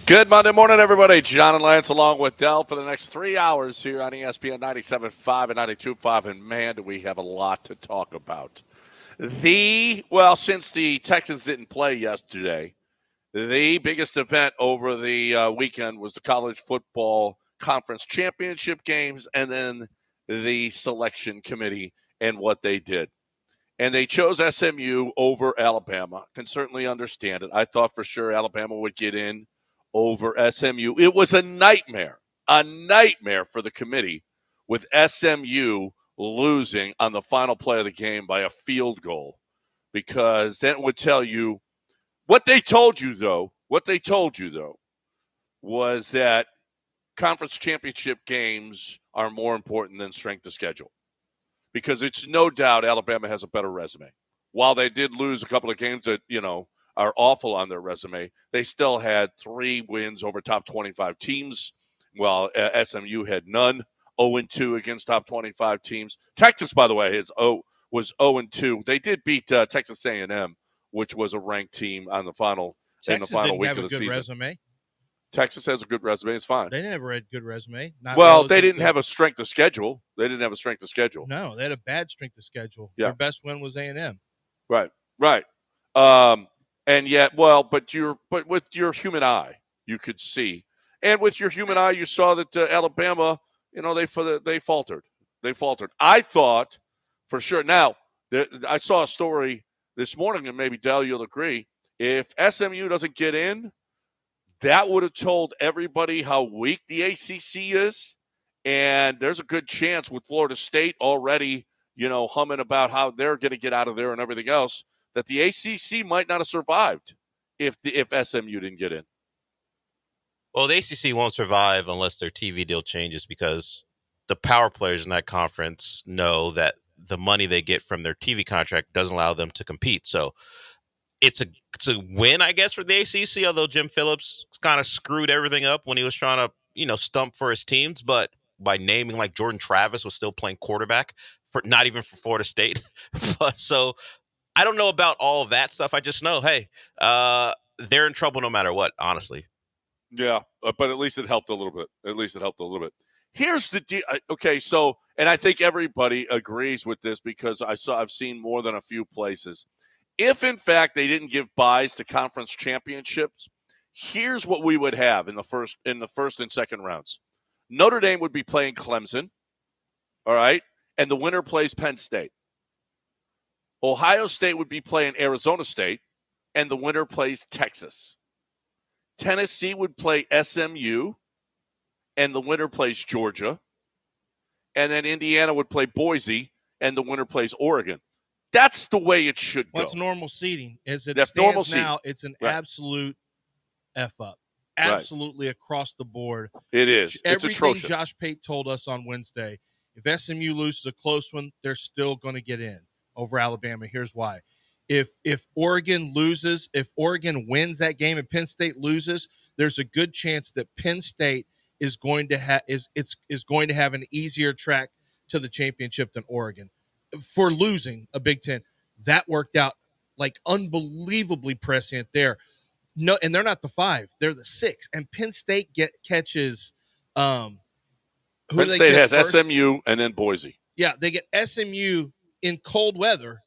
Good Monday morning, everybody. John and Lance along with Dell for the next 3 hours here on ESPN 97.5 and 92.5. And man, do we have a lot to talk about. Since the Texans didn't play yesterday, the biggest event over the weekend was the college football conference championship games and then the selection committee and what they did. And they chose SMU over Alabama. Can certainly understand it. I thought for sure Alabama would get in over SMU. It was a nightmare for the committee with SMU losing on the final play of the game by a field goal, because that would tell you what they told you, though. What they told you, though, was that conference championship games are more important than strength of schedule, because it's no doubt Alabama has a better resume. While they did lose a couple of games that, are awful on their resume, they still had 3 wins over top 25 teams, while SMU had none. 0-2 against top 25 teams. Texas, by the way, was 0-2. They did beat Texas A&M, which was a ranked team on the final Texas final didn't week have of a the good season. resume. Texas has a good resume. It's fine. They never had a good resume. They didn't have a strength of schedule. No, they had a bad strength of schedule. Yeah. Their best win was A&M. Right. And yet, but with your human eye, you could see, and with your human eye, you saw that Alabama, they faltered. I thought for sure. Now, I saw a story this morning, and maybe Dell, you'll agree. If SMU doesn't get in, that would have told everybody how weak the ACC is, and there's a good chance with Florida State already, humming about how they're going to get out of there and everything else, that the ACC might not have survived if SMU didn't get in. Well, the ACC won't survive unless their TV deal changes, because the power players in that conference know that the money they get from their TV contract doesn't allow them to compete. So it's a win, I guess, for the ACC, although Jim Phillips kind of screwed everything up when he was trying to, stump for his teams. But by naming, like, Jordan Travis was still playing quarterback, for not even for Florida State. So I don't know about all of that stuff. I just know, hey, they're in trouble no matter what, honestly. Yeah, but at least it helped a little bit. Here's the deal. Okay, so, and I think everybody agrees with this, because I've seen more than a few places. If, in fact, they didn't give buys to conference championships, here's what we would have in the first and second rounds. Notre Dame would be playing Clemson, all right, and the winner plays Penn State. Ohio State would be playing Arizona State, and the winner plays Texas. Tennessee would play SMU, and the winner plays Georgia. And then Indiana would play Boise, and the winner plays Oregon. That's the way it should go. What's normal seeding? As it That's stands now, it's an absolute F up. Absolutely right. Across the board. It is. Everything it's atrocious. Josh Pate told us on Wednesday, if SMU loses a close one, they're still going to get in over Alabama. Here's why. If Oregon loses, if Oregon wins that game and Penn State loses, there's a good chance that Penn State is going to have going to have an easier track to the championship than Oregon for losing a Big Ten. That worked out like unbelievably prescient there. No, and they're not the 5; they're the 6. And Penn State catches. Penn State has first? SMU and then Boise. Yeah, they get SMU in cold weather,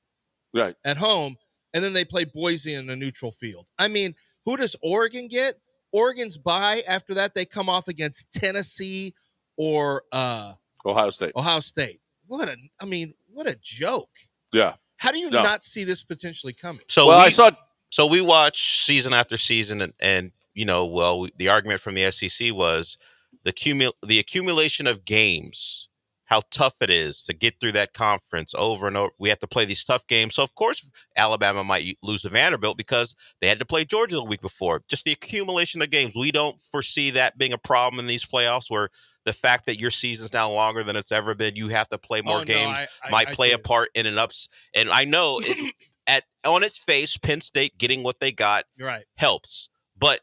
right, at home, and then they play Boise in a neutral field. I mean, who does Oregon get? Oregon's bye. After that, they come off against Tennessee or Ohio State. What a joke. Yeah. How do you not see this potentially coming? So we watch season after season, and the argument from the SEC was the accumulation of games, how tough it is to get through that conference over and over. We have to play these tough games. So, of course, Alabama might lose to Vanderbilt because they had to play Georgia the week before. Just the accumulation of games. We don't foresee that being a problem in these playoffs, where the fact that your season's now longer than it's ever been, you have to play more games, might play a part in an ups. And I know on its face, Penn State getting what they got helps. But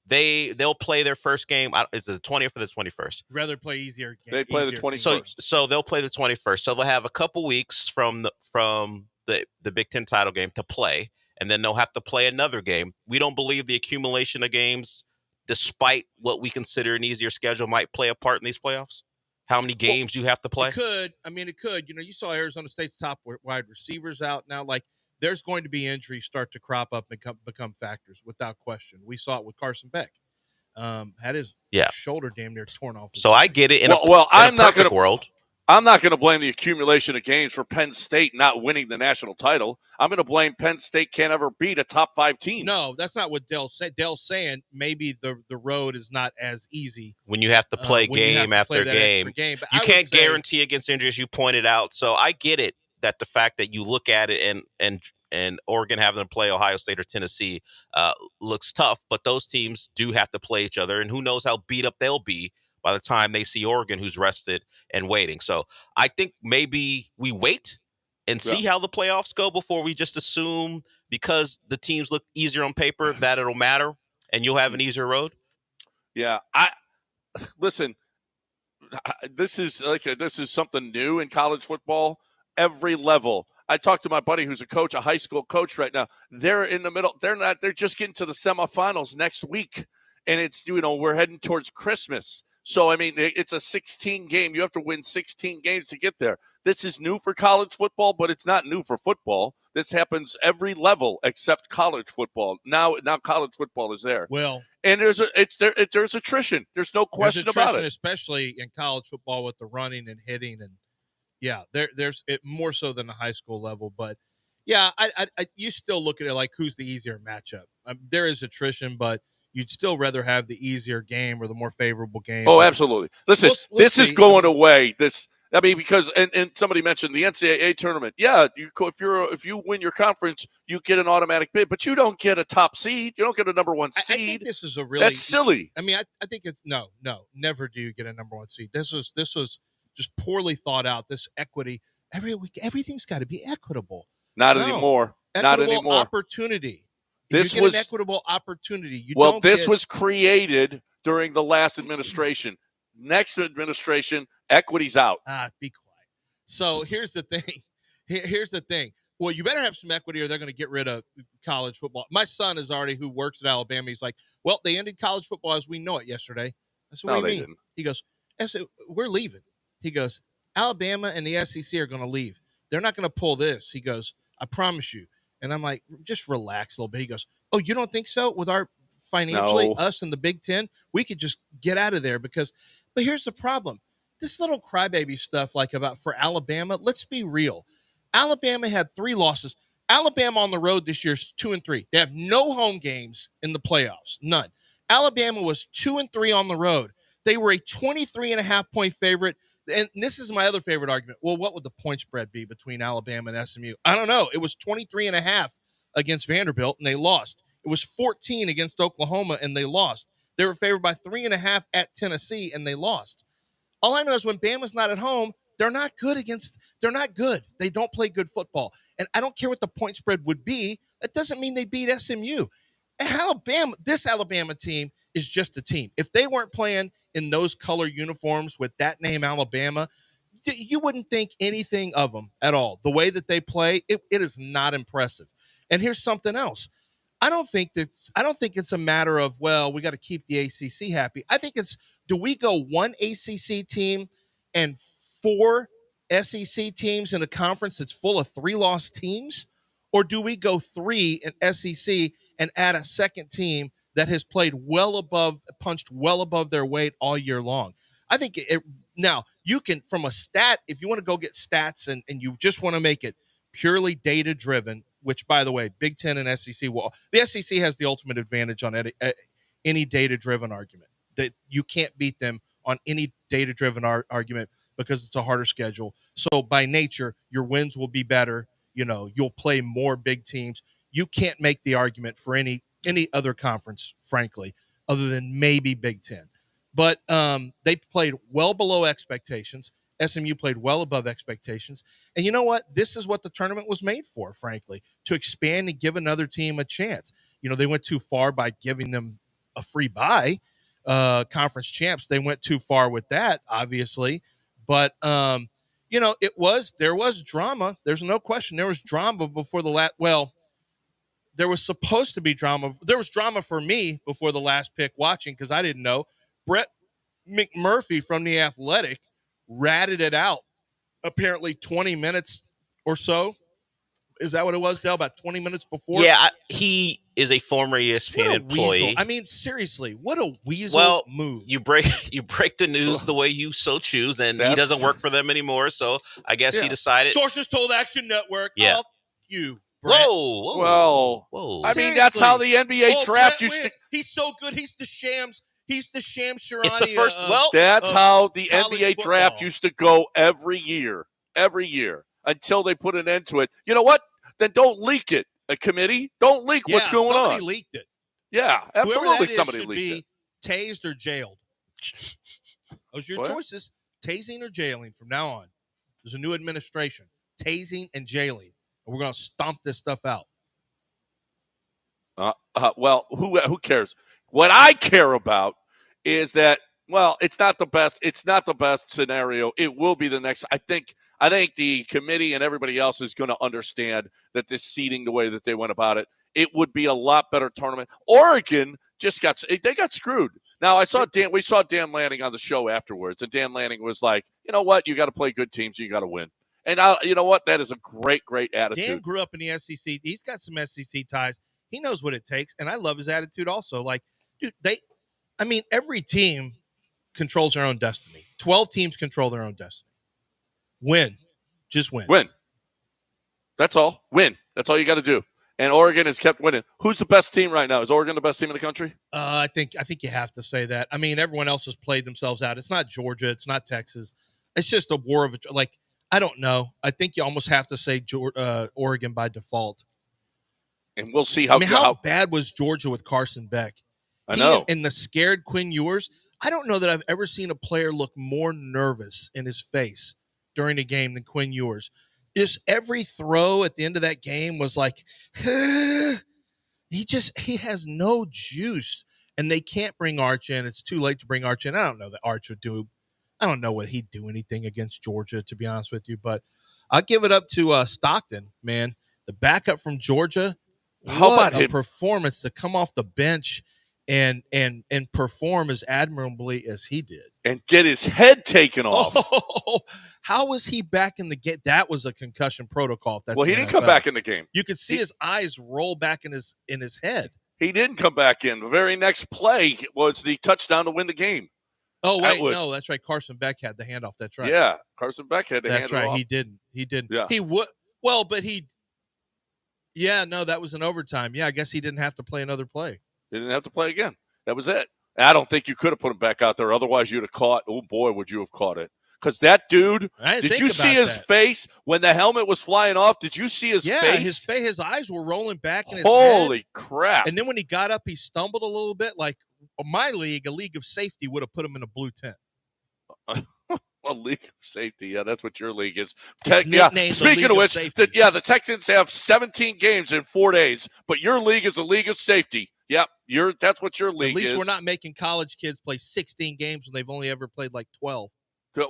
they'll play their first game. Is it the 20th or the 21st? Rather play easier. They play the 21st. So they'll play the 21st. So they'll have a couple weeks from the Big Ten title game to play, and then they'll have to play another game. We don't believe the accumulation of games despite what we consider an easier schedule, might play a part in these playoffs? How many games you have to play? It could. I mean, it could. You saw Arizona State's top wide receivers out now. Like, there's going to be injuries start to crop up and become factors without question. We saw it with Carson Beck. Had his shoulder damn near torn off. So I get it. In a I'm not perfect world. I'm not going to blame the accumulation of games for Penn State not winning the national title. I'm going to blame Penn State can't ever beat a top 5 team. No, that's not what Dell's saying. Dell's saying maybe the road is not as easy when you have to play game after game. But you can't guarantee against injuries, you pointed out. So I get it that the fact that you look at it and Oregon having to play Ohio State or Tennessee looks tough, but those teams do have to play each other, and who knows how beat up they'll be by the time they see Oregon, who's rested and waiting. So I think maybe we wait and see how the playoffs go before we just assume because the teams look easier on paper that it'll matter and you'll have an easier road. Yeah. Listen, this is something new in college football. Every level. I talked to my buddy who's a high school coach right now. They're in the middle. They're just getting to the semifinals next week. And it's, we're heading towards Christmas. So, I mean, it's a 16 game. You have to win 16 games to get there. This is new for college football, but it's not new for football. This happens every level except college football. Now college football is there. Well, and there's attrition. There's no question about it. Especially in college football with the running and hitting. And, there's it more so than the high school level. But, you still look at it like who's the easier matchup. There is attrition, but you'd still rather have the easier game or the more favorable game. Oh, absolutely. Listen, this is going away. Because and somebody mentioned the NCAA tournament. Yeah, if you win your conference, you get an automatic bid, but you don't get a top seed. You don't get a number 1 seed. I think this is that's silly. I mean, I think it's no. Never do you get a number 1 seed. This was just poorly thought out. This equity everything's got to be equitable. Not anymore. Not anymore. Opportunity. This was an equitable opportunity. This was created during the last administration. Next administration, equity's out. Be quiet. So here's the thing. Well, you better have some equity or they're going to get rid of college football. My son who works at Alabama. He's like, well, they ended college football as we know it yesterday. I said, what do you mean? Didn't. He goes, I said, we're leaving. He goes, Alabama and the SEC are going to leave. They're not going to pull this. He goes, I promise you. And I'm like, just relax a little bit. He goes, oh, you don't think so? With our financially, us and the Big Ten, we could just get out of there but here's the problem. This little crybaby stuff for Alabama, let's be real. Alabama had 3 losses. Alabama on the road this year is 2-3. They have no home games in the playoffs. None. Alabama was 2-3 on the road. They were a 23.5 point favorite. And this is my other favorite argument. Well, what would the point spread be between Alabama and SMU? I don't know. It was 23.5 against Vanderbilt, and they lost. It was 14 against Oklahoma, and they lost. They were favored by 3.5 at Tennessee, and they lost. All I know is when Bama's not at home, they're not good. They don't play good football. And I don't care what the point spread would be. That doesn't mean they beat SMU. This Alabama team is just a team. If they weren't playing in those color uniforms with that name Alabama, you wouldn't think anything of them at all. The way that they play, it is not impressive. And here's something else. I don't think it's a matter of, well, we got to keep the ACC happy. I think it's, do we go 1 ACC team and 4 SEC teams in a conference that's full of 3-loss teams? Or do we go 3 in SEC and add a second team that has played punched well above their weight all year long? I think now you can, from a stat, if you want to go get stats and you just want to make it purely data driven, which by the way, Big Ten and SEC, the SEC has the ultimate advantage on any data driven argument. That you can't beat them on any data driven argument because it's a harder schedule. So by nature, your wins will be better. You'll play more big teams. You can't make the argument for any other conference, frankly, other than maybe Big Ten. But they played well below expectations. SMU played well above expectations. And you know what? This is what the tournament was made for, frankly, to expand and give another team a chance. They went too far by giving them a free bye, conference champs. They went too far with that, obviously. But, there was drama. There's no question. There was drama before the last. Well, there was supposed to be drama. There was drama for me before the last pick watching because I didn't know. Brett McMurphy from The Athletic ratted it out apparently 20 minutes or so. Is that what it was, Dale? About 20 minutes before? Yeah, he is a former ESPN employee. Weasel. I mean, seriously, what a weasel move. You break the news the way you so choose, and he doesn't work for them anymore, so I guess he decided. Sources told Action Network, you, Brett. Whoa. I mean, that's how the NBA draft used to. He's so good. He's the Shams Sharani. It's the first. That's how the NBA draft used to go every year, until they put an end to it. You know what? Then don't leak it. A committee, don't leak what's going on. Somebody leaked it. Yeah, absolutely. Somebody should leaked it. Tased or jailed. Those are your choices: tasing or jailing. From now on, there's a new administration: tasing and jailing, and we're going to stomp this stuff out. Well, who cares? What I care about is that. Well, it's not the best. It's not the best scenario. It will be the next. I think the committee and everybody else is going to understand that this seeding, the way that they went about it, it would be a lot better tournament. Oregon they got screwed. Now we saw Dan Lanning on the show afterwards, and Dan Lanning was like, you know what, you got to play good teams, you got to win. And you know what, that is a great attitude. Dan grew up in the SEC. He's got some SEC ties. He knows what it takes, and I love his attitude also. Like, dude, every team controls their own destiny. 12 teams control their own destiny. Win. Just win. Win. That's all. Win. That's all you got to do. And Oregon has kept winning. Who's the best team right now? Is Oregon the best team in the country? I think you have to say that. I mean, everyone else has played themselves out. It's not Georgia. It's not Texas. It's just a war of I don't know. I think you almost have to say Oregon by default. And we'll see how bad was Georgia with Carson Beck. I know. And the scared Quinn Ewers. I don't know that I've ever seen a player look more nervous in his face during a game than Quinn Ewers. Just every throw at the end of that game was like, he has no juice, and they can't bring Arch in. It's too late to bring Arch in. I don't know that Arch would do. I don't know what he'd do anything against Georgia, to be honest with you, but I'll give it up to Stockton, man. The backup from Georgia. How about a performance to come off the bench and perform as admirably as he did. And get his head taken off. Oh, how was he back in the game? That was a concussion protocol. He didn't come back in the game. You could see his eyes roll back in his head. He didn't come back in. The very next play was the touchdown to win the game. Oh, wait, no, that's right. Carson Beck had the handoff. That's right. Yeah, Carson Beck had the handoff. That's right. He didn't. Yeah. He would. Well, but he. Yeah, no, that was an overtime. Yeah, I guess he didn't have to play another play. He didn't have to play again. That was it. I don't think you could have put him back out there. Otherwise, you'd have caught. Oh, boy, would you have caught it. Because that dude, did you see his face when the helmet was flying off? Did you see his face? Yeah, his eyes were rolling back in his head. Holy crap. And then when he got up, he stumbled a little bit. Like my league, a league of safety, would have put him in a blue tent. A league of safety. Yeah, that's what your league is. Speaking of which, the Texans have 17 games in 4 days, but your league is a league of safety. Yep, that's what your league is. At least we're not making college kids play 16 games when they've only ever played like 12.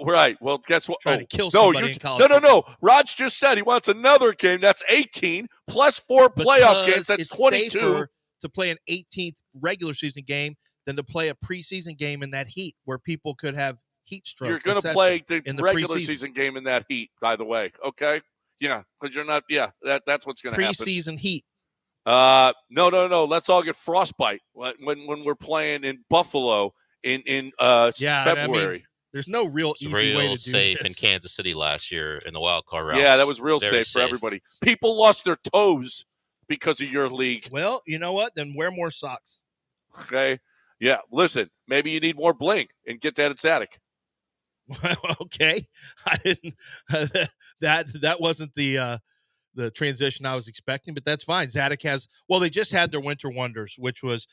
Right. Well, guess what? Trying to kill somebody in college. No. Raj just said he wants another game. That's 18 plus 4 playoff games. That's 22. Safer to play an 18th regular season game than to play a preseason game in that heat where people could have heat stroke. You're going to play the regular season game in that heat, by the way. Okay? Yeah, because you're not. Yeah, that's what's going to happen. Preseason heat. No. Let's all get frostbite when we're playing in Buffalo in February. I mean, there's no real easy way to do this. Safe in Kansas City last year in the wild card round. Yeah, that was real safe for everybody. People lost their toes because of your league. Well, you know what? Then wear more socks. Okay. Yeah. Listen, maybe you need more bling and get that at Zadig. Okay. I didn't. That wasn't the transition I was expecting, but that's fine. Zadig has. Well, they just had their Winter Wonders, which was.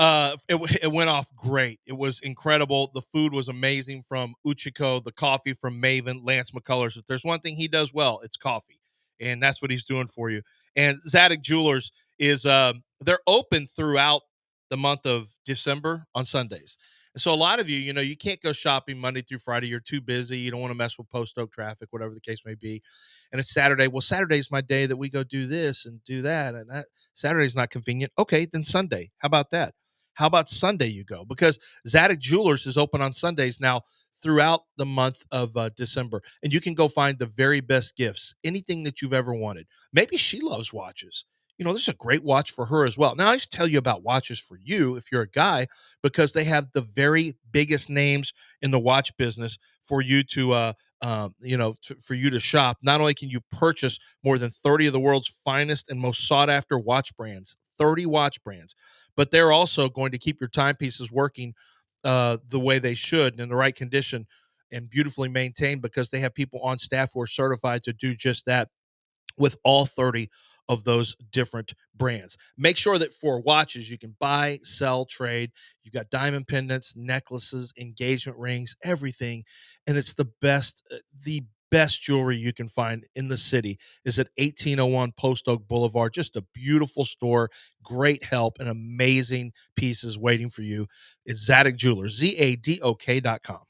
It went off great. It was incredible. The food was amazing from Uchiko, the coffee from Maven, Lance McCullers. If there's one thing he does well, it's coffee. And that's what he's doing for you. And Zadig Jewelers is they're open throughout the month of December on Sundays. And so a lot of you, you can't go shopping Monday through Friday. You're too busy. You don't want to mess with Post Oak traffic, whatever the case may be. And it's Saturday. Well, Saturday's my day that we go do this and do that. And that Saturday's not convenient. Okay, then Sunday. How about that? How about Sunday you go? Because Zadok Jewelers is open on Sundays now throughout the month of December. And you can go find the very best gifts, anything that you've ever wanted. Maybe she loves watches. There's a great watch for her as well. Now, I just tell you about watches for you if you're a guy, because they have the very biggest names in the watch business for you to, for you to shop. Not only can you purchase more than 30 of the world's finest and most sought after watch brands, 30 watch brands, but they're also going to keep your timepieces working the way they should and in the right condition and beautifully maintained, because they have people on staff who are certified to do just that with all 30 of those different brands. Make sure that for watches, you can buy, sell, trade. You've got diamond pendants, necklaces, engagement rings, everything. And it's the best jewelry you can find in the city is at 1801 Post Oak Boulevard. Just a beautiful store, great help, and amazing pieces waiting for you. It's Zadok Jewelers, ZADOK.com.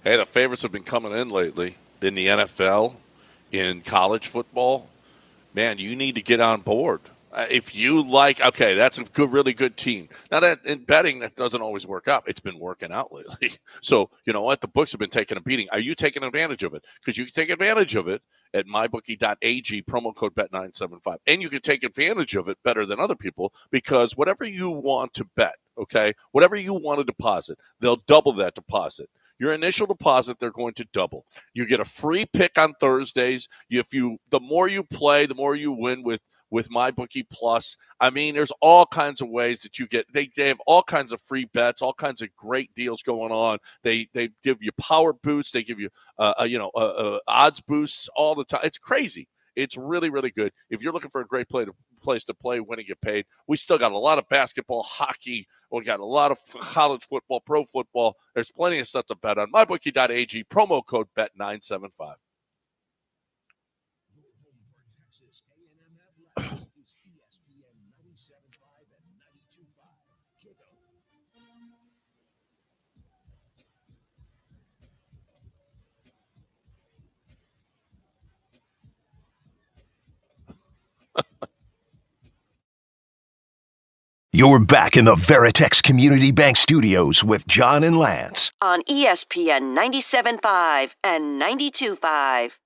Hey, the favorites have been coming in lately in the NFL, in college football. Man, you need to get on board. If you like, okay, that's a good, really good team. Now that in betting, that doesn't always work out. It's been working out lately. So you know what? The books have been taking a beating. Are you taking advantage of it? Because you can take advantage of it at mybookie.ag, promo code bet975. And you can take advantage of it better than other people because whatever you want to bet, okay, whatever you want to deposit, they'll double that deposit. Your initial deposit, they're going to double. You get a free pick on Thursdays. The more you play, the more you win with MyBookie Plus. I mean, there's all kinds of ways that you get. They have all kinds of free bets, all kinds of great deals going on. They give you power boosts. They give you odds boosts all the time. It's crazy. It's really, really good. If you're looking for a great place to play, win and get paid, we still got a lot of basketball, hockey. We got a lot of college football, pro football. There's plenty of stuff to bet on. MyBookie.ag, promo code BET975. You're back in the Veritex Community Bank Studios with John and Lance. On ESPN 97.5 and 92.5.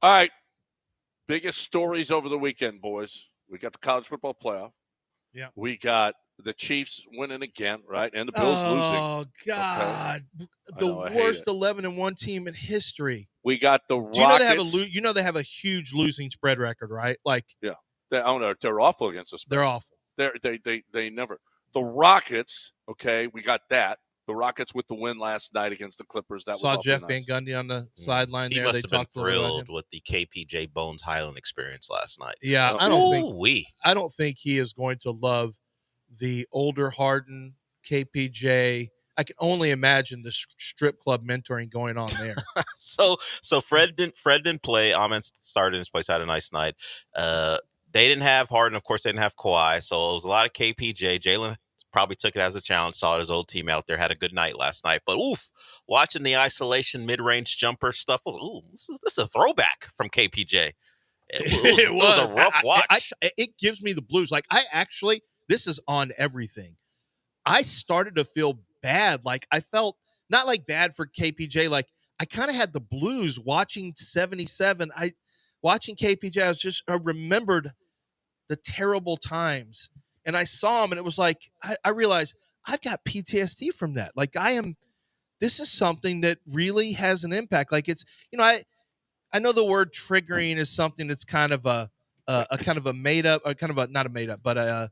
All right. Biggest stories over the weekend, boys. We got the college football playoff. Yeah. We got the Chiefs winning again, right? And the Bills losing. Oh, God. Okay. The worst 11-1 team in history. We got the Rockets. Do you know they have a huge losing spread record, right? Like, yeah. They're awful against us. They're awful. They never. The Rockets, okay, we got that. The Rockets with the win last night against the Clippers. That saw was Jeff nice. Van Gundy on the sideline he there. Must they have been thrilled with the KPJ Bones Highland experience last night. Yeah, I don't think he is going to love the older Harden, KPJ. I can only imagine the strip club mentoring going on there. So Fred didn't play. Ahmed started in his place, had a nice night. They didn't have Harden, of course. They didn't have Kawhi, so it was a lot of KPJ. Jalen probably took it as a challenge, saw his old team out there, had a good night last night. But watching the isolation mid-range jumper stuff was this is a throwback from KPJ. It was a rough watch. It gives me the blues. Like this is on everything. I started to feel bad. Like I felt not like bad for KPJ. Like I kind of had the blues watching 77. Watching KPJ. I remembered the terrible times. And I saw him, and it was like, I realized I've got PTSD from that. Like this is something that really has an impact. Like it's, I know the word triggering is something that's kind of a kind of a made up, not a made up, but a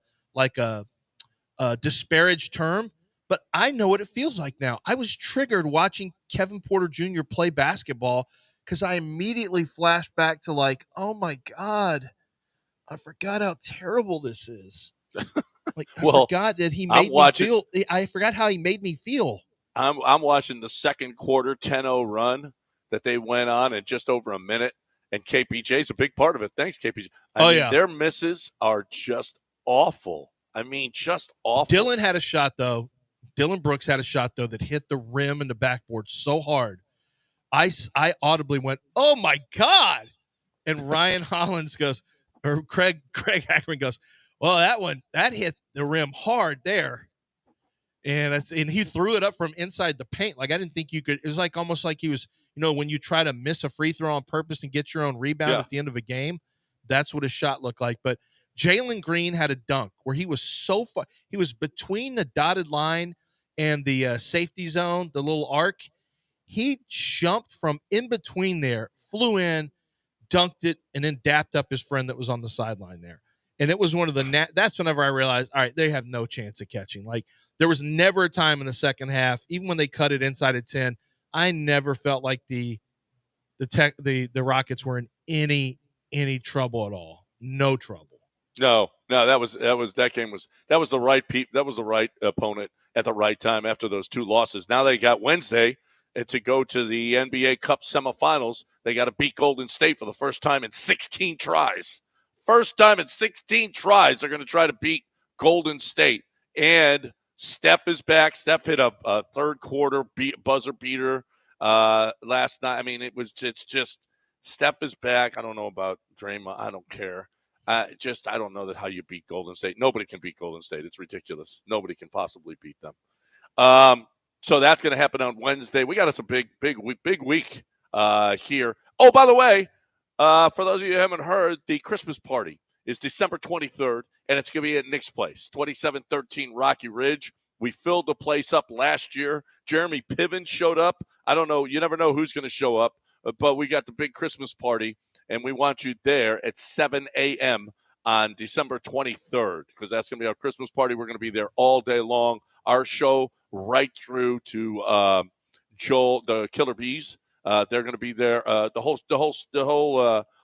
disparaged term. But I know what it feels like now. I was triggered watching Kevin Porter Jr. play basketball because I immediately flashed back to like, oh my God, I forgot how terrible this is. Like I forgot that he made me feel. I forgot how he made me feel. I'm watching the second quarter 10-0 run that they went on in just over a minute, and KPJ's a big part of it. Thanks, KPJ. Their misses are just awful. Just awful. Dylan had a shot though. Dylan Brooks had a shot though that hit the rim and the backboard so hard. I audibly went, "Oh my God!" And Ryan Hollins goes, or Craig Hackman goes, "Well, that hit the rim hard there," and he threw it up from inside the paint. Like I didn't think you could. It was like almost like he was, when you try to miss a free throw on purpose and get your own rebound at the end of a game. That's what his shot looked like. But Jalen Green had a dunk where he was so far. He was between the dotted line and the safety zone, the little arc. He jumped from in between there, flew in, dunked it, and then dapped up his friend that was on the sideline there. And it was one of that's whenever I realized, all right, they have no chance of catching. Like there was never a time in the second half, even when they cut it inside of 10, I never felt like the Rockets were in any trouble at all. No trouble. No, that game was the right opponent at the right time after those two losses. Now they got Wednesday to go to the NBA Cup semifinals. They got to beat Golden State for the first time in 16 tries. First time in 16 tries, they're going to try to beat Golden State. And Steph is back. Steph hit a third quarter buzzer beater last night. It's just Steph is back. I don't know about Draymond. I don't care. I don't know how you beat Golden State. Nobody can beat Golden State. It's ridiculous. Nobody can possibly beat them. So that's going to happen on Wednesday. We got us a big week here. Oh, by the way, for those of you who haven't heard, the Christmas party is December 23rd, and it's going to be at Nick's Place, 2713 Rocky Ridge. We filled the place up last year. Jeremy Piven showed up. I don't know. You never know who's going to show up, but we got the big Christmas party, and we want you there at 7 a.m. on December 23rd because that's going to be our Christmas party. We're going to be there all day long. Our show right through to Joel, the Killer Bees. They're going to be there. The whole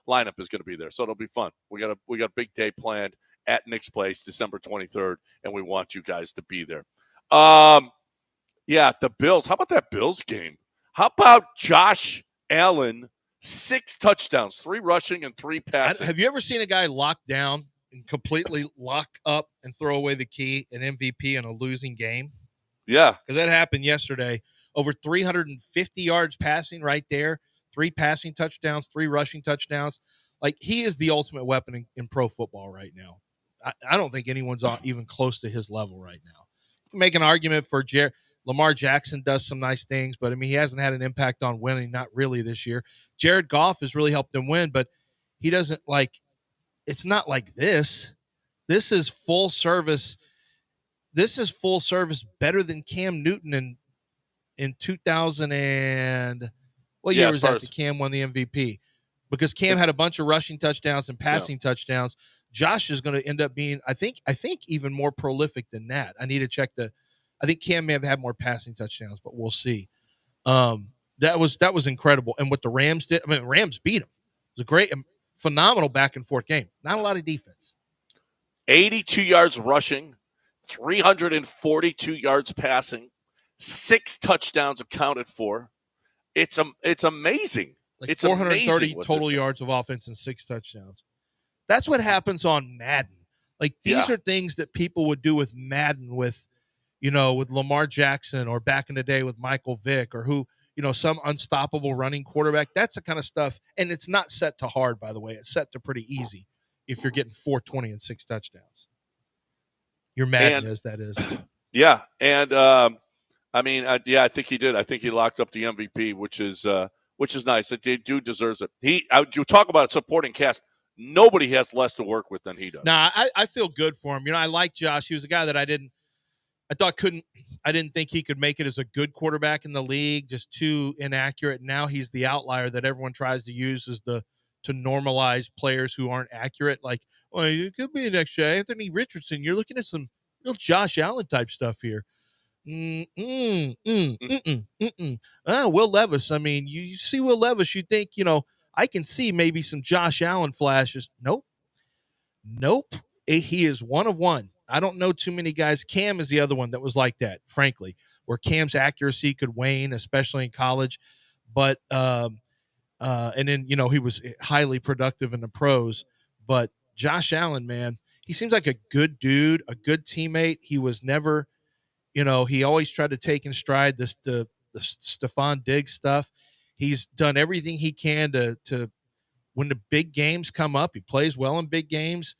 lineup is going to be there, so it'll be fun. We got a big day planned at Nick's Place, December 23rd, and we want you guys to be there. The Bills. How about that Bills game? How about Josh Allen? 6 touchdowns, 3 rushing and 3 passing. Have you ever seen a guy lock down and completely lock up and throw away the key, an MVP in a losing game? Yeah. Because that happened yesterday. Over 350 yards passing right there, 3 passing touchdowns, 3 rushing touchdowns. Like, he is the ultimate weapon in pro football right now. I don't think anyone's even close to his level right now. You can make an argument for Lamar Jackson does some nice things, but I mean, he hasn't had an impact on winning, not really this year. Jared Goff has really helped him win, but he doesn't it's not like this. This is full service. This is full service better than Cam Newton in 2000 and what year was that? Cam won the MVP, because Cam had a bunch of rushing touchdowns and passing touchdowns. Josh is going to end up being, I think even more prolific than that. I need to check I think Cam may have had more passing touchdowns, but we'll see. That was incredible. And what the Rams did, I mean, Rams beat them. It was a great, phenomenal back and forth game. Not a lot of defense. 82 yards rushing, 342 yards passing, 6 touchdowns accounted for. It's amazing. It's 430 total yards of offense and 6 touchdowns. That's what happens on Madden. These are things that people would do with Madden with Lamar Jackson, or back in the day with Michael Vick, or some unstoppable running quarterback. That's the kind of stuff. And it's not set to hard, by the way. It's set to pretty easy if you're getting 420 and 6 touchdowns. Your Madden that is. Yeah. And, I think he did. I think he locked up the MVP, which is nice. They do deserves it. You talk about a supporting cast. Nobody has less to work with than he does. Nah, I feel good for him. I like Josh. He was a guy that I didn't think he could make it as a good quarterback in the league, just too inaccurate. Now he's the outlier that everyone tries to use to normalize players who aren't accurate. You could be an extra Anthony Richardson. You're looking at some real Josh Allen type stuff here. Will Levis. I mean, you see Will Levis, you think, I can see maybe some Josh Allen flashes. Nope. He is one of one. I don't know too many guys. Cam is the other one that was like that, frankly, where Cam's accuracy could wane, especially in college. But, and then, he was highly productive in the pros. But Josh Allen, man, he seems like a good dude, a good teammate. He was never, he always tried to take in stride the Stephon Diggs stuff. He's done everything he can to when the big games come up. He plays well in big games.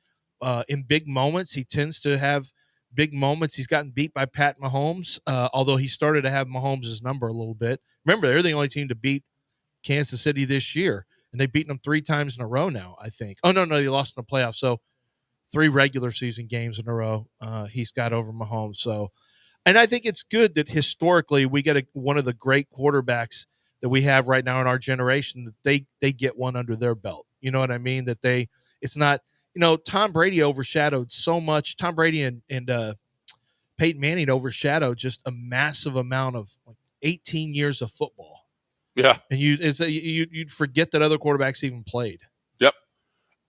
In big moments, he tends to have big moments. He's gotten beat by Pat Mahomes, although he started to have Mahomes' number a little bit. Remember, they're the only team to beat Kansas City this year, and they've beaten them 3 times in a row now, I think. Oh, no, they lost in the playoffs. So 3 regular season games in a row he's got over Mahomes. So, and I think it's good that historically we get one of the great quarterbacks that we have right now in our generation, that they get one under their belt. You know what I mean? That it's not, Tom Brady overshadowed so much. Tom Brady and Peyton Manning overshadowed just a massive amount of 18 years of football. Yeah. And you'd forget that other quarterbacks even played. Yep.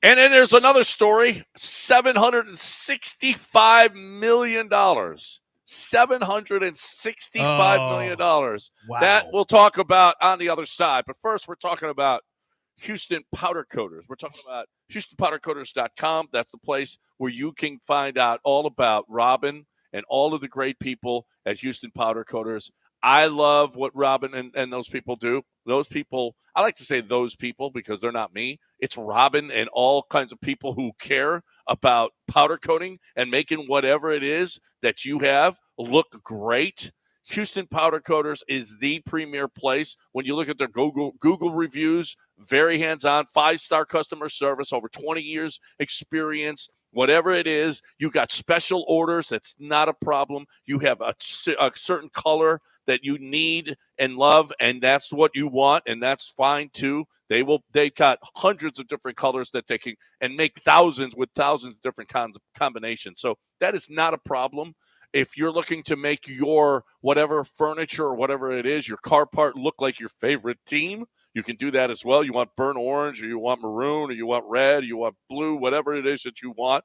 And then there's another story, $765 million. $765 million. Wow. That we'll talk about on the other side. But first, we're talking about Houston Powder Coaters. We're talking about HoustonPowderCoaters.com. That's the place where you can find out all about Robin and all of the great people at Houston Powder Coaters. I love what Robin and those people do. Those people, I like to say those people because they're not me. It's Robin and all kinds of people who care about powder coating and making whatever it is that you have look great. Houston Powder Coaters is the premier place. When you look at their Google reviews, very hands-on, 5-star customer service, over 20 years experience. Whatever it is, you got special orders. That's not a problem. You have a certain color that you need and love, and that's what you want, and that's fine too. They got hundreds of different colors that they can, and make thousands of different combinations. So that is not a problem. If you're looking to make your whatever furniture or whatever it is, your car part look like your favorite team, you can do that as well. You want burnt orange, or you want maroon, or you want red, or you want blue, whatever it is that you want,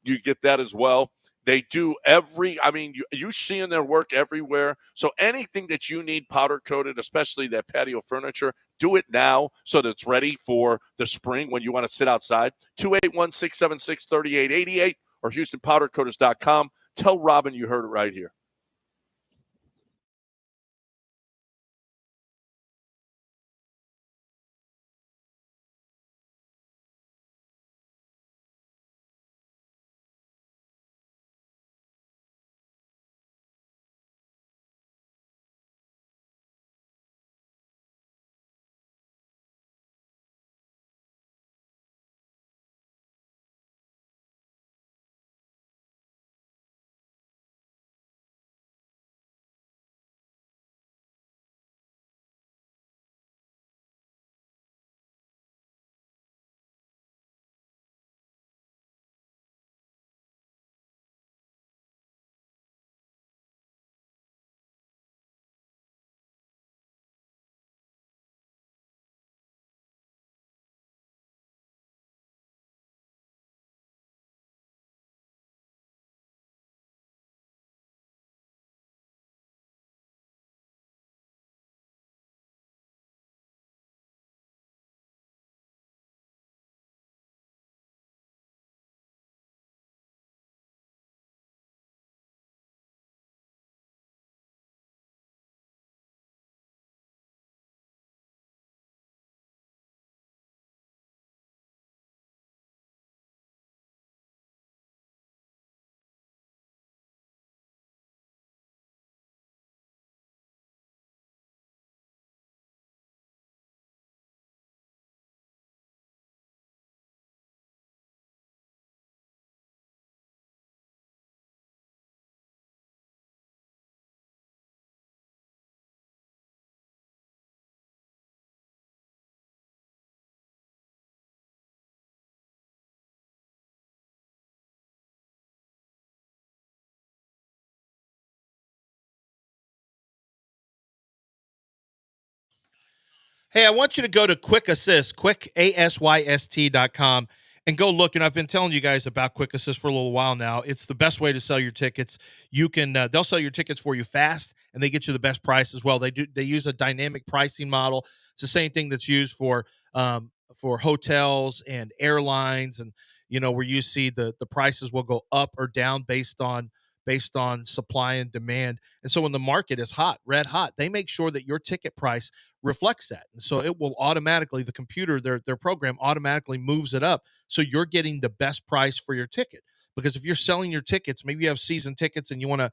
you get that as well. They do you seeing their work everywhere. So anything that you need powder coated, especially that patio furniture, do it now so that it's ready for the spring when you want to sit outside. 281-676-3888 or HoustonPowderCoaters.com. Tell Robin you heard it right here. Hey, I want you to go to Quick Assist, quickasyst.com, and go look. And I've been telling you guys about Quick Assist for a little while now. It's the best way to sell your tickets. You can they'll sell your tickets for you fast, and they get you the best price as well. They use a dynamic pricing model. It's the same thing that's used for hotels and airlines, and where you see the prices will go up or down based on supply and demand. And so when the market is hot, red hot, they make sure that your ticket price reflects that. And so it will automatically, the computer, their program automatically moves it up. So you're getting the best price for your ticket. Because if you're selling your tickets, maybe you have season tickets and you want to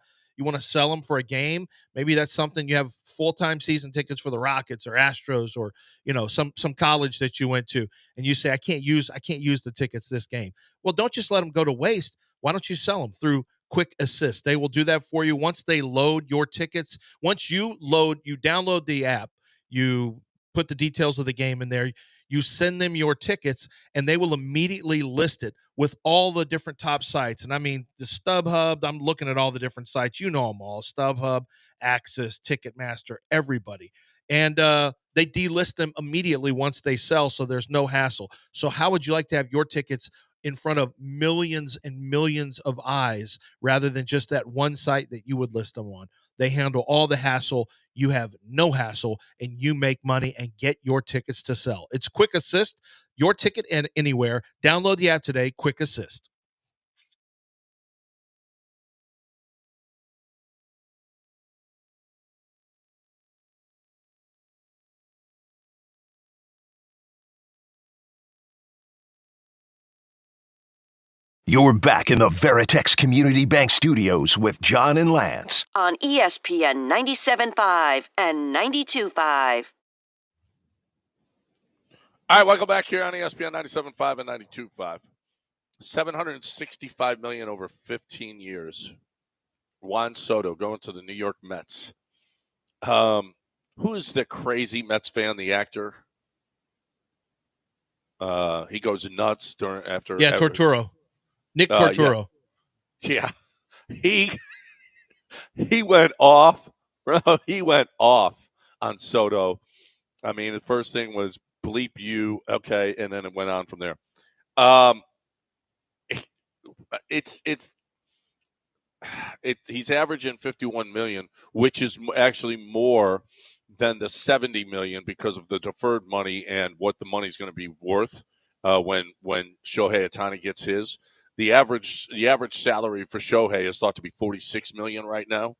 sell them for a game. Maybe that's something. You have full-time season tickets for the Rockets or Astros or some college that you went to, and you say I can't use the tickets this game. Well, don't just let them go to waste. Why don't you sell them through Quick Assist? They will do that for you once they load your tickets. Once you download the app, you put the details of the game in there, you send them your tickets, and they will immediately list it with all the different top sites. And I mean, the StubHub, I'm looking at all the different sites. You know them all: StubHub, Axis, Ticketmaster, everybody. And they delist them immediately once they sell, so there's no hassle. So how would you like to have your tickets in front of millions and millions of eyes rather than just that one site that you would list them on? They handle all the hassle. You have no hassle, and you make money and get your tickets to sell. It's Quick Assist, your ticket and anywhere. Download the app today, Quick Assist. You're back in the Veritex Community Bank Studios with John and Lance. On ESPN 97.5 and 92.5. All right, welcome back here on ESPN 97.5 and 92.5. $765 million over 15 years. Juan Soto going to the New York Mets. Who is the crazy Mets fan? The actor. He goes nuts after. Yeah, Torturo. Nick Torturo. Yeah. He went off, bro. He went off on Soto. I mean, the first thing was bleep you, okay, and then it went on from there. He's averaging $51 million, which is actually more than the $70 million because of the deferred money and what the money's going to be worth when Shohei Ohtani gets his. The average salary for Shohei is thought to be $46 million right now,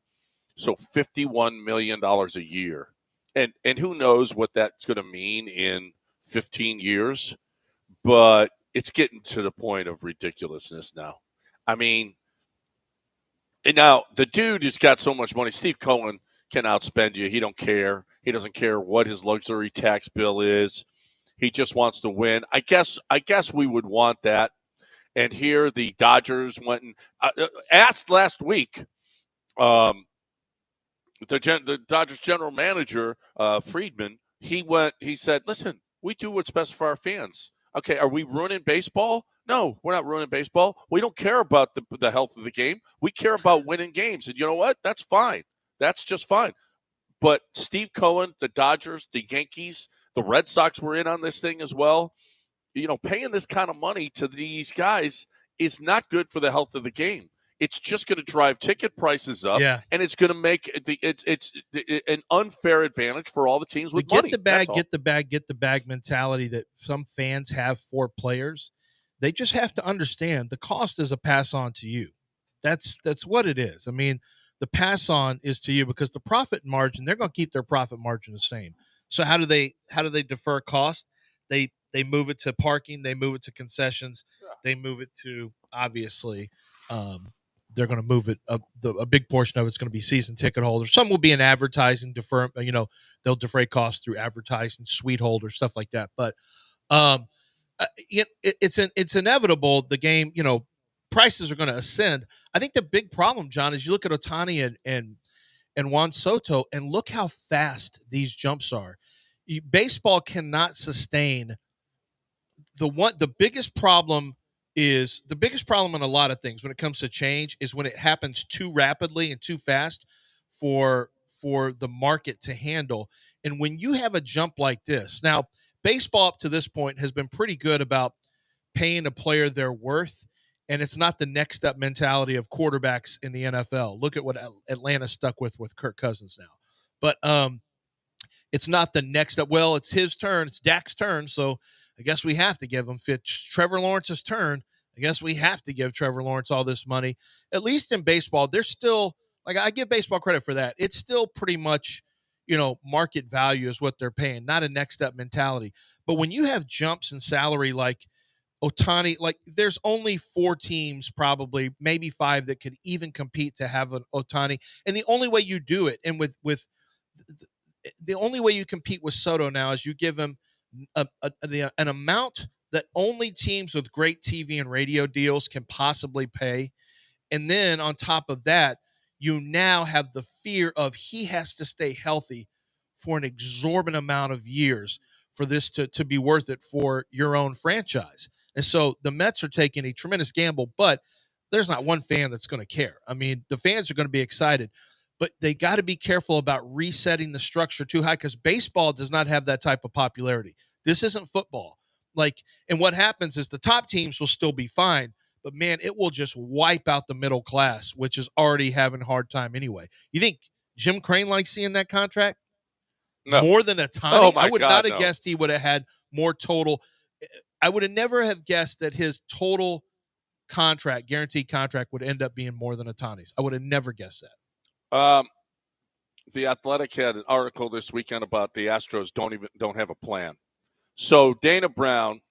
so $51 million a year, and who knows what that's going to mean in 15 years, but it's getting to the point of ridiculousness now. I mean, and now the dude has got so much money. Steve Cohen can outspend you. He don't care. He doesn't care what his luxury tax bill is. He just wants to win. I guess we would want that. And here the Dodgers went and asked last week. The Dodgers general manager Friedman. He said, "Listen, we do what's best for our fans. Okay, are we ruining baseball? No, we're not ruining baseball. We don't care about the health of the game. We care about winning games. And you know what? That's fine. That's just fine." But Steve Cohen, the Dodgers, the Yankees, the Red Sox were in on this thing as well. Paying this kind of money to these guys is not good for the health of the game. It's just going to drive ticket prices up, and it's going to make it's an unfair advantage for all the teams with money. Get the bag mentality that some fans have for players. They just have to understand the cost is a pass on to you. That's what it is. I mean, the pass on is to you because the profit margin, they're going to keep their profit margin the same. So how do they defer cost? They move it to parking, they move it to concessions, they move it to obviously they're going to move it up. A big portion of it's going to be season ticket holders. Some will be in advertising, they'll defray costs through advertising, suite holders, stuff like that. But it's inevitable. The game, prices are going to ascend. I think the big problem, John, is you look at Ohtani and Juan Soto, and look how fast these jumps are. Baseball cannot sustain the biggest problem in a lot of things when it comes to change is when it happens too rapidly and too fast for the market to handle. And when you have a jump like this, now baseball up to this point has been pretty good about paying a player their worth, and it's not the next up mentality of quarterbacks in the NFL. Look at what Atlanta stuck with Kirk Cousins now. But it's not the next up. Well, it's his turn. It's Dak's turn, so I guess we have to give him Trevor Lawrence's turn. I guess we have to give Trevor Lawrence all this money. At least in baseball, they're still, like, I give baseball credit for that. It's still pretty much, market value is what they're paying, not a next up mentality. But when you have jumps in salary like Ohtani, like there's only 4 teams, probably maybe 5, that could even compete to have an Ohtani. And the only way you do it, and with the only way you compete with Soto now is you give him an amount that only teams with great TV and radio deals can possibly pay. And then on top of that, you now have the fear of he has to stay healthy for an exorbitant amount of years for this to be worth it for your own franchise. And so the Mets are taking a tremendous gamble, but there's not one fan that's going to care. I mean, the fans are going to be excited, but they got to be careful about resetting the structure too high, because baseball does not have that type of popularity. This isn't football. And what happens is the top teams will still be fine, but man, it will just wipe out the middle class, which is already having a hard time anyway. You think Jim Crane likes seeing that contract? No. More than Ohtani? Oh my I would God, not have guessed he would have had more total. I would have never have guessed that his total contract, guaranteed contract, would end up being more than Ohtani's. I would have never guessed that. The Athletic had an article this weekend about the Astros don't have a plan. So Dana Brown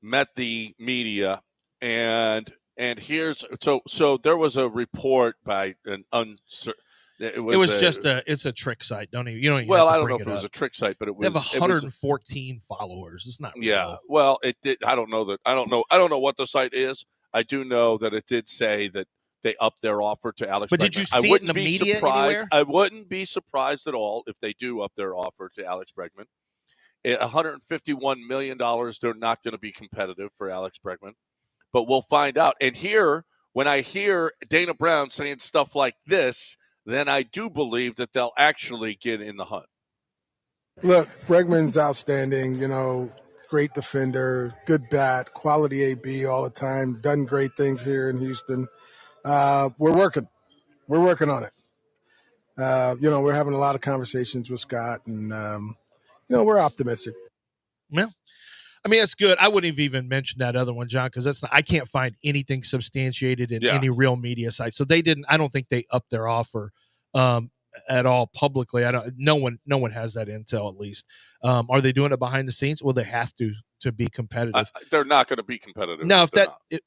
met the media, and here's so there was a report by an uncertain. It's a trick site. You don't even well, have to I don't know bring if it was up. a trick site, but it was. They have 114 followers. It's not real. Yeah. Well, it did. I don't know that. I don't know what the site is. I do know that it did say that they upped their offer to Alex. But Bregman. did you see it in the media anywhere? I wouldn't be surprised at all if they do up their offer to Alex Bregman. At $151 million, they're not going to be competitive for Alex Bregman. But we'll find out. And here, when I hear Dana Brown saying stuff like this, then I do believe that they'll actually get in the hunt. Look, Bregman's outstanding, great defender, good bat, quality AB all the time, done great things here in Houston. We're working on it. We're having a lot of conversations with Scott, and, we're optimistic. Well, I mean, that's good. I wouldn't have even mentioned that other one, John, because I can't find anything substantiated in any real media site. So I don't think they upped their offer at all publicly. No one has that intel, at least. Are they doing it behind the scenes? Well, they have to be competitive. They're not going to be competitive. Now,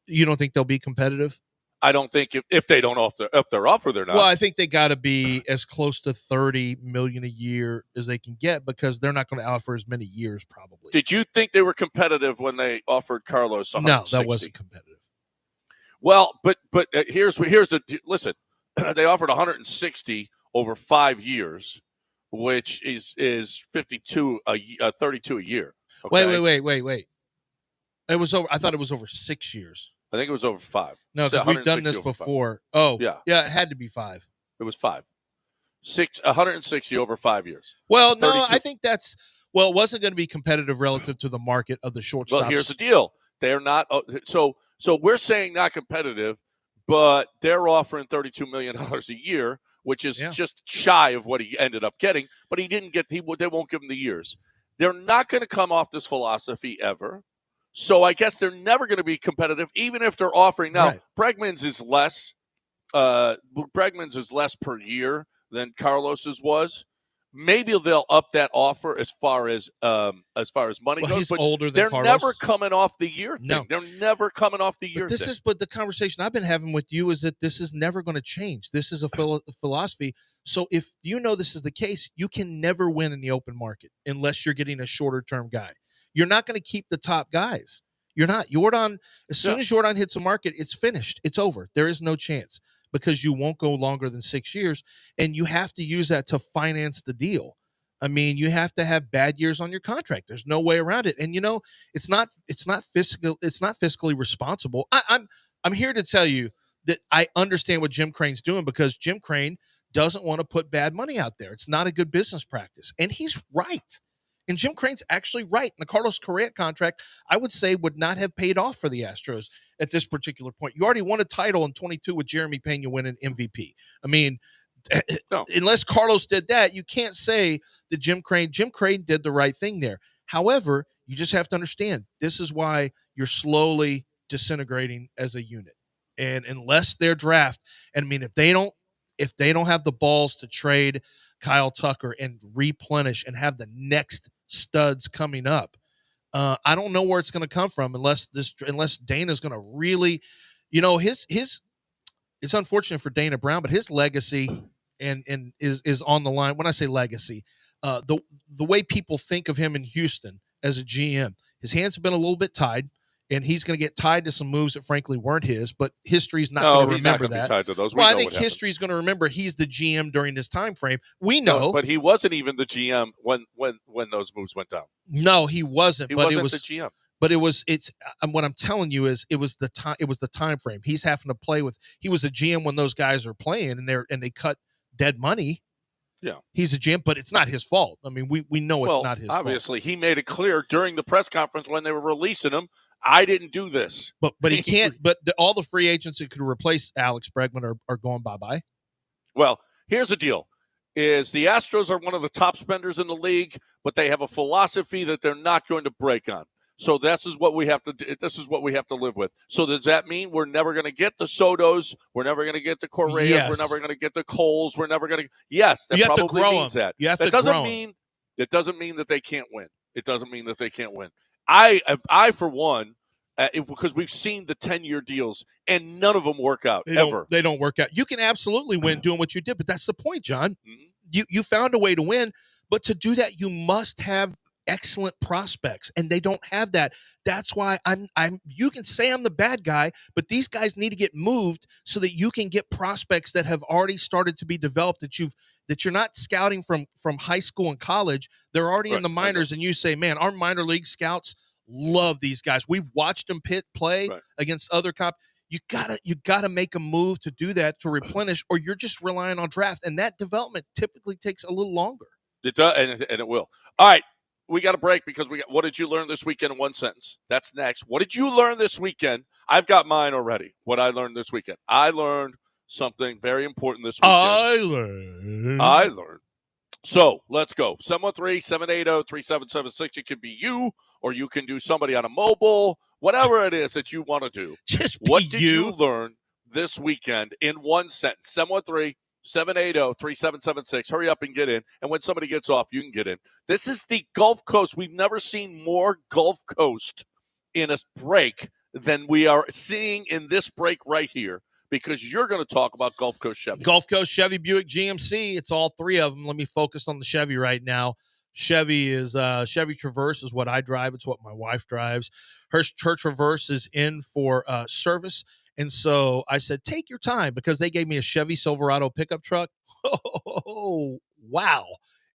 you don't think they'll be competitive? I don't think if they don't up their offer, they're not. Well, I think they got to be as close to $30 million a year as they can get, because they're not going to offer as many years, probably. Did you think they were competitive when they offered Carlos 160? No, that wasn't competitive. Well, but here's listen. They offered 160 over 5 years, which is 32 32 a year. Okay? Wait. It was over. I thought it was over 6 years. I think it was over 5. No, because we've done this before. 5. Oh, yeah, it had to be 5. It was 5. 160 over 5 years. Well, 32. No, I think it wasn't going to be competitive relative to the market of the shortstops. Well, here's the deal: they're not. So we're saying not competitive, but they're offering $32 million a year, which is just shy of what he ended up getting. But he didn't get. They won't give him the years. They're not going to come off this philosophy ever. So I guess they're never going to be competitive, even if they're offering now. Right. Bregman's is less. Bregman's is less per year than Carlos's was. Maybe they'll up that offer as far as money goes. He's but older than they're Carlos. Never coming off the year thing. No. They're never coming off the year thing. But the conversation I've been having with you is that this is never going to change. This is a philosophy. So if you know this is the case, you can never win in the open market unless you're getting a shorter term guy. You're not going to keep the top guys. You're not. Jordan, as soon as Jordan hits the market, it's finished. It's over. There is no chance, because you won't go longer than 6 years, and you have to use that to finance the deal. I mean, you have to have bad years on your contract. There's no way around it. And it's not fiscally responsible. I'm here to tell you that I understand what Jim Crane's doing, because Jim Crane doesn't want to put bad money out there. It's not a good business practice. And he's right. And Jim Crane's actually right. And the Carlos Correa contract, I would say, would not have paid off for the Astros at this particular point. You already won a title in 22 with Jeremy Pena winning MVP. I mean, unless Carlos did that, you can't say that Jim Crane did the right thing there. However, you just have to understand, this is why you're slowly disintegrating as a unit. And unless their draft, and I mean, if they don't have the balls to trade Kyle Tucker and replenish and have the next studs coming up, I don't know where it's going to come from unless Dana's going to really, his it's unfortunate for Dana Brown, but his legacy and is on the line. When I say legacy, the way people think of him in Houston as a GM, his hands have been a little bit tied. And he's going to get tied to some moves that, frankly, weren't his. But history's not going to remember that. Be tied to those. Well, I think history's going to remember he's the GM during this time frame. We know, no, but he wasn't even the GM when those moves went down. No, he wasn't. He but wasn't it was the GM. But it's what I'm telling you is it was the time. It was the time frame. He's having to play with. He was a GM when those guys are playing and they cut dead money. Yeah, he's a GM, but it's not his fault. I mean, we know it's not his fault. Obviously, he made it clear during the press conference when they were releasing him. I didn't do this. But he can't. But all the free agents that could replace Alex Bregman are going bye-bye. Well, here's the deal. Is the Astros are one of the top spenders in the league, but they have a philosophy that they're not going to break on. So this is what we have to do. This is what we have to live with. So does that mean we're never going to get the Sotos? We're never going to get the Correas. Yes. We're never going to get the Coles. We're never going to. Yes, that you have probably to grow means them. that. You have that to doesn't grow mean. It doesn't mean that they can't win. It doesn't mean that they can't win. I for one, because we've seen the 10-year deals and none of them work out ever. They don't work out. You can absolutely win doing what you did, but that's the point, John. Mm-hmm. You found a way to win, but to do that, you must have excellent prospects, and they don't have that. That's why I'm. You can say I'm the bad guy, but these guys need to get moved so that you can get prospects that have already started to be developed. That you're not scouting from high school and college. They're already in the minors, and you say, man, our minor league scouts love these guys. We've watched them play against other You gotta make a move to do that, to replenish, or you're just relying on draft, and that development typically takes a little longer. It does, and it will. All right, we got a break because what did you learn this weekend in one sentence? That's next. What did you learn this weekend? I've got mine already. What I learned this weekend. I learned something very important this weekend. I learned. So let's go. 713-780-3776. It could be you, or you can do somebody on a mobile, whatever it is that you want to do. What did you learn this weekend in one sentence? 713-780-3776. Hurry up and get in. And when somebody gets off, you can get in. This is the Gulf Coast. We've never seen more Gulf Coast in a break than we are seeing in this break right here, because you're going to talk about Gulf Coast Chevy. Gulf Coast Chevy Buick GMC. It's all three of them. Let me focus on the Chevy right now. Chevy Traverse is what I drive. It's what my wife drives. Her Traverse is in for service. And so I said, take your time, because they gave me a Chevy Silverado pickup truck. Oh, wow.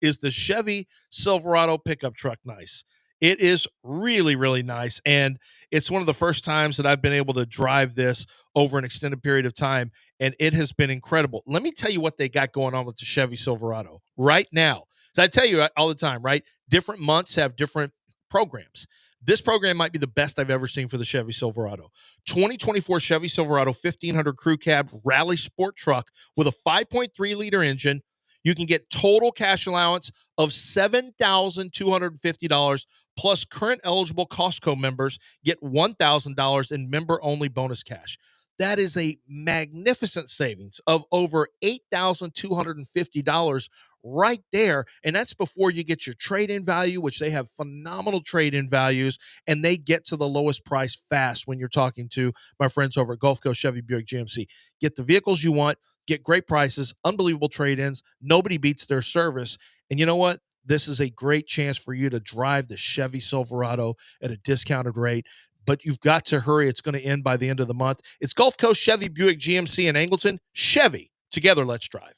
Is the Chevy Silverado pickup truck nice? It is really, really nice. And it's one of the first times that I've been able to drive this over an extended period of time, and it has been incredible. Let me tell you what they got going on with the Chevy Silverado right now. So I tell you all the time, right? Different months have different programs. This program might be the best I've ever seen for the Chevy Silverado. 2024 Chevy Silverado 1500 Crew Cab Rally Sport Truck with a 5.3-liter engine. You can get total cash allowance of $7,250, plus current eligible Costco members get $1,000 in member-only bonus cash. That is a magnificent savings of over $8,250 right there. And that's before you get your trade-in value, which they have phenomenal trade-in values, and they get to the lowest price fast when you're talking to my friends over at Gulf Coast Chevy Buick GMC. Get the vehicles you want, get great prices, unbelievable trade-ins. Nobody beats their service. And you know what? This is a great chance for you to drive the Chevy Silverado at a discounted rate. But you've got to hurry. It's going to end by the end of the month. It's Gulf Coast Chevy Buick GMC in Angleton. Chevy. Together, let's drive.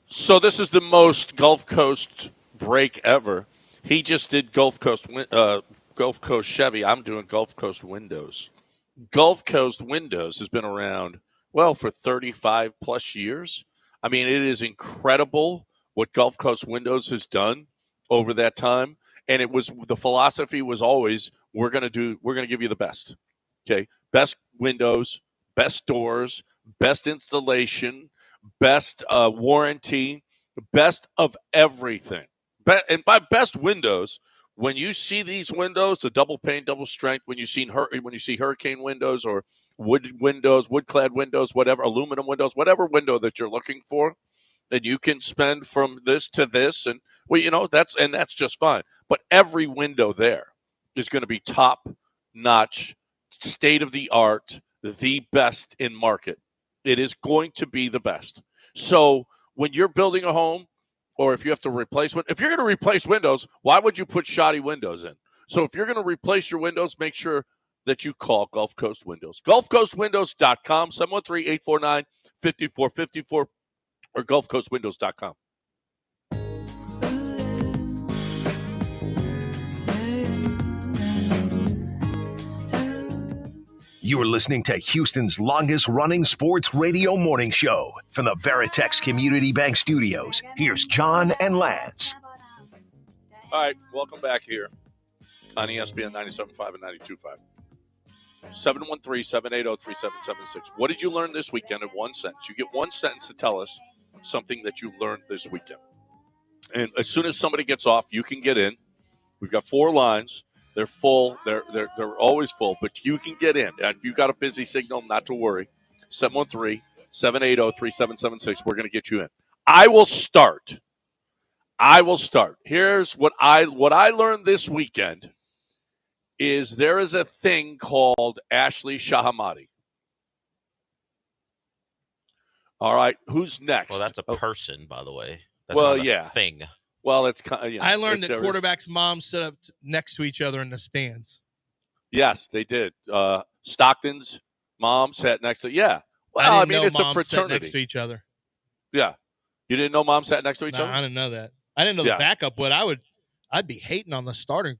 So this is the most Gulf Coast break ever. He just did Gulf Coast Chevy. I'm doing Gulf Coast Windows. Gulf Coast Windows has been around, well, for 35 plus years. I mean, it is incredible what Gulf Coast Windows has done over that time. And the philosophy was always, we're going to give you the best. Okay. Best windows, best doors, best installation, best warranty, best of everything. And by best windows, when you see these windows, the double pane, double strength, when you see hurricane windows or wood windows, wood clad windows, whatever, aluminum windows, whatever window that you're looking for, and you can spend from this to this, and that's just fine. But every window there is going to be top notch, state of the art, the best in market. It is going to be the best. So when you're building a home, or if you have to replace if you're going to replace windows, why would you put shoddy windows in? So if you're going to replace your windows, make sure that you call Gulf Coast Windows. GulfCoastWindows.com, 713-849-5454, or GulfCoastWindows.com. You're listening to Houston's longest-running sports radio morning show from the Veritex Community Bank Studios. Here's John and Lance. All right, welcome back here on ESPN 97.5 and 92.5. 713-780-3776. What did you learn this weekend in one sentence? You get one sentence to tell us something that you learned this weekend. And as soon as somebody gets off, you can get in. We've got 4 lines. They're full. They're always full, but you can get in. And if you've got a busy signal, not to worry. 713-780-3776. We're going to get you in. I will start. Here's what I learned this weekend is there is a thing called Ashley Shahamati. All right, who's next? Well, that's a person, by the way. That's well, not a yeah. thing. Well, it's kind of, I learned that quarterbacks' moms sit up next to each other in the stands. Yes, they did. Stockton's mom sat next to. Yeah. Well, I mean, it's a fraternity. Next to each other. Yeah. You didn't know moms sat next to each other? I didn't know that. I didn't know the backup would. I'd be hating on the starter,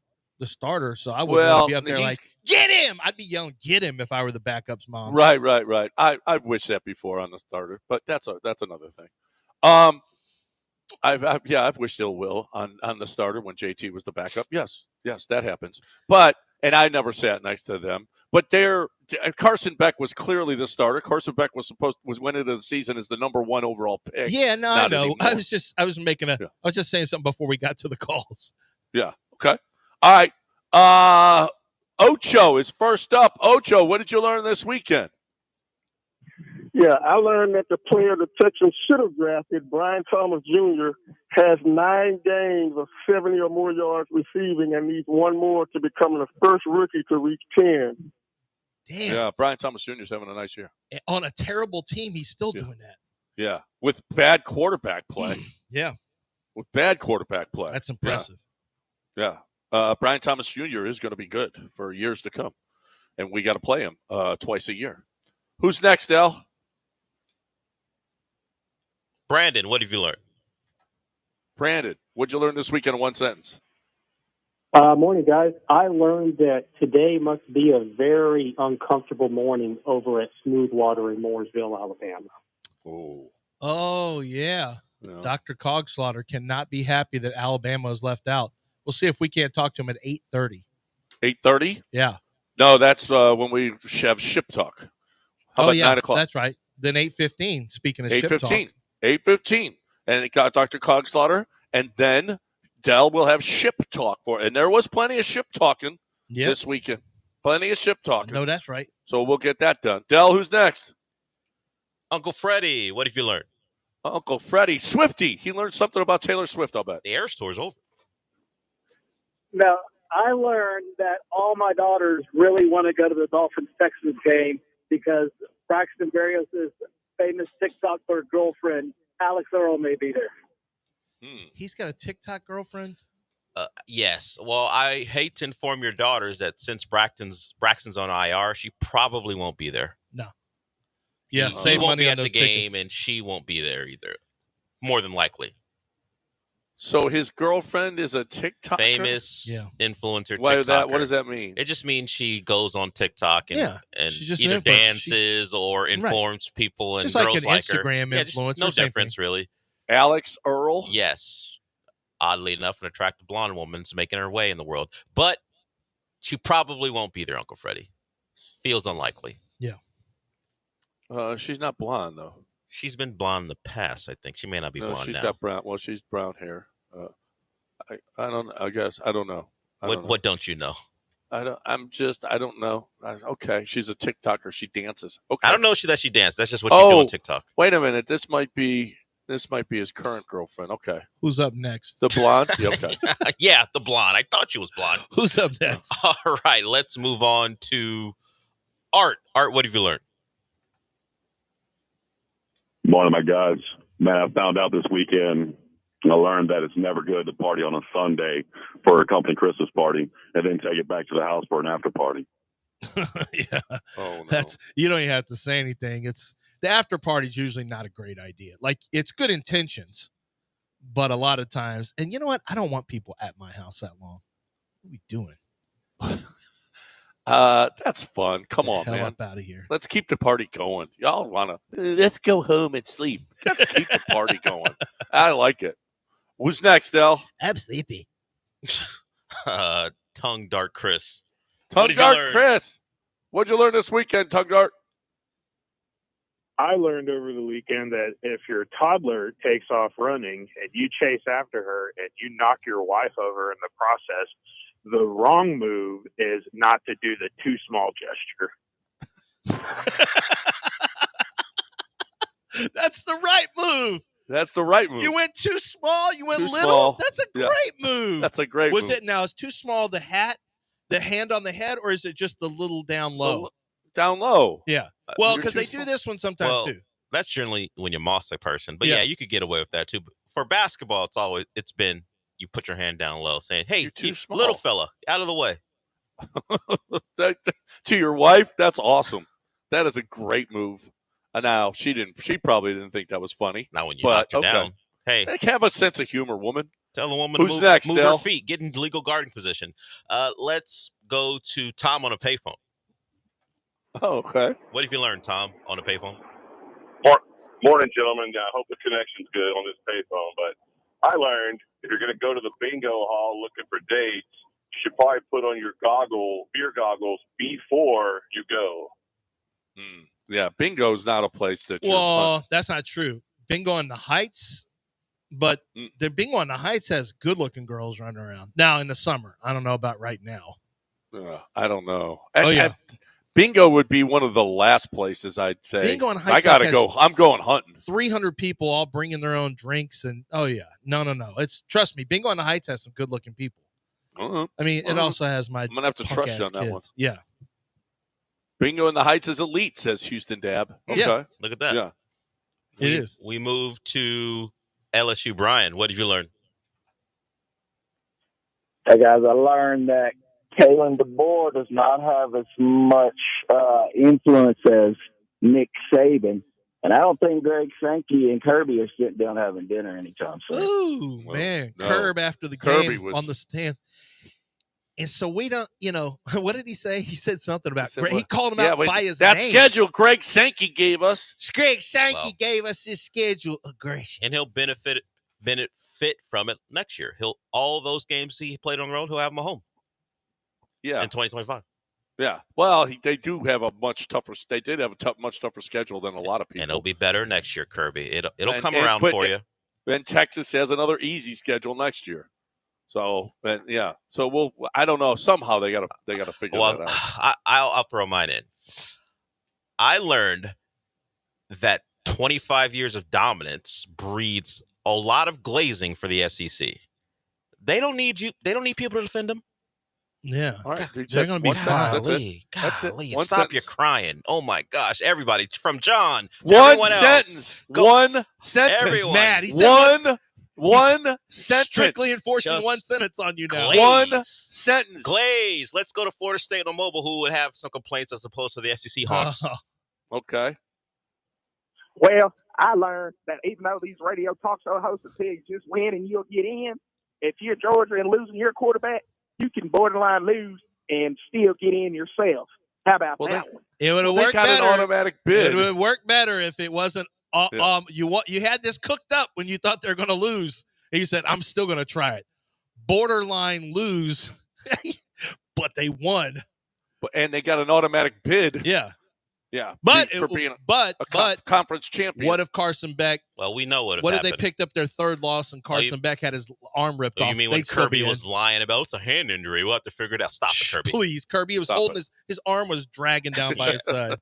so I wouldn't want to be up there like, get him! I'd be yelling, get him, if I were the backup's mom. Right. I've wished that before on the starter, but that's another thing. I've wished ill will on the starter when JT was the backup. Yes, that happens. And I never sat next to them. But Carson Beck was clearly the starter. Carson Beck was went into the season as the number 1 overall pick. Yeah, no, I know. Anymore. I was just saying something before we got to the calls. Yeah. Okay. All right. Ocho is first up. Ocho, what did you learn this weekend? Yeah, I learned that the player the Texans should have drafted, Brian Thomas Jr., has 9 games of 70 or more yards receiving and needs 1 more to become the first rookie to reach 10. Damn. Yeah, Brian Thomas Jr. is having a nice year. On a terrible team, he's still doing that. Yeah, with bad quarterback play. Yeah. With bad quarterback play. That's impressive. Yeah. Brian Thomas Jr. is going to be good for years to come. And we got to play him twice a year. Who's next, Al? Brandon, what have you learned? Brandon, what'd you learn this weekend in one sentence? Morning, guys. I learned that today must be a very uncomfortable morning over at Smoothwater in Mooresville, Alabama. Oh, yeah. Dr. Cogslaughter cannot be happy that Alabama is left out. We'll see if we can't talk to him at 8:30. 8:30? Yeah. No, that's when we have ship talk. How about 9 o'clock? That's right. Then 8:15, speaking of ship talk. 8:15. And it got Dr. Cogslaughter, and then Dell will have ship talk for it. And there was plenty of ship talking this weekend. Plenty of ship talking. No, that's right. So we'll get that done. Dell, who's next? Uncle Freddie, what have you learned? Uncle Freddie. Swifty. He learned something about Taylor Swift, I'll bet. The Air Store's over. Now, I learned that all my daughters really want to go to the Dolphins-Texans game because Braxton Berrios' famous TikTok girlfriend, Alex Earl, may be there. He's got a TikTok girlfriend? Yes. Well, I hate to inform your daughters that since Braxton's on IR, she probably won't be there. No. Yeah, he save won't money be on at those the game, tickets. and she won't be there either. more than likely. So his girlfriend is a TikToker? Famous influencer What TikToker. does that mean? It just means she goes on TikTok and she's just either an influencer. dances or informs people, and just girls like an like her. Instagram Yeah, influencer. no difference, really. Alex Earl? Yes. Oddly enough, an attractive blonde woman's making her way in the world. But she probably won't be there, Uncle Freddie. Feels unlikely. Yeah. She's not blonde, though. She's been blonde in the past, I think. She may not be blonde she's now. got brown. Well, she's brown hair. I don't. I guess I don't know. What don't you know? I don't know. Okay, she's a TikToker. She dances. Okay. I don't know that she dances. That's just what you do on TikTok. Wait a minute. This might be his current girlfriend. Okay. Who's up next? The blonde? Yeah, okay. Yeah, the blonde. I thought she was blonde. Who's up next? All right, let's move on to Art. Art, what have you learned? Morning, my guys. Man, I found out this weekend, I learned that it's never good to party on a Sunday for a company Christmas party and then take it back to the house for an after party. Yeah. Oh, no. You don't even have to say anything. It's the after party is usually not a great idea. Like, it's good intentions, but a lot of times, and you know what? I don't want people at my house that long. What are we doing? That's fun. Come on, hell man. Up out of here. Let's keep the party going. Y'all wanna let's go home and sleep. Let's keep the party going. I like it. Who's next, Del? I'm sleepy. Tongue Dart Chris. Tongue Dart Chris. What'd you learn this weekend, Tongue Dart? I learned over the weekend that if your toddler takes off running and you chase after her and you knock your wife over in the process, the wrong move is not to do the too small gesture. That's the right move. That's the right move. You went too small. You went Too little. small. That's a great move. That's a great move. Was it now? Is too small the hat, the hand on the head, or is it just the little down low? Down low. Yeah. Well, You're because too they small. do this one sometimes too. That's generally when you're moss a person. But Yeah. yeah, you could get away with that too. But for basketball, it's been you put your hand down low, saying, "Hey, You're too small. little fella, out of the way." To your wife, that's awesome. That is a great move. Now she probably didn't think that was funny. Not when you knocked her down. Hey, have a sense of humor, woman. Tell the woman Who's to next, move Del? her feet, get in legal guarding position. Let's go to Tom on a payphone. Oh, okay. What have you learned, Tom, on a payphone? Morning, gentlemen. I hope the connection's good on this payphone, but I learned if you're going to go to the bingo hall looking for dates, you should probably put on your beer goggles before you go. Yeah, bingo's not a place that Well, that's not true. Bingo on the Heights, but the Bingo on the Heights has good-looking girls running around. Now in the summer, I don't know about right now. I don't know. Yeah. Bingo would be one of the last places I'd say. Bingo on Heights. I gotta go. I'm going hunting. 300 people all bringing their own drinks, and no. It's trust me. Bingo on the Heights has some good-looking people. I mean, it also has my. I'm gonna have to trust you on that one. Yeah. Bingo in the Heights is elite, says Houston Dab. Okay. Yeah. Look at that. Yeah. It is. We move to LSU. Brian, what have you learned? Hey, guys, I learned that Kalen DeBoer does not have as much influence as Nick Saban. And I don't think Greg Sankey and Kirby are sitting down having dinner anytime soon. Ooh, man. no. Curb after the Kirby game was- on the stand. And so we don't, what did he say? He said something about said Greg. He what? called him Yeah, out wait, by his that name. schedule Greg Sankey gave us. Greg Sankey Well. gave us his schedule aggression. And he'll benefit from it next year. All those games he played on the road, he'll have them at home. Yeah. In 2025. Yeah. Well, they do have a much tougher. They did have a much tougher schedule than a lot of people. And it'll be better next year, Kirby. It'll And- come and- around but- for you. Then Texas has another easy schedule next year. So, yeah. So I don't know. Somehow they gotta figure that out. I'll throw mine in. I learned that 25 years of dominance breeds a lot of glazing for the SEC. They don't need you. They don't need people to defend them. Yeah. All right, They're going to be one sentence, fine. That's it. Golly, One stop sentence. your crying. Oh, my gosh. Everybody, from John to One everyone sentence. else. One sentence. Everyone. Mad. He said One sentence. strictly enforcing Just one sentence on you now. glaze. One sentence. Glaze. Let's go to Florida State on mobile, who would have some complaints as opposed to the SEC Hawks. Okay. Well, I learned that even though these radio talk show hosts will tell you just win and you'll get in, if you're Georgia and losing your quarterback, you can borderline lose and still get in yourself. How about that one? It would have worked got better. An automatic bid. It would have worked better if it wasn't. You had this cooked up when you thought they were going to lose, and you said, "I'm still going to try it." Borderline lose, but they won, and they got an automatic bid. Yeah. For But being a conference champion. What if Carson Beck? Well, we know what if they picked up their third loss and Carson Beck had his arm ripped off? You mean when Kirby was lying about it's a hand injury? We'll have to figure it out. Stop it, Kirby. Please, Kirby was holding his arm was dragging down by his side,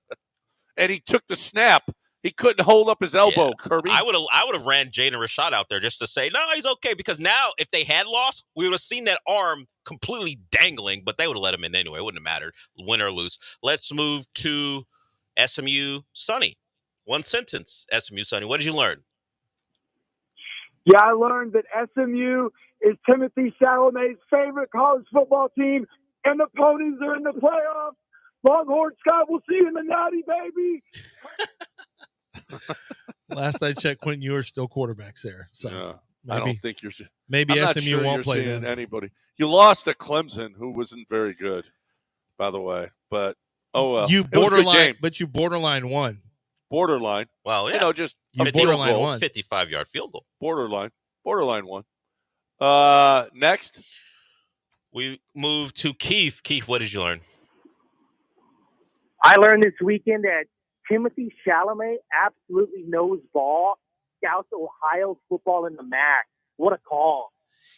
and he took the snap. He couldn't hold up his elbow. Kirby. I would have ran Jaden Rashad out there just to say no, he's okay, because now if they had lost, we would have seen that arm completely dangling, but they would have let him in anyway. It wouldn't have mattered, win or lose. Let's move to SMU Sonny. One sentence, SMU Sonny. What did you learn? Yeah, I learned that SMU is Timothy Chalamet's favorite college football team, and the Ponies are in the playoffs. Longhorn Scott, we'll see you in the Natty, baby. Last I checked, Quentin, you are still quarterbacks there. So I don't think you're. Maybe I'm SMU not sure won't play seeing then. anybody. You lost to Clemson, who wasn't very good, by the way. But oh well, you It was a good game. but you borderline won. Borderline. Well, yeah, just you a borderline field goal. won. 55-yard field goal. Borderline one. Next, we move to Keith. Keith, what did you learn? I learned this weekend that Timothy Chalamet absolutely knows ball, scouts Ohio's football in the MAC. What a call.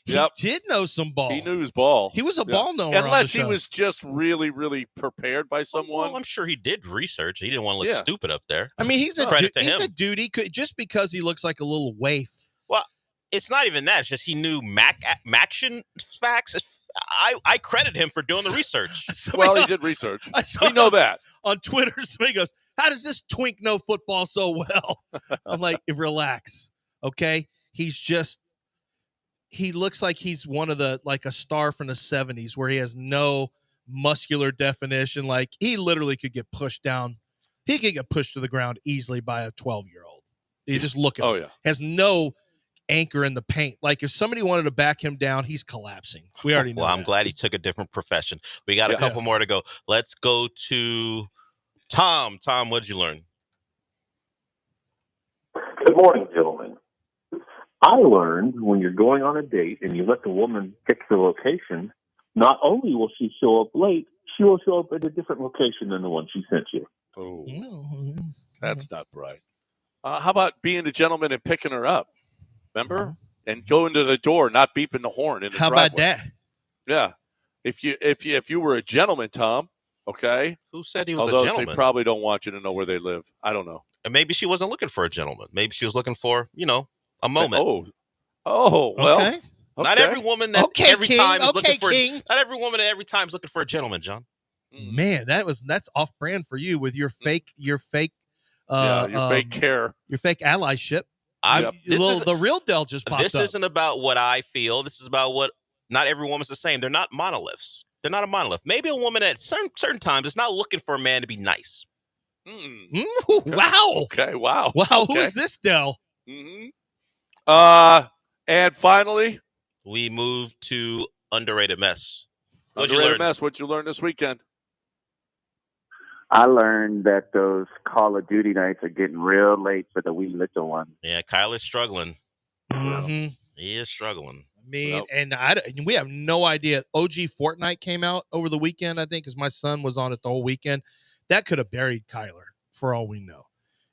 He did know some ball. He knew his ball. He was a ball knower. Unless he was just really, really prepared by someone. Well, I'm sure he did research. He didn't want to look stupid up there. I mean, he's a dude. He could, just because he looks like a little waif. Well, it's not even that. It's just he knew Maction facts. I credit him for doing the research. Well, he did research. We know that. On Twitter, somebody goes, "How does this twink know football so well?" I'm like, relax, okay? He looks like he's one of like a star from the 70s where he has no muscular definition. Like, he literally could get pushed down. He could get pushed to the ground easily by a 12-year-old. You just look at him. Yeah. Has no anchor in the paint. Like, if somebody wanted to back him down, he's collapsing. We already know. Well, I'm glad he took a different profession. We got a couple more to go. Let's go to Tom. Tom, what did you learn? Good morning, gentlemen. I learned when you're going on a date and you let the woman pick the location, not only will she show up late, she will show up at a different location than the one she sent you. Oh, that's not right. How about being a gentleman and picking her up? Remember? And going to the door, not beeping the horn in the driveway. How about that? Yeah. If you were a gentleman, Tom, okay? Who said he was a Although gentleman? they probably don't want you to know where they live. I don't know. And maybe she wasn't looking for a gentleman. Maybe she was looking for, a moment. Oh, well. Okay. Not every woman that every time is looking for not every woman that every time is looking for a gentleman, John. Man, that's off brand for you with your fake your fake care. Your fake allyship. The real Dell just popped This up. isn't about what I feel. This is about what not every woman's the same. They're not monoliths. They're not a monolith. Maybe a woman at certain times is not looking for a man to be nice. Wow. Okay, wow. Wow, who is this Dell? Mm-hmm. And finally, we move to underrated mess. What'd you learn this weekend? I learned that those Call of Duty nights are getting real late for the wee little ones. Yeah, Kyle is struggling. Mm-hmm. He is struggling. I mean, and we have no idea. OG Fortnite came out over the weekend, I think, because my son was on it the whole weekend. That could have buried Kyler, for all we know.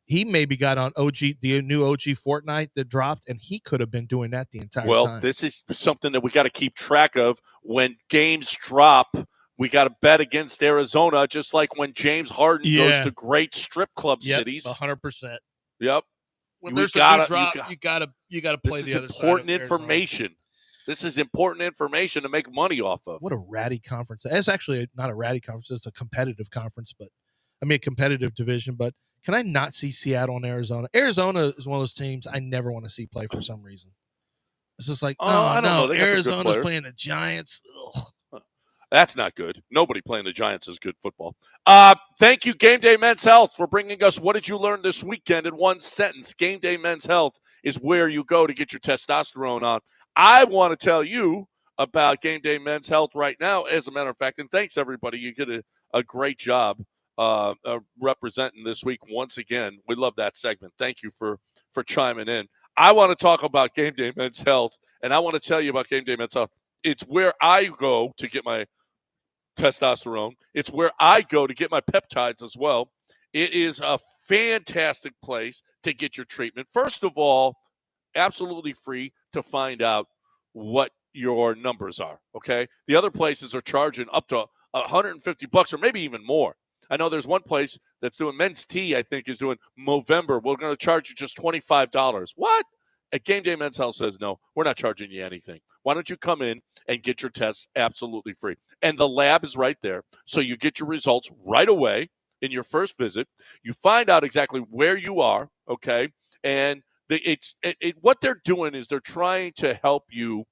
He maybe got on the new OG Fortnite that dropped, and he could have been doing that the entire time. Well, this is something that we got to keep track of. When games drop, we got to bet against Arizona, just like when James Harden goes to great strip club cities. 100%. Yep. When there's a big drop, you gotta play the other side. Important information. This is important information to make money off of. What a ratty conference. It's actually not a ratty conference. It's a competitive conference, a competitive division. But can I not see Seattle and Arizona? Arizona is one of those teams I never want to see play for some reason. It's just like, I don't know. Arizona's playing the Giants. Ugh. That's not good. Nobody playing the Giants is good football. Thank you, Game Day Men's Health, for bringing us What Did You Learn This Weekend in one sentence. Game Day Men's Health is where you go to get your testosterone on. I want to tell you about Game Day Men's Health right now, as a matter of fact, and thanks, everybody. You did a great job representing this week once again. We love that segment. Thank you for chiming in. I want to talk about Game Day Men's Health, and I want to tell you about Game Day Men's Health. It's where I go to get my testosterone. It's where I go to get my peptides as well. It is a fantastic place to get your treatment. First of all, absolutely free to find out what your numbers are, okay? The other places are charging up to $150 or maybe even more. I know there's one place that's doing Men's Tea, I think, is doing Movember. We're going to charge you just $25. What? At Game Day Men's Health says, no, we're not charging you anything. Why don't you come in and get your tests absolutely free? And the lab is right there, so you get your results right away in your first visit. You find out exactly where you are, okay? And what they're doing is they're trying to help you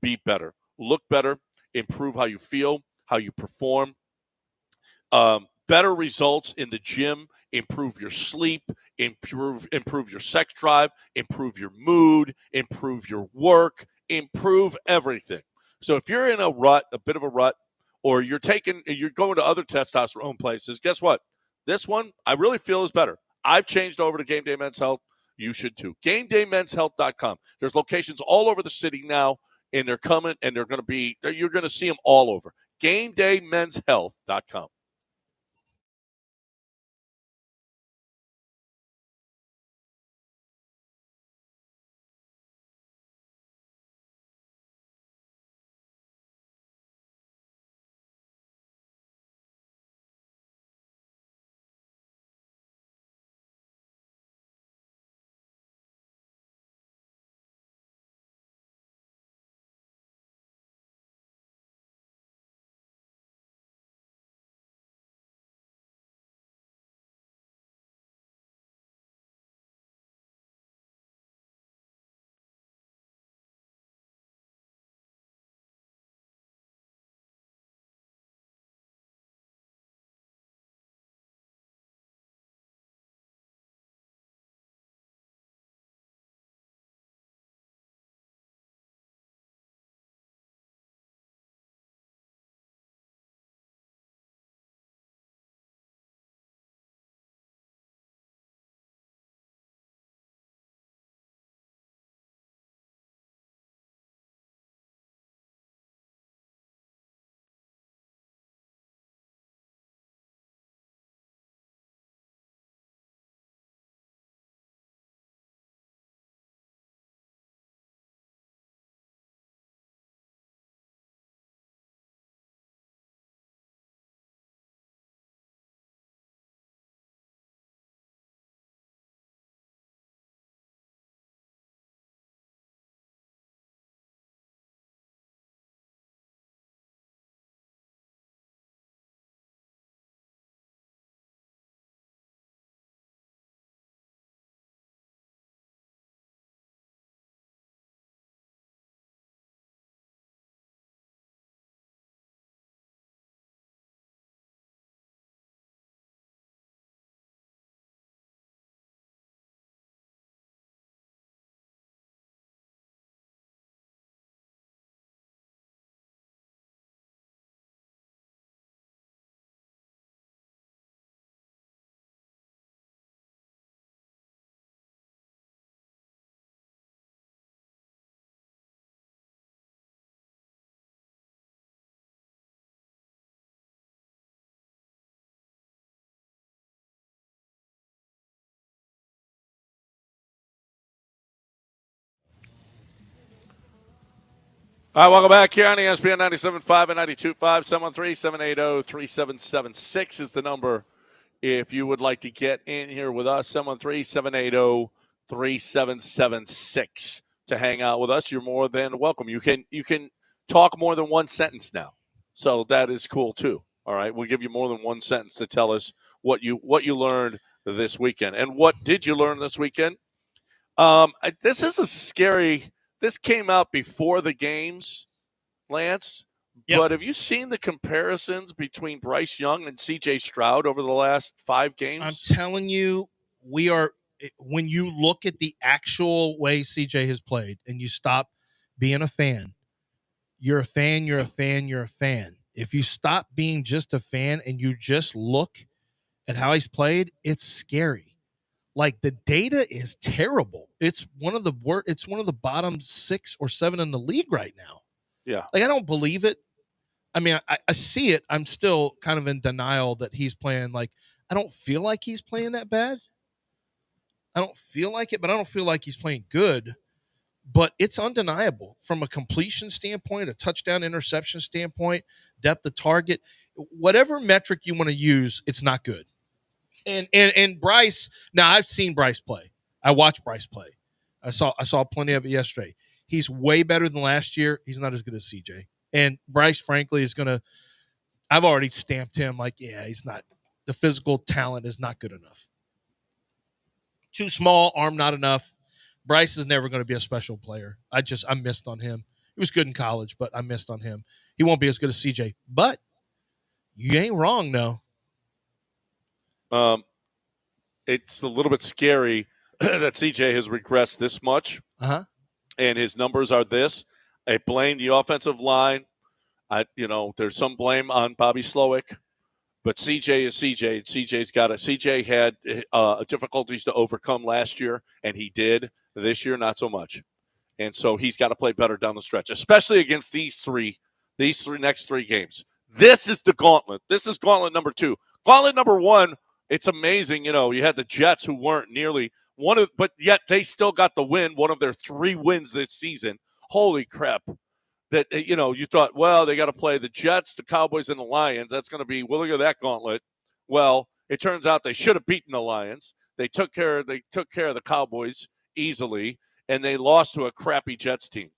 be better, look better, improve how you feel, how you perform, better results in the gym, improve your sleep, improve your sex drive, improve your mood, improve your work, improve everything. So if you're in a rut, a bit of a rut, or you're going to other testosterone places, guess what? This one I really feel is better. I've changed over to Game Day Men's Health. You should too. GameDayMen'sHealth.com. There's locations all over the city now, and they're coming, and you're going to see them all over. GameDayMen'sHealth.com. All right, welcome back here on ESPN 97.5 and 92.5. 713-780-3776 is the number if you would like to get in here with us. 713-780-3776 to hang out with us. You're more than welcome. You can talk more than one sentence now, so that is cool too. All right, we'll give you more than one sentence to tell us what you learned this weekend. And what did you learn this weekend? This is a scary. This came out before the games, Lance, Yep. But have you seen the comparisons between Bryce Young and C.J. Stroud over the last 5 games? I'm telling you, when you look at the actual way CJ has played and you stop being a fan, you're a fan, you're a fan, you're a fan. If you stop being just a fan and you just look at how he's played, it's scary. Like, the data is terrible. It's one of the bottom 6 or 7 in the league right now. Yeah. Like, I don't believe it. I mean, I see it. I'm still kind of in denial that he's playing. Like, I don't feel like he's playing that bad. I don't feel like it, but I don't feel like he's playing good. But it's undeniable from a completion standpoint, a touchdown interception standpoint, depth of target, whatever metric you want to use, it's not good. And Bryce, now I've seen Bryce play. I watched Bryce play. I saw plenty of it yesterday. He's way better than last year. He's not as good as CJ. And Bryce, frankly, is going to – I've already stamped him like, yeah, he's not – the physical talent is not good enough. Too small, arm not enough. Bryce is never going to be a special player. I missed on him. He was good in college, but I missed on him. He won't be as good as CJ. But you ain't wrong, no. It's a little bit scary that CJ has regressed this much. Uh-huh. And his numbers are this. I blame the offensive line. There's some blame on Bobby Slowick, but CJ is CJ. And CJ had difficulties to overcome last year, and he did. This year, not so much. And so he's got to play better down the stretch, especially against these next 3 games. This is the gauntlet. This is gauntlet number 2. Gauntlet number 1, it's amazing. You had the Jets who weren't nearly but yet they still got the win, one of their 3 wins this season. Holy crap. That, you thought, well, they got to play the Jets, the Cowboys, and the Lions. That's going to be, look at that gauntlet. Well, it turns out they should have beaten the Lions. They took care of the Cowboys easily, and they lost to a crappy Jets team.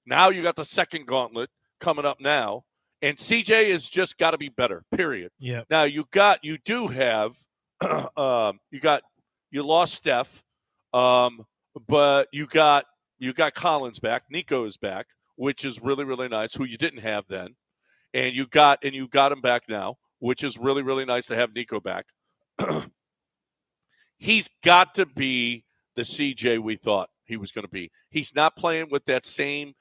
Now you got the second gauntlet coming up now, and CJ has just got to be better, period. Yeah. Now you do have you lost Steph, but you got Collins back. Nico is back, which is really, really nice, who you didn't have then. And you got him back now, which is really, really nice to have Nico back. He's got to be the CJ we thought he was going to be. He's not playing with that same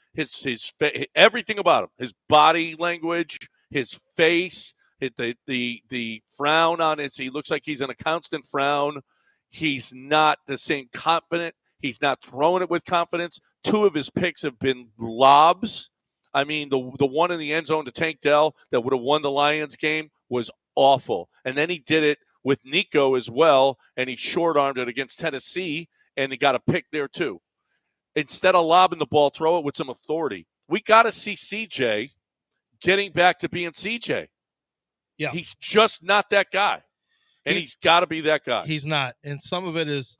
everything about him, his body language, his face, the frown on his. He looks like he's in a constant frown. He's not the same confident. He's not throwing it with confidence. 2 of his picks have been lobs. I mean, the one in the end zone to Tank Dell that would have won the Lions game was awful. And then he did it with Nico as well, and he short-armed it against Tennessee, and he got a pick there too. Instead of lobbing the ball, throw it with some authority. We got to see CJ getting back to being CJ. Yeah. He's just not that guy. And he's got to be that guy. He's not. And some of it is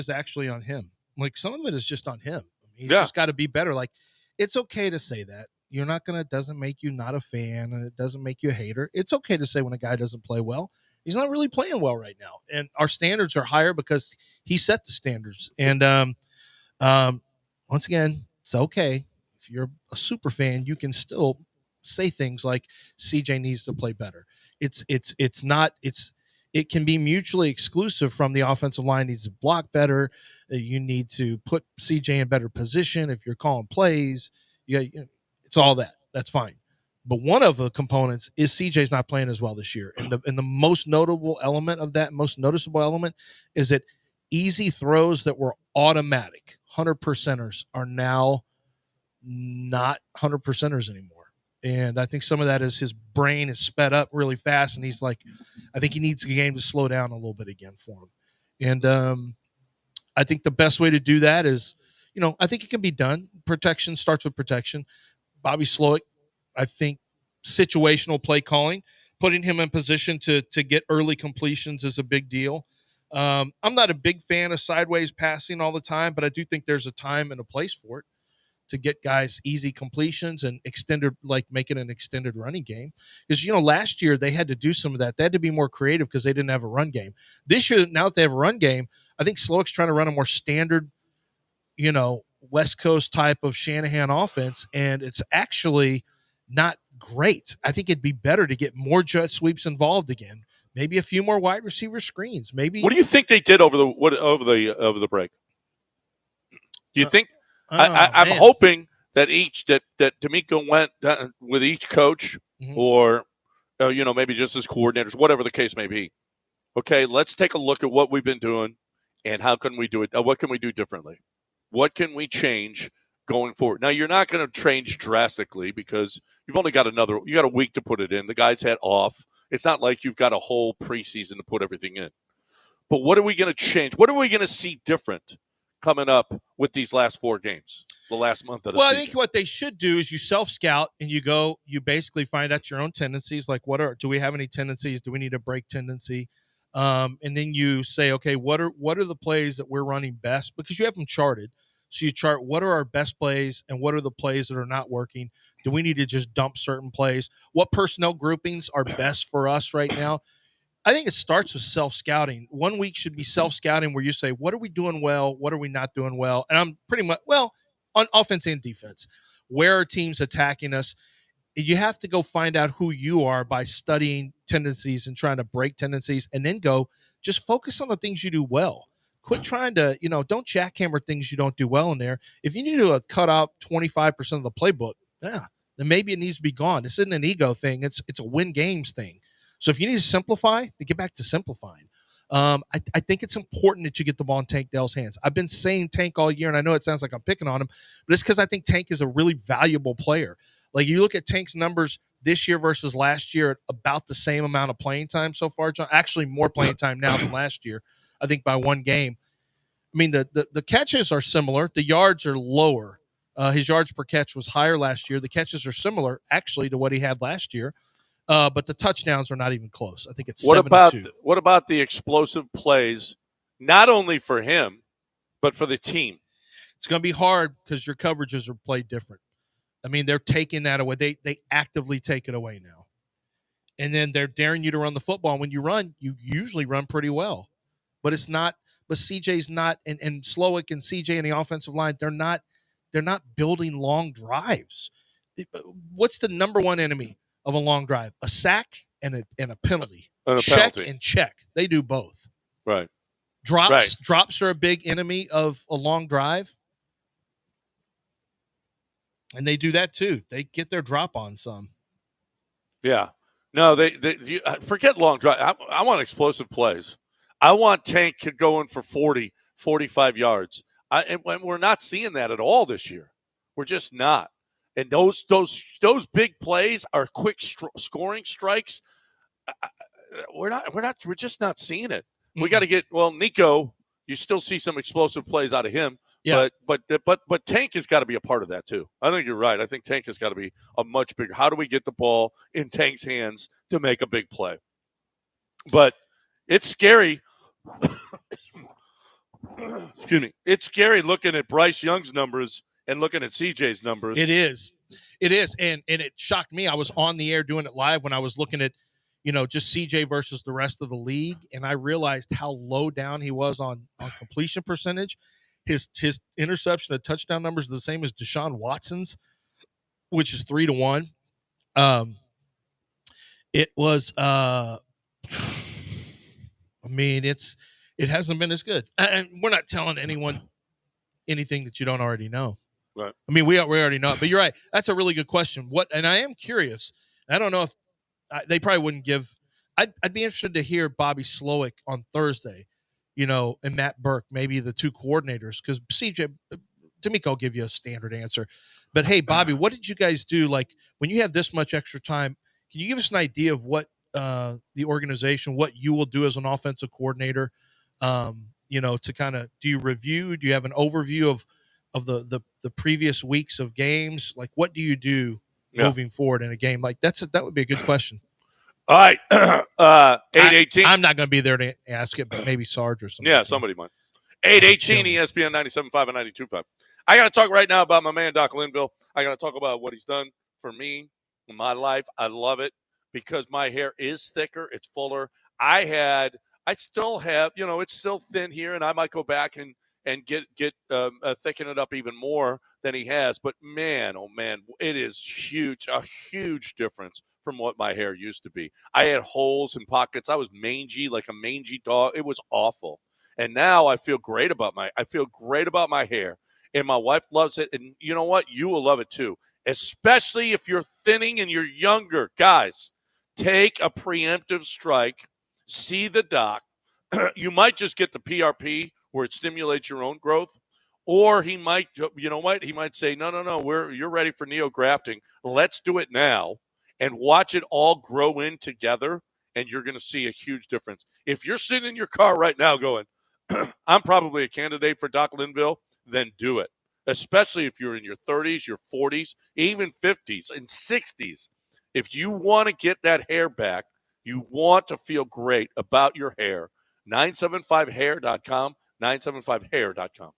actually on him. Like, some of it is just on him. He's just got to be better. Like, it's okay to say that. It doesn't make you not a fan, and it doesn't make you a hater. It's okay to say when a guy doesn't play well. He's not really playing well right now. And our standards are higher because he set the standards. And once again, it's okay. If you're a super fan, you can still say things like CJ needs to play better. It can be mutually exclusive from the offensive line needs to block better. You need to put CJ in better position. If you're calling plays, it's all that. That's fine. But one of the components is CJ's not playing as well this year. And the most notable element of that, most noticeable element, is that easy throws that were automatic, 100%ers, are now not 100%ers anymore. And I think some of that is his brain is sped up really fast, and he's like, I think he needs the game to slow down a little bit again for him. And I think the best way to do that is, I think it can be done. Protection starts with protection. Bobby Slowick, I think situational play calling, putting him in position to get early completions is a big deal. I'm not a big fan of sideways passing all the time, but I do think there's a time and a place for it to get guys easy completions and extended, like making an extended running game. Because, last year they had to do some of that. They had to be more creative because they didn't have a run game. This year, now that they have a run game, I think Slowick's trying to run a more standard, West Coast type of Shanahan offense, and it's actually not great. I think it'd be better to get more jet sweeps involved again. Maybe a few more wide receiver screens. Maybe. What do you think they did over the break? Do you think? I'm hoping that that D'Amico went with each coach, or maybe just as coordinators, whatever the case may be. Okay, let's take a look at what we've been doing, and how can we do it? What can we do differently? What can we change going forward? Now, you're not going to change drastically because you've only got a week to put it in. The guys had off. It's not like you've got a whole preseason to put everything in. But what are we going to change? What are we going to see different coming up with these last 4 games, the last month of the season? I think what they should do is you self-scout and you basically find out your own tendencies. Like, do we have any tendencies? Do we need a break tendency? And then you say, okay, what are the plays that we're running best? Because you have them charted. So you chart what are our best plays and what are the plays that are not working. Do we need to just dump certain plays? What personnel groupings are best for us right now? I think it starts with self-scouting. 1 week should be self-scouting where you say, what are we doing well? What are we not doing well? And I'm pretty much, on offense and defense, where are teams attacking us? You have to go find out who you are by studying tendencies and trying to break tendencies, and then just focus on the things you do well. Quit trying to, don't jackhammer things you don't do well in there. If you need to cut out 25% of the playbook, then maybe it needs to be gone. This isn't an ego thing. It's a win games thing. So if you need to simplify, then get back to simplifying. I think it's important that you get the ball in Tank Dell's hands. I've been saying Tank all year, and I know it sounds like I'm picking on him, but it's because I think Tank is a really valuable player. Like, you look at Tank's numbers this year versus last year, about the same amount of playing time so far, John. Actually, more playing time now than last year, I think by 1 game. I mean, the catches are similar. The yards are lower. His yards per catch was higher last year. The catches are similar, actually, to what he had last year. But the touchdowns are not even close. I think it's 7-2. What about the explosive plays, not only for him, but for the team? It's going to be hard because your coverages are played different. I mean, they're taking that away. They actively take it away now. And then they're daring you to run the football. And when you run, you usually run pretty well. But it's not. But CJ's not, and Slowick and CJ in the offensive line, they're not building long drives. What's the number one enemy of a long drive? A sack and a penalty. Check and check. They do both. Right. Drops are a big enemy of a long drive. And they do that too. They get their drop on some. Yeah. No, they forget long drive. I want explosive plays. I want Tank going for 40, 45 yards. And we're not seeing that at all this year. We're just not. And those big plays are quick scoring strikes. We're just not seeing it. We got to get Nico. You still see some explosive plays out of him. Yeah. But Tank has got to be a part of that too. I think you're right. I think Tank has got to be a much bigger. How do we get the ball in Tank's hands to make a big play? But it's scary. Excuse me. It's scary looking at Bryce Young's numbers and looking at CJ's numbers. It is. And it shocked me. I was on the air doing it live when I was looking at, just CJ versus the rest of the league. And I realized how low down he was on completion percentage. His interception and touchdown numbers are the same as Deshaun Watson's, which is 3-1. It was, it hasn't been as good. And we're not telling anyone anything that you don't already know. Right. I mean, we already know it, but you're right. That's a really good question. And I am curious. I don't know if they probably wouldn't give. I'd be interested to hear Bobby Slowick on Thursday, and Matt Burke, maybe the two coordinators, because CJ D'Amico will give you a standard answer. But hey, Bobby, what did you guys do? Like, when you have this much extra time, can you give us an idea of what the organization, what you will do as an offensive coordinator? To kind of, do you review? Do you have an overview of the previous weeks of games? Like, what do you do moving forward in a game? Like, that would be a good question. All right. 818. I'm not going to be there to ask it, but maybe Sarge or something. Yeah, somebody might. 818 ESPN 97.5 and 92.5. I got to talk right now about my man, Doc Linville. I got to talk about what he's done for me in my life. I love it because my hair is thicker. It's fuller. I still have, it's still thin here, and I might go back and and thicken it up even more than he has. But man, oh man, it is huge, a huge difference from what my hair used to be. I had holes and pockets. I was mangy, like a mangy dog. It was awful. And now I feel great about my hair. And my wife loves it. And you know what? You will love it too. Especially if you're thinning and you're younger. Guys, take a preemptive strike. See the doc. You might just get the PRP where it stimulates your own growth. Or he might, you know what? He might say, no, you're ready for neografting. Let's do it now and watch it all grow in together, and you're going to see a huge difference. If you're sitting in your car right now going, I'm probably a candidate for Doc Linville, then do it, especially if you're in your 30s, your 40s, even 50s and 60s. If you want to get that hair back, you want to feel great about your hair, 975hair.com, 975hair.com.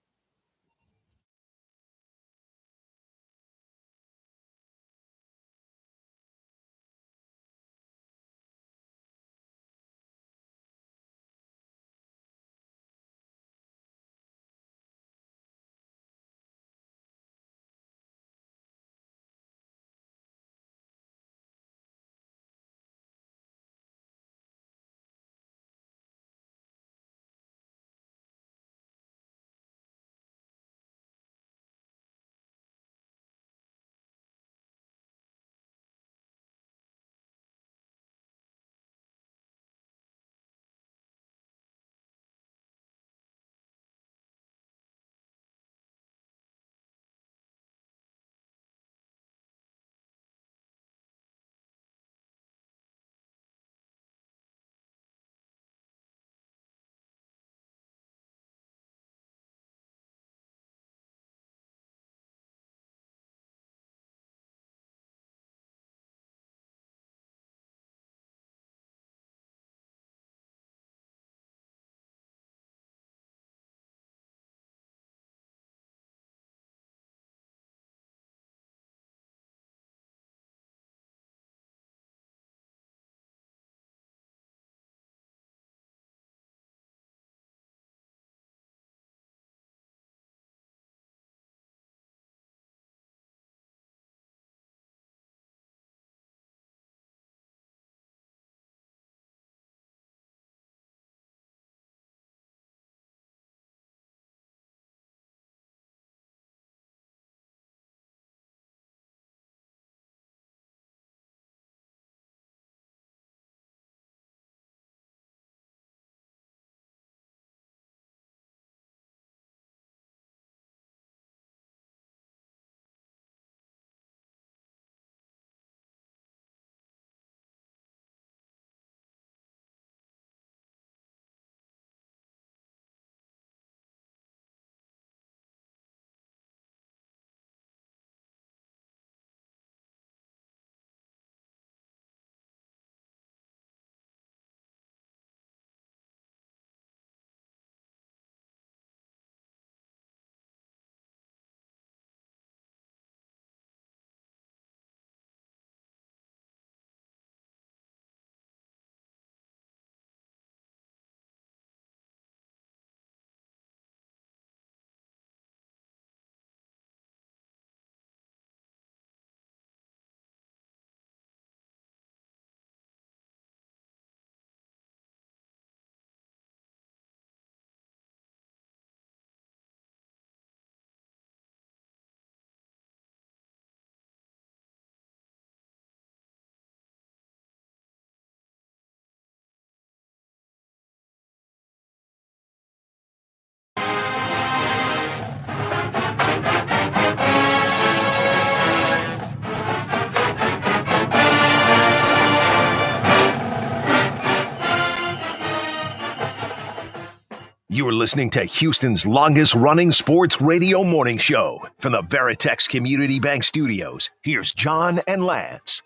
You're listening to Houston's longest-running sports radio morning show. From the Veritex Community Bank Studios, here's John and Lance.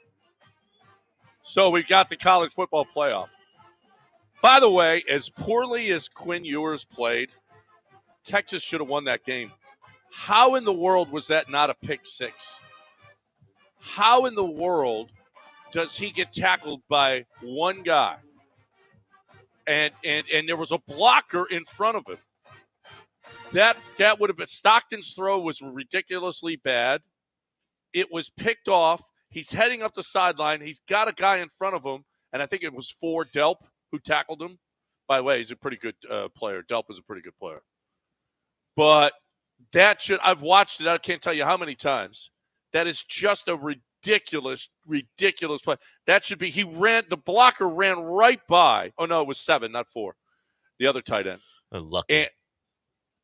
So we've got the college football playoff. By the way, as poorly as Quinn Ewers played, Texas should have won that game. How in the world was that not a pick six? How in the world does he get tackled by one guy? And there was a blocker in front of him. That would have been Stockton's throw was ridiculously bad. It was picked off. He's heading up the sideline. He's got a guy in front of him, and I think it was Delp who tackled him. By the way, he's a pretty good player. Delp is a pretty good player. But I've watched it. I can't tell you how many times. That is just a ridiculous play. That should be, the blocker ran right by. Oh, no, it was 7, not 4. The other tight end. Lucky.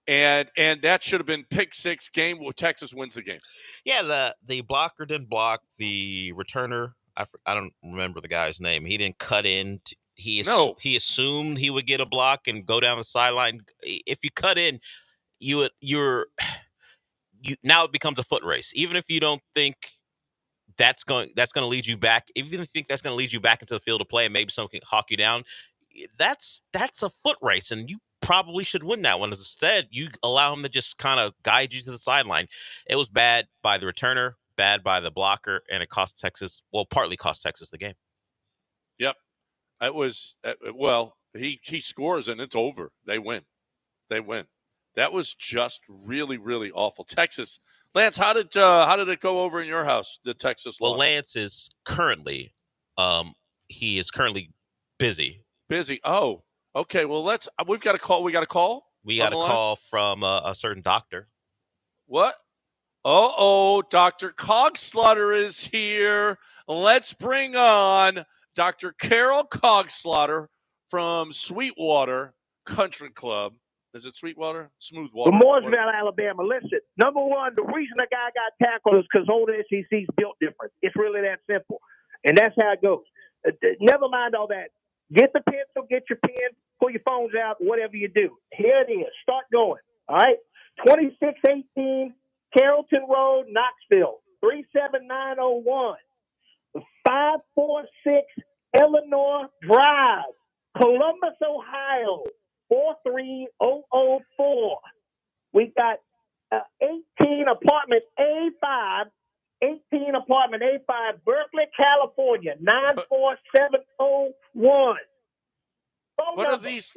And that should have been pick 6 game where Texas wins the game. Yeah, the blocker didn't block the returner. I don't remember the guy's name. He didn't cut in. He assumed he would get a block and go down the sideline. If you cut in, now it becomes a foot race. Even if you don't think that's going to lead you back, even if you think that's going to lead you back into the field of play and maybe someone can hawk you down, that's a foot race, and you probably should win that one. Instead, you allow him to just kind of guide you to the sideline. It was bad by the returner, bad by the blocker, and it partly cost Texas the game. Yep. It was, he scores and it's over. They win. That was just really, really awful. Texas. Lance, how did it go over in your house, the Texas loss? Well, Lance is currently busy. Busy. Oh, okay. Well, we've got a call. We got a call? We got a call from a certain doctor. What? Dr. Cogslaughter is here. Let's bring on Dr. Carol Cogslaughter from Sweetwater Country Club. Is it Sweetwater? Smoothwater. From Mooresville, Alabama. Listen, number one, the reason the guy got tackled is because old SEC's built different. It's really that simple. And that's how it goes. Never mind all that. Get the pencil, get your pen, pull your phones out, whatever you do. Here it is. Start going. All right? 2618 Carrollton Road, Knoxville, 37901. 546 Eleanor Drive, Columbus, Ohio, 43004. We got 18 apartment A5, Berkeley, California, 94701. What are these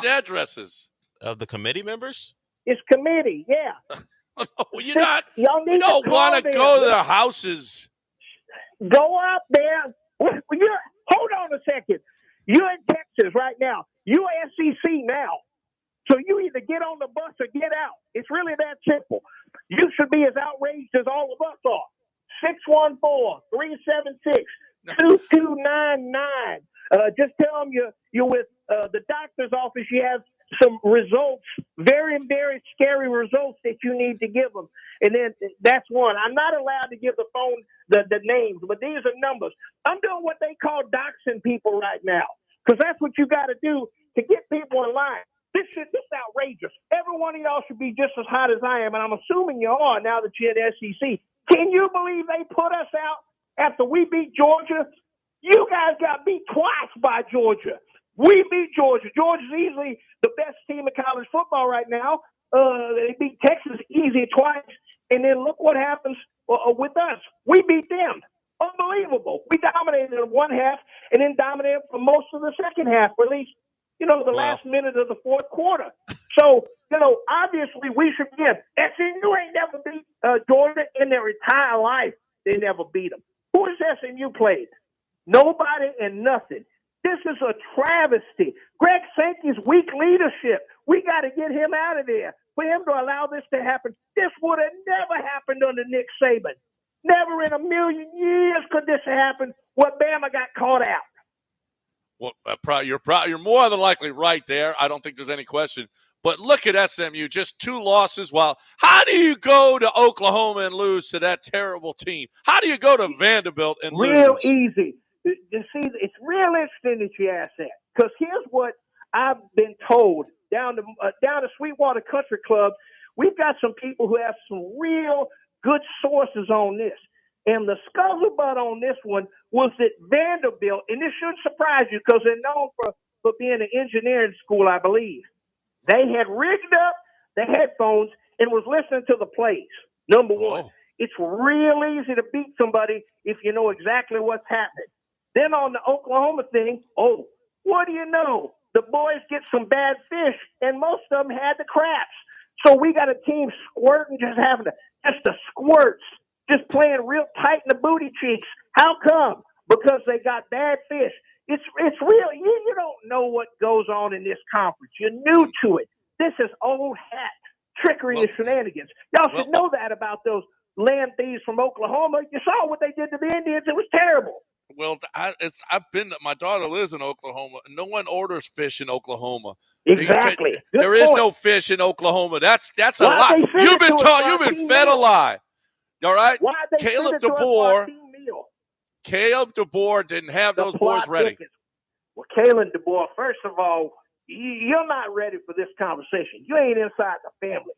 addresses? Of the committee members? It's committee, yeah. You don't want to go to their houses. Go up there. Hold on a second. You're in Texas right now. You're SEC now. So you either get on the bus or get out. It's really that simple. You should be as outraged as all of us are. 614-376-2299. Just tell them you're with the doctor's office. You have some results, very, very scary results that you need to give them. And then that's one. I'm not allowed to give the phone the names, but these are numbers. I'm doing what they call doxing people right now, because that's what you got to do to get people in line. This is outrageous. Every one of y'all should be just as hot as I am, and I'm assuming you are now that you're in SEC. Can you believe they put us out after we beat Georgia? You guys got beat twice by Georgia. We beat Georgia. Georgia's easily the best team in college football right now. They beat Texas easy twice, and then look what happens with us. We beat them. Unbelievable. We dominated in one half and then dominated for most of the second half, or at least, the last minute of the fourth quarter. So, obviously we should win. SMU ain't never beat Georgia in their entire life. They never beat them. Who has SMU played? Nobody and nothing. This is a travesty. Greg Sankey's weak leadership. We got to get him out of there. For him to allow this to happen, this would have never happened under Nick Saban. Never in a million years could this have happened when Bama got caught out. Well, you're more than likely right there. I don't think there's any question. But look at SMU, just 2 losses. How do you go to Oklahoma and lose to that terrible team? How do you go to Vanderbilt and lose? Real easy. You see, it's real interesting that you ask that, because here's what I've been told down to Sweetwater Country Club. We've got some people who have some real good sources on this. And the scuttlebutt on this one was that Vanderbilt, and this shouldn't surprise you because they're known for being an engineering school, I believe. They had rigged up the headphones and was listening to the plays, number one. It's real easy to beat somebody if you know exactly what's happening. Then on the Oklahoma thing, what do you know? The boys get some bad fish, and most of them had the craps. So we got a team squirting, just the squirts, just playing real tight in the booty cheeks. How come? Because they got bad fish. It's real. You don't know what goes on in this conference. You're new to it. This is old hat trickery and shenanigans. Y'all should know that about those land thieves from Oklahoma. You saw what they did to the Indians. It was terrible. Well, I've been. My daughter lives in Oklahoma. No one orders fish in Oklahoma. Exactly. There is no fish in Oklahoma. That's a lie. You've been taught. You've been fed a lie. All right. Caleb DeBoer didn't have those boys ready. Well, Caleb DeBoer, first of all, you're not ready for this conversation. You ain't inside the family.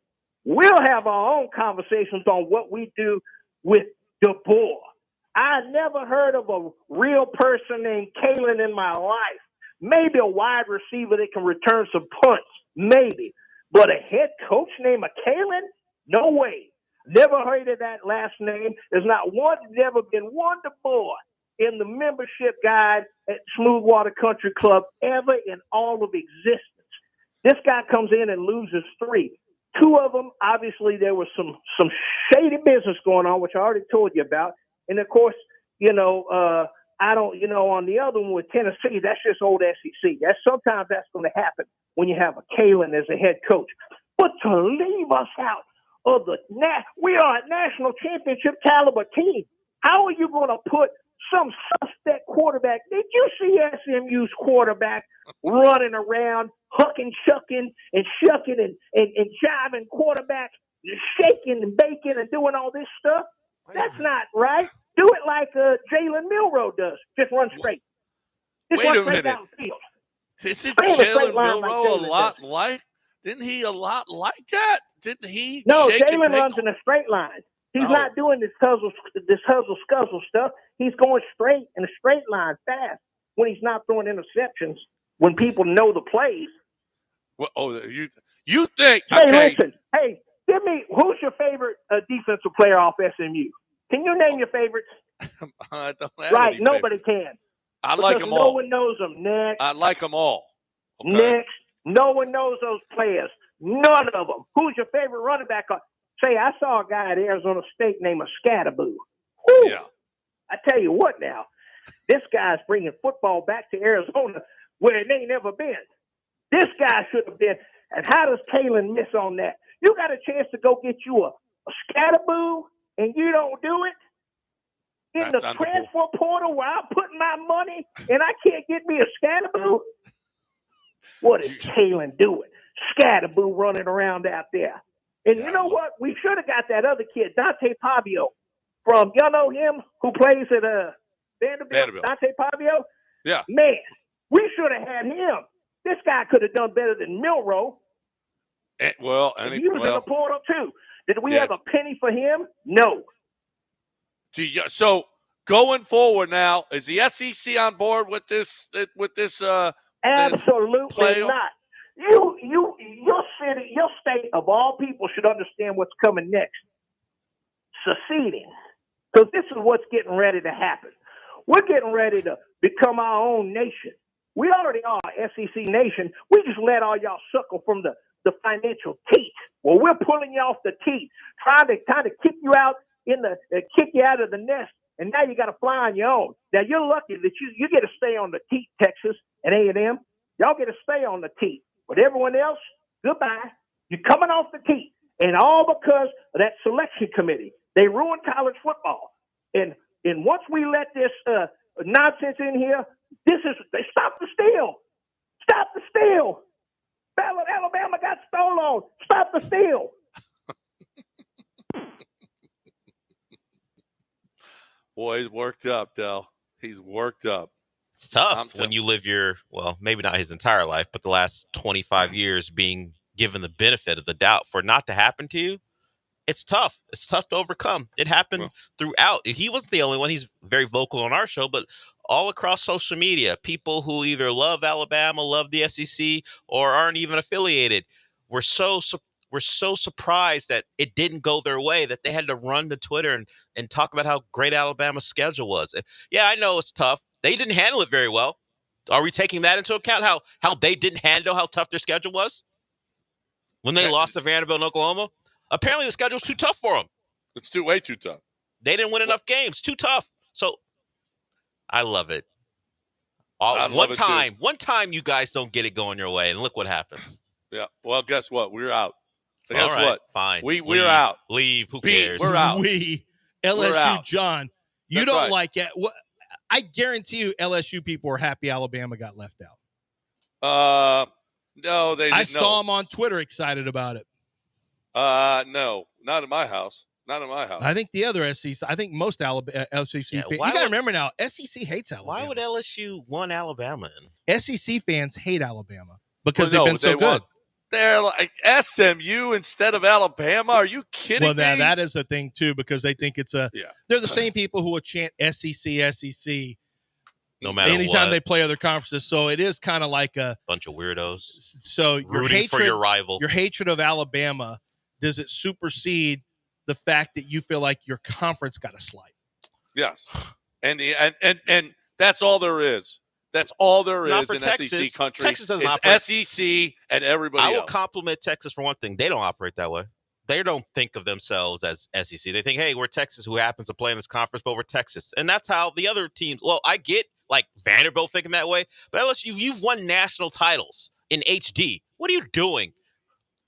We'll have our own conversations on what we do with DeBoer. I never heard of a real person named Kalen in my life. Maybe a wide receiver that can return some punts. Maybe. But a head coach named Kalen? No way. Never heard of that last name. There's never been one DeBoer in the membership guide at Smoothwater Country Club ever in all of existence. This guy comes in and loses 3. 2 of them, obviously, there was some shady business going on, which I already told you about. And, of course, on the other one with Tennessee, that's just old SEC. Sometimes that's going to happen when you have a Kalen as a head coach. But to leave us out of we are a national championship caliber team. How are you going to put some suspect quarterback? Did you see SMU's quarterback running around, hucking, shucking, and jiving quarterback, shaking and baking and doing all this stuff? That's not right. Do it like Jalen Milroe does. Just run straight. Wait a minute. Down the field. Isn't Jalen Milroe a lot like? Didn't he a lot like that? Didn't he? No, Jalen runs in a straight line. He's not doing this hustle scuzzle stuff. He's going straight in a straight line fast when he's not throwing interceptions. When people know the plays. Well, you think? Hey, listen. Hey, give me who's your favorite defensive player off SMU? Can you name your favorites? I don't have right, any nobody favorites. can. I like them all. No one knows them. Next. I like them all. Okay. Next. No one knows those players. None of them. Who's your favorite running back? Say, I saw a guy at Arizona State named Scatterboo. Yeah. I tell you what now. This guy's bringing football back to Arizona where it ain't never been. This guy should have been. And how does Kalen miss on that? You got a chance to go get you a Scatterboo and you don't do it? In the transfer portal where I'm putting my money and I can't get me a Scatterboo? What is Kalen doing? Scatterboo running around out there. And you know what? We should have got that other kid, Dante Pavio, from, y'all know him, who plays at Vanderbilt. Dante Pavio? Yeah. Man, we should have had him. This guy could have done better than Milroe. He was in the portal too. Did we have a penny for him? No. So going forward now, is the SEC on board with this? Absolutely not. Your city, your state of all people should understand what's coming next. Seceding, because this is what's getting ready to happen. We're getting ready to become our own nation. We already are SEC nation. We just let all y'all suckle from the financial teat. Well, we're pulling you off the teat, trying to kick you out kick you out of the nest, and now you got to fly on your own. Now you're lucky that you get to stay on the teat, Texas and A&M. Y'all get to stay on the teat, but everyone else, goodbye. You're coming off the teat, and all because of that selection committee. They ruined college football, and once we let this nonsense in here, they stop the steal. Stop the steal. Alabama got stolen. Stop the steal. Boy, he's worked up, Del. He's worked up. It's tough when you live maybe not his entire life, but the last 25 years being given the benefit of the doubt for it not to happen to you. It's tough. It's tough to overcome. It happened throughout. He wasn't the only one. He's very vocal on our show, but all across social media, people who either love Alabama, love the SEC, or aren't even affiliated, were so surprised that it didn't go their way that they had to run to Twitter and talk about how great Alabama's schedule was. Yeah, I know it's tough. They didn't handle it very well. Are we taking that into account? How they didn't handle how tough their schedule was? when they lost to Vanderbilt and Oklahoma. Apparently, the schedule's too tough for them. It's way too tough. They didn't win enough games. Too tough. So I love it. One time, you guys don't get it going your way, and look what happens. Yeah. Well, guess what? We're out. All Guess right, what? Fine. We're out. Leave. Who cares? We're out. LSU, out. John, you That's don't right. like it. I guarantee you LSU people are happy Alabama got left out. No, they didn't. I saw them on Twitter excited about it. No, not in my house. Not in my house. I think the other SEC, I think most SEC fans, you got to remember now, SEC hates Alabama. Why would LSU want Alabama in? SEC fans hate Alabama because they've been so good. They're like SMU instead of Alabama. Are you kidding me? Well, that is a thing, too, because they think it's they're the same people who will chant SEC, no matter anytime what. they play other conferences. So it is kind of like a bunch of weirdos. So rooting for your rival. Your hatred of Alabama, does it supersede the fact that you feel like your conference got a slight? Yes. And that's all there is. That's all there Not is for in Texas. SEC country. Texas doesn't it's operate. SEC and everybody I will else. compliment Texas for one thing. They don't operate that way. They don't think of themselves as SEC. They think, hey, we're Texas who happens to play in this conference, but we're Texas. And that's how the other teams – well, I get like Vanderbilt thinking that way, but LSU, you've won national titles in HD. What are you doing?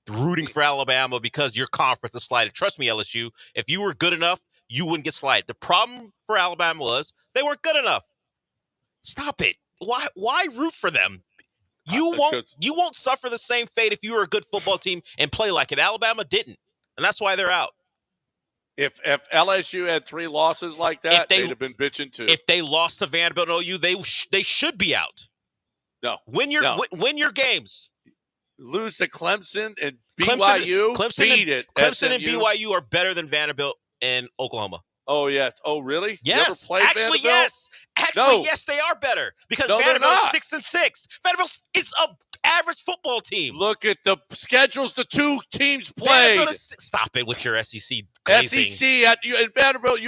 Rooting for Alabama because your conference is slighted. Trust me, LSU, if you were good enough, you wouldn't get slighted. The problem for Alabama was they weren't good enough. Stop it. Why root for them? You won't suffer the same fate if you were a good football team and play like it. Alabama didn't, and that's why they're out. If LSU had 3 losses like that, they'd have been bitching too. If they lost to Vanderbilt and OU, they should be out. No. Win your games. Lose to Clemson and BYU. Clemson and BYU are better than Vanderbilt and Oklahoma. Oh, yes. Oh, really? Yes. Vanderbilt? Yes. Yes, they are better because Vanderbilt is 6-6. Vanderbilt is an average football team. Look at the schedules the two teams played. Stop it with your SEC glazing. SEC at Vanderbilt,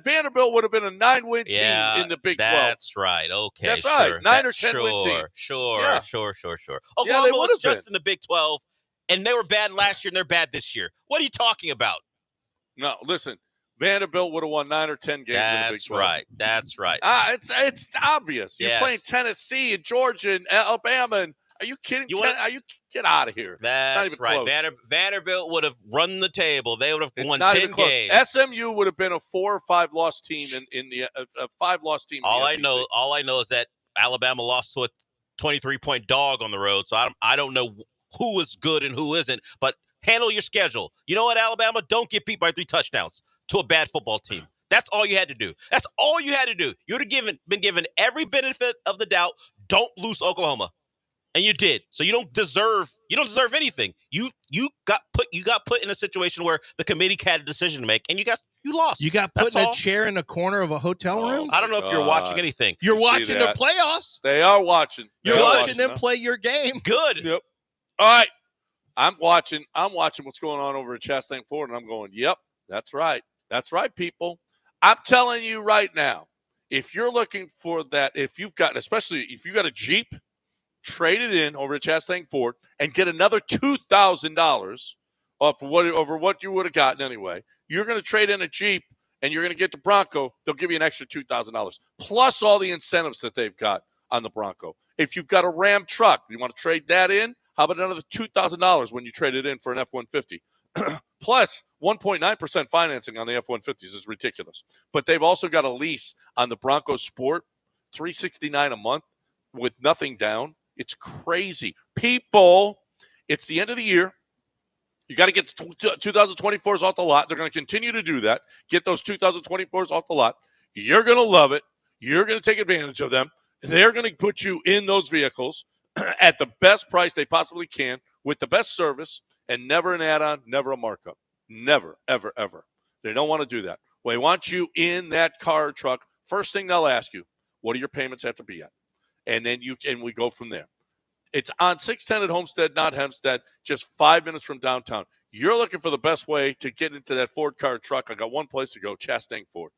Vanderbilt would have been a 9-win team in the Big 12. That's right. Okay, that's sure. right. 9 or 10 win team. Sure. Oklahoma was just in the Big 12, and they were bad last year, and they're bad this year. What are you talking about? No, listen. Vanderbilt would have won 9 or 10 games in the Big 12. That's right. It's obvious. You're playing Tennessee and Georgia and Alabama. And are you kidding? Get out of here. That's right. Vanderbilt would have run the table. They would have won 10 games. SMU would have been a 4 or 5 loss team in the a 5 loss team. All I know is that Alabama lost to a 23-point dog on the road. So I don't know who is good and who isn't. But handle your schedule. You know what, Alabama? Don't get beat by 3 touchdowns to a bad football team. That's all you had to do. That's all you had to do. You would have been given every benefit of the doubt. Don't lose Oklahoma, and you did. So you don't deserve anything. You got put in a situation where the committee had a decision to make, and you lost. You got put in a chair in a corner of a hotel room. I don't know if you're watching anything. You're watching the playoffs. They are watching. You're watching them play your game. Good. Yep. All right. I'm watching what's going on over at Chastain Ford, and I'm going, yep, that's right. That's right, people. I'm telling you right now, if you're looking for that, especially if you got a Jeep, trade it in over at Chastain Ford and get another $2,000 over what you would have gotten anyway. You're going to trade in a Jeep and you're going to get the Bronco. They'll give you an extra $2,000 plus all the incentives that they've got on the Bronco. If you've got a Ram truck, you want to trade that in? How about another $2,000 when you trade it in for an F-150? Plus, 1.9% financing on the F-150s is ridiculous. But they've also got a lease on the Bronco Sport, $369 a month with nothing down. It's crazy. People, it's the end of the year. You got to get the 2024s off the lot. They're going to continue to do that. Get those 2024s off the lot. You're going to love it. You're going to take advantage of them. They're going to put you in those vehicles at the best price they possibly can with the best service. And never an add-on, never a markup. Never, ever, ever. They don't want to do that. Well, they want you in that car or truck. First thing they'll ask you, what do your payments have to be at? And then we go from there. It's on 610 at Homestead, not Hempstead, just 5 minutes from downtown. You're looking for the best way to get into that Ford car or truck. I got one place to go, Chastain Ford.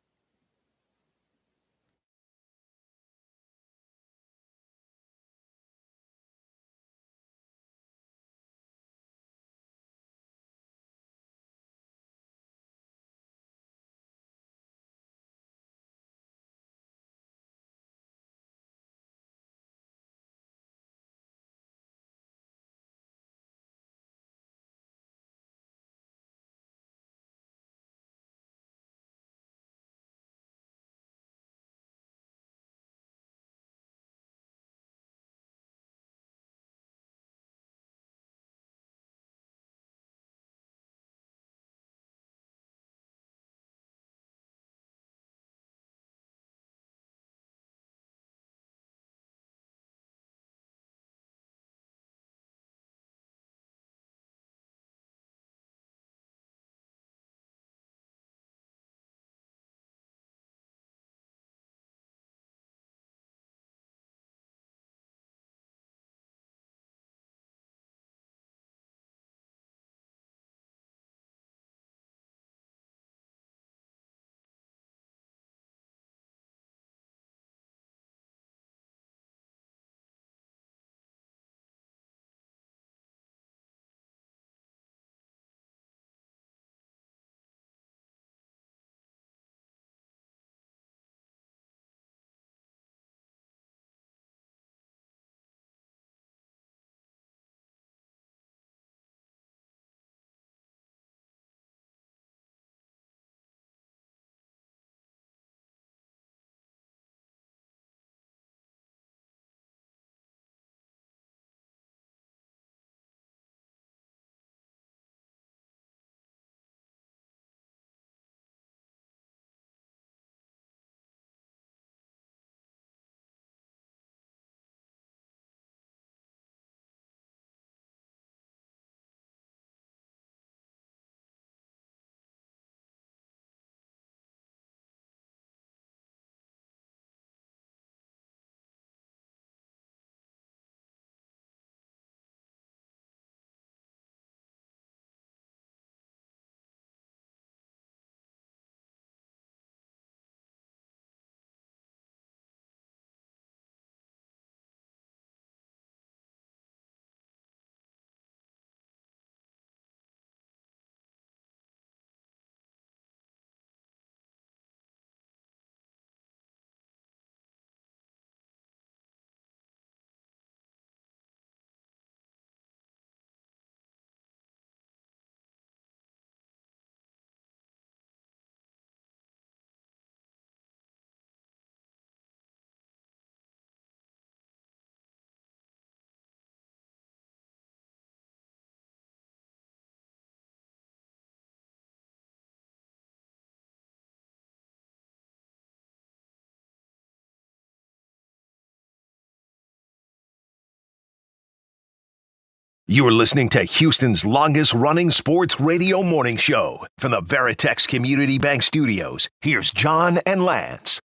You're listening to Houston's longest-running sports radio morning show. From the Veritex Community Bank Studios, here's John and Lance.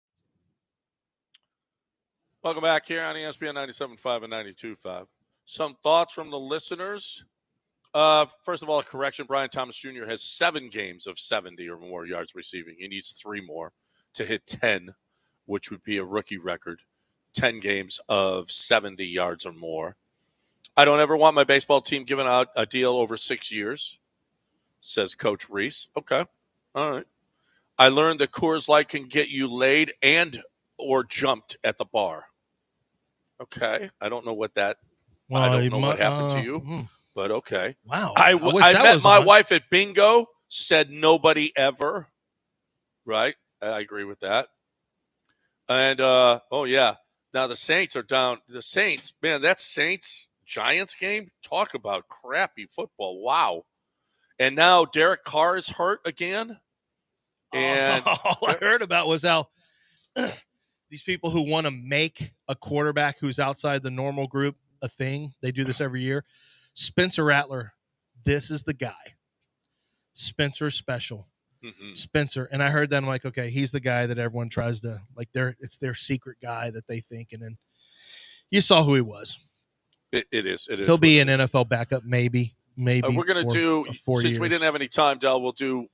Welcome back here on ESPN 97.5 and 92.5. Some thoughts from the listeners. First of all, a correction. Brian Thomas Jr. has 7 games of 70 or more yards receiving. He needs 3 more to hit 10, which would be a rookie record. 10 games of 70 yards or more. I don't ever want my baseball team giving out a deal over 6 years, says Coach Reese. Okay. All right. I learned that Coors Light can get you laid and or jumped at the bar. Okay. I don't know what that I don't know what happened to you, but okay. Wow. I wish met that was my on. wife at bingo, said nobody ever. Right? I agree with that. And, oh, yeah. Now the Saints are down. The Saints, man, that Saints-Giants game, talk about crappy football. Wow. And now Derek Carr is hurt again. And all I heard about was how these people who want to make a quarterback who's outside the normal group a thing, they do this every year. Spencer Rattler, this is the guy. Spencer special. Mm-hmm. Spencer. And I heard that. I'm like, okay, he's the guy that everyone tries to, like, it's their secret guy that they think. And then you saw who he was. It is. He'll be an NFL backup, maybe. We're going to do, since years. we didn't have any time, Del, we'll do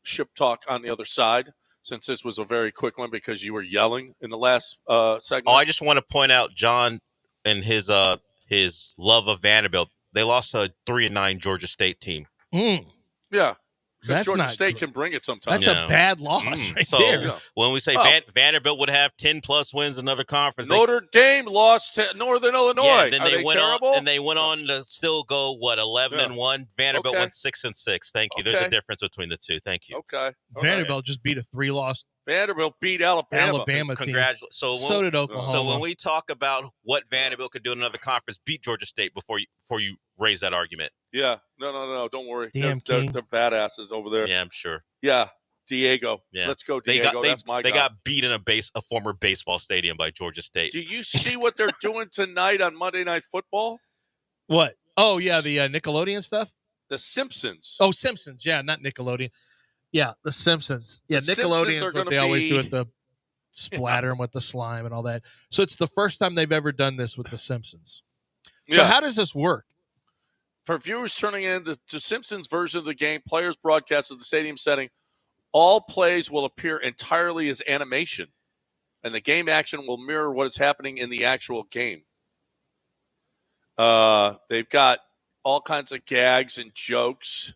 ship talk on the other side, since this was a very quick one because you were yelling in the last segment. Oh, I just want to point out John and his love of Vanderbilt. They lost a 3-9 Georgia State team. Yeah. Because That's Georgia not State good. can bring it sometimes. That's a bad loss right so there. when we say Vanderbilt would have 10-plus wins in another conference. Notre Dame lost to Northern Illinois. Yeah, and then Are they went terrible? on, and they went on to still go 11-1. Vanderbilt went 6-6. Thank you. There's a difference between the two. Thank you. Okay. Vanderbilt just beat a 3-loss Vanderbilt beat Alabama team. Congratulations. So did Oklahoma. So when we talk about what Vanderbilt could do in another conference, beat Georgia State before you raise that argument. Yeah. No. Don't worry. Damn, they're badasses over there. Yeah, I'm sure. Yeah. Diego. Yeah. Let's go, Diego. That's my guy. They got beat in a former baseball stadium by Georgia State. Do you see what they're doing tonight on Monday Night Football? What? Oh, yeah, the Nickelodeon stuff? The Simpsons. Oh, Simpsons. Yeah, not Nickelodeon. Yeah, the Simpsons. Yeah, Nickelodeon's what they always do with the splatter and with the slime and all that. So it's the first time they've ever done this with the Simpsons. So how does this work? For viewers turning in, the Simpsons version of the game, players broadcast at the stadium setting, all plays will appear entirely as animation, and the game action will mirror what is happening in the actual game. They've got all kinds of gags and jokes.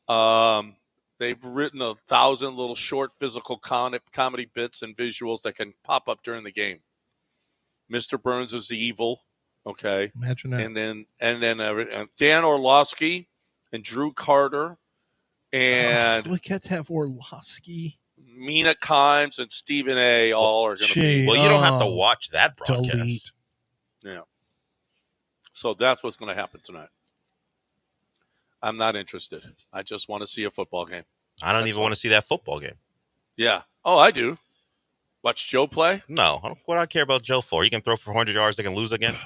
They've written 1,000 little short physical comedy bits and visuals that can pop up during the game. Mr. Burns is the evil. Okay. Imagine that. And then Dan Orlovsky and Drew Carter and we can't have Orlovsky, Mina Kimes and Stephen A. all are going to be. Well, you don't have to watch that broadcast. Delete. Yeah. So that's what's going to happen tonight. I'm not interested. I just want to see a football game. I don't even want to see that football game. Yeah. Oh, I do. Watch Joe play? No. What do I care about Joe for? He can throw for 100 yards. They can lose again.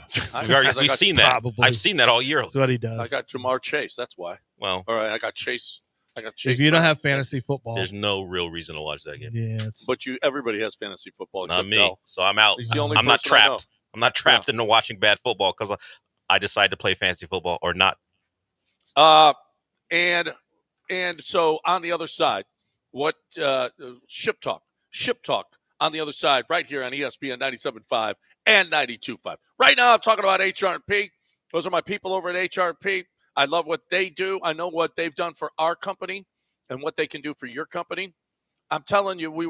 We've seen that. Probably. I've seen that all year. That's what he does. I got Jamar Chase. That's why. Well. All right. I got Chase. If you don't have fantasy football, there's no real reason to watch that game. Yeah. But everybody has fantasy football. Not me. Del. So I'm out. He's the only I'm not person I know. trapped. I'm not trapped into watching bad football because I decide to play fantasy football or not. And so on the other side, what Ship Talk on the other side, right here on ESPN 97.5 and 92.5. Right now, I'm talking about HR&P. Those are my people over at HR&P. I love what they do. I know what they've done for our company and what they can do for your company. I'm telling you, we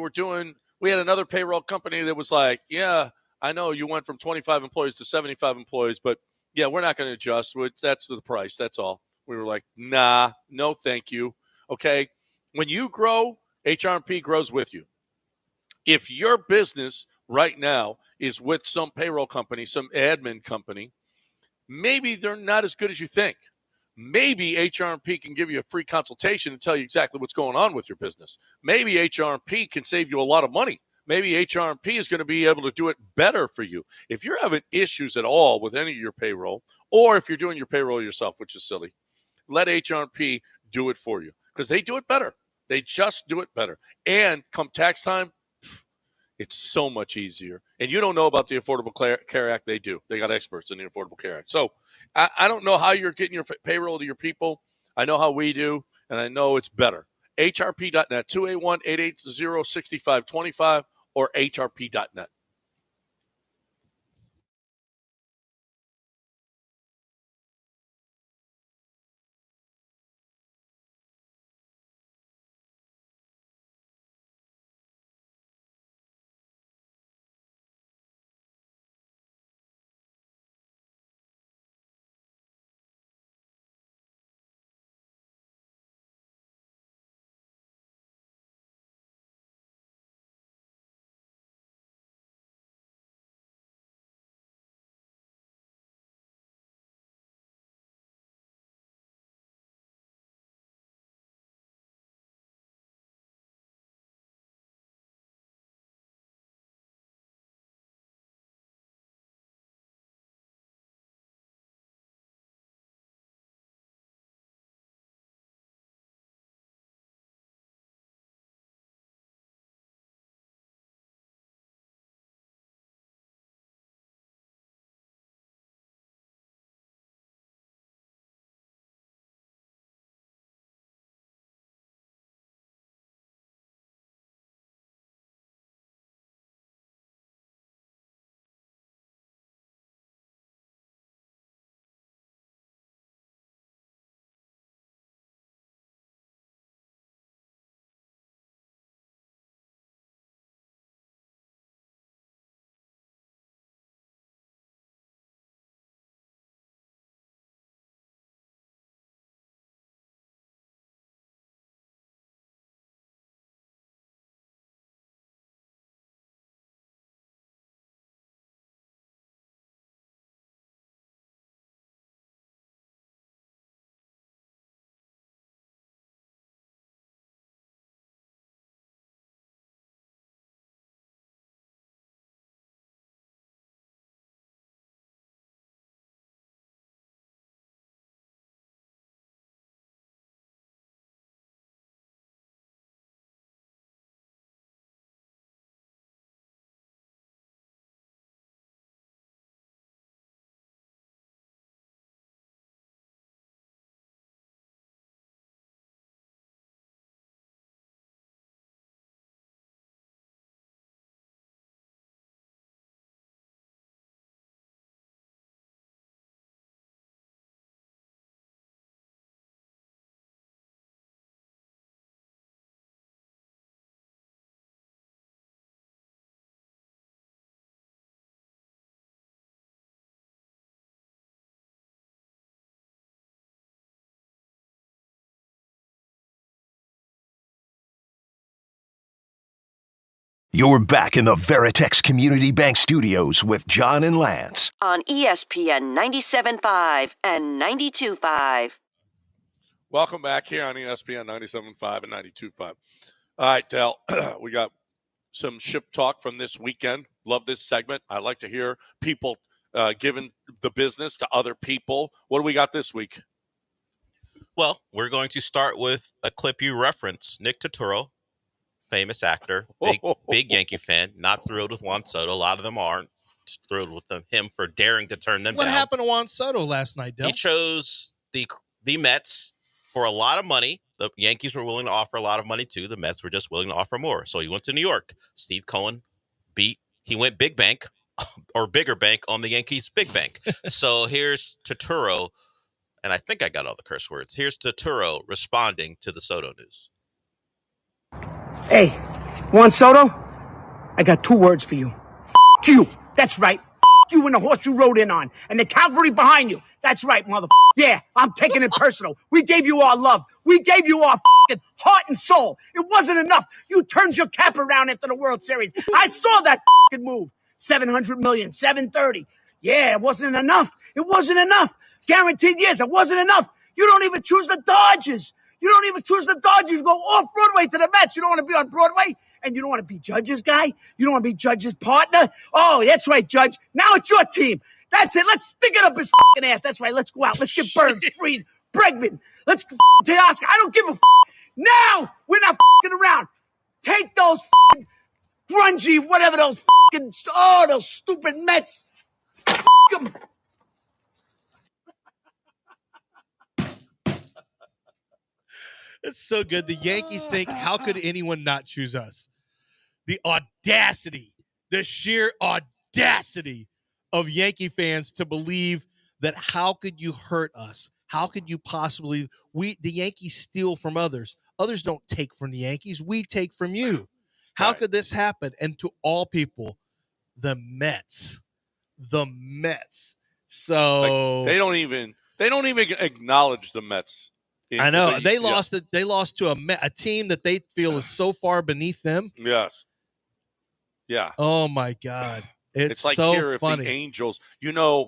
had another payroll company that was like, yeah, I know you went from 25 employees to 75 employees, but yeah, we're not going to adjust. That's the price. That's all. We were like, nah, no, thank you. Okay. When you grow, HR&P grows with you. If your business right now is with some payroll company, some admin company, maybe they're not as good as you think. Maybe HR&P can give you a free consultation and tell you exactly what's going on with your business. Maybe HR&P can save you a lot of money maybe HRP is going to be able to do it better for you. If you're having issues at all with any of your payroll, or if you're doing your payroll yourself, which is silly, let HRP do it for you because they do it better. They just do it better. And come tax time, it's so much easier. And you don't know about the Affordable Care Act. They do. They got experts in the Affordable Care Act. So I don't know how you're getting your payroll to your people. I know how we do, and I know it's better. HRP.net, 281-880-6525 or HRP.net. You're back in the Veritex Community Bank Studios with John and Lance on ESPN 97.5 and 92.5. Welcome back here on ESPN 97.5 and 92.5. All right, Del, we got some ship talk from this weekend. Love this segment. I like to hear people giving the business to other people. What do we got this week? Well, we're going to start with a clip you reference. Nick Turturro, famous actor, big Yankee fan, not thrilled with Juan Soto. A lot of them aren't thrilled with him for daring to turn them down. What happened to Juan Soto last night, Del? He chose the Mets for a lot of money. The Yankees were willing to offer a lot of money too. The Mets were just willing to offer more. So he went to New York. Steve Cohen he went big bank or bigger bank on the Yankees big bank. So here's Turturro, and I think I got all the curse words. Here's Turturro responding to the Soto news. Hey, Juan Soto, I got two words for you. F*** you. That's right. F*** you and the horse you rode in on. And the cavalry behind you. That's right, mother. Yeah, I'm taking it personal. We gave you our love. We gave you our heart and soul. It wasn't enough. You turned your cap around after the World Series. I saw that move. $700 million, $730. Yeah, it wasn't enough. It wasn't enough. Guaranteed years. It wasn't enough. You don't even choose the Dodgers. You don't even choose the Dodgers. You go off Broadway to the Mets. You don't want to be on Broadway? And you don't want to be Judge's guy? You don't want to be Judge's partner? Oh, that's right, Judge. Now it's your team. That's it. Let's stick it up his fucking ass. That's right. Let's go out. Let's get Burns, Freed, Bregman. Let's get Teoscar. I don't give a Now we're not fucking around. Take those fucking grungy, whatever those fucking, those stupid Mets. Fuck 'em. It's so good. The Yankees think, how could anyone not choose us? The audacity, the sheer audacity of Yankee fans to believe that how could you hurt us? How could you possibly? The Yankees steal from others. Others don't take from the Yankees. We take from you. How could this happen? And to all people, the Mets. So they don't even acknowledge the Mets. I know they lost it. They lost to a team that they feel is so far beneath them. Yes. Yeah. Oh my God. It's like so here funny. If the Angels,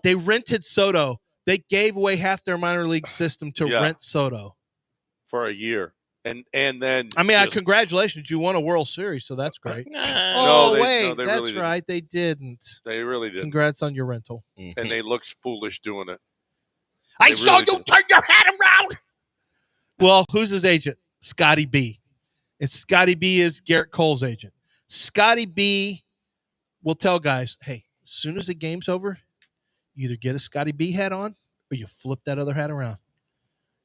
they rented Soto. They gave away half their minor league system to rent Soto for a year. And then congratulations, you won a World Series, so that's great. They that's really right, they didn't. They really did. Congrats on your rental. Mm-hmm. And they looked foolish doing it. I saw you turn your head around. Well, who's his agent? Scotty B. And Scotty B is Garrett Cole's agent. Scotty B will tell guys, hey, as soon as the game's over, you either get a Scotty B hat on or you flip that other hat around.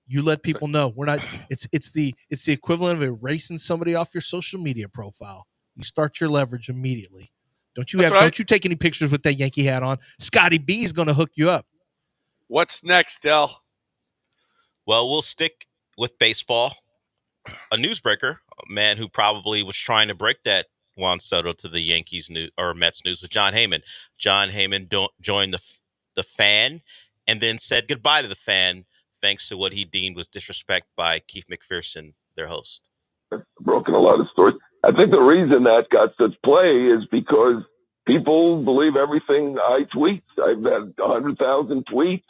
You let people know we're not. It's the equivalent of erasing somebody off your social media profile. You start your leverage immediately. Don't you take any pictures with that Yankee hat on. Scotty B is going to hook you up. What's next, Del? Well, we'll stick with baseball. A newsbreaker, a man who probably was trying to break that Juan Soto to the Yankees news or Mets news was John Heyman. John Heyman joined the Fan and then said goodbye to the Fan, thanks to what he deemed was disrespect by Keith McPherson, their host. Broken a lot of stories. I think the reason that got such play is because people believe everything I tweet. I've had 100,000 tweets,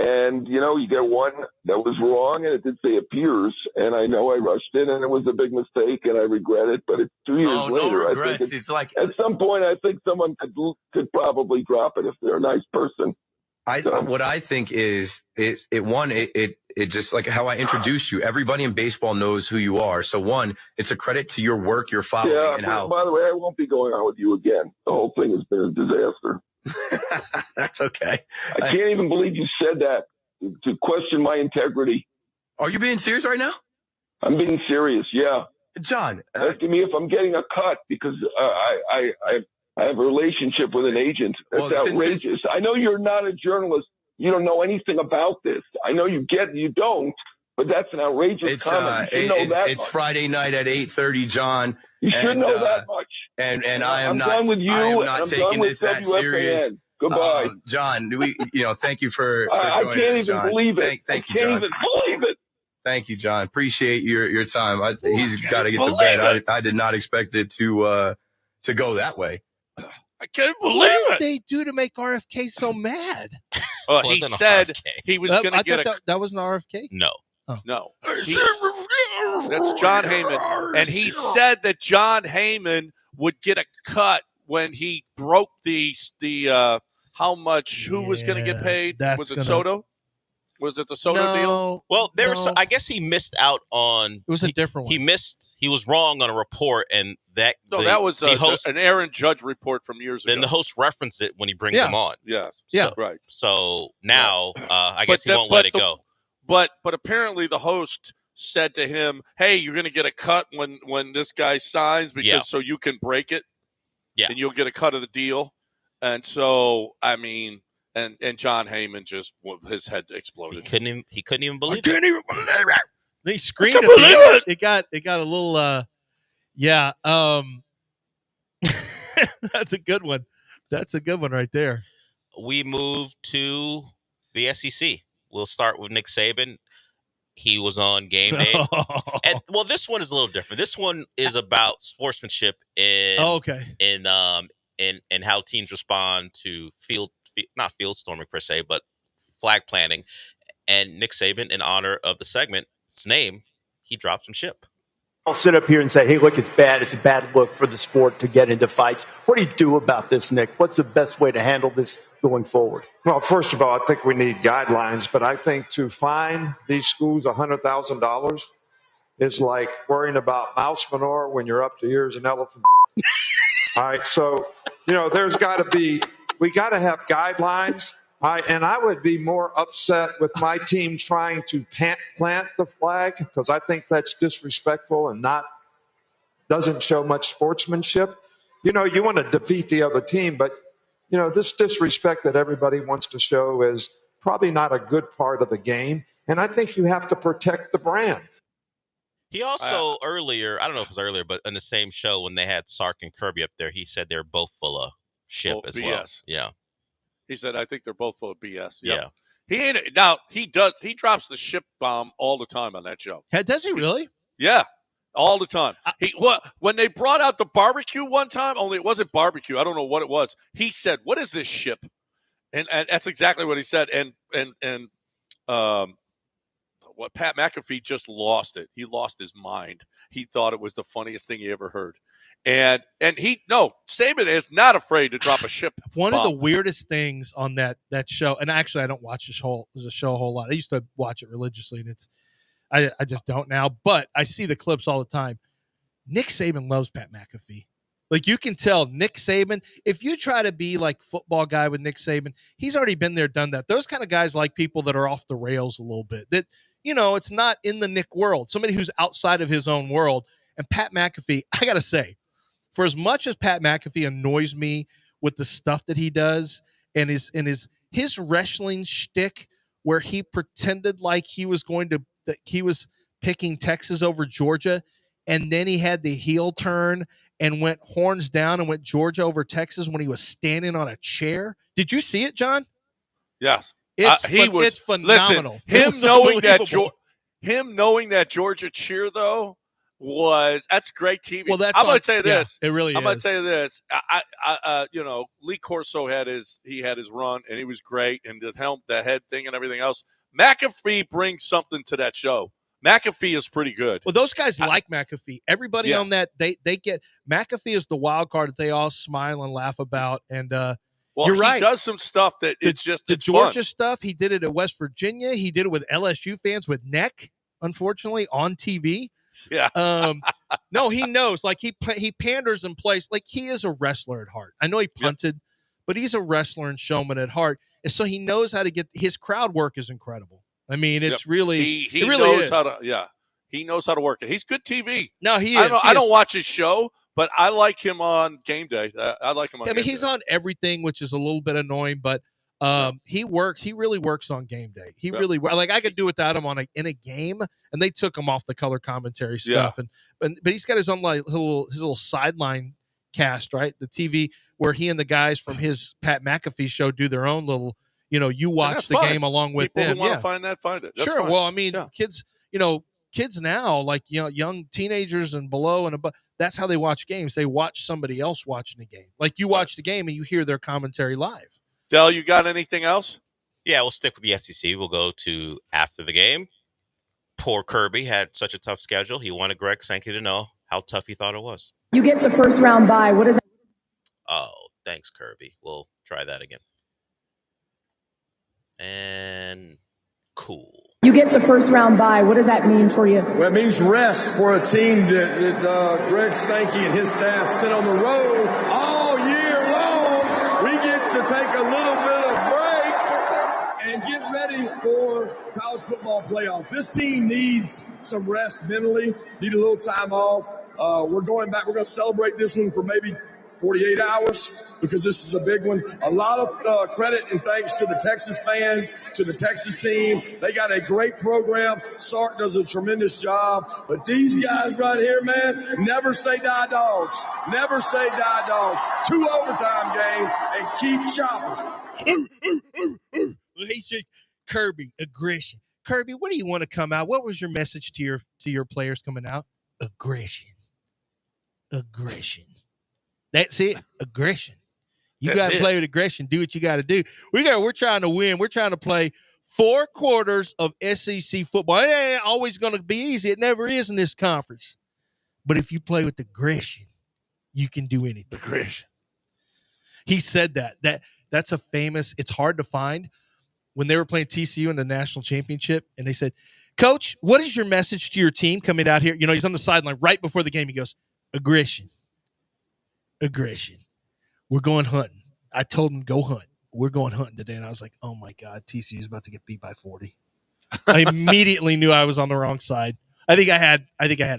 and you get one that was wrong, and it did say appears, and I know I rushed it, and it was a big mistake, and I regret it. But it's 2 years later. No regrets. I think it's like at some point, I think someone could probably drop it if they're a nice person. What I think is it just like how I introduced you. Everybody in baseball knows who you are. So one, it's a credit to your work, your following, and how. By the way, I won't be going on with you again. The whole thing has been a disaster. That's okay. I can't even believe you said that to question my integrity. Are you being serious right now? I'm being serious. Yeah, John. Asking me if I'm getting a cut because I have a relationship with an agent. That's outrageous. I know you're not a journalist. You don't know anything about this. I know you don't, but that's an outrageous comment. You should know that it's much. Friday night at 8:30, John. You should know that much. And I am I'm not. done with you. I am not I'm taking done with this that WFAN. serious. Goodbye, John. Thank you for I joining can't us, even John. believe it. Thank you, I can't John. even believe it. Thank you, John. Appreciate your time. He's got to get to bed. I did not expect it to go that way. I can't believe What did it. they do to make RFK so mad? He said he was going to get that was an RFK? No. Oh. No. That's John Heyman. And he said that John Heyman would get a cut when he broke the how much, who was going to get paid? Was it Soto? Was it the Soto deal? Well, I guess he missed out on. It was a different one. He was wrong on a report, and that was the host, an Aaron Judge report from years ago. Then the host referenced it when he brings him on. Yeah, right. So now I guess he won't let it go. But apparently the host said to him, "Hey, you're going to get a cut when this guy signs so you can break it, and you'll get a cut of the deal." And so And John Heyman his head exploded. He couldn't even believe it. I can't even believe it. They screamed at the end. It got a little that's a good one. That's a good one right there. We move to the SEC. We'll start with Nick Saban. He was on game day. And this one is a little different. This one is about sportsmanship in how teams respond to not field storming per se, but flag planting. And Nick Saban, in honor of the segment's name, he dropped some ship. I'll sit up here and say, hey, look, it's bad. It's a bad look for the sport to get into fights. What do you do about this, Nick? What's the best way to handle this going forward? Well, first of all, I think we need guidelines, but I think to fine these schools $100,000 is like worrying about mouse manure when you're up to ears in elephant. All right, so, there's got to be, we got to have guidelines. All right, and I would be more upset with my team trying to plant the flag because I think that's disrespectful and doesn't show much sportsmanship. You want to defeat the other team, but, this disrespect that everybody wants to show is probably not a good part of the game. And I think you have to protect the brand. He also earlier, I don't know if it was earlier, but in the same show when they had Sark and Kirby up there, he said they're both full of shit as BS. well. Yeah. He said, I think they're both full of BS. Yep. Yeah. He ain't now. He drops the ship bomb all the time on that show. Does he really? Yeah, all the time. When they brought out the barbecue one time, only it wasn't barbecue. I don't know what it was. He said, "What is this ship?" And that's exactly what he said. And what Pat McAfee just lost it. He lost his mind. He thought it was the funniest thing he ever heard. And Saban is not afraid to drop a ship One bomb. of the weirdest things on that show, and actually I don't watch the show a whole lot. I used to watch it religiously, and I just don't now. But I see the clips all the time. Nick Saban loves Pat McAfee. Like, you can tell Nick Saban, if you try to be like football guy with Nick Saban, he's already been there, done that. Those kind of guys like people that are off the rails a little bit. That, it's not in the Nick world. Somebody who's outside of his own world. And Pat McAfee, I got to say, for as much as Pat McAfee annoys me with the stuff that he does and his wrestling shtick where he pretended like he was picking Texas over Georgia, and then he had the heel turn and went horns down and went Georgia over Texas when he was standing on a chair. Did you see it, John? Yes. It's phenomenal. Listen, him knowing that Georgia cheer, though, that's great TV. Well, I'm going to say this. It really is. I'm going to say this. Lee Corso had his run, and he was great, and the head thing and everything else. McAfee brings something to that show. McAfee is pretty good. Well, those guys like McAfee. Everybody on that, they get McAfee is the wild card that they all smile and laugh about. And you're right. He does some stuff that it's Georgia fun. Stuff. He did it at West Virginia. He did it with LSU fans with Neck, unfortunately, on TV. Yeah. No, he knows. Like, he panders and plays. Like, he is a wrestler at heart. I know he punted, but he's a wrestler and showman at heart. And so he knows how to get his crowd work is incredible. I mean, it's really, he it really knows is. how to, he knows how to work it. He's good TV. No, he is. I don't watch his show, but I like him on game day. I like him on game day. He's on everything, which is a little bit annoying, but he works. He really works on game day. He really, like, I could do without him in a game, and they took him off the color commentary stuff. But he's got his own his little sideline cast, right? The TV where he and the guys from his Pat McAfee show do their own little, you watch the game along with People them. Who want to find that, find it. That's sure. fine. Well, I mean, kids now, like, young teenagers and below and above, that's how they watch games. They watch somebody else watching the game. Like, you watch the game and you hear their commentary live. Del, you got anything else? Yeah, we'll stick with the SEC. We'll go to after the game. Poor Kirby had such a tough schedule. He wanted Greg Sankey to know how tough he thought it was. You get the first round bye. What is that? Oh, thanks, Kirby. We'll try that again. And cool. You get the first round bye. What does that mean for you? Well, it means rest for a team that Greg Sankey and his staff sit on the road all year long. We get to take a little bit of break and get ready for college football playoff. This team needs some rest mentally, need a little time off. We're going back. We're going to celebrate this one for maybe 48 hours because this is a big one. A lot of credit and thanks to the Texas fans, to the Texas team. They got a great program. Sark does a tremendous job. But these guys right here, man, never say die dogs. Never say die dogs. 2 overtime games and keep chopping. He said, Kirby, aggression. Kirby, what do you want to come out? What was your message to your players coming out? Aggression. That's it. Aggression. You got to play with aggression. Do what you got to do. We're trying to win. We're trying to play 4 quarters of SEC football. It ain't always going to be easy. It never is in this conference. But if you play with aggression, you can do anything. Aggression. He said that's a famous, it's hard to find. When they were playing TCU in the national championship, and they said, Coach, what is your message to your team coming out here? You know, he's on the sideline right before the game. He goes, aggression. Aggression. We're going hunting. I told him, go hunt. We're going hunting today. And I was like, oh, my God, TCU is about to get beat by 40. I immediately knew I was on the wrong side. I think I had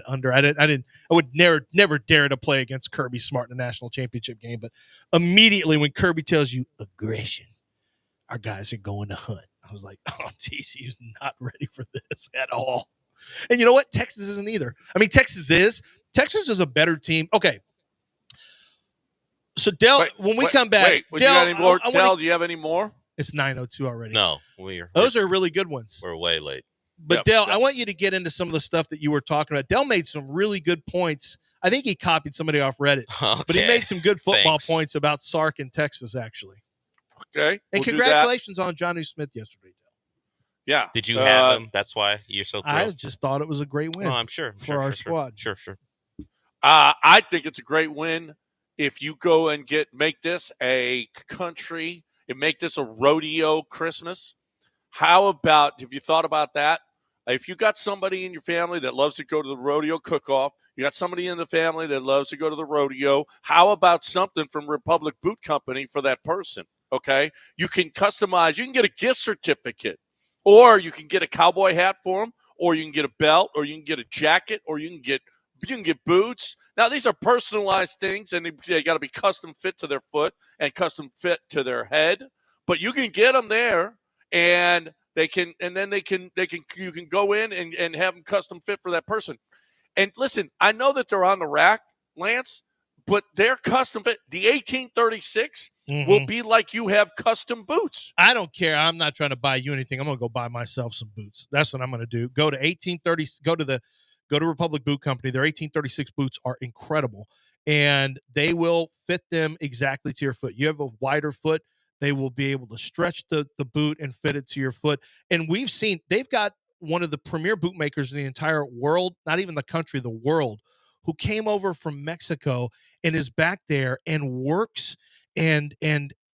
under. I would never dare to play against Kirby Smart in the national championship game. But immediately when Kirby tells you aggression, our guys are going to hunt. I was like, oh, TCU's not ready for this at all. And you know what? Texas isn't either. I mean, Texas is a better team. Okay. So, Dell, when we come back, Dell, do you have any more? It's 9:02 already. No. Those are really good ones. We're way late. But, Dell, I want you to get into some of the stuff that you were talking about. Dell made some really good points. I think he copied somebody off Reddit. Okay. But he made some good football points about Sark in Texas, actually. Okay. And congratulations on Jonnu Smith yesterday, Dell. Yeah. Did you have him? That's why you're so thrilled. I just thought it was a great win. No, I'm sure. For our squad. Sure. I think it's a great win if you go and make this a country and make this a rodeo Christmas. How about, have you thought about that? If you got somebody in your family that loves to go to the rodeo cook-off, you got somebody in the family that loves to go to the rodeo, how about something from Republic Boot Company for that person? Okay? You can customize. You can get a gift certificate, or you can get a cowboy hat for them, or you can get a belt, or you can get a jacket, or you can get boots. Now, these are personalized things, and they got to be custom fit to their foot and custom fit to their head. But you can get them there, and you can go in and have them custom fit for that person. And listen, I know that they're on the rack, Lance, but they're custom fit. The 1836 will be like you have custom boots. I don't care. I'm not trying to buy you anything. I'm going to go buy myself some boots. That's what I'm going to do. Go to 1830. Go to Republic Boot Company. Their 1836 boots are incredible, and they will fit them exactly to your foot. You have a wider foot, they will be able to stretch the boot and fit it to your foot. And we've seen they've got one of the premier boot makers in the entire world, not even the country, the world, who came over from Mexico and is back there and works. And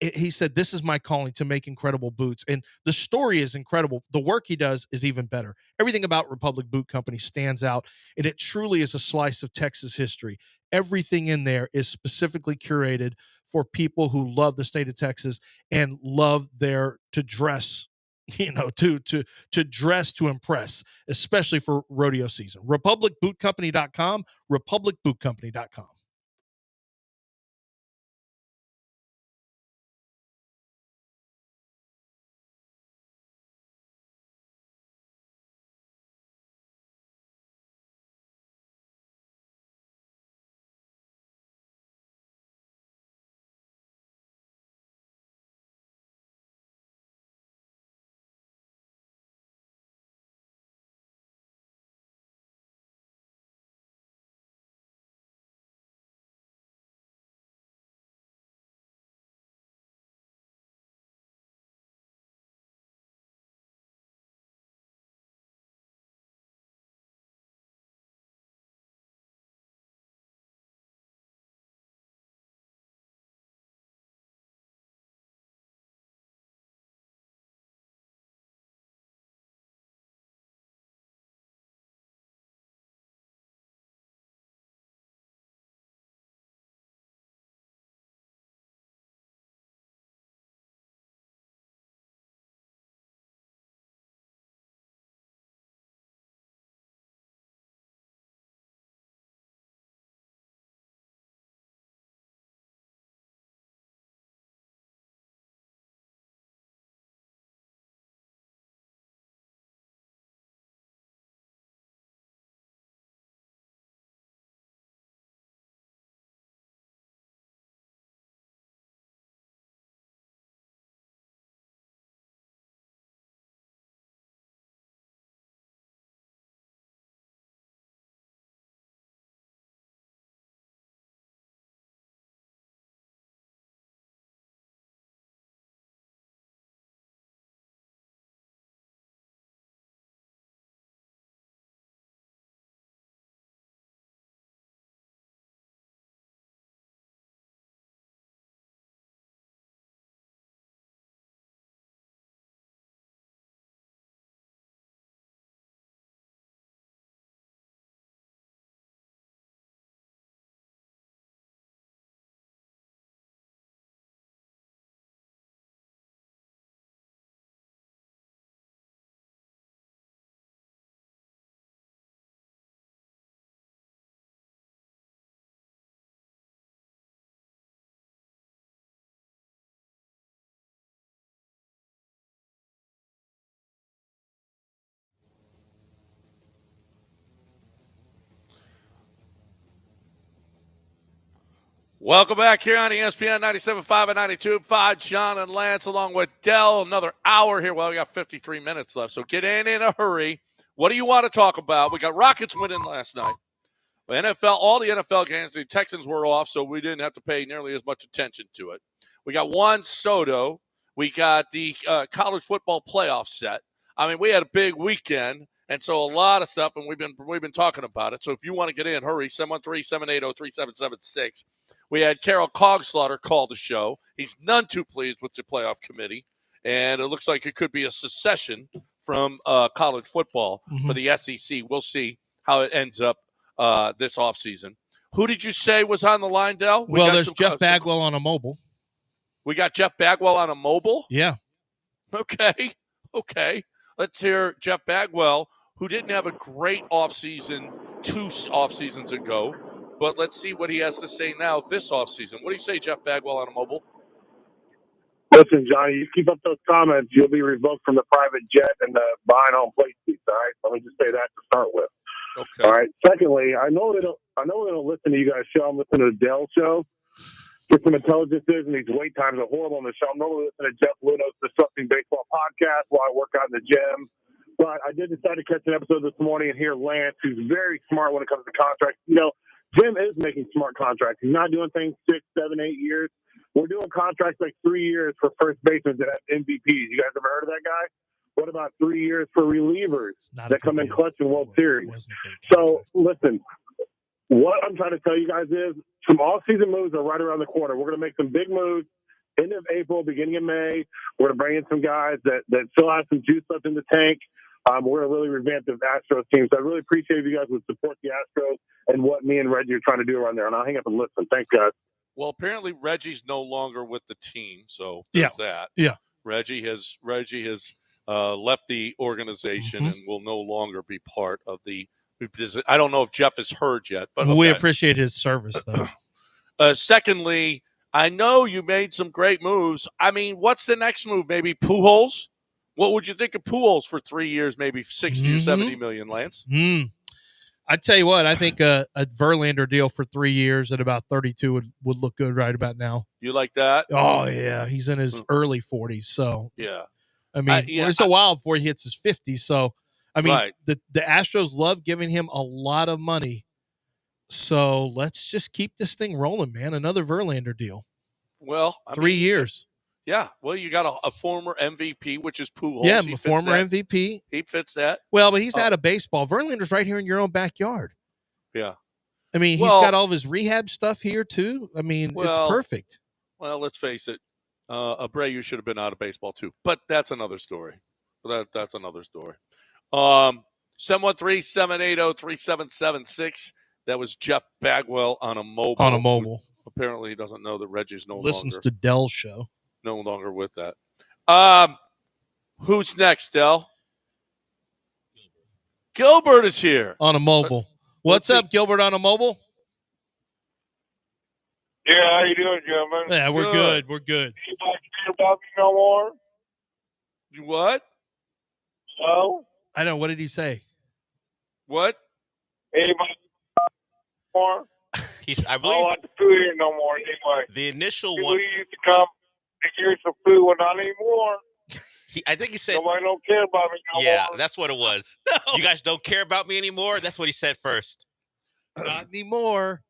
he said, this is my calling, to make incredible boots. And the story is incredible. The work he does is even better. Everything about Republic Boot Company stands out, and it truly is a slice of Texas history. Everything in there is specifically curated for people who love the state of Texas and love to dress, to dress to impress, especially for rodeo season. RepublicBootCompany.com, RepublicBootCompany.com. Welcome back here on ESPN 97.5 and 92.5. John and Lance along with Dell. Another hour here. Well, we got 53 minutes left, so get in a hurry. What do you want to talk about? We got Rockets winning last night. NFL, all the NFL games, the Texans were off, so we didn't have to pay nearly as much attention to it. We got Juan Soto. We got the college football playoff set. I mean, we had a big weekend, and so a lot of stuff, and we've been talking about it. So if you want to get in, hurry, 713-780-3776. We had Carol Cogslaughter call the show. He's none too pleased with the playoff committee, and it looks like it could be a secession from college football for the SEC. We'll see how it ends up this offseason. Who did you say was on the line, Dell? Well, there's Jeff Bagwell on a mobile. We got Jeff Bagwell on a mobile? Yeah. Okay. Let's hear Jeff Bagwell, who didn't have a great offseason 2 off-seasons ago, but let's see what he has to say now this offseason. What do you say, Jeff Bagwell on a mobile? Listen, Johnny, you keep up those comments, you'll be revoked from the private jet and the buying home plate seats, all right? Let me just say that to start with. Okay. All right. Secondly, I know they don't listen to you guys' show. I'm listening to the Dell show. Get some intelligences, and these wait times are horrible on the show. I'm normally listening to Jeff Luno's Disrupting Baseball podcast while I work out in the gym. But I did decide to catch an episode this morning and hear Lance, who's very smart when it comes to contracts. You know, Jim is making smart contracts. He's not doing things 6, 7, 8 years. We're doing contracts like 3 years for first basemen that have MVPs. You guys ever heard of that guy? What about 3 years for relievers that come in clutch in World Series? So, listen, what I'm trying to tell you guys is some off-season moves are right around the corner. We're going to make some big moves end of April, beginning of May. We're going to bring in some guys that still have some juice left in the tank. We're going to really revamp the Astros team. So I really appreciate if you guys would support the Astros and what me and Reggie are trying to do around there. And I'll hang up and listen. Thanks, guys. Well, apparently Reggie's no longer with the team, so there's that. Yeah. Reggie has left the organization and will no longer be part of the. I don't know if Jeff has heard yet, but we appreciate his service, though. Secondly, I know you made some great moves. I mean, what's the next move? Maybe Pujols? What would you think of Pujols for 3 years, maybe 60 or 70 million, Lance? I tell you what, I think a Verlander deal for 3 years at about 32 would look good right about now. You like that? Oh, yeah. He's in his early 40s, so. Yeah. I mean, it's a while before he hits his 50s, so. I mean, the Astros love giving him a lot of money, so let's just keep this thing rolling, man. Another Verlander deal. Well, 3 years. Yeah. Well, you got a former MVP, which is Pujols. Yeah, former MVP. He fits that. Well, but he's out of baseball. Verlander's right here in your own backyard. Yeah. I mean, he's got all of his rehab stuff here, too. I mean, it's perfect. Well, let's face it. Abreu should have been out of baseball, too. But that's another story. That's another story. 713-780-3776. That was Jeff Bagwell on a mobile. Apparently, he doesn't know that Reggie's no longer. Listens to Dell's show. No longer with that. Who's next, Dell? Gilbert is here. On a mobile. What's up, Gilbert, on a mobile? Yeah, how you doing, gentlemen? Yeah, we're good. We're good. You not care about me no more? You what? So? I know. What did he say? What? Anybody more? I believe. I don't like the food here no more anyway. The initial People one. used to come and hear some food, well, not anymore. I think he said. Nobody don't care about me no more. Yeah, that's what it was. No. You guys don't care about me anymore? That's what he said first. Not anymore.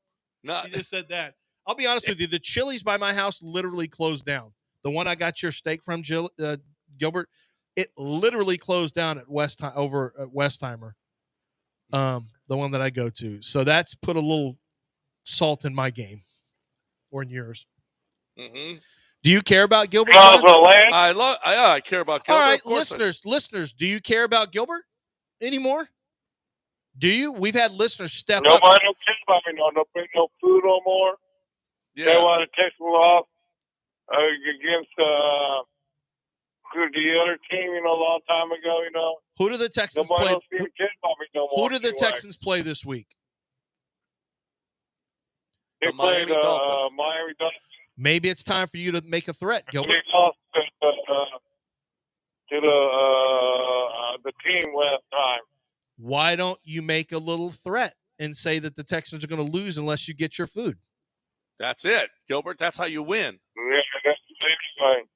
Not. He just said that. I'll be honest with you. The Chili's by my house literally closed down. The one I got your steak from, Gilbert, it literally closed down at over at Westheimer. The one that I go to. So that's put a little salt in my game, or in yours. Mm-hmm. Do you care about Gilbert? I care about Gilbert. All right, listeners, do you care about Gilbert anymore? Do you? We've had listeners step up. Nobody don't care about me no food no more. Yeah. They want to take me off against the other team, a long time ago, Who do the Texans Nobody play? don't seem to care about me no more. Who do the Texans play this week? They played Miami Dolphins. Maybe it's time for you to make a threat, Gilbert. They lost to the team last time. Why don't you make a little threat and say that the Texans are going to lose unless you get your food? That's it, Gilbert. That's how you win. Yeah, that's the biggest thing.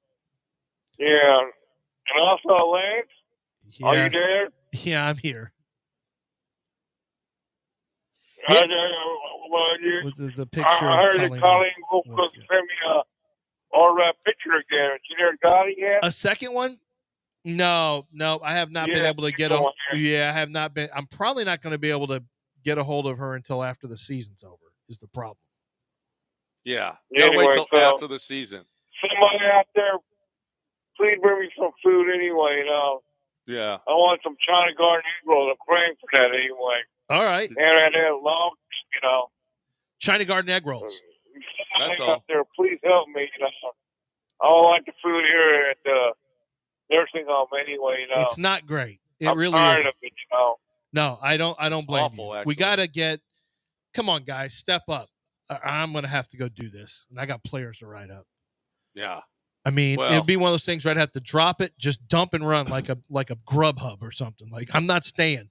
Yeah. And also, Lance, are you Yes. there? Yeah, I'm here. Well, The picture I of heard that Colleen Wolf sent me a autograph picture again. You never got it yet? A second one? No, I have not been able to get a. Yeah, I have not been. I'm probably not going to be able to get a hold of her until after the season's over. Is the problem? Yeah, gotta wait till after the season. Somebody out there, please bring me some food anyway. Yeah. I want some China Garden egg rolls. I'm praying for that anyway. All right. And long, China Garden egg rolls. That's all. Out there, please help me. I don't like the food here at the nursing home anyway. It's not great. I'm really tired is. of it. No, I don't blame awful, you. actually. We got to get. Come on, guys, step up. I'm going to have to go do this, and I got players to write up. Yeah. I mean, it'd be one of those things where I'd have to drop it, just dump and run like a Grubhub or something. Like I'm not staying.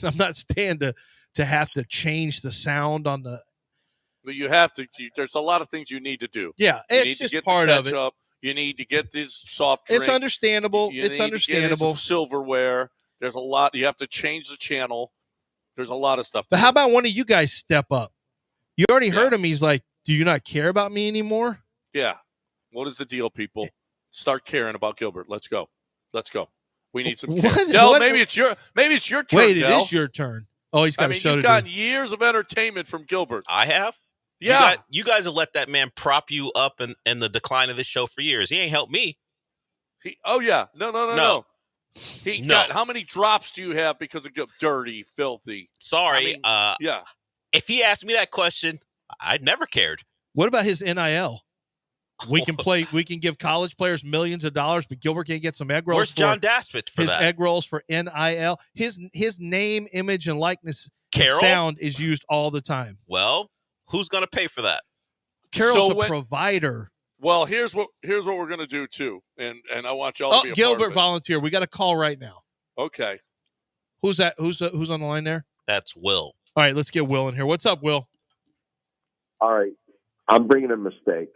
I'm not staying to have to change the sound on the. But you have to. There's a lot of things you need to do. Yeah, it's just part of it. You need to get these soft drinks. It's understandable. It's understandable. Silverware. There's a lot. You have to change the channel. There's a lot of stuff. But how about one of you guys step up? You already heard him. He's like, "Do you not care about me anymore?" Yeah. What is the deal, people? Start caring about Gilbert. Let's go. We need some. Del, maybe it's your turn. Wait, Del. it is your turn. Oh, he's got a show to do. You've gotten years of entertainment from Gilbert. I have. Yeah. You guys have let that man prop you up in the decline of this show for years. He ain't helped me. No. How many drops do you have because of dirty, filthy? Sorry. Yeah. If he asked me that question, I'd never cared. What about his NIL? We can give college players millions of dollars, but Gilbert can't get some egg rolls. Where's John Daspit for his that? egg rolls for NIL? His name, image, and likeness and Carol? sound is used all the time. Well, who's going to pay for that? Carol's a provider. Well, here's what we're gonna do too, and I want y'all to be a Gilbert part of it. volunteer. We got a call right now. Okay. Who's that? Who's on the line there? That's Will. All right, let's get Will in here. What's up, Will? All right. I'm bringing a mistake.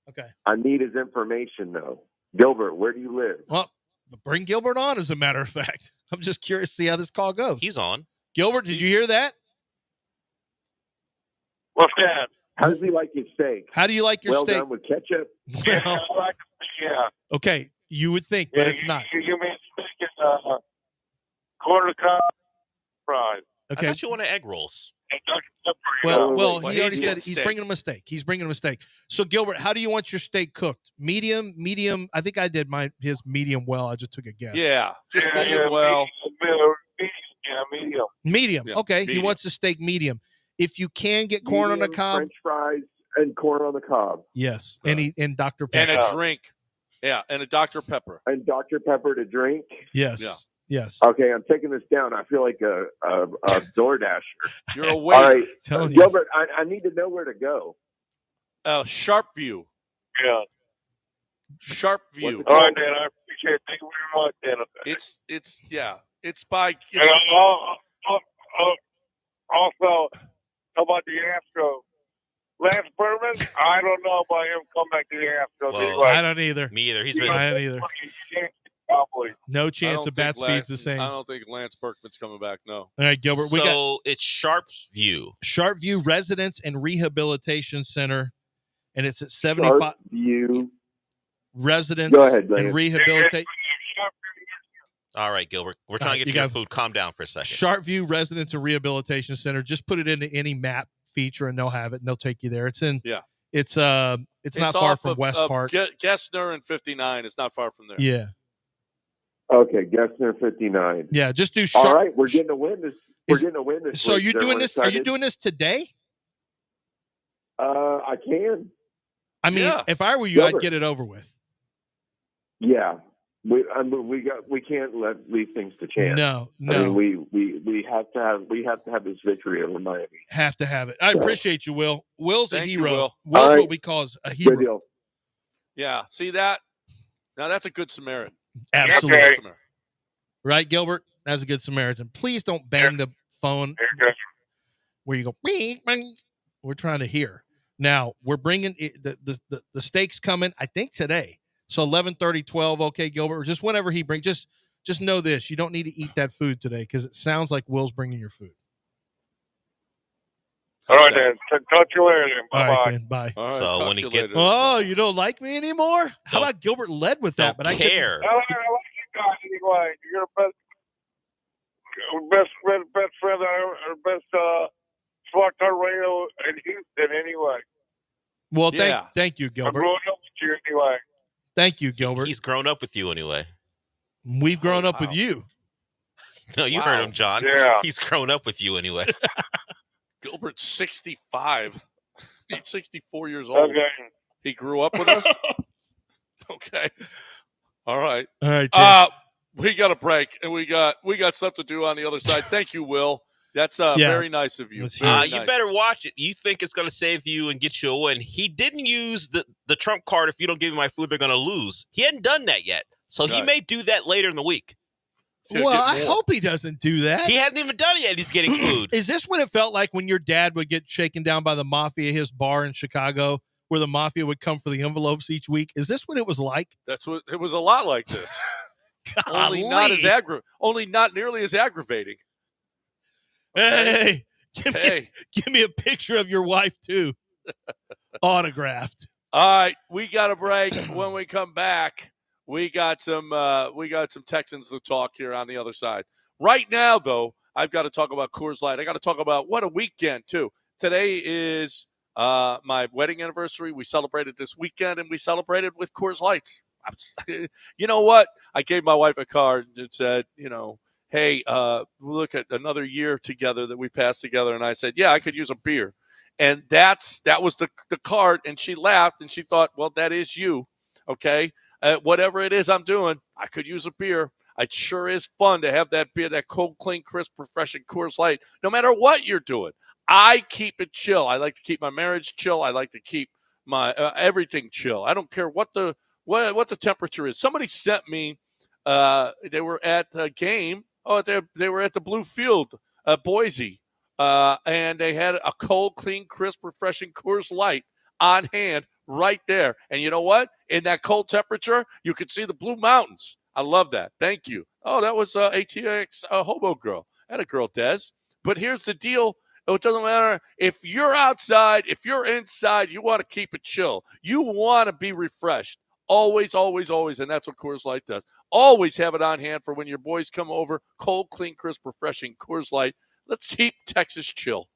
Okay. I need his information, though. Gilbert, where do you live? Well, bring Gilbert on, as a matter of fact. I'm just curious to see how this call goes. He's on. Gilbert, did you hear that? What's that? How does he like his steak? How do you like your well steak? Done with ketchup? Yeah. Okay, you would think, but it's not. You mean steak and quarter cup fries. Okay. I thought you wanted egg rolls. Well, he already said he's bringing a mistake. He's bringing a mistake. So, Gilbert, how do you want your steak cooked? Medium? I think I did his medium well. I just took a guess. Yeah, just medium well. Medium. Medium. Yeah, okay, medium. He wants the steak medium. If you can get corn on the cob. French fries and corn on the cob. Yes, and Dr. Pepper. And a drink. Yeah, and a Dr. Pepper. And Dr. Pepper to drink? Yes. Yeah. Yes. Okay, I'm taking this down. I feel like a DoorDasher. You're a waiter. All right, Telling you. Gilbert, I need to know where to go. Sharp View. Yeah. Sharp View. All right, Dan. I appreciate it. Thank you very much, Dan. It's by. And also, how about the Astros? Lance Berman, I don't know about him coming back to the Astros. Well, I don't either. Me either. I don't either. Probably. No chance of bat speed's the same. I don't think Lance Berkman's coming back. No. All right, Gilbert. It's Sharp's View. Sharp View Residence and Rehabilitation Center, and it's at 75 Sharp View Residence Go ahead, and Lance. Rehabilitation. All right, Gilbert. We're trying to get you your food. Calm down for a second. Sharp View Residence and Rehabilitation Center. Just put it into any map feature, and they'll have it, and they'll take you there. It's in. Yeah. It's not far from West Park. Gessner and 59. It's not far from there. Yeah. Okay, Gessner 59. Yeah, just do All right, we're getting a win this. So week. you're doing this? Are you Excited? doing this today? I can. I mean, Yeah. if I were you, I'd Gilbert. get it over with. Yeah, we can't leave things to chance. No. I mean, we have to have this victory over Miami. Have to have it. I appreciate you, Will. Will's a Thank you, hero. Will. Will's All right. what we call a hero. Good deal. Yeah. See that? Now that's a good Samaritan. Absolutely. Okay. Samaritan. Right, Gilbert? That's a good Samaritan. Please don't bang the phone where you go, bing, bing. We're trying to hear. Now we're bringing the steaks coming, I think today. So 11:30, 12. Okay, Gilbert, or just whenever he brings. Just know this: you don't need to eat that food today because it sounds like Will's bringing your food. All right, then. Talk to you later. All Bye-bye. right, then. Bye. All right, So talk when to he you get, later. Oh, you don't like me anymore? How about Gilbert led with that? Don't care. I like you guys anyway. You're the best friend, or best Smart Talk Radio in Houston anyway. Well, Yeah. thank you, I'm Gilbert. growing up with you anyway. Thank you, Gilbert. He's grown up with you anyway. We've grown up with you. No, you heard him, John. Yeah. He's grown up with you anyway. Gilbert's 65. He's 64 years old. Okay. He grew up with us? Okay. All right. All right. We got a break, and we got stuff to do on the other side. Thank you, Will. That's very nice of you. Very You nice. better watch it. You think it's going to save you and get you a win. He didn't use the trump card. If you don't give me my food, they're going to lose. He hadn't done that yet. So he may do that later in the week. Well, I hope he doesn't do that. He hasn't even done it yet. He's getting food. Is this what it felt like when your dad would get shaken down by the mafia at his bar in Chicago, where the mafia would come for the envelopes each week? Is this what it was like? That's what it was. A lot like this. Only not nearly as aggravating. Okay? Hey, give me a picture of your wife too, autographed. All right, we got a break. When we come back, we got some Texans to talk here on the other side. Right now, though, I've got to talk about Coors Light. I got to talk about what a weekend too. Today is my wedding anniversary. We celebrated this weekend, and we celebrated with Coors Lights. You know what? I gave my wife a card that said, hey, look at another year together that we passed together. And I said, yeah, I could use a beer. And that was the card. And she laughed and she thought, well, that is you. Okay. Whatever it is I'm doing, I could use a beer. It sure is fun to have that beer, that cold, clean, crisp, refreshing Coors Light, no matter what you're doing. I keep it chill. I like to keep my marriage chill. I like to keep my everything chill. I don't care what the temperature is. Somebody sent me, they were at a game. Oh, they were at the Blue Field, Boise, and they had a cold, clean, crisp, refreshing Coors Light on hand right there. And you know what? In that cold temperature, you could see the Blue Mountains. I love that. Thank you. Oh, that was ATX Hobo Girl. That a girl, Des. But here's the deal. It doesn't matter if you're outside, if you're inside, you want to keep it chill. You want to be refreshed. Always, always, always. And that's what Coors Light does. Always have it on hand for when your boys come over. Cold, clean, crisp, refreshing Coors Light. Let's keep Texas chill.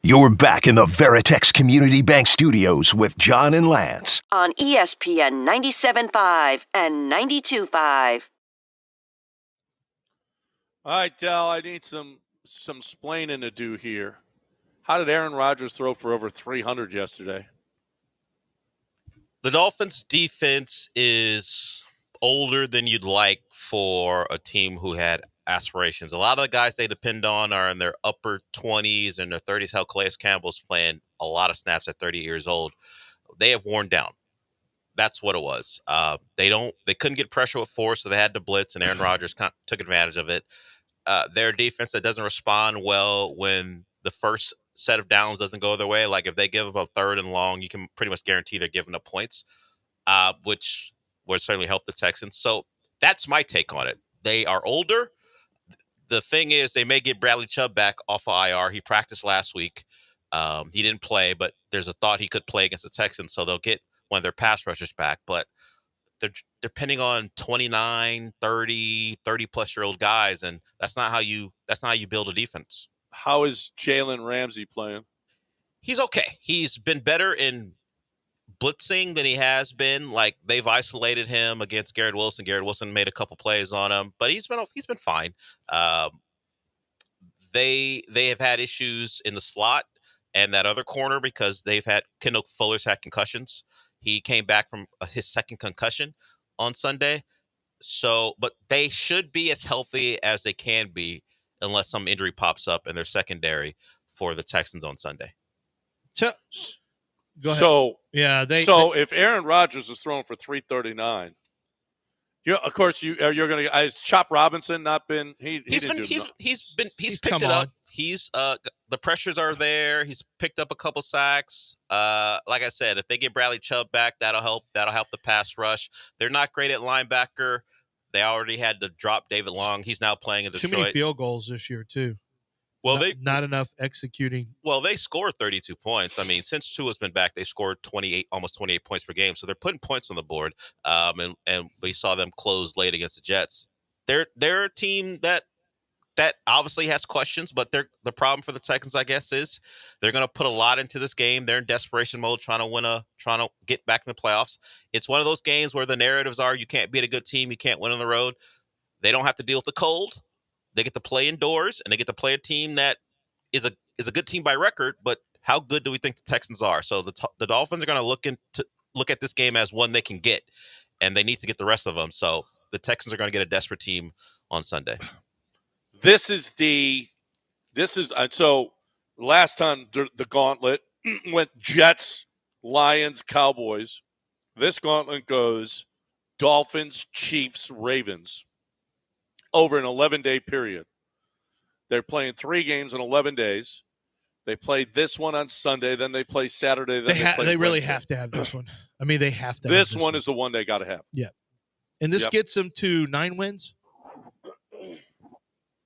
You're back in the Veritex Community Bank Studios with John and Lance. On ESPN 97.5 and 92.5. All right, Del, I need some splaining to do here. How did Aaron Rodgers throw for over 300 yesterday? The Dolphins' defense is older than you'd like for a team who had aspirations. A lot of the guys they depend on are in their upper 20s and their 30s. How Calais Campbell's playing a lot of snaps at 30 years old. They have worn down. That's what it was. They couldn't get pressure with force, so they had to blitz, and Aaron Rodgers took advantage of it. Their defense that doesn't respond well when the first set of downs doesn't go their way. Like if they give up a 3rd and long, you can pretty much guarantee they're giving up points, which would certainly help the Texans. So that's my take on it. They are older. The thing is, they may get Bradley Chubb back off of IR. He practiced last week. He didn't play, but there's a thought he could play against the Texans, so they'll get one of their pass rushers back. But they're depending on 29, 30, 30-plus-year-old guys, and that's not how you build a defense. How is Jalen Ramsey playing? He's okay. He's been better in blitzing than he has been. Like they've isolated him against Garrett Wilson. Garrett Wilson made a couple plays on him, but he's been fine. They have had issues in the slot and that other corner because they've had Kendall Fuller's had concussions. He came back from his second concussion on Sunday. So, but they should be as healthy as they can be unless some injury pops up in their secondary for the Texans on Sunday. Go ahead. So, if Aaron Rodgers is throwing for 339, of course you're going to. Has Chop Robinson not been? He's picked it up. He's the pressures are there. He's picked up a couple sacks. Like I said, if they get Bradley Chubb back, that'll help. That'll help the pass rush. They're not great at linebacker. They already had to drop David Long. He's now playing in Detroit. Too many field goals this year too. Well, not enough executing. Well, they scored 32 points. I mean, since Tua's been back, they scored almost 28 points per game. So they're putting points on the board. And we saw them close late against the Jets. They're a team that obviously has questions, but the problem for the Texans, I guess, is they're going to put a lot into this game. They're in desperation mode, trying to get back in the playoffs. It's one of those games where the narratives are you can't beat a good team, you can't win on the road. They don't have to deal with the cold. They get to play indoors, and they get to play a team that is a good team by record. But how good do we think the Texans are? So the Dolphins are going to look at this game as one they can get, and they need to get the rest of them. So the Texans are going to get a desperate team on Sunday. So last time the gauntlet went Jets, Lions, Cowboys. This gauntlet goes Dolphins, Chiefs, Ravens over an 11-day period. They're playing 3 games in 11 days. They played this one on Sunday, then they play Saturday. Then they really have to have this one. I mean, they have to. This one is the one they got to have. Yeah, and this gets them to 9 wins.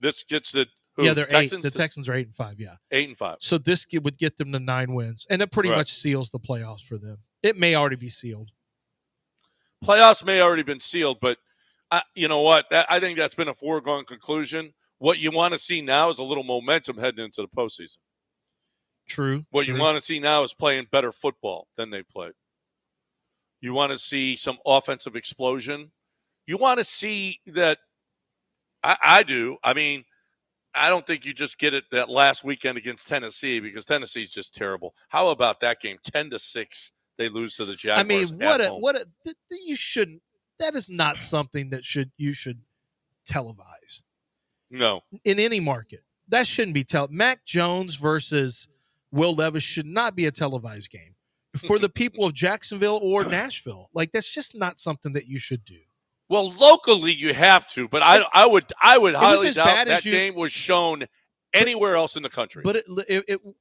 This gets the they're Texans? 8. The Texans are 8-5. Yeah, 8-5. So this would get them to 9 wins, and it pretty much seals the playoffs for them. It may already be sealed. Playoffs may already been sealed, but you know what? I think that's been a foregone conclusion. What you want to see now is a little momentum heading into the postseason. True. What you want to see now is playing better football than they played. You want to see some offensive explosion. You want to see that. I do. I mean, I don't think you just get it that last weekend against Tennessee because Tennessee's just terrible. How about that game? 10-6, they lose to the Jaguars. I mean, you shouldn't. That is not something that you should televise. No. In any market. That shouldn't be Mac Jones versus Will Levis should not be a televised game for the people of Jacksonville or Nashville. Like, that's just not something that you should do. Well, locally you have to, but I would highly doubt that game was shown anywhere else in the country. But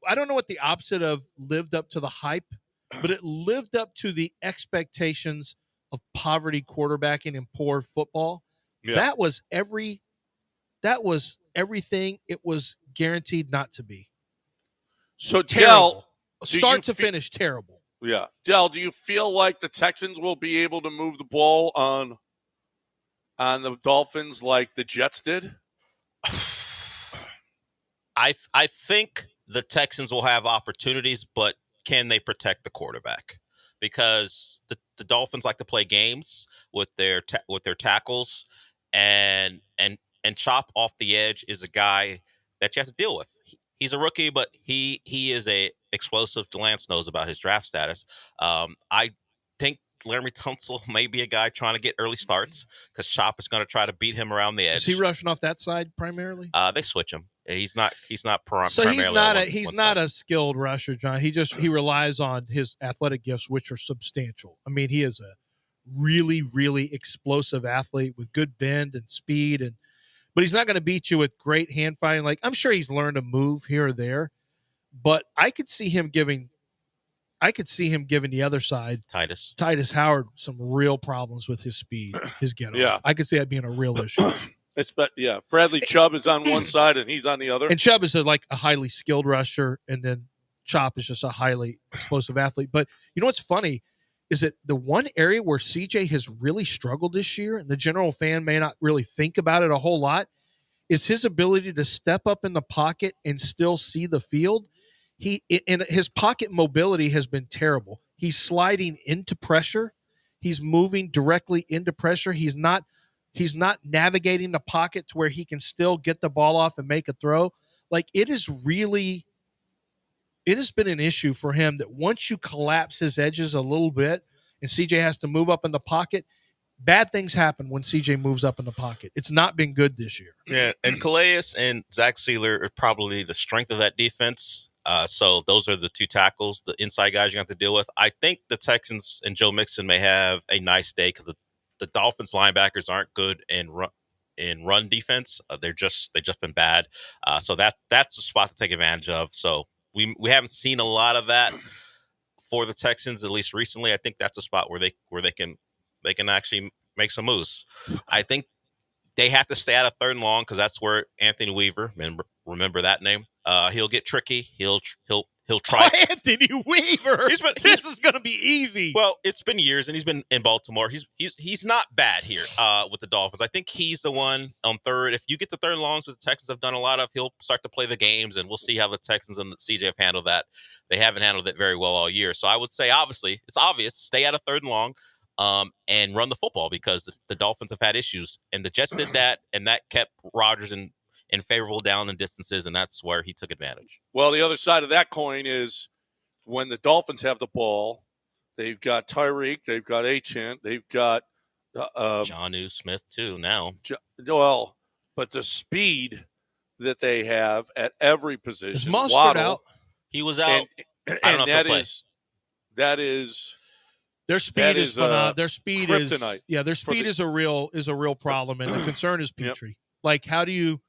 I don't know what the opposite of lived up to the hype, but it lived up to the expectations of poverty quarterbacking and poor football. Yeah. That was everything it was guaranteed not to be. So terrible. Start to finish, terrible. Yeah. Del, do you feel like the Texans will be able to move the ball on the Dolphins like the Jets did? I think the Texans will have opportunities, but can they protect the quarterback? Because the Dolphins like to play games with their tackles, and Chop off the edge is a guy that you have to deal with. He's a rookie, but he is a explosive. Lance knows about his draft status. I think Laremy Tunsil may be a guy trying to get early starts because Chop is going to try to beat him around the edge. Is he rushing off that side primarily? They switch him. He's not So primarily he's not a skilled rusher, John. He relies on his athletic gifts, which are substantial. I mean, he is a really, really explosive athlete with good bend and speed, but he's not going to beat you with great hand fighting. Like, I'm sure he's learned to move here or there, but I could see him giving the other side, Titus Howard, some real problems with his speed, his get off. Yeah. I could see that being a real issue. Bradley Chubb is on one side and he's on the other. And Chubb is like a highly skilled rusher, and then Chop is just a highly explosive athlete. But you know what's funny is that the one area where CJ has really struggled this year, and the general fan may not really think about it a whole lot, is his ability to step up in the pocket and still see the field. His pocket mobility has been terrible. He's sliding into pressure. He's moving directly into pressure. He's not navigating the pocket to where he can still get the ball off and make a throw. Like, it has been an issue for him that once you collapse his edges a little bit and CJ has to move up in the pocket, bad things happen when CJ moves up in the pocket. It's not been good this year. Yeah, and Calais and Zach Sealer are probably the strength of that defense. So those are the two tackles, the inside guys you have to deal with. I think the Texans and Joe Mixon may have a nice day because the Dolphins linebackers aren't good in run defense. They've just been bad. So that's a spot to take advantage of. So we haven't seen a lot of that for the Texans, at least recently. I think that's a spot where they can actually make some moves. I think they have to stay out of 3rd and long because that's where Anthony Weaver, remember that name, he'll get tricky. He'll try. Anthony Weaver. This is going to be easy. Well, it's been years, and he's been in Baltimore. He's not bad here with the Dolphins. I think he's the one on 3rd. If you get the 3rd and longs, which the Texans have done a lot of, he'll start to play the games, and we'll see how the Texans and the CJ have handled that. They haven't handled it very well all year. So I would say, it's obvious, stay out of 3rd and long. And run the football because the Dolphins have had issues, and the Jets did that, and that kept Rodgers in favorable down and distances, and that's where he took advantage. Well, the other side of that coin is when the Dolphins have the ball, they've got Tyreek, they've got Achane, they've got Jonnu Smith too now. But the speed that they have at every position. Is Mostert out? He was out. I don't know if he'll play. That is. Their speed is phenomenal. Their speed kryptonite. Their speed is a real problem, and the concern is Petrie. Yep. Like, how do you?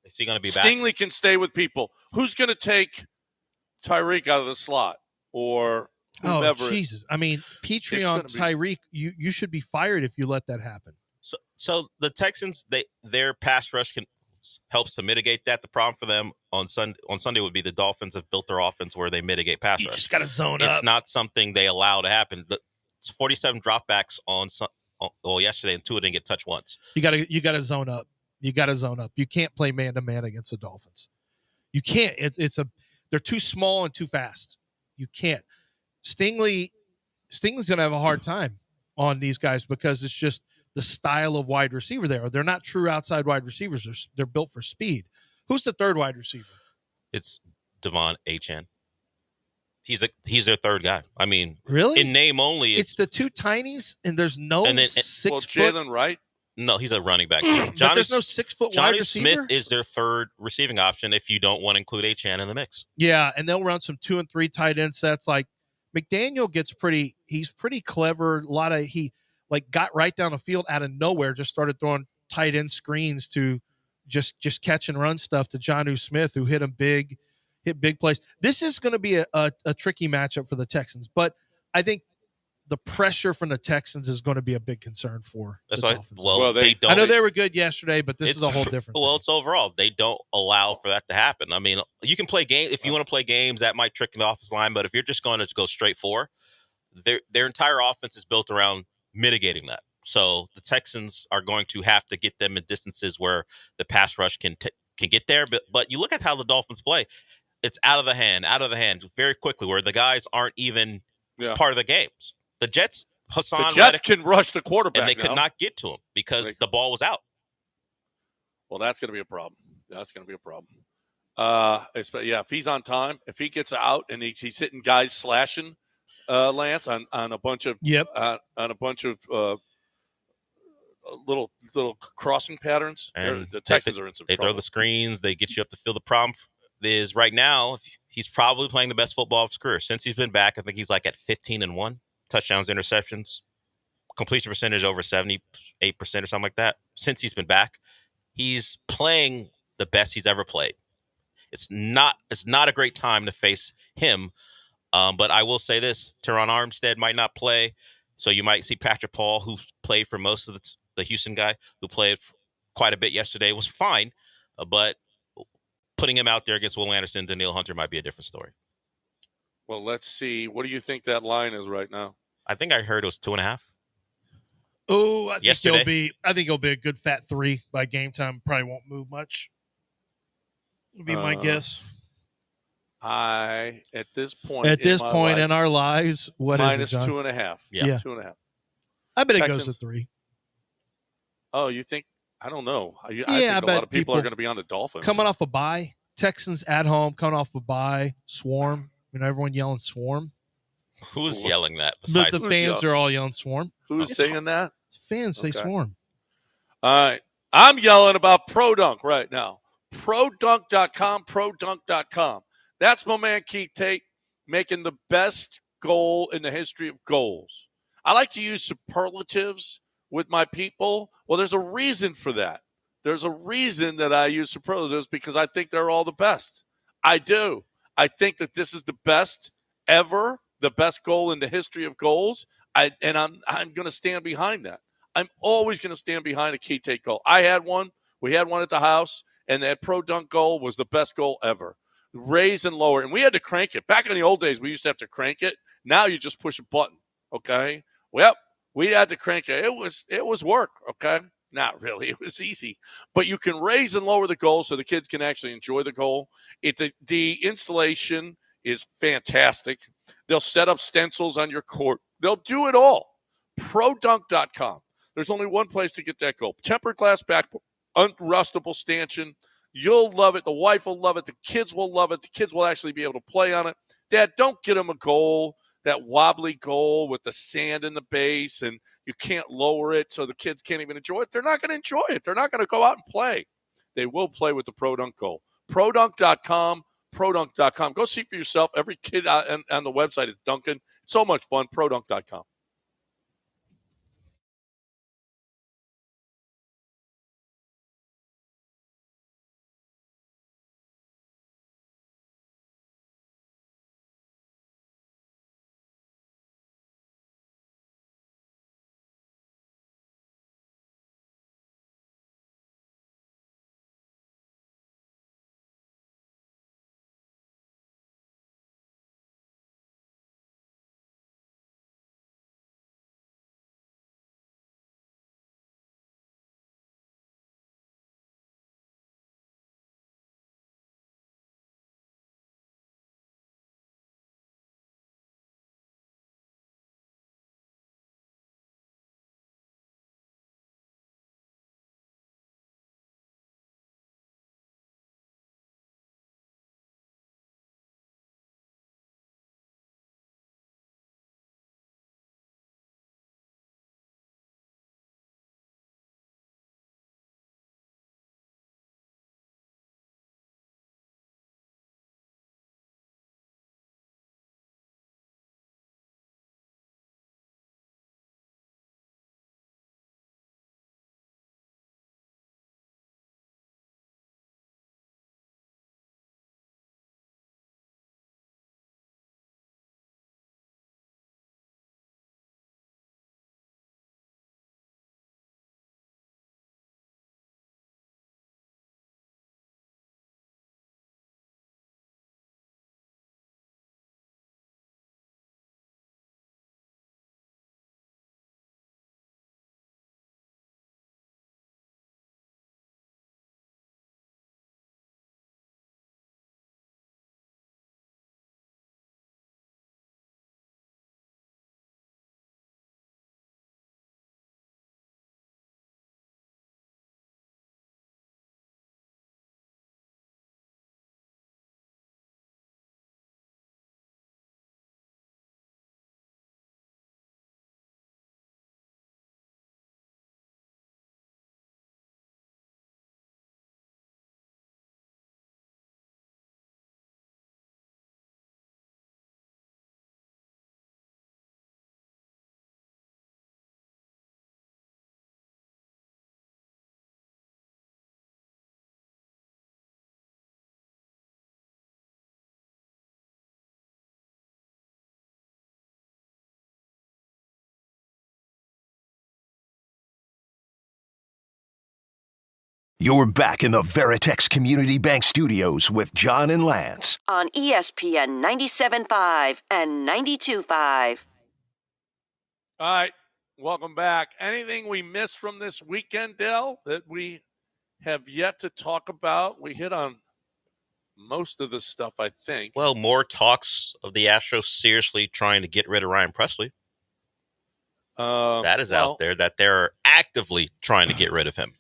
Is he going to be back? Stingley can stay with people. Who's going to take Tyreek out of the slot or whomever? Oh, Jesus! I mean, Petrie on Tyreek, you should be fired if you let that happen. So the Texans, their pass rush helps to mitigate that. The problem for them on Sunday would be the Dolphins have built their offense where they mitigate pass rush. You just got to zone up. It's not something they allow to happen. It's 47 dropbacks yesterday, and Tua didn't get touched once. You got to zone up. You got to zone up. You can't play man to man against the Dolphins. You can't. They're too small and too fast. You can't. Stingley's going to have a hard time on these guys because it's just the style of wide receiver there. They're not true outside wide receivers. They're built for speed. Who's the 3rd wide receiver? It's Devon Achane. He's their 3rd guy. I mean, really? In name only. It's the 2 tinies, and there's no 6 foot. Jalen Wright? No, he's a running back. But there's no 6 foot wide receiver? Smith is their 3rd receiving option if you don't want to include Achane in the mix. Yeah, and they'll run some 2 and 3 tight end sets. Like, McDaniel he's pretty clever. He got right down the field out of nowhere, just started throwing tight end screens to just catch and run stuff to Jonnu Smith, who hit big plays. This is going to be a tricky matchup for the Texans, but I think the pressure from the Texans is going to be a big concern for the Dolphins. They don't. I know they were good yesterday, but this is a whole different thing. Well, it's overall. They don't allow for that to happen. I mean, you can play games. If you want to play games, that might trick the offensive line, but if you're just going to go straight for, their entire offense is built around mitigating that. So the Texans are going to have to get them in distances where the pass rush can get there. But you look at how the Dolphins play. it's out of the hand very quickly, where the guys aren't even part of the games. The Jets, the Jets can rush the quarterback, and they could not get to him because the ball was out. Well, that's going to be a problem. If he's on time, if he gets out and he's hitting guys slashing, Lance, on a bunch of little crossing patterns, And the Texans are in some They trouble. throw the screens. They get you up the field. The problem is right now he's probably playing the best football of his career since he's been back. I think he's like at 15-1 touchdowns, interceptions, completion percentage over 78% or something like that. Since he's been back, he's playing the best he's ever played. It's not a great time to face him. But I will say this: Teron Armstead might not play, so you might see Patrick Paul, who played for most of the Houston guy, who played quite a bit yesterday, was fine. But putting him out there against Will Anderson, Danielle Hunter might be a different story. Well, let's see. What do you think that line is right now? I think I heard it was 2.5. Oh, I think Yesterday. it'll be a good fat 3 by game time. Probably won't move much. Would be my guess. At this point in our lives, what is it, John? -2.5. Yeah. 2.5. I bet Texans, it goes to 3. Oh, you think? I don't know. I think I a lot of people are going to be on the Dolphins. Coming off a bye, Texans at home, coming off a bye, swarm. Everyone yelling swarm. Who's yelling that? But the fans are all yelling swarm. Who's saying that? Fans say swarm. All right. I'm yelling about ProDunk right now. ProDunk.com. That's my man Keith Tate making the best goal in the history of goals. I like to use superlatives with my people. Well, there's a reason for that. There's a reason that I use superlatives because I think they're all the best. I do. I think that this is the best ever, the best goal in the history of goals. I'm going to stand behind that. I'm always going to stand behind a Keith Tate goal. I had one. We had one at the house, and that ProDunk goal was the best goal ever. Raise and lower, and we had to crank it. Back in the old days, we used to have to crank it. Now you just push a button, okay? Well, we had to crank it. It was work, okay? Not really. It was easy. But you can raise and lower the goal so the kids can actually enjoy the goal. The installation is fantastic. They'll set up stencils on your court. They'll do it all. ProDunk.com. There's only one place to get that goal. Tempered glass backboard, unrustable stanchion. You'll love it. The wife will love it. The kids will love it. The kids will actually be able to play on it. Dad, don't get them a goal, that wobbly goal with the sand in the base, and you can't lower it so the kids can't even enjoy it. They're not going to enjoy it. They're not going to go out and play. They will play with the ProDunk goal. ProDunk.com, ProDunk.com. Go see for yourself. Every kid on the website is dunking. It's so much fun. ProDunk.com. You're back in the Veritex Community Bank Studios with John and Lance. On ESPN 97.5 and 92.5. All right, welcome back. Anything we missed from this weekend, Dell, that we have yet to talk about? We hit on most of the stuff, I think. Well, more talks of the Astros seriously trying to get rid of Ryan Presley. That is out there, that they're actively trying to get rid of him.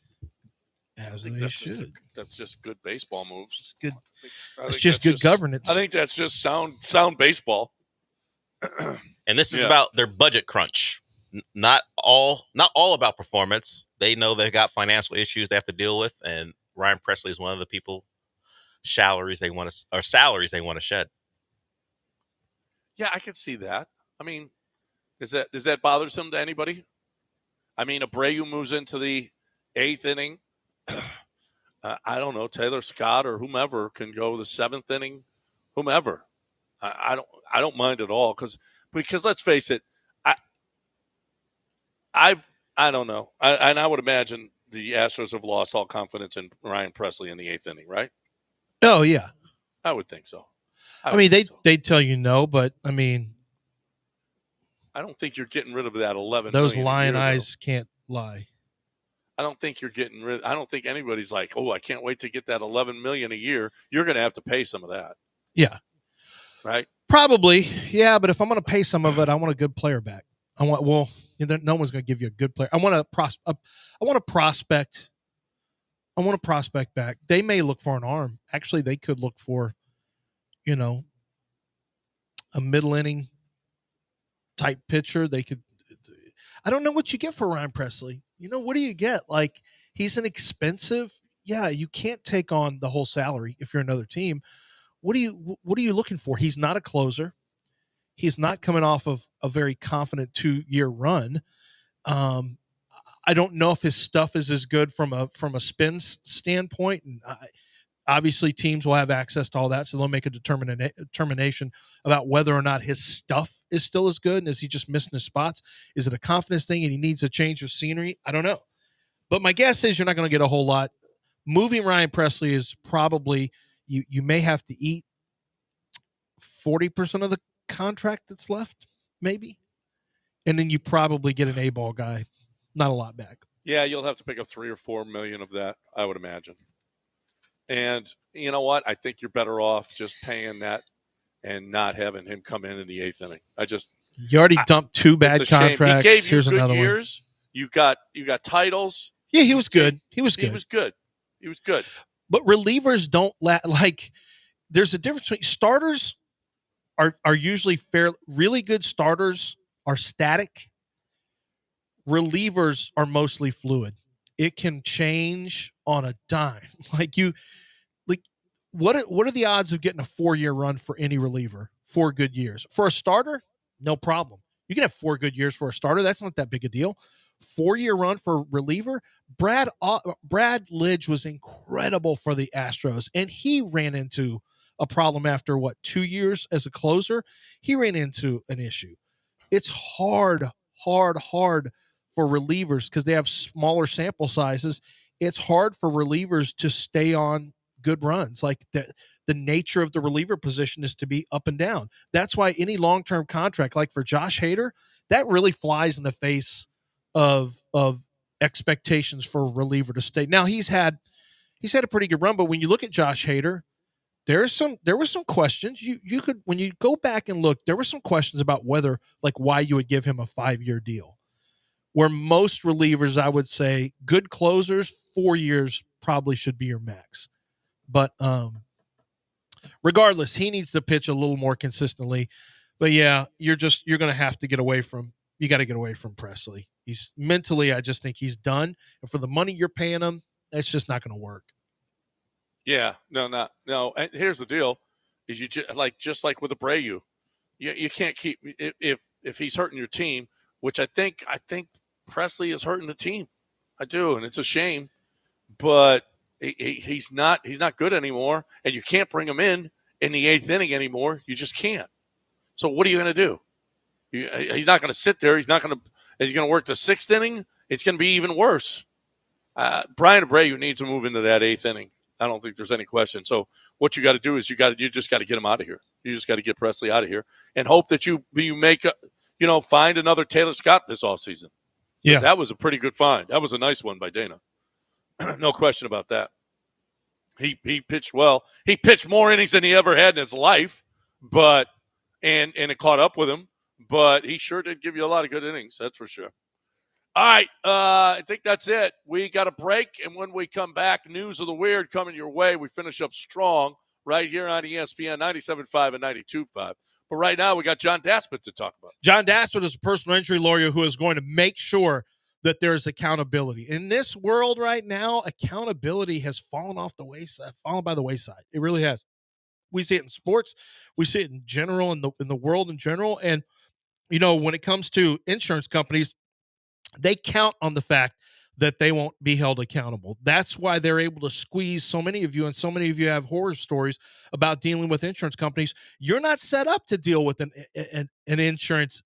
As they should. That's just good baseball moves. Good. It's just good governance. I think that's just sound baseball. And this is about their budget crunch. Not all about performance. They know they've got financial issues they have to deal with, and Ryan Presley is one of the people salaries they want to shed. Yeah, I can see that. I mean, is that bothersome to anybody? I mean, Abreu moves into the 8th inning. I don't know, Taylor Scott or whomever can go the 7th inning. Whomever, I don't mind at all because let's face it, I don't know, and I would imagine the Astros have lost all confidence in Ryan Presley in the 8th inning, right? Oh yeah, I would think so. I mean, they tell you no, but I mean, I don't think you're getting rid of that 11. Those lion eyes can't lie. I don't think you're getting rid. I don't think anybody's like, oh, I can't wait to get that $11 million a year. You're going to have to pay some of that. Yeah, right. Probably, yeah. But if I'm going to pay some of it, I want a good player back. No one's going to give you a good player. I want a prospect. I want a prospect back. They may look for an arm. Actually, they could look for, a middle inning type pitcher. They could. I don't know what you get for Ryan Presley. What do you get? Like, he's an expensive. Yeah, you can't take on the whole salary if you're another team. What are you looking for? He's not a closer. He's not coming off of a very confident 2-year run. I don't know if his stuff is as good from a spin standpoint, and obviously teams will have access to all that, so they'll make a determination about whether or not his stuff is still as good, and is he just missing his spots? Is it a confidence thing and he needs a change of scenery? I don't know. But my guess is you're not going to get a whole lot. Moving Ryan Presley is probably, you may have to eat 40% of the contract that's left, maybe. And then you probably get an A-ball guy. Not a lot back. Yeah, you'll have to pick up $3 or $4 million of that, I would imagine. And you know what? I think you're better off just paying that and not having him come in the 8th inning. You already dumped 2 bad contracts. He gave you Here's good another years. one. You got titles. Yeah, he was good. He was good. But relievers don't there's a difference between starters are usually really good. Starters are static. Relievers are mostly fluid. It can change on a dime. What are the odds of getting a 4-year run for any reliever? 4 good years. For a starter, no problem. You can have 4 good years for a starter. That's not that big a deal. 4-year run for reliever. Brad Lidge was incredible for the Astros, and he ran into a problem after 2 years as a closer. He ran into an issue. It's hard for relievers because they have smaller sample sizes. It's hard for relievers to stay on good runs. Like the nature of the reliever position is to be up and down. That's why any long-term contract, like for Josh Hader, that really flies in the face of expectations for a reliever to stay. Now he's had a pretty good run, but when you look at Josh Hader, there were some questions. You could, when you go back and look, there were some questions about why you would give him a 5-year deal. Where most relievers, I would say, good closers, 4 years probably should be your max. But regardless, he needs to pitch a little more consistently. But yeah, you're going to have to get away from Presley. He's mentally, I just think he's done. And for the money you're paying him, that's just not going to work. Yeah, no. And here's the deal: is just like with Abreu, you can't keep if he's hurting your team, which I think Presley is hurting the team. I do, and it's a shame. But he's not good anymore, and you can't bring him in the 8th inning anymore. You just can't. So what are you going to do? He's not going to sit there. He's going to work the 6th inning. It's going to be even worse. Brian Abreu needs to move into that 8th inning. I don't think there's any question. So what you got to do is you just got to get him out of here. You just got to get Presley out of here and hope that you make find another Taylor Scott this offseason. Yeah, that was a pretty good find. That was a nice one by Dana. No question about that. He pitched well. He pitched more innings than he ever had in his life, but and it caught up with him. But he sure did give you a lot of good innings. That's for sure. All right, I think that's it. We got a break, and when we come back, news of the weird coming your way. We finish up strong right here on ESPN 97.5 and 92.5. But right now, we got John Daspit to talk about. John Daspit is a personal injury lawyer who is going to make sure that there's accountability. In this world right now, accountability has fallen by the wayside. It really has. We see it in sports. We see it in general, in the world in general. And, when it comes to insurance companies, they count on the fact that they won't be held accountable. That's why they're able to squeeze so many of you, and so many of you have horror stories about dealing with insurance companies. You're not set up to deal with an insurance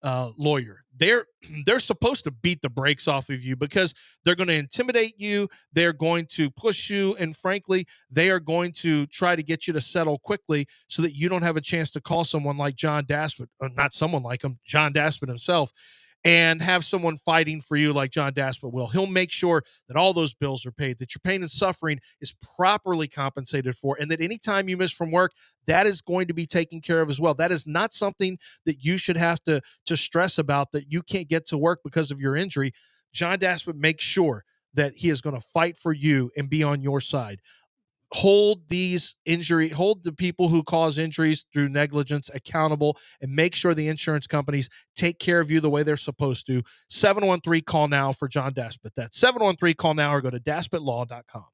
lawyer. They're supposed to beat the brakes off of you because they're going to intimidate you. They're going to push you, and frankly, they are going to try to get you to settle quickly so that you don't have a chance to call someone like John Daspit, or not someone like him, John Daspit himself, and have someone fighting for you like John Daspit will. He'll make sure that all those bills are paid, that your pain and suffering is properly compensated for, and that anytime you miss from work, that is going to be taken care of as well. That is not something that you should have to stress about, that you can't get to work because of your injury. John Daspit makes sure that he is going to fight for you and be on your side. Hold the people who cause injuries through negligence accountable, and make sure the insurance companies take care of you the way they're supposed to. 713-CALL-NOW for John Daspit. That's 713-CALL-NOW, or go to daspitlaw.com.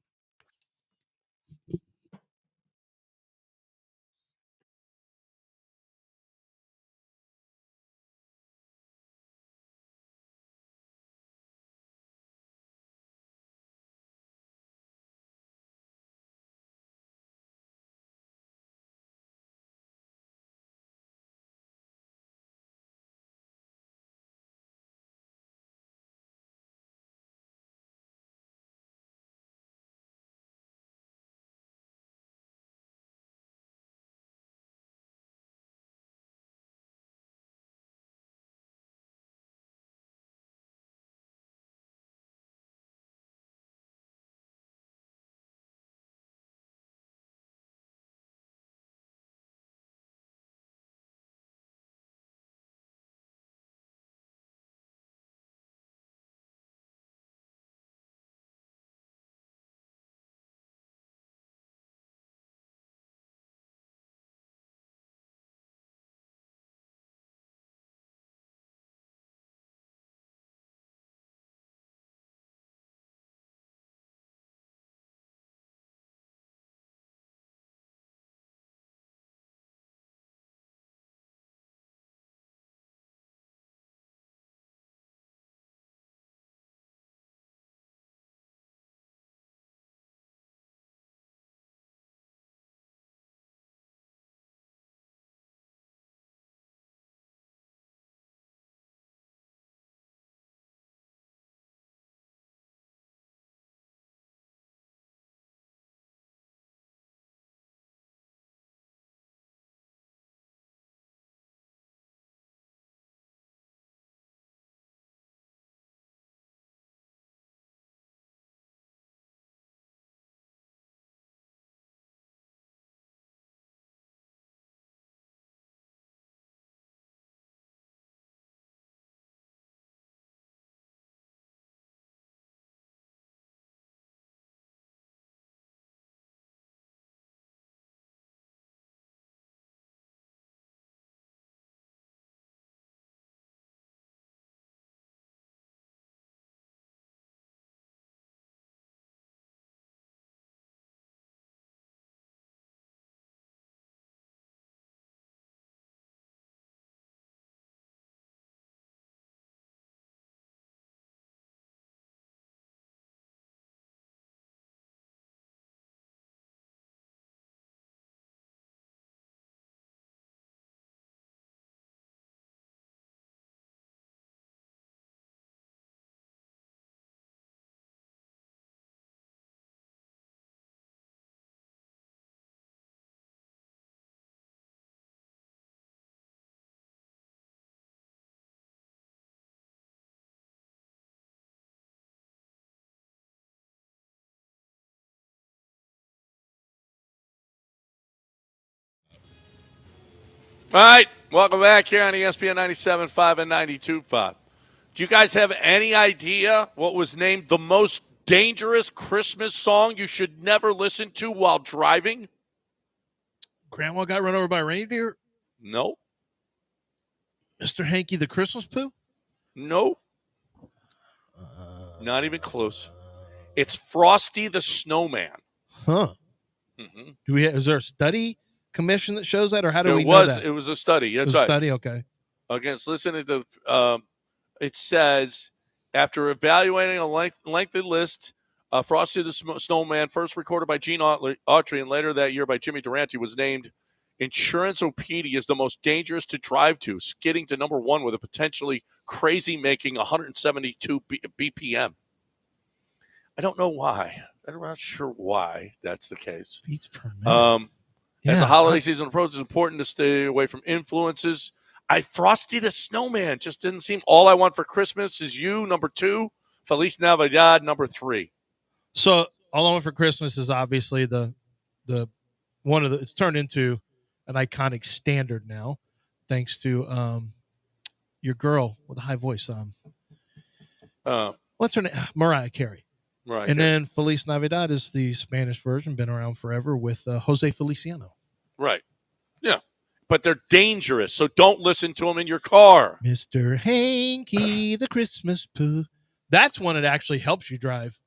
All right, welcome back here on ESPN 97.5 and 92.5. Do you guys have any idea what was named the most dangerous Christmas song you should never listen to while driving? Grandma got run over by a reindeer? No. Mr. Hanky the Christmas Pooh? No. Not even close. It's Frosty the Snowman. Huh. Mm-hmm. Is there a study commission that shows that, or how do we know that? It was a study. That's it was right. a study, okay. Against listening to, it says, after evaluating a lengthy list, Frosty the Snowman, first recorded by Gene Autry and later that year by Jimmy Durante, was named Insurance-Opedia as the most dangerous to drive to, skidding to number one with a potentially crazy-making 172 BPM. I don't know why. I'm not sure why that's the case. Beats per minute. As the holiday season approaches, it's important to stay away from influences. Frosty the Snowman just didn't seem. All I Want for Christmas Is You, number 2. Feliz Navidad, number 3. So All I Want for Christmas is obviously the one of the. It's turned into an iconic standard now, thanks to your girl with a high voice. What's her name? Mariah Carey. Right. And then Feliz Navidad is the Spanish version, been around forever with Jose Feliciano. Right. Yeah. But they're dangerous, so don't listen to them in your car. Mr. Hanky, the Christmas Pooh. That's one that actually helps you drive.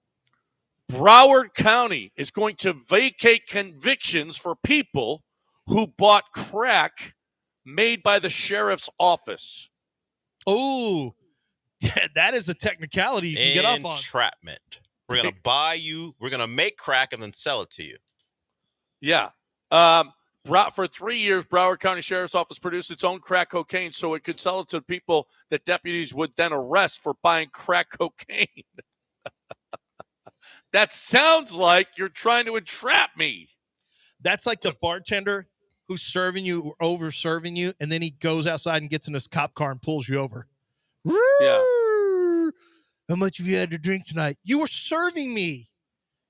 Broward County is going to vacate convictions for people who bought crack made by the sheriff's office. Oh, that is a technicality you can get off on. Entrapment. We're going to buy you. We're going to make crack and then sell it to you. Yeah. For 3 years, Broward County Sheriff's Office produced its own crack cocaine so it could sell it to people that deputies would then arrest for buying crack cocaine. That sounds like you're trying to entrap me. That's like the bartender who's serving you or over serving you, and then he goes outside and gets in his cop car and pulls you over. Yeah. How much have you had to drink tonight? You were serving me.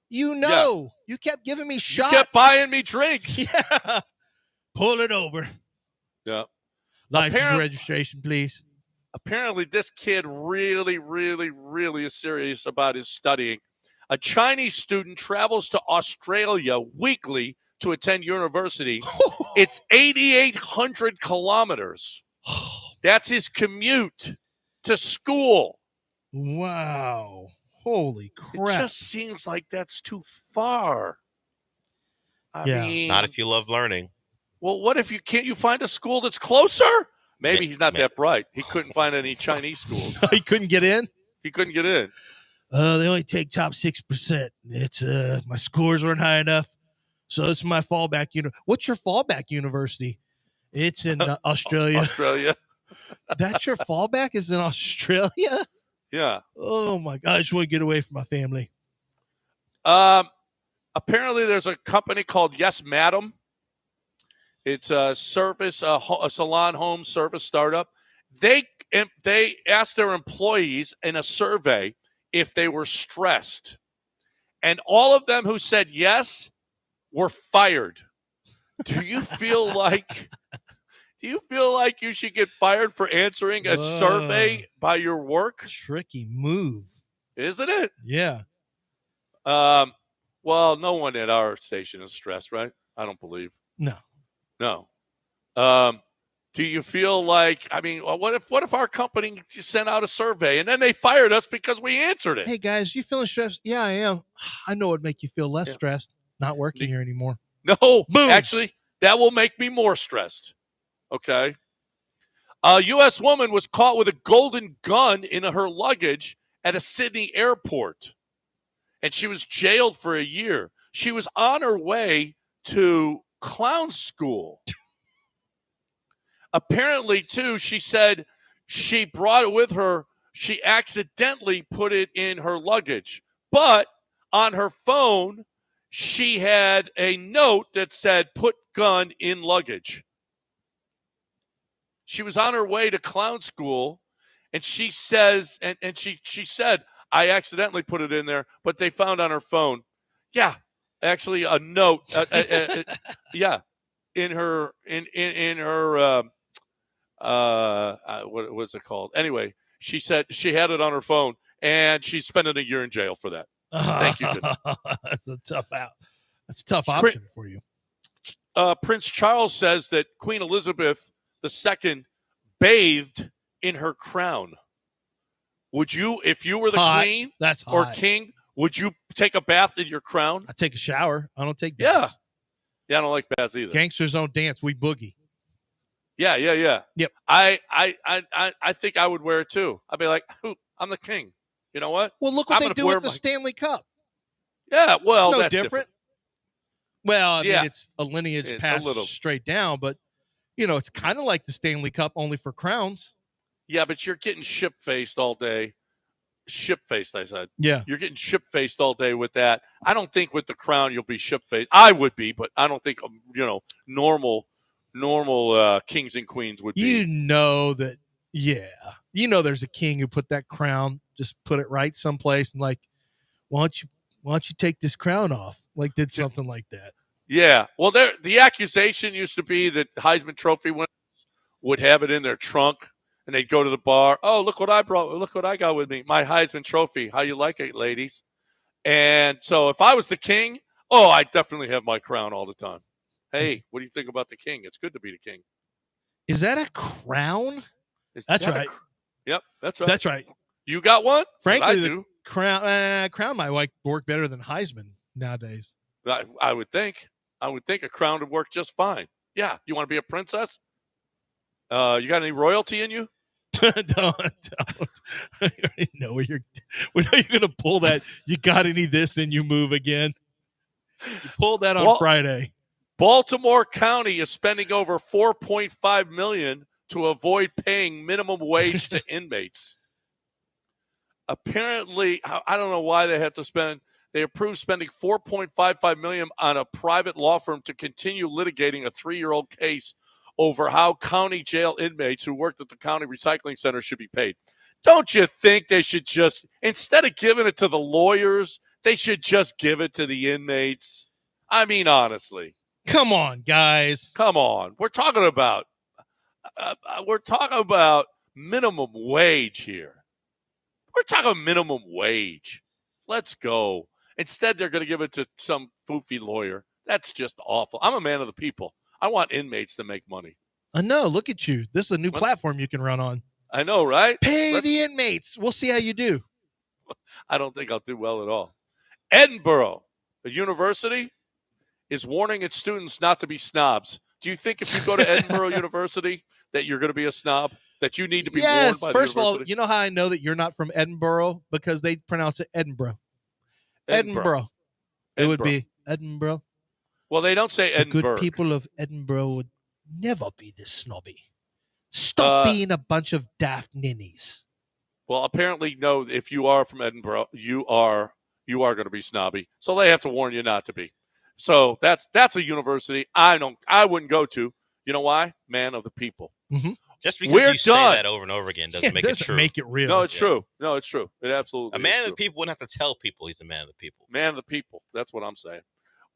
You know. Yeah. You kept giving me shots. You kept buying me drinks. Yeah. Pull it over. Yeah. License registration, please. Apparently, this kid really, really, really is serious about his studying. A Chinese student travels to Australia weekly to attend university. It's 8,800 kilometers. That's his commute to school. Wow. Holy crap. It just seems like that's too far. I mean, not if you love learning. Well, what if can't you find a school that's closer? Maybe he's not that bright. He couldn't find any Chinese schools. He couldn't get in? He couldn't get in. They only take top 6%. It's my scores weren't high enough. So it's my fallback. What's your fallback university? It's in Australia. Australia. That's your fallback is in Australia? Yeah. Oh my God. I just want to get away from my family. Apparently there's a company called Yes Madam. It's a salon home service startup. They asked their employees in a survey if they were stressed. And all of them who said yes were fired. Do you feel like you should get fired for answering a survey by your work? Tricky move. Isn't it? Yeah. Well, no one at our station is stressed, right? I don't believe. No. Do you feel like, what if our company just sent out a survey and then they fired us because we answered it? Hey guys, you feeling stressed? Yeah, I am. I know it'd make you feel less stressed not working here anymore. No, boom. Actually, that will make me more stressed. Okay. A U.S. woman was caught with a golden gun in her luggage at a Sydney airport, and she was jailed for a year. She was on her way to clown school. Apparently, too, she said she brought it with her. She accidentally put it in her luggage. But on her phone, she had a note that said, "Put gun in luggage." She was on her way to clown school, and she says, and she said, "I accidentally put it in there," but they found on her phone, yeah, actually a note. Yeah. in her what's it called? Anyway, she said she had it on her phone, and she's spending a year in jail for that. Thank you. That's a tough out. That's a tough option for you. Prince Charles says that Queen Elizabeth II bathed in her crown. Would you, if you were the queen or king, would you take a bath in your crown? I take a shower. I don't take baths. Yeah, I don't like baths either. Gangsters don't dance. We boogie. Yeah. Yep. I think I would wear it too. I'd be like, I'm the king. You know what? Well, look what they do with the Stanley Cup. Yeah, well, it's no that's different. Well, I mean, it's a lineage passed straight down, but, it's kind of like the Stanley Cup, only for crowns. Yeah, but you're getting ship-faced all day. Ship-faced, I said. Yeah. You're getting ship-faced all day with that. I don't think with the crown you'll be ship-faced. I would be, but I don't think, normal kings and queens would be. There's a king who put that crown, just put it right someplace and like, why don't you take this crown off? Like did something like that. Yeah. Well, the accusation used to be that Heisman Trophy winners would have it in their trunk and they'd go to the bar. Oh, look what I brought. Look what I got with me. My Heisman Trophy. How you like it, ladies? And so if I was the king, I definitely have my crown all the time. Hey, what do you think about the king? It's good to be the king. Is that a crown? That's right. Yep, that's right. That's right. You got one? Frankly, the crown might work better than Heisman nowadays. I would think. I would think a crown would work just fine. Yeah. You want to be a princess? You got any royalty in you? Don't. I already know where you're going to pull that. You got any this and you move again. You pulled that on Friday. Baltimore County is spending over $4.5 million to avoid paying minimum wage to inmates. Apparently, I don't know why they have to spend. They approved spending $4.55 million on a private law firm to continue litigating a 3-year-old case over how county jail inmates who worked at the county recycling center should be paid. Don't you think they should just, instead of giving it to the lawyers, they should just give it to the inmates? I mean, honestly. Come on, guys. Come on. We're talking about minimum wage here. We're talking minimum wage. Let's go. Instead, they're going to give it to some foofy lawyer. That's just awful. I'm a man of the people. I want inmates to make money. I know. Look at you. This is a new platform you can run on. I know, right? Pay the inmates. We'll see how you do. I don't think I'll do well at all. Edinburgh, a university, is warning its students not to be snobs. Do you think if you go to Edinburgh University that you're going to be a snob? That you need to be warned by the university? First of all, you know how I know that you're not from Edinburgh? Because they pronounce it Edinburgh. Edinburgh. It would be Edinburgh. Well, they don't say Edinburgh. The good people of Edinburgh would never be this snobby. Stop being a bunch of daft ninnies. Well, apparently, no. If you are from Edinburgh, you are going to be snobby. So they have to warn you not to be. So that's a university I wouldn't go to. You know why? Man of the people. Mm-hmm. Just because you say that over and over again doesn't make it true. Make it real. No, it's true. No, it's true. It absolutely. A man of the people wouldn't have to tell people he's a man of the people. Man of the people. That's what I'm saying.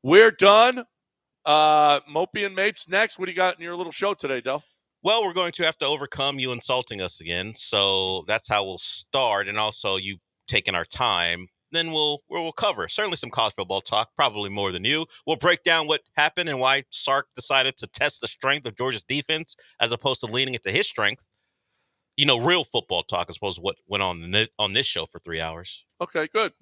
We're done. Mopey and Mapes next. What do you got in your little show today, Del? Well, we're going to have to overcome you insulting us again. So that's how we'll start. And also you taking our time. Then we'll cover certainly some college football talk, probably more than you. We'll break down what happened and why Sark decided to test the strength of Georgia's defense as opposed to leaning into his strength. Real football talk as opposed to what went on this show for 3 hours. Okay, good.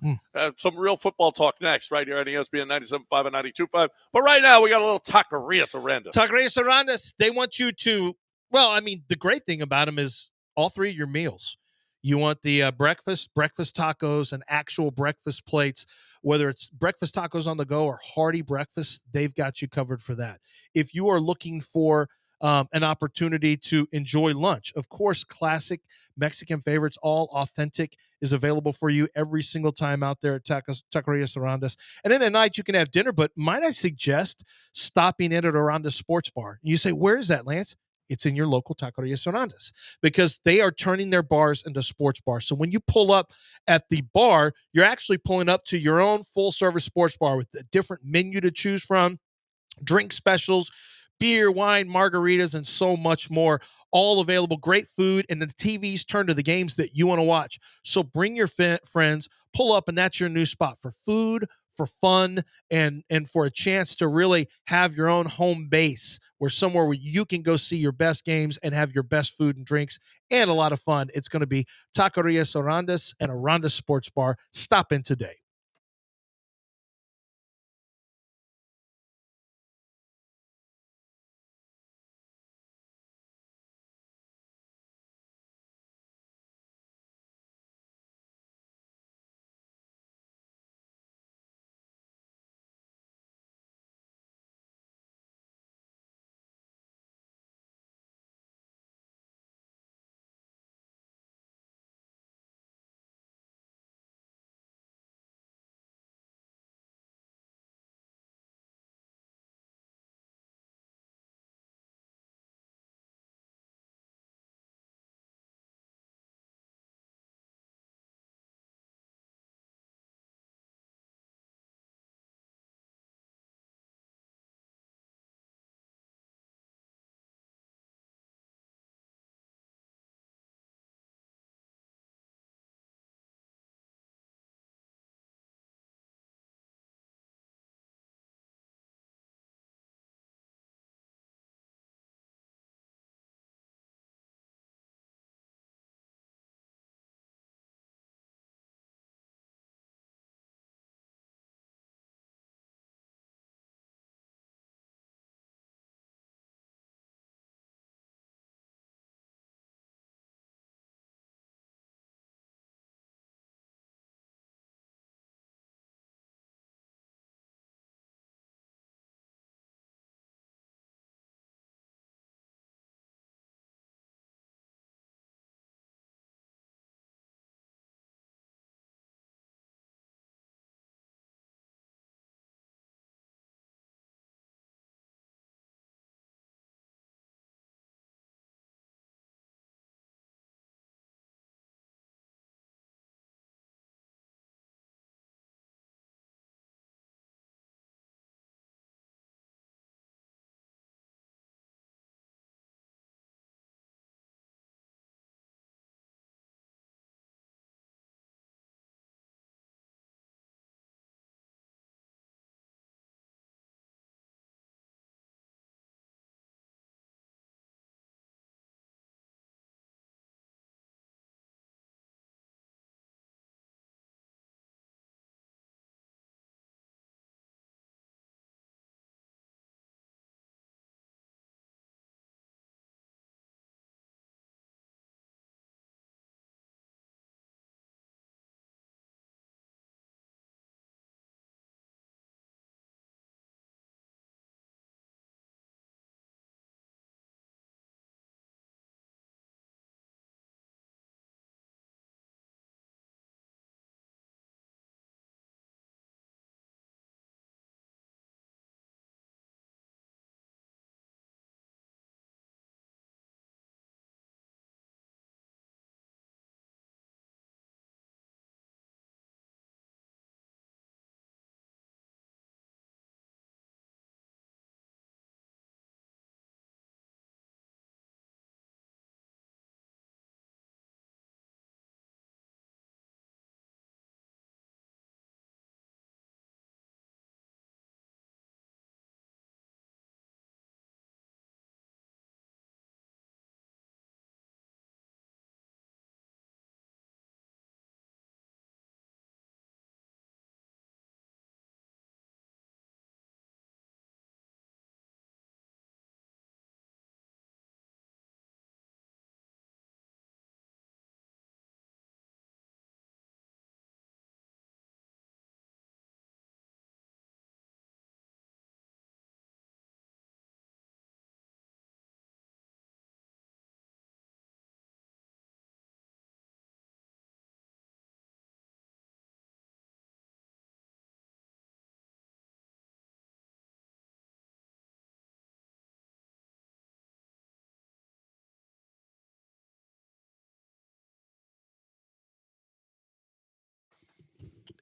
Some real football talk next, right here on ESPN 97.5 and 92.5. But right now, we got a little Taqueria Sarandon. Taqueria Sarandon, they want you to, the great thing about them is all three of your meals. You want the breakfast tacos, and actual breakfast plates, whether it's breakfast tacos on the go or hearty breakfast, they've got you covered for that. If you are looking for an opportunity to enjoy lunch, of course, classic Mexican favorites, all authentic, is available for you every single time out there at Taqueria Sarandon. And then at night, you can have dinner, but might I suggest stopping in at Aranda Sports Bar? And you say, where is that, Lance? It's in your local Taqueria Sarandon, because they are turning their bars into sports bars. So when you pull up at the bar, you're actually pulling up to your own full-service sports bar with a different menu to choose from, drink specials, beer, wine, margaritas, and so much more. All available. Great food, and the TVs turn to the games that you want to watch. So bring your friends, pull up, and that's your new spot for food, for fun, and for a chance to really have your own home base, where somewhere where you can go see your best games and have your best food and drinks and a lot of fun. It's going to be Taquerias Arandas and Aranda Sports Bar. Stop in today.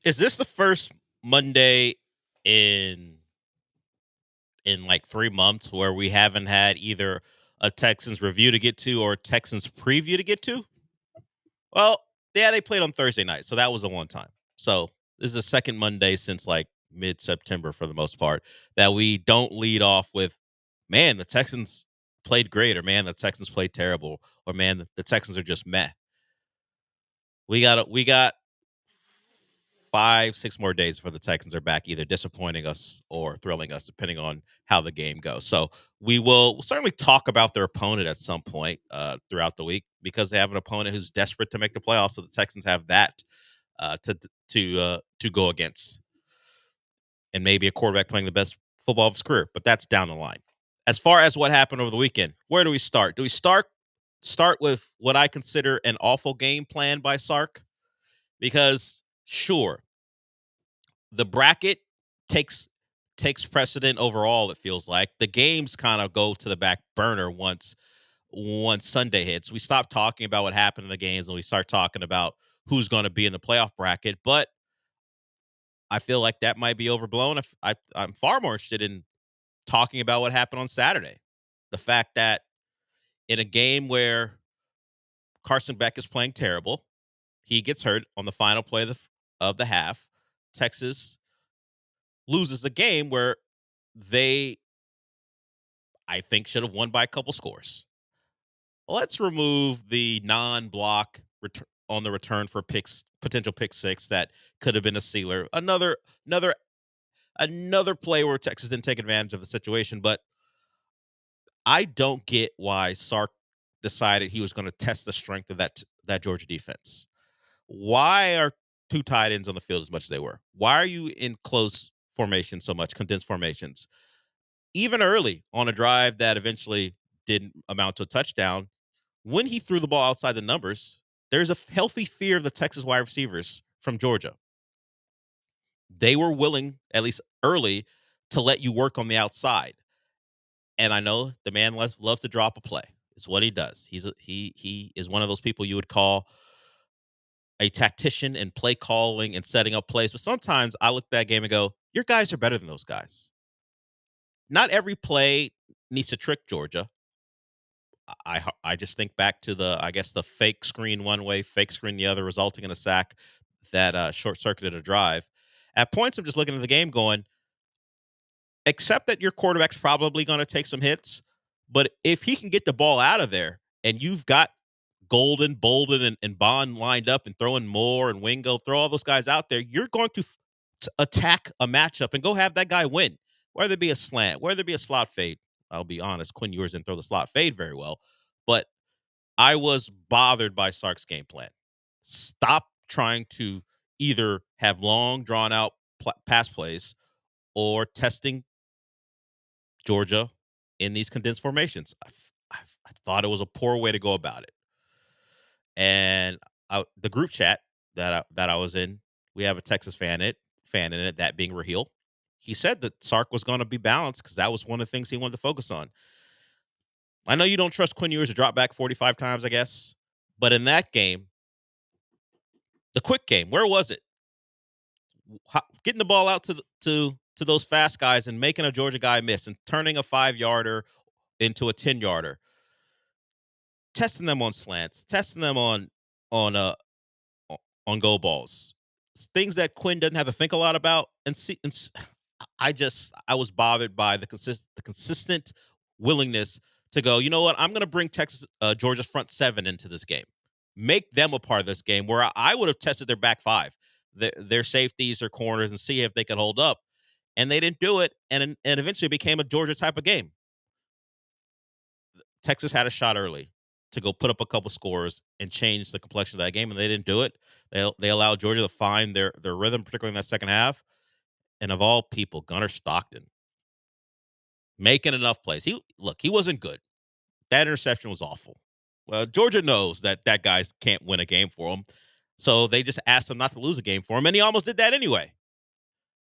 Is this the first Monday in in like 3 months where we haven't had either a Texans review to get to or a Texans preview to get to. Well, yeah, they played on Thursday night, so that was the one time. So this is the second Monday since like mid-September for the most part that we don't lead off with, man, the Texans played great, or man, the Texans played terrible, or man, the Texans are just meh. We got 5-6 more days before the Texans are back, either disappointing us or thrilling us, depending on how the game goes. So we'll certainly talk about their opponent at some point throughout the week, because they have an opponent who's desperate to make the playoffs. So the Texans have that to go against, and maybe a quarterback playing the best football of his career. But that's down the line. As far as what happened over the weekend, where do we start? Do we start with what I consider an awful game plan by Sark? Because sure, the bracket takes precedent overall. It feels like the games kind of go to the back burner once Sunday hits. We stop talking about what happened in the games and we start talking about who's going to be in the playoff bracket. But I feel like that might be overblown. I'm far more interested in talking about what happened on Saturday. The fact that in a game where Carson Beck is playing terrible, he gets hurt on the final play of the half. Texas loses the game where they, I think, should have won by a couple scores. Let's remove the non-block on the return for potential pick six that could have been a sealer. Another play where Texas didn't take advantage of the situation. But I don't get why Sark decided he was going to test the strength of that Georgia defense. Why are two tight ends on the field as much as they were? Why are you in close formation so much, condensed formations? Even early on a drive that eventually didn't amount to a touchdown, when he threw the ball outside the numbers, there's a healthy fear of the Texas wide receivers from Georgia. They were willing, at least early, to let you work on the outside. And I know the man loves to drop a play. It's what he does. He is one of those people you would call a tactician in play calling and setting up plays. But sometimes I look at that game and go, your guys are better than those guys. Not every play needs to trick Georgia. I just think back to the fake screen one way, fake screen the other, resulting in a sack that short-circuited a drive. At points, I'm just looking at the game going, except that your quarterback's probably going to take some hits, but if he can get the ball out of there and you've got Golden, Bolden, and Bond lined up and throwing Moore and Wingo, throw all those guys out there, you're going to attack a matchup and go have that guy win, whether it be a slant, whether it be a slot fade. I'll be honest, Quinn Ewers didn't throw the slot fade very well, but I was bothered by Sark's game plan. Stop trying to either have long, drawn-out pass plays or testing Georgia in these condensed formations. I thought it was a poor way to go about it. And the group chat that I was in, we have a Texas fan in it, that being Raheel. He said that Sark was going to be balanced because that was one of the things he wanted to focus on. I know you don't trust Quinn Ewers to drop back 45 times, I guess. But in that game, the quick game, where was it? Getting the ball out to those fast guys and making a Georgia guy miss and turning a 5-yarder into a 10-yarder. Testing them on slants, testing them on go balls. Things that Quinn doesn't have to think a lot about. I was bothered by the consistent willingness to go, you know what, I'm going to bring Georgia's front seven into this game. Make them a part of this game, where I would have tested their back five, their safeties, their corners, and see if they could hold up. And they didn't do it, and eventually it became a Georgia type of game. Texas had a shot early to go put up a couple scores and change the complexion of that game, and they didn't do it. They allowed Georgia to find their rhythm, particularly in that second half. And of all people, Gunnar Stockton making enough plays. He wasn't good. That interception was awful. Well, Georgia knows that guy can't win a game for him, so they just asked him not to lose a game for him, and he almost did that anyway.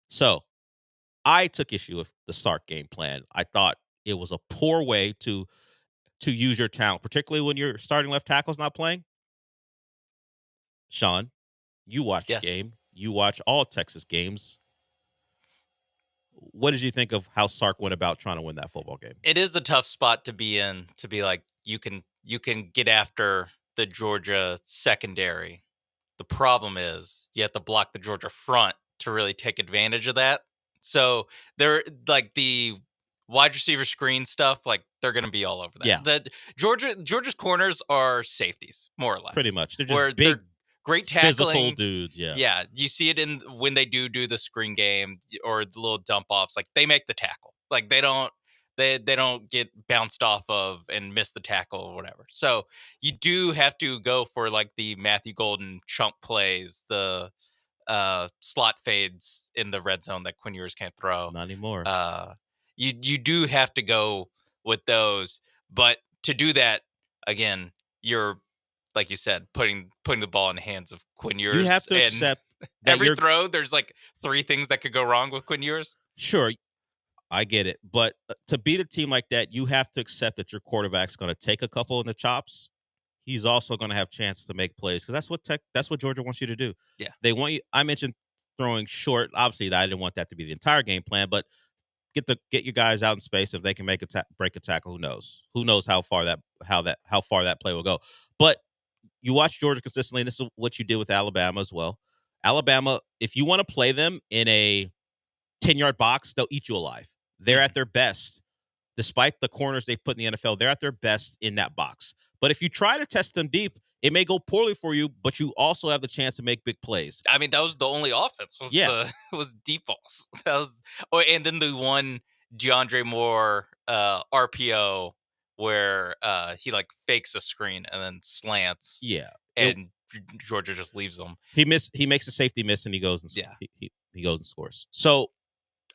So I took issue with the Sark game plan. I thought it was a poor way to use your talent, particularly when your starting left tackle's not playing. Sean, you watch the game. You watch all Texas games. What did you think of how Sark went about trying to win that football game? It is a tough spot to be in, to be like, you can get after the Georgia secondary. The problem is you have to block the Georgia front to really take advantage of that. So they're like the wide receiver screen stuff, like they're going to be all over that. Yeah. Georgia's corners are safeties, more or less. Pretty much. They're just big, great tackling. physical dudes, yeah. Yeah, you see it in when they do the screen game or the little dump offs. Like they make the tackle. Like they don't get bounced off of and miss the tackle or whatever. So you do have to go for like the Matthew Golden chunk plays, the slot fades in the red zone that Quinn Ewers can't throw. Not anymore. You do have to go with those, but to do that again, you're like you said, putting the ball in the hands of Quinn Ewers. You have to accept that every throw. There's like 3 things that could go wrong with Quinn Ewers. Sure, I get it, but to beat a team like that, you have to accept that your quarterback's going to take a couple in the chops. He's also going to have chances to make plays because that's what Georgia wants you to do. Yeah, they want you. I mentioned throwing short. Obviously, I didn't want that to be the entire game plan, but get your guys out in space. If they can break a tackle, who knows? Who knows how far that play will go? But you watch Georgia consistently, and this is what you did with Alabama as well. Alabama, if you want to play them in a 10-yard box, they'll eat you alive. They're at their best. Despite the corners they put in the NFL, they're at their best in that box. But if you try to test them deep, it may go poorly for you, but you also have the chance to make big plays. I mean, that was the only offense was deep balls. And then the one DeAndre Moore RPO where he like fakes a screen and then slants. Yeah. And Georgia just leaves them. He makes a safety miss and he goes and he goes and scores. So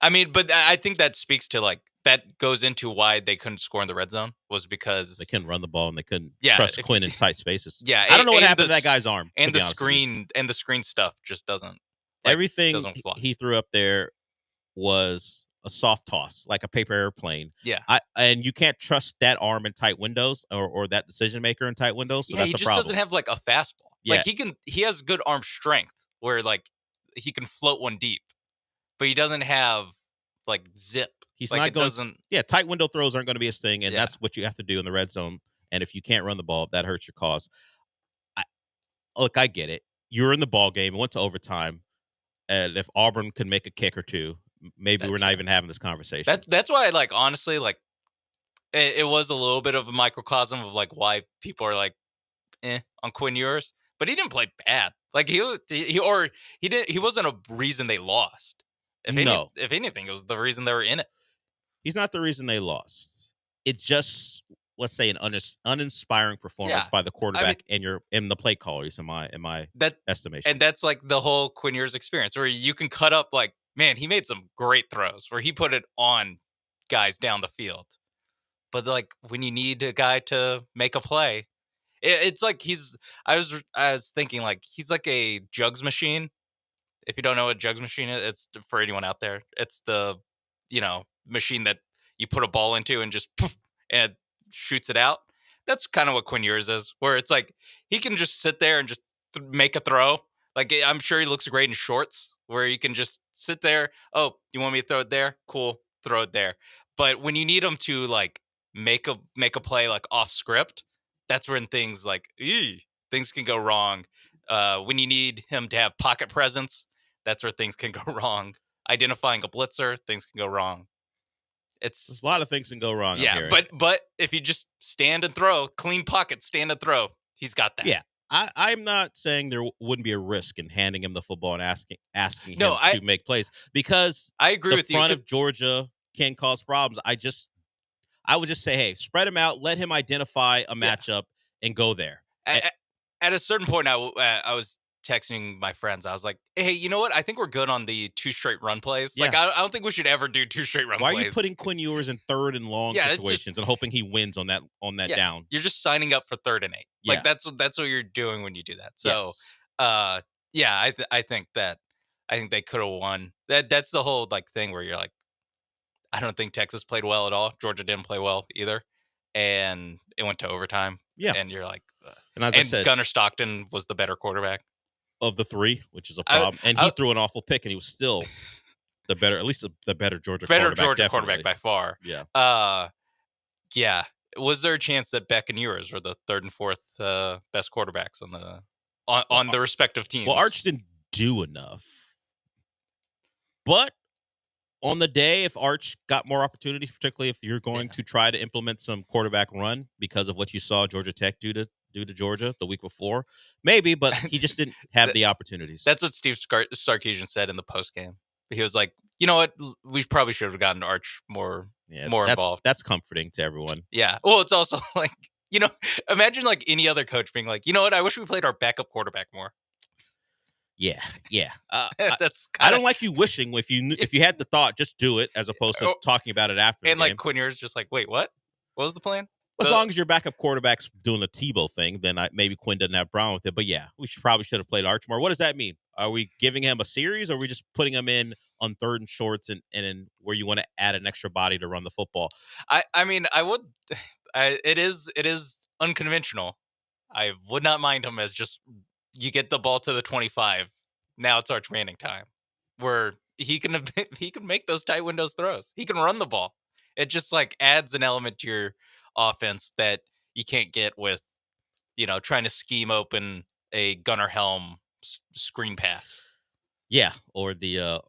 I mean, but I think that speaks to like that goes into why they couldn't score in the red zone was because they couldn't run the ball and they couldn't trust Quinn in tight spaces. Yeah, I don't know what happened to that guy's arm. And the screen stuff just doesn't. Everything doesn't fly. He threw up there was a soft toss, like a paper airplane. Yeah, and you can't trust that arm in tight windows or that decision maker in tight windows. So yeah, that's he a just problem. doesn't have like a fastball. Yeah. Like he has good arm strength where like he can float one deep, but he doesn't have like zip. He's like not going. Yeah, tight window throws aren't going to be his thing, and that's what you have to do in the red zone. And if you can't run the ball, that hurts your cause. I get it. You're in the ball game. It went to overtime, and if Auburn could make a kick or two, maybe we're not even having this conversation. That's why, like, honestly, like, it was a little bit of a microcosm of like why people are like, on Quinn Ewers, but he didn't play bad. Like he wasn't a reason they lost. If anything, it was the reason they were in it. He's not the reason they lost. It's just, let's say, an uninspiring performance by the quarterback and the play callers in my estimation. And that's like the whole Quinn Ewers experience, where you can cut up like, man, he made some great throws where he put it on guys down the field. But like when you need a guy to make a play, it's like I was thinking like he's like a jugs machine. If you don't know what a jugs machine is, it's for anyone out there. It's the machine that you put a ball into and just poof, and it shoots it out. That's kind of what Quinn Ewers is, where it's like he can just sit there and just make a throw. Like I'm sure he looks great in shorts, where you can just sit there. Oh, you want me to throw it there? Cool, throw it there. But when you need him to like make a play like off script, that's when things can go wrong. When you need him to have pocket presence, that's where things can go wrong. Identifying a blitzer, things can go wrong. There's a lot of things can go wrong. Yeah, but if you just stand and throw, clean pocket, stand and throw, he's got that. Yeah, I'm not saying there wouldn't be a risk in handing him the football and asking him to make plays, because I agree with you. The front of Georgia can cause problems. I would just say, hey, spread him out, let him identify a matchup and go there. At a certain point, I was texting my friends. I was like, hey, you know what? I think we're good on the 2 straight run plays. Yeah. Like, I don't think we should ever do 2 straight run plays. Why are you putting Quinn Ewers in 3rd and long situations and hoping he wins on that down? You're just signing up for 3rd and 8. Yeah. Like, that's what you're doing when you do that. So, I think they could have won. That's the whole like thing where you're like, I don't think Texas played well at all. Georgia didn't play well either. And it went to overtime. Yeah. And you're like, and as I said, Gunnar Stockton was the better quarterback of the 3, which is a problem. And he threw an awful pick, and he was still the better, at least the better Georgia better quarterback. Georgia definitely. quarterback by far. Yeah. Yeah. Was there a chance that Beck and Ewers were the third and fourth best quarterbacks on the respective teams? Well, Arch didn't do enough, but on the day, if Arch got more opportunities, particularly if you're going to try to implement some quarterback run because of what you saw Georgia Tech do to Georgia the week before, maybe, but he just didn't have the opportunities. That's what Steve Sarkisian said in the postgame. He was like, you know what? We probably should have gotten Arch more involved. That's comforting to everyone. Yeah. Well, it's also like, imagine like any other coach being like, you know what? I wish we played our backup quarterback more. Yeah. That's I don't like you wishing if you had the thought, just do it as opposed to talking about it after. And the like game. Quinn Ewers just like, wait, what? What was the plan? As long as your backup quarterback's doing the Tebow thing, then maybe Quinn doesn't have a problem with it. But yeah, we probably should have played Arch more. What does that mean? Are we giving him a series, or are we just putting him in on third and shorts and in where you want to add an extra body to run the football? I mean, it is unconventional. I would not mind him as just you get the ball to the 25. Now it's Arch Manning time, where he can make those tight windows throws. He can run the ball. It just like adds an element to your offense that you can't get with, trying to scheme open a Gunnar Helm screen pass. Yeah, or the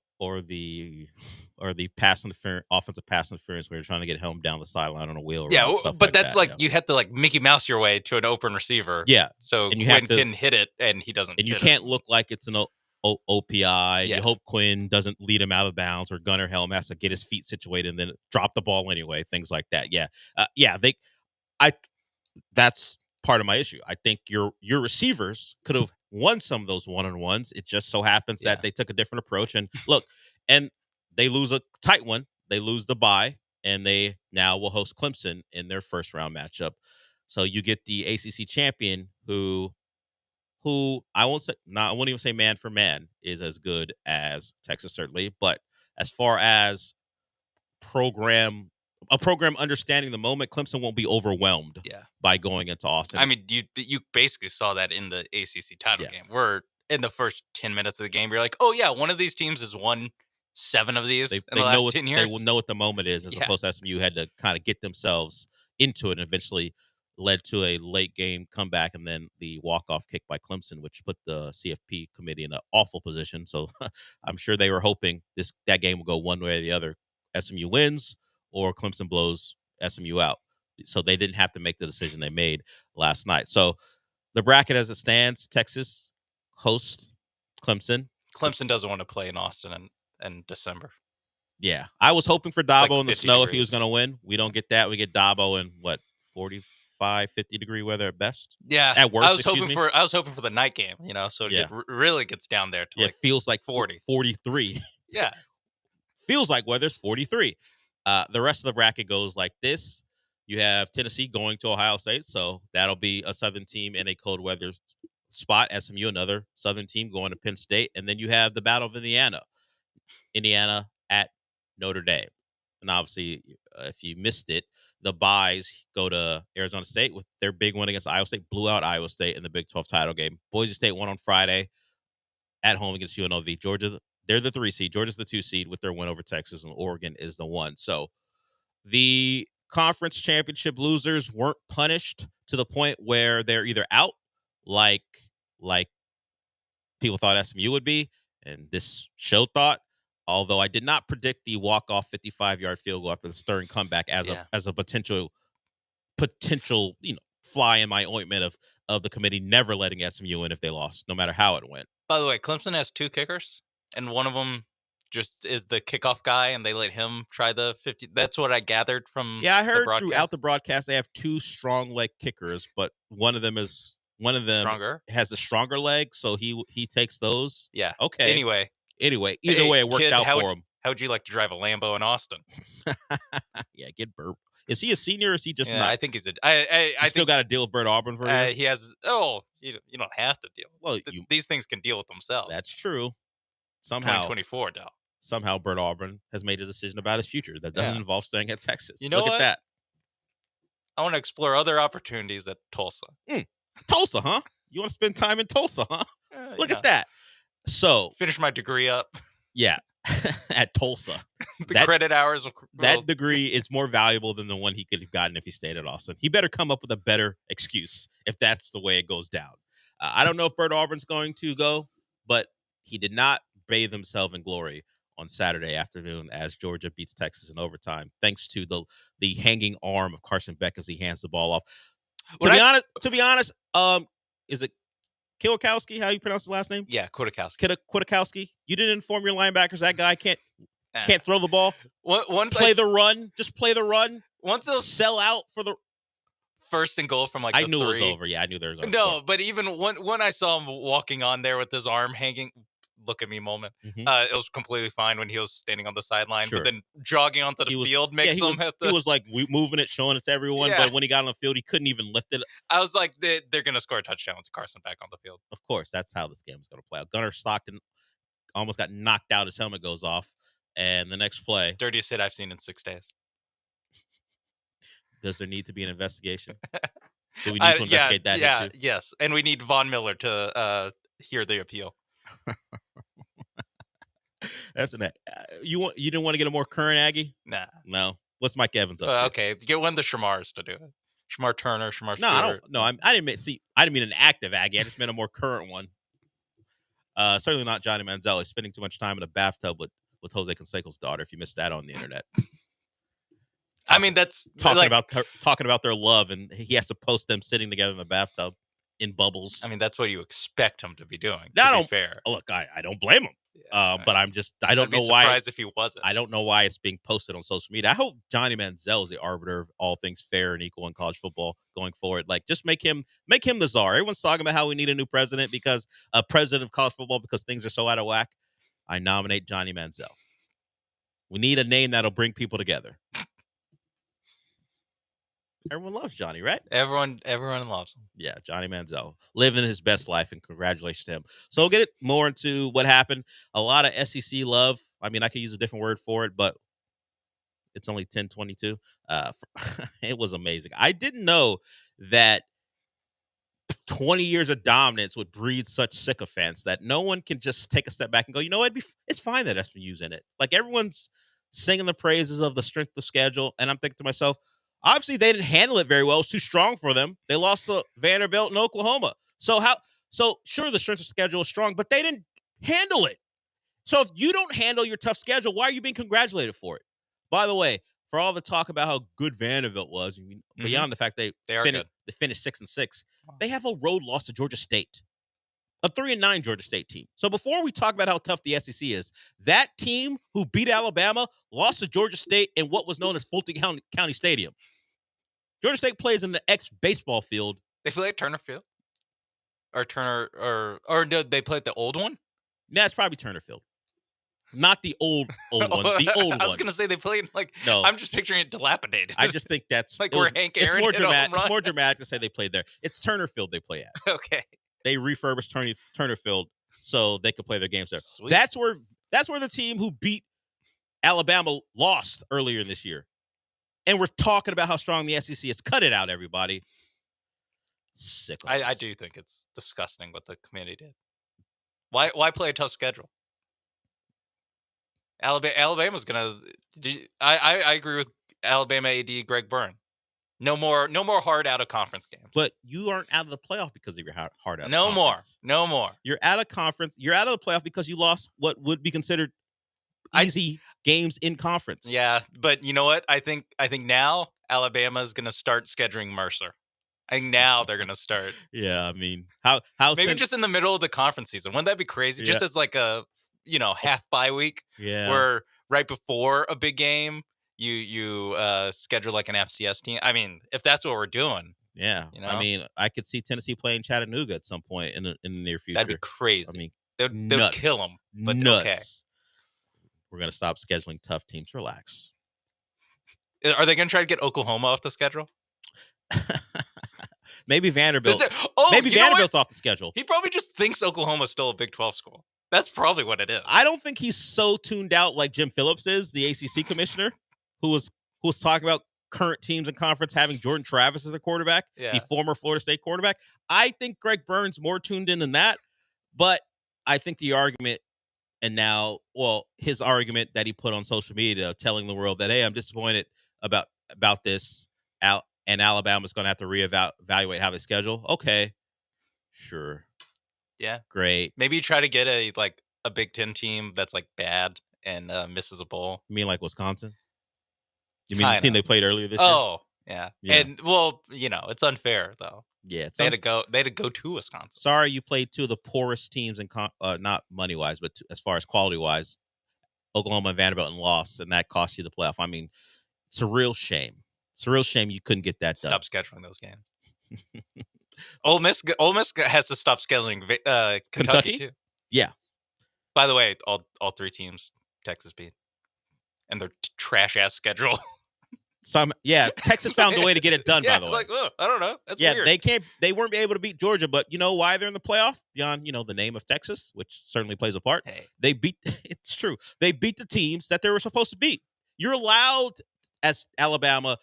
pass interference, offensive pass interference, where you're trying to get Helm down the sideline on a wheel. Yeah, but that's that, you have to like Mickey Mouse your way to an open receiver. Yeah, so and you Quinn can hit it, and he doesn't. And you can't look like it's an OPI. Yeah. You hope Quinn doesn't lead him out of bounds, or Gunnar Helm has to get his feet situated and then drop the ball anyway. Things like that. Yeah, that's part of my issue. I think your receivers could have won some of those one-on-ones. It just so happens that they took a different approach. And look, and they lose a tight one. They lose the bye, and they now will host Clemson in their first round matchup. So you get the ACC champion who I won't even say man for man is as good as Texas, certainly. But as far as program understanding the moment, Clemson won't be overwhelmed by going into Austin. I mean, you basically saw that in the ACC title game, where in the first 10 minutes of the game, you're like, oh yeah, one of these teams has won 7 of these in the last 10 years. They will know what the moment is, as opposed to SMU had to kind of get themselves into it, and eventually led to a late game comeback and then the walk-off kick by Clemson, which put the CFP committee in an awful position. So I'm sure they were hoping that game will go one way or the other. SMU wins or Clemson blows SMU out. So they didn't have to make the decision they made last night. So the bracket as it stands, Texas hosts Clemson. Clemson doesn't want to play in Austin in December. Yeah. I was hoping for Dabo in the snow degrees. if he was going to win. We don't get that. We get Dabo in 45-50 weather at best. Yeah. At worst, I was hoping for the night game, so it really gets down there to it feels like 40. 43. Yeah. Feels like weather's 43. The rest of the bracket goes like this. You have Tennessee going to Ohio State, so that'll be a Southern team in a cold weather spot. SMU, another Southern team, going to Penn State. And then you have the Battle of Indiana at Notre Dame. And obviously, if you missed it, the byes go to Arizona State with their big win against Iowa State, blew out Iowa State in the Big 12 title game. Boise State won on Friday at home against UNLV. Georgia, they're the 3 seed. Georgia's the 2 seed with their win over Texas, and Oregon is the 1. So the conference championship losers weren't punished to the point where they're either out, like people thought SMU would be, and this show thought. Although I did not predict the walk-off 55-yard field goal after the Stern comeback as a potential fly in my ointment of the committee never letting SMU in if they lost, no matter how it went. By the way, Clemson has 2 kickers, and one of them just is the kickoff guy, and they let him try the 50. That's what I gathered from. Yeah, I heard throughout the broadcast they have 2 strong leg kickers, but one of them stronger, has the stronger leg, so he takes those. Yeah. Okay. Anyway, either way, it worked out for him. How would you like to drive a Lambo in Austin? Yeah, get Burt. Is he a senior or is he just not? I think he's I still got to deal with Burt Auburn for him? He has. You don't have to deal. Well, these things can deal with themselves. That's true. Somehow, 2024 now. Somehow, Burt Auburn has made a decision about his future that doesn't involve staying at Texas. You know Look at that. I want to explore other opportunities at Tulsa. Tulsa, huh? You want to spend time in Tulsa, huh? Look at that. So finish my degree up. Yeah. at Tulsa. The credit hours. That degree is more valuable than the one he could have gotten if he stayed at Austin. He better come up with a better excuse if that's the way it goes down. I don't know if Bert Auburn's going to go, but he did not bathe himself in glory on Saturday afternoon as Georgia beats Texas in overtime, thanks to the hanging arm of Carson Beck as he hands the ball off. To be honest, is it Kilikowski? How you pronounce his last name? Yeah, Kulikowski. Kulikowski. You didn't inform your linebackers that guy can't throw the ball. The run. Just play the run. Once they'll sell out for the first and goal from I knew it was over. Yeah, I knew they were going to score. But even when I saw him walking on there with his arm hanging, look at me moment. It was completely fine when he was standing on the sideline, but then jogging onto the field makes him have to. He was like moving it, showing it to everyone, but when he got on the field, he couldn't even lift it. I was like, they're going to score a touchdown with Carson back on the field. Of course, that's how this game is going to play out. Gunnar Stockton almost got knocked out. His helmet goes off, and the next play. Dirtiest hit I've seen in 6 days. Does there need to be an investigation? Do we need to investigate that? Yeah, hit too? yes. And we need Von Miller to hear the appeal. That's you didn't want to get a more current Aggie? Nah. No. What's Mike Evans up to? Okay, get one of the Shamars to do it. Shamar Turner, Shamar Stewart. I didn't mean an active Aggie. I just meant a more current one. Certainly not Johnny Manziel. He's spending too much time in a bathtub with Jose Canseco's daughter. If you missed that on the internet. I mean, that's talking about their love, and he has to post them sitting together in the bathtub in bubbles. I mean, that's what you expect him to be doing. Fair. Look, I don't blame him. But I don't know why. Surprised if he wasn't. I don't know why it's being posted on social media. I hope Johnny Manziel is the arbiter of all things fair and equal in college football going forward. Like, just make him the czar. Everyone's talking about how we need a new president because a president of college football because things are so out of whack. I nominate Johnny Manziel. We need a name that'll bring people together. Everyone loves Johnny, right? Everyone loves him. Yeah, Johnny Manziel living his best life, and congratulations to him. So we'll get it more into what happened. A lot of SEC love. I mean, I could use a different word for it, but it's only 10:22. It was amazing. I didn't know that 20 years of dominance would breed such sycophants that no one can just take a step back and go, you know what? It's fine that SMU's in it. Like, everyone's singing the praises of the strength of schedule, and I'm thinking to myself, obviously, they didn't handle it very well. It was too strong for them. They lost to Vanderbilt and Oklahoma. So sure, the strength of schedule is strong, but they didn't handle it. So if you don't handle your tough schedule, why are you being congratulated for it? By the way, for all the talk about how good Vanderbilt was, I mean, beyond the fact they finished 6-6, they have a road loss to Georgia State, a 3-9 Georgia State team. So before we talk about how tough the SEC is, that team who beat Alabama lost to Georgia State in what was known as Fulton County Stadium. Georgia State plays in the ex-baseball field. They play at Turner Field? Or no, they play at the old one? Yeah, it's probably Turner Field. Not the old one. The old one. I was going to say they played no. I'm just picturing it dilapidated. I just think that's like where Hank Aaron it's more dramatic to say they played there. It's Turner Field they play at. Okay. They refurbished Turner Field so they could play their games there. Sweet. That's where the team who beat Alabama lost earlier this year. And we're talking about how strong the SEC is. Cut it out, everybody. Sick. I do think it's disgusting what the committee did. Why play a tough schedule? Alabama's gonna. I agree with Alabama AD Greg Byrne. No more hard out of conference games. But you aren't out of the playoff because of your hard out. No more. You're out of conference. You're out of the playoff because you lost what would be considered easy games in conference. Yeah, but you know what? I think now Alabama's going to start scheduling Mercer. I think now they're going to start. Yeah, I mean, how's maybe just in the middle of the conference season? Wouldn't that be crazy? Yeah. Just as like a half bye week. Yeah, where right before a big game. You schedule like an FCS team. I mean, if that's what we're doing. Yeah. I mean, I could see Tennessee playing Chattanooga at some point in the near future. That'd be crazy. I mean, they'll kill them. But nuts. Okay. We're going to stop scheduling tough teams. Relax. Are they going to try to get Oklahoma off the schedule? Maybe Vanderbilt. Maybe Vanderbilt's off the schedule. He probably just thinks Oklahoma's still a Big 12 school. That's probably what it is. I don't think he's so tuned out like Jim Phillips is, the ACC commissioner. Who was talking about current teams in conference having Jordan Travis as a quarterback, the former Florida State quarterback. I think Greg Byrne's more tuned in than that, but I think the argument And now, well, his argument that he put on social media, telling the world that, hey, I'm disappointed about this, and Alabama's going to have to reevaluate how they schedule. Okay, sure, Yeah. great. Maybe you try to get a Big Ten team that's like bad and misses a bowl. You mean like Wisconsin? You mean the team Kinda. they played earlier this year? Oh, yeah. And well, it's unfair though. Yeah, it's They had to go to Wisconsin. Sorry, you played two of the poorest teams in not money wise, but as far as quality wise, Oklahoma and Vanderbilt, and lost, and that cost you the playoff. I mean, it's a real shame. It's a real shame you couldn't get that done. Stop scheduling those games. Ole Miss has to stop scheduling Kentucky too. Yeah. By the way, all three teams Texas beat, and their trash ass schedule. Texas found a way to get it done. By the way, I don't know. That's weird. They weren't able to beat Georgia, but you know why they're in the playoff beyond the name of Texas, which certainly plays a part. Hey. They beat. It's true. They beat the teams that they were supposed to beat. You're allowed as Alabama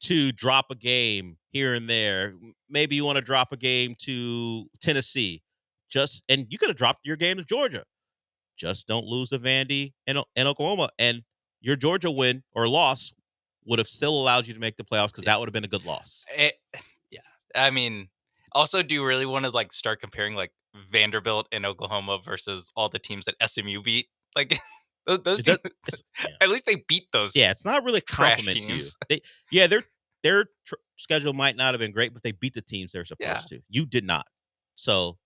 to drop a game here and there. Maybe you want to drop a game to Tennessee, and you could have dropped your game to Georgia. Just don't lose to Vandy and Oklahoma, and your Georgia win or loss would have still allowed you to make the playoffs, because that would have been a good loss. Yeah. I mean, also, do you really want to start comparing Vanderbilt and Oklahoma versus all the teams that SMU beat? Those teams, at least they beat those. Yeah, it's not really a compliment teams. to you. Their schedule might not have been great, but they beat the teams they're supposed to. You did not. So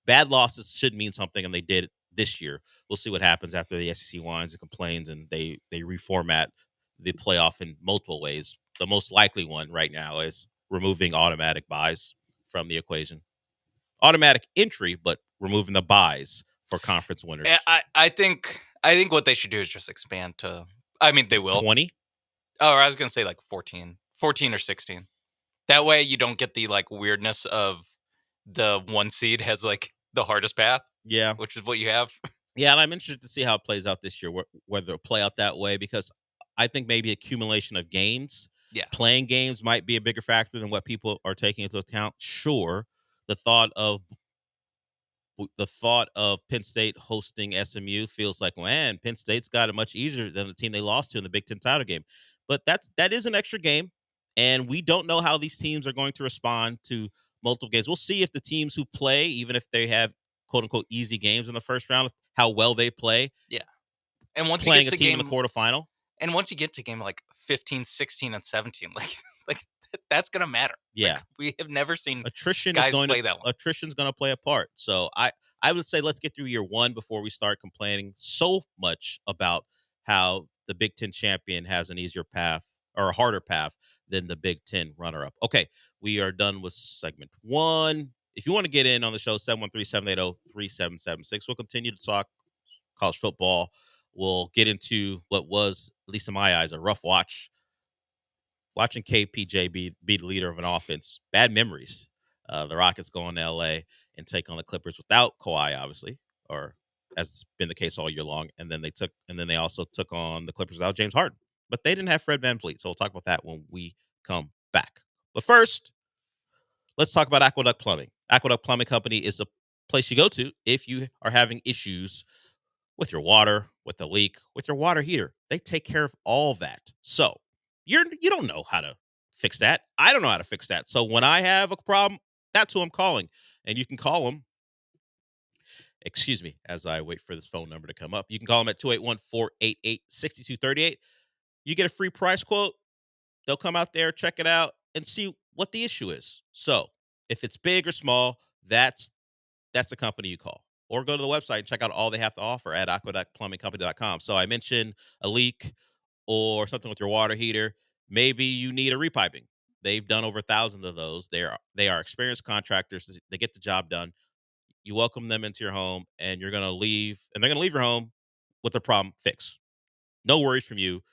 bad losses should mean something, and they did this year. We'll see what happens after the SEC whines and complains, and they reformat the playoff in multiple ways. The most likely one right now is removing automatic buys from the equation. Automatic entry, but removing the buys for conference winners. I think what they should do is just expand to. I mean, they will 20. Oh, I was gonna say 14 or 16. That way, you don't get the weirdness of the one seed has the hardest path. Yeah, which is what you have. Yeah, and I'm interested to see how it plays out this year, whether it'll play out that way, because I think maybe accumulation of games, playing games might be a bigger factor than what people are taking into account. Sure, the thought of Penn State hosting SMU feels like, man, Penn State's got it much easier than the team they lost to in the Big Ten title game. But that is an extra game, and we don't know how these teams are going to respond to multiple games. We'll see if the teams who play, even if they have quote unquote easy games in the first round, how well they play. Yeah. And once playing you get to a team game in the quarterfinal. And once you get to game 15, 16, and 17, that's gonna matter. Yeah. We have never seen attrition guys is play that one. Attrition's going to play a part. So I would say let's get through year one before we start complaining so much about how the Big Ten champion has an easier path or a harder path than the Big Ten runner-up. Okay, we are done with segment one. If you want to get in on the show, 713-780-3776. We'll continue to talk college football. We'll get into what was, at least in my eyes, a rough watch. Watching KPJ be the leader of an offense. Bad memories. The Rockets go to L.A. and take on the Clippers without Kawhi, obviously, or as has been the case all year long. And then they also took on the Clippers without James Harden. But they didn't have Fred VanVleet, so we'll talk about that when we come back. But first, let's talk about Aqueduct Plumbing. Aqueduct Plumbing Company is the place you go to if you are having issues with your water, with a leak, with your water heater. They take care of all that. So you don't know how to fix that. I don't know how to fix that. So when I have a problem, that's who I'm calling. And you can call them. Excuse me, as I wait for this phone number to come up. You can call them at 281-488-6238. You get a free price quote. They'll come out there, check it out, and see what the issue is. So if it's big or small, that's the company you call. Or go to the website and check out all they have to offer at aqueductplumbingcompany.com. So I mentioned a leak or something with your water heater. Maybe you need a repiping. They've done over 1,000 of those. They are experienced contractors. They get the job done. You welcome them into your home, and you're going to leave, and they're going to leave your home with the problem fixed. No worries from you.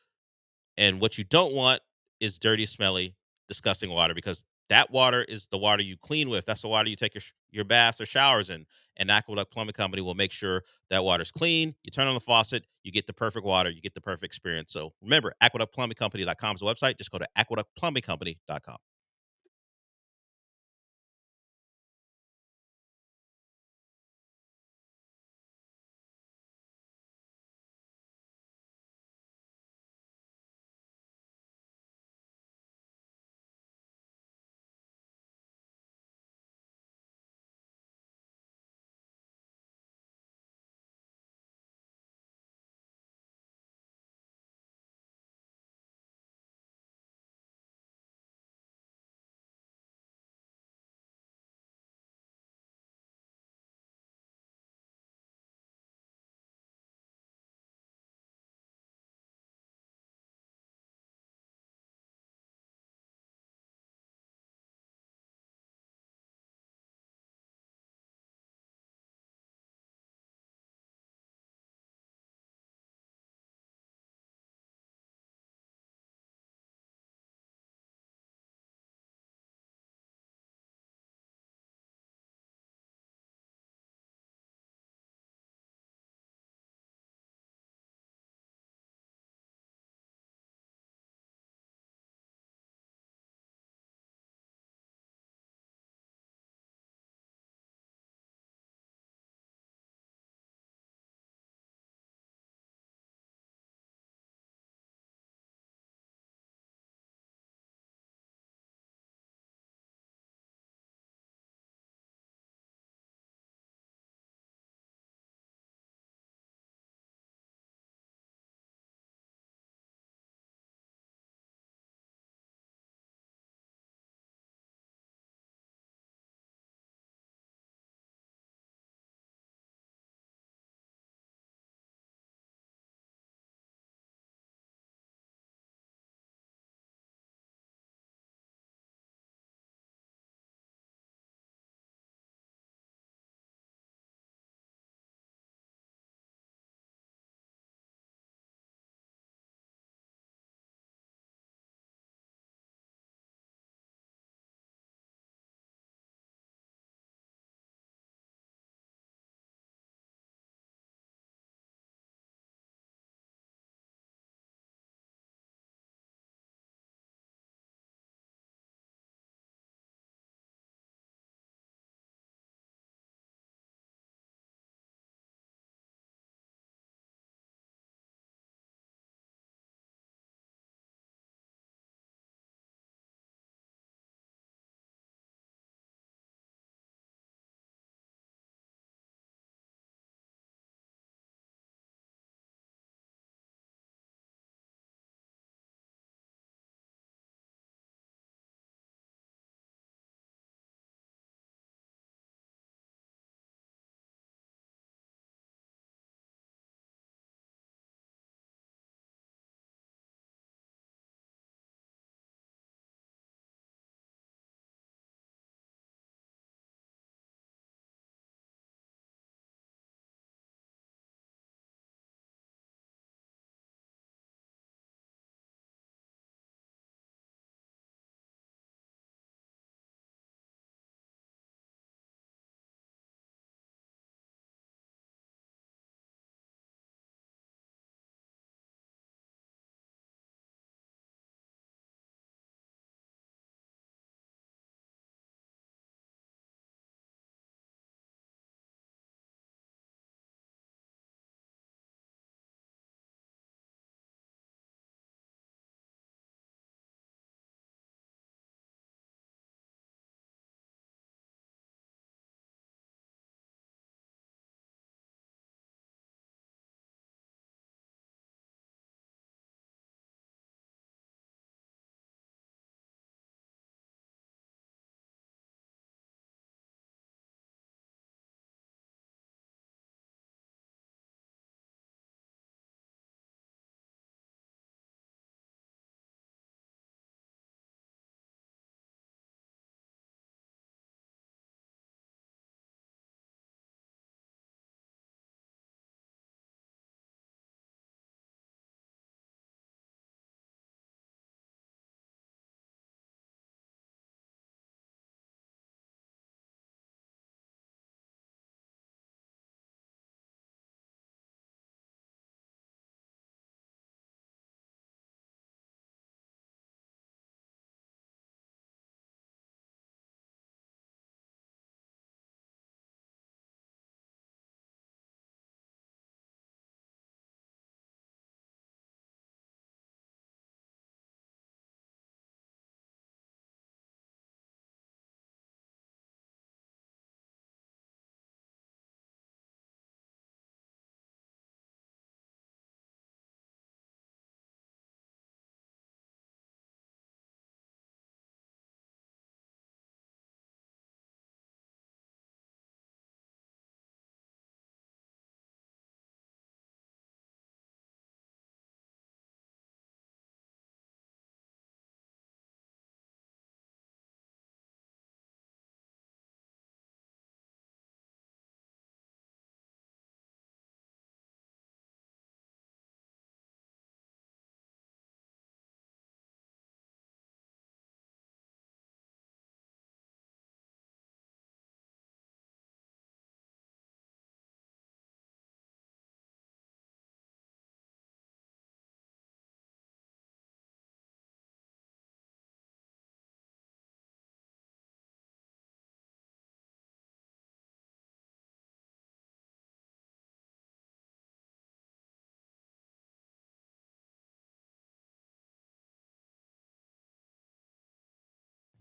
And what you don't want is dirty, smelly, disgusting water, because that water is the water you clean with. That's the water you take your baths or showers in. And Aqueduct Plumbing Company will make sure that water's clean. You turn on the faucet, you get the perfect water, you get the perfect experience. So remember, aqueductplumbingcompany.com is the website. Just go to aqueductplumbingcompany.com.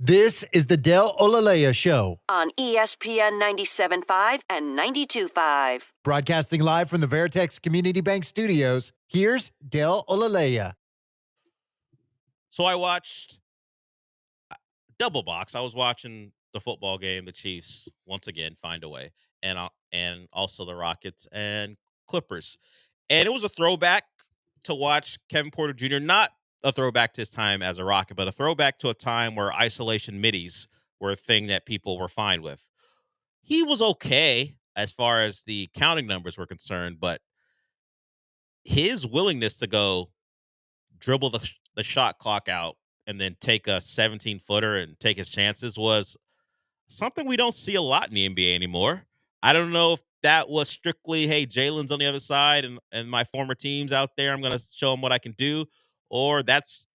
This is the Del Olaleye Show, on ESPN 97.5 and 92.5. broadcasting live from the Veritex Community Bank Studios. Here's Del Olaleye. So I watched double box. I was watching the football game, the Chiefs once again find a way, and also the Rockets and Clippers. And it was a throwback to watch Kevin Porter Jr., not a throwback to his time as a Rocket, but a throwback to a time where isolation middies were a thing that people were fine with. He was okay as far as the counting numbers were concerned, but his willingness to go dribble the shot clock out and then take a 17-footer and take his chances was something we don't see a lot in the NBA anymore. I don't know if that was strictly, hey, Jalen's on the other side and my former team's out there, I'm going to show them what I can do, or that's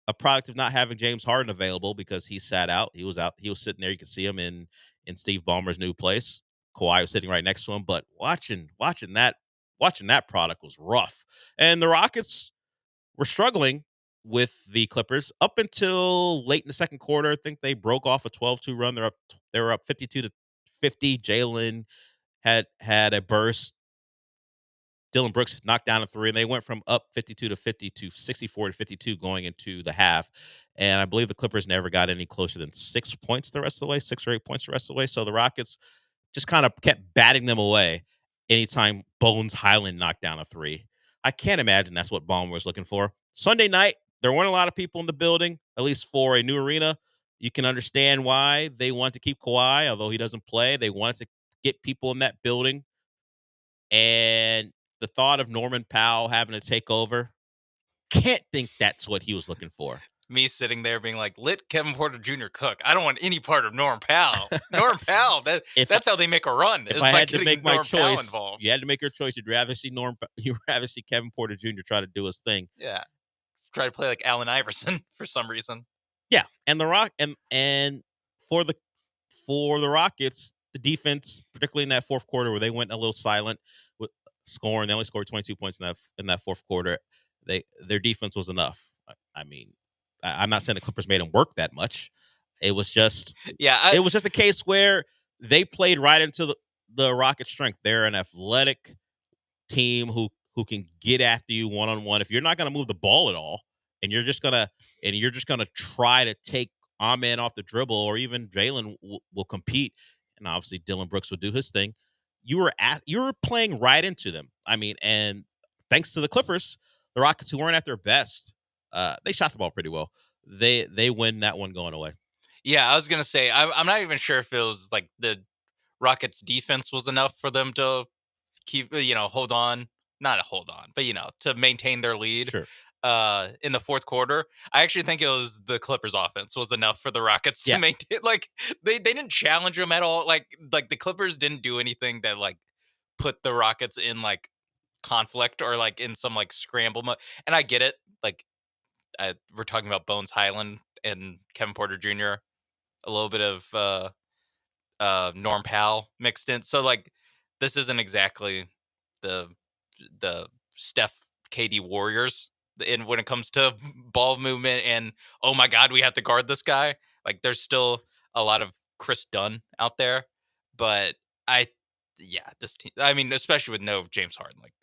a product of not having James Harden available because he sat out. He was out. He was sitting there. You could see him in Steve Ballmer's new place. Kawhi was sitting right next to him, but watching that product was rough. And the Rockets were struggling with the Clippers up until late in the second quarter. I think they broke off a 12-2 run. They were up 52-50. Jalen had a burst. Dylan Brooks knocked down a three, and they went from up 52-50 to 64-52 going into the half. And I believe the Clippers never got any closer than 6 points the rest of the way, 6 or 8 points the rest of the way. So the Rockets just kind of kept batting them away anytime Bones Highland knocked down a three. I can't imagine that's what Ballmer was looking for. Sunday night, there weren't a lot of people in the building, at least for a new arena. You can understand why they want to keep Kawhi, although he doesn't play. They wanted to get people in that building. And the thought of Norman Powell having to take over, can't think that's what he was looking for. Me sitting there being like, let Kevin Porter Jr. cook. I don't want any part of Norm Powell. Norm Powell, that's how they make a run. If I had to make my Norm Powell choice, involved. you had to make your choice. You'd rather see Kevin Porter Jr. try to do his thing. Yeah. Try to play like Allen Iverson for some reason. Yeah. And and for the Rockets, the defense, particularly in that fourth quarter where they went a little silent with scoring, they only scored 22 points in that fourth quarter. Their defense was enough. I mean, I'm not saying the Clippers made them work that much. It was just it was just a case where they played right into the Rockets' strength. They're an athletic team who can get after you one-on-one. If you're not going to move the ball at all, and you're just gonna try to take Ahmed off the dribble, or even Jalen will compete, and obviously Dylan Brooks will do his thing. You were playing right into them. I mean, and thanks to the Clippers, the Rockets, who weren't at their best, they shot the ball pretty well. They win that one going away. Yeah, I was gonna say I'm not even sure if it was like the Rockets' defense was enough for them to keep hold on, but to maintain their lead. Sure. In the fourth quarter, I actually think it was the Clippers' offense was enough for the Rockets to maintain. Like they didn't challenge them at all. Like the Clippers didn't do anything that like put the Rockets in like conflict or like in some like scramble mode. And I get it. Like we're talking about Bones Highland and Kevin Porter Jr. A little bit of Norm Powell mixed in. So like this isn't exactly the Steph KD Warriors when it comes to ball movement and oh my God, we have to guard this guy. Like there's still a lot of Chris Dunn out there, but this team. I mean, especially with no James Harden, like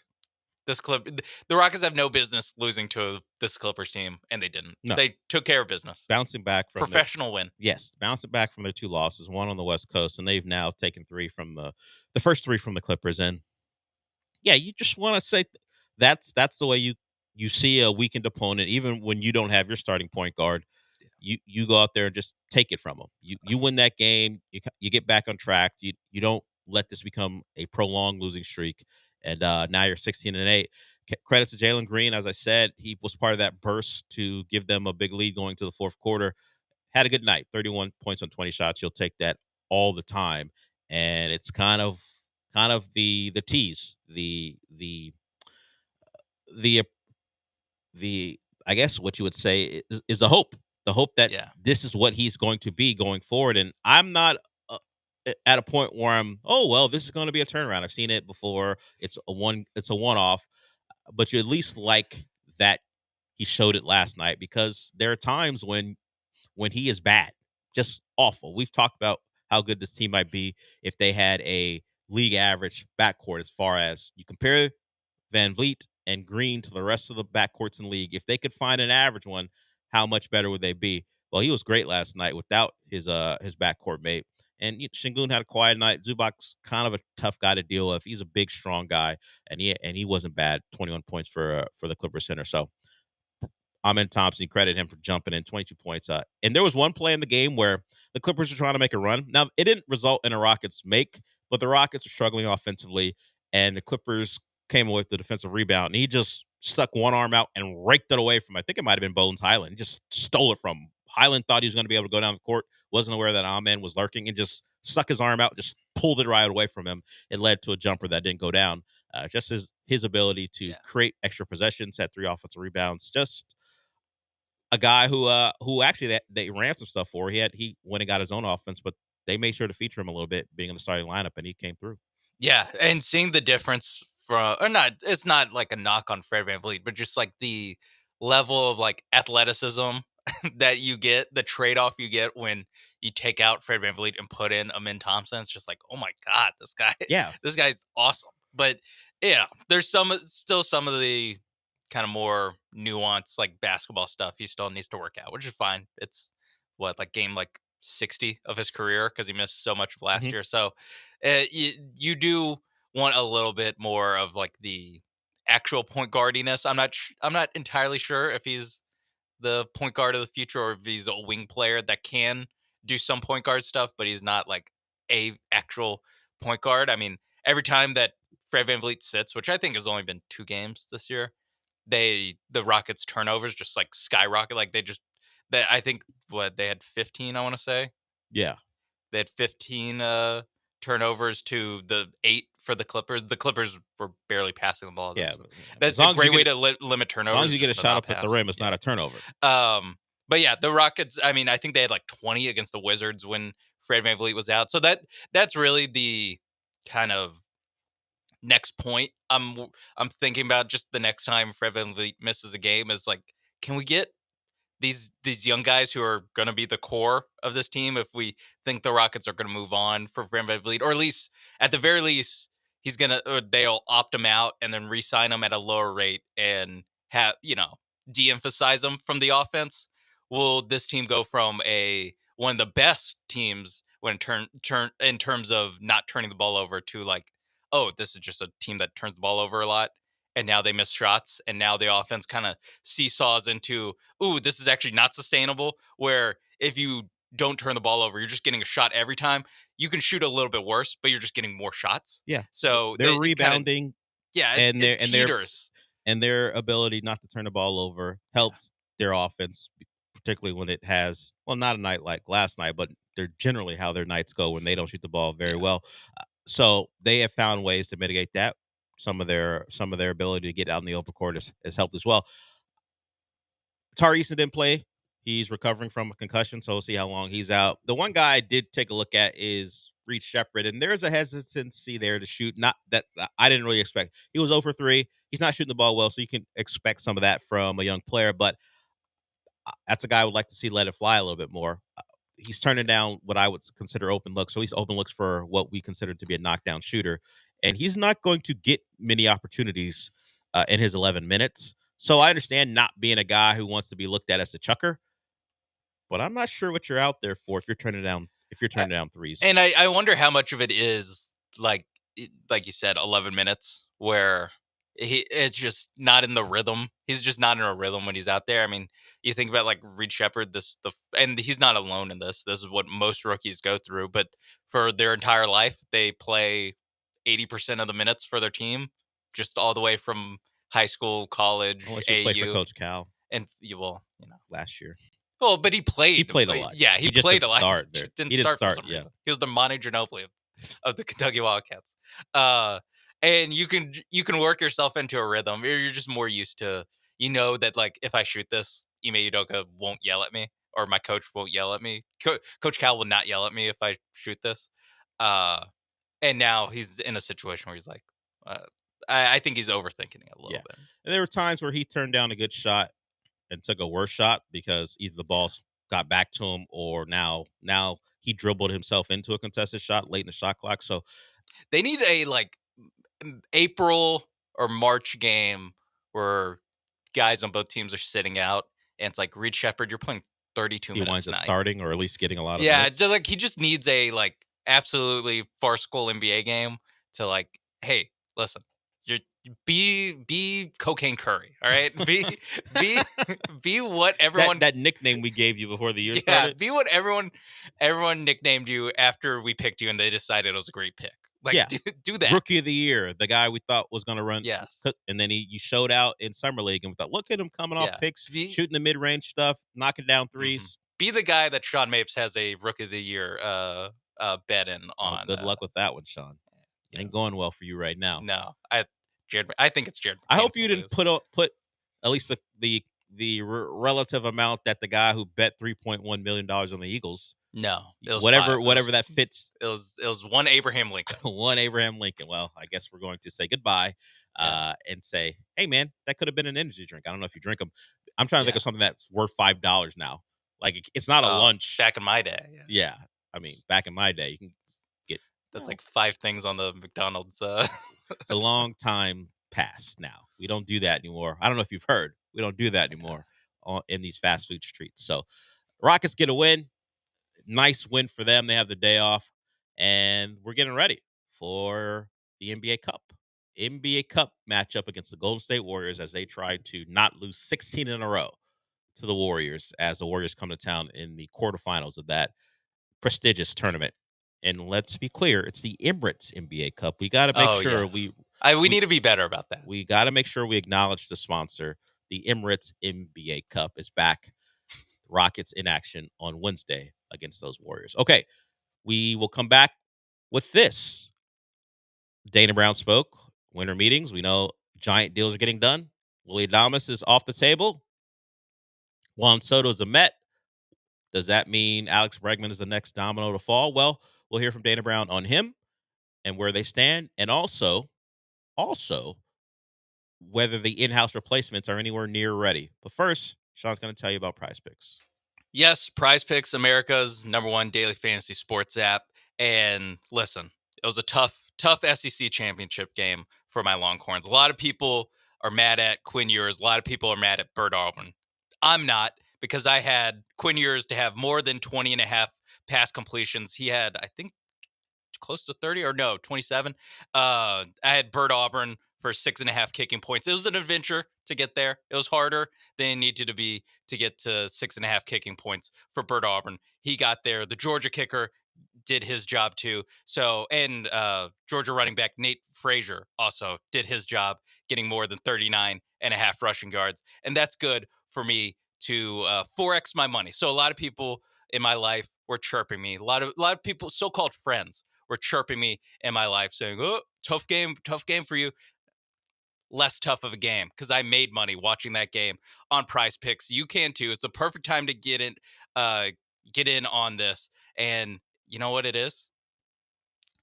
the Rockets have no business losing to this Clippers team, and they didn't. No. They took care of business. Bouncing back from professional win. Yes, bouncing back from their two losses, one on the West Coast, and they've now taken three from the first three from the Clippers. And yeah, you just want to say that's the way you see a weakened opponent, even when you don't have your starting point guard. You go out there and just take it from them. You win that game. You get back on track. You don't let this become a prolonged losing streak. And now you're 16-8. Credit to Jalen Green. As I said, he was part of that burst to give them a big lead going to the fourth quarter. Had a good night. 31 points on 20 shots. You'll take that all the time. And it's kind of the tease, the I guess what you would say is the hope that this is what he's going to be going forward. And I'm not at a point where I'm, this is going to be a turnaround. I've seen it before. It's a one-off, but you at least like that he showed it last night, because there are times when he is bad just awful. We've talked about how good this team might be if they had a league average backcourt as far as you compare Van Vliet and Green to the rest of the backcourts in the league. If they could find an average one, how much better would they be? Well, he was great last night without his backcourt mate. And Şengün had a quiet night. Zubac's kind of a tough guy to deal with. He's a big, strong guy, and he wasn't bad. 21 points for the Clippers center. So Amen Thompson, credit him for jumping in 22 points. And there was one play in the game where the Clippers were trying to make a run. Now, it didn't result in a Rockets make, but the Rockets were struggling offensively, and the Clippers came with the defensive rebound, and he just stuck one arm out and raked it away from, I think it might have been Bones Highland. He just stole it from him. Highland thought he was going to be able to go down the court, wasn't aware that Amen was lurking, and just stuck his arm out, just pulled it right away from him. It led to a jumper that didn't go down. Just his ability to create extra possessions, had 3 offensive rebounds, just a guy who actually they ran some stuff for. He went and got his own offense, but they made sure to feature him a little bit, being in the starting lineup, and he came through. Yeah, and seeing the difference it's not like a knock on Fred VanVleet, but just like the level of like athleticism that you get, the trade-off you get when you take out Fred VanVleet and put in Amin Thompson. It's just like, oh my God, this guy, this guy's awesome. But yeah, there's still some of the kind of more nuanced like basketball stuff he still needs to work out, which is fine. It's like game like 60 of his career because he missed so much of last year. So you do want a little bit more of like the actual point guardiness. I'm not entirely sure if he's the point guard of the future or if he's a wing player that can do some point guard stuff, but he's not like a actual point guard. I mean, every time that Fred VanVleet sits, which I think has only been 2 games this year, the Rockets turnovers just like skyrocket. Like I think they had 15, I want to say. Yeah. They had 15 turnovers to the 8 for the Clippers. The Clippers were barely passing the ball. Yeah. That's a great way to limit turnovers. As long as you get a shot up at the rim, it's not a turnover. But yeah, the Rockets, I mean, I think they had like 20 against the Wizards when Fred VanVleet was out. So that's really the kind of next point I'm thinking about. Just the next time Fred VanVleet misses a game is like, can we get these young guys who are going to be the core of this team if we think the Rockets are going to move on for Fred VanVleet, or at the very least they'll opt him out and then re-sign him at a lower rate and have de-emphasize him from the offense. Will this team go from one of the best teams when turn in terms of not turning the ball over to like, oh, this is just a team that turns the ball over a lot, and now they miss shots, and now the offense kind of seesaws into, ooh, this is actually not sustainable, where if you don't turn the ball over, you're just getting a shot every time. You can shoot a little bit worse, but you're just getting more shots. Yeah. So they're rebounding. It teeters. And their ability not to turn the ball over helps their offense, particularly when it has, well, not a night like last night, but they're generally how their nights go when they don't shoot the ball very well. So they have found ways to mitigate that. Some of their ability to get out in the open court has helped as well. Tari Eason didn't play. He's recovering from a concussion, so we'll see how long he's out. The one guy I did take a look at is Reed Sheppard, and there's a hesitancy there to shoot. Not that I didn't really expect. He was 0 for 3. He's not shooting the ball well, so you can expect some of that from a young player, but that's a guy I would like to see let it fly a little bit more. He's turning down what I would consider open looks, or at least open looks for what we consider to be a knockdown shooter. And he's not going to get many opportunities in his 11 minutes. So I understand not being a guy who wants to be looked at as a chucker, but I'm not sure what you're out there for if you're turning down threes. And I wonder how much of it is like you said, 11 minutes where it's just not in the rhythm. He's just not in a rhythm when he's out there. I mean, you think about like Reed Sheppard, and he's not alone in this. This is what most rookies go through. But for their entire life, they play 80% of the minutes for their team, just all the way from high school, college, AU. Played for Coach Cal, and last year. Well, but he played. He played a lot. Yeah, he just played didn't a lot. Start He there. didn't He start. didn't start. For some Yeah, reason. He was the Monty Ginobili of the Kentucky Wildcats. And you can work yourself into a rhythm. You're just more used to, that like if I shoot this, Ime Udoka won't yell at me, or my coach won't yell at me. Coach Cal will not yell at me if I shoot this. And now he's in a situation where he's like, I think he's overthinking it a little bit. And there were times where he turned down a good shot and took a worse shot because either the ball's got back to him, or now he dribbled himself into a contested shot late in the shot clock. So they need a April or March game where guys on both teams are sitting out, and it's like Reed Shepherd, you're playing 32 he minutes winds up tonight. starting, or at least getting a lot of Yeah, minutes. just he just needs a absolutely farcical NBA game to hey, listen, you're be Cocaine Curry, all right? Be what everyone that nickname we gave you before the year yeah, started. be what everyone nicknamed you after we picked you and they decided it was a great pick. Do that. Rookie of the year, the guy we thought was going to run. Yes. And then you showed out in Summer League, and we thought, look at him coming off picks, shooting the mid-range stuff, knocking down threes. Be the guy that Sean Mapes has a Rookie of the Year bet in on. Good luck with that one, Sean. It ain't going well for you right now. No, I think it's Jared. I hope you didn't put at least the relative amount that the guy who bet $3.1 million on the Eagles. No, it was whatever that fits. It was one Abraham Lincoln. One Abraham Lincoln. Well, I guess we're going to say goodbye and say, hey man, that could have been an energy drink. I don't know if you drink them. I'm trying to think of something that's worth $5 now. It's not a lunch. Back in my day. Yeah. I mean, back in my day, you can get that's 5 things on the McDonald's. It's a long time past now. We don't do that anymore. I don't know if you've heard. We don't do that anymore in these fast food streets. So Rockets get a win. Nice win for them. They have the day off. And we're getting ready for the NBA Cup. NBA Cup matchup against the Golden State Warriors as they try to not lose 16 in a row to the Warriors as the Warriors come to town in the quarterfinals of that prestigious tournament. And let's be clear, it's the Emirates NBA Cup. We got to make sure we need to be better about that. We got to make sure we acknowledge the sponsor. The Emirates NBA Cup is back. Rockets in action on Wednesday against those Warriors. Okay, we will come back with this. Dana Brown spoke. Winter meetings. We know giant deals are getting done. Willie Adames is off the table. Juan Soto is a Met. Does that mean Alex Bregman is the next domino to fall? Well, we'll hear from Dana Brown on him and where they stand, and also whether the in-house replacements are anywhere near ready. But first, Sean's going to tell you about Prize Picks. Yes, Prize Picks, America's #1 daily fantasy sports app. And listen, it was a tough SEC championship game for my Longhorns. A lot of people are mad at Quinn Ewers. A lot of people are mad at Bert Auburn. I'm not, because I had Quinn Ewers to have more than 20 and a half pass completions. He had, I think, close to 30 or no, 27. I had Bert Auburn for 6.5 kicking points. It was an adventure to get there. It was harder than it needed to be to get to 6.5 kicking points for Bert Auburn. He got there. The Georgia kicker did his job too. So, and Georgia running back Nate Frazier also did his job, getting more than 39.5 rushing yards. And that's good for me to 4x my money. So a lot of people in my life were chirping me. A lot of people, so-called friends, were chirping me in my life saying, oh, tough game for you. Less tough of a game, because I made money watching that game on Prize Picks. You can too. It's the perfect time to get in on this. And you know what it is?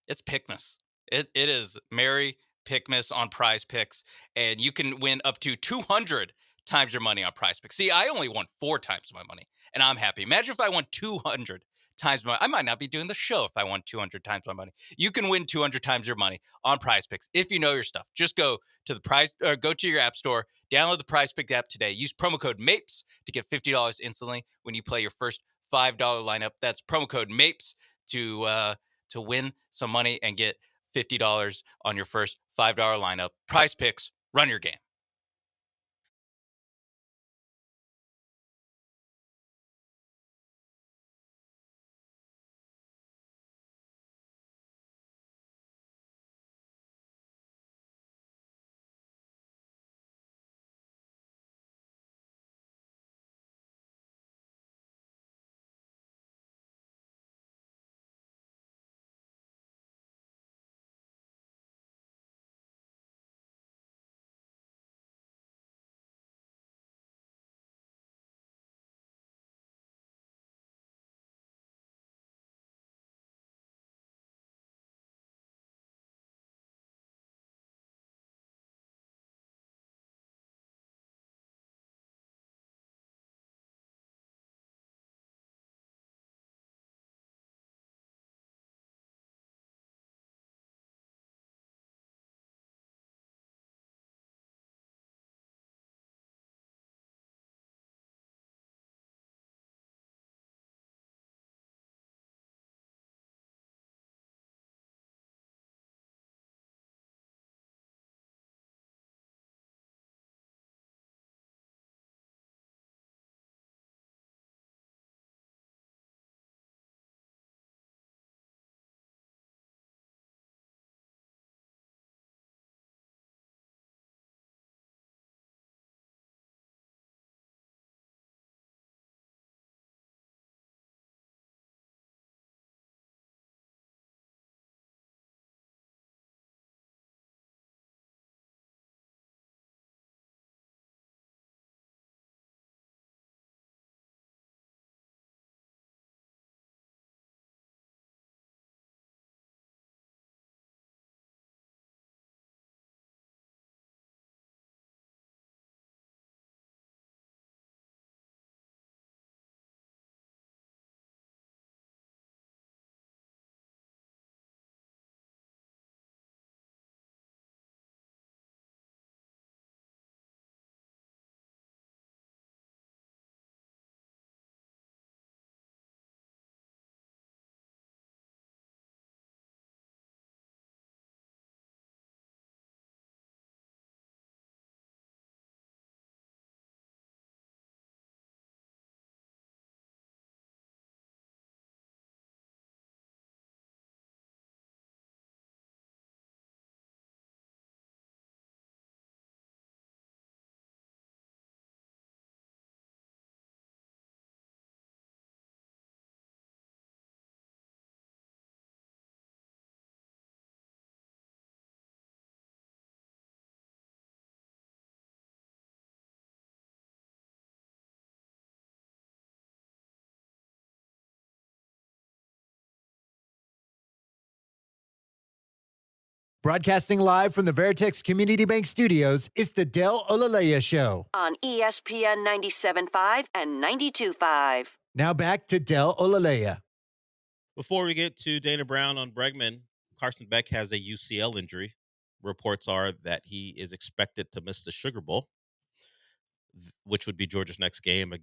It's Pickmas. It is Merry Pickmas on Prize Picks, and you can win up to 200 times your money on Prize Picks. See, I only won 4 times my money, and I'm happy. Imagine if I won 200 times my, I might not be doing the show if I won 200 times my money. You can win 200 times your money on Prize Picks if you know your stuff. Just go to go to your app store, download the Prize Picks app today. Use promo code MAPES to get $50 instantly when you play your first $5 lineup. That's promo code MAPES to win some money and get $50 on your first $5 lineup. Prize Picks, run your game. Broadcasting live from the Veritex Community Bank Studios, it's the Del Olaleye Show. On ESPN 97.5 and 92.5. Now back to Del Olaleye. Before we get to Dana Brown on Bregman, Carson Beck has a UCL injury. Reports are that he is expected to miss the Sugar Bowl, which would be Georgia's next game.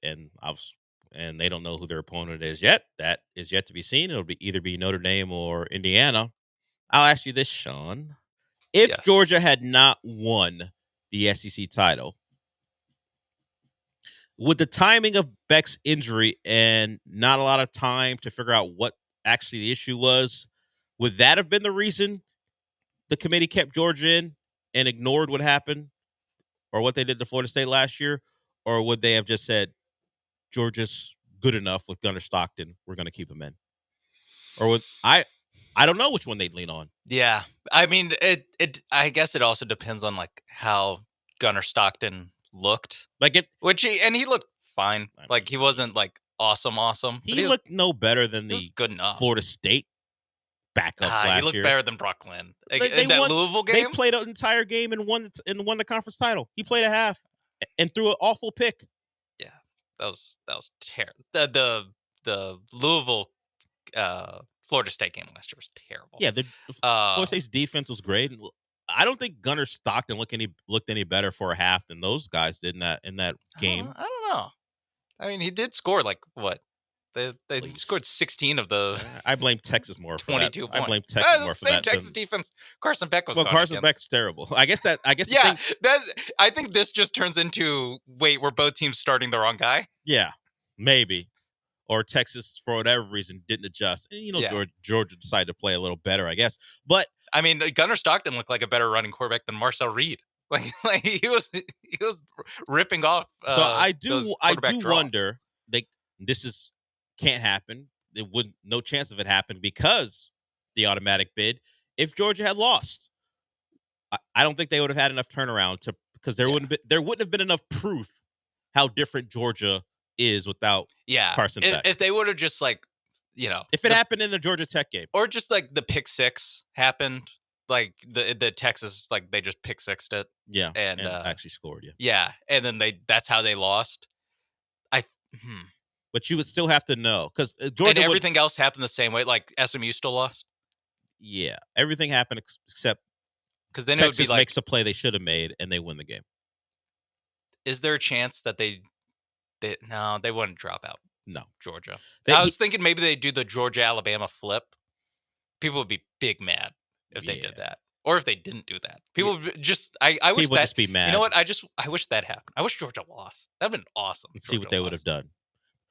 And they don't know who their opponent is yet. That is yet to be seen. It'll either be Notre Dame or Indiana. I'll ask you this, Sean. If Georgia had not won the SEC title, would the timing of Beck's injury and not a lot of time to figure out what actually the issue was, would that have been the reason the committee kept Georgia in and ignored what happened or what they did to Florida State last year? Or would they have just said, Georgia's good enough with Gunnar Stockton, we're going to keep him in? Or would I don't know which one they'd lean on. Yeah. I mean, I guess it also depends on like how Gunnar Stockton looked. He looked fine. Like he wasn't like awesome. He looked no better than the good enough. Florida State backup last year. He looked better than Brooklyn. In that Louisville game? They played an entire game and won the conference title. He played a half and threw an awful pick. Yeah. That was terrible. The Louisville Florida State game last year was terrible. Yeah, Florida State's defense was great. I don't think Gunnar Stockton looked any better for a half than those guys did in that game. I don't know. I mean, he did score like what? They scored 16 of the. I blame Texas more for 22 that. points. I blame Texas more for that. Texas defense. Carson Beck was. Well, Carson Beck's terrible. I guess. Yeah, I think this just turns into we're both teams starting the wrong guy. Yeah, maybe. Or Texas, for whatever reason, didn't adjust. And, Georgia decided to play a little better, I guess. But I mean, Gunnar Stockton looked like a better running quarterback than Marcel Reed. Like he was ripping off. So I do draws. wonder. Can't happen. No chance of it happening because the automatic bid. If Georgia had lost, I don't think they would have had enough turnaround because there wouldn't have been enough proof how different Georgia is without Carson Beck. If they would have just if it happened in the Georgia Tech game, or just like the pick six happened, like the Texas, like they just pick sixed it, and actually scored, and then that's how they lost. But you would still have to know because Georgia. And everything else happened the same way. Like SMU still lost. Yeah, everything happened except because then Texas it would be makes a play they should have made and they win the game. Is there a chance that they wouldn't drop out? No, Georgia. I was thinking maybe they do the Georgia-Alabama flip. People would be big mad if they did that, or if they didn't do that. People would just. I wish people that. Just be mad. You know what? I wish that happened. I wish Georgia lost. That'd been awesome. Let's see what they would have done.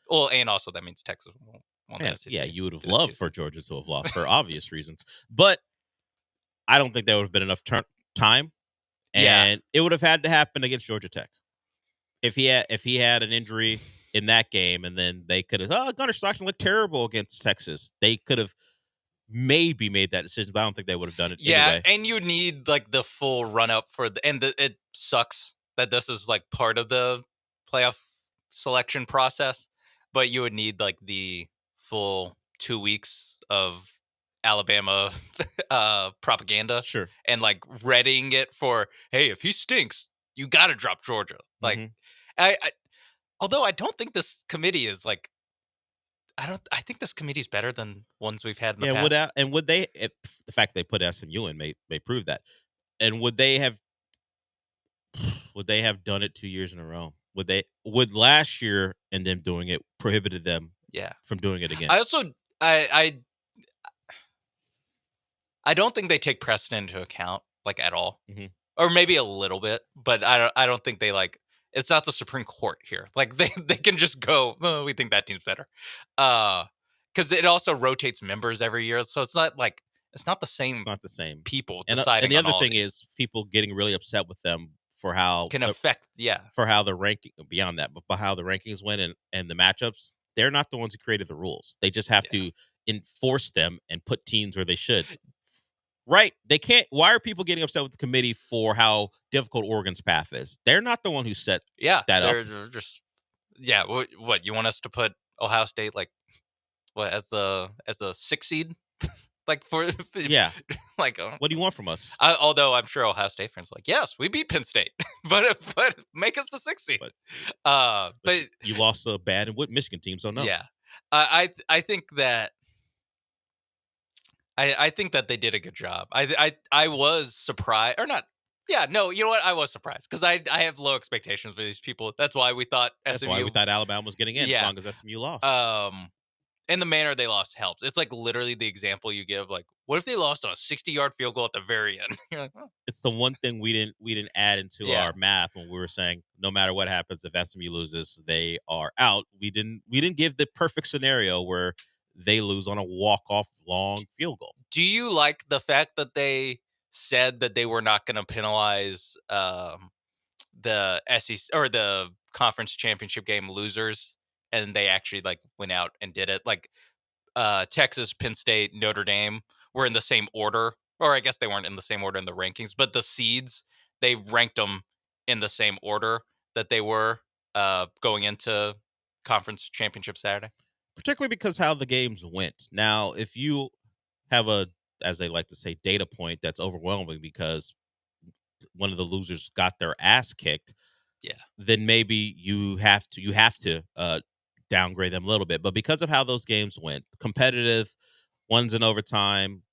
Well, and also that means Texas won the SEC. Yeah, you would have loved for Georgia to have lost for obvious reasons, but I don't think there would have been enough time, and it would have had to happen against Georgia Tech. If he had an injury in that game, and then they could have Gunnar Stockton looked terrible against Texas. They could have maybe made that decision, but I don't think they would have done it. Yeah, anyway. And you need like the full run up for it sucks that this is like part of the playoff selection process, but you would need like the full 2 weeks of Alabama propaganda, and like readying it for, hey, if he stinks, you got to drop Georgia. Like, I although I don't think this committee is like, I think this committee is better than ones we've had in the past. Would they? The fact they put SMU in may prove that. And would they have done it 2 years in a row? Would last year and them doing it prohibited them from doing it again? I also I don't think they take precedent into account like at all, or maybe a little bit, but I don't think they like. It's not the Supreme Court here. Like they can just go, oh, we think that team's better, because it also rotates members every year, so it's not like it's not the same. It's not the same people And deciding. the other thing is people getting really upset with them for how can affect for how the ranking beyond that, but by how the rankings went and the matchups. They're not the ones who created the rules. They just have to enforce them and put teams where they should. Right. They can't. Why are people getting upset with the committee for how difficult Oregon's path is? They're not the one who set that up. They're just what you want us to put Ohio State like what as the 6th seed? Like for Yeah. like What do you want from us? although I'm sure Ohio State fans are like, yes, we beat Penn State, but make us the 6th seed. But You lost a bad Michigan team, so no. yeah, I think that I think that they did a good job. I was surprised, or not. Yeah, no, you know what? I was surprised because I have low expectations for these people. That's why we thought That's SMU. why we thought Alabama was getting in Yeah. as long as SMU lost. And the manner they lost helps. It's like literally the example you give. Like, what if they lost on a 60-yard field goal at the very end? You're like, oh. It's the one thing we didn't add into our math when we were saying no matter what happens, if SMU loses, they are out. We didn't give the perfect scenario where they lose on a walk-off long field goal. Do you like the fact that they said that they were not going to penalize the SEC or the conference championship game losers, and they actually like went out and did it? Like Texas, Penn State, Notre Dame were in the same order, or I guess they weren't in the same order in the rankings, but the seeds, they ranked them in the same order that they were going into conference championship Saturday. Particularly because how the games went. Now, if you have a, as they like to say, data point that's overwhelming because one of the losers got their ass kicked, then maybe you have to downgrade them a little bit. But because of how those games went, competitive, one's in overtime,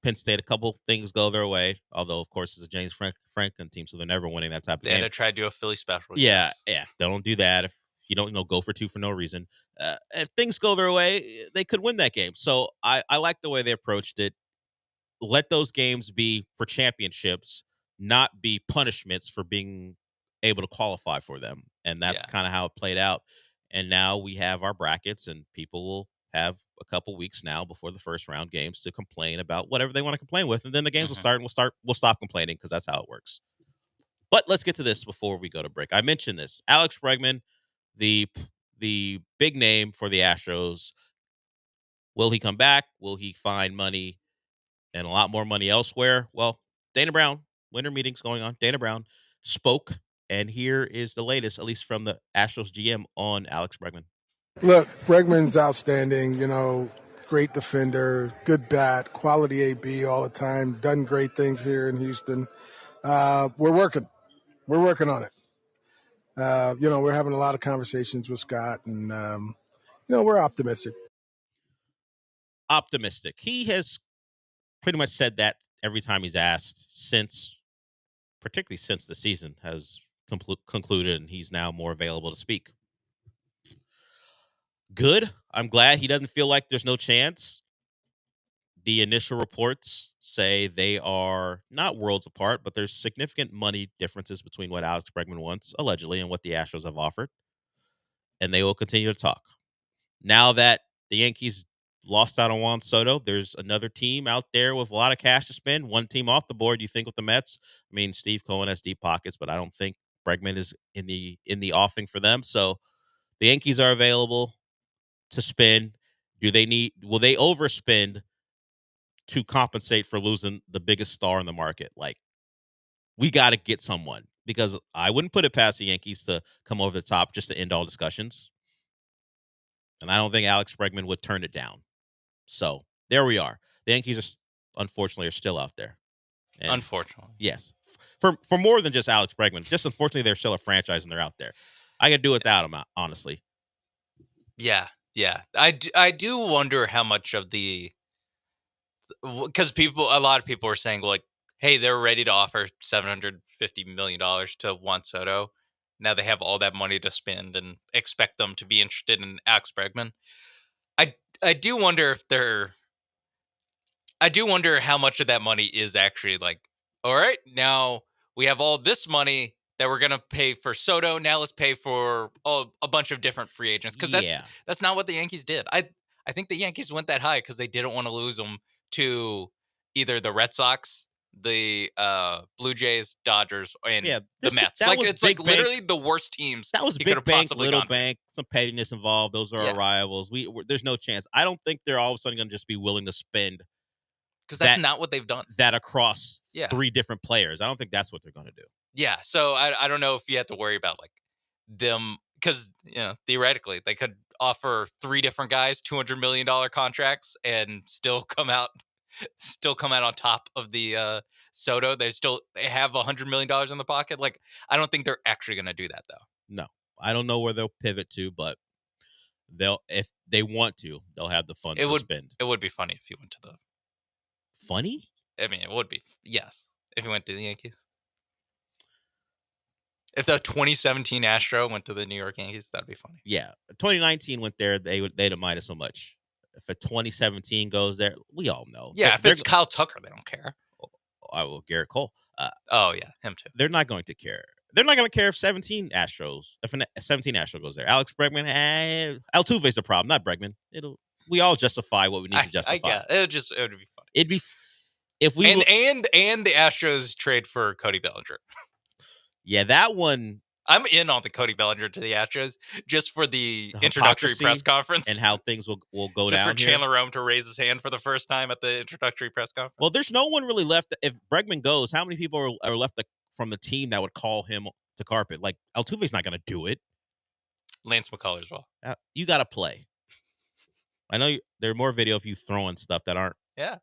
Penn State, a couple things go their way, although, of course, it's a James Franklin team, so they're never winning that type of game. They had to try to do a Philly special. Yeah, they don't do that. If you don't go for two for no reason. If things go their way, they could win that game. So I like the way they approached it. Let those games be for championships, not be punishments for being able to qualify for them. And that's kind of how it played out. And now we have our brackets, and people will have a couple weeks now before the first round games to complain about whatever they want to complain with. And then the games will start, and we'll stop complaining because that's how it works. But let's get to this before we go to break. I mentioned this. Alex Bregman, the big name for the Astros. Will he come back? Will he find money and a lot more money elsewhere? Well, Dana Brown, winter meetings going on. Dana Brown spoke, and here is the latest, at least from the Astros GM, on Alex Bregman. Look, Bregman's outstanding, great defender, good bat, quality AB all the time, done great things here in Houston. We're working on it. We're having a lot of conversations with Scott, and, we're optimistic. Optimistic. He has pretty much said that every time he's asked particularly since the season has concluded and he's now more available to speak. Good. I'm glad he doesn't feel like there's no chance. The initial reports say they are not worlds apart, but there's significant money differences between what Alex Bregman wants, allegedly, and what the Astros have offered. And they will continue to talk. Now that the Yankees lost out on Juan Soto, there's another team out there with a lot of cash to spend. One team off the board, you think, with the Mets. I mean, Steve Cohen has deep pockets, but I don't think Bregman is in the offing for them. So the Yankees are available to spend. Will they overspend to compensate for losing the biggest star in the market? Like, we got to get someone, because I wouldn't put it past the Yankees to come over the top just to end all discussions. And I don't think Alex Bregman would turn it down. So there we are. The Yankees unfortunately are still out there. And unfortunately. Yes. For more than just Alex Bregman, just unfortunately they're still a franchise and they're out there. I could do without them, honestly. Yeah. I do wonder how much of because a lot of people are saying, like, hey, they're ready to offer $750 million to Juan Soto. Now they have all that money to spend and expect them to be interested in Alex Bregman. I do wonder how much of that money is actually like, all right, now we have all this money that we're going to pay for Soto. Now let's pay for a bunch of different free agents. Because that's not what the Yankees did. I think the Yankees went that high because they didn't want to lose them to either the Red Sox, the Blue Jays, Dodgers, and the Mets. It's like literally the worst teams. That was big bank, little bank, some pettiness involved. Those are our rivals. There's no chance. I don't think they're all of a sudden going to just be willing to spend, because that's not what they've done. That across three different players. I don't think that's what they're going to do. Yeah, so I don't know if you have to worry about like them, because theoretically they could offer three different guys $200 million contracts and still come out still come out on top of the Soto. They have $100 million in the pocket. Like, I don't think they're actually going to do that, though. No, I don't know where they'll pivot to, but if they want to, they'll have the funds to spend. It would be funny if he went to the. Funny? I mean, it would be, yes, if he went to the Yankees. If the 2017 Astro went to the New York Yankees, that'd be funny. Yeah, 2019 went there. They'd have minus so much. If a 2017 goes there, we all know. Yeah, if it's Kyle Tucker, they don't care. Well, Garrett Cole. Oh yeah, him too. They're not going to care. They're not going to care if 17 Astro goes there. Alex Bregman, Altuve's the problem, not Bregman. We all justify what we need to justify. It would be funny. It'd be if we and the Astros trade for Cody Bellinger. Yeah, that one. I'm in on the Cody Bellinger to the Astros just for the introductory press conference and how things will go just down. Just for Chandler Rome to raise his hand for the first time at the introductory press conference. Well, there's no one really left. If Bregman goes, how many people are left from the team that would call him to carpet? Like, Altuve's not going to do it. Lance McCullers will. You got to play. I know there are more video of you throwing stuff that aren't. Yeah.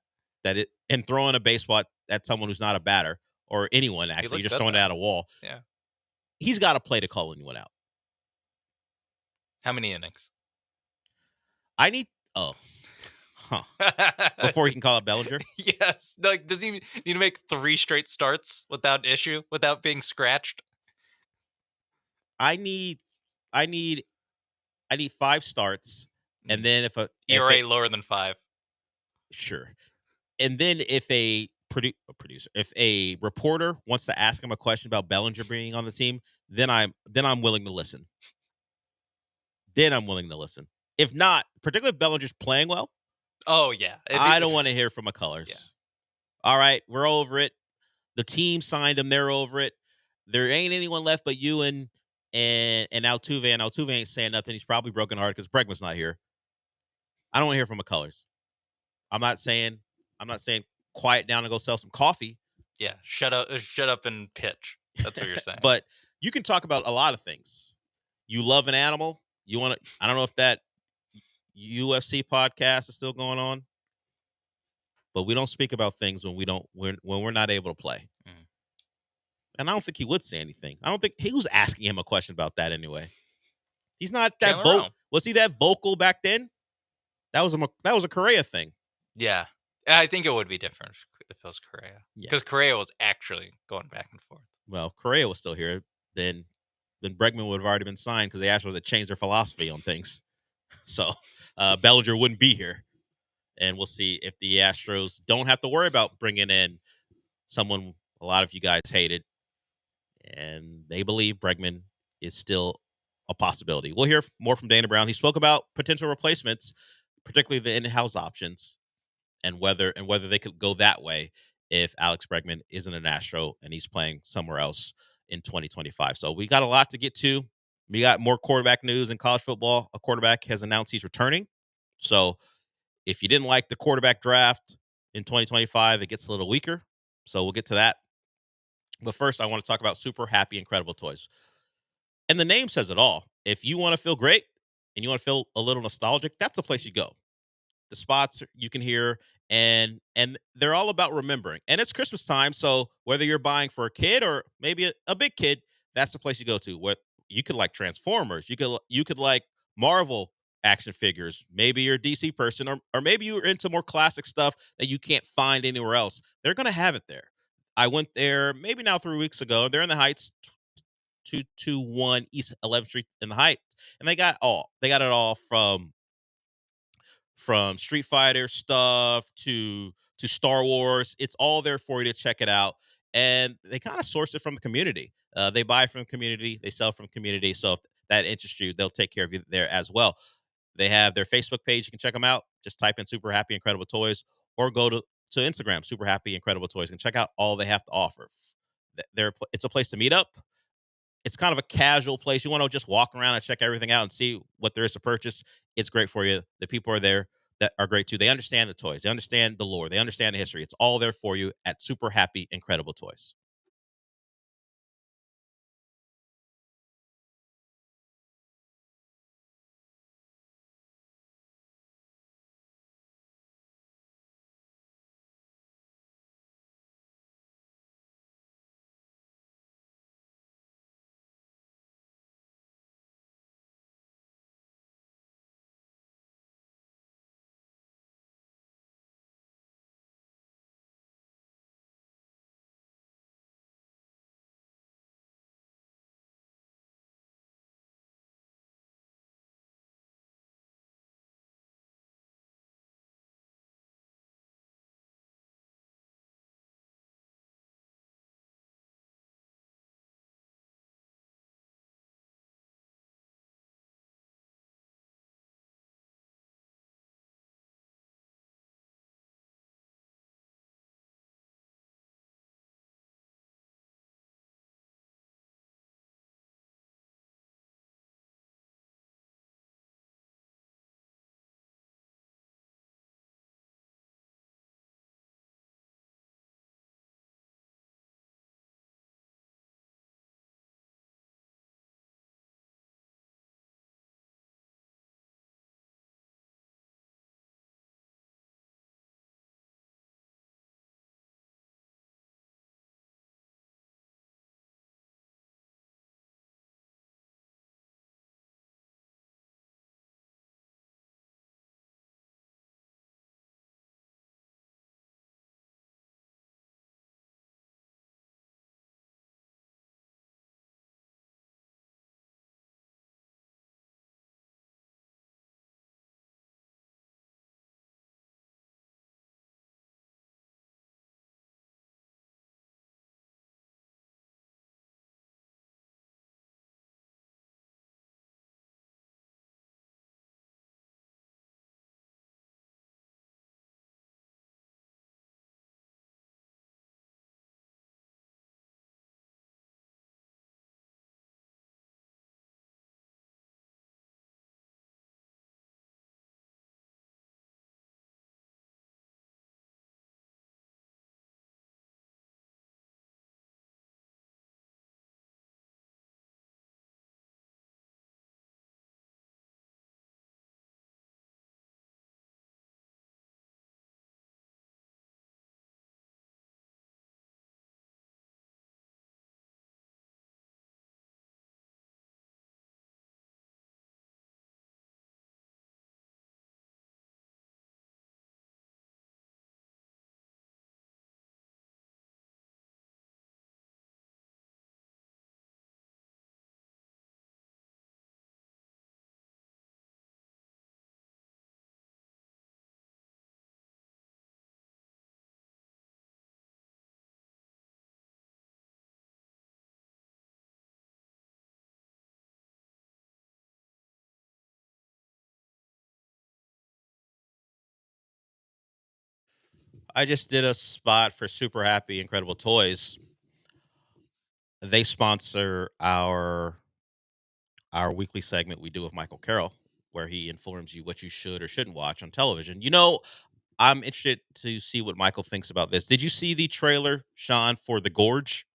And throwing a baseball at someone who's not a batter or anyone, actually. You're just throwing it at a wall. Yeah. He's got to play to call anyone out. How many innings? Before he can call it Bellinger? Yes. Like, does he need to make 3 straight starts without issue, without being scratched? I need 5 starts, and then if ERA lower than 5. Sure. And then if a producer, if a reporter wants to ask him a question about Bellinger being on the team, then I'm willing to listen. If not, particularly if Bellinger's playing well. Oh yeah. I don't want to hear from McCullers. Yeah. All right, we're over it. The team signed him. They're over it. There ain't anyone left but you and Altuve, and Altuve ain't saying nothing. He's probably broken heart because Bregman's not here. I don't want to hear from McCullers. I'm not saying quiet down and go sell some coffee. Yeah, shut up and pitch. That's what you're saying. But you can talk about a lot of things. You love an animal. You want to. I don't know if that UFC podcast is still going on, but we don't speak about things when we're not able to play. Mm. And I don't think he would say anything. I don't think he was asking him a question about that anyway. He's not that vocal. Was he that vocal back then? That was a Correa thing. Yeah. I think it would be different if it was Correa. Because Correa was actually going back and forth. Well, Correa was still here. Then Bregman would have already been signed because the Astros had changed their philosophy on things. So Bellinger wouldn't be here. And we'll see if the Astros don't have to worry about bringing in someone a lot of you guys hated. And they believe Bregman is still a possibility. We'll hear more from Dana Brown. He spoke about potential replacements, particularly the in-house options, and whether they could go that way if Alex Bregman isn't an Astro and he's playing somewhere else in 2025. So we got a lot to get to. We got more quarterback news in college football. A quarterback has announced he's returning. So if you didn't like the quarterback draft in 2025, it gets a little weaker. So we'll get to that. But first, I want to talk about Super Happy Incredible Toys. And the name says it all. If you want to feel great and you want to feel a little nostalgic, that's the place you go. The spots you can hear, and they're all about remembering. And it's Christmas time, so whether you're buying for a kid or maybe a big kid, that's the place you go to. What you could like Transformers, you could like Marvel action figures. Maybe you're a DC person, or maybe you're into more classic stuff that you can't find anywhere else. They're going to have it there. I went there maybe now 3 weeks ago. They're in the Heights, 221 East 11th Street in the Heights, and they got it all from Street Fighter stuff to Star Wars. It's all there for you to check it out. And they kind of source it from the community. They buy from the community. They sell from the community. So if that interests you, they'll take care of you there as well. They have their Facebook page. You can check them out. Just type in Super Happy Incredible Toys or go to Instagram, Super Happy Incredible Toys, and check out all they have to offer. It's a place to meet up. It's kind of a casual place. You want to just walk around and check everything out and see what there is to purchase. It's great for you. The people are there that are great too. They understand the toys. They understand the lore. They understand the history. It's all there for you at Super Happy Incredible Toys. I just did a spot for Super Happy Incredible Toys. They sponsor our weekly segment we do with Michael Carroll, where he informs you what you should or shouldn't watch on television. I'm interested to see what Michael thinks about this. Did you see the trailer, Sean, for The Gorge?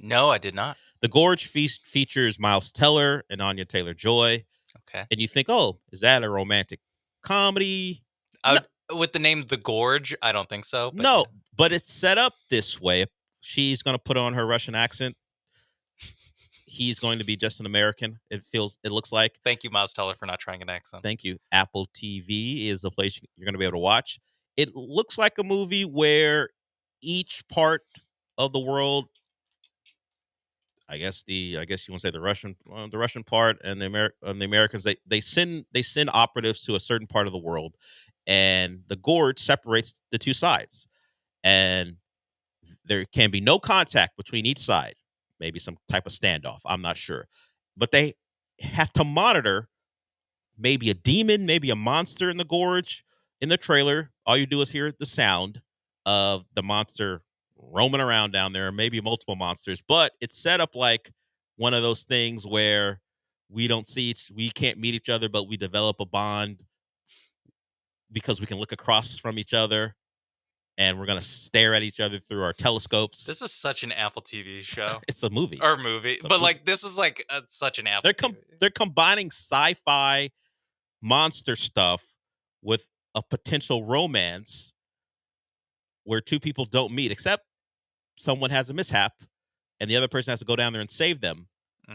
No, I did not. The Gorge features Miles Teller and Anya Taylor-Joy. Okay. And you think, oh, is that a romantic comedy? With the name The Gorge, I don't think so. But No, but it's set up this way. She's going to put on her Russian accent. He's going to be just an American. It looks like. Thank you, Miles Teller, for not trying an accent. Thank you. Apple TV is the place you're going to be able to watch. It looks like a movie where each part of the world, I guess you want to say the Russian part and the Americans, they send operatives to a certain part of the world, and the Gorge separates the two sides, and there can be no contact between each side. Maybe some type of standoff. I'm not sure. But they have to monitor maybe a demon, maybe a monster in the Gorge. In the trailer, all you do is hear the sound of the monster roaming around down there, maybe multiple monsters. But it's set up like one of those things where we can't meet each other, but we develop a bond because we can look across from each other. And we're going to stare at each other through our telescopes. This is such an Apple TV show. It's a movie. Or movie. But, like, this is, like, such an Apple TV. They're combining sci-fi monster stuff with a potential romance where two people don't meet, except someone has a mishap, and the other person has to go down there and save them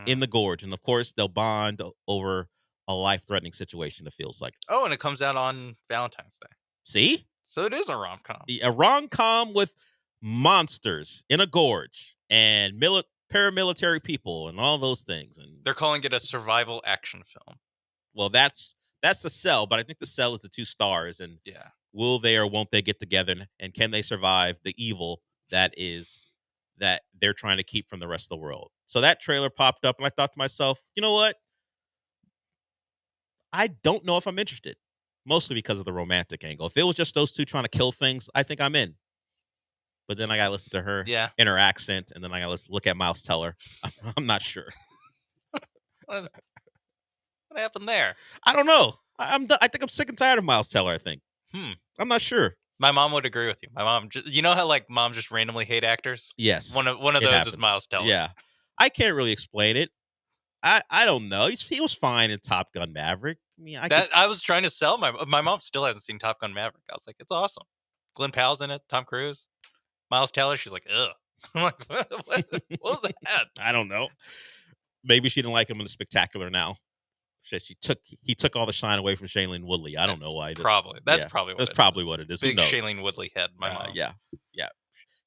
in the Gorge. And, of course, they'll bond over a life-threatening situation, it feels like. Oh, and it comes out on Valentine's Day. See? So it is a rom-com. A rom-com with monsters in a gorge and paramilitary people and all those things. And they're calling it a survival action film. Well, that's the sell, but I think the sell is the 2 stars. And will they or won't they get together, and can they survive the evil that they're trying to keep from the rest of the world? So that trailer popped up, and I thought to myself, you know what? I don't know if I'm interested. Mostly because of the romantic angle. If it was just those two trying to kill things, I think I'm in. But then I got to listen to her in her accent, and then I got to look at Miles Teller. I'm not sure. What happened there? I don't know. I think I'm sick and tired of Miles Teller, I think. I'm not sure. My mom would agree with you. My mom, you know how like moms just randomly hate actors? Yes. One of those happens. Is Miles Teller. Yeah. I can't really explain it. I don't know. He was fine in Top Gun Maverick. I mean, I was trying to sell my mom still hasn't seen Top Gun Maverick. I was like, it's awesome. Glenn Powell's in it. Tom Cruise, Miles Teller. She's like, ugh. I'm like, what was that? I don't know. Maybe she didn't like him in The Spectacular Now. He took all the shine away from Shailene Woodley. I don't know why. Probably that's probably what it is. Big Shailene Woodley head. My mom. Yeah.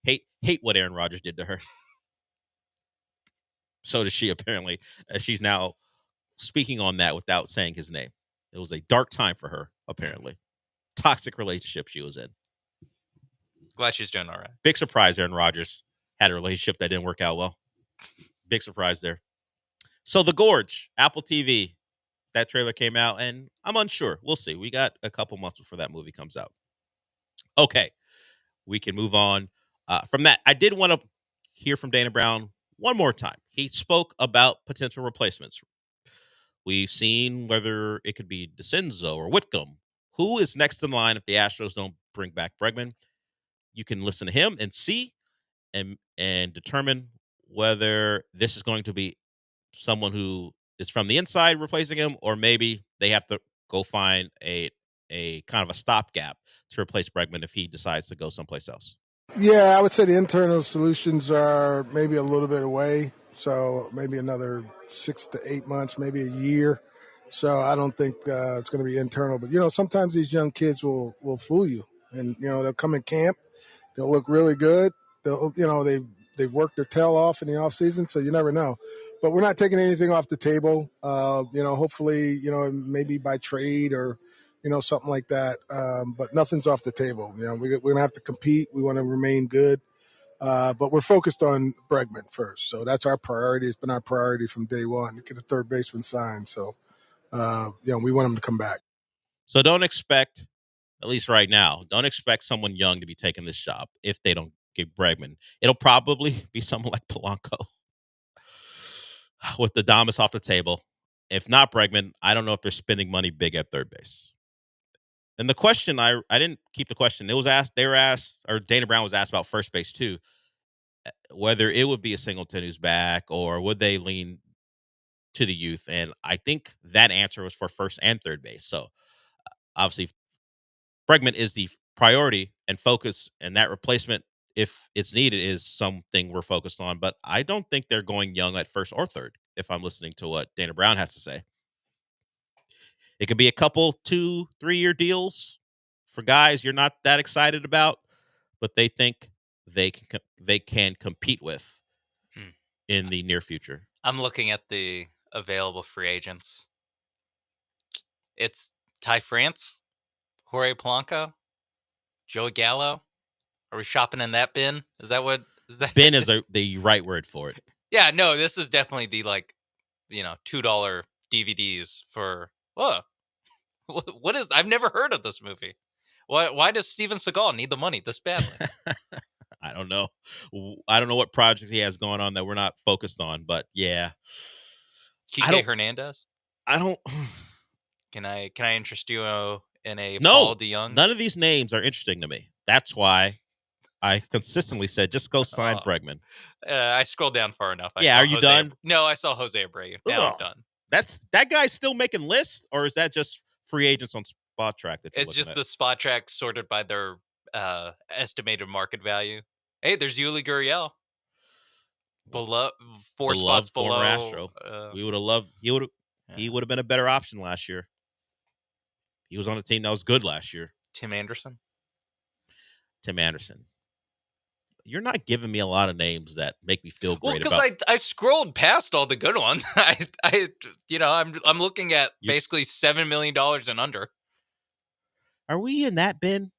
Hate what Aaron Rodgers did to her. So does she, apparently. She's now speaking on that without saying his name. It was a dark time for her, apparently. Toxic relationship she was in. Glad she's doing all right. Big surprise Aaron Rodgers had a relationship that didn't work out well. Big surprise there. So The Gorge, Apple TV. That trailer came out, and I'm unsure. We'll see. We got a couple months before that movie comes out. Okay. We can move on from that. I did want to hear from Dana Brown one more time. He spoke about potential replacements. We've seen whether it could be DeCenzo or Whitcomb. Who is next in line if the Astros don't bring back Bregman? You can listen to him and see and determine whether this is going to be someone who is from the inside replacing him, or maybe they have to go find a kind of a stopgap to replace Bregman if he decides to go someplace else. Yeah, I would say the internal solutions are maybe a little bit away. So maybe another 6 to 8 months, maybe a year. So I don't think it's going to be internal. But, sometimes these young kids will fool you. And, they'll come in camp. They'll look really good. They've worked their tail off in the off season, so you never know. But we're not taking anything off the table. Hopefully, maybe by trade or, something like that. But nothing's off the table. We're going to have to compete. We want to remain good. But we're focused on Bregman first. So that's our priority. It's been our priority from day one to get a third baseman signed. So, we want him to come back. So don't expect at least right now. Don't expect someone young to be taking this job if they don't get Bregman. It'll probably be someone like Polanco with the Adames off the table. If not Bregman, I don't know if they're spending money big at third base. And the question, I didn't keep the question. It was asked, they were asked, or Dana Brown was asked about first base too, whether it would be a Singleton who's back or would they lean to the youth. And I think that answer was for first and third base. So obviously Bregman is the priority and focus, and that replacement, if it's needed, is something we're focused on. But I don't think they're going young at first or third, if I'm listening to what Dana Brown has to say. It could be a couple 2-3 year deals for guys you're not that excited about, but they think they can compete with in the near future. I'm looking at the available free agents. It's Ty France, Jorge Polanco, Joey Gallo. Are we shopping in that bin? Is that what? Is that bin is the right word for it? Yeah, no, this is definitely the $2 DVDs for. What is? I've never heard of this movie. Why does Steven Seagal need the money this badly? I don't know. I don't know what project he has going on that we're not focused on, but yeah. Kike Hernandez? I don't. Can I interest you in a No, Paul DeYoung? None of these names are interesting to me. That's why I've consistently said just go sign Bregman. I scrolled down far enough. Are you done? No, I saw Jose Abreu. Now I'm done. That guy's still making lists, or is that just free agents on Spot Track? It's just the Spot Track sorted by their estimated market value. Hey, there's Yuli Gurriel. Four spots below. Astro. We would have loved. He would have been a better option last year. He was on a team that was good last year. Tim Anderson. You're not giving me a lot of names that make me feel great. Well, because I scrolled past all the good ones. I'm looking at basically $7 million and under. Are we in that bin?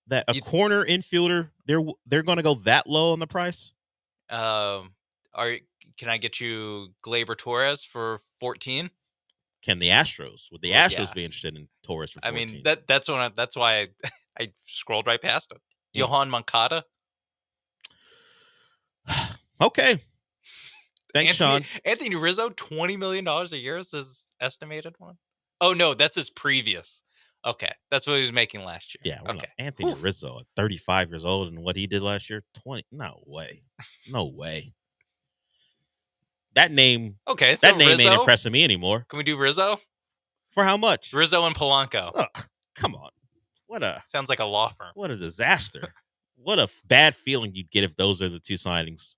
That a corner infielder, they're going to go that low on the price? Can I get you Gleyber Torres for 14? Can the Astros? Would the Astros be interested in Torres for 14? I mean, that's why I scrolled right past it. Johan Moncada. Okay. Thanks, Sean. Anthony Rizzo, $20 million a year is his estimated one. Oh no, that's his previous. Okay, that's what he was making last year. Yeah, okay. Anthony Rizzo at 35 years old and what he did last year, 20. No way. That name. Okay, so that name Rizzo? ain't impressing me anymore. Can we do Rizzo? For how much? Rizzo and Polanco. Come on. Sounds like a law firm. What a disaster. What a bad feeling you'd get if those are the two signings.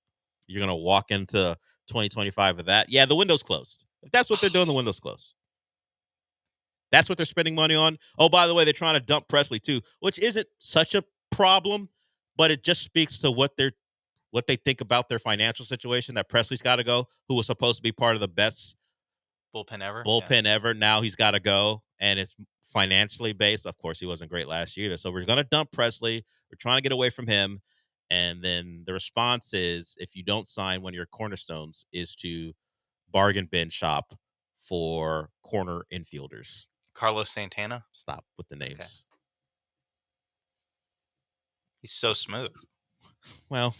You're going to walk into 2025 with that. Yeah, the window's closed. If that's what they're doing, the window's closed. That's what they're spending money on. Oh, by the way, they're trying to dump Presley too, which isn't such a problem, but it just speaks to what they think about their financial situation, that Presley's got to go, who was supposed to be part of the best bullpen ever. Now he's got to go, and it's financially based. Of course, he wasn't great last year either. So we're going to dump Presley. We're trying to get away from him. And then the response is, if you don't sign one of your cornerstones, is to bargain bin shop for corner infielders. Carlos Santana. Stop with the names. Okay. He's so smooth. Well,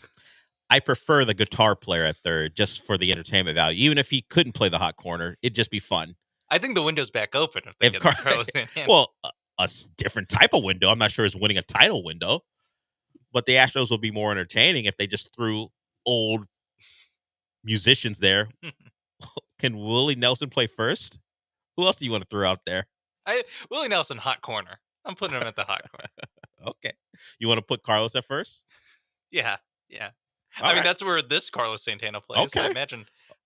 I prefer the guitar player at third just for the entertainment value. Even if he couldn't play the hot corner, it'd just be fun. I think the window's back open if they get Carlos Santana. Well, a different type of window. I'm not sure it's winning a title window. But the Astros will be more entertaining if they just threw old musicians there. Can Willie Nelson play first? Who else do you want to throw out there? Willie Nelson, hot corner. I'm putting him at the hot corner. Okay. You want to put Carlos at first? Yeah. I mean, that's where this Carlos Santana plays. Okay. I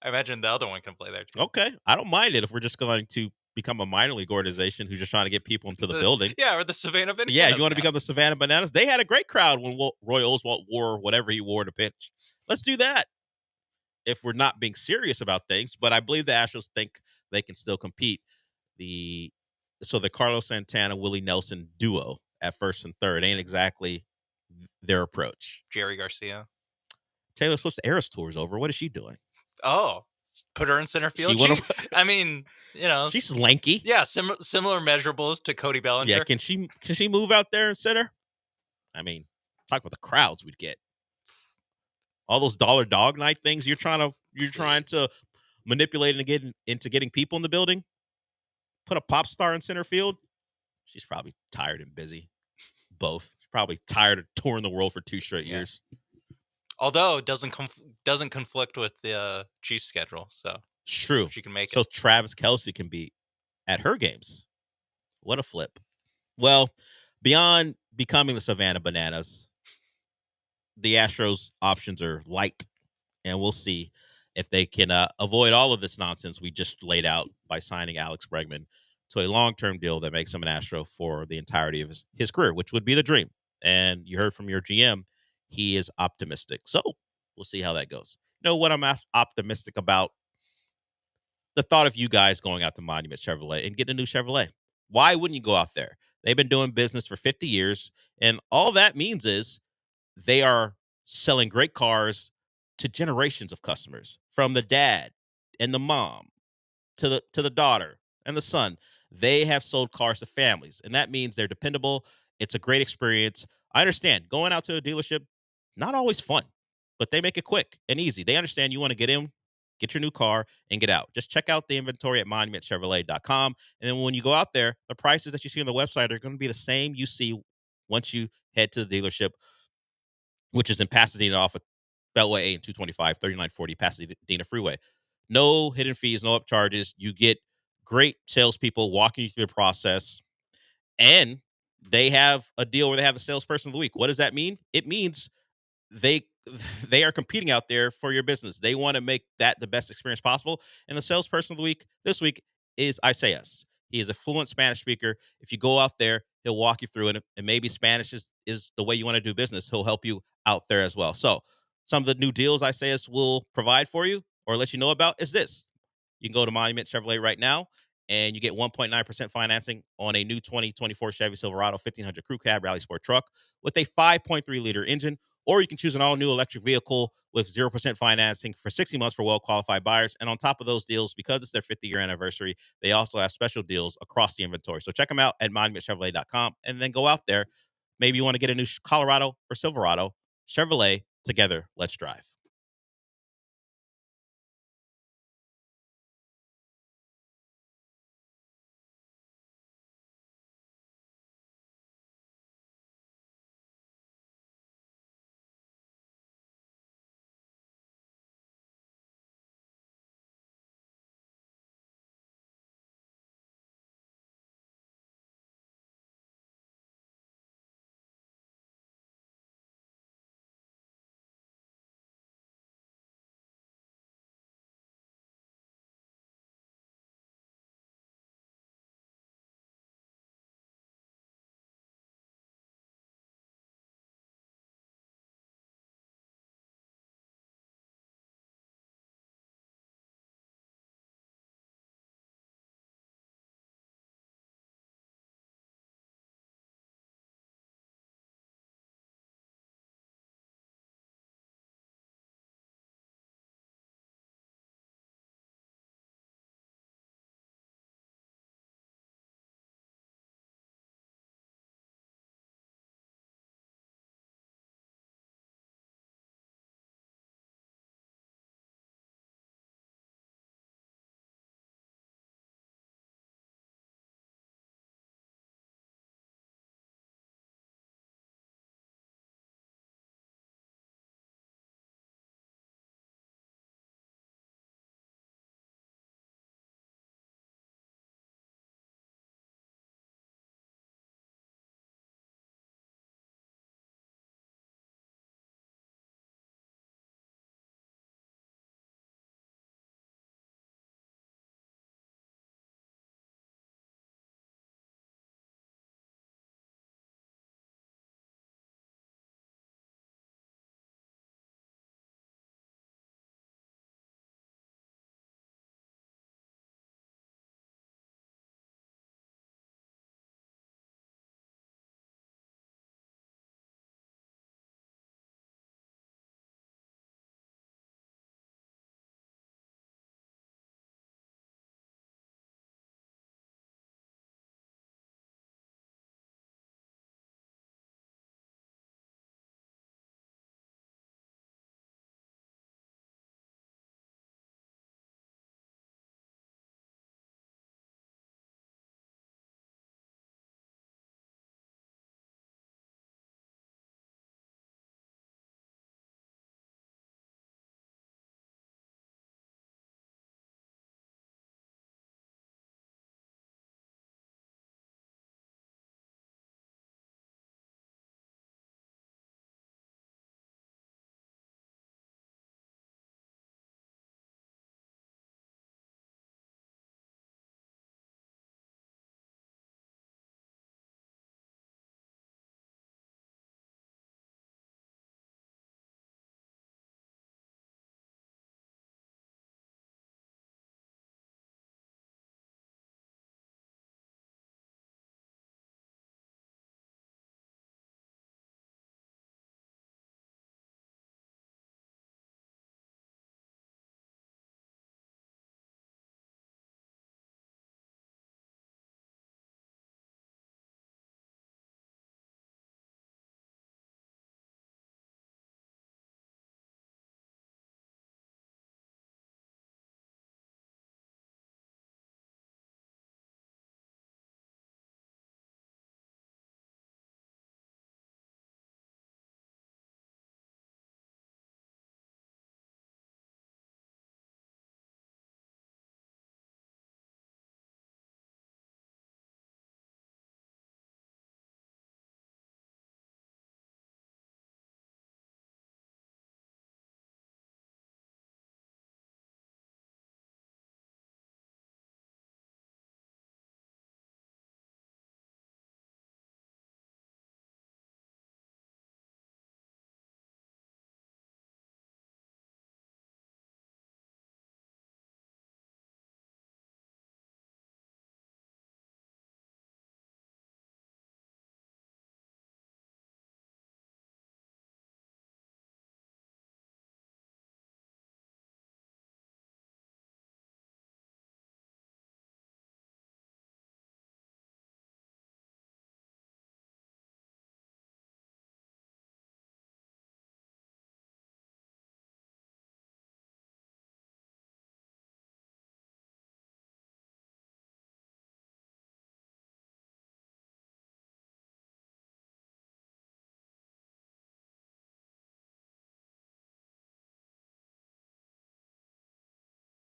imagine the other one can play there too. Okay. I don't mind it if we're just going to become a minor league organization who's just trying to get people into the building. Yeah, or the Savannah Bananas. Yeah, you want to become the Savannah Bananas? They had a great crowd when Roy Oswalt wore whatever he wore to pitch. Let's do that if we're not being serious about things. But I believe the Astros think they can still compete. So the Carlos Santana, Willie Nelson duo at first and third ain't exactly their approach. Jerry Garcia. Taylor Swift's Eras Tour is over. What is she doing? Oh, put her in center field. She wanna- I mean, She's lanky. Yeah, similar measurables to Cody Bellinger. Yeah, can she move out there and center? I mean, talk about the crowds we'd get. All those dollar dog night things you're trying to manipulate and get into getting people in the building. Put a pop star in center field. She's probably tired and busy. Both. She's probably tired of touring the world for 2 straight years. Although it doesn't conflict with the Chiefs schedule, so True. she can make so it. Travis Kelce can be at her games. What a flip. Well, beyond becoming the Savannah Bananas, the Astros' options are light, and we'll see if they can avoid all of this nonsense we just laid out by signing Alex Bregman to a long-term deal that makes him an Astro for the entirety of his career, which would be the dream. And you heard from your GM, he is optimistic. So we'll see how that goes. You know what I'm optimistic about? The thought of you guys going out to Monument Chevrolet and getting a new Chevrolet. Why wouldn't you go out there? They've been doing business for 50 years, and all that means is they are selling great cars to generations of customers, from the dad and the mom to the daughter and the son. They have sold cars to families, and that means they're dependable. It's a great experience. I understand going out to a dealership, not always fun, but they make it quick and easy. They understand you want to get in, get your new car, and get out. Just check out the inventory at monumentchevrolet.com. And then when you go out there, the prices that you see on the website are going to be the same you see once you head to the dealership, which is in Pasadena off of Beltway A and 225, 3940 Pasadena Freeway. No hidden fees, no upcharges. You get great salespeople walking you through the process. And they have a deal where they have the salesperson of the week. What does that mean? It means they are competing out there for your business. They want to make that the best experience possible. And the salesperson of the week this week is Isaias. He is a fluent Spanish speaker. If you go out there, he'll walk you through it. And maybe Spanish is the way you want to do business. He'll help you out there as well. So some of the new deals Isaias will provide for you or let you know about is this. You can go to Monument Chevrolet right now, and you get 1.9% financing on a new 2024 Chevy Silverado 1500 Crew Cab Rally Sport truck with a 5.3-liter engine. Or you can choose an all-new electric vehicle with 0% financing for 60 months for well-qualified buyers. And on top of those deals, because it's their 50-year anniversary, they also have special deals across the inventory. So check them out at monumentchevrolet.com and then go out there. Maybe you want to get a new Colorado or Silverado. Chevrolet, together, let's drive.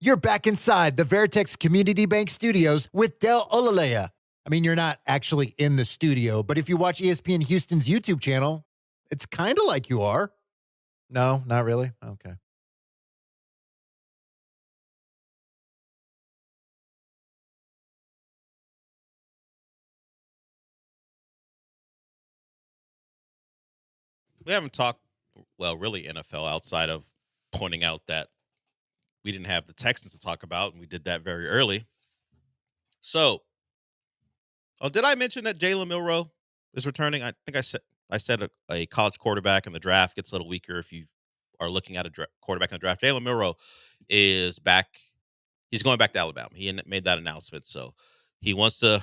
You're back inside the Veritex Community Bank Studios with Del Olaleye. I mean, you're not actually in the studio, but if you watch ESPN Houston's YouTube channel, it's kind of like you are. No, not really? Okay. We haven't talked, well, really NFL outside of pointing out that we didn't have the Texans to talk about, and we did that very early. So, did I mention that Jalen Milroe is returning? I think I said a college quarterback in the draft gets a little weaker if you are looking at a quarterback in the draft. Jalen Milroe is back. He's going back to Alabama. He made that announcement, so he wants to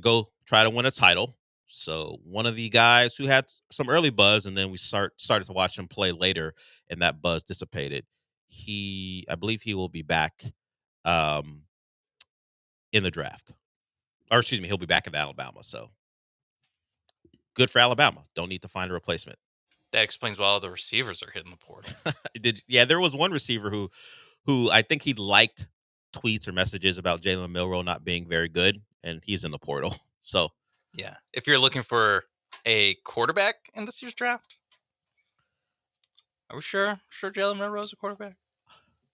go try to win a title. So one of the guys who had some early buzz, and then we started to watch him play later, and that buzz dissipated. I believe he will be back in the draft. Or excuse me, he'll be back in Alabama. So good for Alabama. Don't need to find a replacement. That explains why all the receivers are hitting the portal. There was one receiver who I think he liked tweets or messages about Jalen Milroe not being very good, and he's in the portal. So yeah, if you're looking for a quarterback in this year's draft, are we sure Jalen Milroe is a quarterback?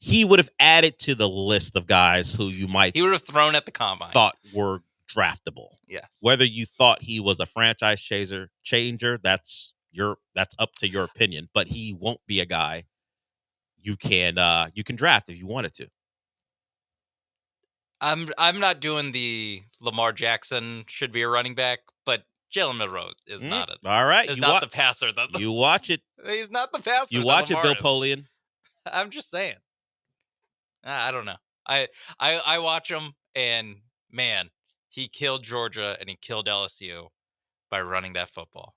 He would have added to the list of guys who you might he would have thrown at the combine, thought were draftable. Yes. Whether you thought he was a franchise changer, that's up to your opinion. But he won't be a guy you can draft if you wanted to. I'm not doing the Lamar Jackson should be a running back, but Jalen Milroe is not a. All right, is not the passer. You watch it. He's not the passer. You watch it, Bill Polian. I'm just saying. I don't know. I watch him, and man, he killed Georgia and he killed LSU by running that football.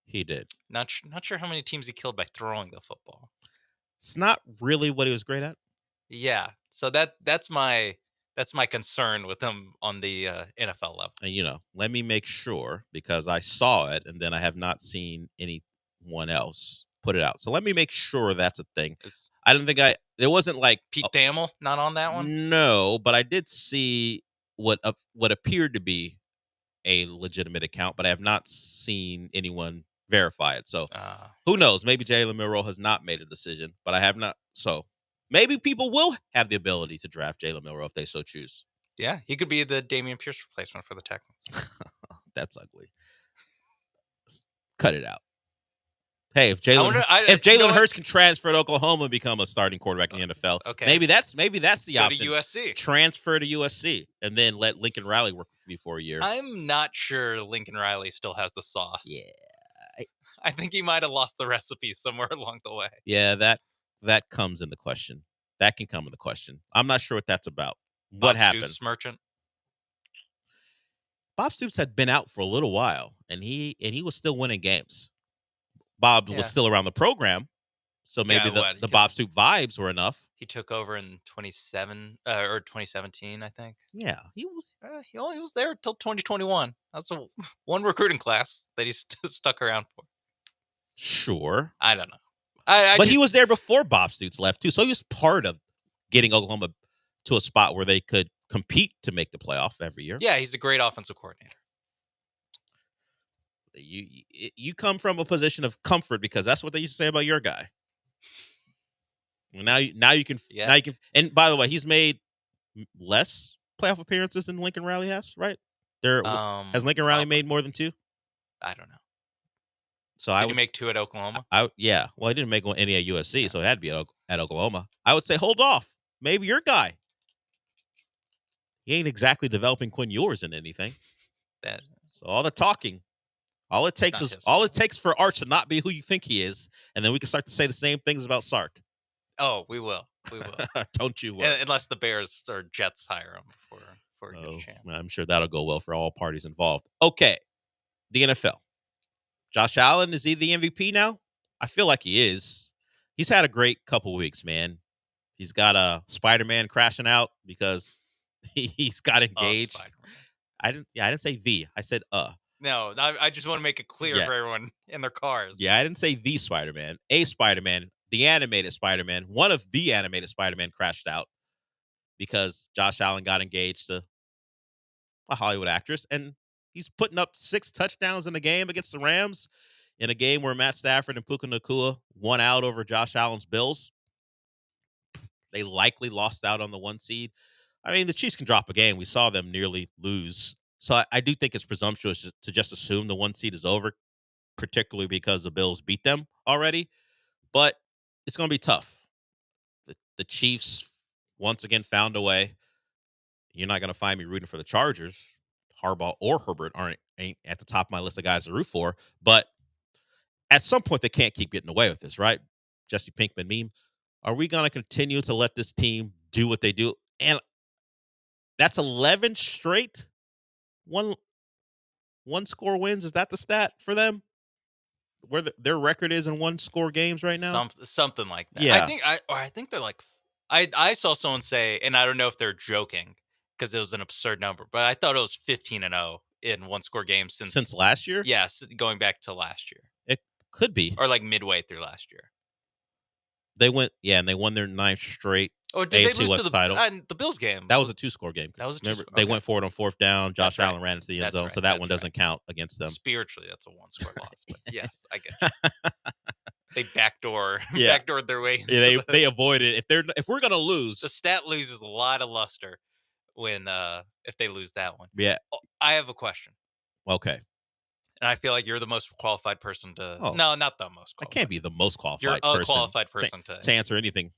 He did. Not sure how many teams he killed by throwing the football. It's not really what he was great at. Yeah. So that's my concern with him on the NFL level. And let me make sure, because I saw it and then I have not seen anyone else put it out. So let me make sure that's a thing. I don't think there wasn't like Pete Thamel not on that one. No, but I did see what appeared to be a legitimate account, but I have not seen anyone verify it. So who knows? Maybe Jalen Milroe has not made a decision, but I have not. So maybe people will have the ability to draft Jalen Milroe if they so choose. Yeah, he could be the Dameon Pierce replacement for the Texans. That's ugly. Cut it out. Hey, if Jalen Hurts can transfer to Oklahoma and become a starting quarterback in the NFL, okay, maybe that's the Go option. to USC. Transfer to USC and then let Lincoln Riley work for you for a year. I'm not sure Lincoln Riley still has the sauce. Yeah, I think he might have lost the recipe somewhere along the way. Yeah, that comes into question. That can come into question. I'm not sure what that's about. Bob What happened? Stoops merchant. Bob Stoops had been out for a little while, and he was still winning games. Bob was still around the program, so maybe the Bob Stoops vibes were enough. He took over in 2017, I think. Yeah, he was. He only was there until 2021. That's one recruiting class that he's stuck around for. Sure, I don't know. But he was there before Bob Stoops left too, so he was part of getting Oklahoma to a spot where they could compete to make the playoff every year. Yeah, he's a great offensive coordinator. You come from a position of comfort because that's what they used to say about your guy. Well, now you can. And by the way, he's made less playoff appearances than Lincoln Riley has, right? Has Lincoln Riley made more than 2? I don't know. So Did he make 2 at Oklahoma? Yeah. Well, he didn't make any at USC, so it had to be at Oklahoma. I would say hold off. Maybe your guy. He ain't exactly developing Quinn Ewers in anything. So all the talking. All it takes for Arch to not be who you think he is, and then we can start to say the same things about Sark. Oh, we will. Don't you worry. Unless the Bears or Jets hire him for a good chance. I'm sure that'll go well for all parties involved. Okay, the NFL. Josh Allen, is he the MVP now? I feel like he is. He's had a great couple weeks, man. He's got a Spider-Man crashing out because he's got engaged. I didn't say the. I said No, I just want to make it clear for everyone in their cars. Yeah, I didn't say the Spider-Man. A Spider-Man, the animated Spider-Man, one of the animated Spider-Man crashed out. because Josh Allen got engaged to a Hollywood actress, and he's putting up 6 touchdowns in a game against the Rams, in a game where Matt Stafford and Puka Nacua won out over Josh Allen's Bills. They likely lost out on the 1 seed. I mean, the Chiefs can drop a game. We saw them nearly lose. So I do think it's presumptuous to just assume the 1 seed is over, particularly because the Bills beat them already. But it's going to be tough. The Chiefs, once again, found a way. You're not going to find me rooting for the Chargers. Harbaugh or Herbert ain't at the top of my list of guys to root for. But at some point, they can't keep getting away with this, right? Jesse Pinkman meme. Are we going to continue to let this team do what they do? And that's 11 straight one score wins. Is that the stat for them? Where their record is in 1-score games right now? Something like that. Yeah. I think they're like, I saw someone say, and I don't know if they're joking because it was an absurd number, but I thought it was 15-0 in 1-score games since last year. Yes, going back to last year. It could be, or like midway through last year. They went, and they won their 9th straight Or did AFC they lose West to title. the Bills game? That was a 2-score game. That was a Remember, 2-score. they Okay. went for it on 4th down. Josh That's Allen right. ran into the end That's zone, right. so that That's one doesn't count against them. Spiritually, that's a 1-score loss. But yes, I get it. They backdoored their way. Yeah, they avoided if we're gonna lose. The stat loses a lot of luster when if they lose that one. Yeah. Oh, I have a question. Okay. And I feel like you're the most qualified person to. Oh. No, not the most I qualified. can't be the most qualified You're a person. qualified person to answer anything.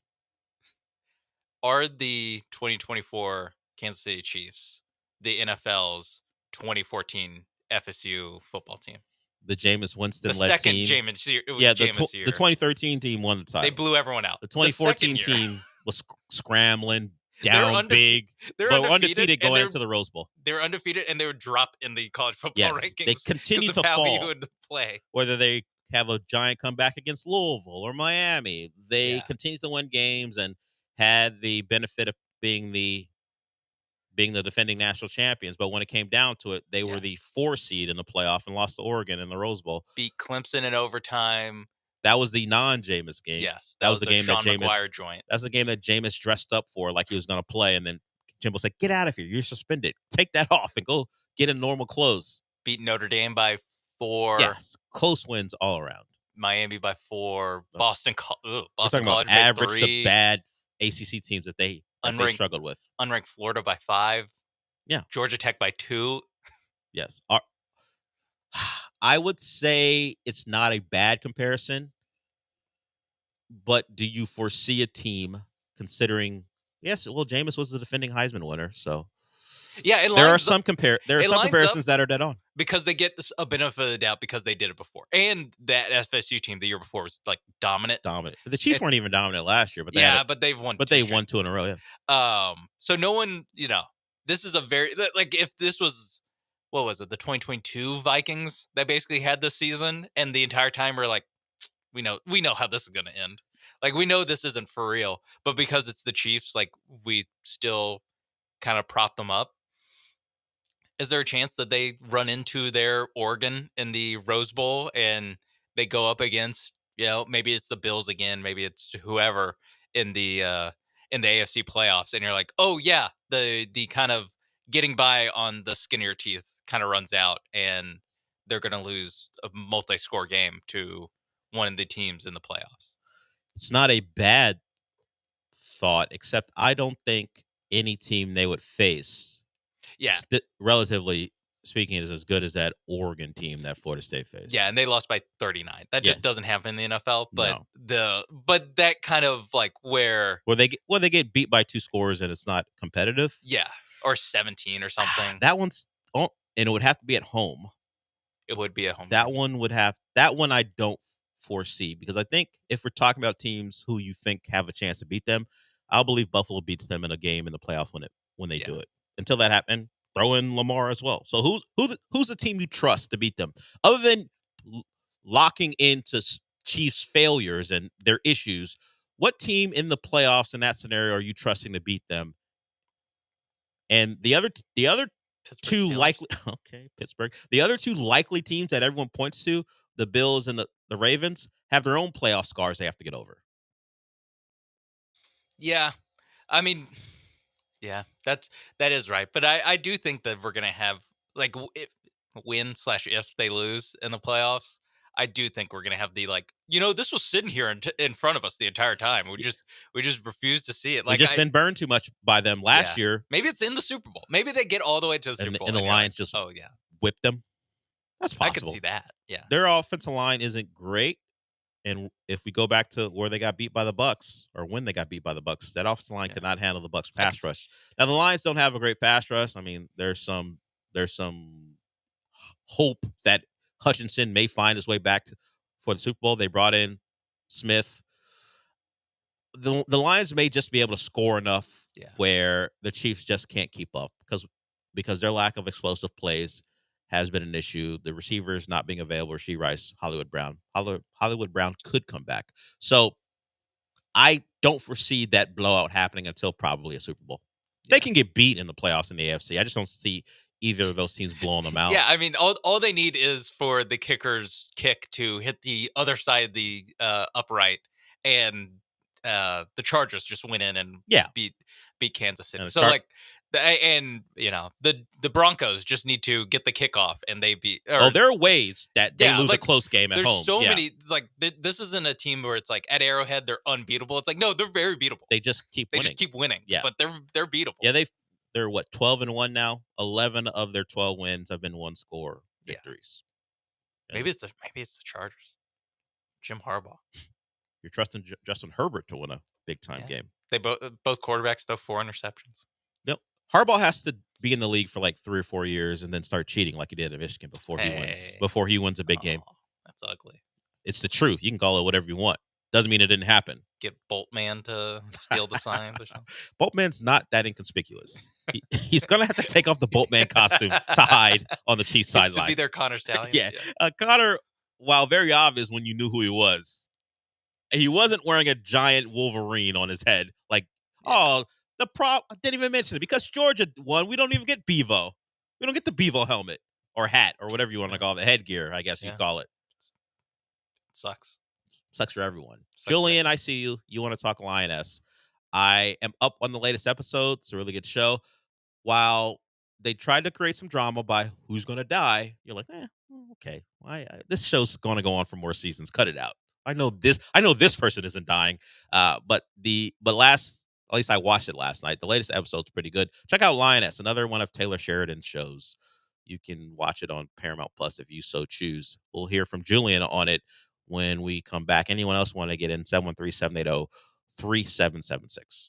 Are the 2024 Kansas City Chiefs the NFL's 2014 FSU football team? The Jameis Winston The led second team. Jameis year. Yeah, Jameis year. the 2013 team won the title. They blew everyone out. The 2014 The second year. team was scrambling down big. They're but undefeated going into the Rose Bowl. They were undefeated, and they would drop in the college football Yes, rankings. they continue 'cause of to how fall. you would play. Whether they have a giant comeback against Louisville or Miami, they continue to win games and had the benefit of being the defending national champions. But when it came down to it, they were the 4 seed in the playoff and lost to Oregon in the Rose Bowl. Beat Clemson in overtime. That was the non-Jameis game. Yes, that was the game Sean that Jameis. McGuire joint. That's the game that Jameis dressed up for, like he was going to play, and then Jimbo said, "Get out of here! You're suspended. Take that off and go get in normal clothes." Beat Notre Dame by 4. Yes, close wins all around. Miami by 4. Boston We're Boston talking College about by average 3. to bad ACC teams that they struggled with. Unranked Florida by 5. Yeah. Georgia Tech by 2. Yes. I would say it's not a bad comparison, but do you foresee a team considering? Yes, well, Jameis was the defending Heisman winner, so yeah, there are some comparisons that are dead on because they get a benefit of the doubt because they did it before, and that FSU team the year before was like dominant. The Chiefs weren't even dominant last year, but but they've won. But they won 2 in a row. Yeah. So no one, this is a very like if this was. What was it? The 2022 Vikings that basically had this season, and the entire time we're like, we know how this is going to end. Like we know this isn't for real, but because it's the Chiefs, like we still kind of prop them up. Is there a chance that they run into their Oregon in the Rose Bowl and they go up against, maybe it's the Bills again, maybe it's whoever in the AFC playoffs, and you're like, oh yeah, the kind of getting by on the skin of your teeth kind of runs out, and they're going to lose a multi-score game to one of the teams in the playoffs. It's not a bad thought, except I don't think any team they would face, relatively speaking, is as good as that Oregon team that Florida State faced. Yeah, and they lost by 39. That just doesn't happen in the NFL. But but that kind of like where they get beat by 2 scores and it's not competitive. Yeah. Or 17 or something. That one's and it would have to be at home. It would be at home. That one I don't foresee, because I think if we're talking about teams who you think have a chance to beat them, I'll believe Buffalo beats them in a game in the playoff when they do it. Until that happens, throw in Lamar as well. So who's the team you trust to beat them, other than locking into Chiefs' failures and their issues? What team in the playoffs in that scenario are you trusting to beat them? And the other two likely Pittsburgh. The other 2 likely teams that everyone points to, the Bills and the Ravens, have their own playoff scars they have to get over. Yeah. I mean, Yeah, that is right. But I do think that we're gonna have like win/if they lose in the playoffs. I do think we're gonna have the this was sitting here in front of us the entire time. We just refuse to see it. We just been burned too much by them last year, maybe it's in the Super Bowl. Maybe they get all the way to the and, Super Bowl, and the you're like, Lions just oh yeah, whipped them. That's possible. I could see that. Yeah, Their offensive line isn't great, and if we go back to where they got beat by the Bucks, or when they got beat by the Bucks, that offensive line could not handle the Bucks pass rush. Now the Lions don't have a great pass rush. I mean, there's some hope that Hutchinson may find his way back for the Super Bowl. They brought in Smith. The Lions may just be able to score enough where the Chiefs just can't keep up because their lack of explosive plays has been an issue. The receivers not being available, Rasheed Rice, Hollywood Brown. Hollywood Brown could come back. So I don't foresee that blowout happening until probably a Super Bowl. They can get beat in the playoffs in the AFC. I just don't see either of those teams blowing them out. Yeah, I mean, all they need is for the kicker's kick to hit the other side of the upright, and the Chargers just went in and beat Kansas City. So the Broncos just need to get the kickoff, and they beat. There are ways that they lose a close game at home. There's so many. This isn't a team where it's like at Arrowhead they're unbeatable. It's like no, they're very beatable. They just keep winning. They just keep winning. Yeah, but they're beatable. Yeah, they're 12-1 now. 11 of their 12 wins have been one score victories. Yeah. Maybe it's the Chargers. Jim Harbaugh. You're trusting Justin Herbert to win a big time game. They both quarterbacks throw 4 interceptions. Yep. Harbaugh has to be in the league for like 3 or 4 years and then start cheating like he did in Michigan before he wins a big game. That's ugly. It's the truth. You can call it whatever you want. Doesn't mean it didn't happen. Get Boltman to steal the signs or something. Boltman's not that inconspicuous. He's going to have to take off the Boltman costume to hide on the Chiefs sideline. To be their Connor Stallion. Yeah. Connor, while very obvious when you knew who he wasn't wearing a giant Wolverine on his head. The prop, I didn't even mention it. Because Georgia won, we don't even get Bevo. We don't get the Bevo helmet or hat or whatever you want to call it. Headgear, I guess you call it. Sucks. Sucks for everyone. Julian, I see you. You want to talk Lioness. I am up on the latest episode. It's a really good show. While they tried to create some drama by who's going to die, you're like, okay. This show's going to go on for more seasons. Cut it out. I know this person isn't dying. But at least I watched it last night. The latest episode's pretty good. Check out Lioness, another one of Taylor Sheridan's shows. You can watch it on Paramount Plus if you so choose. We'll hear from Julian on it when we come back. Anyone else want to get in? 713-780-3776.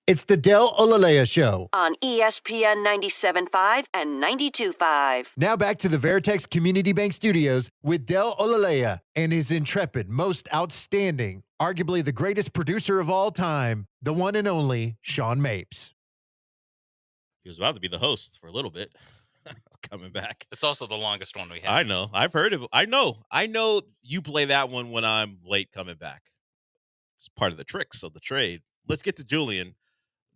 It's the Del Olaleye Show. On ESPN 97.5 and 92.5. Now back to the Veritex Community Bank Studios with Del Olaleye and his intrepid, most outstanding, arguably the greatest producer of all time, the one and only Sean Mapes. He was about to be the host for a little bit. Coming back. It's also the longest one we have. I know. I've heard of it. I know you play that one when I'm late coming back. It's part of the tricks of the trade. Let's get to Julian.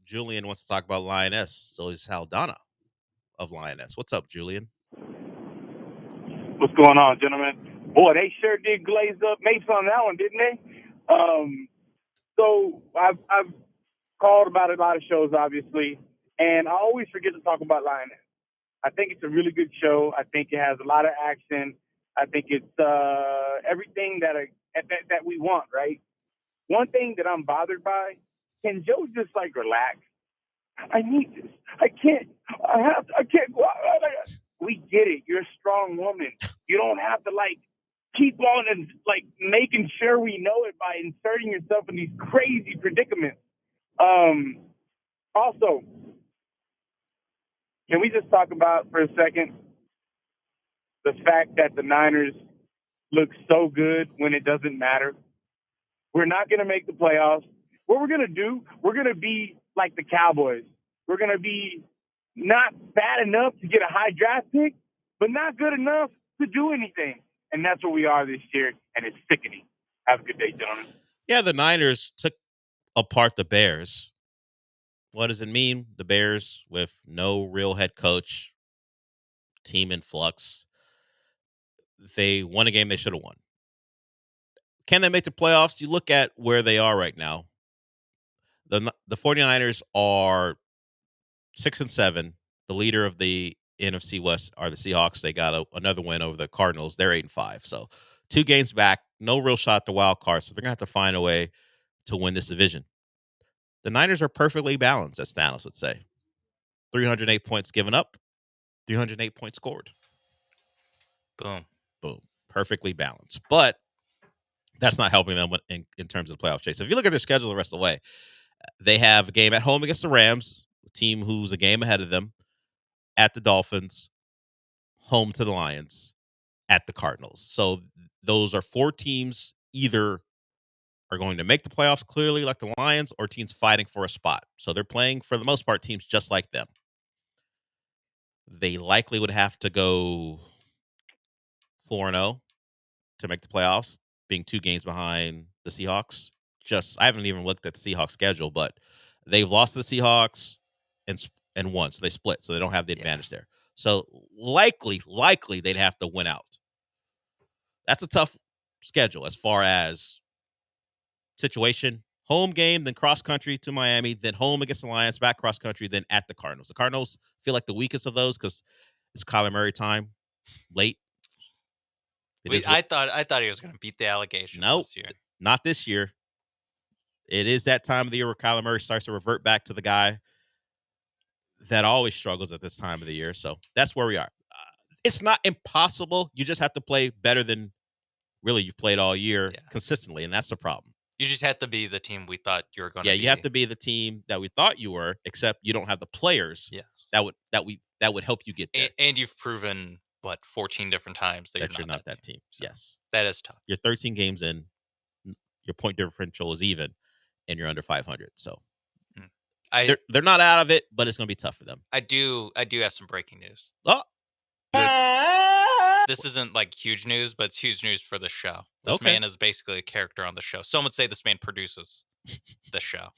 Julian wants to talk about Lioness. So is Haldana of Lioness. What's up, Julian? What's going on, gentlemen? Boy, they sure did glaze up Mapes on that one, didn't they? So I've called about a lot of shows, obviously, and I always forget to talk about Lioness. I think it's a really good show. I think it has a lot of action. I think it's everything that we want, right? One thing that I'm bothered by, can Joe just like relax? I need this. I can't go out. We get it. You're a strong woman. You don't have to keep on and making sure we know it by inserting yourself in these crazy predicaments. Also, can we just talk about for a second the fact that the Niners look so good when it doesn't matter? We're not going to make the playoffs. What we're going to do, we're going to be like the Cowboys. We're going to be not bad enough to get a high draft pick, but not good enough to do anything. And that's what we are this year, and it's sickening. Have a good day, gentlemen. Yeah, the Niners took apart the Bears. What does it mean? The Bears with no real head coach, team in flux. They won a game they should have won. Can they make the playoffs? You look at where they are right now. The 49ers are 6-7. The leader of the NFC West are the Seahawks. They got another win over the Cardinals. They're 8-5. So 2 games back, no real shot at the wild card. So they're going to have to find a way to win this division. The Niners are perfectly balanced, as Thanos would say. 308 points given up, 308 points scored. Boom. Boom. Perfectly balanced. But that's not helping them in terms of the playoff chase. So if you look at their schedule the rest of the way, they have a game at home against the Rams, a team who's a game ahead of them, at the Dolphins, home to the Lions, at the Cardinals. So those are 4 teams either are going to make the playoffs clearly like the Lions or teams fighting for a spot. So they're playing, for the most part, teams just like them. They likely would have to go 4-0 to make the playoffs, being 2 games behind the Seahawks. I haven't even looked at the Seahawks schedule, but they've lost to the Seahawks and won. So they split. So they don't have the advantage there. So likely they'd have to win out. That's a tough schedule as far as situation. Home game, then cross country to Miami, then home against the Lions, back cross country, then at the Cardinals. The Cardinals feel like the weakest of those because it's Kyler Murray time, late. I thought he was going to beat the allegations this year. Not this year. It is that time of the year where Kyler Murray starts to revert back to the guy that always struggles at this time of the year. So that's where we are. It's not impossible. You just have to play better than really you've played all year consistently, and that's the problem. You just have to be the team we thought you were going to be. Yeah, you have to be the team that we thought you were, except you don't have the players that would help you get there. And you've proven 14 different times that you're not that team. So yes. That is tough. You're 13 games in, your point differential is even, and you're under 500. So they're not out of it, but it's going to be tough for them. I do have some breaking news. Oh. This isn't huge news, but it's huge news for the show. This man is basically a character on the show. Some would say this man produces the show.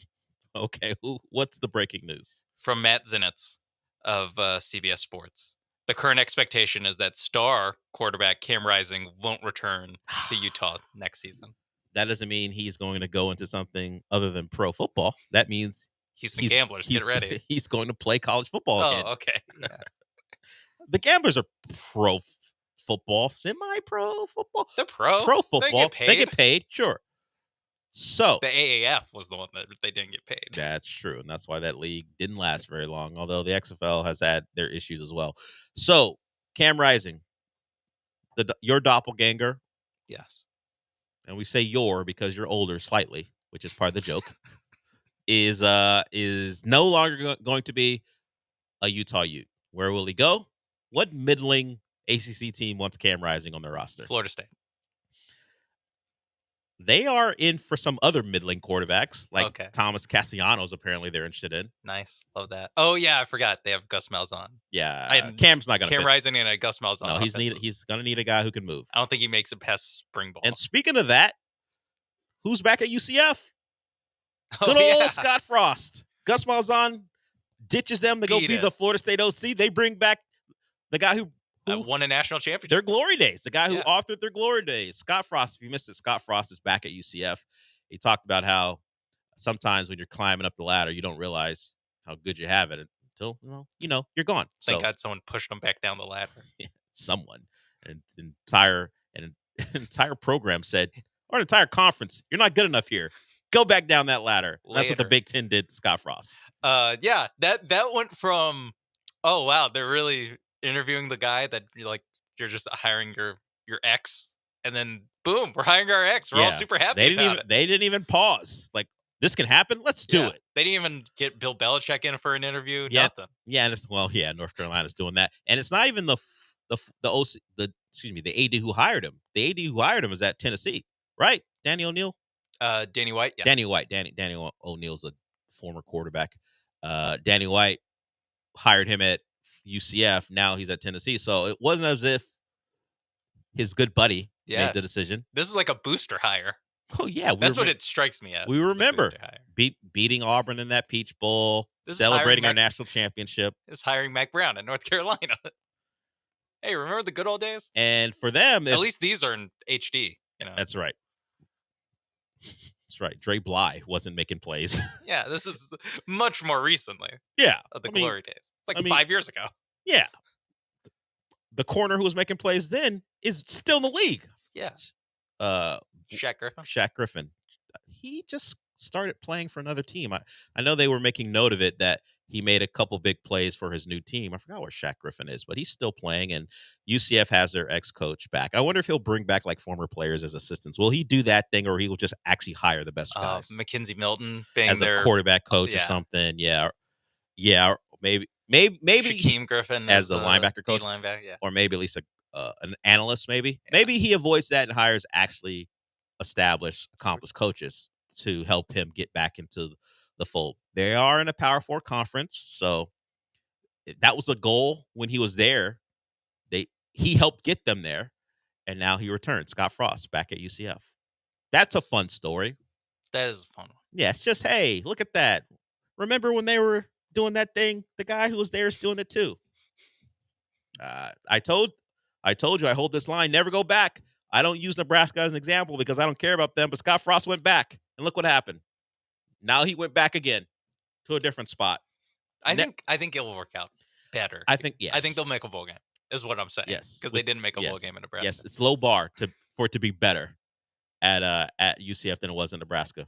Okay, what's the breaking news? From Matt Zenitz of CBS Sports. The current expectation is that star quarterback Cam Rising won't return to Utah next season. That doesn't mean he's going to go into something other than pro football. That means Houston Gamblers, get ready. He's going to play college football again. Oh, okay. Yeah. The Gamblers are pro football, semi-pro football. They're pro. Pro football. They get paid, sure. So the AAF was the one that they didn't get paid. That's true, and that's why that league didn't last very long, although the XFL has had their issues as well. So, Cam Rising, your doppelganger. Yes. And we say your because you're older slightly, which is part of the joke. is no longer going to be a Utah Ute. Where will he go? What middling ACC team wants Cam Rising on their roster? Florida State. They are in for some other middling quarterbacks, like Okay. Thomas Castellanos. Apparently, they're interested in. Nice. Love that. Oh, yeah, I forgot. They have Gus Malzahn. Yeah, Cam's not going to Cam Rising and a Gus Malzahn. No, he's going to need a guy who can move. I don't think he makes it past spring ball. And speaking of that, who's back at UCF? Oh, Good old yeah. Scott Frost. Gus Malzahn ditches them to go be the Florida State OC. They bring back the guy who won a national championship. Their glory days. The guy who authored their glory days. Scott Frost. If you missed it, Scott Frost is back at UCF. He talked about how sometimes when you're climbing up the ladder, you don't realize how good you have it until you're gone. Thank God someone pushed him back down the ladder. Someone, an entire program said, or an entire conference, you're not good enough here. Go back down that ladder. That's what the Big Ten did to Scott Frost. Yeah, that went from, oh wow, they're really interviewing the guy that you're just hiring your ex, and then boom, we're hiring our ex. We're all super happy. They didn't even pause. Like, this can happen. Let's do it. They didn't even get Bill Belichick in for an interview. Yeah. Nothing. Yeah, and North Carolina's doing that, and it's not even the AD who hired him. The AD who hired him is at Tennessee, right? Danny O'Neal. Danny White. Yeah. Danny White. Danny O'Neal's a former quarterback. Danny White hired him at UCF. Now he's at Tennessee. So it wasn't as if his good buddy made the decision. This is like a booster hire. Oh yeah, that's what it strikes me as. We remember beating Auburn in that Peach Bowl, celebrating our national championship. Is hiring Mac Brown in North Carolina. Hey, remember the good old days? And for them, at least these are in HD. That's right. That's right. Dre Bly wasn't making plays. Yeah, this is much more recently. Yeah, of the glory days. It's like 5 years ago. Yeah, the corner who was making plays then is still in the league. Yeah. Shaq Griffin. Shaq Griffin. He just started playing for another team. I know they were making note of it that he made a couple big plays for his new team. I forgot where Shaq Griffin is, but he's still playing, and UCF has their ex-coach back. I wonder if he'll bring back like former players as assistants. Will he do that thing, or he will just actually hire the best guys? Mackenzie Milton being as a quarterback coach or something. Yeah. Maybe Shaquem Griffin as the linebacker coach, or maybe at least an analyst. Maybe he avoids that and hires actually established, accomplished coaches to help him get back into the fold. They are in a Power 4 conference, so that was a goal when he was there. He helped get them there, and now he returned. Scott Frost back at UCF. That's a fun story. That is a fun one. Yeah, it's just, hey, look at that. Remember when they were doing that thing? The guy who was there is doing it too. I told you I hold this line, never go back. I don't use Nebraska as an example because I don't care about them, but Scott Frost went back, and look what happened. Now he went back again to a different spot. I think it will work out better. I think yes. I think they'll make a bowl game. Is what I'm saying. Yes, because they didn't make a bowl game in Nebraska. Yes, it's low bar for it to be better at UCF than it was in Nebraska.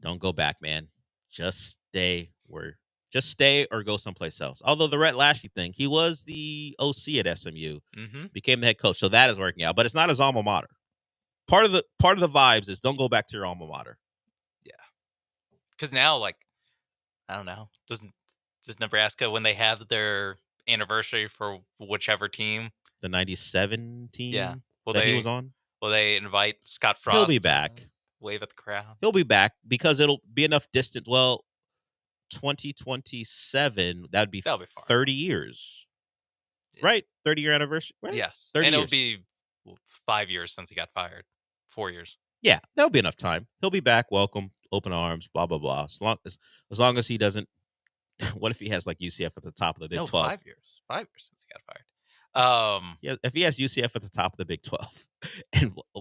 Don't go back, man. Just stay or go someplace else. Although the Rhett Lashley thing, he was the OC at SMU, became the head coach, so that is working out. But it's not his alma mater. Part of the vibes is don't go back to your alma mater. Yeah, because now, I don't know, does Nebraska, when they have their anniversary for whichever team, the '97 team, he was on, will they invite Scott Frost? He'll be back. Wave at the crowd. He'll be back because it'll be enough distance. Well, 2027, that'd be 30 years. Right? 30-year anniversary. Right? Yes. 30 and years. It'll be 5 years since he got fired. 4 years. Yeah, that'll be enough time. He'll be back. Welcome, open arms, blah, blah, blah. As long as he doesn't. What if he has like UCF at the top of the Big 12? 5 years. 5 years since he got fired. Yeah, if he has UCF at the top of the Big 12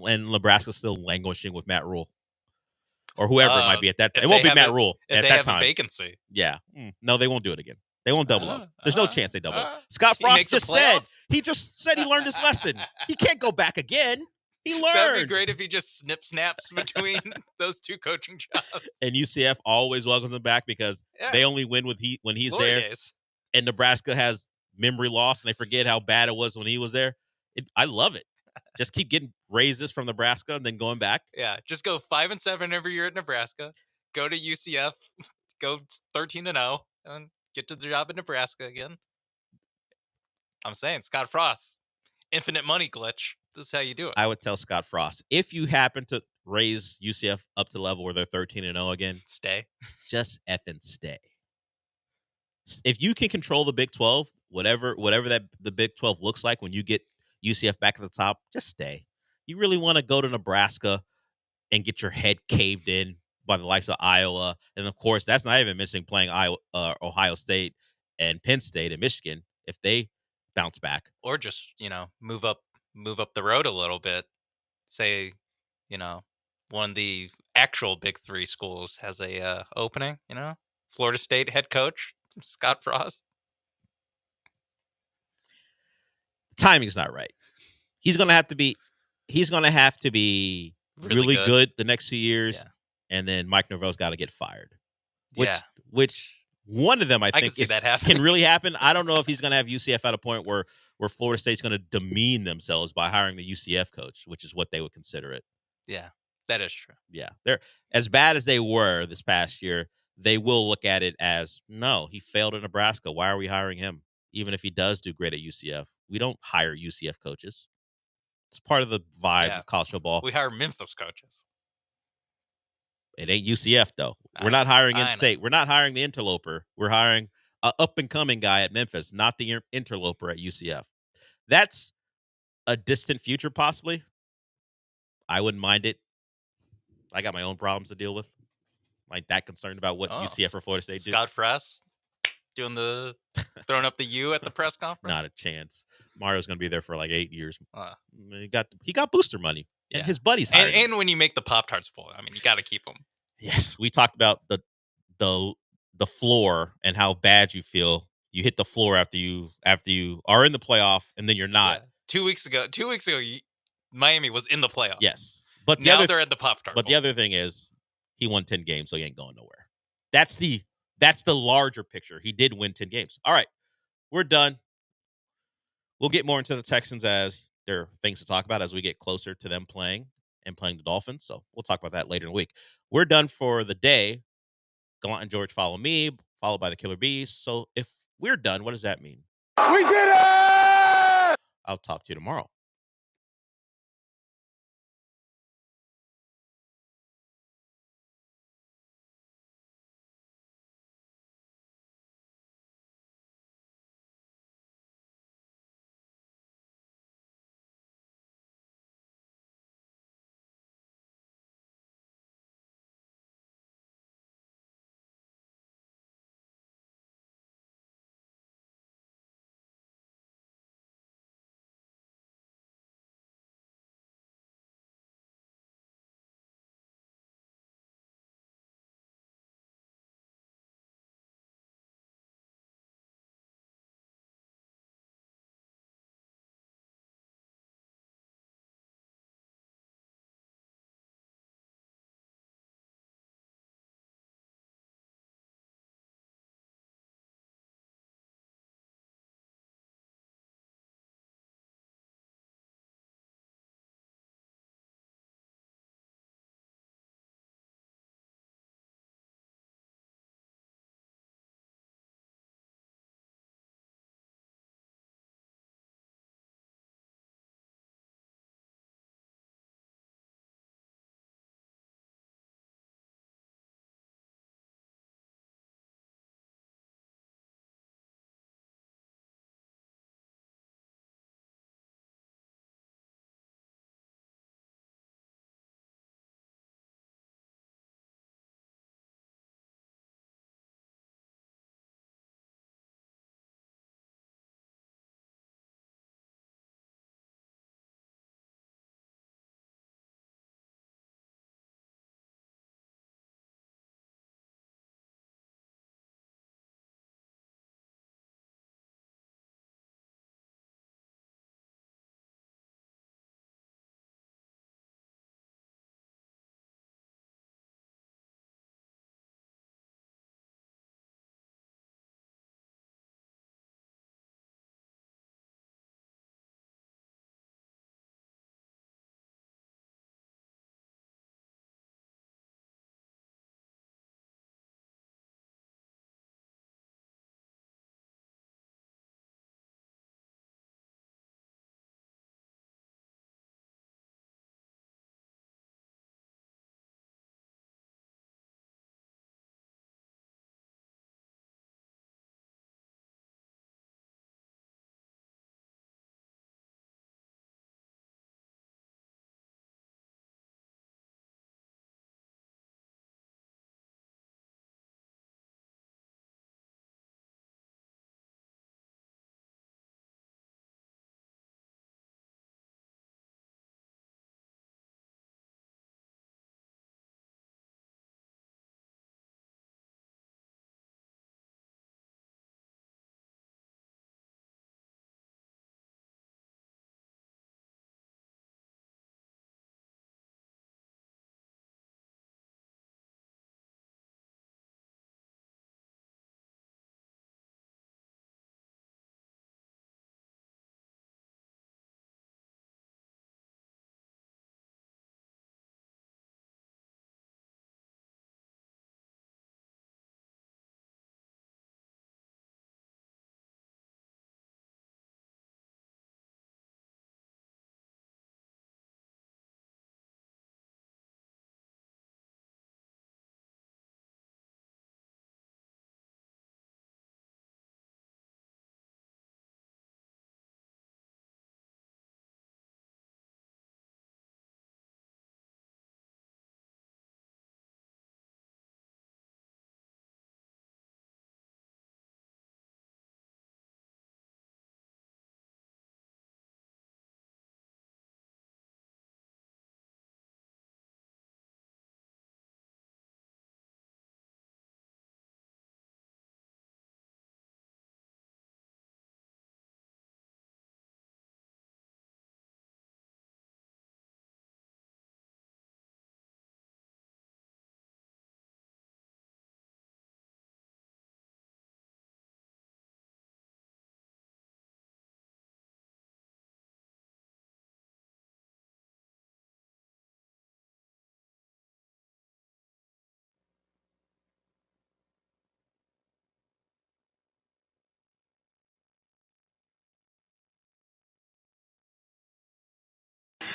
and Nebraska's still languishing with Matt Rule or whoever it might be at that time. It won't be Matt Rule at that time. A vacancy. Yeah. No, they won't do it again. They won't double up. There's no chance they double up. Scott Frost just said he learned his lesson. He can't go back again. He learned. That'd be great if he just snaps between those two coaching jobs. And UCF always welcomes him back because they only win when he's Glory there. days. And Nebraska has memory loss and they forget how bad it was when he was there. I love it. Just keep getting raises from Nebraska and then going back. Yeah, just go 5-7 every year at Nebraska. go to UCF, go 13-0, and get to the job in Nebraska again. I'm saying Scott Frost, infinite money glitch. This is how you do it. I would tell Scott Frost, if you happen to raise UCF up to the level where they're 13-0 again, stay. Just effing stay. If you can control the Big 12, whatever that the Big 12 looks like when you get UCF back at the top, just stay. You really want to go to Nebraska and get your head caved in by the likes of Iowa, and of course, that's not even mentioning playing Ohio State and Penn State and Michigan if they bounce back, or just move up the road a little bit. Say, one of the actual Big Three schools has a opening. Florida State head coach Scott Frost. The timing's not right. He's gonna have to be really good the next 2 years, and then Mike Norvell's got to get fired. Which one of them I think can really happen. I don't know if he's going to have UCF at a point where Florida State's going to demean themselves by hiring the UCF coach, which is what they would consider it. Yeah, that is true. Yeah, they're as bad as they were this past year. They will look at it as, no, he failed in Nebraska. Why are we hiring him? Even if he does do great at UCF, we don't hire UCF coaches. It's part of the vibe of college football. We hire Memphis coaches. It ain't UCF, though. We're not hiring in-state. We're not hiring the interloper. We're hiring an up-and-coming guy at Memphis, not the interloper at UCF. That's a distant future, possibly. I wouldn't mind it. I got my own problems to deal with. I'm that concerned about what UCF or Florida State do. Scott Frost doing throwing up the U at the press conference? Not a chance. Mario's going to be there for like 8 years. He got booster money, and his buddies hired him. And when you make the Pop-Tarts Bowl, I mean, you got to keep them. Yes, we talked about the floor and how bad you feel. You hit the floor after you are in the playoff, and then you're not. Yeah. 2 weeks ago, Miami was in the playoff. Yes, but now they're at the Pop-Tart Bowl. But the other thing is, he won 10 games, so he ain't going nowhere. That's the larger picture. He did win 10 games. All right, we're done. We'll get more into the Texans as there are things to talk about as we get closer to them playing the Dolphins. So we'll talk about that later in the week. We're done for the day. Gallant George follow me, followed by the Killer Bees. So if we're done, what does that mean? We did it! I'll talk to you tomorrow.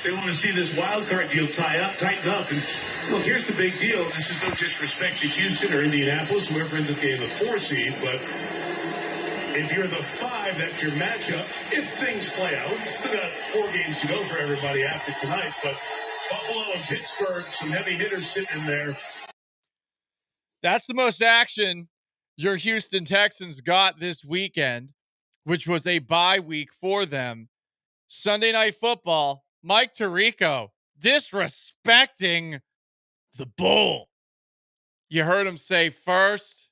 They want to see this wild card deal tightened up. And look, here's the big deal. This is no disrespect to Houston or Indianapolis, whoever ends up getting the 4 seed, but if you're the 5, that's your matchup. If things play out, still got 4 games to go for everybody after tonight, but Buffalo and Pittsburgh, some heavy hitters sitting in there. That's the most action your Houston Texans got this weekend, which was a bye week for them. Sunday Night Football, Mike Tirico disrespecting the Bull. You heard him say first,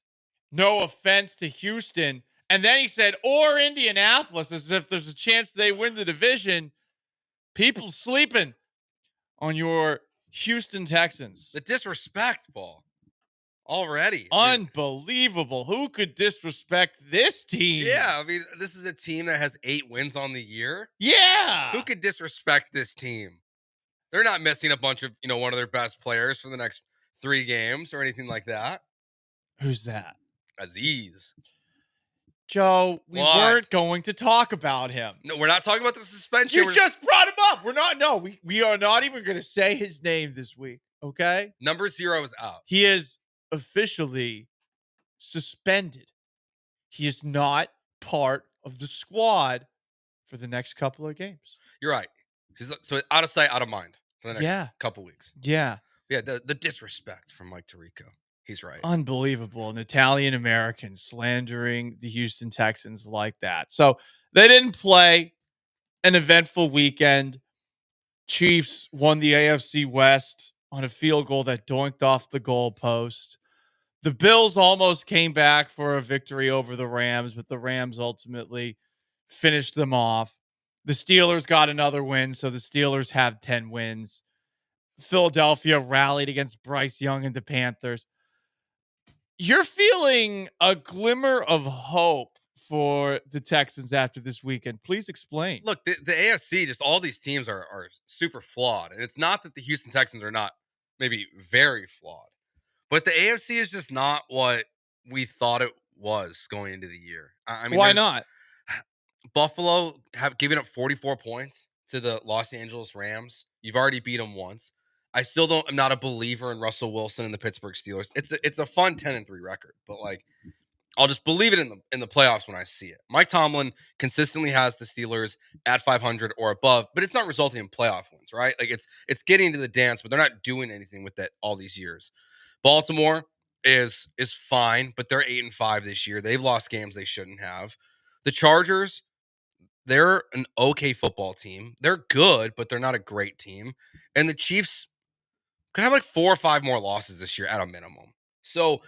no offense to Houston. And then he said, or Indianapolis, as if there's a chance they win the division. People sleeping on your Houston Texans. The disrespect, Paul. Already. Unbelievable. Who could disrespect this team? Yeah, I mean, this is a team that has 8 wins on the year. Yeah. Who could disrespect this team? They're not missing a bunch of, one of their best players for the next 3 games or anything like that. Who's that? Aziz. Joe, we weren't going to talk about him. No, we're not talking about the suspension. You just brought him up. We are not even going to say his name this week, okay? Number 0 is out. He is officially suspended. He is not part of the squad for the next couple of games. You're right. So out of sight, out of mind for the next couple weeks. Yeah. Yeah, the disrespect from Mike Tirico. He's right. Unbelievable. An Italian American slandering the Houston Texans like that. So they didn't play. An eventful weekend. Chiefs won the AFC West on a field goal that doinked off the goalpost. The Bills almost came back for a victory over the Rams, but the Rams ultimately finished them off. The Steelers got another win, so the Steelers have 10 wins. Philadelphia rallied against Bryce Young and the Panthers. You're feeling a glimmer of hope for the Texans after this weekend. Please explain. Look, the AFC, just all these teams are super flawed. And it's not that the Houston Texans are not maybe very flawed, but the AFC is just not what we thought it was going into the year. I mean, why not? Buffalo have given up 44 points to the Los Angeles Rams. You've already beat them once. I'm not a believer in Russell Wilson and the Pittsburgh Steelers. It's a fun 10-3 record, but I'll just believe it in the playoffs when I see it. Mike Tomlin consistently has the Steelers at 500 or above, but it's not resulting in playoff wins, right? It's getting into the dance, but they're not doing anything with that all these years. Baltimore is fine, but they're 8-5 this year. They've lost games they shouldn't have. The Chargers, they're an okay football team. They're good, but they're not a great team. And the Chiefs could have 4 or 5 more losses this year at a minimum. So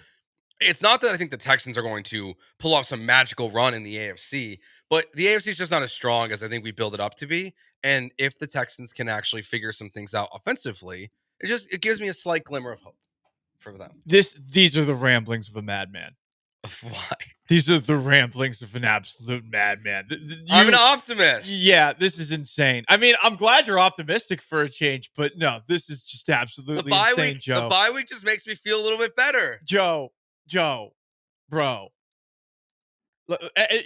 it's not that I think the Texans are going to pull off some magical run in the AFC, but the AFC is just not as strong as I think we build it up to be. And if the Texans can actually figure some things out offensively, it gives me a slight glimmer of hope for them. These are the ramblings of a madman. Why? These are the ramblings of an absolute madman. I'm an optimist. Yeah, this is insane. I mean, I'm glad you're optimistic for a change, but no, this is just absolutely insane, Joe. The bye week just makes me feel a little bit better. Joe, bro.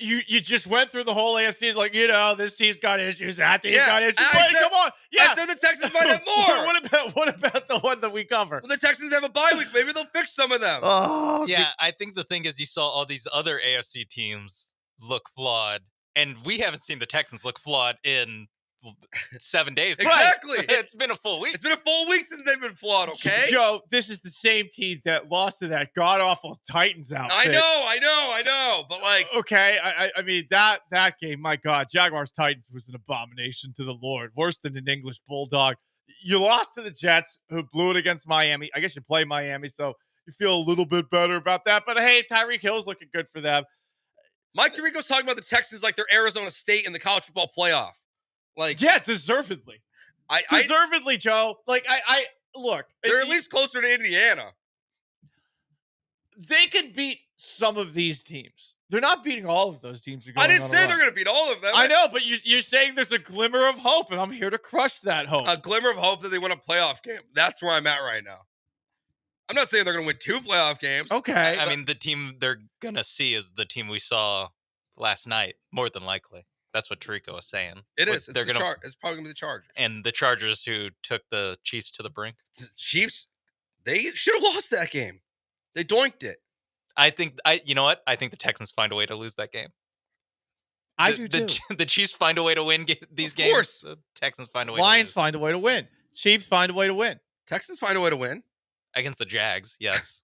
You just went through the whole AFC, this team's got issues, that team's got issues. Come on. Yeah. I said the Texans might have more. What about the one that we cover? Well, the Texans have a bye week. Maybe they'll fix some of them. Yeah, I think the thing is you saw all these other AFC teams look flawed, and we haven't seen the Texans look flawed in 7 days. Exactly. Right. It's been a full week. It's been a full week since they've been flawed, okay? Joe, this is the same team that lost to that god-awful Titans outfit. I know. But okay, I mean, that game, my God, Jaguars-Titans was an abomination to the Lord. Worse than an English Bulldog. You lost to the Jets, who blew it against Miami. I guess you play Miami, so you feel a little bit better about that. But hey, Tyreek Hill's looking good for them. Mike Tirico's talking about the Texans like they're Arizona State in the college football playoff. Yeah, deservedly. Deservedly, Joe. I look. They're at least closer to Indiana. They can beat some of these teams. They're not beating all of those teams. I didn't say they're going to beat all of them. I know, but you're saying there's a glimmer of hope, and I'm here to crush that hope. A glimmer of hope that they win a playoff game. That's where I'm at right now. I'm not saying they're going to win 2 playoff games. Okay. I mean, the team they're going to see is the team we saw last night, more than likely. That's what Tirico was saying. It is. They're It's gonna it's probably gonna be the Chargers. and the Chargers who took the Chiefs to the brink. Chiefs, they should have lost that game. They doinked it. You know what? I think the Texans find a way to lose that game. I do too. The Chiefs find a way to win these Of games. course. The Texans find a way. Lions to lose. find a way to win. Chiefs find a way to win. Texans find a way to win Against the Jags, yes.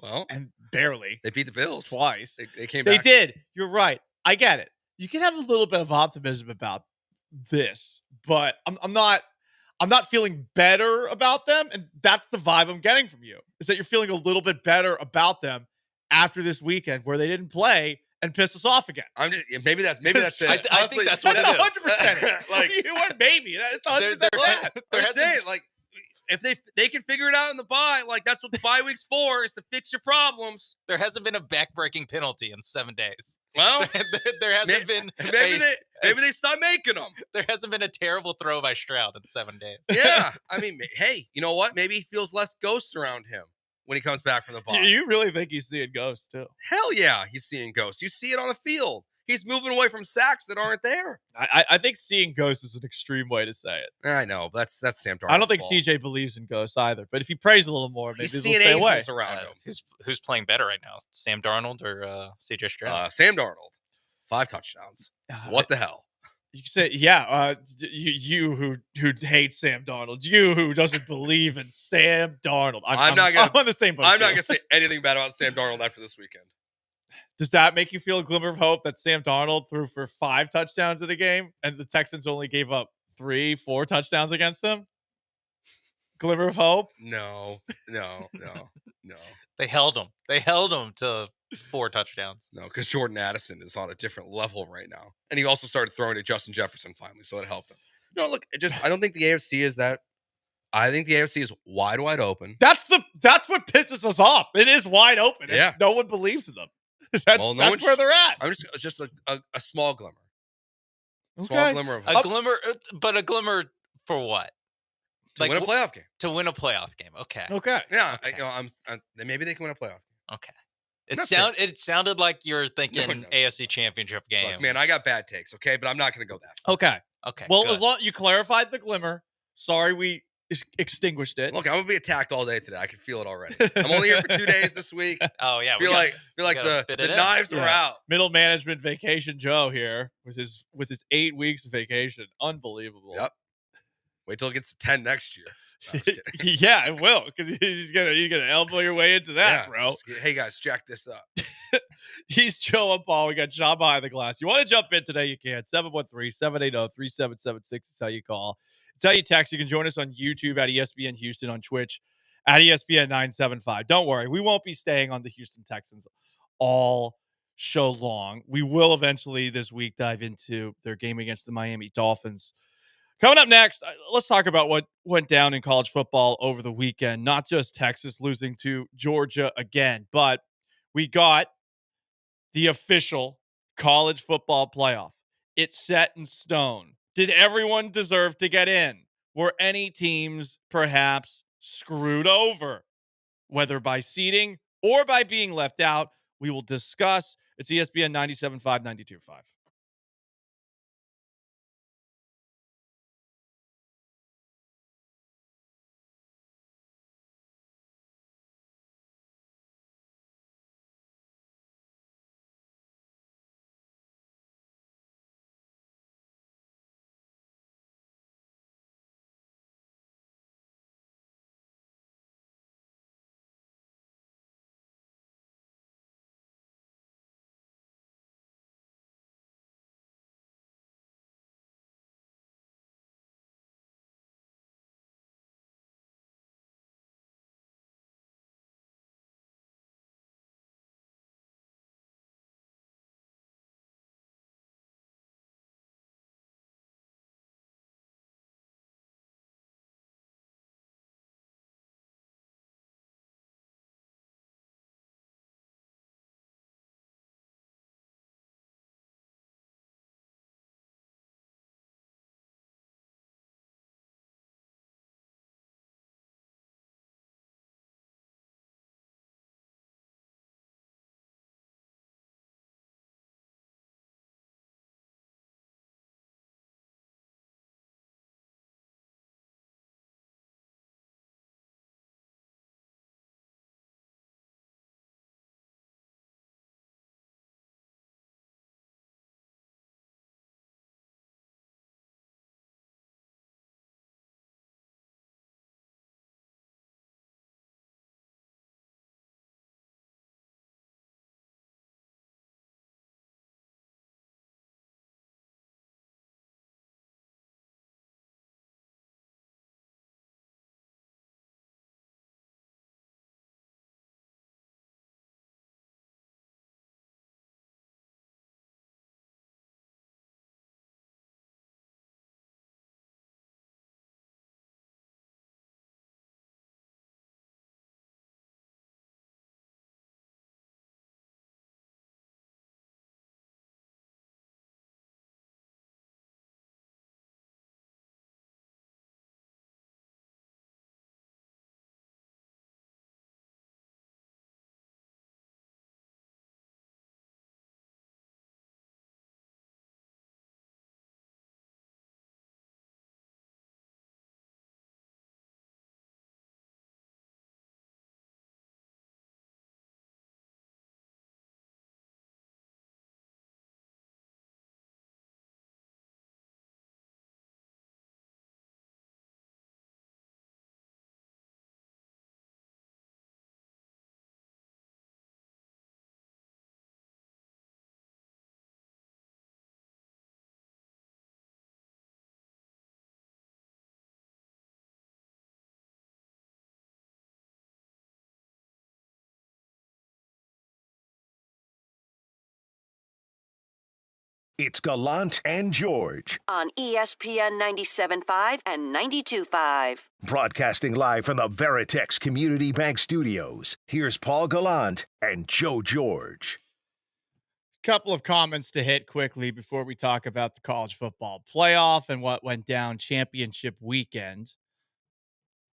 Well, and barely. They beat the Bills twice. They came They back. did. You're right. I get it. You can have a little bit of optimism about this, but I'm not feeling better about them, and that's the vibe I'm getting from you. Is that you're feeling a little bit better about them after this weekend where they didn't play and piss us off again. Maybe that's it. I think that's what it is. 100%. Like you went maybe. That's 100% that. They're saying like if they can figure it out in the bye, like that's what the bye week's for, is to fix your problems. There hasn't been a backbreaking penalty in 7 days. Well, there hasn't been. Maybe they stop making them. There hasn't been a terrible throw by Stroud in 7 days. Yeah, I mean, hey, you know what? Maybe he feels less ghosts around him when he comes back from the bye. You really think he's seeing ghosts too? Hell yeah, he's seeing ghosts. You see it on the field. He's moving away from sacks that aren't there. I think seeing ghosts is an extreme way to say it. I know, but that's Sam Darnold's I don't think fault. CJ believes in ghosts either. But if he prays a little more, maybe He's he'll seeing stay away. angels around him. Who's playing better right now? Sam Darnold or CJ Stroud? Sam Darnold, 5 touchdowns. What the hell? You can say, yeah, you who hate Sam Darnold, you who doesn't believe in Sam Darnold. I'm on the same boat. I'm not gonna say anything bad about Sam Darnold after this weekend. Does that make you feel a glimmer of hope that Sam Darnold threw for 5 touchdowns in a game and the Texans only gave up 3-4 touchdowns against them? Glimmer of hope? No. They held him. They held him to 4 touchdowns. No, because Jordan Addison is on a different level right now. And he also started throwing to Justin Jefferson finally, so it helped him. No, look, I don't think the AFC is that. I think the AFC is wide open. That's what pisses us off. It is wide open. Yeah. And no one believes in them. That's where they're at. I'm just a small glimmer. Okay. Small glimmer of A glimmer, but a glimmer for what? To win a playoff game. To win a playoff game. Okay. Okay. Yeah, Okay. Maybe they can win a playoff game. Okay. Not It sounded like you're thinking No. AFC Championship game. Look, man, I got bad takes, okay? But I'm not going to go that far. Okay. Okay. Well, good. as long you clarified the glimmer, sorry we extinguished it. Look, I'm going to be attacked all day today. I can feel it already. I'm only here for 2 days this week. Oh yeah. feel like the knives are out. Middle management vacation Joe here with his 8 weeks of vacation. Unbelievable. Yep. Wait till it gets to 10 next year. No, I'm just kidding. Yeah, it will, because you're gonna elbow your way into that, Yeah, bro. hey guys, jack this up. He's Joe and Paul. We got John behind the glass. You want to jump in today? You can. 713-780-3776 is how you call. It's how you text. You can join us on YouTube at ESPN Houston, on Twitch at ESPN 975. Don't worry, we won't be staying on the Houston Texans all show long. We will eventually this week dive into their game against the Miami Dolphins. Coming up next, let's talk about what went down in college football over the weekend. Not just Texas losing to Georgia again, but we got the official college football playoff. It's set in stone. Did everyone deserve to get in? Were any teams perhaps screwed over, whether by seeding or by being left out? We will discuss. It's ESPN 97.5, 92.5. It's Gallant and George, on ESPN 97.5 and 92.5. broadcasting live from the Veritex Community Bank Studios. Here's Paul Gallant and Joe George. Couple of comments to hit quickly before we talk about the college football playoff and what went down championship weekend.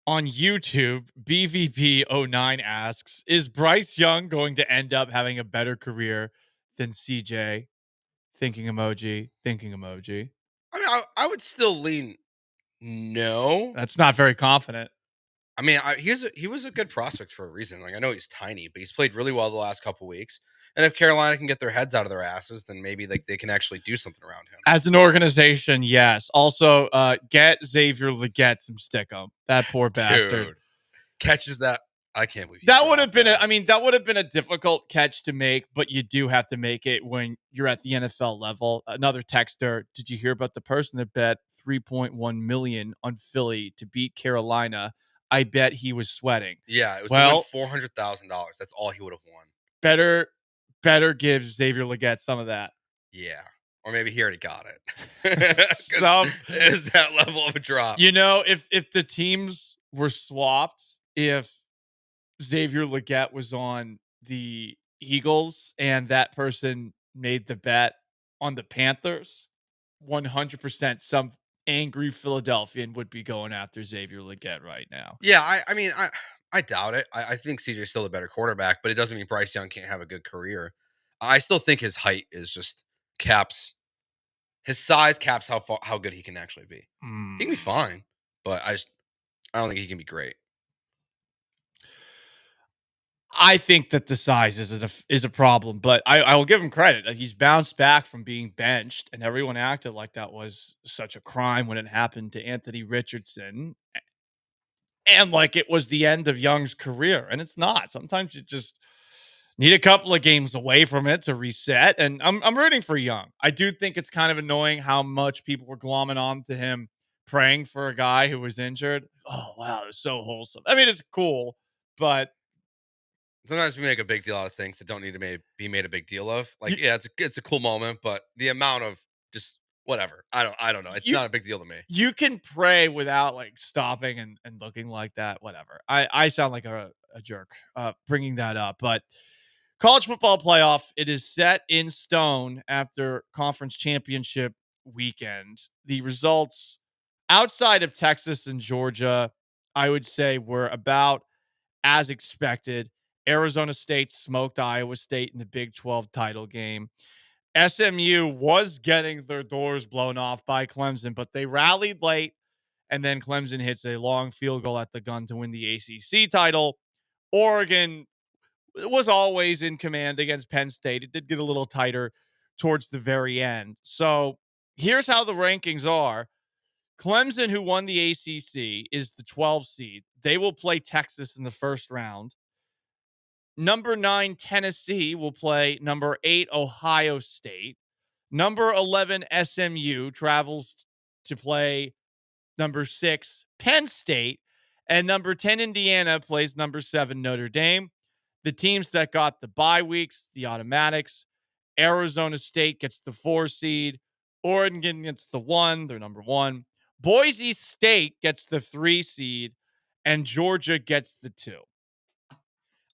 On YouTube, BVP09 asks, is Bryce Young going to end up having a better career than CJ? Thinking emoji, thinking emoji. I mean, I would still lean no. That's not very confident. I mean, he was a good prospect for a reason. Like, I know he's tiny, but he's played really well the last couple weeks. And if Carolina can get their heads out of their asses, then maybe they can actually do something around him. As an organization, yes. Also, get Xavier Leggett some stickum. That poor bastard. Dude, catches that. I can't believe that would have been that would have been a difficult catch to make, but you do have to make it when you're at the NFL level. Another texter, did you hear about the person that bet $3.1 million on Philly to beat Carolina? I bet he was sweating. Yeah, it was $400,000. That's all he would have won. Better give Xavier Leggett some of that. Yeah. Or maybe he already got it. Is that level of a drop. You know, if the teams were swapped, if Xavier Leggett was on the Eagles and that person made the bet on the Panthers, 100% some angry Philadelphian would be going after Xavier Leggett right now. Yeah, I mean, I doubt it. I think CJ's still a better quarterback, but it doesn't mean Bryce Young can't have a good career. I still think his height is just caps. His size caps how good he can actually be. He can be fine, but I don't think he can be great. I think that the size is a problem, but I will give him credit. He's bounced back from being benched, and everyone acted like that was such a crime when it happened to Anthony Richardson, and like it was the end of Young's career, and it's not. Sometimes you just need a couple of games away from it to reset, and I'm rooting for Young. I do think it's kind of annoying how much people were glomming on to him praying for a guy who was injured. Oh, wow, it's so wholesome. I mean, it's cool, but sometimes we make a big deal out of things that don't need to be made a big deal of. Like, yeah, it's a cool moment, but the amount of just whatever. I don't know. It's not a big deal to me. You can pray without like stopping and looking like that. Whatever. I sound like a jerk bringing that up, but college football playoff, it is set in stone after conference championship weekend. The results outside of Texas and Georgia, I would say, were about as expected. Arizona State smoked Iowa State in the Big 12 title game. SMU was getting their doors blown off by Clemson, but they rallied late, and then Clemson hits a long field goal at the gun to win the ACC title. Oregon was always in command against Penn State. It did get a little tighter towards the very end. So here's how the rankings are. Clemson, who won the ACC, is the 12 seed. They will play Texas in the first round. Number 9, Tennessee will play number 8, Ohio State. Number 11, SMU travels to play number 6, Penn State. And number 10, Indiana plays number 7, Notre Dame. The teams that got the bye weeks, the automatics, Arizona State gets the 4 seed. Oregon gets the 1, they're number 1. Boise State gets the 3 seed. And Georgia gets the 2.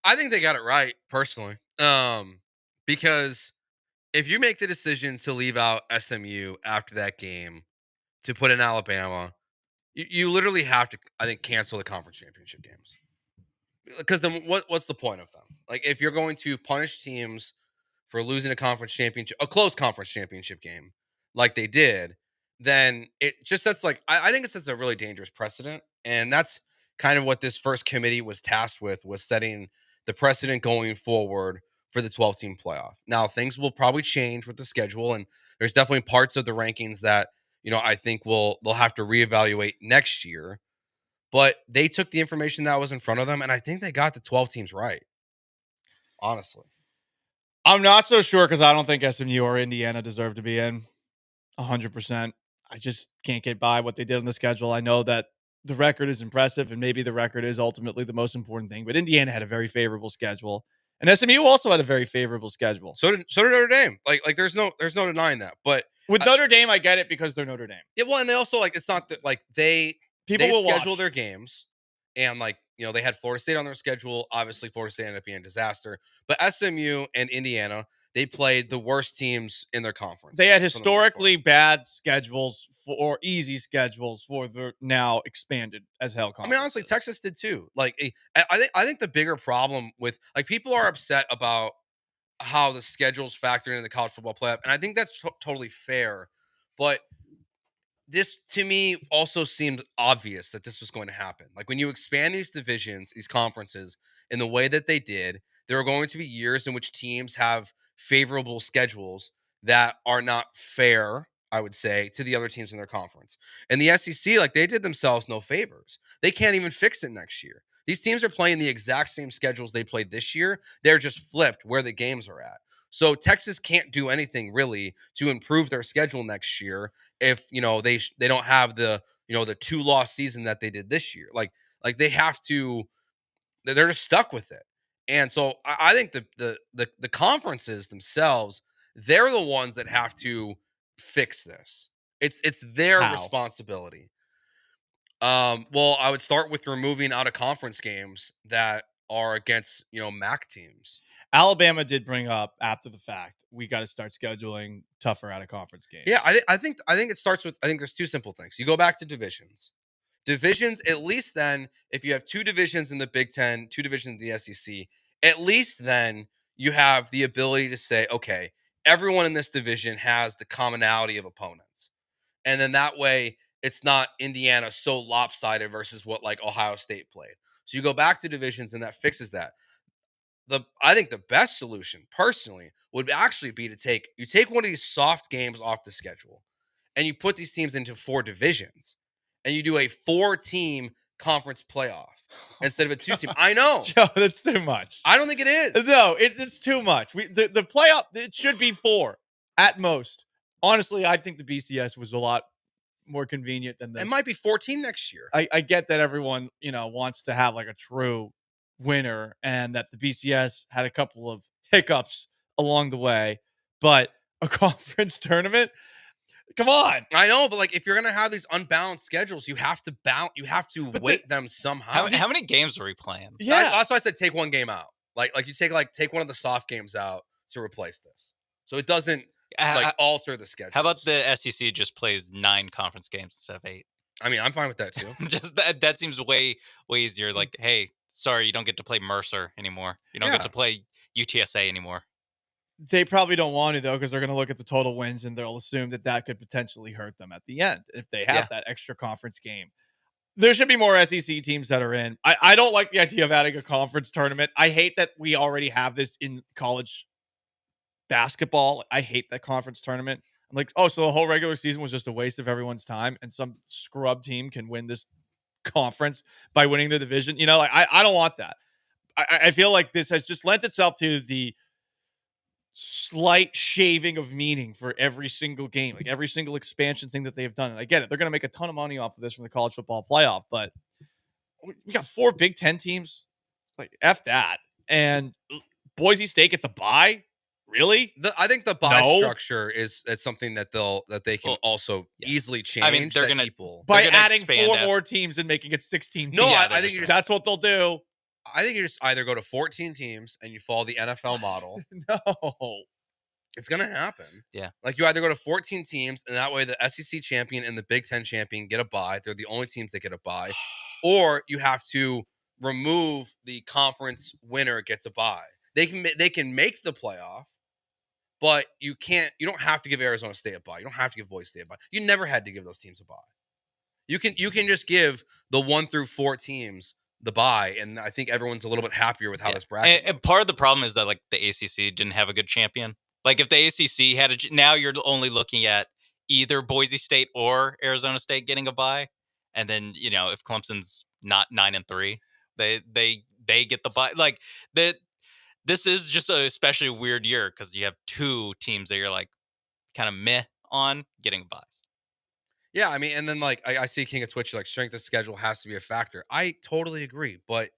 I think they got it right, personally. Because if you make the decision to leave out SMU after that game to put in Alabama, you literally have to, I think, cancel the conference championship games. Because then what's the point of them? Like, if you're going to punish teams for losing a close conference championship game like they did, then it just sets I think it sets a really dangerous precedent. And that's kind of what this first committee was tasked with, was setting the precedent going forward for the 12-team playoff. Now, things will probably change with the schedule, and there's definitely parts of the rankings that, I think they'll have to reevaluate next year. But they took the information that was in front of them, and I think they got the 12 teams right. Honestly. I'm not so sure because I don't think SMU or Indiana deserve to be in 100%. I just can't get by what they did on the schedule. I know that the record is impressive, and maybe the record is ultimately the most important thing, but Indiana had a very favorable schedule. And SMU also had a very favorable schedule. So did Notre Dame. Like there's no denying that. But With Notre Dame, I get it because they're Notre Dame. yeah, well, and they also it's not that they People will schedule watch their games, and they had Florida State on their schedule. Obviously, Florida State ended up being a disaster. But SMU and Indiana, they played the worst teams in their conference. They had historically bad schedules or easy schedules for the now expanded as hell conference. I mean, honestly, Texas did too. I think the bigger problem with people are upset about how the schedules factor into the college football playoff, and I think that's totally fair. But this, to me, also seemed obvious that this was going to happen. Like when you expand these divisions, these conferences in the way that they did, there are going to be years in which teams have favorable schedules that are not fair, I would say, to the other teams in their conference. And the SEC, they did themselves no favors. They can't even fix it next year. These teams are playing the exact same schedules they played this year. They're just flipped where the games are at. So Texas can't do anything really to improve their schedule next year if they don't have the the 2-loss season that they did this year. Like they have to, they're just stuck with it. And so I think the conferences themselves, they're the ones that have to fix this. It's their responsibility. Well, I would start with removing out of conference games that are against MAC teams. Alabama did bring up after the fact, we got to start scheduling tougher out of conference games. Yeah, I think it starts with, I think there's two simple things. You go back to divisions. Divisions, at least then, if you have 2 divisions in the Big Ten, 2 divisions in the SEC, at least then you have the ability to say, okay, everyone in this division has the commonality of opponents. And then that way, it's not Indiana so lopsided versus what Ohio State played. So you go back to divisions and that fixes that. I think the best solution, personally, would actually be to take one of these soft games off the schedule and you put these teams into 4 divisions and you do a 4-team conference playoff instead of a 2-team. I know. Joe, that's too much. I don't think it is. No, it's too much. The playoff, it should be 4 at most. Honestly, I think the BCS was a lot more convenient than this. It might be 14 next year. I get that everyone, wants to have a true winner and that the BCS had a couple of hiccups along the way, but a conference tournament, come on. I know, but if you're gonna have these unbalanced schedules, you have to weight them somehow. How many games are we playing? Yeah, that's why I said take one game out. You take one of the soft games out to replace this, so it doesn't alter the schedule. How about the SEC just plays 9 conference games instead of 8? I mean, I'm fine with that too. Just that seems way easier. Hey, sorry, you don't get to play Mercer anymore. You don't get to play UTSA anymore. They probably don't want to, though, because they're going to look at the total wins and they'll assume that could potentially hurt them at the end if they have that extra conference game. There should be more SEC teams that are in. I don't like the idea of adding a conference tournament. I hate that we already have this in college basketball. I hate that conference tournament. I'm like, oh, so the whole regular season was just a waste of everyone's time and some scrub team can win this conference by winning the division. I don't want that. I feel like this has just lent itself to the slight shaving of meaning for every single game, every single expansion thing that they have done. And I get it. They're going to make a ton of money off of this from the college football playoff, but we got 4 Big Ten teams. F that. And Boise State gets a bye. Really? I think the bye structure is something that they can also easily change. I mean, they're going to by adding 4 more teams and making it 16 teams. No, I think that's what they'll do. I think you just either go to 14 teams and you follow the NFL model. No. It's going to happen. Yeah. You either go to 14 teams and that way the SEC champion and the Big Ten champion get a bye. They're the only teams that get a bye. Or you have to remove the conference winner gets a bye. They can make the playoff, but you don't have to give Arizona State a bye. You don't have to give Boise State a bye. You never had to give those teams a bye. You can just give the 1 through 4 teams the bye, and I think everyone's a little bit happier with how this bracket. And part of the problem is that the ACC didn't have a good champion. If the ACC had now you're only looking at either Boise State or Arizona State getting a bye, and then if Clemson's not 9-3, they get the bye. This is just a especially weird year because you have 2 teams that you're kind of meh on getting buys. Yeah, I mean, and then I see King of Twitch strength of schedule has to be a factor. I totally agree, but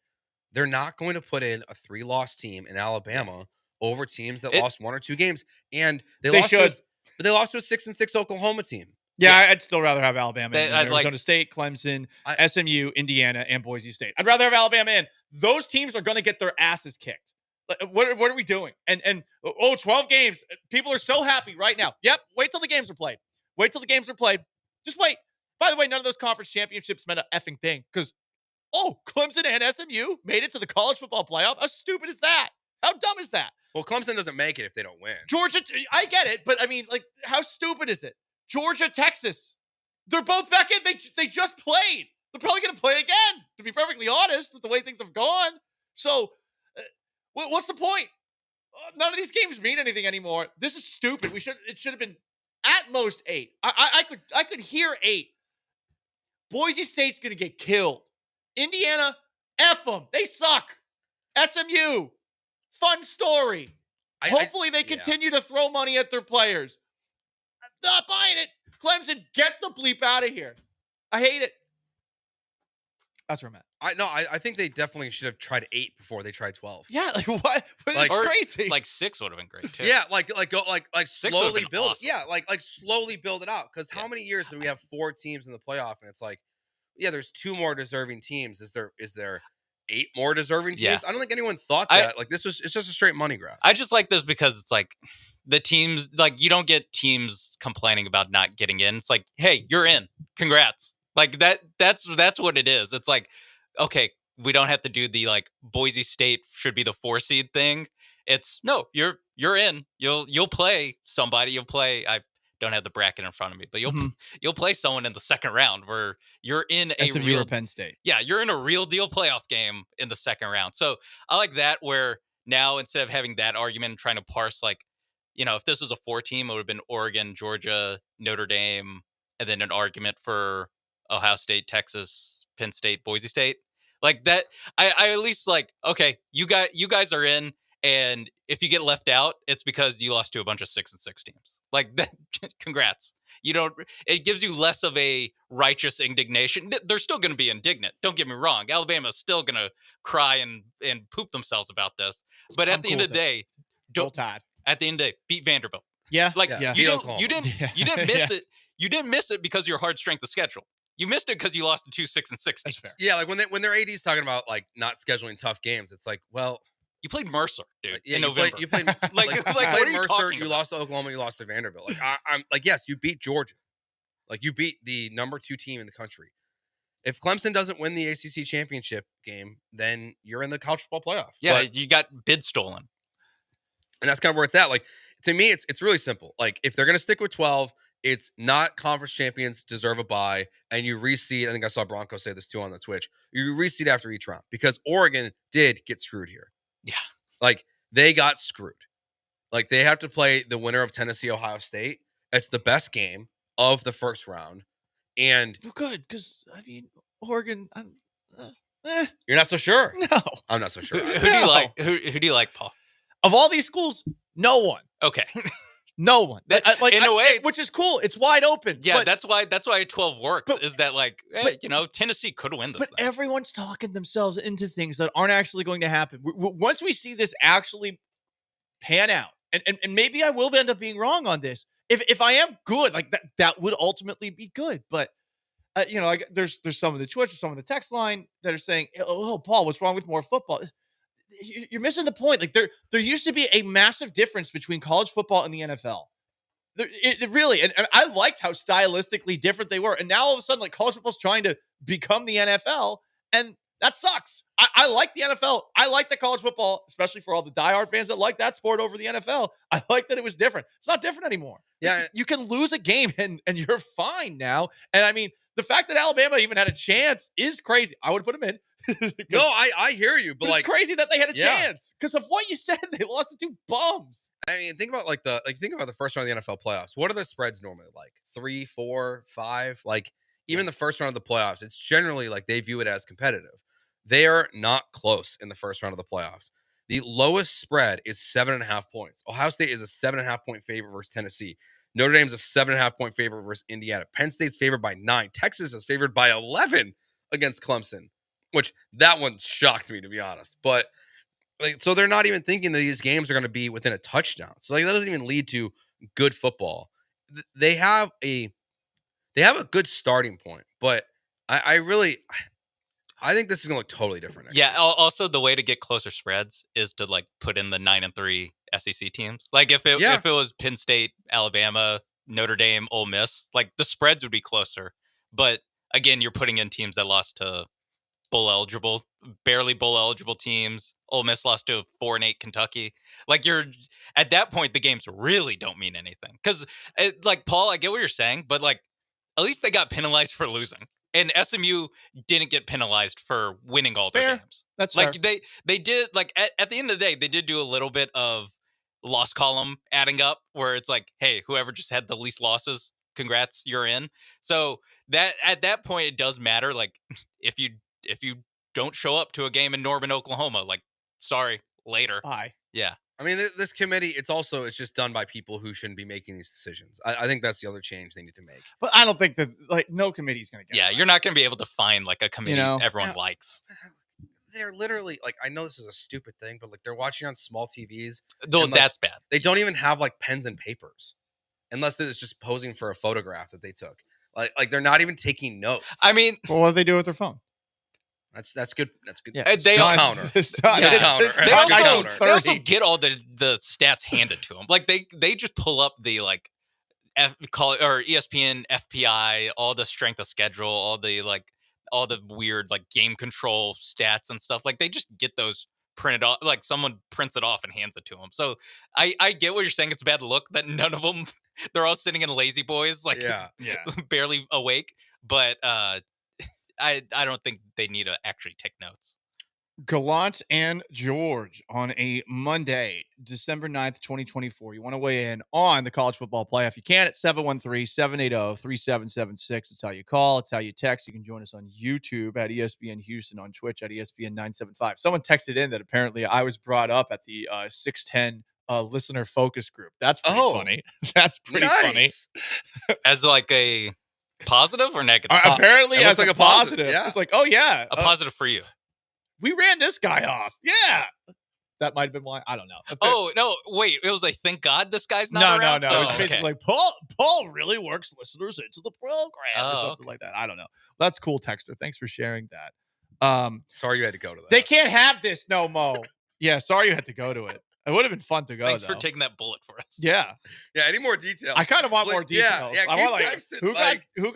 they're not going to put in a 3-loss team in Alabama over teams that lost 1 or 2 games, and they lost should. But they lost to a 6-6 Oklahoma team. Yeah, I'd still rather have Alabama in I'd Arizona State, Clemson, SMU, Indiana, and Boise State. I'd rather have Alabama in. Those teams are going to get their asses kicked. What are we doing? And 12 games. People are so happy right now. Yep, wait till the games are played. Wait till the games are played. Just wait. By the way, none of those conference championships meant a effing thing because, Clemson and SMU made it to the college football playoff. How stupid is that? How dumb is that? Well, Clemson doesn't make it if they don't win. Georgia, I get it, but I mean, like, how stupid is it? Georgia, Texas, they're both back in. They just played. They're probably going to play again, to be perfectly honest, with the way things have gone. So, what's the point? None of these games mean anything anymore. This is stupid. It should have been at most 8. I could hear 8. Boise State's going to get killed. Indiana, F them. They suck. SMU, fun story. Hopefully they continue to throw money at their players. I'm not buying it. Clemson, get the bleep out of here. I hate it. That's where I'm at. I think they definitely should have tried 8 before they tried 12. Yeah, like what? It's crazy. Like 6 would have been great too. Yeah, go slowly build. Awesome. Yeah, like slowly build it out. Because how many years do we have 4 teams in the playoff? And it's like, yeah, there's 2 more deserving teams. Is there 8 more deserving teams? Yeah. I don't think anyone thought that. It's just a straight money grab. I just like this because it's like the teams, like you don't get teams complaining about not getting in. It's like, hey, you're in. Congrats. Like that's what it is. It's like, okay, we don't have to do the like Boise State should be the 4 seed thing. It's no, you're in. You'll play somebody. You'll play. I don't have the bracket in front of me, but you'll play someone in the second round where you're in a SMU real or Penn State. Yeah, you're in a real deal playoff game in the second round. So I like that where now instead of having that argument and trying to parse like, if this was a 4 team, it would have been Oregon, Georgia, Notre Dame, and then an argument for Ohio State, Texas, Penn State, Boise State. Like that, I at least like, okay, you guys are in, and if you get left out, it's because you lost to a bunch of 6-6 teams. Like that, congrats. It gives you less of a righteous indignation. They're still going to be indignant. Don't get me wrong. Alabama's still going to cry and poop themselves about this. But at the end of the day, at the end of the day, beat Vanderbilt. Yeah. Like yeah. you didn't miss it. You didn't miss it because of your hard strength of schedule. You missed it because you lost to 2 6-6 teams. Yeah, like when their AD's talking about like not scheduling tough games, it's like, well, you played Mercer, dude. Yeah, in November. You played like you what played are you Mercer. talking You about? lost to Oklahoma. You lost to Vanderbilt. Like I'm like, yes, you beat Georgia. Like you beat the number 2 team in the country. If Clemson doesn't win the ACC championship game, then you're in the college football playoff. Yeah, you got bid stolen, and that's kind of where it's at. Like to me, it's really simple. Like if they're gonna stick with 12. It's not conference champions deserve a bye, and you reseed. I think I saw Bronco say this too on the Twitch. You reseed after each round because Oregon did get screwed here. Yeah, like they got screwed. Like they have to play the winner of Tennessee, Ohio State. It's the best game of the first round, and good because I mean Oregon. You're not so sure. No, I'm not so sure. Who do you like? Who do you like, Paul? Of all these schools, no one. Okay. No one. In a way, which is cool. It's wide open. Yeah, but, that's why 12 works. Is that like, Tennessee could win this. But thing. Everyone's talking themselves into things that aren't actually going to happen. Once we see this actually pan out, and maybe I will end up being wrong on this. If I am good, like that would ultimately be good. But there's some of the Twitch, some of the text line that are saying, "Oh, Paul, what's wrong with more football?" You're missing the point. Like there used to be a massive difference between college football and the NFL. It really, and I liked how stylistically different they were. And now all of a sudden, like college football's trying to become the NFL, and that sucks. I like the NFL. I like the college football, especially for all the diehard fans that like that sport over the NFL. I like that it was different. It's not different anymore. Yeah, you can lose a game and you're fine now. And I mean, the fact that Alabama even had a chance is crazy. I would put them in. No, I hear you, but like it's crazy that they had a chance because of what you said. They lost to 2 bums. I mean, think about the first round of the NFL playoffs. What are the spreads normally like? 3, 4, 5? Like even the first round of the playoffs, it's generally like they view it as competitive. They are not close in the first round of the playoffs. The lowest spread is 7.5 points. Ohio State is a 7.5 point favorite versus Tennessee. Notre Dame's a 7.5 point favorite versus Indiana. Penn State's favored by 9. Texas is favored by 11 against Clemson. which that one shocked me, to be honest. But like, so they're not even thinking that these games are going to be within a touchdown. So like that doesn't even lead to good football. They have a good starting point, but I think this is going to look totally different. Yeah. Also, the way to get closer spreads is to like put in the 9-3 SEC teams. Like if it was Penn State, Alabama, Notre Dame, Ole Miss, like the spreads would be closer. But again, you're putting in teams that lost to barely bowl eligible teams. Ole Miss lost to 4-8 Kentucky. Like you're at that point, the games really don't mean anything. Because like Paul, I get what you're saying, but like at least they got penalized for losing, and SMU didn't get penalized for winning all their games. That's like fair. they did. Like at the end of the day, they did do a little bit of loss column adding up, where it's like, hey, whoever just had the least losses, congrats, you're in. So that at that point, it does matter. Like if you don't show up to a game in Norman, Oklahoma, like, sorry, later. Bye. Yeah. I mean, this committee, it's just done by people who shouldn't be making these decisions. I think that's the other change they need to make. But I don't think that like no committee's going to get. Yeah, you're not going to be able to find like a committee everyone likes. They're literally like, I know this is a stupid thing, but like they're watching on small TVs. Though and, like, that's bad. They don't even have like pens and papers, unless it's just posing for a photograph that they took. Like they're not even taking notes. I mean, well, what do they do with their phone? That's good. That's good. Yeah, they counter. They also get all the stats handed to them. Like they just pull up the like or ESPN FPI, all the strength of schedule, all the weird like game control stats and stuff. Like they just get those printed off. Like someone prints it off and hands it to them. So I get what you're saying. It's a bad look that none of them. They're all sitting in lazy boys, like barely awake. But I don't think they need to actually take notes. Gallant and George on a Monday, December 9th, 2024. You want to weigh in on the college football playoff? You can at 713-780-3776. It's how you call. It's how you text. You can join us on YouTube at ESPN Houston, on Twitch at ESPN 975. Someone texted in that apparently I was brought up at the 610 listener focus group. That's pretty funny. That's pretty funny. As like a positive or negative? Apparently as like a positive. Yeah. It's like, oh yeah. A positive for you. We ran this guy off. Yeah. That might have been why. I don't know. Oh, no. Wait. It was like, thank God this guy's not around? No. It's basically like, Paul really works listeners into the program or something like that. I don't know. That's cool, Texter. Thanks for sharing that. Sorry you had to go to that. They can't have this no mo. Yeah, sorry you had to go to it. It would have been fun to go. Thanks for taking that bullet for us. Yeah. Yeah. Any more details? I kind of want more details. Yeah, I want like texting, who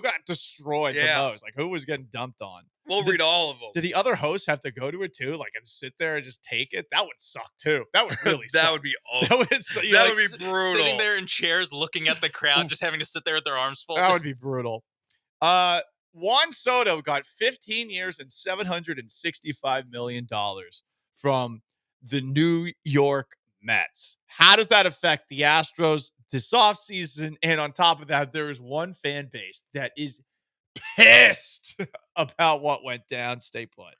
got destroyed the most? Like who was getting dumped on? We'll read all of them. Did the other hosts have to go to it too? Like and sit there and just take it? That would suck too. That would really suck. That would be awful. That would be brutal. Sitting there in chairs looking at the crowd, just having to sit there with their arms folded. That would be brutal. Juan Soto got 15 years and $765 million from the New York Mets. How does that affect the Astros this offseason? And on top of that, there is one fan base that is pissed about what went down. Stay put.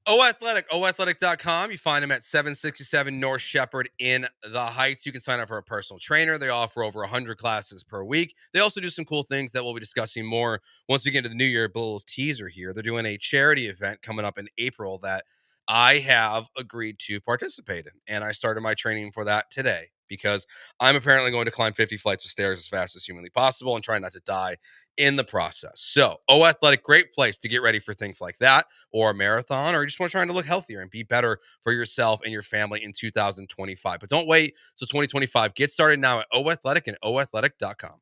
Oathletic.com. You find them at 767 North Shepherd in the Heights. You can sign up for a personal trainer. They offer over 100 classes per week. They also do some cool things that we'll be discussing more once we get into the new year. A little teaser here. They're doing a charity event coming up in April that I have agreed to participate in. And I started my training for that today because I'm apparently going to climb 50 flights of stairs as fast as humanly possible and try not to die in the process. So, Athletic, great place to get ready for things like that, or a marathon, or you just want to try to look healthier and be better for yourself and your family in 2025. But don't wait till 2025. Get started now at Athletic and oathletic.com.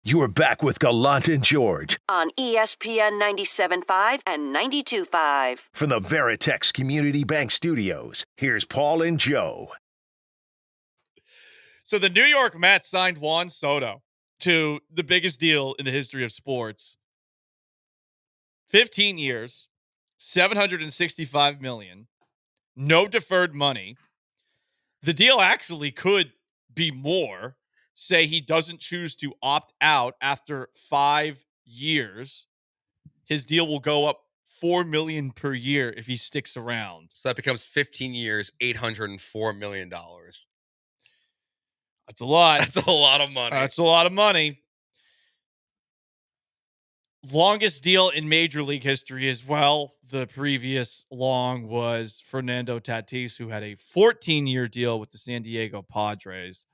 You are back with Gallant and George On ESPN 97.5 and 92.5. from the Veritex Community Bank Studios. Here's Paul and Joe. So the New York Mets signed Juan Soto to the biggest deal in the history of sports. 15 years, $765 million, no deferred money. The deal actually could be more. Say he doesn't choose to opt out after 5 years. His deal will go up $4 million per year if he sticks around. So that becomes 15 years, $804 million. That's a lot. That's a lot of money. That's a lot of money. Longest deal in Major League history as well. The previous long was Fernando Tatis, who had a 14-year deal with the San Diego Padres.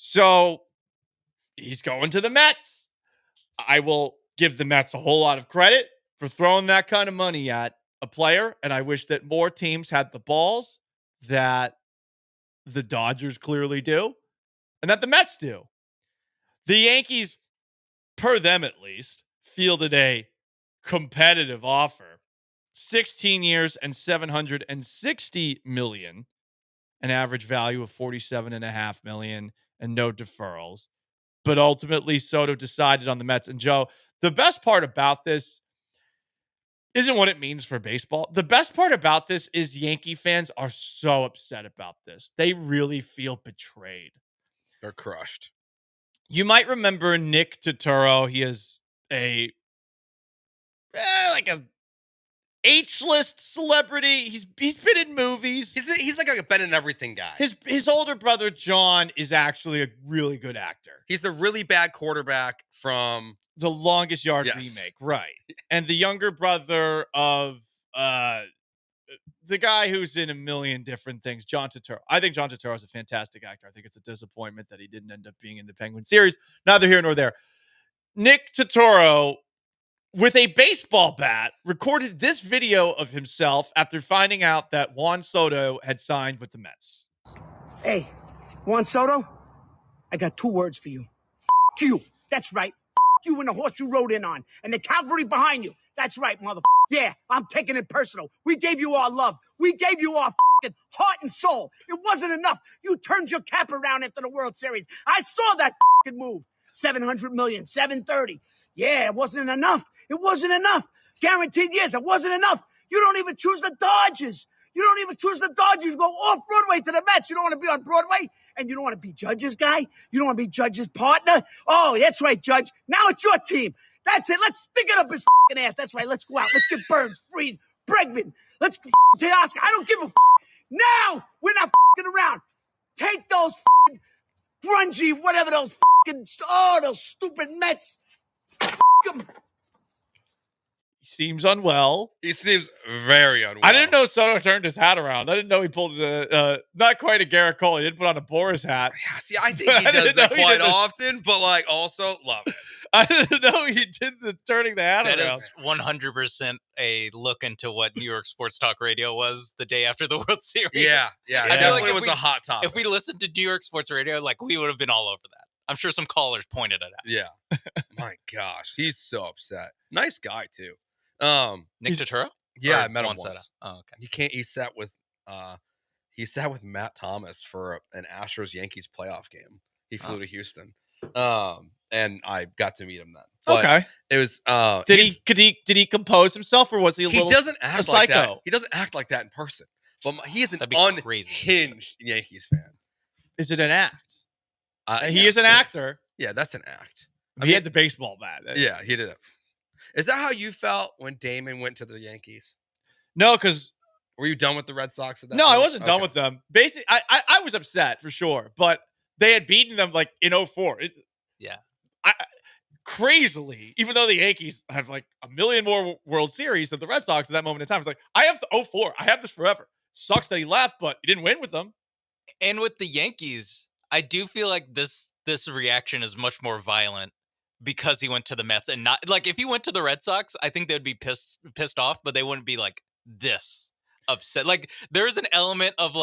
So he's going to the Mets. I will give the Mets a whole lot of credit for throwing that kind of money at a player, and I wish that more teams had the balls that the Dodgers clearly do and that the Mets do. The Yankees, per them at least, fielded a competitive offer. 16 years and $760 million, an average value of $47.5 million, and no deferrals. But ultimately, Soto decided on the Mets. And Joe, the best part about this isn't what it means for baseball. The best part about this is Yankee fans are so upset about this. They really feel betrayed. They're crushed. You might remember Nick Turturro. He is a H-list celebrity. He's been in movies. He's like a Ben and Everything guy. His older brother John is actually a really good actor. He's the really bad quarterback from The Longest Yard remake, right? And the younger brother of the guy who's in a million different things, John Turturro. I think John Turturro is a fantastic actor. I think it's a disappointment that he didn't end up being in the Penguin series. Neither here nor there. Nick Turturro, with a baseball bat, recorded this video of himself after finding out that Juan Soto had signed with the Mets. Hey, Juan Soto, I got 2 words for you. F you. That's right. F you and the horse you rode in on. And the cavalry behind you. That's right, mother. Yeah, I'm taking it personal. We gave you our love. We gave you our heart and soul. It wasn't enough. You turned your cap around after the World Series. I saw that move. 700 million, 730. Yeah, it wasn't enough. It wasn't enough. Guaranteed years. It wasn't enough. You don't even choose the Dodgers. You don't even choose the Dodgers. You go off Broadway to the Mets. You don't want to be on Broadway. And you don't want to be Judge's guy. You don't want to be Judge's partner. Oh, that's right, Judge. Now it's your team. That's it. Let's stick it up his ass. That's right. Let's go out. Let's get Burns, Fried, Bregman. Let's get Teoscar. I don't give a Now we're not around. Take those grungy, whatever those those stupid Mets. He seems unwell. He seems very unwell. I didn't know Soto turned his hat around. I didn't know he pulled not quite a Garrett Cole. He didn't put on a Boris hat. Yeah, see, I think he does that quite often, but also love it. I didn't know he did the turning the hat around. That is 100% a look into what New York Sports Talk Radio was the day after the World Series. Yeah. It definitely was a hot topic. If we listened to New York Sports Radio, we would have been all over that. I'm sure some callers pointed at that. Yeah. My gosh, he's so upset. Nice guy too. Nick Turturro? Yeah, I met him once. Oh, okay. He sat with Matt Thomas for an Astros Yankees playoff game. He flew to Houston. And I got to meet him then. But okay. It was did he compose himself, or was he he doesn't act like psycho? that. He doesn't act like that in person. But he is an unhinged Yankees fan. Is it an act? He is an actor. Yeah, that's an act. He had the baseball bat. Yeah, he did it. Is that how you felt when Damon went to the Yankees? No, because were you done with the Red Sox at that No, point? I wasn't done with them. Basically, I was upset for sure, but they had beaten them in 2004. Yeah. Crazily, even though the Yankees have a million more World Series than the Red Sox at that moment in time, it's I have the 2004. I have this forever. Sucks that he left, but he didn't win with them. And with the Yankees, I do feel like this reaction is much more violent because he went to the Mets and not if he went to the Red Sox, I think they'd be pissed off, but they wouldn't be this upset. There's an element of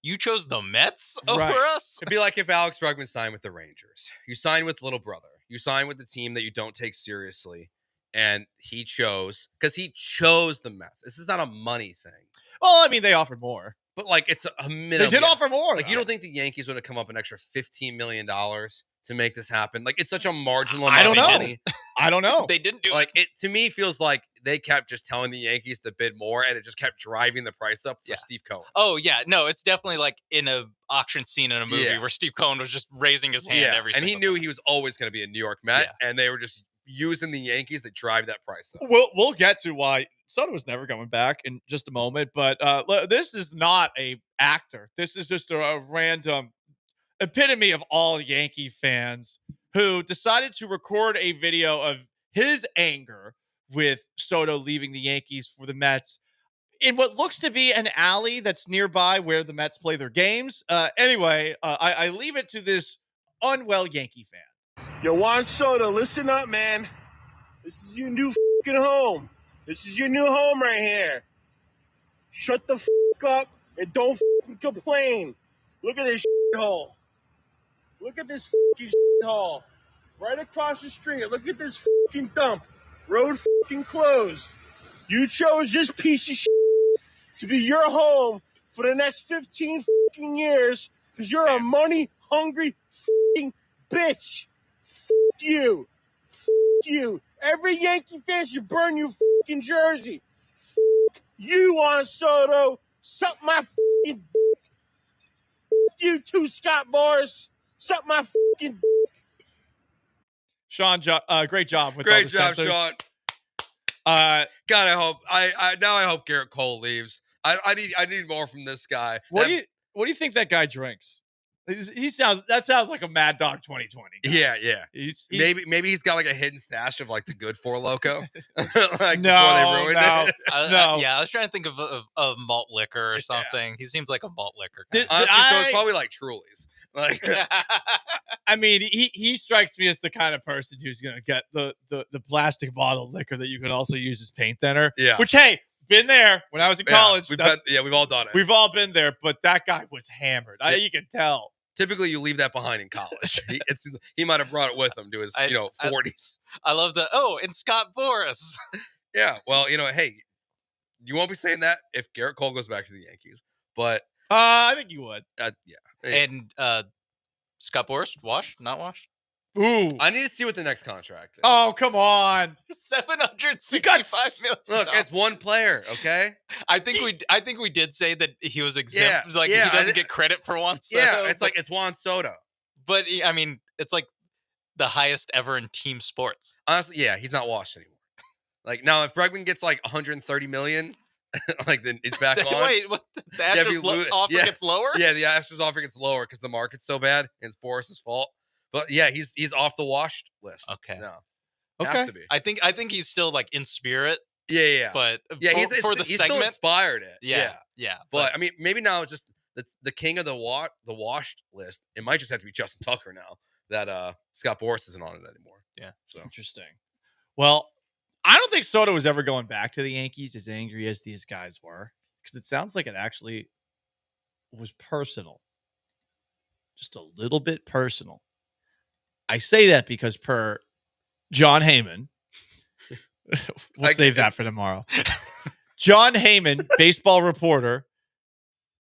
you chose the Mets over us. It'd be like if Alex Bregman signed with the Rangers. You signed with little brother. You sign with the team that you don't take seriously, and he chose the Mets. This is not a money thing. Well, I mean, they offered more. But like it's a minimum. They did offer more. Like you don't think the Yankees would have come up an extra $15 million to make this happen? Like it's such a marginal amount of money. I don't know. They didn't do Like it to me feels like they kept just telling the Yankees to bid more, and it just kept driving the price up for Steve Cohen. Oh yeah, no, it's definitely like in a auction scene in a movie where Steve Cohen was just raising his hand every. And he single knew time. he was always going to be a New York Met, and they were just using the Yankees to drive that price up. We'll get to why Soto was never coming back in just a moment, but this is not a actor. This is just a random epitome of all Yankee fans who decided to record a video of his anger with Soto leaving the Yankees for the Mets in what looks to be an alley that's nearby where the Mets play their games. Anyway, I leave it to this unwell Yankee fan. Yo, Juan Soto, listen up, man. This is your new fucking home. This is your new home right here. Shut the fuck up and don't fucking complain. Look at this hole. Look at this fucking hole. Right across the street. Look at this fucking dump. Road fucking closed. You chose this piece of shit to be your home for the next 15 fucking years because you're a money-hungry fucking bitch. Fuck you. Fuck you. Every Yankee fan should burn your fucking jersey. Fuck you, Juan Soto. Suck my fucking dick. Fuck you too, Scott Boras. Suck my fucking dick. Sean, great job with Great all the job, censors. Sean. God, I hope Garrett Cole leaves. I need more from this guy. What do you think that guy drinks? That sounds like a Mad Dog 2020 guy. Yeah. He's maybe he's got like a hidden stash of like the good Four Loco. Like before they ruined it. Yeah, I was trying to think of a malt liquor or something. He seems like a malt liquor guy. Honestly, so it's probably like Truly's. Like, I mean, he strikes me as the kind of person who's gonna get the plastic bottle liquor that you can also use as paint thinner. Yeah. Which, hey, been there when I was in college. We've all done it. We've all been there, but that guy was hammered. You can tell. Typically, you leave that behind in college. He might have brought it with him to his 40s. I love and Scott Boras. Yeah, well, hey, you won't be saying that if Garrett Cole goes back to the Yankees, but I think you would. Yeah. And Scott Boras, washed, not washed? Ooh. I need to see what the next contract is. Oh, come on. $765 million. Look, it's one player, okay? I think we did say that he was exempt. Yeah, he doesn't get credit for Juan Soto. Yeah, it's Juan Soto. But I mean, it's like the highest ever in team sports. Honestly, yeah, he's not washed anymore. Like now, if Bregman gets like 130 million, like then it's back on. Wait, what? The Astros offer gets lower? Yeah, the Astros offer gets lower because the market's so bad, and it's Boris's fault. But yeah, he's off the washed list. Okay. No. Okay. Has to be. I think he's still like in spirit. Yeah. But yeah, he's still inspired it. Yeah. But I mean, maybe now it's just that's the king of the washed list. It might just have to be Justin Tucker now that Scott Boras isn't on it anymore. Yeah. So Interesting. Well, I don't think Soto was ever going back to the Yankees as angry as these guys were, because it sounds like it actually was personal. Just a little bit personal. I say that because per John Heyman, we'll save that for tomorrow. John Heyman, baseball reporter,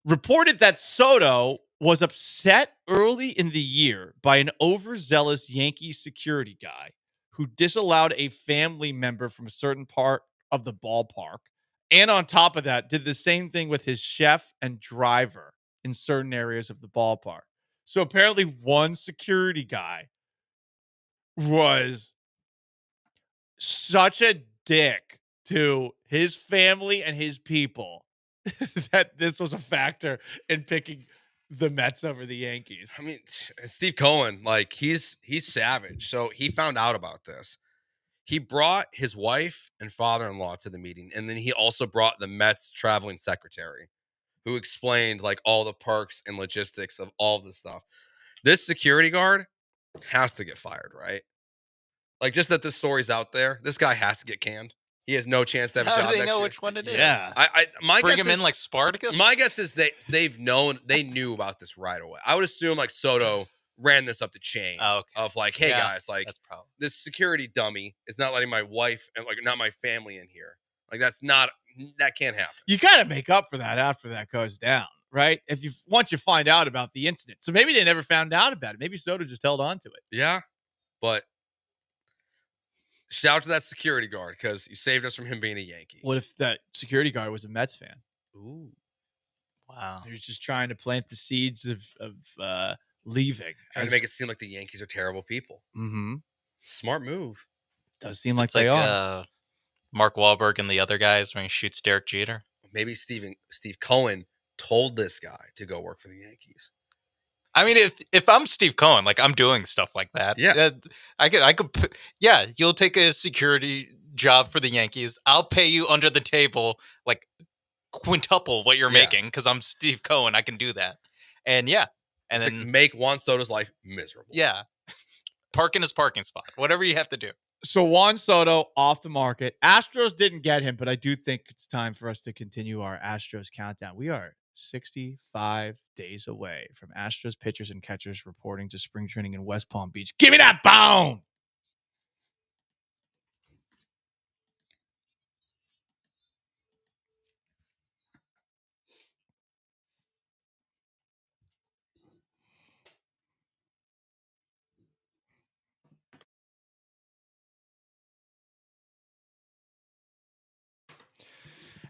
reported that Soto was upset early in the year by an overzealous Yankee security guy who disallowed a family member from a certain part of the ballpark. And on top of that, did the same thing with his chef and driver in certain areas of the ballpark. So apparently one security guy was such a dick to his family and his people that this was a factor in picking the Mets over the Yankees. I mean, Steve Cohen, like he's savage. So he found out about this. He brought his wife and father-in-law to the meeting, and then he also brought the Mets traveling secretary, who explained like all the perks and logistics of all of this stuff. This security guard has to get fired, right? Like, just that this story's out there, this guy has to get canned. He has no chance to have a job. How do they next know year. which one it is? Yeah. My Bring guess him is, in like Spartacus? My guess is they knew about this right away. I would assume like Soto ran this up the chain of like, hey guys, like that's probably this security dummy is not letting my wife and like not my family in here. Like that can't happen. You got to make up for that after that goes down, right? Once you find out about the incident. So maybe they never found out about it. Maybe Soto just held on to it. Yeah, but shout out to that security guard because you saved us from him being a Yankee. What if that security guard was a Mets fan? Ooh, wow. He was just trying to plant the seeds of leaving. Trying to make it seem like the Yankees are terrible people. Mm-hmm. Smart move. Does seem like It's they are. Mark Wahlberg and the other guys when he shoots Derek Jeter. Maybe Steve Cohen told this guy to go work for the Yankees. I mean, if I'm Steve Cohen, like I'm doing stuff like that. Yeah, I could. Yeah, you'll take a security job for the Yankees. I'll pay you under the table like quintuple what you're making because I'm Steve Cohen. I can do that. And and just then like make Juan Soto's life miserable. Yeah, park in his parking spot. Whatever you have to do. So Juan Soto off the market. Astros didn't get him, but I do think it's time for us to continue our Astros countdown. We are 65 days away from Astros pitchers and catchers reporting to spring training in West Palm Beach. Give me that bone!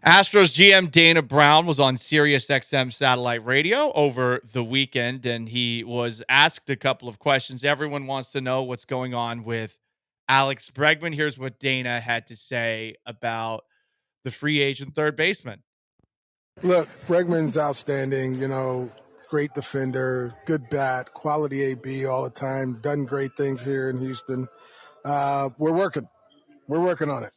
Astros GM Dana Brown was on Sirius XM satellite radio over the weekend, and he was asked a couple of questions. Everyone wants to know what's going on with Alex Bregman. Here's what Dana had to say about the free agent third baseman. Look, Bregman's outstanding, great defender, good bat, quality AB all the time, done great things here in Houston. We're working on it.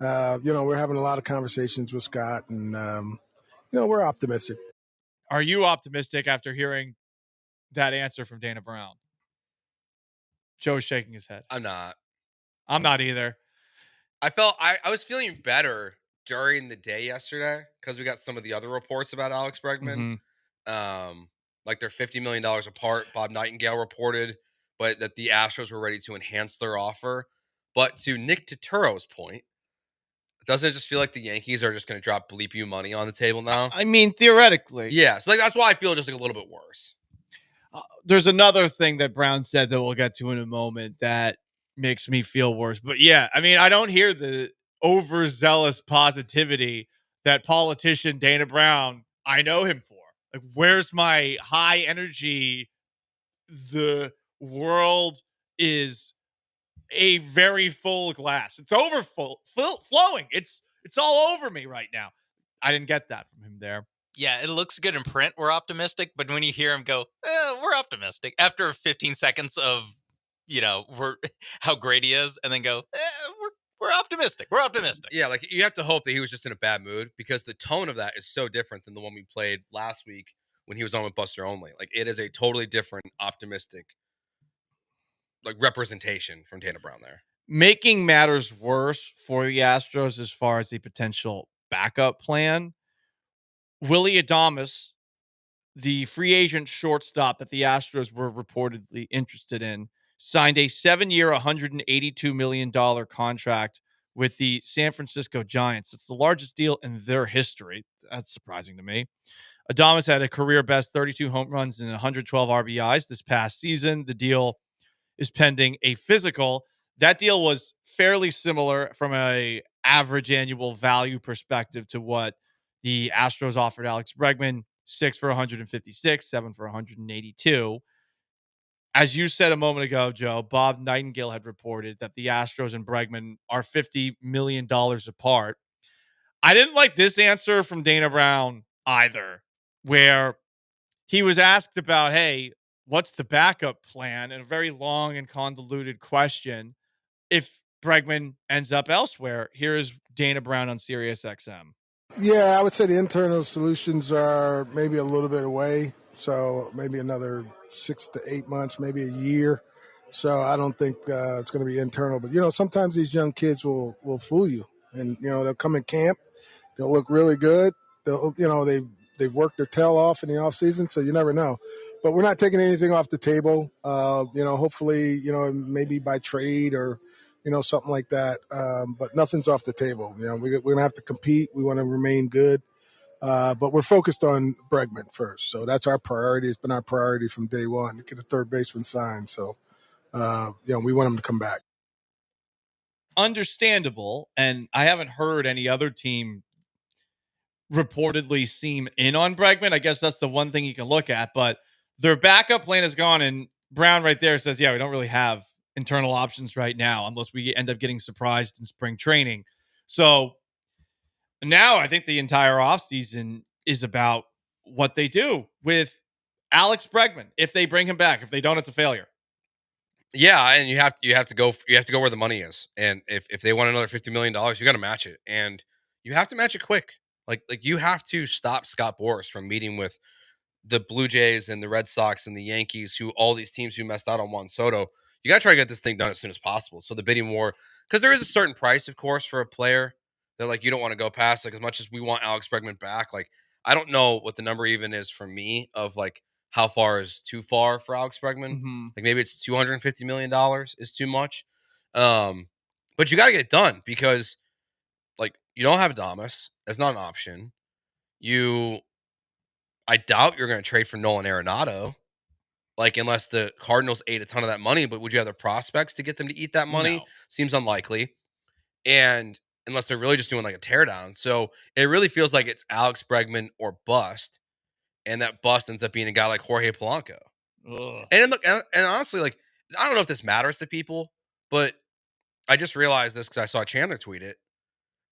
We're having a lot of conversations with Scott, and, we're optimistic. Are you optimistic after hearing that answer from Dana Brown? Joe's shaking his head. I'm not. I'm not either. I was feeling better during the day yesterday because we got some of the other reports about Alex Bregman. Like they're $50 million apart. Bob Nightingale reported, but that the Astros were ready to enhance their offer. But to Nick Turturro's point, doesn't it just feel like the Yankees are just going to drop bleep you money on the table now? I mean, theoretically. Yeah. So that's why I feel just like a little bit worse. There's another thing that Brown said that we'll get to in a moment that makes me feel worse. But yeah, I mean, I don't hear the overzealous positivity that politician Dana Brown, I know him for. Like, where's my high energy? The world is a very full glass. It's flowing. It's all over me right now. I didn't get that from him there. Yeah, it looks good in print. We're optimistic, but when you hear him go, we're optimistic after 15 seconds of, we're how great he is, and then go, we're optimistic. We're optimistic. Yeah, like you have to hope that he was just in a bad mood because the tone of that is so different than the one we played last week when he was on with Buster Only. Like it is a totally different, optimistic, like representation from Dana Brown there. Making matters worse for the Astros as far as the potential backup plan, Willy Adames, the free agent shortstop that the Astros were reportedly interested in, signed a 7-year, $182 million contract with the San Francisco Giants. It's the largest deal in their history. That's surprising to me. Adames had a career best 32 home runs and 112 RBIs this past season. The deal is pending a physical. That deal was fairly similar from a average annual value perspective to what the Astros offered Alex Bregman, 6 for 156, 7 for 182. As you said a moment ago, Joe, Bob Nightingale had reported that the Astros and Bregman are $50 million apart. I didn't like this answer from Dana Brown either, where he was asked about, hey, what's the backup plan? And a very long and convoluted question. If Bregman ends up elsewhere, here's Dana Brown on Sirius XM. Yeah, I would say the internal solutions are maybe a little bit away. So maybe another 6 to 8 months, maybe a year. So I don't think it's going to be internal. But, sometimes these young kids will fool you. And, they'll come in camp. They'll look really good. They've worked their tail off in the offseason, so you never know. but we're not taking anything off the table. Hopefully, maybe by trade or, something like that. But nothing's off the table. We're going to have to compete. We want to remain good. But we're focused on Bregman first. So that's our priority. It's been our priority from day one to get a third baseman signed. So, we want him to come back. Understandable. And I haven't heard any other team reportedly seem in on Bregman. I guess that's the one thing you can look at. But their backup plan is gone. And Brown right there says, yeah, we don't really have internal options right now unless we end up getting surprised in spring training. So now I think the entire offseason is about what they do with Alex Bregman. If they bring him back, if they don't, it's a failure. Yeah, and you have to go where the money is. And if they want another $50 million, you got to match it. And you have to match it quick. Like you have to stop Scott Boras from meeting with the Blue Jays and the Red Sox and the Yankees, all these teams who messed out on Juan Soto. You got to try to get this thing done as soon as possible. So the bidding war, because there is a certain price, of course, for a player that you don't want to go past. As much as we want Alex Bregman back, I don't know what the number even is for me of how far is too far for Alex Bregman. Mm-hmm. Maybe it's $250 million is too much. But you got to get it done because you don't have Adames. That's not an option. I doubt you're going to trade for Nolan Arenado, unless the Cardinals ate a ton of that money. But would you have the prospects to get them to eat that money? No. Seems unlikely. And unless they're really just doing a teardown. So it really feels like it's Alex Bregman or bust. And that bust ends up being a guy like Jorge Polanco. Ugh. And look, and honestly, I don't know if this matters to people, but I just realized this because I saw Chandler tweet it.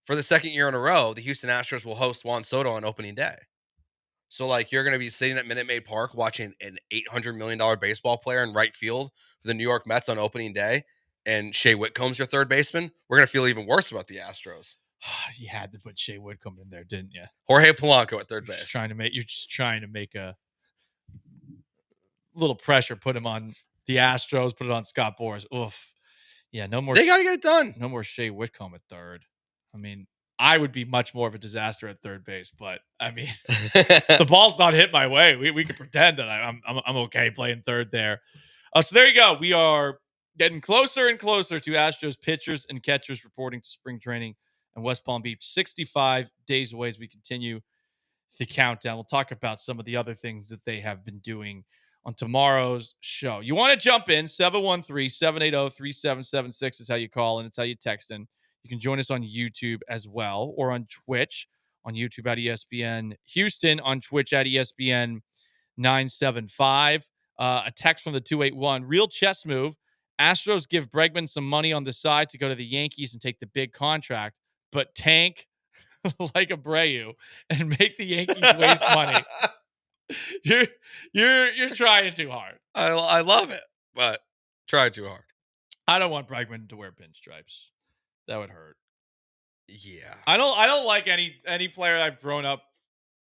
For the second year in a row, the Houston Astros will host Juan Soto on opening day. So, you're going to be sitting at Minute Maid Park watching an $800 million baseball player in right field for the New York Mets on opening day, and Shea Whitcomb's your third baseman. We're going to feel even worse about the Astros. You had to put Shea Whitcomb in there, didn't you? Jorge Polanco at third base. You're just trying to make a little pressure, put him on the Astros, put it on Scott Boras. Oof. Yeah, no more. They got to get it done. No more Shea Whitcomb at third. I mean, I would be much more of a disaster at third base, but I mean, the ball's not hit my way. We could pretend that I'm okay playing third there. So there you go. We are getting closer and closer to Astros pitchers and catchers reporting to spring training in West Palm Beach. 65 days away as we continue the countdown. We'll talk about some of the other things that they have been doing on tomorrow's show. You want to jump in, 713-780-3776 is how you call, and it's how you text in. You can join us on YouTube as well, or on Twitch, on YouTube at ESPN Houston, on Twitch at ESPN 975. A text from the 281. Real chess move. Astros give Bregman some money on the side to go to the Yankees and take the big contract, but tank like Abreu and make the Yankees waste money. You're trying too hard. I love it, but try too hard. I don't want Bregman to wear pinstripes. That would hurt. Yeah. I don't like any player I've grown up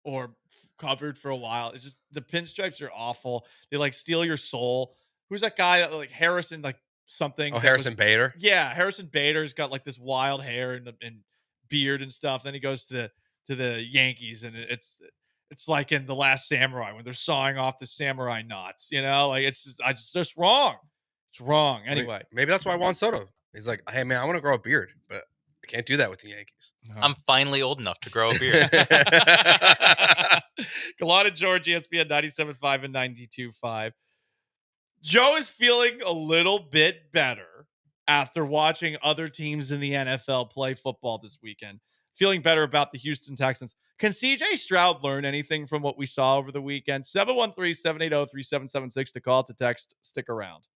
or covered for a while. It's just the pinstripes are awful. They steal your soul. Who's that guy that Harrison something? Oh, Harrison Bader? Yeah, Harrison Bader's got this wild hair and beard and stuff. Then he goes to the Yankees and it's like in The Last Samurai when they're sawing off the samurai knots, it's just wrong. It's wrong. Anyway. Maybe that's why Juan Soto. He's like, hey man, I want to grow a beard, but I can't do that with the Yankees. No. I'm finally old enough to grow a beard. Gallant George, ESPN 97.5 and 92.5. Joe is feeling a little bit better after watching other teams in the NFL play football this weekend. Feeling better about the Houston Texans. Can CJ Stroud learn anything from what we saw over the weekend? 713-780-3776 to call, to text. Stick around.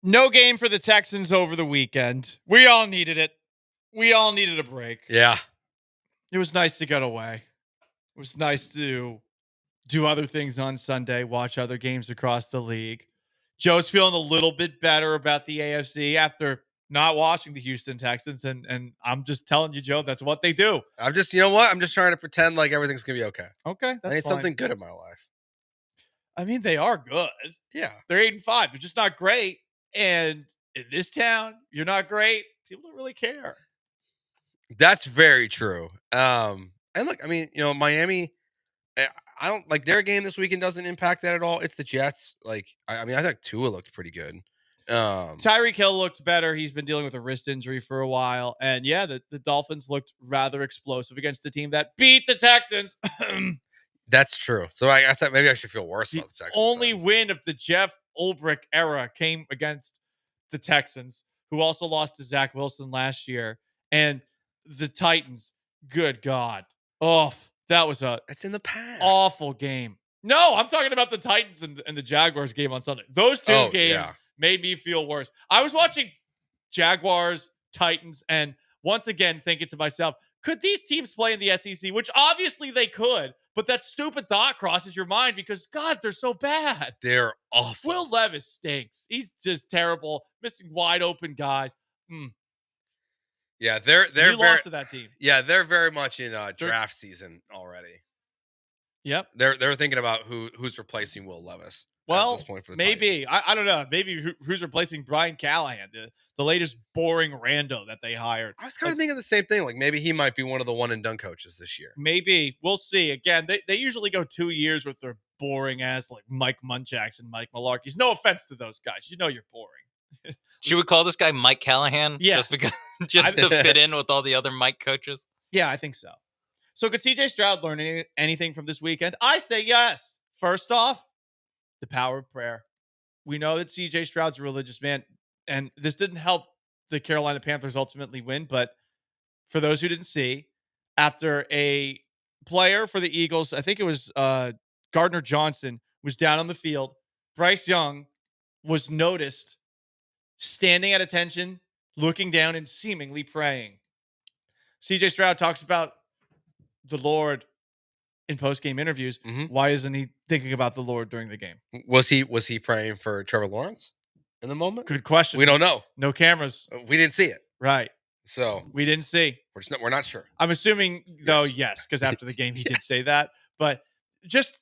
No game for the Texans over the weekend. We all needed it. We all needed a break. Yeah. It was nice to get away. It was nice to do other things on Sunday, watch other games across the league. Joe's feeling a little bit better about the AFC after not watching the Houston Texans. And I'm just telling you, Joe, that's what they do. I'm just, you know what? I'm just trying to pretend like everything's going to be okay. Okay. I need something good in my life. I mean, they are good. Yeah. They're 8-5. They're just not great. And in this town, you're not great. People don't really care. That's very true. And look, I mean, Miami, I don't like their game this weekend doesn't impact that at all. It's the Jets. Like, I mean, I think Tua looked pretty good. Tyreek Hill looked better. He's been dealing with a wrist injury for a while. And yeah, the Dolphins looked rather explosive against a team that beat the Texans. That's true. So I guess that maybe I should feel worse about the Texans. Only win of the Jeff Ulbrich era came against the Texans, who also lost to Zach Wilson last year. And the Titans, good God. Oh, that was it's in the past. Awful game. No, I'm talking about the Titans and the Jaguars game on Sunday. Those two games made me feel worse. I was watching Jaguars, Titans, and once again thinking to myself, could these teams play in the SEC? Which obviously they could, but that stupid thought crosses your mind because, God, they're so bad. They're awful. Will Levis stinks. He's just terrible, missing wide open guys. Yeah, they're you lost to that team. Yeah, they're very much in draft season already. Yep. They're thinking about who's replacing Will Levis. Well, at this point for the maybe. I don't know. Maybe who's replacing Brian Callahan, the latest boring rando that they hired. I was kind of thinking the same thing. Like maybe he might be one of the one and done coaches this year. Maybe. We'll see. Again, they usually go 2 years with their boring ass like Mike Munchaks and Mike Malarkeys. No offense to those guys. You know you're boring. Should we call this guy Mike Callahan? Yeah. Just because to fit in with all the other Mike coaches? Yeah, I think so. So could CJ Stroud learn anything from this weekend? I say yes. First off, the power of prayer. We know that CJ Stroud's a religious man, and this didn't help the Carolina Panthers ultimately win. But for those who didn't see, after a player for the Eagles, I think it was Gardner Johnson, was down on the field, Bryce Young was noticed standing at attention, looking down, and seemingly praying. CJ Stroud talks about the Lord in post-game interviews. Mm-hmm. Why isn't he thinking about the Lord during the game? Was he praying for Trevor Lawrence in the moment? Good question. We don't know. No cameras. We didn't see it. Right. So we didn't see. We're not sure. I'm assuming though, yes, because after the game he did say that. But just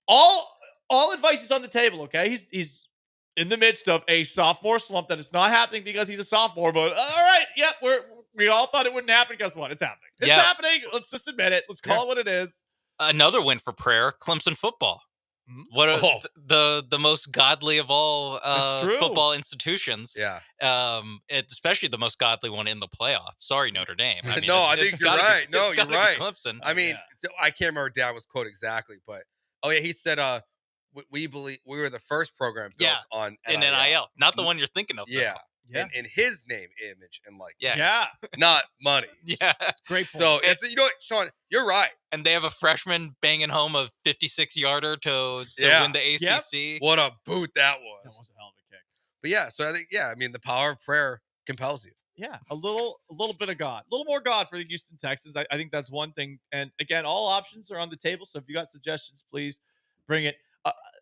all advice is on the table. Okay, he's in the midst of a sophomore slump that is not happening because he's a sophomore. But all right, yeah, we all thought it wouldn't happen. Guess what? It's happening. It's happening. Let's just admit it. Let's call it what it is. Another win for prayer, Clemson football. What the most godly of all football institutions. Yeah. Especially the most godly one in the playoff. Sorry, Notre Dame. I mean, I think you're right. No, you're right. Clemson. I mean, I can't remember Dad was quote exactly, but he said, we believe we were the first program built on NIL. Not the one you're thinking of. Yeah. Yeah. In his name, image, and like yeah, not money. Yeah, great point. So it's Sean, you're right. And they have a freshman banging home a 56-yarder to win the ACC. Yep. What a boot that was. That was a hell of a kick. But yeah, so I think I mean the power of prayer compels you. Yeah, a little bit of God, a little more God for the Houston Texans. I think that's one thing. And again, all options are on the table. So if you got suggestions, please bring it.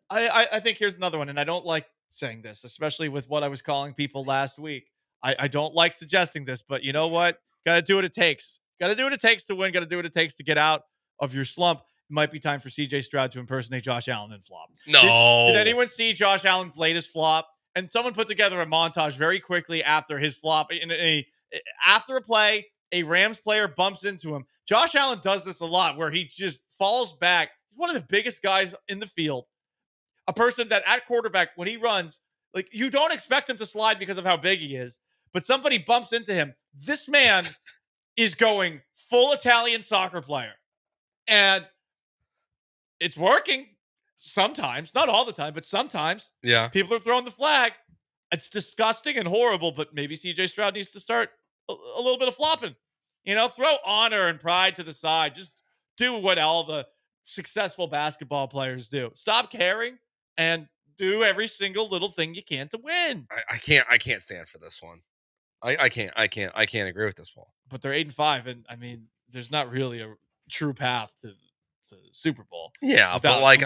I think here's another one, and I don't like saying this, especially with what I was calling people last week. I don't like suggesting this, but you know what? Got to do what it takes. Got to do what it takes to win. Got to do what it takes to get out of your slump. It might be time for CJ Stroud to impersonate Josh Allen and flop. No. Did anyone see Josh Allen's latest flop? And someone put together a montage very quickly after his flop. After a play, a Rams player bumps into him. Josh Allen does this a lot where he just falls back. He's one of the biggest guys in the field. A person that at quarterback, when he runs, like you don't expect him to slide because of how big he is, but somebody bumps into him. This man is going full Italian soccer player. And it's working sometimes, not all the time, but sometimes. Yeah. People are throwing the flag. It's disgusting and horrible, but maybe CJ Stroud needs to start a little bit of flopping. Throw honor and pride to the side. Just do what all the successful basketball players do. Stop caring and do every single little thing you can to win. I can't stand for this one. I can't agree with this, Paul. But they're 8-5, and I mean, there's not really a true path to the Super Bowl. Yeah, without but like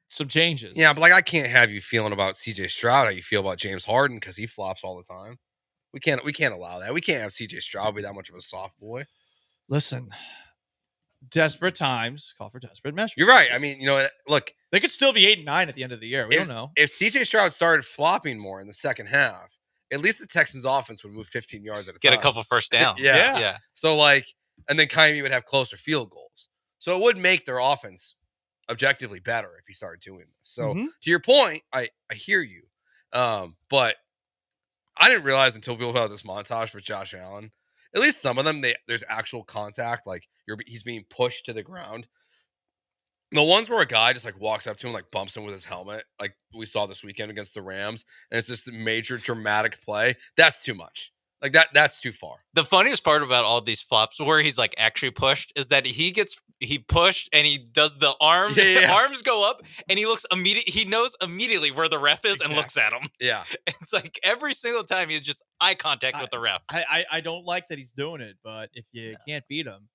some changes. Yeah, but like I can't have you feeling about CJ Stroud how you feel about James Harden because he flops all the time. We can't allow that. We can't have CJ Stroud be that much of a soft boy. Listen, desperate times call for desperate measures. You're right. I mean, look, they could still be 8-9 at the end of the year. We don't know. If CJ Stroud started flopping more in the second half, at least the Texans offense would move 15 yards at a time. Get a couple first down. Yeah. So and then Kyrie would have closer field goals. So it would make their offense objectively better if he started doing this. So to your point, I hear you. But I didn't realize until we had this montage for Josh Allen. At least some of them, there's actual contact. Like he's being pushed to the ground. The ones where a guy just like walks up to him, like bumps him with his helmet, like we saw this weekend against the Rams, and it's just a major dramatic play. That's too much. Like that's too far. The funniest part about all these flops where he's like actually pushed is that he pushed and he does the arms. Arms go up and he looks he knows immediately where the ref is and looks at him. Yeah. It's like every single time he's just eye contact with the ref. I don't like that he's doing it, but if you can't beat him,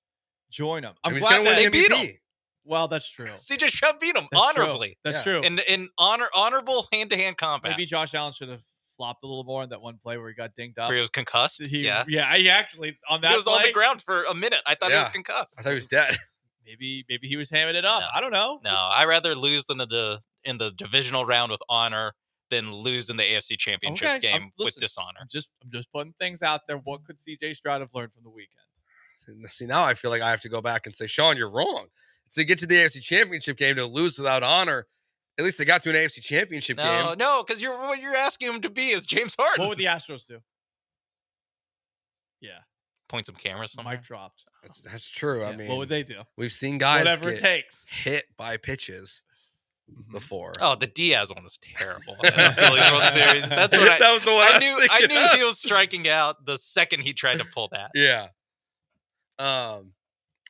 join him. I'm He's glad gonna that win the they beat MVP. him. Well, that's true. CJ Stroud beat him That's honorably. true. That's true. In honorable hand-to-hand combat. Maybe Josh Allen should have flopped a little more in that one play where he got dinged up. Where he was concussed? He actually on that He was play, on the ground for a minute. I thought he was concussed. I thought he was dead. Maybe he was hamming it up. No. I don't know. No, I'd rather lose in the divisional round with honor than lose in the AFC Championship game with dishonor. I'm just putting things out there. What could CJ Stroud have learned from the weekend? See, now I feel like I have to go back and say, Sean, you're wrong. To get to the AFC Championship game, to lose without honor, at least they got to an AFC Championship game. No, because what you're asking him to be is James Harden. What would the Astros do? Yeah. Point some cameras somewhere. Mic dropped. That's true. Yeah, I mean, what would they do? We've seen guys Whatever it takes. hit by pitches before. Oh, the Diaz one was terrible. In the Phillies World Series. That's what that was the one I knew he was striking out the second he tried to pull that. Yeah.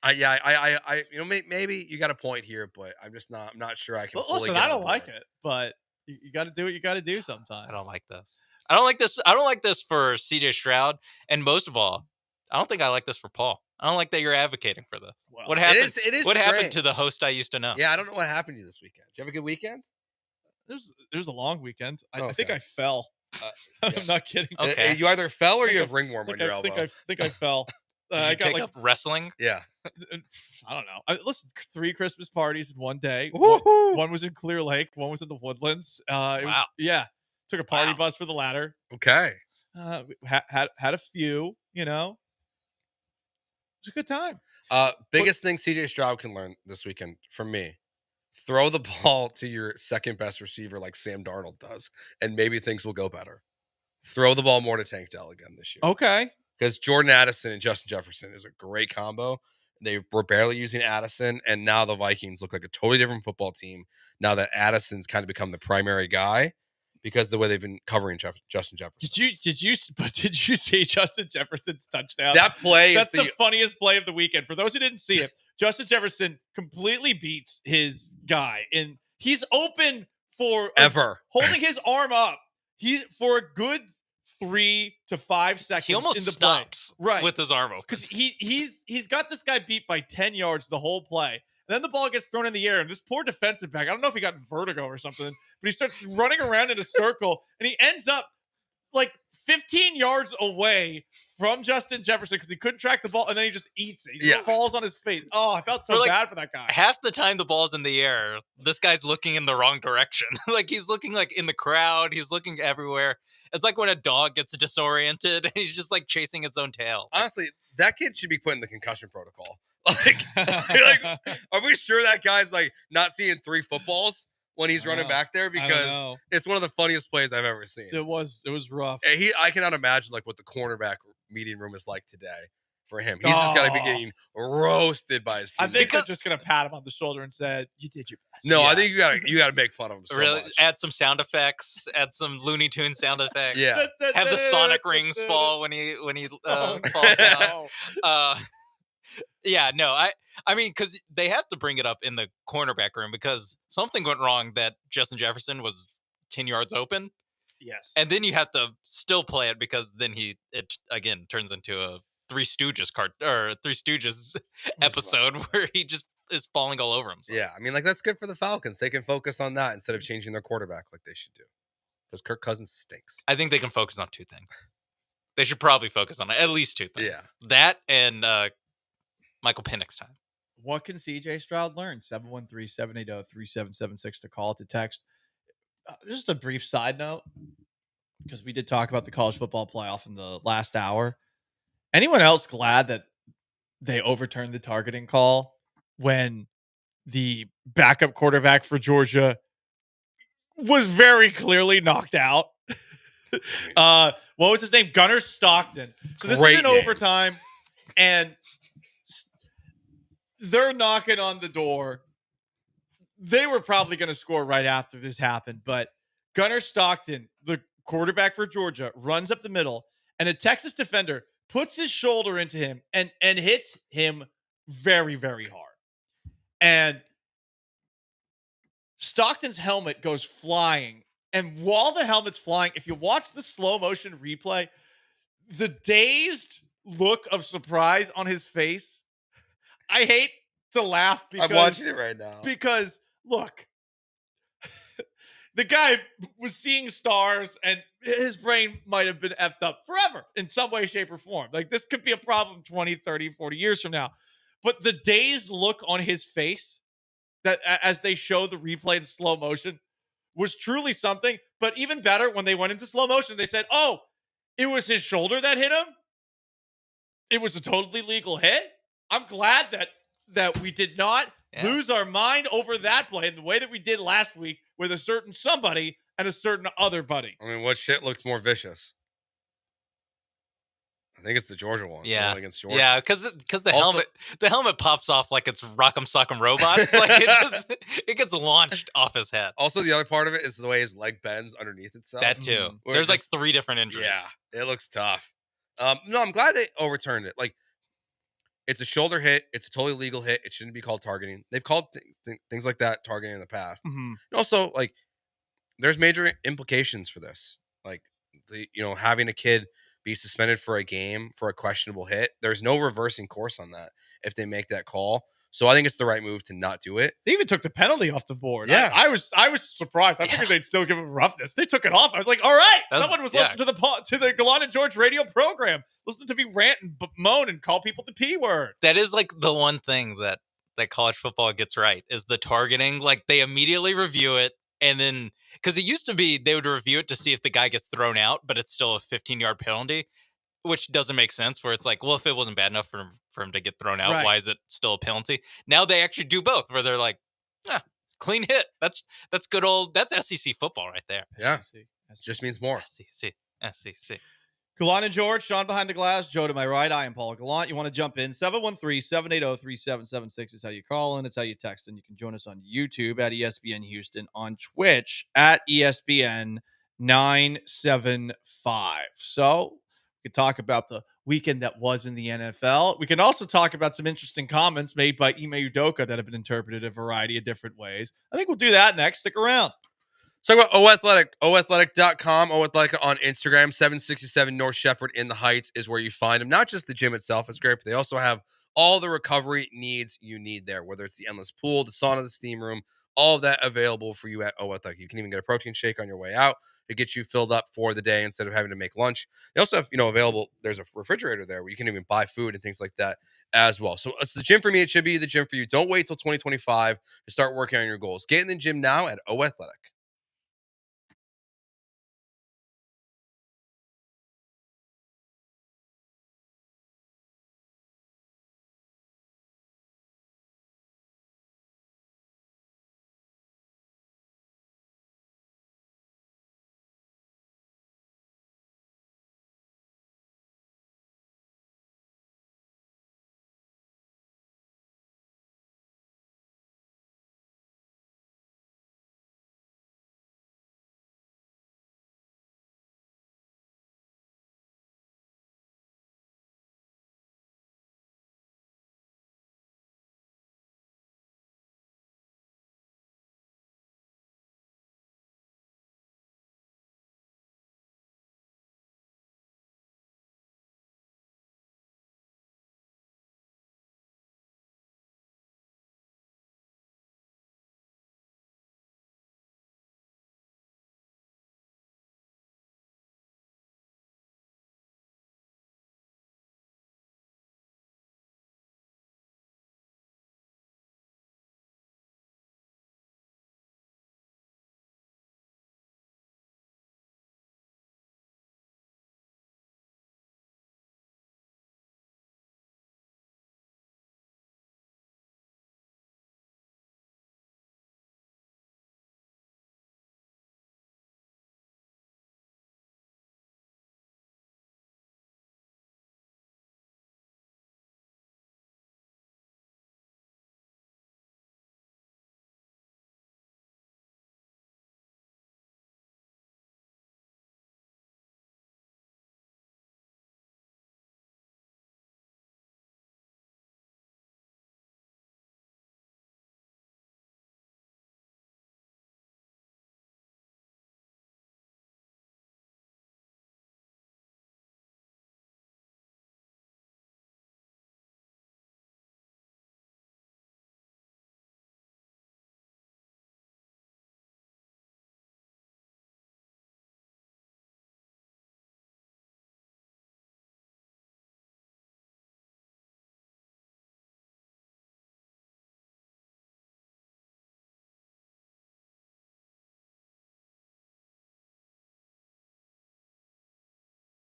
Maybe you got a point here, but I'm not sure I can. Well, fully listen, get I on don't board. like it, but you got to do what you got to do sometimes. I don't like this. I don't like this for CJ Stroud, and most of all, I don't think I like this for Paul. I don't like that you're advocating for this. Well, what happened? It is what happened strange. to the host I used to know? Yeah, I don't know what happened to you this weekend. Did you have a good weekend? It was a long weekend. I think Okay. I fell. I'm not kidding. Okay. You either fell or you have ringworm on your elbow. I think I fell. Did you I got take up wrestling? Yeah. I don't know. Listen, 3 Christmas parties in one day. Woohoo! One was in Clear Lake. One was in the Woodlands. Wow. Took a party bus for the latter. Okay. Had a few. It was a good time. Biggest thing CJ Stroud can learn this weekend from me: throw the ball to your second best receiver like Sam Darnold does, and maybe things will go better. Throw the ball more to Tank Dell again this year. Okay. Because Jordan Addison and Justin Jefferson is a great combo. They were barely using Addison, and now the Vikings look like a totally different football team now that Addison's kind of become the primary guy because of the way they've been covering Justin Jefferson. Did you see Justin Jefferson's touchdown? That play That's is the funniest play of the weekend. For those who didn't see it, Justin Jefferson completely beats his guy, and he's open for holding his arm up. He's for a good 3 to 5 seconds. He almost in the stops play. with his arm open because he's got this guy beat by 10 yards the whole play. And then the ball gets thrown in the air, and this poor defensive back, I don't know if he got vertigo or something, but he starts running around in a circle, and he ends up like 15 yards away from Justin Jefferson because he couldn't track the ball, and then he just eats it. He just falls on his face. Oh, I felt so bad for that guy. Half the time the ball's in the air, this guy's looking in the wrong direction. Like he's looking like in the crowd. He's looking everywhere. It's like when a dog gets disoriented and he's just like chasing its own tail. Honestly, that kid should be put in the concussion protocol. Like, are we sure that guy's like not seeing 3 footballs when he's running back there? Because it's one of the funniest plays I've ever seen. It was rough. I cannot imagine like what the cornerback meeting room is like today for him. He's just got to be getting roasted by his team. I think they're just gonna pat him on the shoulder and said, "You did your best." No, I think you gotta make fun of him so really much. add some sound effects, add some Looney Tunes sound effects. Yeah. Have the sonic rings fall when he falls down. Yeah, no, I mean, because they have to bring it up in the cornerback room because something went wrong that Justin Jefferson was 10 yards open. Yes. And then you have to still play it because then it again turns into a Three Stooges episode where he just is falling all over himself. Yeah, I mean, like, that's good for the Falcons. They can focus on that instead of changing their quarterback like they should do. Because Kirk Cousins stinks. I think they can focus on two things. They should probably focus on at least two things. Yeah. That and Michael Penix time. What can CJ Stroud learn? 713-780-3776 to call, to text. Just a brief side note, because we did talk about the college football playoff in the last hour. Anyone else glad that they overturned the targeting call when the backup quarterback for Georgia was very clearly knocked out? What was his name? Gunnar Stockton. So this is in overtime, and they're knocking on the door. They were probably going to score right after this happened, but Gunnar Stockton, the quarterback for Georgia, runs up the middle, and a Texas defender puts his shoulder into him and hits him very, very hard. And Stockton's helmet goes flying. And while the helmet's flying, if you watch the slow motion replay, the dazed look of surprise on his face, I hate to laugh because I'm watching it right now. Because look, the guy was seeing stars and his brain might have been effed up forever in some way, shape, or form. Like, this could be a problem 20, 30, 40 years from now. But the dazed look on his face that as they show the replay in slow motion was truly something. But even better, when they went into slow motion, they said, oh, it was his shoulder that hit him. It was a totally legal hit. I'm glad that we did not lose our mind over that play in the way that we did last week with a certain somebody and a certain other buddy. I mean, what shit looks more vicious? I think it's the Georgia one. Yeah, the one against Georgia. Yeah, because the helmet pops off like it's Rock'em Sock'em Robots. Like it gets launched off his head. Also, the other part of it is the way his leg bends underneath itself. That too. There's like 3 different injuries. Yeah, it looks tough. No, I'm glad they overturned it. Like, it's a shoulder hit. It's a totally legal hit. It shouldn't be called targeting. They've called things like that targeting in the past. Mm-hmm. And also, like, there's major implications for this. Like, having a kid be suspended for a game for a questionable hit. There's no reversing course on that if they make that call. So I think it's the right move to not do it. They even took the penalty off the board. Yeah. I was surprised. I figured they'd still give him roughness. They took it off. I was like, all right. Someone was listening to the Gallant George radio program, listening to me rant and moan and call people the P word. That is like the one thing that college football gets right is the targeting. Like, they immediately review it, and then because it used to be they would review it to see if the guy gets thrown out, but it's still a 15-yard penalty, which doesn't make sense. Where it's like, well, if it wasn't bad enough for him to get thrown out, why is it still a penalty? Now they actually do both, where they're like, clean hit. That's good old. That's SEC football right there. Yeah, just means more. SEC. Gallant and George, Sean behind the glass, Joe to my right. I am Paul Gallant. You want to jump in? 713-780-3776 is how you call in. It's how you text. And you can join us on YouTube at ESPN Houston, on Twitch at ESPN 975. So we could talk about the weekend that was in the NFL. We can also talk about some interesting comments made by Ime Udoka that have been interpreted a variety of different ways. I think we'll do that next. Stick around. Talk about OAthletic, oathletic.com, OAthletic on Instagram, 767 North Shepherd in the Heights is where you find them. Not just the gym itself is great, but they also have all the recovery needs you need there, whether it's the endless pool, the sauna, the steam room, all of that available for you at OAthletic. You can even get a protein shake on your way out to get you filled up for the day instead of having to make lunch. They also have, available, there's a refrigerator there where you can even buy food and things like that as well. So it's the gym for me. It should be the gym for you. Don't wait till 2025 to start working on your goals. Get in the gym now at OAthletic.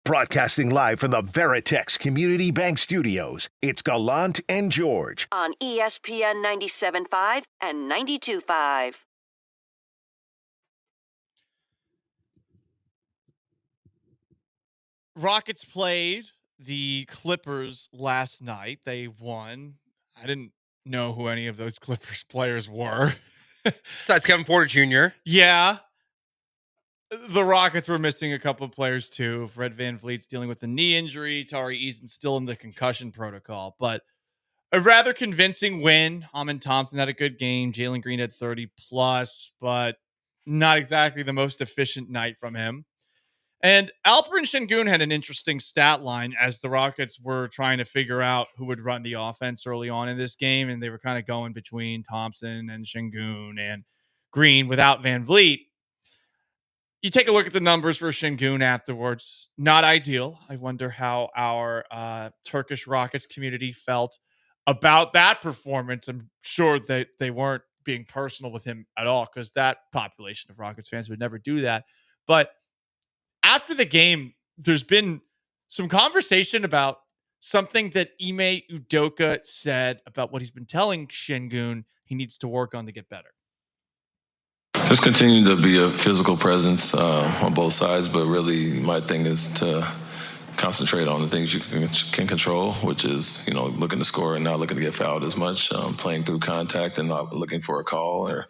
Broadcasting live from the Veritex Community Bank Studios, it's Gallant and George. On ESPN 97.5 and 92.5. Rockets played the Clippers last night. They won. I didn't know who any of those Clippers players were. Besides Kevin Porter Jr. Yeah. The Rockets were missing a couple of players too. Fred VanVleet's dealing with a knee injury. Tari Eason's still in the concussion protocol. But a rather convincing win. Amin Thompson had a good game. Jalen Green had 30 plus, but not exactly the most efficient night from him. And Alperen Şengün had an interesting stat line as the Rockets were trying to figure out who would run the offense early on in this game. And they were kind of going between Thompson and Şengün and Green without VanVleet. You take a look at the numbers for Şengün afterwards. Not ideal. I wonder how our Turkish Rockets community felt about that performance. I'm sure that they weren't being personal with him at all because that population of Rockets fans would never do that. But after the game, there's been some conversation about something that Ime Udoka said about what he's been telling Şengün he needs to work on to get better. Just continue to be a physical presence on both sides, but really my thing is to concentrate on the things you can control, which is, looking to score and not looking to get fouled as much, playing through contact and not looking for a call or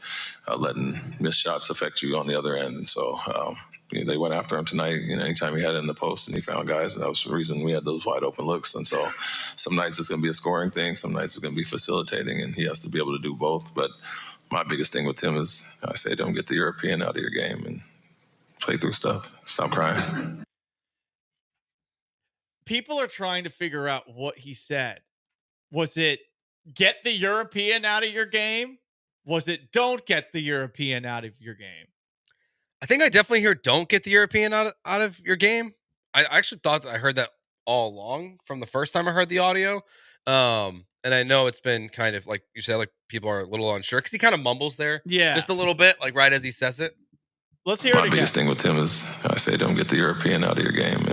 letting missed shots affect you on the other end. And so they went after him tonight, anytime he had it in the post and he found guys, and that was the reason we had those wide open looks. And so some nights it's going to be a scoring thing, some nights it's going to be facilitating, and he has to be able to do both. But my biggest thing with him is I say, don't get the European out of your game and play through stuff. Stop crying. People are trying to figure out what he said. Was it get the European out of your game? Was it don't get the European out of your game? I think I definitely hear don't get the European out of your game. I actually thought that I heard that all along from the first time I heard the audio. And I know it's been kind of like you said, like people are a little unsure because he kind of mumbles there. Yeah. Just a little bit, like right as he says it. Let's hear it again. My biggest thing with him is I say don't get the European out of your game.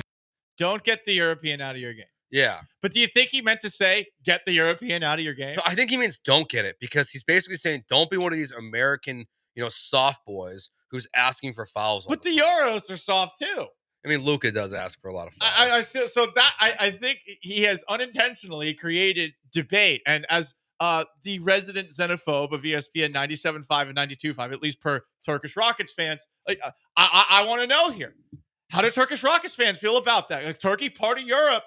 Don't get the European out of your game. Yeah. But do you think he meant to say get the European out of your game? No, I think he means don't get it because he's basically saying don't be one of these American, soft boys who's asking for fouls. But the Euros are soft too. I mean, Luka does ask for a lot of fouls. I think he has unintentionally created debate. And as the resident xenophobe of ESPN 97.5 and 92.5, at least per Turkish Rockets fans, I want to know here. How do Turkish Rockets fans feel about that? Like, Turkey, part of Europe.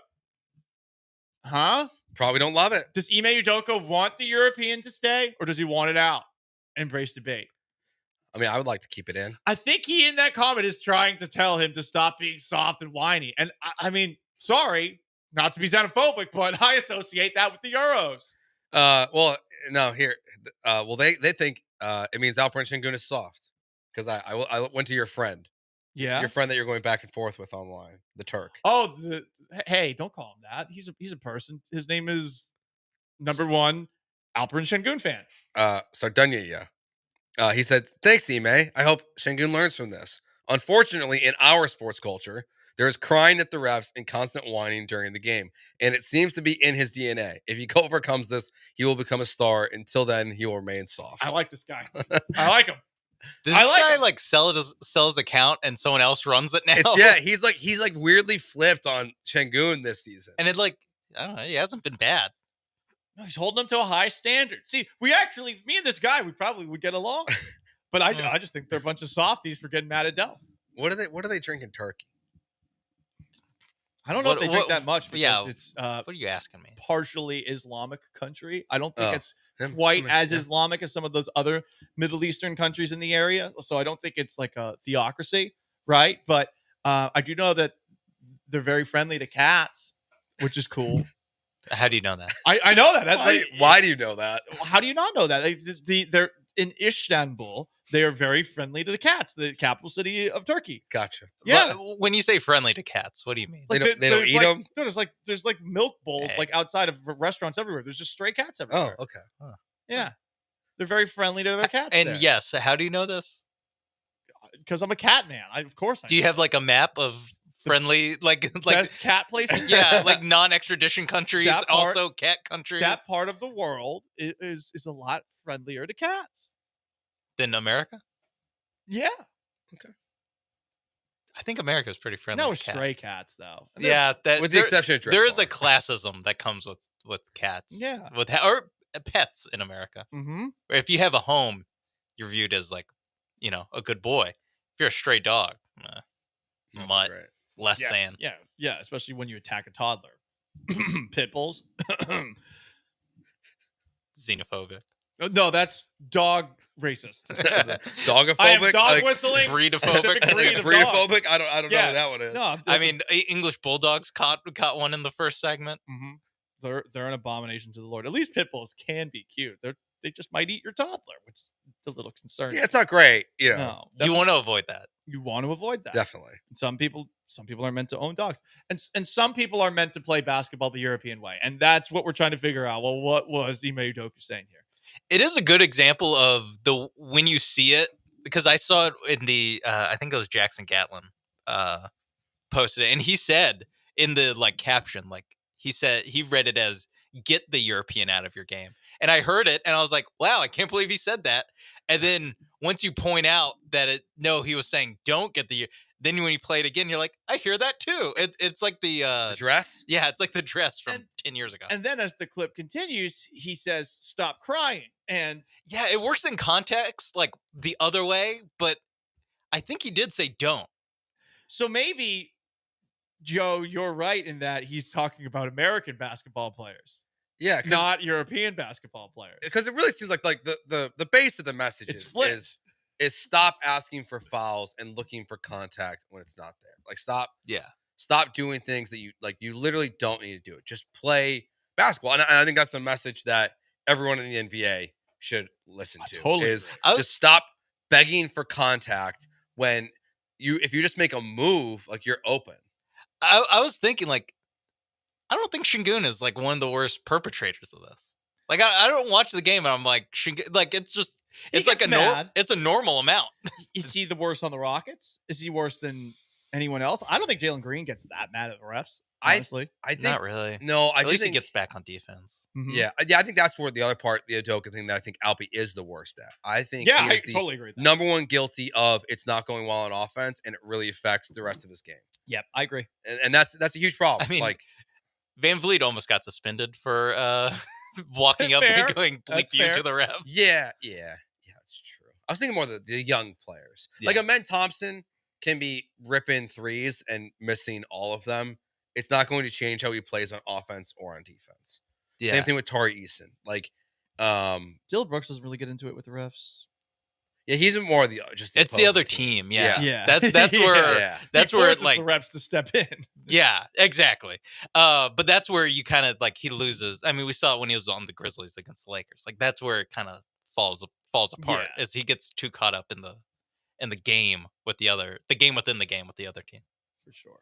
Huh? Probably don't love it. Does Ime Udoka want the European to stay, or does he want it out? Embrace debate. I mean, I would like to keep it in. I think he, in that comment, is trying to tell him to stop being soft and whiny. And I mean, sorry, not to be xenophobic, but I associate that with the Euros. Well, no, here. They think it means Alperen Şengün is soft because I went to your friend. Yeah, your friend that you're going back and forth with online, the Turk. Oh, hey, don't call him that. He's a person. His name is number one Alperen Şengün fan. Sardunya. He said, "Thanks, Ime. I hope Şengün learns from this. Unfortunately, in our sports culture, there is crying at the refs and constant whining during the game, and it seems to be in his DNA. If he overcomes this, he will become a star. Until then, he will remain soft." I like this guy. I like him. Does this guy sell his account and someone else runs it now? He's like weirdly flipped on Şengün this season. And I don't know, he hasn't been bad. No, he's holding him to a high standard. See, me and this guy, we probably would get along. But I just think they're a bunch of softies for getting mad at Dell. What do they drink in Turkey? I don't know if they drink that much because it's what are you asking me? Partially Islamic country. I don't think it's quite as Islamic as some of those other Middle Eastern countries in the area. So I don't think it's like a theocracy, right? But I do know that they're very friendly to cats, which is cool. How do you know that? I know that. Why do you know that? How do you not know that? They're in Istanbul. They are very friendly to the cats, the capital city of Turkey. Gotcha. Yeah. But when you say friendly to cats, what do you mean? They don't eat them? There's milk bowls outside of restaurants everywhere. There's just stray cats everywhere. Oh, okay. Huh. Yeah. They're very friendly to their cats. And there. yes, how do you know this? Because I'm a cat man. Of course I do. You have like a map of friendly, like best cat places. Yeah, like non-extradition countries, That part- also cat countries. That part of the world is a lot friendlier to cats than America. Yeah. I think America is pretty friendly. No to cats. stray cats though. Yeah, that with the exception of there is a classism that comes with cats. Yeah. Or pets in America. Mm-hmm. If you have a home, you're viewed as like, a good boy. If you're a stray dog, mutt, less than. Yeah, especially when you attack a toddler. Pit bulls. Xenophobic. No, that's dog racist. Dogophobic. I am dog like, whistling. Breedophobic. Specific breed of dog. Breedophobic. I don't know what that one is. No, I mean, English bulldogs caught one in the first segment. Mm-hmm. They're an abomination to the Lord. At least pit bulls can be cute. They just might eat your toddler, which is a little concerning. Yeah, it's not great. No, you want to avoid that. You want to avoid that. Definitely. Some people are meant to own dogs, and some people are meant to play basketball the European way, and that's what we're trying to figure out. Well, what was Ime Udoka saying here? It is a good example of when you see it, because I saw it in the I think it was Jackson Gatlin posted it, and he said in the caption, he said he read it as "get the European out of your game," and I heard it and I was like, wow, I can't believe he said that. And then once you point out that he was saying don't get the. Then when you play it again, you're like, I hear that too. It's like the dress. Yeah, it's like the dress from 10 years ago. And then as the clip continues, he says, "Stop crying." And yeah, it works in context like the other way, but I think he did say don't. So maybe, Joe, you're right in that he's talking about American basketball players. Yeah, not European basketball players. Because it really seems like the base of the message is stop asking for fouls and looking for contact when it's not there. Like stop doing things that you literally don't need to do it. Just play basketball. And I think that's a message that everyone in the NBA should listen to. Just stop begging for contact when if you just make a move, you're open. I was thinking I don't think Şengün is one of the worst perpetrators of this. I don't watch the game and I'm like, it's a normal amount. Is he the worst on the Rockets? Is he worse than anyone else? I don't think Jalen Green gets that mad at the refs. Honestly, I think not really. No, at least he gets back on defense. Mm-hmm. Yeah, I think that's where the other part, the Udoka thing, that I think Alpi is the worst at. I think I totally agree with that. Number one guilty of it's not going well on offense, and it really affects the rest of his game. Yep, I agree, and that's a huge problem. I mean, Van Vliet almost got suspended for walking up and going bleep you to the refs. Yeah, that's true. I was thinking more of the young players. Yeah. Amen Thompson can be ripping threes and missing all of them. It's not going to change how he plays on offense or on defense. Yeah. Same thing with Tari Eason. Dylan Brooks doesn't really get into it with the refs. Yeah, he's more the it's the other team. Yeah. That's where that's he where forces the refs to step in. Yeah, exactly. But that's where you kind of he loses. I mean, we saw it when he was on the Grizzlies against the Lakers. That's where it kind of falls apart as he gets too caught up in the game with the game within the game with the other team. For sure.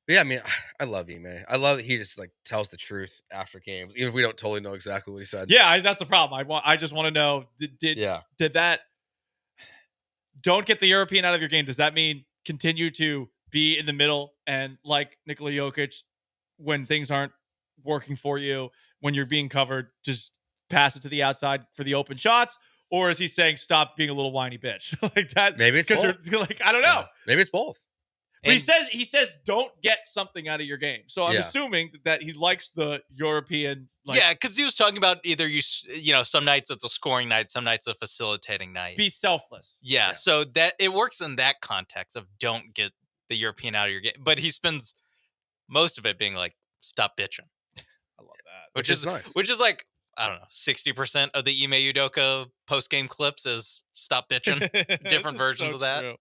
But yeah, I mean, I love Ime. I love that he just tells the truth after games, even if we don't totally know exactly what he said. Yeah, that's the problem. I just want to know did that don't get the European out of your game? Does that mean continue to be in the middle and like Nikola Jokic when things aren't working for you, when you're being covered, just pass it to the outside for the open shots? Or is he saying stop being a little whiny bitch like that? Maybe it's because you're I don't know. Yeah, maybe it's both. But he says don't get something out of your game. So I'm assuming that he likes the European. Yeah, because he was talking about either some nights it's a scoring night, some nights a facilitating night. Be selfless. Yeah, so that it works in that context of don't get the European out of your game. But he spends most of it being like, stop bitching. I love that. Which is nice. Which is I don't know, 60% of the Ime Udoka post-game clips is stop bitching. Different versions of that. True.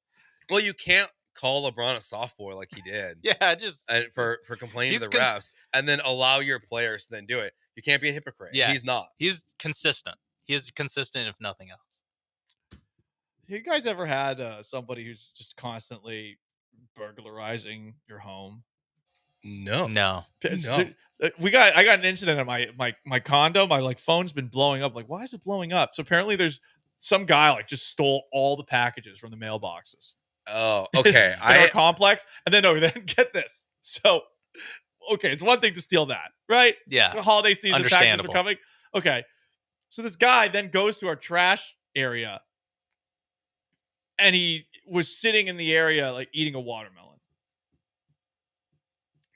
Well, you can't call LeBron a soft boy like he did. Yeah, just for complaining to the refs and then allow your players to then do it. You can't be a hypocrite. Yeah, he's not. He's consistent. He is consistent, if nothing else. You guys ever had somebody who's just constantly burglarizing your home? No. I got an incident at my condo. My phone's been blowing up. Why is it blowing up? So apparently there's some guy just stole all the packages from the mailboxes. Oh, okay. in our complex. And then get this. So, okay, it's one thing to steal that, right? Yeah. So holiday season packages are Understandable. coming. Okay. So this guy then goes to our trash area and he was sitting in the area like eating a watermelon.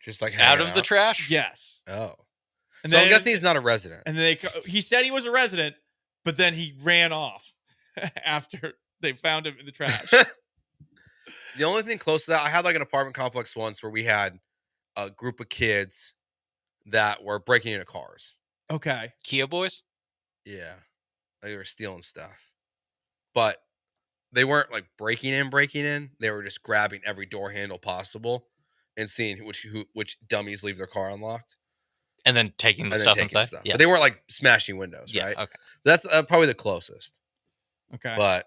Just like Out of the trash? Yes. Oh. And So I'm then- guessing he's not a resident. And then he said he was a resident, but then he ran off after they found him in the trash. The only thing close to that, I had like an apartment complex once where we had a group of kids that were breaking into cars. Okay. Kia boys? Yeah. They were stealing stuff. But they weren't like breaking in. They were just grabbing every door handle possible and seeing which dummies leave their car unlocked. And then taking the stuff inside? Yeah. But they weren't like smashing windows, Yeah, right? okay. That's probably the closest. Okay. But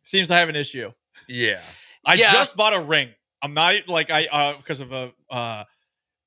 seems I have an issue. Yeah. I just bought a ring. I'm not like because of a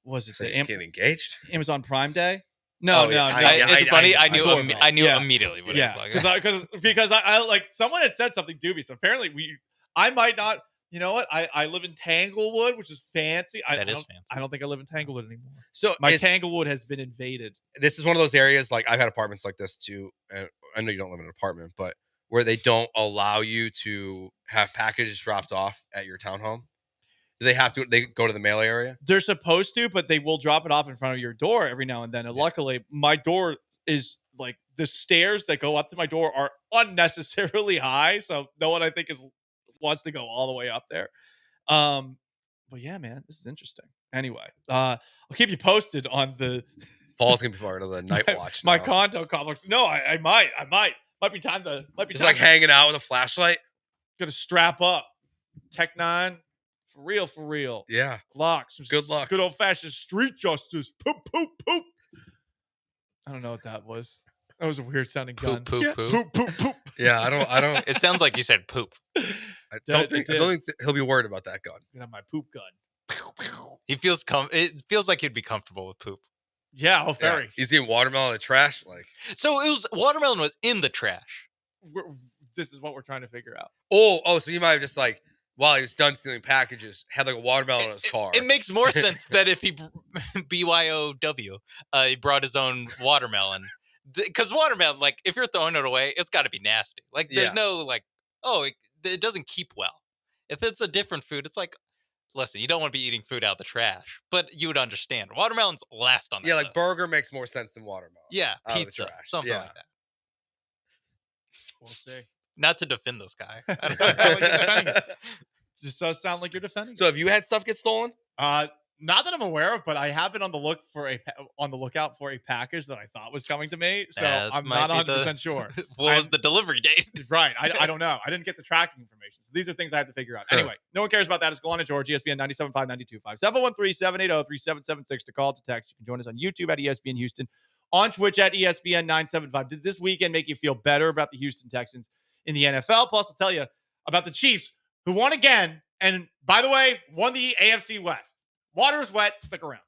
was it the getting engaged? Amazon Prime Day? No, Oh, no, yeah. no. It's funny. I knew Doorbell. immediately what it was like. Because I like someone had said something dubious. Apparently I might not. You know what? I live in Tanglewood, which is fancy. That is fancy. I don't think I live in Tanglewood anymore. So my Tanglewood has been invaded. This is one of those areas, like I've had apartments like this too. And I know you don't live in an apartment, but where they don't allow you to have packages dropped off at your townhome. Do they have to? They go to the mail area. They're supposed to, but they will drop it off in front of your door every now and then. And luckily, my door is like the stairs that go up to my door are unnecessarily high, so no one I think wants to go all the way up there. But yeah, man, this is interesting. Anyway, I'll keep you posted on the. Paul's gonna be part of the night watch. My now. condo complex. No, I might. Might be time to. Just like hanging out with a flashlight. Gonna strap up. Tech 9. For real. Yeah. Glock. Good luck. Good old fashioned street justice. Poop. I don't know what that was. That was a weird sounding gun. Poop. Yeah, I don't. It sounds like you said poop. I don't think he'll be worried about that gun. You know, my poop gun. He feels it feels like he'd be comfortable with poop. Yeah, very. Yeah. He's eating watermelon in the trash. Like, so it was watermelon was in the trash. This is what we're trying to figure out. Oh, so you might have just like while he was done stealing packages, had like a watermelon in his car. It makes more sense that if he BYOW, he brought his own watermelon. Because watermelon, like if you're throwing it away, it's got to be nasty. Like there's no like, it doesn't keep well. If it's a different food, it's like, listen, you don't want to be eating food out of the trash, but you would understand. Watermelons last on that. Yeah, like burger makes more sense than watermelon. Yeah, out of the pizza, trash. something like that. We'll see. Not to defend this guy. Just does sound like you're defending. So have you had stuff get stolen? Not that I'm aware of, but I have been on the lookout for a package that I thought was coming to me. So I'm not 100% sure. What was the delivery date? Right. I don't know. I didn't get the tracking information. So these are things I have to figure out. Anyway, no one cares about that. It's Gallant George, ESPN 97.5, 92.5, 713-780-3776 to call, to text. You can join us on YouTube at ESPN Houston, on Twitch at ESPN 975. Did this weekend make you feel better about the Houston Texans in the NFL? Plus, we'll tell you about the Chiefs, who won again. And by the way, won the AFC West. Water is wet. Stick around.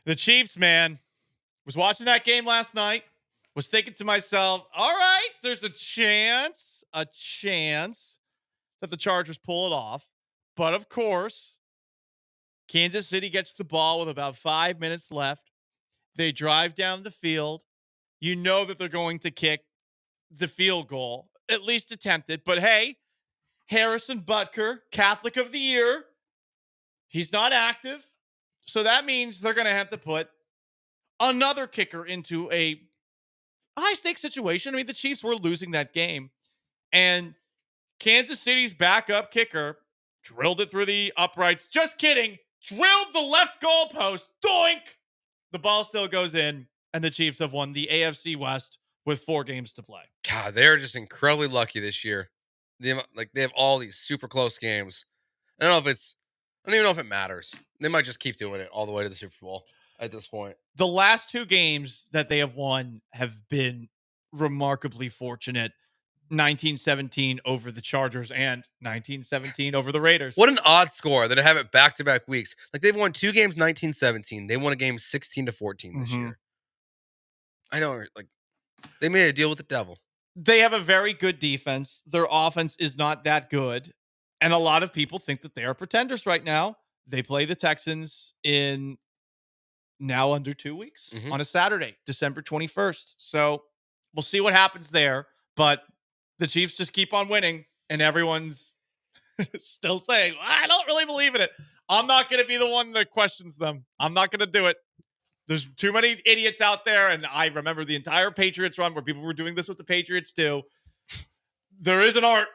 The Chiefs, man, was watching that game last night, was thinking to myself, all right, there's a chance that the Chargers pull it off. But of course, Kansas City gets the ball with about 5 minutes left. They drive down the field. You know that they're going to kick the field goal, at least attempt it. But hey, Harrison Butker, Catholic of the Year, he's not active. So that means they're going to have to put another kicker into a high-stakes situation. I mean, the Chiefs were losing that game. And Kansas City's backup kicker drilled it through the uprights. Just kidding. Drilled the left goalpost. Doink! The ball still goes in, and the Chiefs have won the AFC West with 4 games to play. God, they're just incredibly lucky this year. They have all these super close games. I don't even know if it matters. They might just keep doing it all the way to the Super Bowl at this point. The last 2 games that they have won have been remarkably fortunate. 1917 over the Chargers and 1917 over the Raiders. What an odd score that I have it back-to-back weeks. Like, they've won 2 games 1917. They won a game 16-14 this year. I know, like, they made a deal with the devil. They have a very good defense. Their offense is not that good. And a lot of people think that they are pretenders right now. They play the Texans in now under 2 weeks on a Saturday, December 21st. So we'll see what happens there. But the Chiefs just keep on winning, and everyone's still saying, I don't really believe in it. I'm not going to be the one that questions them. I'm not going to do it. There's too many idiots out there, and I remember the entire Patriots run where people were doing this with the Patriots too. There is an art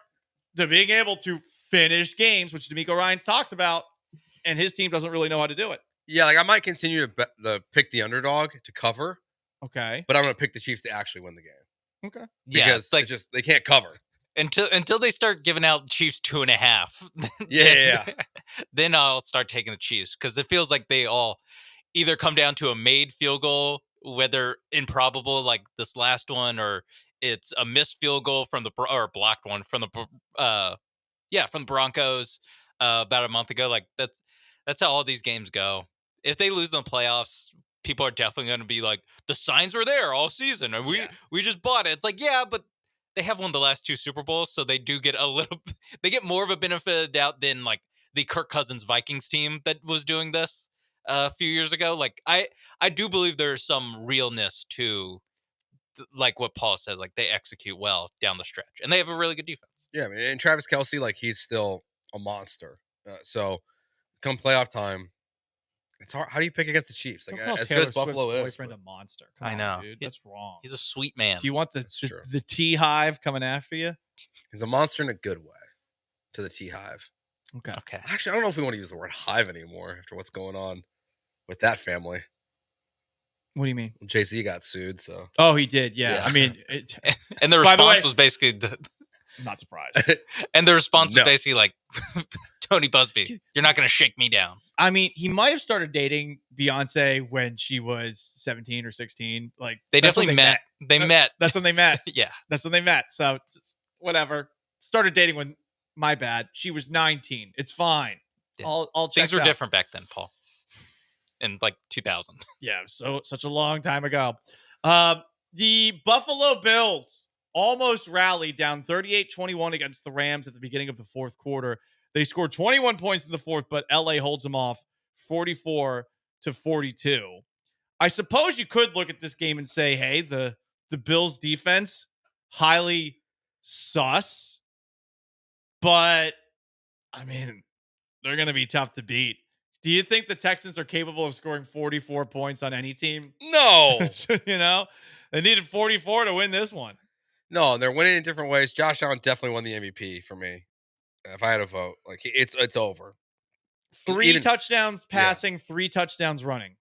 to being able to finish games, which DeMeco Ryans talks about, and his team doesn't really know how to do it. Yeah, like I might continue to pick the underdog to cover. Okay. But I'm going to pick the Chiefs to actually win the game. Okay. Because they can't cover. Until they start giving out Chiefs 2.5. Yeah. Then I'll start taking the Chiefs because it feels like they all either come down to a made field goal, whether improbable like this last one, or it's a missed field goal from or blocked one from the Broncos about a month ago. Like that's how all these games go. If they lose in the playoffs, people are definitely going to be like, the signs were there all season, and we just bought it. It's like, yeah, but they have won the last 2 Super Bowls, so they do get they get more of a benefit of the doubt than like the Kirk Cousins Vikings team that was doing this a few years ago. Like I do believe there's some realness to like what Paul says, like they execute well down the stretch, and they have a really good defense. Yeah, man, and Travis Kelce, like he's still a monster. So come playoff time, it's hard. How do you pick against the Chiefs? Like as good as Buffalo is, boyfriend a monster. Come I on, know, dude. That's wrong. He's a sweet man. Do you want the T Hive coming after you? He's a monster in a good way. To the T Hive. Okay. Actually, I don't know if we want to use the word hive anymore after what's going on with that family. What do you mean? Jay-Z got sued, so. Oh, he did. Yeah. I mean, and the response was basically, I'm not surprised. And the response was basically like, Tony Busby, you're not going to shake me down. I mean, he might have started dating Beyonce when she was 17 or 16. Like they definitely met. They met. That's when they met. Yeah. That's when they met. So just whatever. Started dating when, my bad, she was 19. It's fine. Yeah. All things were different back then, Paul. In like 2000. Yeah, so such a long time ago. The Buffalo Bills almost rallied down 38-21 against the Rams at the beginning of the fourth quarter. They scored 21 points in the fourth, but LA holds them off 44-42. I suppose you could look at this game and say, hey, the Bills defense, highly sus. But, I mean, they're going to be tough to beat. Do you think the Texans are capable of scoring 44 points on any team? No. You know, they needed 44 to win this one. No, they're winning in different ways. Josh Allen definitely won the MVP for me. If I had a vote, like it's over. 3 touchdowns passing, 3 touchdowns running.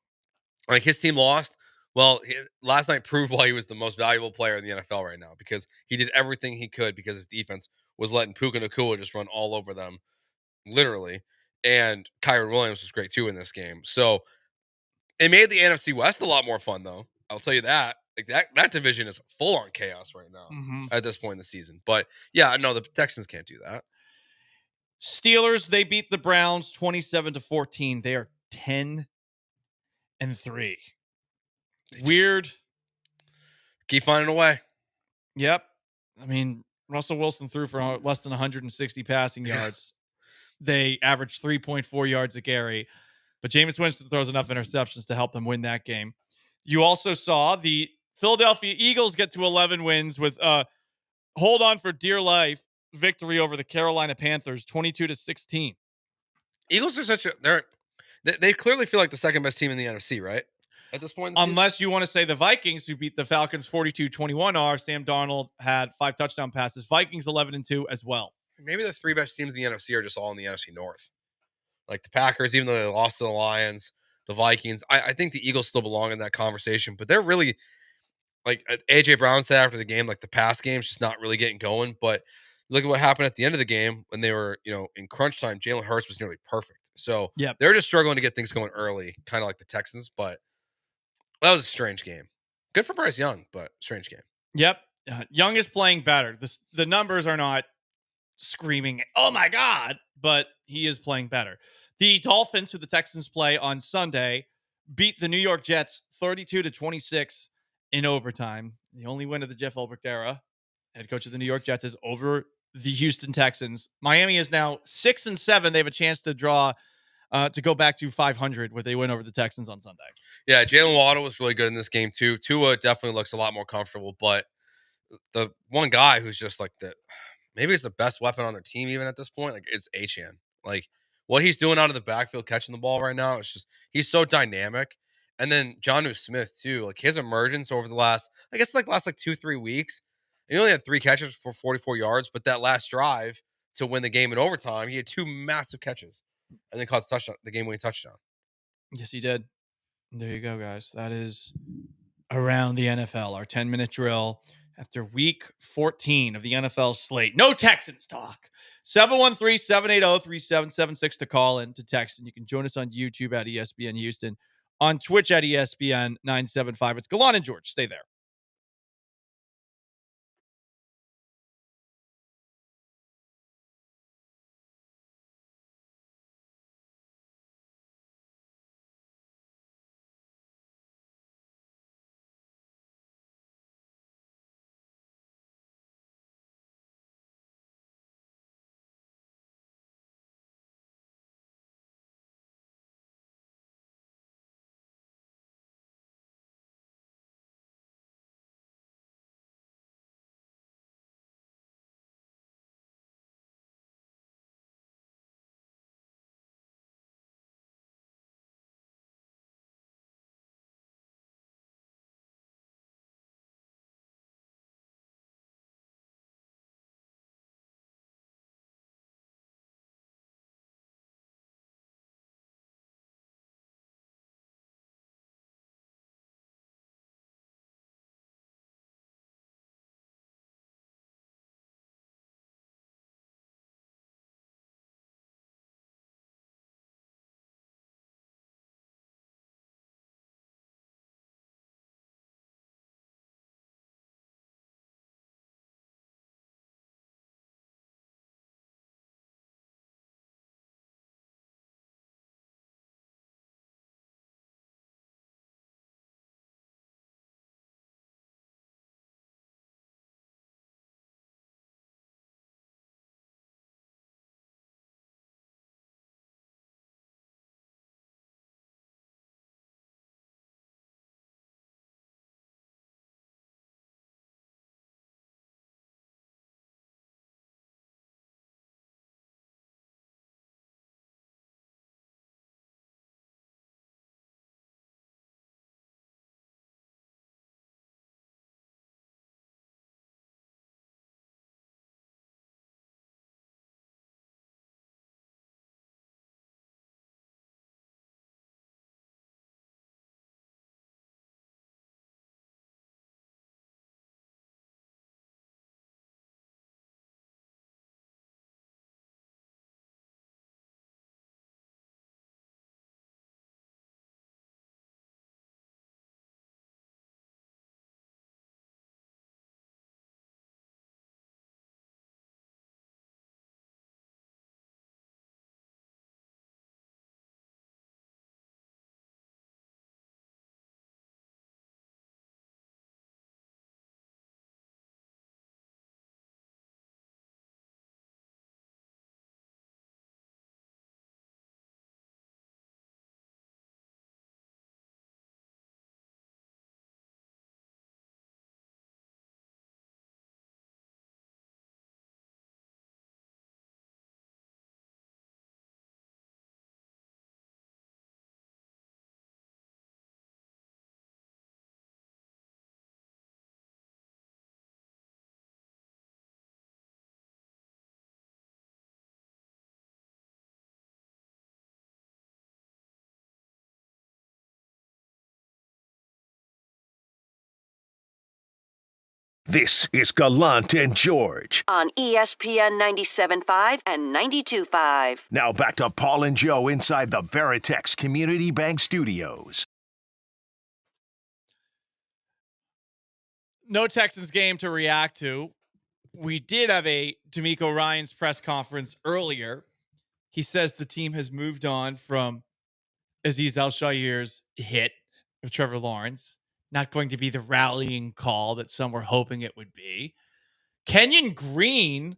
Like his team lost. Well, last night proved why he was the most valuable player in the NFL right now, because he did everything he could because his defense was letting Puka Nacua just run all over them, literally. And Kyron Williams was great too in this game. So it made the NFC West a lot more fun, though. I'll tell you that. Like that division is full on chaos right now at this point in the season. But yeah, no, the Texans can't do that. Steelers, they beat the Browns 27-14. They are 10 3. Weird. Keep finding a way. Yep. I mean, Russell Wilson threw for less than 160 passing yards. They averaged 3.4 yards a carry, but Jameis Winston throws enough interceptions to help them win that game. You also saw the Philadelphia Eagles get to 11 wins with hold on for dear life victory over the Carolina Panthers, 22-16. Eagles are they clearly feel like the second best team in the NFC, right? At this point in the Unless you want to say the Vikings, who beat the Falcons 42-21 are. Sam Darnold had 5 touchdown passes. Vikings 11-2 as well. Maybe the 3 best teams in the NFC are just all in the NFC North. Like the Packers, even though they lost to the Lions, the Vikings. I think the Eagles still belong in that conversation, but they're really, like AJ Brown said after the game, like the pass game's just not really getting going. But look at what happened at the end of the game when they were, in crunch time. Jalen Hurts was nearly perfect. So they're just struggling to get things going early, kind of like the Texans. But that was a strange game. Good for Bryce Young, but strange game. Yep. Young is playing better. The numbers are not screaming, oh my God, but he is playing better. The Dolphins, who the Texans play on Sunday, beat the New York Jets 32-26 in overtime. The only win of the Jeff Ulbrich era. Head coach of the New York Jets is over the Houston Texans. Miami is now 6-7. They have a chance to draw to go back to 500 where they win over the Texans on Sunday. Yeah, Jalen Waddle was really good in this game too. Tua definitely looks a lot more comfortable, but the one guy who's just like maybe it's the best weapon on their team even at this point, like it's Achane. Like what he's doing out of the backfield catching the ball right now, it's just he's so dynamic. And then Jonnu Smith too, like his emergence over the last 2-3 weeks. He only had 3 catches for 44 yards, but that last drive to win the game in overtime, he had 2 massive catches and then caught the game-winning touchdown. Yes, he did. There you go, guys. That is around the NFL, our 10-minute drill after week 14 of the NFL slate. No Texans talk. 713-780-3776 to call in, to text. And you can join us on YouTube at ESPN Houston, on Twitch at ESPN 975. It's Gallant and George. Stay there. This is Gallant and George. On ESPN 97.5 and 92.5. Now back to Paul and Joe inside the Veritex Community Bank Studios. No Texans game to react to. We did have a D'Amico Ryans press conference earlier. He says the team has moved on from Azeez Al-Shaair's hit of Trevor Lawrence. Not going to be the rallying call that some were hoping it would be. Kenyon Green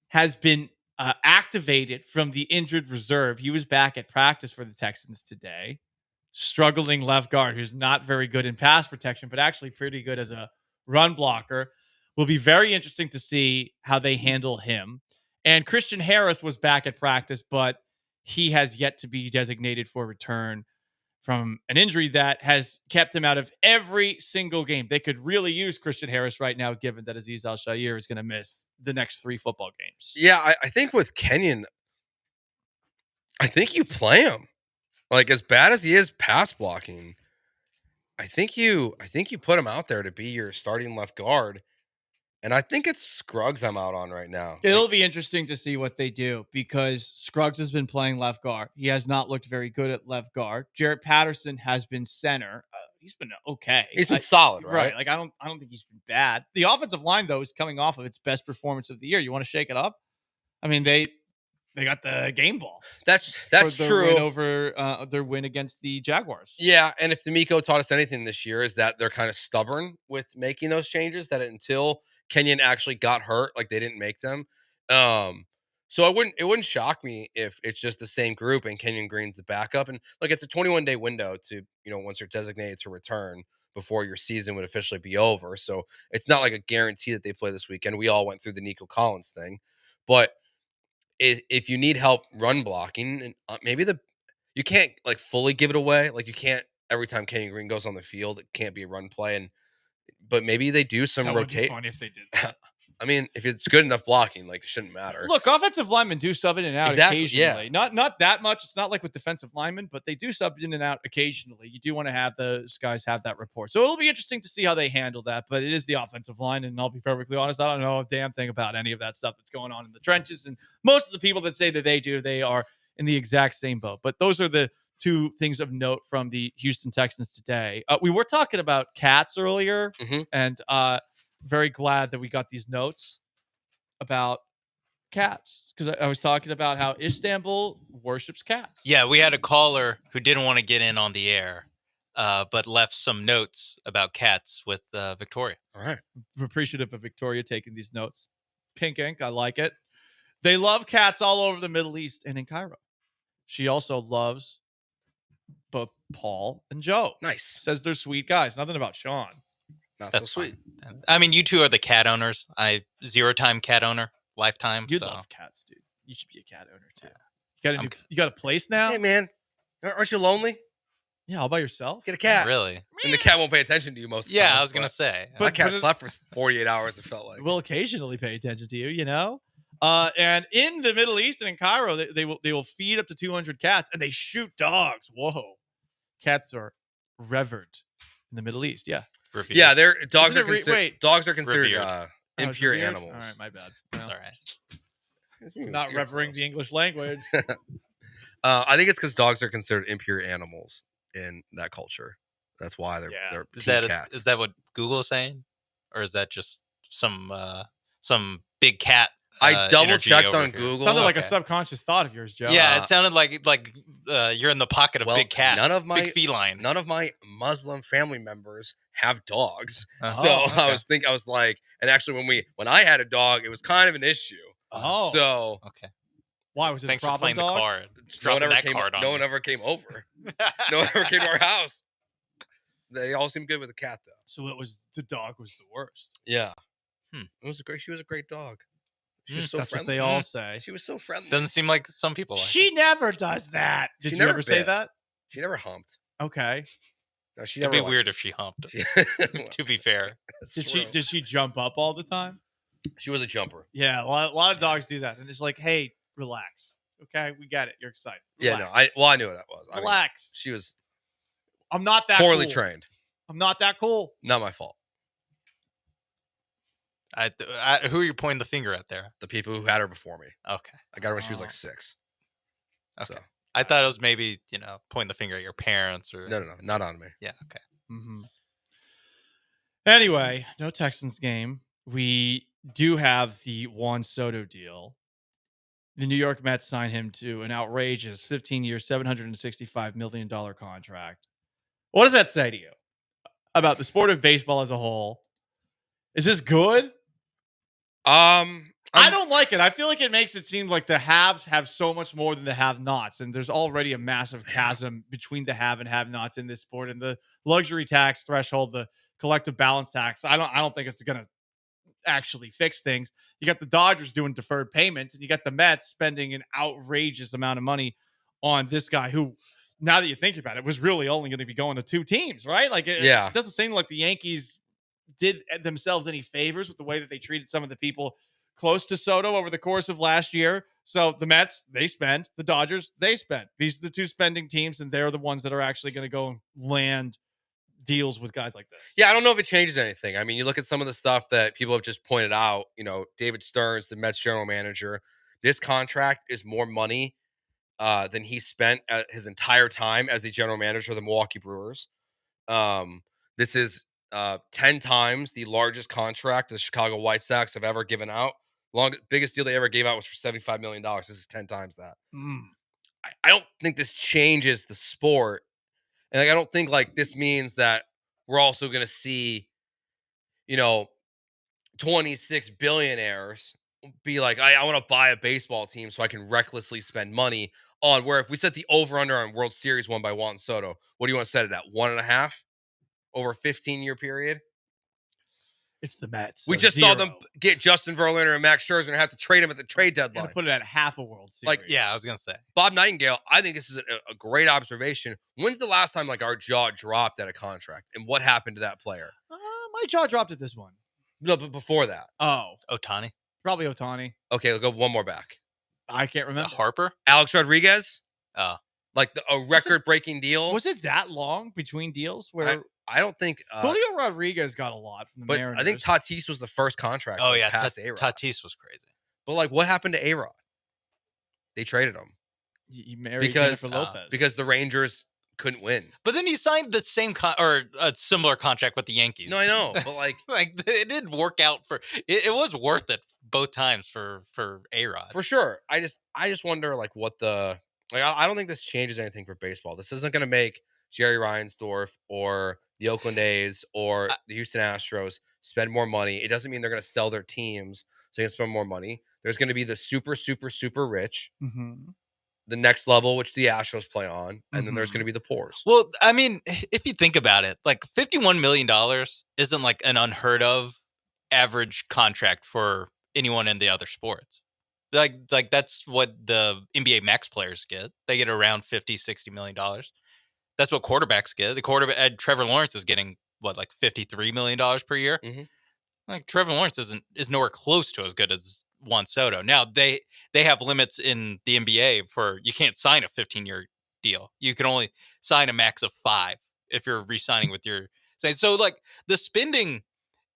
has been activated from the injured reserve. He was back at practice for the Texans today. Struggling left guard who's not very good in pass protection, but actually pretty good as a run blocker. Will be very interesting to see how they handle him. And Christian Harris was back at practice, but he has yet to be designated for return from an injury that has kept him out of every single game. They could really use Christian Harris right now, given that Azeez Al-Shaair is going to miss the next 3 football games. Yeah, I think with Kenyon, I think you play him. Like, as bad as he is pass blocking, I think you put him out there to be your starting left guard. And I think it's Scruggs I'm out on right now. It'll be interesting to see what they do because Scruggs has been playing left guard. He has not looked very good at left guard. Jarrett Patterson has been center. He's been okay. He's been solid, right? Like I don't think he's been bad. The offensive line though is coming off of its best performance of the year. You want to shake it up? I mean, they got the game ball. That's true. true. Over their win against the Jaguars. Yeah, and if D'Amico taught us anything this year is that they're kind of stubborn with making those changes, that until Kenyon actually got hurt, like they didn't make them. So it wouldn't shock me if it's just the same group and Kenyon Green's the backup. And like it's a 21-day window to, once you're designated to return before your season would officially be over. So it's not like a guarantee that they play this weekend. We all went through the Nico Collins thing. But if you need help run blocking, and maybe you can't like fully give it away. Like you can't every time Kenyon Green goes on the field, it can't be a run play. But maybe they do some rotate. Funny if they did that. I mean, if it's good enough blocking, like it shouldn't matter. Look, offensive linemen do sub in and out occasionally. Yeah. Not that much. It's not like with defensive linemen, but they do sub in and out occasionally. You do want to have those guys have that rapport. So it'll be interesting to see how they handle that. But it is the offensive line, and I'll be perfectly honest, I don't know a damn thing about any of that stuff that's going on in the trenches. And most of the people that say that they do, they are in the exact same boat. But those are the 2 things of note from the Houston Texans today. We were talking about cats earlier, and very glad that we got these notes about cats because I was talking about how Istanbul worships cats. Yeah, we had a caller who didn't want to get in on the air, but left some notes about cats with Victoria. All right. I'm appreciative of Victoria taking these notes. Pink ink, I like it. They love cats all over the Middle East and in Cairo. She also loves both Paul and Joe. Nice. Says they're sweet guys. Nothing about Sean. That's so sweet. Fine. I mean, you 2 are the cat owners. 0-time cat owner, lifetime. You love cats, dude. You should be a cat owner too. You got a place now? Hey, man. Aren't you lonely? Yeah, all by yourself? Get a cat. Really? And the cat won't pay attention to you most of the time. Yeah, I was going to say. My cat slept for 48 hours, it felt like. Will occasionally pay attention to you, And in the Middle East and in Cairo, they will feed up to 200 cats, and they shoot dogs. Whoa. Cats are revered in the Middle East, yeah. Revered. Yeah, dogs are considered impure revered? animals. All right, my bad. That's all right. Not revering the English language. I think it's because dogs are considered impure animals in that culture. That's why they're cats. Is that what Google is saying, or is that just some big cat? I double checked on here? Google. Sounded like a subconscious thought of yours, Joe. Yeah, it sounded like you're in the pocket of big cat. Big feline. None of my Muslim family members have dogs, Oh, so okay. I was like, and actually when I had a dog, it was kind of an issue. Oh, so okay. Why was it? Thanks a for problem playing dog? the card. No one ever came over. No one ever came to our house. They all seem good with a cat, though. So the dog was the worst. Yeah, She was a great dog. She was so That's friendly. what they all say. She was so friendly. Doesn't seem like some people. She never does that. Did She you never ever say bit. that? She never humped. Okay. No, she It'd never. be weird if she humped. To be fair, Did she jump up all the time? She was a jumper. Yeah, a lot of dogs do that, and it's like, hey, relax. Okay, we got it. You're excited. Relax. Yeah, no, I knew what that was. Relax. She was. I'm not that poorly cool. trained. I'm not that cool. Not my fault. Who are you pointing the finger at there? The people who had her before me. Okay. I got her when she was like 6. Okay. So. I thought it was maybe, pointing the finger at your parents or. No, not on me. Yeah. Okay. Mm-hmm. Anyway, no Texans game. We do have the Juan Soto deal. The New York Mets signed him to an outrageous 15-year, $765 million contract. What does that say to you about the sport of baseball as a whole? Is this good? I don't like it. I feel like it makes it seem like the haves have so much more than the have-nots, and there's already a massive chasm between the have and have-nots in this sport. And the luxury tax threshold, the collective balance tax, I don't think it's going to actually fix things. You got the Dodgers doing deferred payments, and you got the Mets spending an outrageous amount of money on this guy who, now that you think about it, was really only going to be going to 2 teams, right? Like, it doesn't seem like the Yankees did themselves any favors with the way that they treated some of the people close to Soto over the course of last year. So the Mets, they spend. The Dodgers, they spend. These are the 2 spending teams, and they're the ones that are actually going to go and land deals with guys like this. Yeah, I don't know if it changes anything. I mean, you look at some of the stuff that people have just pointed out, David Stearns, the Mets general manager, this contract is more money than he spent his entire time as the general manager of the Milwaukee Brewers. This is 10 times the largest contract the Chicago White Sox have ever given out. Biggest deal they ever gave out was for $75 million. This is 10 times that. I don't think this changes the sport. And I don't think this means that we're also going to see, 26 billionaires be like, I want to buy a baseball team so I can recklessly spend money on, where if we set the over-under on World Series won by Juan Soto, what do you want to set it at? 1.5 over a 15-year period? It's the Mets. We just saw them get Justin Verlander and Max Scherzer and have to trade him at the trade deadline. Put it at half a World Series. Yeah, I was going to say. Bob Nightingale, I think this is a great observation. When's the last time our jaw dropped at a contract? And what happened to that player? My jaw dropped at this one. No, but before that. Oh. Ohtani? Probably Ohtani. Okay, we'll go one more back. I can't remember. Harper? Alex Rodriguez? Oh. A record-breaking deal? Was it that long between deals? Where I don't think Julio Rodriguez got a lot from the Mariners. I think Tatis was the first contract. Oh yeah, past A-Rod. Tatis was crazy. But what happened to A-Rod? They traded him. He married Jennifer Lopez because the Rangers couldn't win. But then he signed the same or a similar contract with the Yankees. No, I know, but it didn't work out for. It was worth it both times for A-Rod. For sure. I just wonder what the I don't think this changes anything for baseball. This isn't going to make Jerry Reinsdorf or the Oakland A's or the Houston Astros spend more money. It doesn't mean they're going to sell their teams so they can spend more money. There's going to be the super, super, super rich, the next level, which the Astros play on, and then there's going to be the poors. Well, I mean, if you think about it, $51 million isn't an unheard of average contract for anyone in the other sports. Like that's what the NBA max players get. They get around $50-60 million. That's what quarterbacks get. The quarterback Trevor Lawrence is getting $53 million per year. Trevor Lawrence is nowhere close to as good as Juan Soto. Now they have limits in the NBA for you can't sign a 15-year deal. You can only sign a max of 5 if you're re-signing with your so the spending.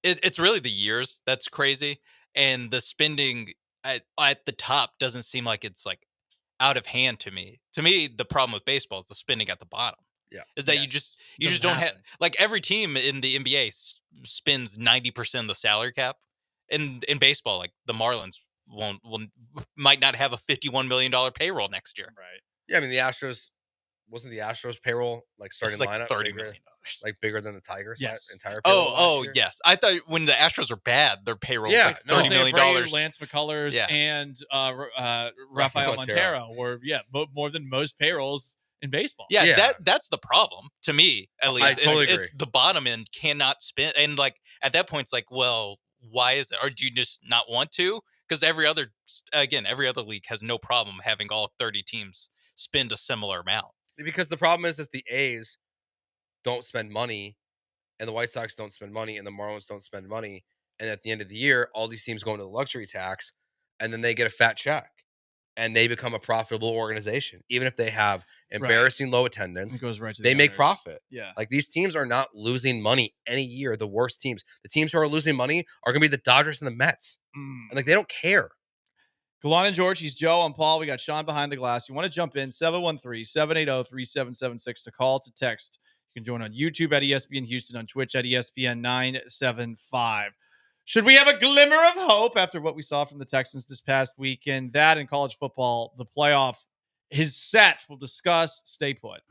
It's really the years that's crazy, and the spending at the top doesn't seem like it's out of hand to me. To me, the problem with baseball is the spending at the bottom. Yeah, is that you just don't have every team in the NBA spends 90% of the salary cap. In baseball, the Marlins might not have a $51 million payroll next year. Right. Yeah, I mean the Astros. Wasn't the Astros payroll starting lineup $30 million, bigger than the Tigers? Yes. Entire payroll Oh, yes. I thought when the Astros were bad, their payroll was $30 million. Lance McCullers and Rafael Montero were more than most payrolls in baseball. Yeah. That's the problem to me, at least. I totally agree. It's the bottom end cannot spend, and at that point, it's well, why is it? Or do you just not want to? Because every other league has no problem having all 30 teams spend a similar amount. Because the problem is that the A's don't spend money, and the White Sox don't spend money, and the Marlins don't spend money. And at the end of the year, all these teams go into the luxury tax, and then they get a fat check. and they become a profitable organization. Even if they have embarrassing low attendance, It goes right to they the make owners. profit. Yeah. Like these teams are not losing money any year. The worst teams, the teams who are losing money are going to be the Dodgers and the Mets. And like, they don't care. Gallant George, he's Joe. I'm Paul. We got Sean behind the glass. You want to jump in, 713-780-3776 to call, to text. You can join on YouTube at ESPN Houston, on Twitch at ESPN 975. Should we have a glimmer of hope after what we saw from the Texans this past weekend? That in college football, the playoff is set. We'll discuss. Stay put.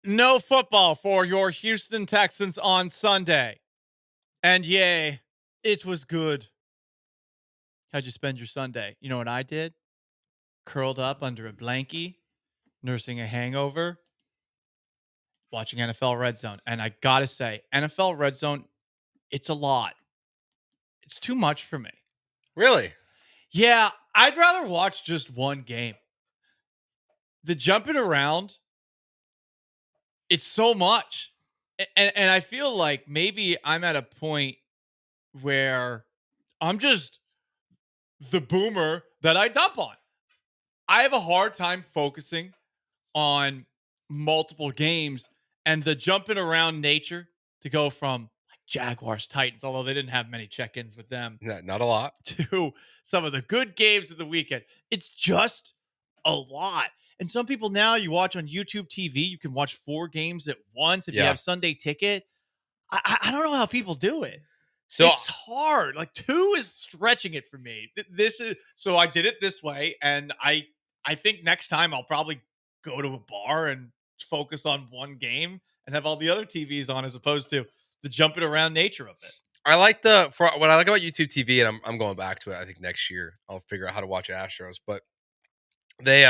No football for your Houston Texans on Sunday. And yay, it was good. How'd you spend your Sunday? You know what I did? Curled up under a blankie, nursing a hangover, watching NFL Red Zone. And I gotta say, NFL Red Zone, it's a lot. It's too much for me. Really? Yeah, I'd rather watch just one game. The jumping around, it's so much. And I feel like maybe I'm at a point where I'm just the boomer that I dump on. I have a hard time focusing on multiple games, and the jumping around nature to go from like Jaguars, Titans, although they didn't have many check-ins with them, Not a lot, to some of the good games of the weekend. It's just a lot. And some people now, you watch on YouTube TV, you can watch 4 games at once if you have Sunday Ticket. I don't know how people do it. So it's hard. Like 2 is stretching it for me. This is so I did it this way, and I think next time I'll probably go to a bar and focus on one game and have all the other TVs on, as opposed to the jumping around nature of it. I like what I like about YouTube TV, and I'm going back to it. I think next year I'll figure out how to watch Astros, but they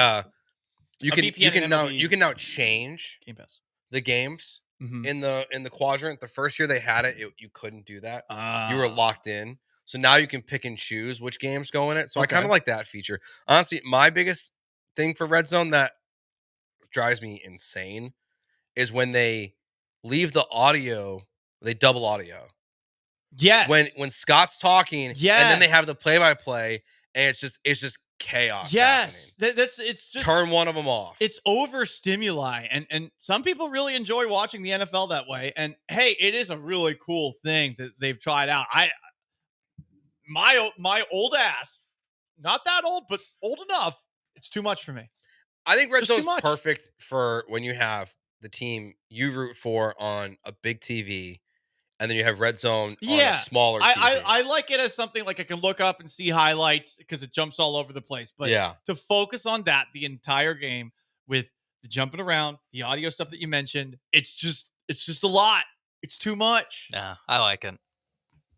you can now change Game Pass the games in the quadrant. The first year they had it, you couldn't do that. You were locked in. So now you can pick and choose which games go in it. So I kind of like that feature. Honestly, my biggest thing for Red Zone that drives me insane is when they leave the audio, they double audio. Yes. When Scott's talking, and then they have the play-by-play, and it's just chaos. Yes, it's just turn one of them off. It's overstimuli, and some people really enjoy watching the NFL that way. And hey, it is a really cool thing that they've tried out. My old ass, not that old, but old enough. It's too much for me. I think Red Just too Zone's much. perfect for when you have the team you root for on a big TV, and then you have Red Zone on a smaller TV. I like it as something like I can look up and see highlights because it jumps all over the place. But to focus on that the entire game with the jumping around, the audio stuff that you mentioned, it's just a lot. It's too much. Yeah, I like it.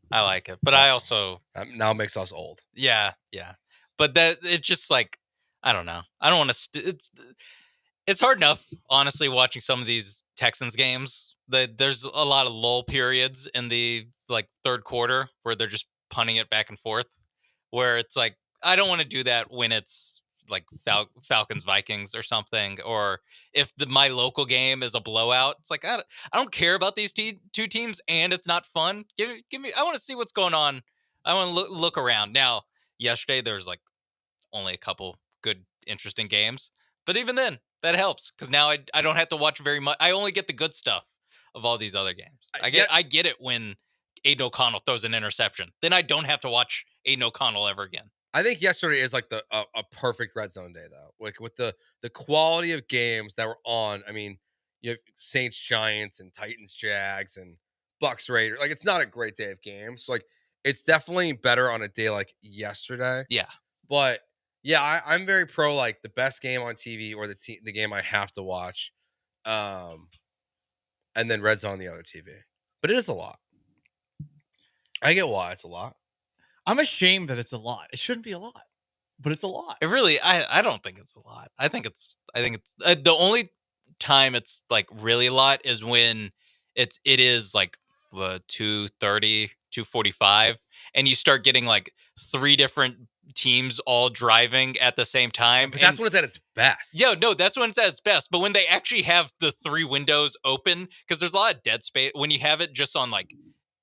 But I also now it makes us old. Yeah. But that it's just like I don't know. I don't want to. It's hard enough, honestly, watching some of these Texans games. There's a lot of lull periods in the third quarter where they're just punting it back and forth. Where it's like I don't want to do that when it's like Falcons Vikings or something, or if my local game is a blowout. It's like I don't care about these two teams, and it's not fun. Give me. I want to see what's going on. I want to look around. Now, yesterday there's only a couple good, interesting games, but even then, that helps because now I don't have to watch very much. I only get the good stuff of all these other games. I get it when Aiden O'Connell throws an interception. Then I don't have to watch Aiden O'Connell ever again. I think yesterday is like a perfect Red Zone day though. Like with the quality of games that were on. I mean, you have Saints Giants and Titans Jags and Bucks Raiders. Like it's not a great day of games. Like it's definitely better on a day like yesterday. Yeah, but. Yeah, I'm very pro like the best game on TV or the game I have to watch, and then Red Zone on the other TV. But it is a lot. I get why it's a lot. I'm ashamed that it's a lot. It shouldn't be a lot, but it's a lot. It really, I don't think it's a lot. I think it's the only time it's really a lot is when it is 2:30, 2:45, and you start getting three different teams all driving at the same time. But that's when it's at its best. Yeah, no, that's when it's at its best. But when they actually have the three windows open, because there's a lot of dead space when you have it just on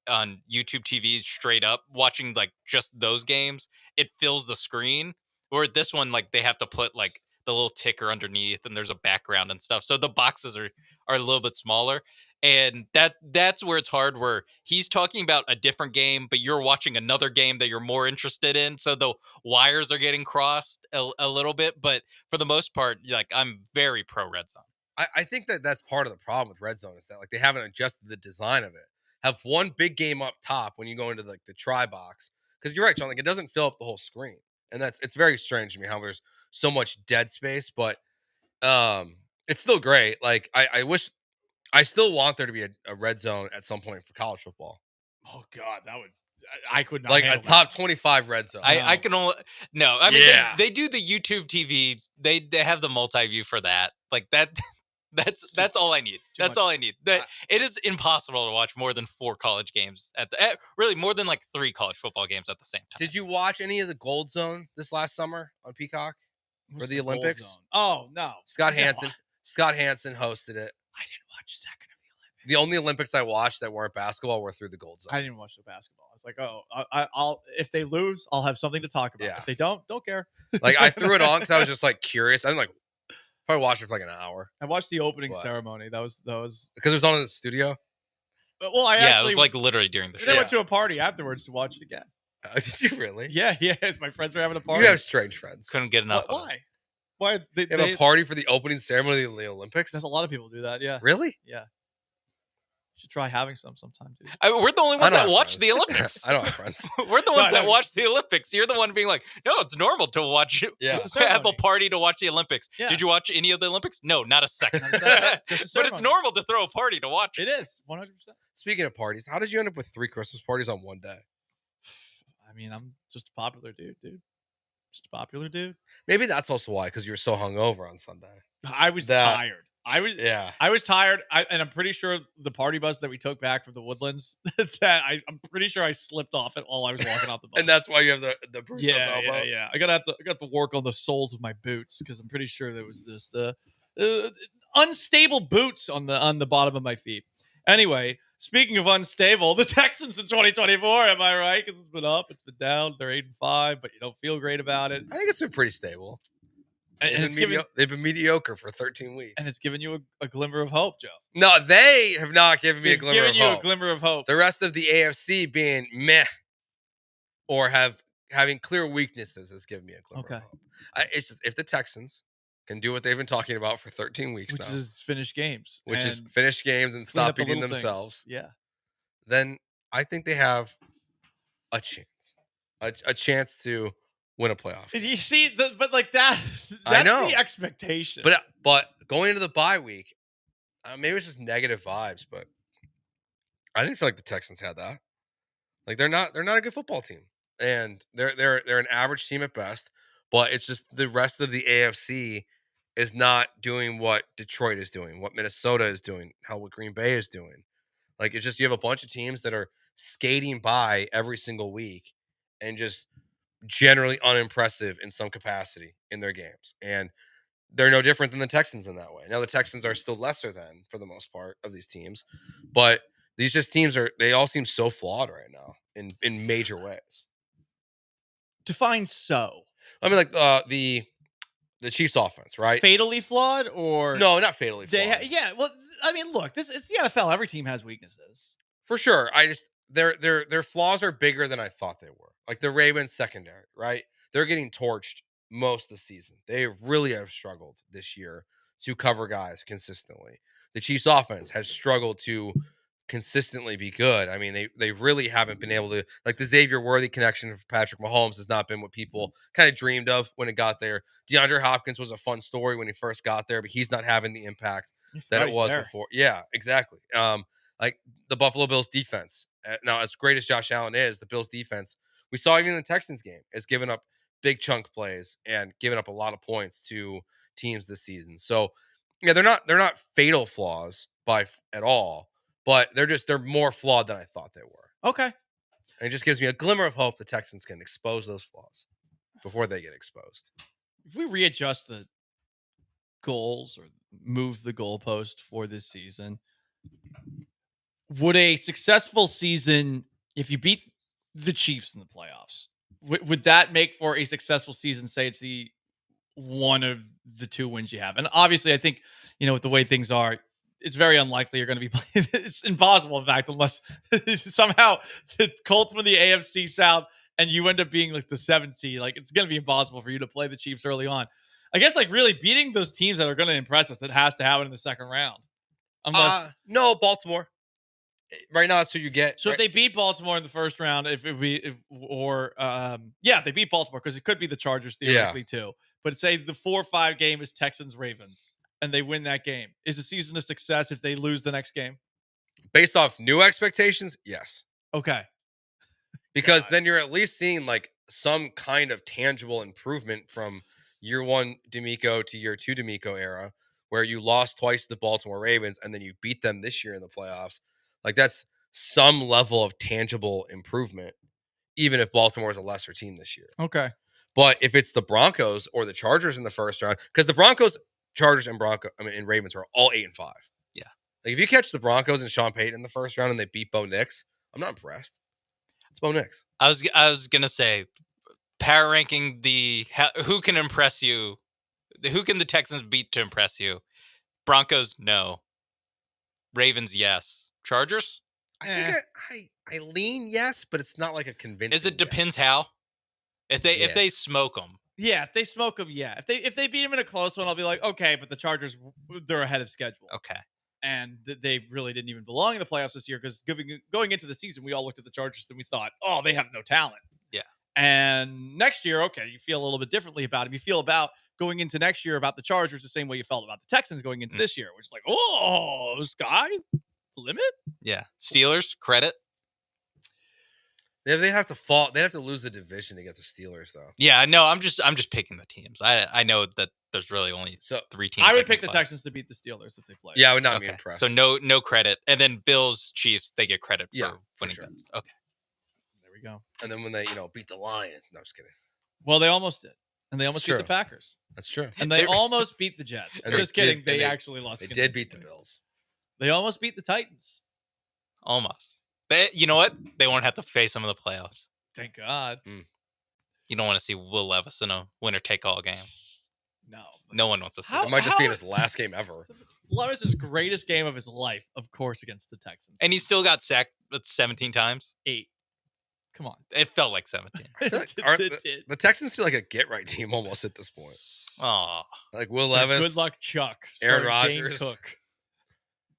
on YouTube TV straight up watching just those games, it fills the screen. Or this one, they have to put the little ticker underneath and there's a background and stuff. So the boxes are a little bit smaller. And that's where it's hard, where he's talking about a different game, but you're watching another game that you're more interested in. So the wires are getting crossed a little bit. But for the most part, I'm very pro Red Zone. I think that's part of the problem with Red Zone is that they haven't adjusted the design of it. Have one big game up top when you go into the try box. Because you're right, John, it doesn't fill up the whole screen. And it's very strange to me how there's so much dead space, but it's still great. I still want there to be a Red Zone at some point for college football. Oh God, I could not a top 25 Red Zone. I can only I mean they do the YouTube TV. They have the multi-view for that. That's all I need. That's all I need. It is impossible to watch more than 4 college games really more than 3 college football games at the same time. Did you watch any of the Gold Zone this last summer on Peacock for the Olympics? Oh no, Scott Hansen hosted it. I didn't watch a second of the Olympics. The only Olympics I watched that weren't basketball were through the Gold Zone. I didn't watch the basketball. I was like, I'll if they lose, I'll have something to talk about. Yeah. If they don't care. I threw it on because I was just curious. I didn't probably watched it for an hour. I watched the opening ceremony. That was because it was on in the studio. Well, it was literally during the show. I went to a party afterwards to watch it again. Did you really? Yeah. My friends were having a party. You have strange friends. Couldn't get enough. Why? Why they have a party for the opening ceremony of the Olympics? There's a lot of people do that. Yeah. Really? Yeah. You should try having sometime, dude. We're the only ones that watch the Olympics. I don't have friends. We're the ones that watch the Olympics. You're the one being like, no, it's normal to watch. Yeah. Have a party to watch the Olympics. Yeah. Did you watch any of the Olympics? No, not a second. But it's normal to throw a party to watch. It is 100%. Speaking of parties, how did you end up with 3 Christmas parties on one day? I mean, I'm just a popular dude. Just a popular dude. Maybe that's also why, because you were so hungover on Sunday. I was tired. I was tired, and I'm pretty sure the party bus that we took back from the Woodlands, that I'm pretty sure I slipped off it while I was walking out the bus. And that's why you have the bruised up elbow. Yeah. I got to work on the soles of my boots because I'm pretty sure there was just unstable boots on the bottom of my feet. Anyway, speaking of unstable, the Texans in 2024, am I right? Because it's been up, it's been down. They're 8-5, but you don't feel great about it. I think it's been pretty stable. They've been mediocre for 13 weeks. And it's given you a glimmer of hope, Joe. No, they have not given me a glimmer of hope. A glimmer of hope. The rest of the AFC being meh or having clear weaknesses has given me a glimmer of hope. It's just, if the Texans can do what they've been talking about for 13 weeks now. Which is finish games. And stop beating themselves. Yeah. Then I think they have a chance. A chance to win a playoff game. You see, but like that's the expectation. But going into the bye week, maybe it's just negative vibes, but I didn't feel like the Texans had that. Like they're not a good football team, and they're an average team at best. But it's just the rest of the AFC is not doing what Detroit is doing, what Minnesota is doing, what Green Bay is doing. Like it's just you have a bunch of teams that are skating by every single week and just generally unimpressive in some capacity in their games. And they're no different than the Texans in that way. Now the Texans are still lesser than, for the most part, of these teams, but these just teams they all seem so flawed right now in major ways. Define so. I mean, like the Chiefs offense, right? Fatally flawed or no, not fatally flawed. Well, I mean, look, it's the NFL. Every team has weaknesses. For sure. Their flaws are bigger than I thought they were. Like the Ravens secondary, right? They're getting torched most of the season. They really have struggled this year to cover guys consistently. The Chiefs offense has struggled to consistently be good. I mean, they really haven't been able to, like the Xavier Worthy connection for Patrick Mahomes has not been what people kind of dreamed of when it got there. DeAndre Hopkins was a fun story when he first got there, but he's not having the impact that it was before. Yeah, exactly. Like the Buffalo Bills defense. Now, as great as Josh Allen is, the Bills defense, we saw even in the Texans game, has given up big chunk plays and given up a lot of points to teams this season. So, yeah, they're not fatal flaws at all, but they're more flawed than I thought they were. Okay. And it just gives me a glimmer of hope the Texans can expose those flaws before they get exposed. If we readjust the goals or move the goalpost for this season, would a successful season, if you beat the Chiefs in the playoffs, would that make for a successful season? Say it's the one of the two wins you have. And obviously, I think, with the way things are, it's very unlikely you're going to be playing. It's impossible, in fact, unless somehow the Colts win the AFC South and you end up being like the 7th seed. Like, it's going to be impossible for you to play the Chiefs early on. I guess, like, really beating those teams that are going to impress us, it has to happen in the second round. Unless no, Baltimore. Right now, that's who you get. So if they beat Baltimore in the first round, they beat Baltimore, because it could be the Chargers theoretically too. But say the 4-5 game is Texans-Ravens, and they win that game. Is the season a success if they lose the next game? Based off new expectations, yes. Okay. Because then you're at least seeing like some kind of tangible improvement from year 1 D'Amico to year 2 D'Amico era, where you lost twice to the Baltimore Ravens and then you beat them this year in the playoffs. Like that's some level of tangible improvement, even if Baltimore is a lesser team this year. Okay. But if it's the Broncos or the Chargers in the first round, because the Broncos, Chargers, and Ravens are all 8-5. Yeah. Like if you catch the Broncos and Sean Payton in the first round and they beat Bo Nix, I'm not impressed. It's Bo Nix. I was gonna say, power ranking who can impress you, who can the Texans beat to impress you? Broncos, no. Ravens, yes. Chargers? I think I lean yes, but it's not like a convincing. Is it depends how? If they smoke them. Yeah, if they smoke them, yeah. If they beat them in a close one, I'll be like, okay, but the Chargers, they're ahead of schedule. Okay. And they really didn't even belong in the playoffs this year, because going into the season, we all looked at the Chargers and we thought, oh, they have no talent. Yeah. And next year, okay, you feel a little bit differently about them. You feel about going into next year about the Chargers the same way you felt about the Texans going into this year, which is like, oh, this guy limit. Yeah. Steelers, credit. They have to fall. They have to lose the division to get the Steelers, though. Yeah, no, I'm just picking the teams. I know that there's really only 3 teams. I would that can pick the play. Texans to beat the Steelers if they play. Yeah, I would not be impressed. So no credit, and then Bills Chiefs they get credit for winning sure. those. Okay, there we go. And then when they beat the Lions, no, I'm just kidding. Well, they almost did, and they almost That's beat the true. Packers. That's true. And they almost beat the Jets. And Just kidding. They actually lost. They did beat the Bills. They almost beat the Titans. almost. But you know what? They won't have to face them in the playoffs. Thank God. You don't want to see Will Levis in a winner-take-all game. No one wants to see. It might just be in his last game ever. Levis's greatest game of his life, of course, against the Texans. And he still got sacked 17 times. 8. Come on. It felt like 17. The Texans feel like a get-right team almost at this point. Oh, like Will Levis, Good luck, Chuck. Aaron Starting Dane Rodgers, Cook.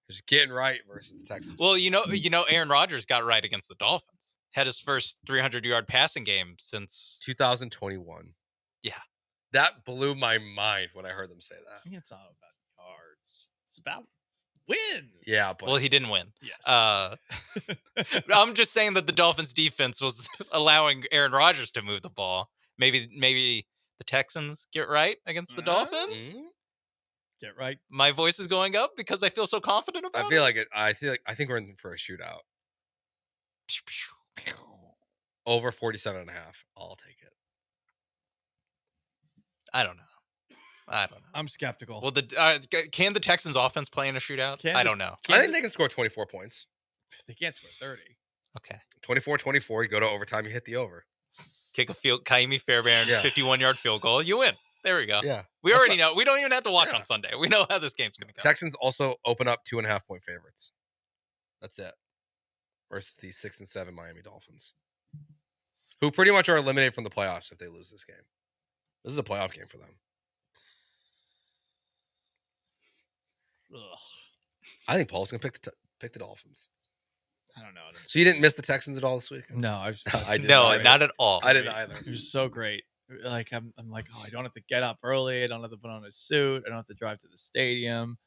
Just getting right versus the Texans. Well, you know, Aaron Rodgers got right against the Dolphins. Had his first 300-yard passing game since 2021. Yeah, that blew my mind when I heard them say that. It's not about yards; it's about wins. Yeah, but well, he didn't win. Yes. I'm just saying that the Dolphins' defense was allowing Aaron Rodgers to move the ball. Maybe the Texans get right against the Dolphins. Get right. My voice is going up because I feel so confident about it. I think we're in for a shootout. Over 47.5. I'll take it. I don't know. I'm skeptical. Well, can the Texans' offense play in a shootout? I don't know. I think they can score 24 points. They can't score 30. Okay. 24-24. You go to overtime. You hit the over. Kick a Kaimi Fairbairn 51-yard field goal. You win. There we go. Yeah. We already know. We don't even have to watch on Sunday. We know how this game's going to go. Texans also open up 2.5-point favorites. That's it. Versus the 6-7 Miami Dolphins, who pretty much are eliminated from the playoffs if they lose this game. This is a playoff game for them. Ugh. I think Paul's gonna pick the Dolphins. I don't know. So you didn't miss the Texans at all this week? No, I didn't. No, either. not at all. I didn't either. It was so great. Like I'm like, oh, I don't have to get up early. I don't have to put on a suit. I don't have to drive to the stadium.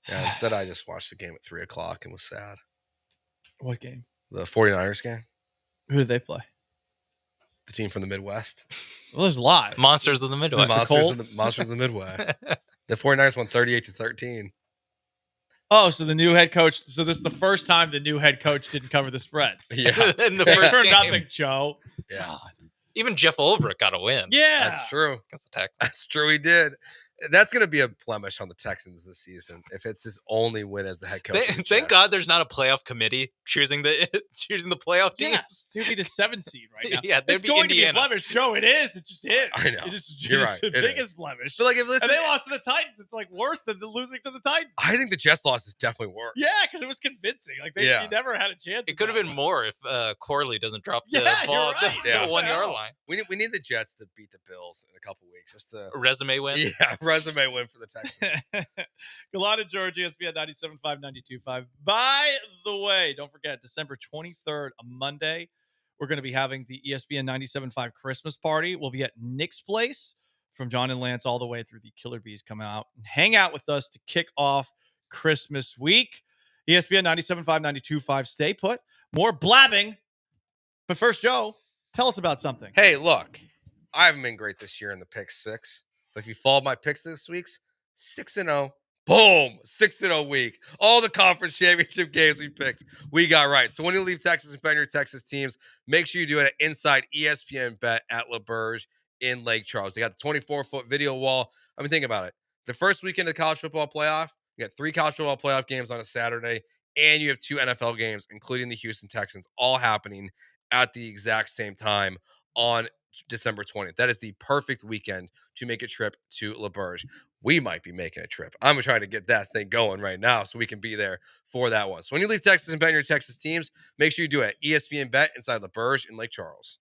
Yeah, instead I just watched the game at 3:00 and was sad. What game? The 49ers game. Who did they play? The team from the Midwest. Well, there's a lot. Monsters of the Midwest. Monsters of the Midwest. The 49ers won 38-13. Oh, so the new head coach. So this is the first time the new head coach didn't cover the spread. Yeah. In the Thanks first for game. nothing, Joe. Yeah. God. Even Jeff Ulbrich got a win. Yeah. That's true. Against the Texans. That's true. He did. That's going to be a blemish on the Texans this season if it's his only win as the head coach. Thank God there's not a playoff committee choosing the playoff teams. Yeah, it would be the 7th seed right now. Yeah, there'd it's be going Indiana. to be a blemish, Joe. It is. It just is. I know. It is You're just right. the It biggest is. blemish. But like, if And they lost to the Titans. It's like worse than losing to the Titans. I think the Jets loss is definitely worse. Yeah, because it was convincing. Like you never had a chance. It could have been more if Corley doesn't drop the Yeah, ball you're right. at the 1 yard line. We need the Jets to beat the Bills in a couple weeks. Just to A resume win. Yeah, resume win for the Texans. Gallant George, ESPN 97.5, 92.5. By the way, don't forget, December 23rd, a Monday, we're going to be having the ESPN 97.5 Christmas party. We'll be at Nick's Place from John and Lance all the way through the Killer Bees. Come out and hang out with us to kick off Christmas week. ESPN 97.5, 92.5. Stay put. More blabbing. But first, Joe, tell us about something. Hey, look, I haven't been great this year in the pick six, but if you followed my picks this week's 6-0, boom, 6-0 week. All the conference championship games we picked, we got right. So when you leave Texas and bet your Texas teams, make sure you do it at Inside ESPN Bet at LaBerge in Lake Charles. They got the 24-foot video wall. I mean, think about it. The first weekend of the college football playoff, you got 3 college football playoff games on a Saturday, and you have 2 NFL games, including the Houston Texans, all happening at the exact same time on December 20th. That is the perfect weekend to make a trip to LaBerge. We might be making a trip. I'm trying to get that thing going right now so we can be there for that one. So when you leave Texas and bet your Texas teams, make sure you do it at ESPN Bet inside LaBerge in Lake Charles.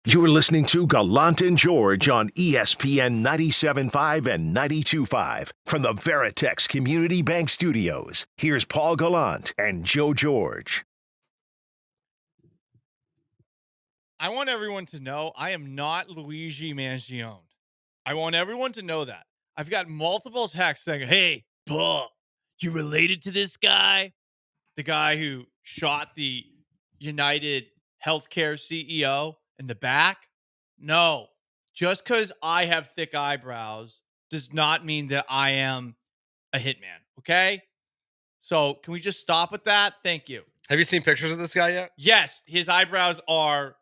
You're listening to Gallant and George on ESPN 97.5 and 92.5 from the Veritex Community Bank Studios. Here's Paul Gallant and Joe George. I want everyone to know I am not Luigi Mangione. I want everyone to know that. I've got multiple texts saying, hey, Paul, you related to this guy? The guy who shot the United Healthcare CEO in the back? No. Just because I have thick eyebrows does not mean that I am a hitman, okay? So can we just stop with that? Thank you. Have you seen pictures of this guy yet? Yes, his eyebrows are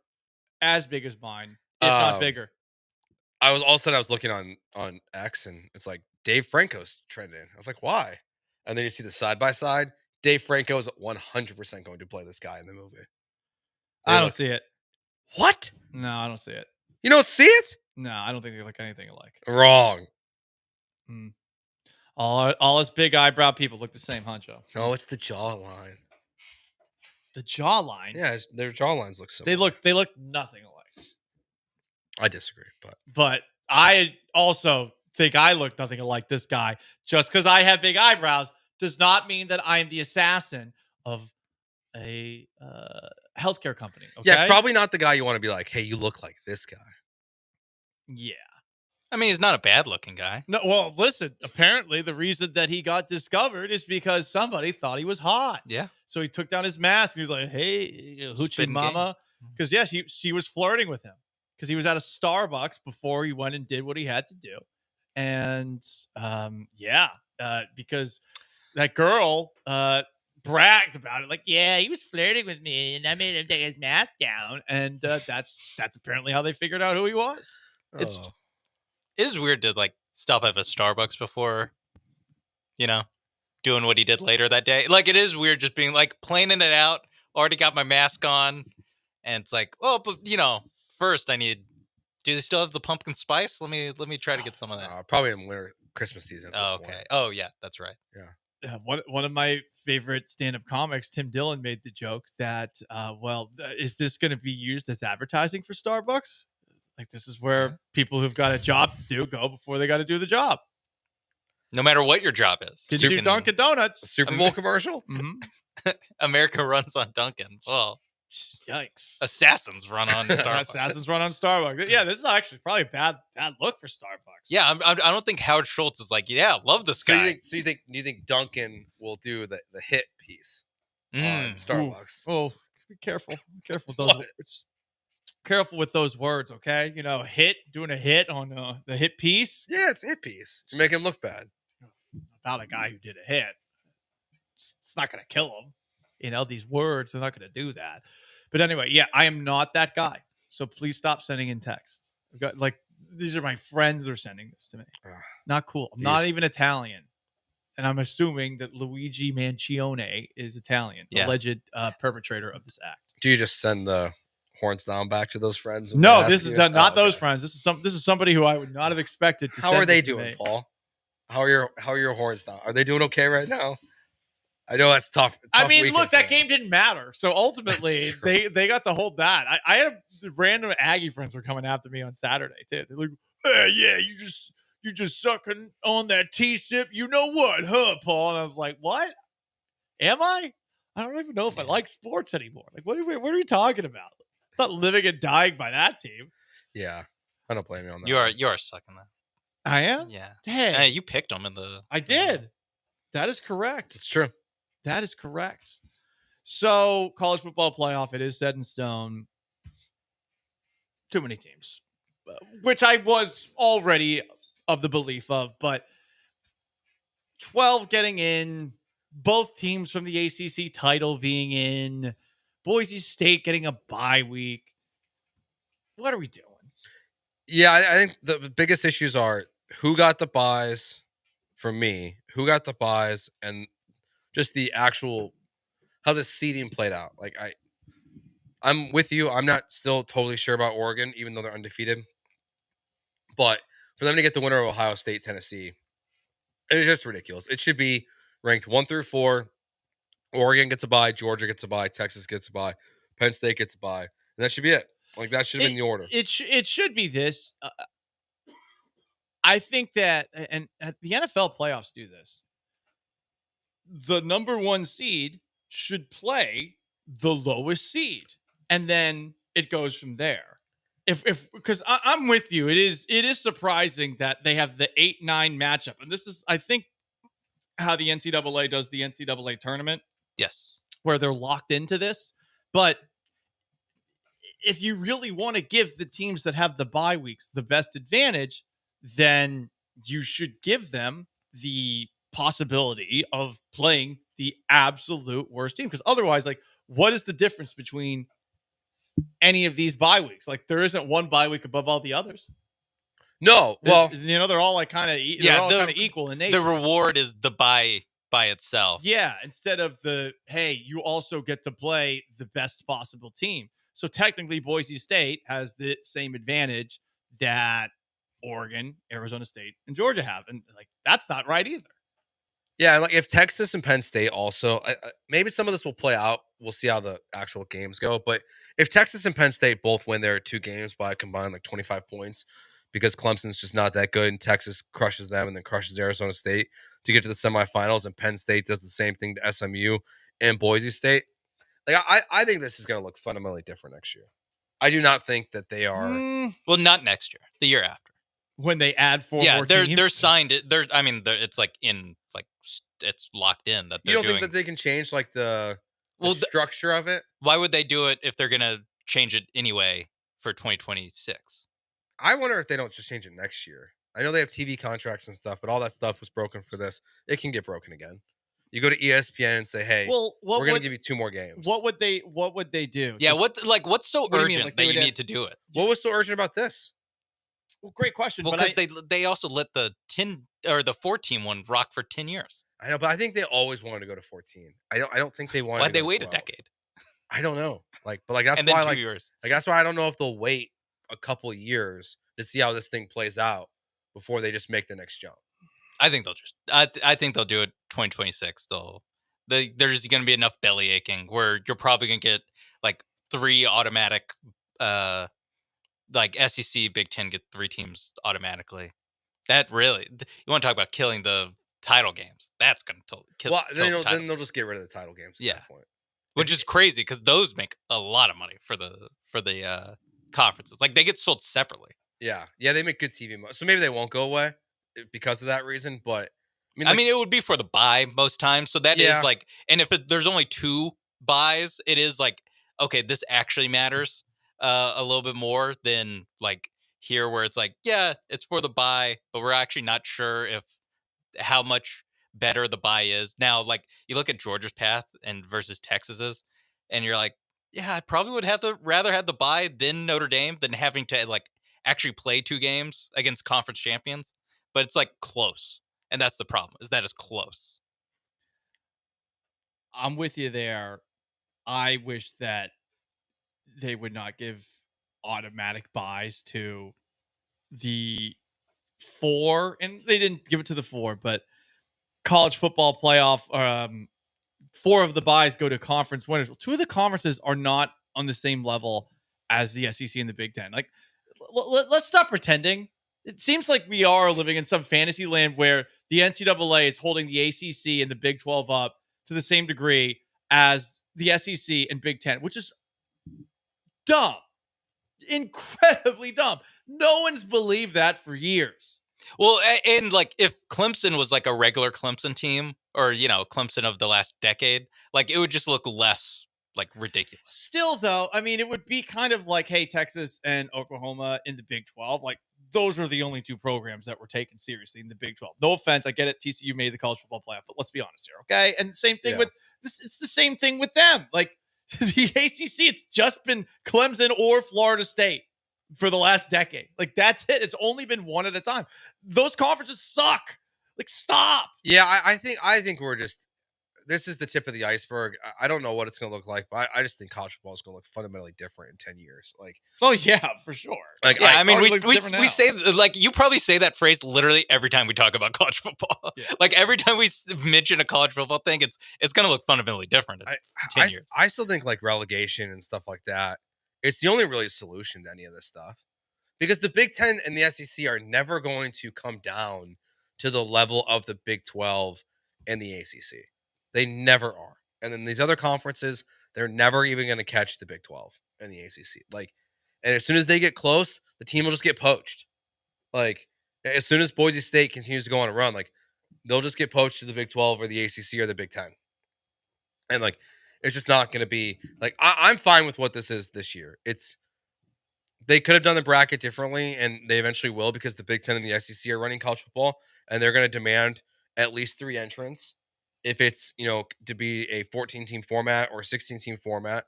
as big as mine, if not bigger. I was looking on X, and it's like Dave Franco's trending. I was like, why? And then you see the side by side. Dave Franco is 100% going to play this guy in the movie. I don't see it. What? No, I don't see it. You don't see it? No, I don't think they look anything alike. Wrong. All us big eyebrow people look the same, huh, Joe? No, it's the jawline. The jawline? Yeah, their jawlines look similar. They look nothing alike. I disagree, but I also think I look nothing like this guy. Just because I have big eyebrows does not mean that I'm the assassin of a healthcare company. Okay? Yeah, probably not the guy you want to be like, hey, you look like this guy. Yeah. I mean, he's not a bad looking guy. No, well, listen, apparently the reason that he got discovered is because somebody thought he was hot. Yeah. So he took down his mask and he was like, hey, hoochie Spitting mama. Because, yeah, she was flirting with him because he was at a Starbucks before he went and did what he had to do. And, because that girl bragged about it. Like, yeah, he was flirting with me and I made him take his mask down. And that's apparently how they figured out who he was. It is weird to like stop at a Starbucks before, doing what he did later that day. Like, it is weird just being like planning it out. Already got my mask on, and it's like, oh, but first I need. Do they still have the pumpkin spice? Let me try to get some of that. Probably in winter Christmas season. Oh, okay. Oh, yeah, that's right. Yeah. One of my favorite stand-up comics, Tim Dillon, made the joke that, is this going to be used as advertising for Starbucks? Like, this is where people who've got a job to do go before they got to do the job. No matter what your job is. Can you do Dunkin' Donuts? Super Bowl commercial? Mm-hmm. America runs on Dunkin'. Well, yikes. Assassins run on Starbucks. Assassins run on Starbucks. Yeah, this is actually probably a bad look for Starbucks. Yeah, I don't think Howard Schultz is like, yeah, love this guy. Do you think Dunkin' will do the hit piece on Starbucks? Oh, be careful. Be careful with those words. Careful with those words, okay? Doing a hit on the hit piece. Yeah, it's a hit piece. You make him look bad. About a guy who did a hit. It's not going to kill him. These words are not going to do that. But anyway, yeah, I am not that guy. So please stop sending in texts. I've got, these are my friends that are sending this to me. Not cool. I'm not even Italian. And I'm assuming that Luigi Mangione is Italian, the alleged perpetrator of this act. Do you just send the horns down back to those friends? No, this is done. Not those friends. This is somebody who I would not have expected to. How are they doing, Paul? How are your horns down? Are they doing okay right now? I know that's tough. I mean, look, that game didn't matter. So ultimately, they got to hold that. I had random Aggie friends were coming after me on Saturday too. They're like, yeah, you just sucking on that T-sip. You know what, huh, Paul? And I was like, what? Am I? I don't even know if I like sports anymore. Like, what are we talking about? I'm not living and dying by that team. Yeah, I don't blame you on that. You are sucking that. I am? Yeah. Dang. Hey, you picked them in the. I did. That is correct. It's true. That is correct. So, college football playoff, it is set in stone. Too many teams, which I was already of the belief of, but 12 getting in, both teams from the ACC title being in, Boise State getting a bye week. What are we doing? Yeah, I think the biggest issues are who got the buys for me, who got the buys, and just the actual how the seeding played out. Like I'm with you. I'm not still totally sure about Oregon, even though they're undefeated. But for them to get the winner of Ohio State, Tennessee, it's just ridiculous. It should be ranked 1 through 4. Oregon gets a bye, Georgia gets a bye, Texas gets a bye, Penn State gets a bye, and that should be it. Like that should have been the order. It should be this. I think that, and the NFL playoffs do this. The number 1 seed should play the lowest seed, and then it goes from there. If because I'm with you, it is surprising that they have the 8-9 matchup, and this is, I think, how the NCAA does the NCAA tournament. Yes, where they're locked into this. But if you really want to give the teams that have the bye weeks the best advantage, then you should give them the possibility of playing the absolute worst team. Because otherwise, like, what is the difference between any of these bye weeks? Like, there isn't one bye week above all the others. No, well, they're all like kind of equal in nature. The reward is the bye by itself. Yeah, instead of hey, you also get to play the best possible team. So technically, Boise State has the same advantage that Oregon, Arizona State, and Georgia have, and like that's not right either. Yeah, like if Texas and Penn State also, maybe some of this will play out. We'll see how the actual games go. But if Texas and Penn State both win their 2 games by combined like 25 points, because Clemson's just not that good, and Texas crushes them and then crushes Arizona State to get to the semifinals, and Penn State does the same thing to SMU and Boise State. Like I think this is going to look fundamentally different next year. I do not think that they are. Well, not next year, the year after, when they add 4 more teams. teams. They're signed. It's like in like it's locked in that they're You don't think that they can change like the structure of it? Why would they do it if they're going to change it anyway for 2026? I wonder if they don't just change it next year. I know they have TV contracts and stuff, but all that stuff was broken for this. It can get broken again. You go to ESPN and say, "Hey, we're going to give you 2 more games." What would they do? Yeah, what's so urgent that you need to do it? What was so urgent about this? Well, great question. Well, but because they also let the 10 or the 14 one rock for 10 years. I know, but I think they always wanted to go to 14. I don't think they wanted. Why'd they to wait 12. a decade? I don't know. Like, but like that's and why then 2 years. Like that's why I don't know if they'll wait a couple of years to see how this thing plays out before they just make the next jump. I think they'll I think they'll do it 2026. There's going to be enough belly aching where you're probably going to get like 3 automatic, like SEC, Big Ten get 3 teams automatically. That really, you want to talk about killing the title games? That's going to kill. Well, kill then they'll just get rid of the title games at that point. Which is crazy because those make a lot of money for the conferences. Like they get sold separately. Yeah, they make good TV money. So maybe they won't go away because of that reason. But I mean, it would be for the buy most times. So that is like, and if there's only 2 buys, it is like, okay, this actually matters a little bit more than like here where it's like, yeah, it's for the buy, but we're actually not sure if how much better the buy is. Now, like you look at Georgia's path and versus Texas's, and you're like, yeah, I probably would rather have the buy than Notre Dame than having to like actually play 2 games against conference champions. But it's like close. And that's the problem, is that it's close. I'm with you there. I wish that they would not give automatic buys to the 4, and they didn't give it to the 4, but college football playoff, 4 of the buys go to conference winners. Well, 2 of the conferences are not on the same level as the SEC and the Big Ten. Like, let's stop pretending. It seems like we are living in some fantasy land where the NCAA is holding the ACC and the Big 12 up to the same degree as the SEC and Big Ten, which is dumb. Incredibly dumb. No one's believed that for years. Well, and like if Clemson was like a regular Clemson team or, Clemson of the last decade, like it would just look less like ridiculous. Still, though, I mean, it would be kind of like, hey, Texas and Oklahoma in the Big 12, like those are the only 2 programs that were taken seriously in the Big 12. No offense. I get it. TCU made the college football playoff, but let's be honest here. Okay. And same thing with this. It's the same thing with them. Like the ACC, it's just been Clemson or Florida State for the last decade. Like that's it. It's only been one at a time. Those conferences suck. Like stop. Yeah. I think we're just, this is the tip of the iceberg. I don't know what it's going to look like, but I just think college football is going to look fundamentally different in 10 years. Like, oh yeah, for sure. Like, yeah, I mean, we say like you probably say that phrase literally every time we talk about college football. Yeah. Like every time we mention a college football thing, it's going to look fundamentally different in 10 years. I still think like relegation and stuff like that It's the only really solution to any of this stuff. Because the Big Ten and the SEC are never going to come down to the level of the Big 12 and the ACC. They never are. And then these other conferences, they're never even going to catch the Big 12 and the ACC. And as soon as they get close, the team will just get poached. As soon as Boise State continues to go on a run, they'll just get poached to the Big 12 or the ACC or the Big 10. And it's just not going to be I'm fine with what this is this year. They could have done the bracket differently, and they eventually will because the Big Ten and the SEC are running college football, and they're going to demand at least 3 entrants. If it's to be a 14-team format or a 16-team format,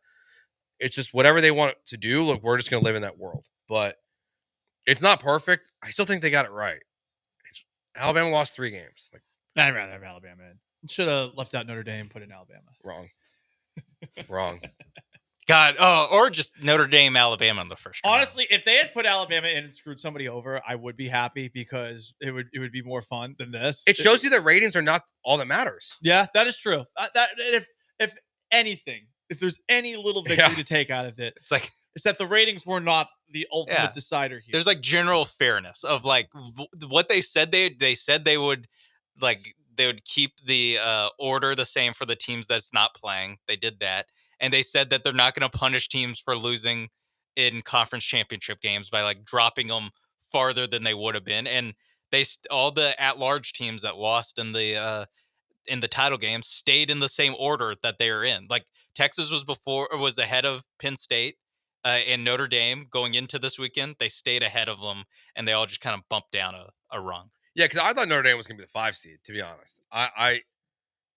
it's just whatever they want to do. Look, we're just going to live in that world, but it's not perfect. I still think they got it right. Alabama lost 3 games. I'd rather have Alabama in. Should have left out Notre Dame, put in Alabama. Wrong. God, or just Notre Dame, Alabama in the first round. Honestly, if they had put Alabama in and screwed somebody over, I would be happy because it would be more fun than this. It shows you that ratings are not all that matters. Yeah, that is true. If anything, if there's any little victory to take out of it, it's that the ratings were not the ultimate decider here. There's general fairness of what they said they would they would keep the order the same for the teams that's not playing. They did that. And they said that they're not going to punish teams for losing in conference championship games by dropping them farther than they would have been. And all the at-large teams that lost in the title game stayed in the same order that they are in. Texas was ahead of Penn State and Notre Dame going into this weekend. They stayed ahead of them, and they all just kind of bumped down a rung. Yeah, because I thought Notre Dame was going to be the 5 seed. To be honest, I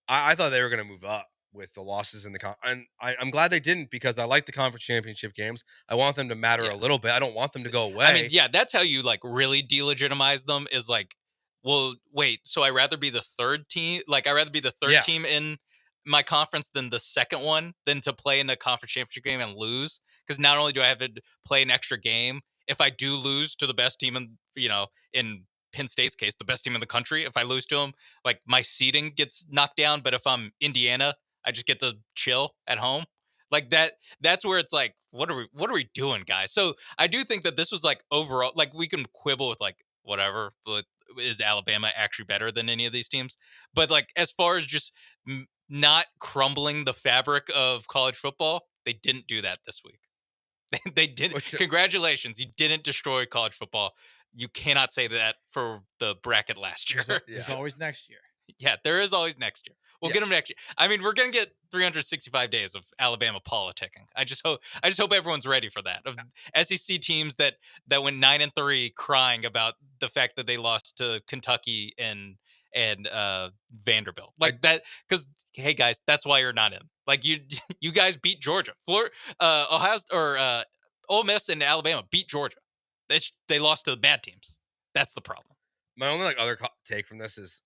thought they were going to move up with the losses in the and I'm glad they didn't because I like the conference championship games. I want them to matter a little bit. I don't want them to go away. I mean, yeah, that's how you really delegitimize them is well, wait, so I'd rather be the third team. I'd rather be the third team in my conference than the second one than to play in a conference championship game and lose. Because not only do I have to play an extra game, if I do lose to the best team in Penn State's case, the best team in the country, if I lose to them, my seeding gets knocked down. But if I'm Indiana, I just get to chill at home. That's where it's what are we doing, guys? So I do think that this was overall, we can quibble with whatever, but is Alabama actually better than any of these teams? But as far as just not crumbling the fabric of college football, they didn't do that this week. They didn't. Congratulations. You didn't destroy college football. You cannot say that for the bracket last year. There's always next year. Yeah, there is always next year. We'll get them next year. I mean, we're going to get 365 days of Alabama politicking. I just hope everyone's ready for that. Of SEC teams that went 9-3 crying about the fact that they lost to Kentucky and Vanderbilt. That because hey guys, that's why you're not in. You guys beat Georgia. Ole Miss and Alabama beat Georgia. They lost to the bad teams. That's the problem. My only other take from this is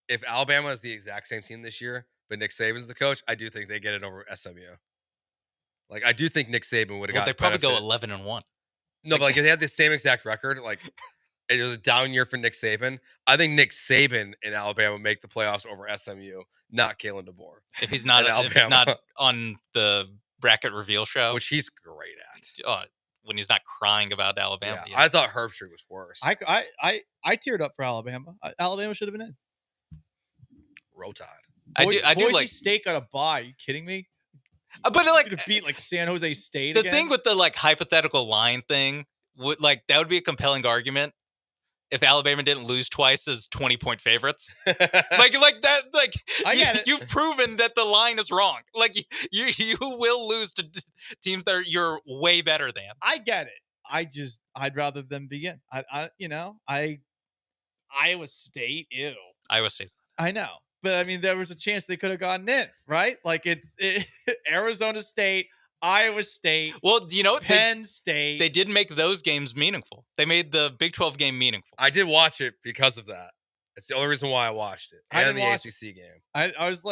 if Alabama is the exact same team this year, but Nick Saban's the coach, I do think they get it over SMU. I do think Nick Saban would have got. They probably go 11-1. No, but if they had the same exact record, it was a down year for Nick Saban. I think Nick Saban in Alabama make the playoffs over SMU, not Kalen DeBoer. If he's not on the bracket reveal show, which he's great at. When he's not crying about Alabama. Yeah. I thought Herbstreit was worse. I teared up for Alabama. Alabama should have been in. Roll Tide. Boise State got a bye. Are you kidding me? But to beat San Jose State. The again? thing with the hypothetical line thing would that would be a compelling argument if Alabama didn't lose twice as 20-point favorites. I get it. You've proven that the line is wrong. You will lose to teams that you're way better than. I get it. I'd rather them be in. Iowa State. Ew. Iowa State. I know. But I mean, there was a chance they could have gotten in, right? It's Arizona State, Iowa State. Well, Penn State. They did make those games meaningful. They made the Big 12 game meaningful. I did watch it because of that. It's the only reason why I watched it. And the ACC game. I was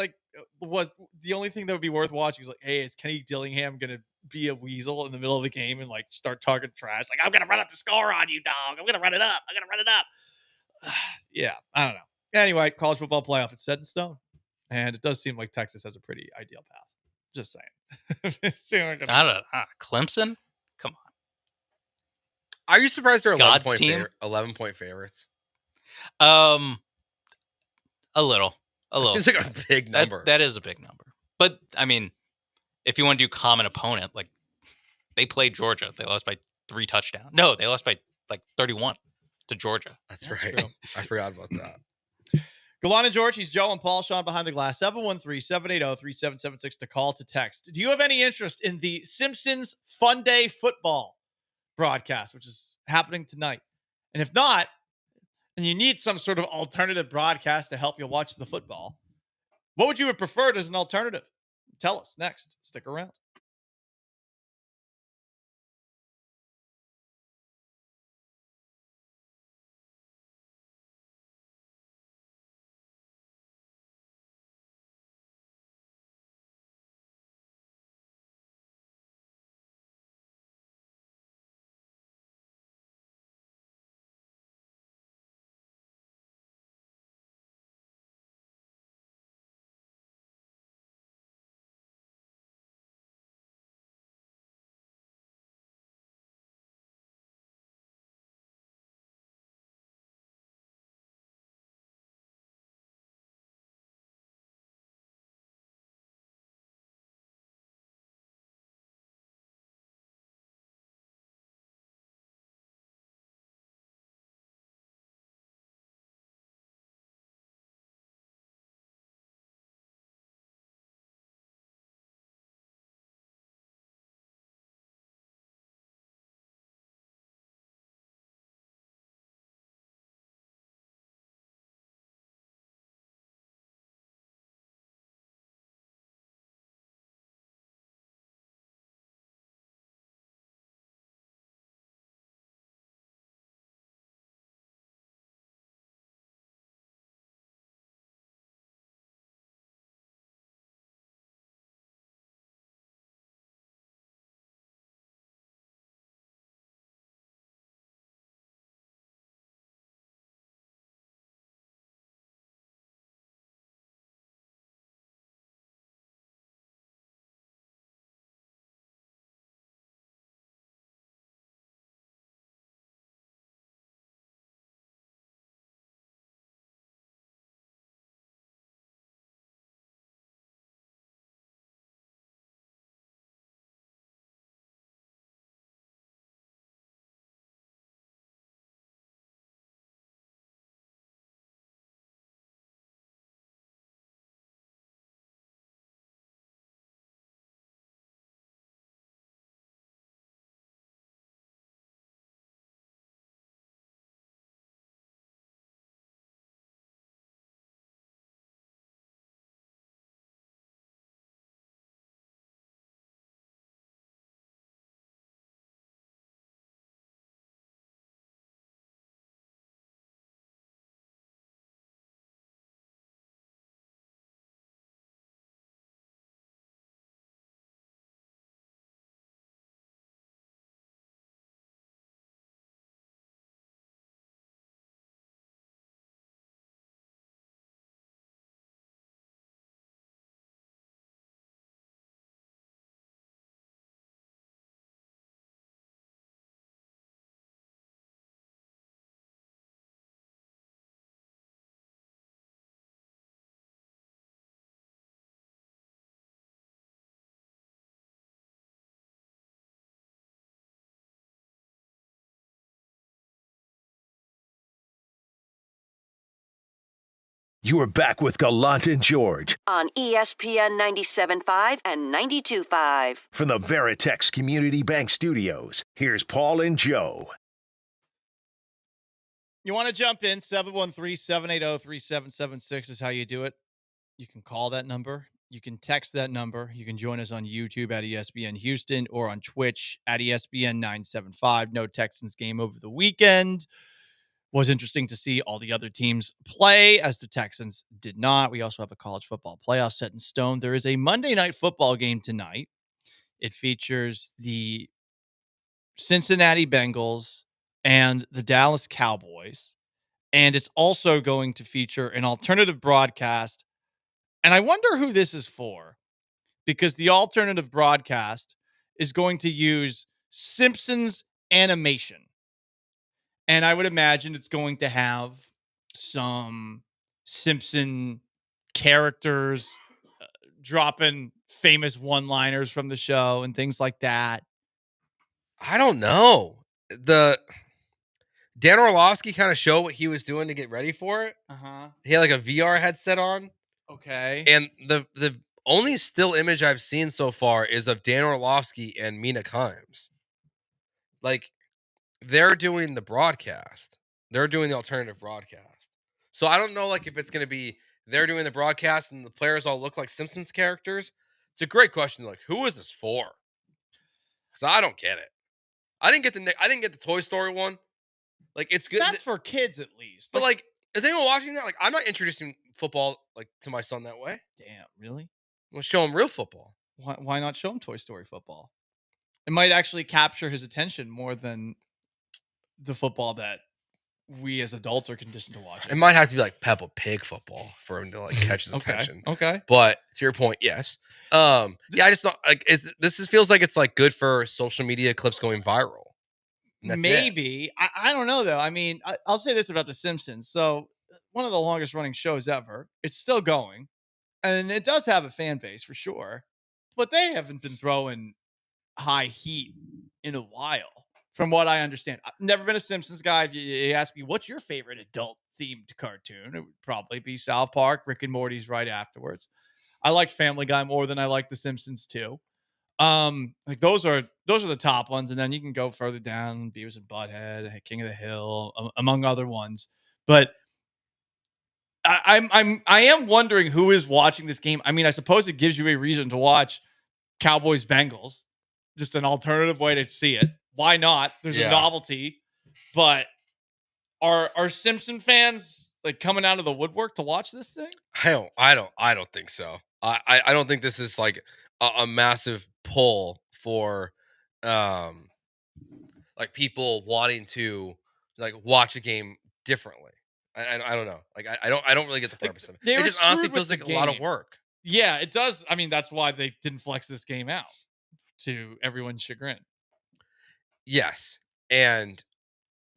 was the only thing that would be worth watching was hey, is Kenny Dillingham going to be a weasel in the middle of the game and start talking trash? I'm going to run up the score on you, dog. I'm going to run it up. Yeah, I don't know. Anyway, college football playoff, it's set in stone. And it does seem like Texas has a pretty ideal path. Just saying. Clemson? Come on. Are you surprised they're 11 God's team? 11-point favorites? A little. That seems like a big number. That is a big number. But, I mean, if you want to do common opponent, like, they played Georgia. They lost by 3 touchdowns. No, they lost by, 31 to Georgia. That's right. True. I forgot about that. Gallant and George, he's Joe and Paul, Sean behind the glass, 713-780-3776 to call to text. Do you have any interest in the Simpsons Fun Day football broadcast, which is happening tonight? And if not, and you need some sort of alternative broadcast to help you watch the football, what would you have preferred as an alternative? Tell us next. Stick around. You are back with Gallant and George On ESPN 97.5 and 92.5. from the Veritex Community Bank Studios. Here's Paul and Joe. You want to jump in, 713-780-3776 is how you do it. You can call that number. You can text that number. You can join us on YouTube at ESPN Houston or on Twitch at ESPN 975. No Texans game over the weekend. Was interesting to see all the other teams play as the Texans did not. We also have a college football playoff set in stone. There is a Monday night football game tonight. It features the Cincinnati Bengals and the Dallas Cowboys. And it's also going to feature an alternative broadcast. And I wonder who this is for, because the alternative broadcast is going to use Simpsons animation. And I would imagine it's going to have some Simpson characters dropping famous one-liners from the show and things like that. I don't know. The Dan Orlovsky kind of showed what he was doing to get ready for it. Uh-huh. He had like a VR headset on. Okay. And the only still image I've seen so far is of Dan Orlovsky and Mina Kimes. Like, they're doing the broadcast. They're doing the alternative broadcast. So I don't know, like, if it's going to be they're doing the broadcast and the players all look like Simpsons characters. It's a great question. Like, who is this for? Because I don't get it. I didn't get the Toy Story one. Like, it's good. That's for kids at least. But like, is anyone watching that? Like, I'm not introducing football like to my son that way. Damn, really? I'm gonna show him real football. Why not show him Toy Story football? It might actually capture his attention more than the football that we as adults are conditioned to watch. It might have to be like Peppa Pig football for him to like catch his attention. Okay. But to your point, yes. Yeah, I just don't like. Feels like it's like good for social media clips going viral. Maybe. I don't know though. I mean, I'll say this about The Simpsons. So one of the longest running shows ever. It's still going, and it does have a fan base for sure. But they haven't been throwing high heat in a while, from what I understand. I've never been a Simpsons guy. If you ask me, what's your favorite adult themed cartoon? It would probably be South Park. Rick and Morty's right afterwards. I liked Family Guy more than I liked The Simpsons too. Like those are the top ones, and then you can go further down, Beavis and Butthead, King of the Hill, among other ones. But I am wondering who is watching this game. I mean, I suppose it gives you a reason to watch Cowboys Bengals, just an alternative way to see it. Why not? There's a novelty, but are Simpson fans like coming out of the woodwork to watch this thing? I don't think so. I don't think this is like a massive pull for like people wanting to like watch a game differently. I don't know. Like I don't really get the purpose of it. It just honestly feels like a lot of work. Yeah, it does. I mean, that's why they didn't flex this game out, to everyone's chagrin. Yes, and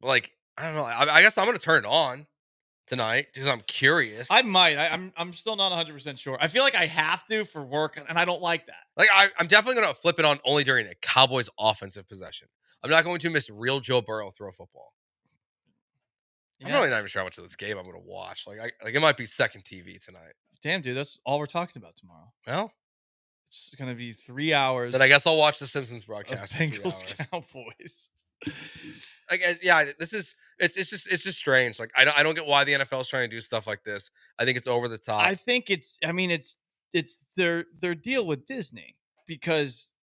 like I don't know. I guess I'm gonna turn it on tonight because I'm curious. I might. I'm still not 100% sure. I feel like I have to for work, and I don't like that. Like I'm definitely gonna flip it on only during a Cowboys offensive possession. I'm not going to miss real Joe Burrow throw football. Yeah. I'm really not even sure how much of this game I'm gonna watch. Like it might be second TV tonight. Damn, dude, that's all we're talking about tomorrow. Well, it's gonna be 3 hours. Then I guess I'll watch the Simpsons broadcast. Bengals Cowboys. I guess, yeah, it's just strange. Like I don't get why the NFL is trying to do stuff like this. I think it's over the top. I think it's their deal with Disney, because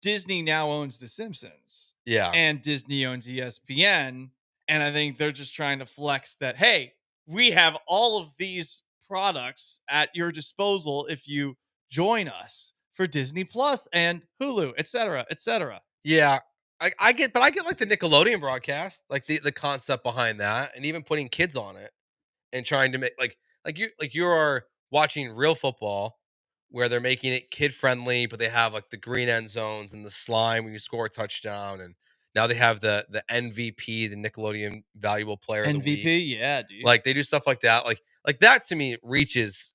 Disney now owns The Simpsons. Yeah. And Disney owns ESPN. And I think they're just trying to flex that, hey, we have all of these products at your disposal if you join us for Disney Plus and Hulu, et cetera, et cetera. Yeah. I get like the Nickelodeon broadcast, like the concept behind that, and even putting kids on it and trying to make like you are watching real football where they're making it kid friendly, but they have like the green end zones and the slime when you score a touchdown, and now they have the MVP, the Nickelodeon Valuable Player of the Week. MVP, yeah, dude. Like they do stuff like that. Like that to me reaches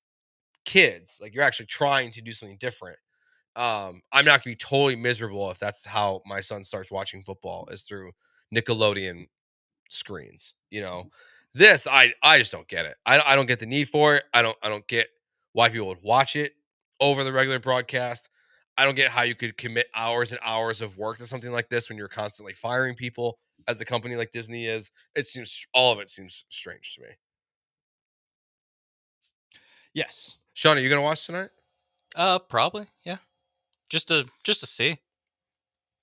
kids. Like you're actually trying to do something different. I'm not gonna be totally miserable if that's how my son starts watching football, is through Nickelodeon screens. You know, this I just don't get it. I don't get the need for it. I don't get why people would watch it over the regular broadcast. I don't get how you could commit hours and hours of work to something like this when you're constantly firing people as a company like Disney is. All of it seems strange to me. Yes. Sean, are you gonna watch tonight? Probably, yeah. Just to see.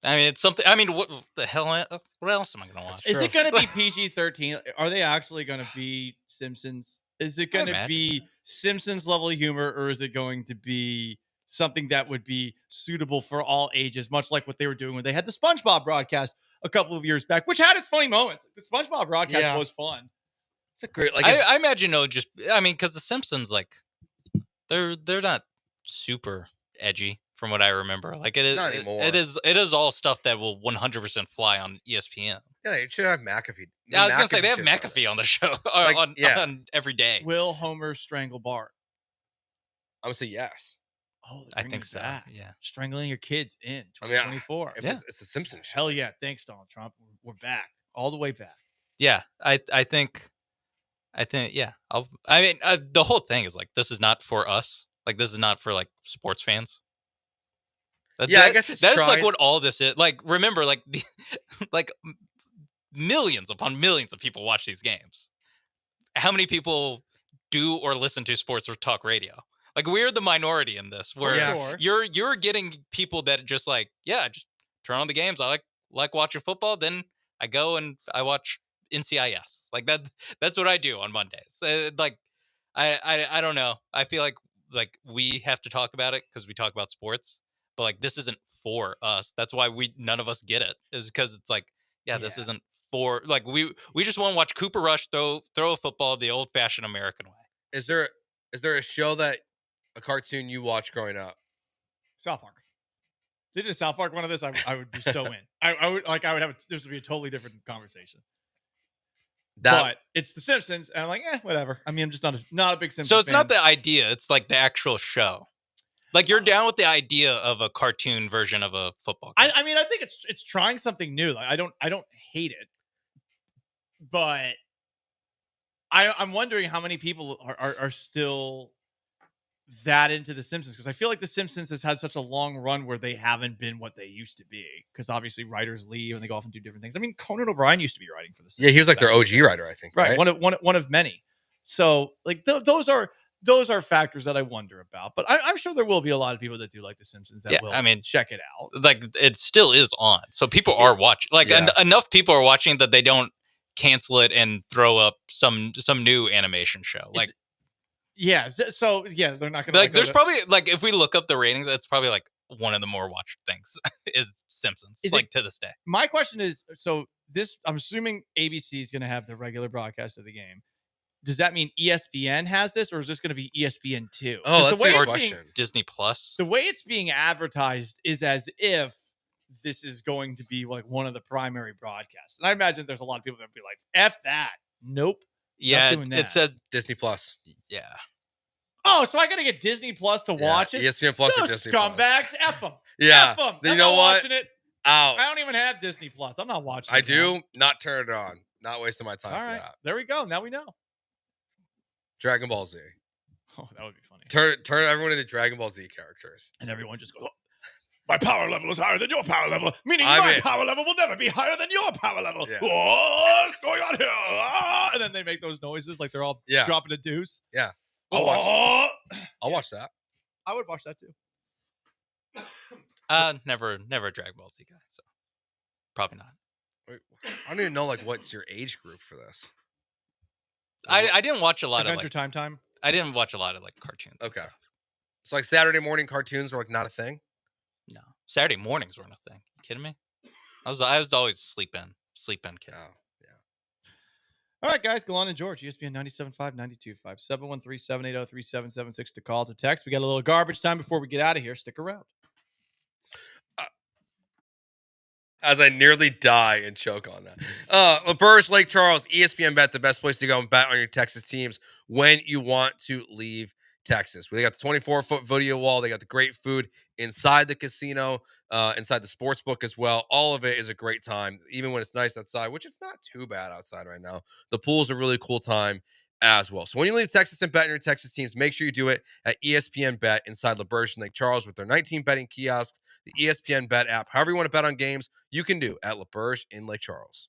I mean, it's something. I mean, what the hell? What else am I gonna watch? Is it gonna be PG-13? Are they actually gonna be Simpsons? Is it gonna be Simpsons level humor, or is it going to be something that would be suitable for all ages, much like what they were doing when they had the SpongeBob broadcast a couple of years back, which had its funny moments. The SpongeBob broadcast was fun. It's a great. Like I imagine it'll just. I mean, because the Simpsons, like, they're not super edgy from what I remember. Like it is, Not anymore. it is all stuff that will 100% fly on ESPN. Yeah, they should have McAfee. Yeah, I was gonna say they have McAfee on the show on every day. Will Homer strangle Bart? I would say yes. Oh, I think so. Back. Yeah, strangling your kids in I mean, 2024. it's the Simpsons show. Hell yeah! Thanks, Donald Trump. We're back, all the way back. Yeah, I think yeah. The whole thing is like this is not for us. Like this is not for like sports fans. I guess that's like what all this is. Like remember, like like millions upon millions of people watch these games. How many people do or listen to sports or talk radio? Like we're the minority in this, where you're getting people that just like, just turn on the games. I like watching football. Then I go and I watch NCIS. Like that's what I do on Mondays. Like I don't know. I feel like we have to talk about it because we talk about sports, but like this isn't for us. That's why none of us get it, is because it's like, this isn't for like we just want to watch Cooper Rush throw a football the old fashioned American way. Is there a show a cartoon you watched growing up? South Park. They did a South Park one of this. I would be so in. I would have. This would be a totally different conversation. But it's The Simpsons, and I'm like, whatever. I mean, I'm just not a big Simpsons. So it's fan. not the idea; it's like the actual show. Like you're down with the idea of a cartoon version of a football game. I mean, I think it's trying something new. Like I don't hate it, but I'm wondering how many people are still that into The Simpsons, because I feel like The Simpsons has had such a long run where they haven't been what they used to be, because obviously writers leave and they go off and do different things. I mean, Conan O'Brien used to be writing for The Simpsons. Yeah, he was like their OG writer, I think. Right, one of many. So like those are factors that I wonder about. But I'm sure there will be a lot of people that do like The Simpsons that will check it out. Like it still is on, so people are watching. Like enough people are watching that they don't cancel it and throw up some new animation show. Like. They're not gonna like. There's probably like if we look up the ratings, it's probably like one of the more watched things is Simpsons. To this day. My question is, so this, I'm assuming ABC is going to have the regular broadcast of the game. Does that mean ESPN has this, or is this going to be ESPN 2? Oh, that's the question. Disney Plus. The way it's being advertised is as if this is going to be like one of the primary broadcasts, and I imagine there's a lot of people that would be like, "F that, nope." Yeah, it says Disney Plus. Yeah. Oh, so I got to get Disney Plus to watch it? ESPN Plus or Those Disney scumbags, Plus. F them. Yeah. F them. Then I'm you know not what? watching it. Out. I don't even have Disney Plus. I'm not watching it. I do not turn it on. Not wasting my time All for right. that. There we go. Now we know. Dragon Ball Z. Oh, that would be funny. Turn everyone into Dragon Ball Z characters. And everyone just goes, my power level is higher than your power level, meaning my power level will never be higher than your power level. Yeah. What's going on here? And then they make those noises like they're all dropping a deuce. Yeah. I'll watch that. I would watch that too. Never a Dragon Ball Z guy, so probably not. Wait, I don't even know like what's your age group for this. I didn't watch a lot Adventure of Time. I didn't watch a lot of like cartoons. Okay. So like Saturday morning cartoons were like not a thing? No. Saturday mornings weren't a thing. You kidding me? I was always sleep in kid. Oh, yeah. All right, guys. Gallant George, ESPN 97.5, 92.5, 713-780-3776 to call, to text. We got a little garbage time before we get out of here. Stick around. As I nearly die and choke on that. LaBerge, Lake Charles, ESPN Bet, the best place to go and bet on your Texas teams when you want to leave Texas. They got the 24-foot video wall. They got the great food inside the casino, inside the sports book as well. All of it is a great time, even when it's nice outside, which it's not too bad outside right now. The pool's a really cool time as well. So when you leave Texas and bet on your Texas teams, make sure you do it at ESPN Bet inside LaBerge and Lake Charles with their 19 betting kiosks, the ESPN Bet app. However you want to bet on games, you can do at LaBerge in Lake Charles.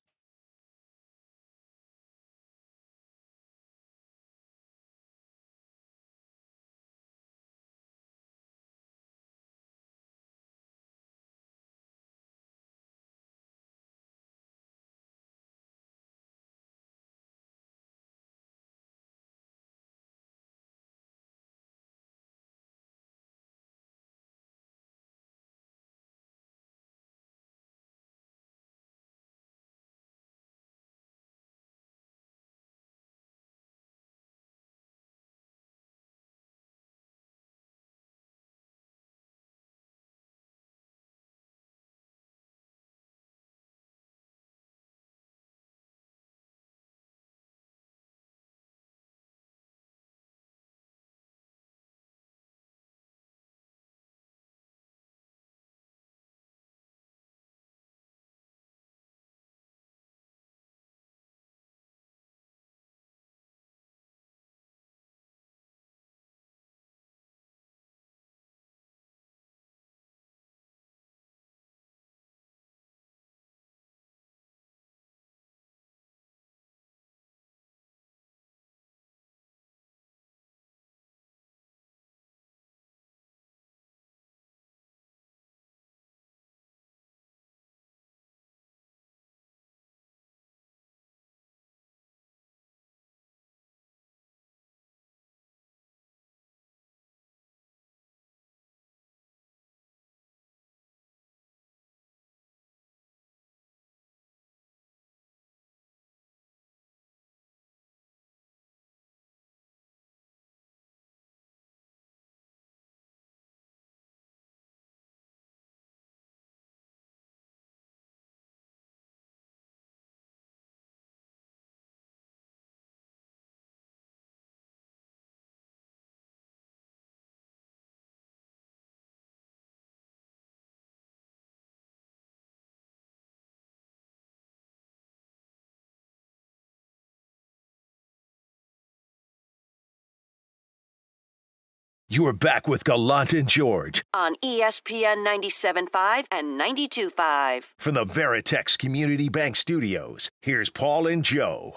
You are back with Gallant and George on ESPN 97.5 and 92.5. from the Veritex Community Bank Studios. Here's Paul and Joe.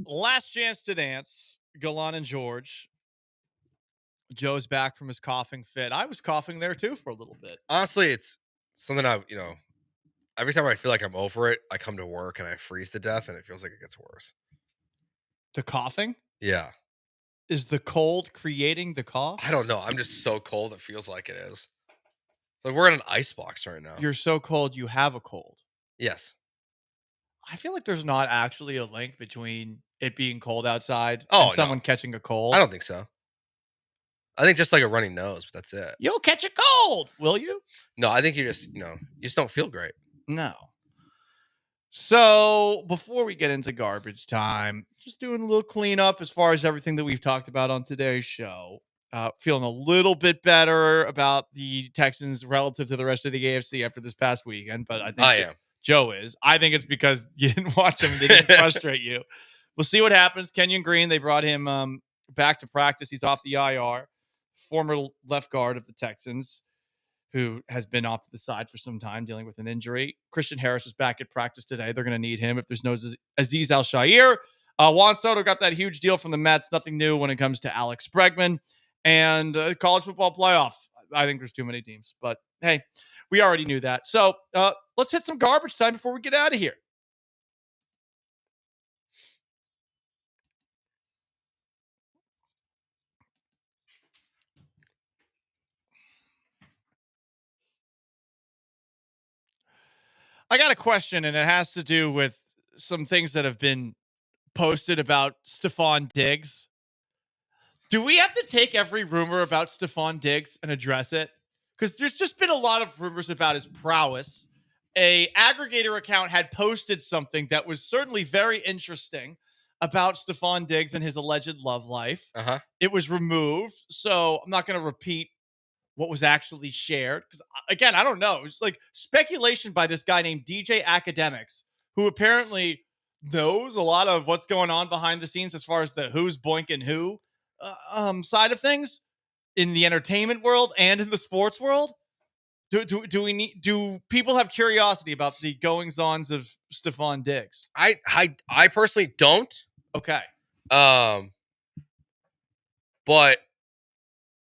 Last chance to dance. Gallant and George. Joe's back from his coughing fit. I was coughing there too for a little bit. Honestly, it's something every time I feel like I'm over it, I come to work and I freeze to death and it feels like it gets worse. The coughing? Yeah. Is the cold creating the cough? I don't know. I'm just so cold it feels like it is. Like we're in an ice box right now. You're so cold you have a cold. Yes. I feel like there's not actually a link between it being cold outside Oh, and someone catching a cold. I don't think so. I think just like a runny nose, but that's it. You'll catch a cold, will you? No, I think you just don't feel great. No. So before we get into garbage time, just doing a little cleanup as far as everything that we've talked about on today's show. Feeling a little bit better about the Texans relative to the rest of the AFC after this past weekend, but I think Joe is. I think it's because you didn't watch them and they didn't frustrate you. We'll see what happens. Kenyon Green, they brought him back to practice. He's off the IR, former left guard of the Texans, who has been off to the side for some time dealing with an injury. Christian Harris is back at practice today. They're going to need him if there's no Azeez Al-Shaair. Juan Soto got that huge deal from the Mets. Nothing new when it comes to Alex Bregman. And college football playoff. I think there's too many teams. But, hey, we already knew that. So let's hit some garbage time before we get out of here. I got a question, and it has to do with some things that have been posted about Stephon Diggs. Do we have to take every rumor about Stephon Diggs and address it? Because there's just been a lot of rumors about his prowess. A aggregator account had posted something that was certainly very interesting about Stephon Diggs and his alleged love life. Uh-huh. It was removed, so I'm not going to repeat what was actually shared. Because, again, I don't know. It's like speculation by this guy named DJ Academics, who apparently knows a lot of what's going on behind the scenes as far as the who's boinking who side of things in the entertainment world and in the sports world. Do people have curiosity about the goings-ons of Stephon Diggs? I personally don't. Okay. But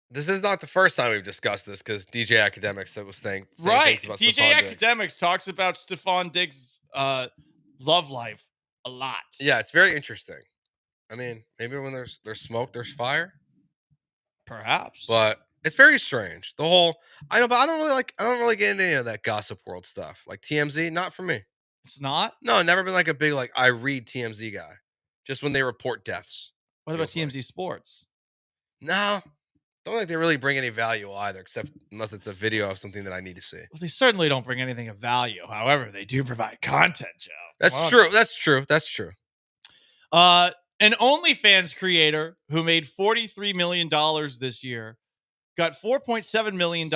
this is not the first time we've discussed this because DJ Academics was saying right. things about DJ Stephon Academics Diggs. Talks about Stephon Diggs' love life a lot. Yeah, it's very interesting. I mean, maybe when there's smoke, there's fire. Perhaps. But it's very strange. The whole I don't really get into any of that gossip world stuff. Like TMZ, not for me. It's not? No, never been like a big I read TMZ guy. Just when they report deaths. What about TMZ Sports? No. Don't think they really bring any value either, except unless it's a video of something that I need to see. Well, they certainly don't bring anything of value. However, they do provide content, Joe. That's true. That's true. An OnlyFans creator who made $43 million this year got $4.7 million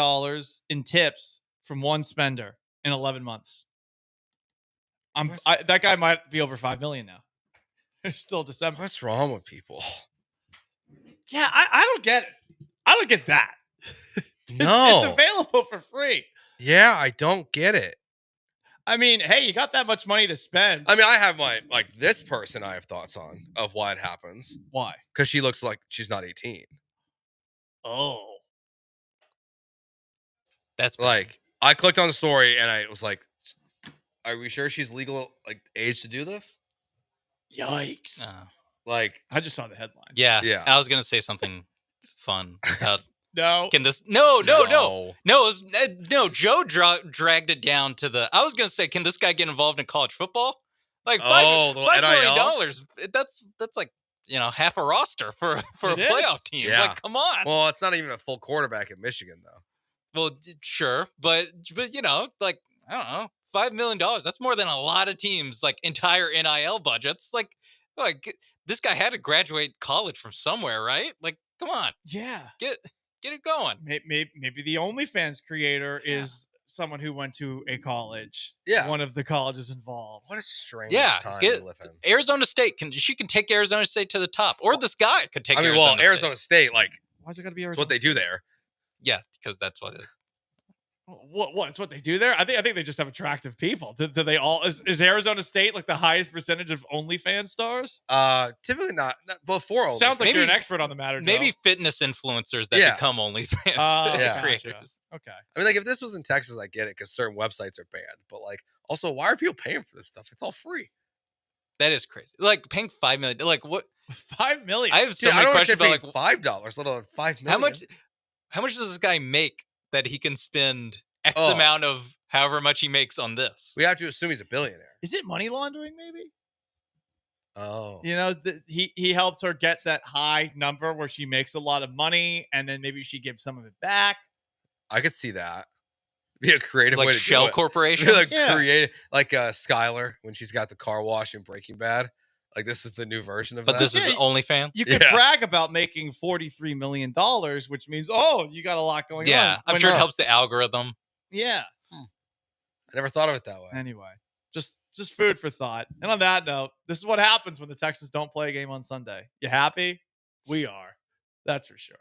in tips from one spender in 11 months. That guy might be over 5 million now. It's still December. What's wrong with people? Yeah, I don't get it. I don't get that. No. It's available for free. Yeah, I don't get it. I mean, hey, you got that much money to spend. I mean, I have this person I have thoughts on of why it happens. Why? Because she looks like she's not 18. Oh. That's like, I clicked on the story and I was like, are we sure she's legal age to do this? Yikes. Like, I just saw the headline. Yeah. Yeah. I was going to say something fun about No. Can this? No. Joe dragged it down to the. I was gonna say, can this guy get involved in college football? Like $5 million. That's like half a roster for a playoff team. Yeah. Like, come on. Well, it's not even a full quarterback at Michigan though. Well, sure, but like I don't know, $5 million. That's more than a lot of teams like entire NIL budgets. Like this guy had to graduate college from somewhere, right? Like, come on. Yeah. Get it going. Maybe the OnlyFans creator is someone who went to a college. Yeah. One of the colleges involved. What a strange time to live in. Arizona State can take Arizona State to the top, or this guy could take. Arizona State, Why's it got to be That's Arizona what they do State? there. Yeah, because that's what. What? It's what they do there. I think they just have attractive people. Do they all? Is Arizona State like the highest percentage of OnlyFans stars? Typically not before OnlyFans. Sounds like you're an expert on the matter. Maybe Joe. fitness influencers that become OnlyFans Yeah. creators. Okay. I mean, like if this was in Texas, I get it because certain websites are banned. But like, also, why are people paying for this stuff? It's all free. That is crazy. Like paying $5 million. Like what? $5 million. I have so Dude, many I don't questions understand about paying like $5, let alone $5 million. How much does this guy make that he can spend X Oh. amount of however much he makes on this? We have to assume he's a billionaire. Is it money laundering? Maybe. Oh. You know, he helps her get that high number where she makes a lot of money, and then maybe she gives some of it back. I could see that. Be a creative Like way to shell do it. corporations? Be like Yeah. creative, like Skylar when she's got the car wash in Breaking Bad. Like this is the new version of But that. this is OnlyFans? You could Yeah. brag about making $43 million, which means, you got a lot going on. Yeah, I'm When sure it not. helps the algorithm. Yeah. I never thought of it that way. Anyway, just food for thought. And on that note, this is what happens when the Texans don't play a game on Sunday. You happy? We are. That's for sure.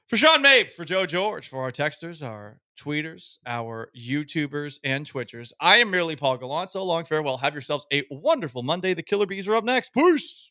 For Sean Mapes, for Joe George, for our texters, our tweeters, our YouTubers, and Twitchers, I am merely Paul Gallant. So long, farewell. Have yourselves a wonderful Monday. The Killer Bees are up next. Peace.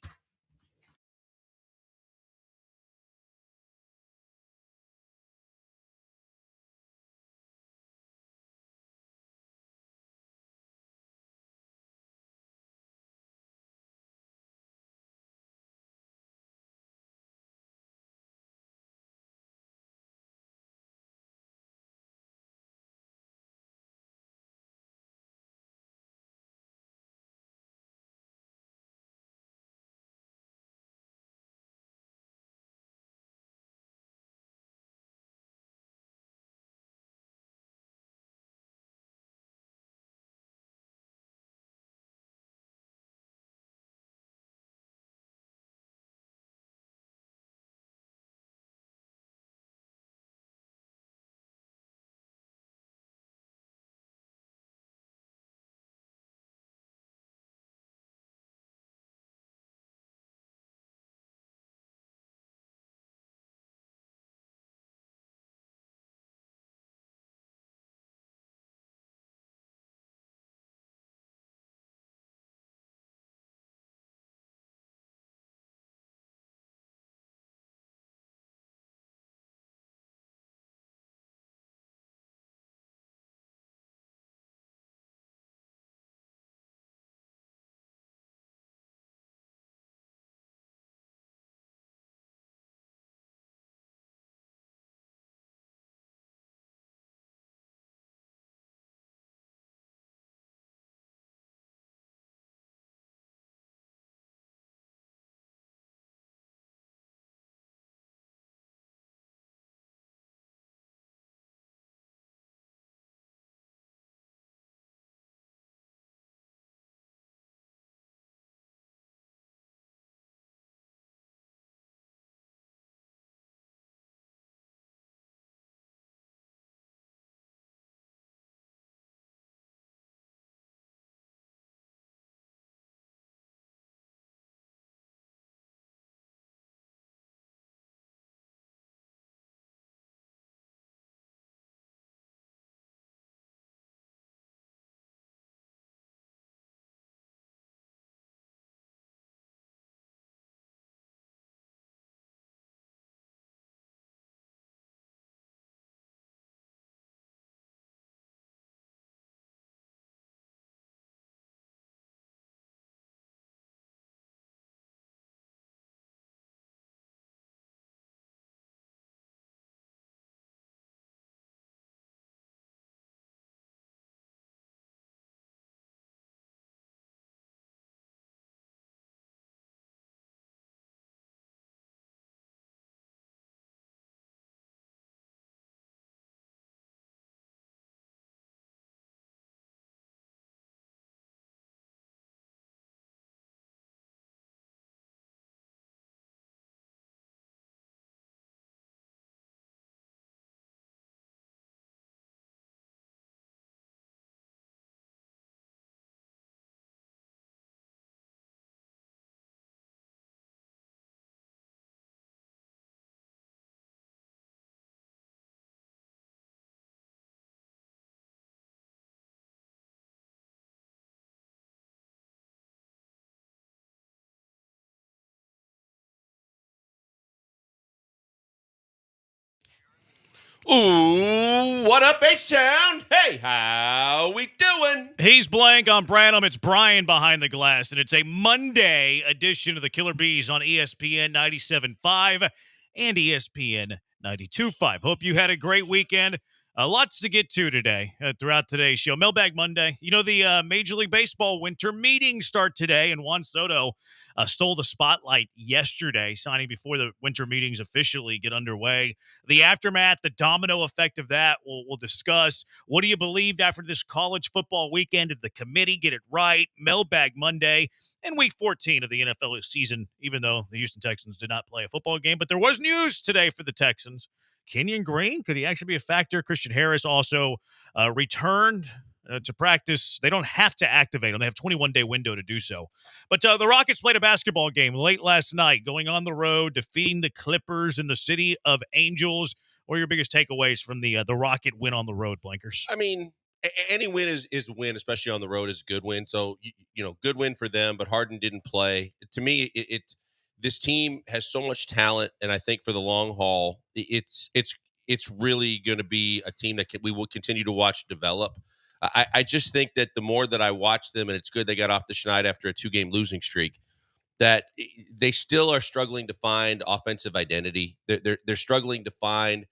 What up, H-Town? Hey, how we doing? He's Blank on Branham. It's Brian behind the glass, and it's a Monday edition of the Killer Bees on ESPN 97.5 and ESPN 92.5. Hope you had a great weekend. Lots to get to today throughout today's show. Mailbag Monday. You know, the Major League Baseball winter meetings start today, and Juan Soto stole the spotlight yesterday, signing before the winter meetings officially get underway. The aftermath, the domino effect of that, we'll discuss. What do you believe after this college football weekend? Did the committee get it right? Mailbag Monday and week 14 of the NFL season, even though the Houston Texans did not play a football game. But there was news today for the Texans. Kenyon Green, could he actually be a factor? Christian Harris also returned to practice. They don't have to activate him. They have a 21-day window to do so. But the Rockets played a basketball game late last night, going on the road, defeating the Clippers in the City of Angels. What are your biggest takeaways from the Rocket win on the road, Blankers? I mean, any win is a win, especially on the road, is a good win. So, good win for them, but Harden didn't play. To me, this team has so much talent, and I think for the long haul, it's really going to be a team that we will continue to watch develop. I just think that the more that I watch them, and it's good they got off the schneid after a 2-game losing streak, that they still are struggling to find offensive identity. They're struggling to find,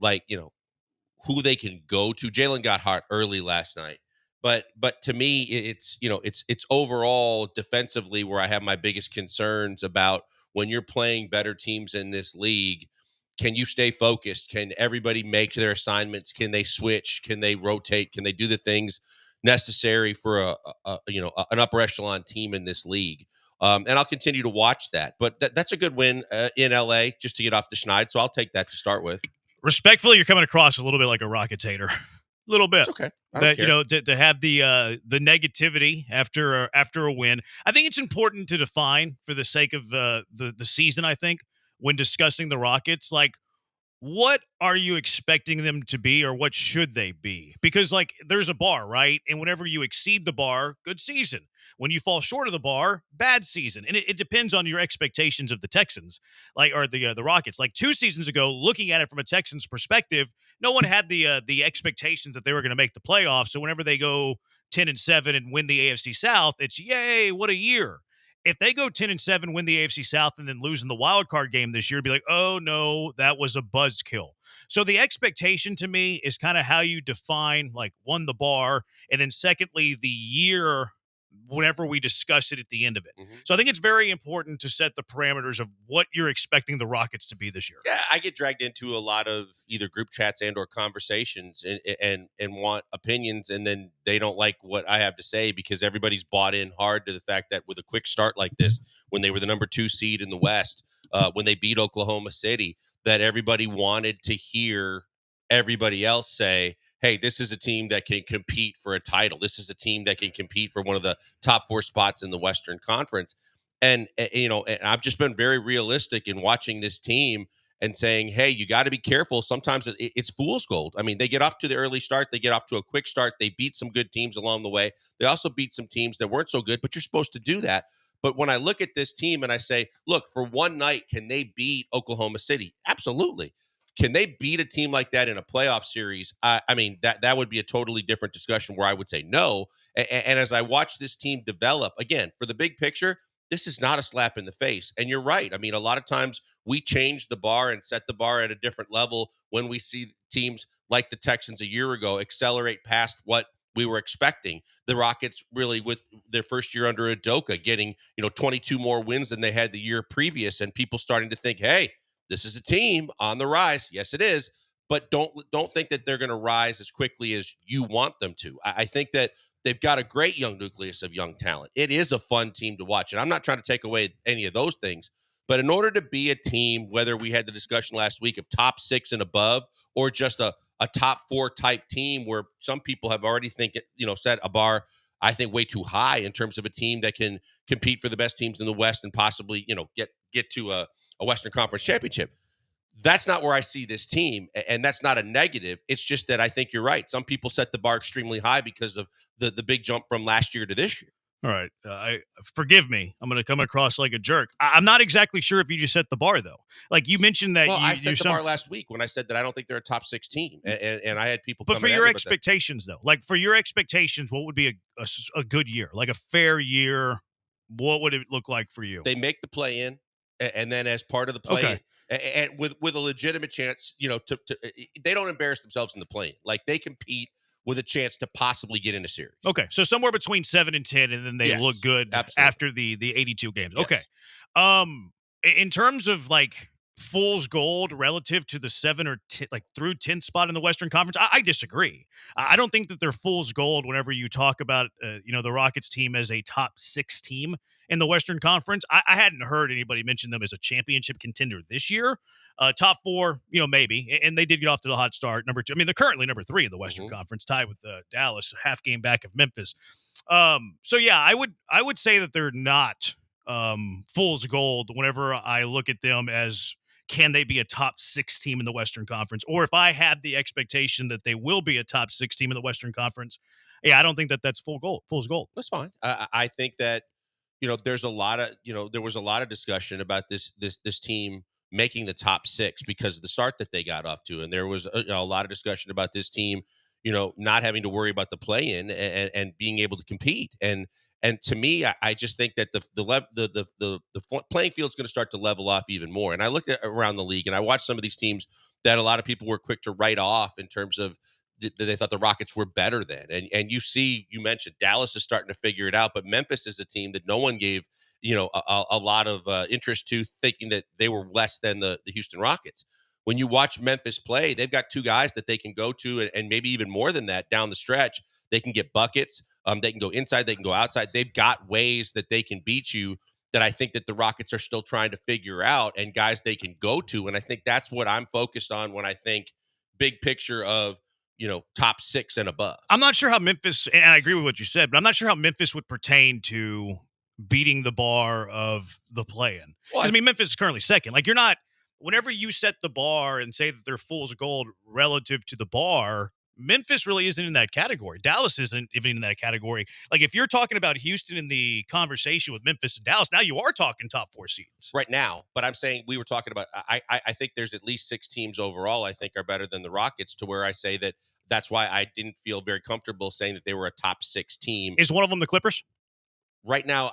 who they can go to. Jalen got hot early last night. But to me, it's overall defensively where I have my biggest concerns about when you're playing better teams in this league. Can you stay focused? Can everybody make their assignments? Can they switch? Can they rotate? Can they do the things necessary for an upper echelon team in this league? And I'll continue to watch that. But that's a good win in LA just to get off the schneid. So I'll take that to start with. Respectfully, you're coming across a little bit like a Rockets hater. A little bit. It's okay. I don't care. To have the negativity after a win. I think it's important to define for the sake of the season, I think, when discussing the Rockets, what are you expecting them to be, or what should they be? Because there's a bar, right? And whenever you exceed the bar, good season. When you fall short of the bar, bad season. And it depends on your expectations of the Texans, or the Rockets. 2 seasons ago, looking at it from a Texans perspective, no one had the expectations that they were going to make the playoffs. So whenever they go 10-7 and win the AFC South, it's yay, what a year. If they go 10-7, win the AFC South, and then lose in the wild card game this year, it'd be like, oh no, that was a buzzkill. So the expectation to me is kind of how you define one, the bar, and then secondly, the year whenever we discuss it at the end of it. Mm-hmm. So I think it's very important to set the parameters of what you're expecting the Rockets to be this year. Yeah, I get dragged into a lot of either group chats and or conversations and want opinions, and then they don't like what I have to say because everybody's bought in hard to the fact that with a quick start like this, when they were the number 2 seed in the West, when they beat Oklahoma City, that everybody wanted to hear everybody else say, hey, this is a team that can compete for a title. This is a team that can compete for one of the top 4 spots in the Western Conference. And I've just been very realistic in watching this team and saying, hey, you got to be careful. Sometimes it's fool's gold. I mean, they get off to the early start. They get off to a quick start. They beat some good teams along the way. They also beat some teams that weren't so good, but you're supposed to do that. But when I look at this team and I say, look, for one night, can they beat Oklahoma City? Absolutely. Can they beat a team like that in a playoff series? I mean, that would be a totally different discussion where I would say no. And as I watch this team develop, again, for the big picture, this is not a slap in the face. And you're right. I mean, a lot of times we change the bar and set the bar at a different level when we see teams like the Texans a year ago accelerate past what we were expecting. The Rockets really, with their first year under Udoka, getting 22 more wins than they had the year previous, and people starting to think, hey, this is a team on the rise. Yes, it is. But don't think that they're going to rise as quickly as you want them to. I think that they've got a great young nucleus of young talent. It is a fun team to watch. And I'm not trying to take away any of those things. But in order to be a team, whether we had the discussion last week of top 6 and above, or just a top 4 type team where some people have already set a bar, I think, way too high in terms of a team that can compete for the best teams in the West and possibly, get to a Western Conference championship. That's not where I see this team, and that's not a negative. It's just that I think you're right. Some people set the bar extremely high because of the big jump from last year to this year. All right. Forgive me. I'm going to come across like a jerk. I'm not exactly sure if you just set the bar, though. Like you mentioned that I set the bar last week when I said that I don't think they're a top 6 team. And I had people But for coming your at me about that. expectations, though, like for your expectations, what would be a good year? Like a fair year? What would it look like for you? They make the play-in, and then as part of the play-in, and with a legitimate chance, to they don't embarrass themselves in the play-in. Like they compete with a chance to possibly get in a series. Okay, so somewhere between 7 and 10, and then they look good after the 82 games. Yes. Okay. In terms of like fool's gold relative to the 7 or 10, like through 10 spot in the Western Conference, I disagree. I don't think that they're fool's gold whenever you talk about the Rockets team as a top 6 team in the Western Conference. I hadn't heard anybody mention them as a championship contender this year. Top 4, maybe, and they did get off to the hot start. Number 2, I mean, they're currently number 3 in the Western Conference, tied with Dallas, half game back of Memphis. So yeah, I would say that they're not fool's gold whenever I look at them as can they be a top 6 team in the Western Conference, or if I had the expectation that they will be a top 6 team in the Western Conference. Yeah, I don't think that that's fool's gold. That's fine. I think that there's a lot of there was a lot of discussion about this team making the top 6 because of the start that they got off to, and there was a lot of discussion about this team not having to worry about the play-in and being able to compete. And to me, I just think that the playing field is going to start to level off even more. And I looked at around the league and I watched some of these teams that a lot of people were quick to write off in terms of they thought the Rockets were better than. And you mentioned Dallas is starting to figure it out, but Memphis is a team that no one gave a lot of interest to, thinking that they were less than the Houston Rockets. When you watch Memphis play, they've got 2 guys that they can go to, and maybe even more than that down the stretch. They can get buckets. They can go inside. They can go outside. They've got ways that they can beat you that I think that the Rockets are still trying to figure out, and guys they can go to. And I think that's what I'm focused on when I think big picture of, top 6 and above. I'm not sure how Memphis, and I agree with what you said, but I'm not sure how Memphis would pertain to beating the bar of the play-in. Well, I mean, Memphis is currently 2nd. Like you're not, whenever you set the bar and say that they're fool's gold relative to the bar, Memphis really isn't in that category. Dallas isn't even in that category. Like if you're talking about Houston in the conversation with Memphis and Dallas, now you are talking top 4 seeds right now. But I'm saying we were talking about. I think there's at least 6 teams overall I think are better than the Rockets, to where I say that's why I didn't feel very comfortable saying that they were a top 6 team. Is one of them the Clippers? Right now,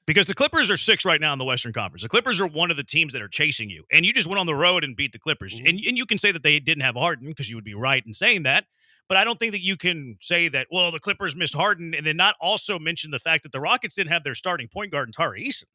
because the Clippers are 6 right now in the Western Conference. The Clippers are one of the teams that are chasing you, and you just went on the road and beat the Clippers. And you can say that they didn't have Harden, because you would be right in saying that. But I don't think that you can say that, well, the Clippers missed Harden, and then not also mention the fact that the Rockets didn't have their starting point guard in Tari Eason.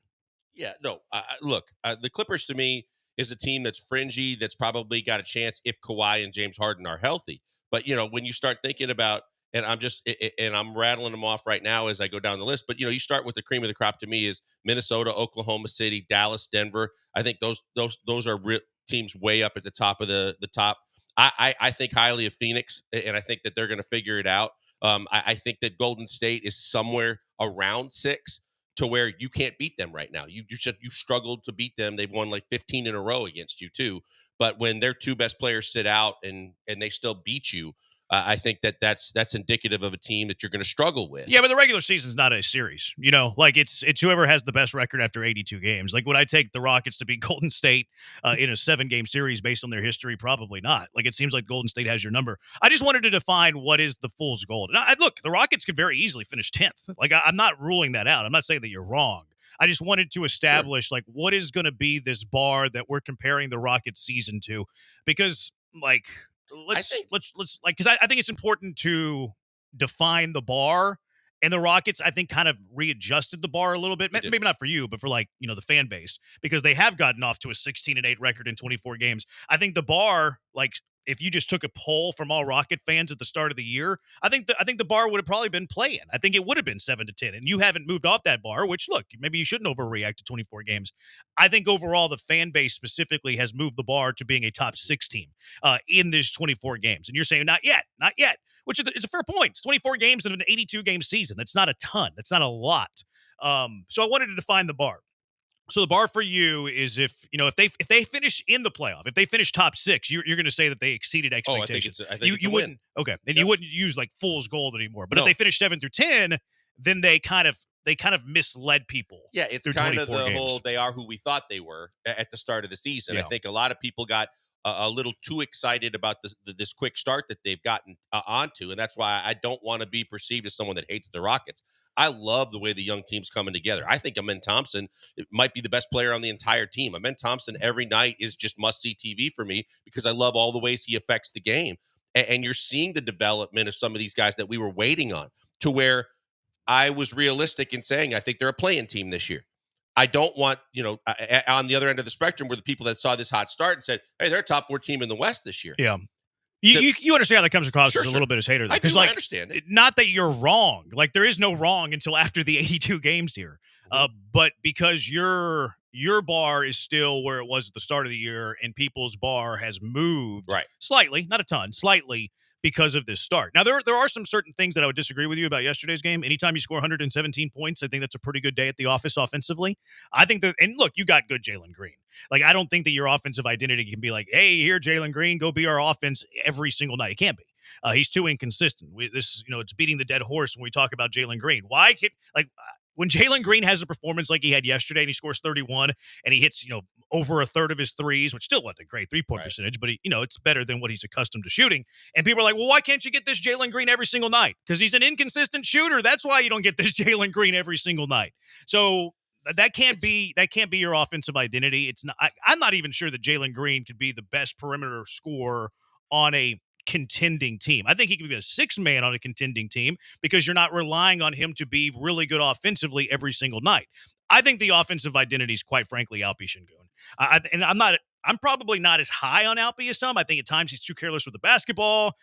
Yeah, no. Look, the Clippers to me is a team that's fringy, that's probably got a chance if Kawhi and James Harden are healthy. But when you start thinking about, and I'm rattling them off right now as I go down the list, but you start with the cream of the crop to me is Minnesota, Oklahoma City, Dallas, Denver. I think those are real teams way up at the top of the top. I think highly of Phoenix, and I think that they're going to figure it out. I think that Golden State is somewhere around 6, to where you can't beat them right now. You struggled to beat them. They've won like 15 in a row against you too. But when their 2 best players sit out and they still beat you, I think that's indicative of a team that you're going to struggle with. Yeah, but the regular season's not a series. Like it's whoever has the best record after 82 games. Like, would I take the Rockets to beat Golden State in a 7-game series based on their history? Probably not. Like, it seems like Golden State has your number. I just wanted to define what is the fool's gold. And look, the Rockets could very easily finish 10th. Like, I'm not ruling that out. I'm not saying that you're wrong. I just wanted to establish, like, what is going to be this bar that we're comparing the Rockets season to? Because, like, let's because I think it's important to define the bar. And the Rockets, I think, kind of readjusted the bar a little bit. Maybe not for you, but for the fan base, because they have gotten off to a 16-8 record in 24 games. I think the bar, if you just took a poll from all Rocket fans at the start of the year, I think the bar would have probably been playing. I think it would have been 7-10, and you haven't moved off that bar, which, look, maybe you shouldn't overreact to 24 games. I think overall the fan base specifically has moved the bar to being a top 6 team in this 24 games. And you're saying not yet, which is a fair point. It's 24 games in an 82-game season. That's not a ton. That's not a lot. So I wanted to define the bar. So the bar for you is if they finish in the playoff, if they finish top 6, you're going to say that they exceeded expectations. I think you wouldn't. Okay, and you wouldn't use fool's gold anymore. But if they finish 7 through 10, then they kind of they kind of misled people. Yeah, it's through kind of 24 the games. whole they are who we thought they were at the start of the season. I Yeah. think a lot of people got a little too excited about this quick start that they've gotten onto, and that's why I don't want to be perceived as someone that hates the Rockets. I love the way the young team's coming together. I think Amen Thompson might be the best player on the entire team. Amen Thompson every night is just must-see TV for me because I love all the ways he affects the game. And you're seeing the development of some of these guys that we were waiting on, to where I was realistic in saying I think they're a play-in team this year. I don't want, on the other end of the spectrum were the people that saw this hot start and said, hey, they're a top 4 team in the West this year. Yeah. You understand how that comes across as a little bit as hater. I do, like, I understand it. Not that you're wrong. Like, there is no wrong until after the 82 games here. But because your bar is still where it was at the start of the year and people's bar has moved slightly, not a ton, slightly, because of this start. Now, there are some certain things that I would disagree with you about yesterday's game. Anytime you score 117 points, I think that's a pretty good day at the office offensively. I think that, and look, you got good Jalen Green. Like, I don't think that your offensive identity can be like, hey, here, Jalen Green, go be our offense every single night. It can't be. He's too inconsistent. It's beating the dead horse when we talk about Jalen Green. Why can't, when Jalen Green has a performance like he had yesterday and he scores 31 and he hits, over a third of his threes, which still wasn't a great three-point percentage, but it's better than what he's accustomed to shooting. And people are like, well, why can't you get this Jalen Green every single night? Because he's an inconsistent shooter. That's why you don't get this Jalen Green every single night. So that can't be your offensive identity. It's not. I'm not even sure that Jalen Green could be the best perimeter scorer on a contending team. I think he could be a 6-man on a contending team because you're not relying on him to be really good offensively every single night. I think the offensive identity is, quite frankly, Alpi Şengün. I'm probably not as high on Alpi as some. I think at times he's too careless with the basketball.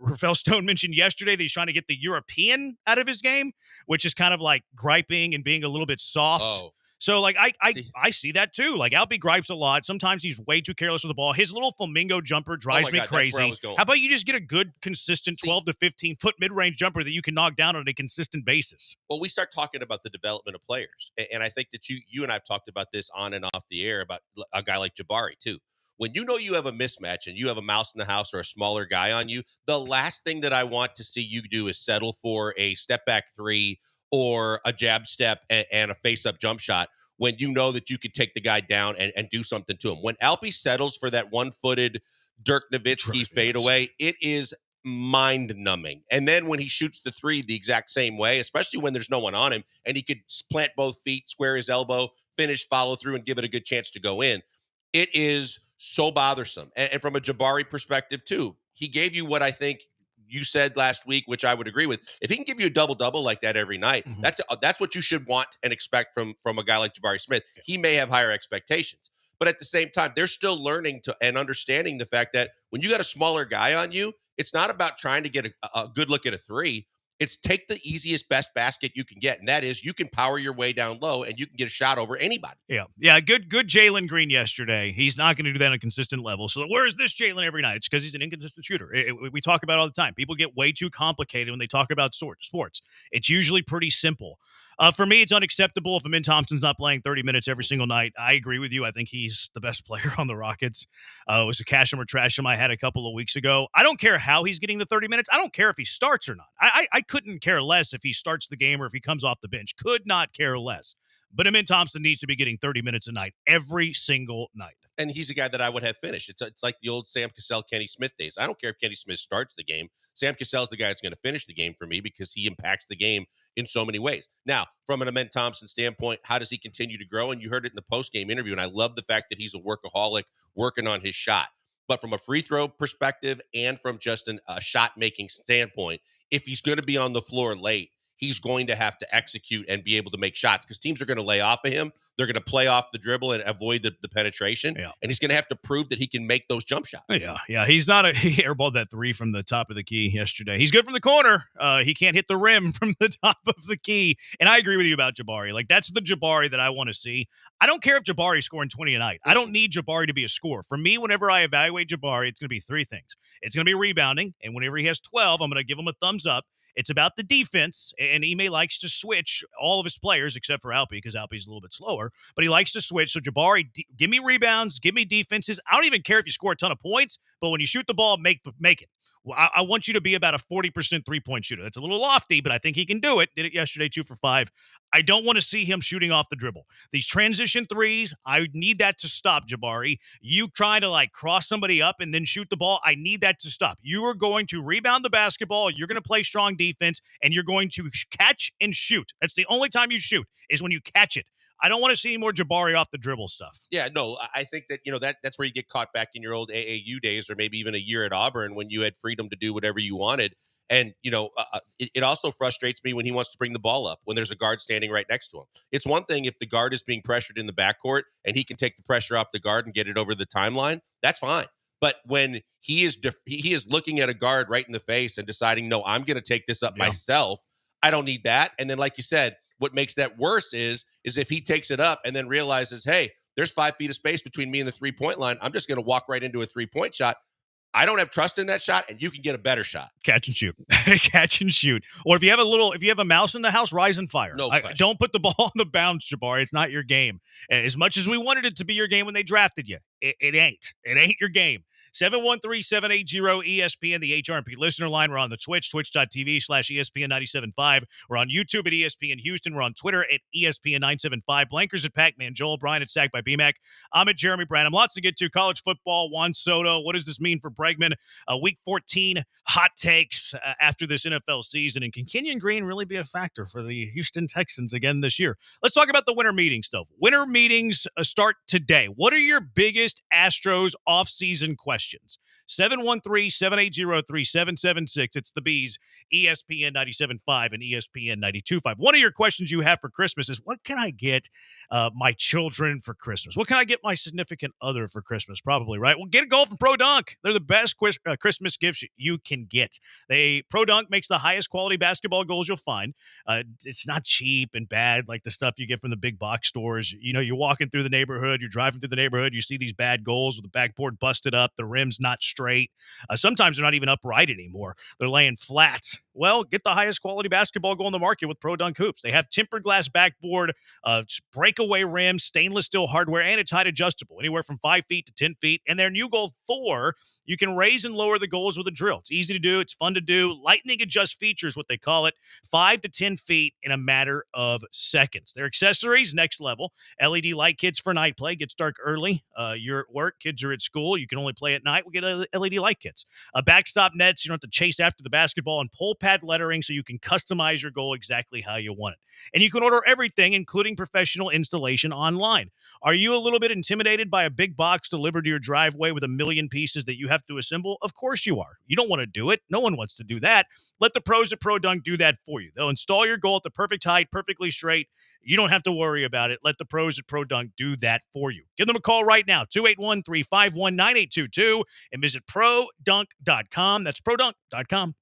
Rafael Stone mentioned yesterday that he's trying to get the European out of his game, which is kind of like griping and being a little bit soft. Oh. So, I see that too. Like, Alpi gripes a lot. Sometimes he's way too careless with the ball. His little flamingo jumper drives me crazy. That's where I was going. How about you just get a good, consistent 12 to 15-foot mid-range jumper that you can knock down on a consistent basis? Well, we start talking about the development of players. And I think that you and I have talked about this on and off the air about a guy like Jabari, too. When you know you have a mismatch and you have a mouse in the house or a smaller guy on you, the last thing that I want to see you do is settle for a step-back three or a jab step and a face-up jump shot when you know that you could take the guy down and do something to him. When Alpi settles for that one-footed Dirk Nowitzki fadeaway, it is mind-numbing. And then when he shoots the three the exact same way, especially when there's no one on him, and he could plant both feet, square his elbow, finish, follow through, and give it a good chance to go in, it is so bothersome. And from a Jabari perspective, too, he gave you what I think you said last week, which I would agree with. If he can give you a double-double like that every night, that's what you should want and expect from a guy like Jabari Smith. He may have higher expectations. But at the same time, they're still learning and understanding the fact that when you got a smaller guy on you, it's not about trying to get a good look at a three. It's take the easiest, best basket you can get. And that is you can power your way down low and you can get a shot over anybody. Yeah. Good Jalen Green yesterday. He's not going to do that on a consistent level. So where's this Jalen every night? It's because he's an inconsistent shooter. We talk about it all the time. People get way too complicated when they talk about sports. It's usually pretty simple. For me, it's unacceptable if Amen Thompson's not playing 30 minutes every single night. I agree with you. I think he's the best player on the Rockets. It was a cash him or trash him I had a couple of weeks ago. I don't care how he's getting the 30 minutes. I don't care if he starts or not. I couldn't care less if he starts the game or if he comes off the bench. Could not care less. But Amen Thompson needs to be getting 30 minutes a night every single night. And he's a guy that I would have finished. It's like the old Sam Cassell, Kenny Smith days. I don't care if Kenny Smith starts the game. Sam Cassell's the guy that's going to finish the game for me because he impacts the game in so many ways. Now, from an Amen Thompson standpoint, how does he continue to grow? And you heard it in the post-game interview, and I love the fact that he's a workaholic working on his shot. But from a free throw perspective and from just a shot-making standpoint, if he's going to be on the floor late, he's going to have to execute and be able to make shots because teams are going to lay off of him. They're going to play off the dribble and avoid the penetration. Yeah. And he's going to have to prove that he can make those jump shots. Yeah. He airballed that three from the top of the key yesterday. He's good from the corner. He can't hit the rim from the top of the key. And I agree with you about Jabari. Like, that's the Jabari that I want to see. I don't care if Jabari's scoring 20 a night. I don't need Jabari to be a scorer. For me, whenever I evaluate Jabari, it's going to be three things. It's going to be rebounding. And whenever he has 12, I'm going to give him a thumbs up. It's about the defense, and Ime likes to switch all of his players except for Alpi because Alpi's a little bit slower, but he likes to switch. So Jabari, give me rebounds, give me defenses. I don't even care if you score a ton of points, but when you shoot the ball, make it. Well, I want you to be about a 40% three-point shooter. That's a little lofty, but I think he can do it. Did it yesterday, 2 for 5. I don't want to see him shooting off the dribble. These transition threes, I need that to stop, Jabari. You try to like cross somebody up and then shoot the ball. I need that to stop. You are going to rebound the basketball. You're going to play strong defense, and you're going to catch and shoot. That's the only time you shoot is when you catch it. I don't want to see any more Jabari off the dribble stuff. Yeah, no, I think that, that's where you get caught back in your old AAU days, or maybe even a year at Auburn when you had freedom to do whatever you wanted. And, it also frustrates me when he wants to bring the ball up when there's a guard standing right next to him. It's one thing if the guard is being pressured in the backcourt and he can take the pressure off the guard and get it over the timeline, that's fine. But when he is looking at a guard right in the face and deciding, no, I'm going to take this up myself, I don't need that. And then, like you said, what makes that worse is if he takes it up and then realizes, hey, there's 5 feet of space between me and the 3-point line. I'm just going to walk right into a 3-point shot. I don't have trust in that shot, and you can get a better shot. Catch and shoot. Catch and shoot. Or if you have a mouse in the house, rise and fire. No question. Don't put the ball on the bounce, Jabari. It's not your game. As much as we wanted it to be your game when they drafted you, it ain't. It ain't your game. 713-780-ESPN, the HRP listener line. We're on the twitch.tv/ESPN975. We're on YouTube at ESPN Houston. We're on Twitter at ESPN975. Blankers at Pac-Man Joel. Brian at Sack by BMAC. I'm at Jeremy Branham. Lots to get to. College football. Juan Soto. What does this mean for Bregman? Week 14 hot takes after this NFL season. And can Kenyon Green really be a factor for the Houston Texans again this year? Let's talk about the winter meetings, though. Winter meetings start today. What are your biggest Astros offseason questions? 713-780-3776. It's the Bees, ESPN 97.5 and ESPN 92.5. One of your questions you have for Christmas is, what can I get my children for Christmas? What can I get my significant other for Christmas? Probably, right? Well, get a goal from Pro Dunk. They're the best Christmas gifts you can get. Pro Dunk makes the highest quality basketball goals you'll find. It's not cheap and bad like the stuff you get from the big box stores. You're walking through the neighborhood, you're driving through the neighborhood, you see these bad goals with the backboard busted up, the rim's not straight. Sometimes they're not even upright anymore. They're laying flat. Well, get the highest quality basketball goal in the market with Pro Dunk Hoops. They have tempered glass backboard, breakaway rims, stainless steel hardware, and it's height adjustable, anywhere from 5 feet to 10 feet. And their new goal 4, you can raise and lower the goals with a drill. It's easy to do. It's fun to do. Lightning adjust features, what they call it, 5 to 10 feet in a matter of seconds. Their accessories, next level. LED light kits for night play. Gets dark early. You're at work. Kids are at school. You can only play at night. We'll get LED light kits. Backstop nets. You don't have to chase after the basketball, and pull pad lettering so you can customize your goal exactly how you want it. And you can order everything, including professional installation, online. Are you a little bit intimidated by a big box delivered to your driveway with a million pieces that you have to assemble? Of course you are. You don't want to do it. No one wants to do that. Let the pros at Pro Dunk do that for you. They'll install your goal at the perfect height, perfectly straight. You don't have to worry about it. Let the pros at Pro Dunk do that for you. Give them a call right now, 281-351-9822, and visit produnk.com. That's produnk.com.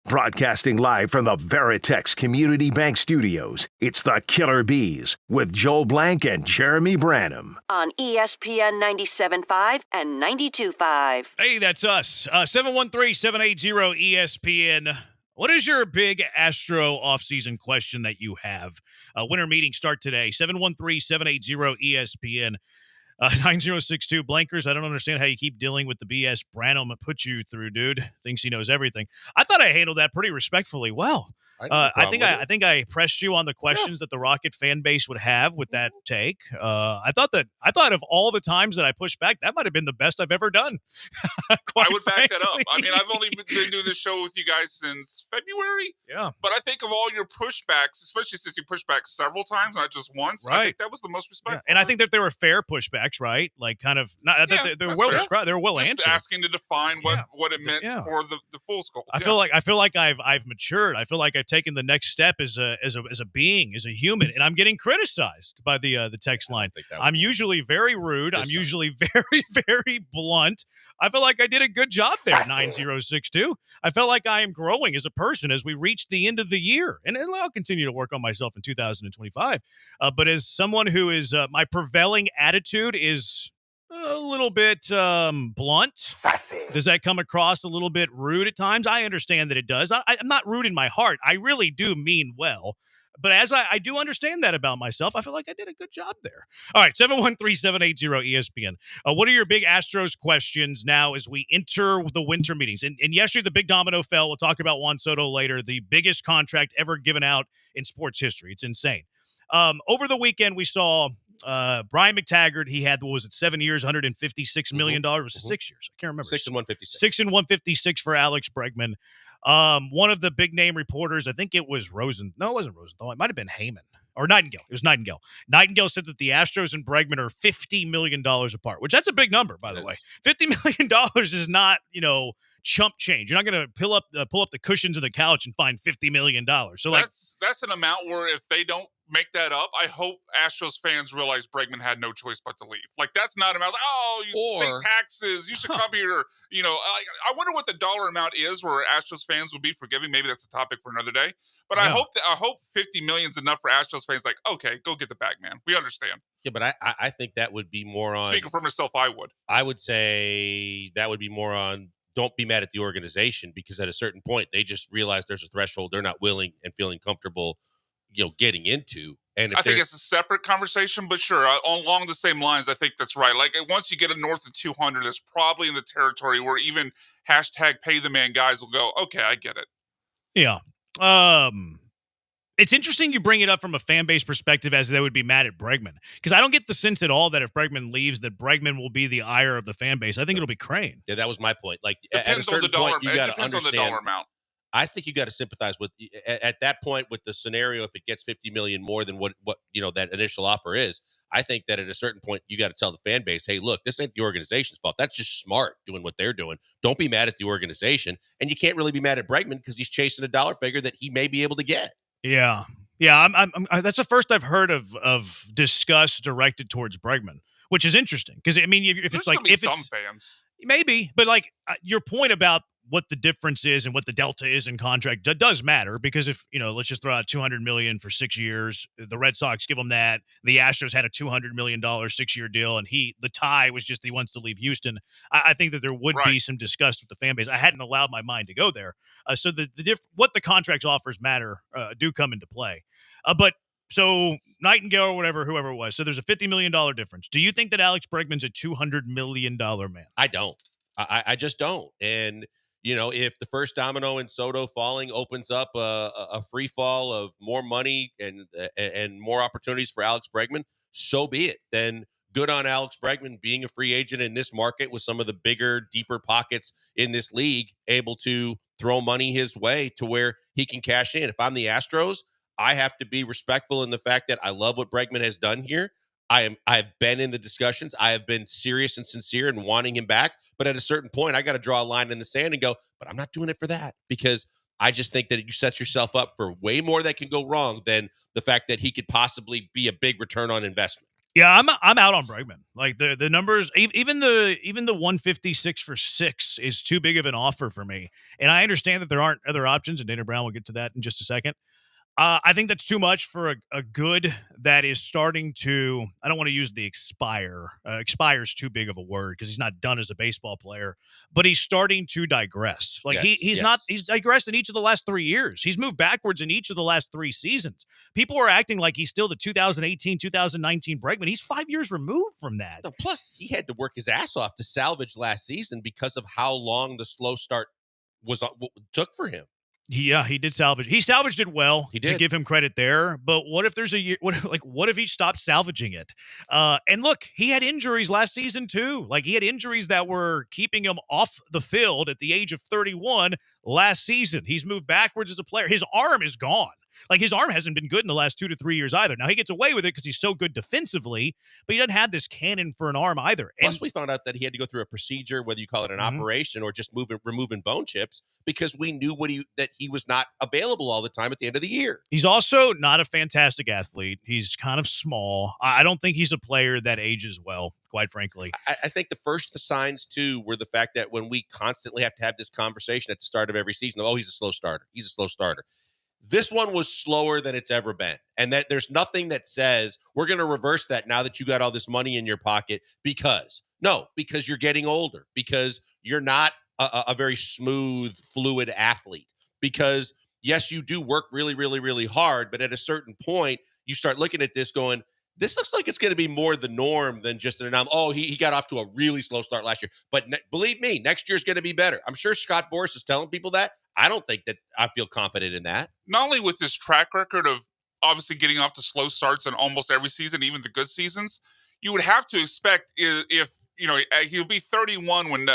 Broadcasting live from the Veritex Community Bank Studios, it's the Killer Bees with Joel Blank and Jeremy Branham. On ESPN 97.5 and 92.5. Hey, that's us. 713-780-ESPN. What is your big Astro offseason question that you have? Winter meetings start today. 713-780-ESPN. 9062 Blankers. I don't understand how you keep dealing with the BS Branham put you through, dude. Thinks he knows everything. I thought I handled that pretty respectfully well. I think I pressed you on the questions that the Rocket fan base would have with that take. I thought of all the times that I pushed back, that might have been the best I've ever done. I would back that up. I mean, I've only been doing this show with you guys since February. Yeah. But I think of all your pushbacks, especially since you pushed back several times, not just once, right. I think that was the most respectful. Yeah. And I think that there were fair pushbacks, right? Like kind of not they're well described. They're well just answered. Asking to define what it meant for the full scope. I feel like I've matured. I feel like I've taken the next step as a being, as a human, and I'm getting criticized by the text line. I'm usually very rude. I'm usually very, very blunt. I feel like I did a good job there, 9062. I felt like I am growing as a person as we reach the end of the year, and I'll continue to work on myself in 2025. But as someone who is my prevailing attitude is a little bit blunt. Sassy. Does that come across a little bit rude at times? I understand that it does. I'm not rude in my heart. I really do mean well. But as I do understand that about myself, I feel like I did a good job there. All right, 713-780-ESPN. What are your big Astros questions now as we enter the winter meetings? And yesterday, the big domino fell. We'll talk about Juan Soto later, the biggest contract ever given out in sports history. It's insane. Over the weekend, we saw Brian McTaggart. He had, 7 years, $156 million? Was it 6 years? I can't remember. 6 and 156. 6 and 156 for Alex Bregman. One of the big name reporters, I think it was No, it wasn't Rosenthal. It might have been Heyman or Nightingale. It was Nightingale. Nightingale said that the Astros and Bregman are $50 million apart, which that's a big number, by the way. $50 million is not, chump change. You're not going to pull up the cushions of the couch and find $50 million. So that's an amount where if they don't make that up, I hope Astros fans realize Bregman had no choice but to leave. Like, that's not about, state taxes, you should come here. I wonder what the dollar amount is where Astros fans would be forgiving. Maybe that's a topic for another day. But I hope 50 million is enough for Astros fans. Like, okay, go get the bag, man. We understand. Yeah, but I think that would be more on. Speaking for myself, I would. I would say that would be more on. Don't be mad at the organization, because at a certain point they just realize there's a threshold they're not willing and feeling comfortable, getting into. And I think it's a separate conversation, but sure, along the same lines, I think that's right. Like, once you get a north of 200, it's probably in the territory where even hashtag pay the man guys will go, okay, I get it. Yeah. It's interesting you bring it up from a fan base perspective, as they would be mad at Bregman, because I don't get the sense at all that if Bregman leaves, that Bregman will be the ire of the fan base. I think it'll be Crane. Yeah, that was my point. Like, depends at a certain point, you got to understand. On the dollar amount. I think you got to sympathize with at that point with the scenario. If it gets 50 million more than what that initial offer is, I think that at a certain point you got to tell the fan base, hey, look, this ain't the organization's fault. That's just smart doing what they're doing. Don't be mad at the organization, and you can't really be mad at Bregman because he's chasing a dollar figure that he may be able to get. Yeah. I'm that's the first I've heard of disgust directed towards Bregman, which is interesting because if it's like some fans maybe, but like your point about what the difference is and what the delta is in contract does matter, because if let's just throw out $200 million for 6 years, the Red Sox give him that. The Astros had a $200 million 6-year deal, and the tie was just he wants to leave Houston. I think that there would be some disgust with the fan base. I hadn't allowed my mind to go there, so what the contract offers matter do come into play. But so Nightingale or whoever it was. So there's a $50 million difference. Do you think that Alex Bregman's a $200 million man? I don't. I just don't. And if the first domino in Soto falling opens up a free fall of more money and more opportunities for Alex Bregman, so be it. Then good on Alex Bregman being a free agent in this market with some of the bigger, deeper pockets in this league, able to throw money his way to where he can cash in. If I'm the Astros, I have to be respectful in the fact that I love what Bregman has done here. I have been in the discussions. I have been serious and sincere in wanting him back. But at a certain point, I got to draw a line in the sand and go, but I'm not doing it for that, because I just think that you set yourself up for way more that can go wrong than the fact that he could possibly be a big return on investment. Yeah, I'm out on Bregman. Like the numbers, even the 156 for 6 is too big of an offer for me. And I understand that there aren't other options, and Dana Brown will get to that in just a second. I think that's too much for a good that is starting to, I don't want to use the expire. Expire's too big of a word because he's not done as a baseball player, but he's starting to digress. Like he's digressed in each of the last 3 years. He's moved backwards in each of the last 3 seasons. People are acting like he's still the 2018, 2019 Bregman. He's 5 years removed from that. No, plus, he had to work his ass off to salvage last season because of how long the slow start took for him. He did salvage. He salvaged it well. He did. To give him credit there. But what if there's a year? What if he stopped salvaging it? And look, he had injuries last season too. Like he had injuries that were keeping him off the field at the age of 31 last season. He's moved backwards as a player. His arm is gone. Like his arm hasn't been good in the last 2 to 3 years either. Now he gets away with it because he's so good defensively, but he doesn't have this cannon for an arm either. Plus, we found out that he had to go through a procedure, whether you call it an operation or just removing bone chips, because we knew that he was not available all the time at the end of the year. He's also not a fantastic athlete. He's kind of small. I don't think he's a player that ages well, quite frankly. I think the first signs, too, were the fact that when we constantly have to have this conversation at the start of every season, he's a slow starter. He's a slow starter. This one was slower than it's ever been. And that there's nothing that says we're going to reverse that now that you got all this money in your pocket because you're getting older, because you're not a very smooth, fluid athlete, because yes, you do work really, really, really hard. But at a certain point, you start looking at this going, this looks like it's going to be more the norm than just an anomaly. Oh, he got off to a really slow start last year. But believe me, next year's going to be better. I'm sure Scott Boras is telling people that. I don't think that I feel confident in that. Not only with his track record of obviously getting off to slow starts in almost every season, even the good seasons, you would have to expect if he'll be 31 when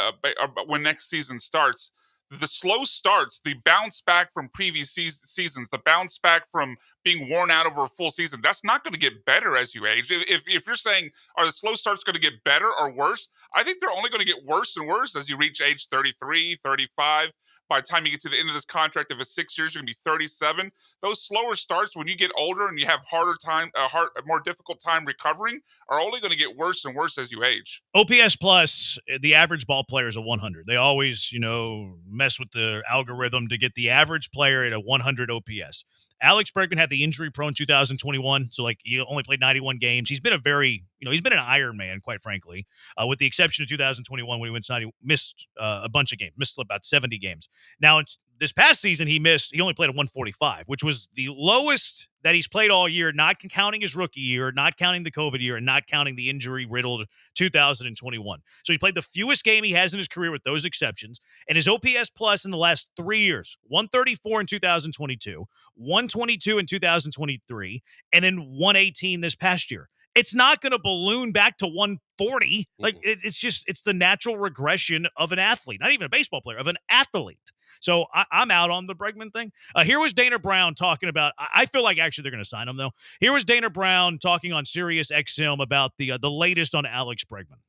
next season starts. The slow starts, the bounce back from previous seasons, the bounce back from being worn out over a full season, that's not going to get better as you age. If you're saying, are the slow starts going to get better or worse? I think they're only going to get worse and worse as you reach age 33, 35. By the time you get to the end of this contract, if it's 6 years, you're going to be 37. Those slower starts, when you get older and you have a more difficult time recovering, are only going to get worse and worse as you age. OPS plus, the average ball player is a 100. They always, mess with the algorithm to get the average player at a 100 OPS. Alex Bregman had the injury-prone 2021, so he only played 91 games. He's been he's been an Iron Man, quite frankly, with the exception of 2021 when he missed a bunch of games, missed about 70 games. Now, this past season, he only played a 145, which was the lowest that he's played all year, not counting his rookie year, not counting the COVID year, and not counting the injury-riddled 2021. So he played the fewest game he has in his career with those exceptions. And his OPS plus in the last 3 years, 134 in 2022, 122 in 2023, and then 118 this past year. It's not going to balloon back to 140. It's the natural regression of an athlete, not even a baseball player, of an athlete. So I'm out on the Bregman thing. Here was Dana Brown talking about, I feel like actually they're going to sign him though. Here was Dana Brown talking on Sirius XM about the latest on Alex Bregman.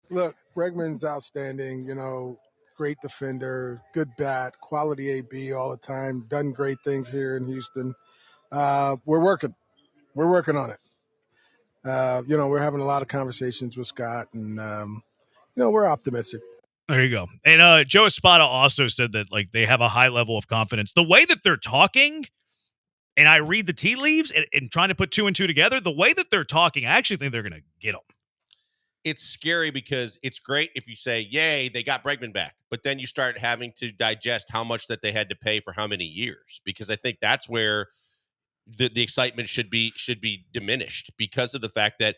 Look, Bregman's outstanding, great defender, good bat, quality AB all the time, done great things here in Houston. We're working on it. We're having a lot of conversations with Scott, and we're optimistic. There you go. And Joe Espada also said that they have a high level of confidence. The way that they're talking, and I read the tea leaves and trying to put 2 and 2 together, the way that they're talking, I actually think they're going to get them. It's scary because it's great if you say, yay, they got Bregman back. But then you start having to digest how much that they had to pay for how many years. Because I think that's where the excitement should be diminished because of the fact that,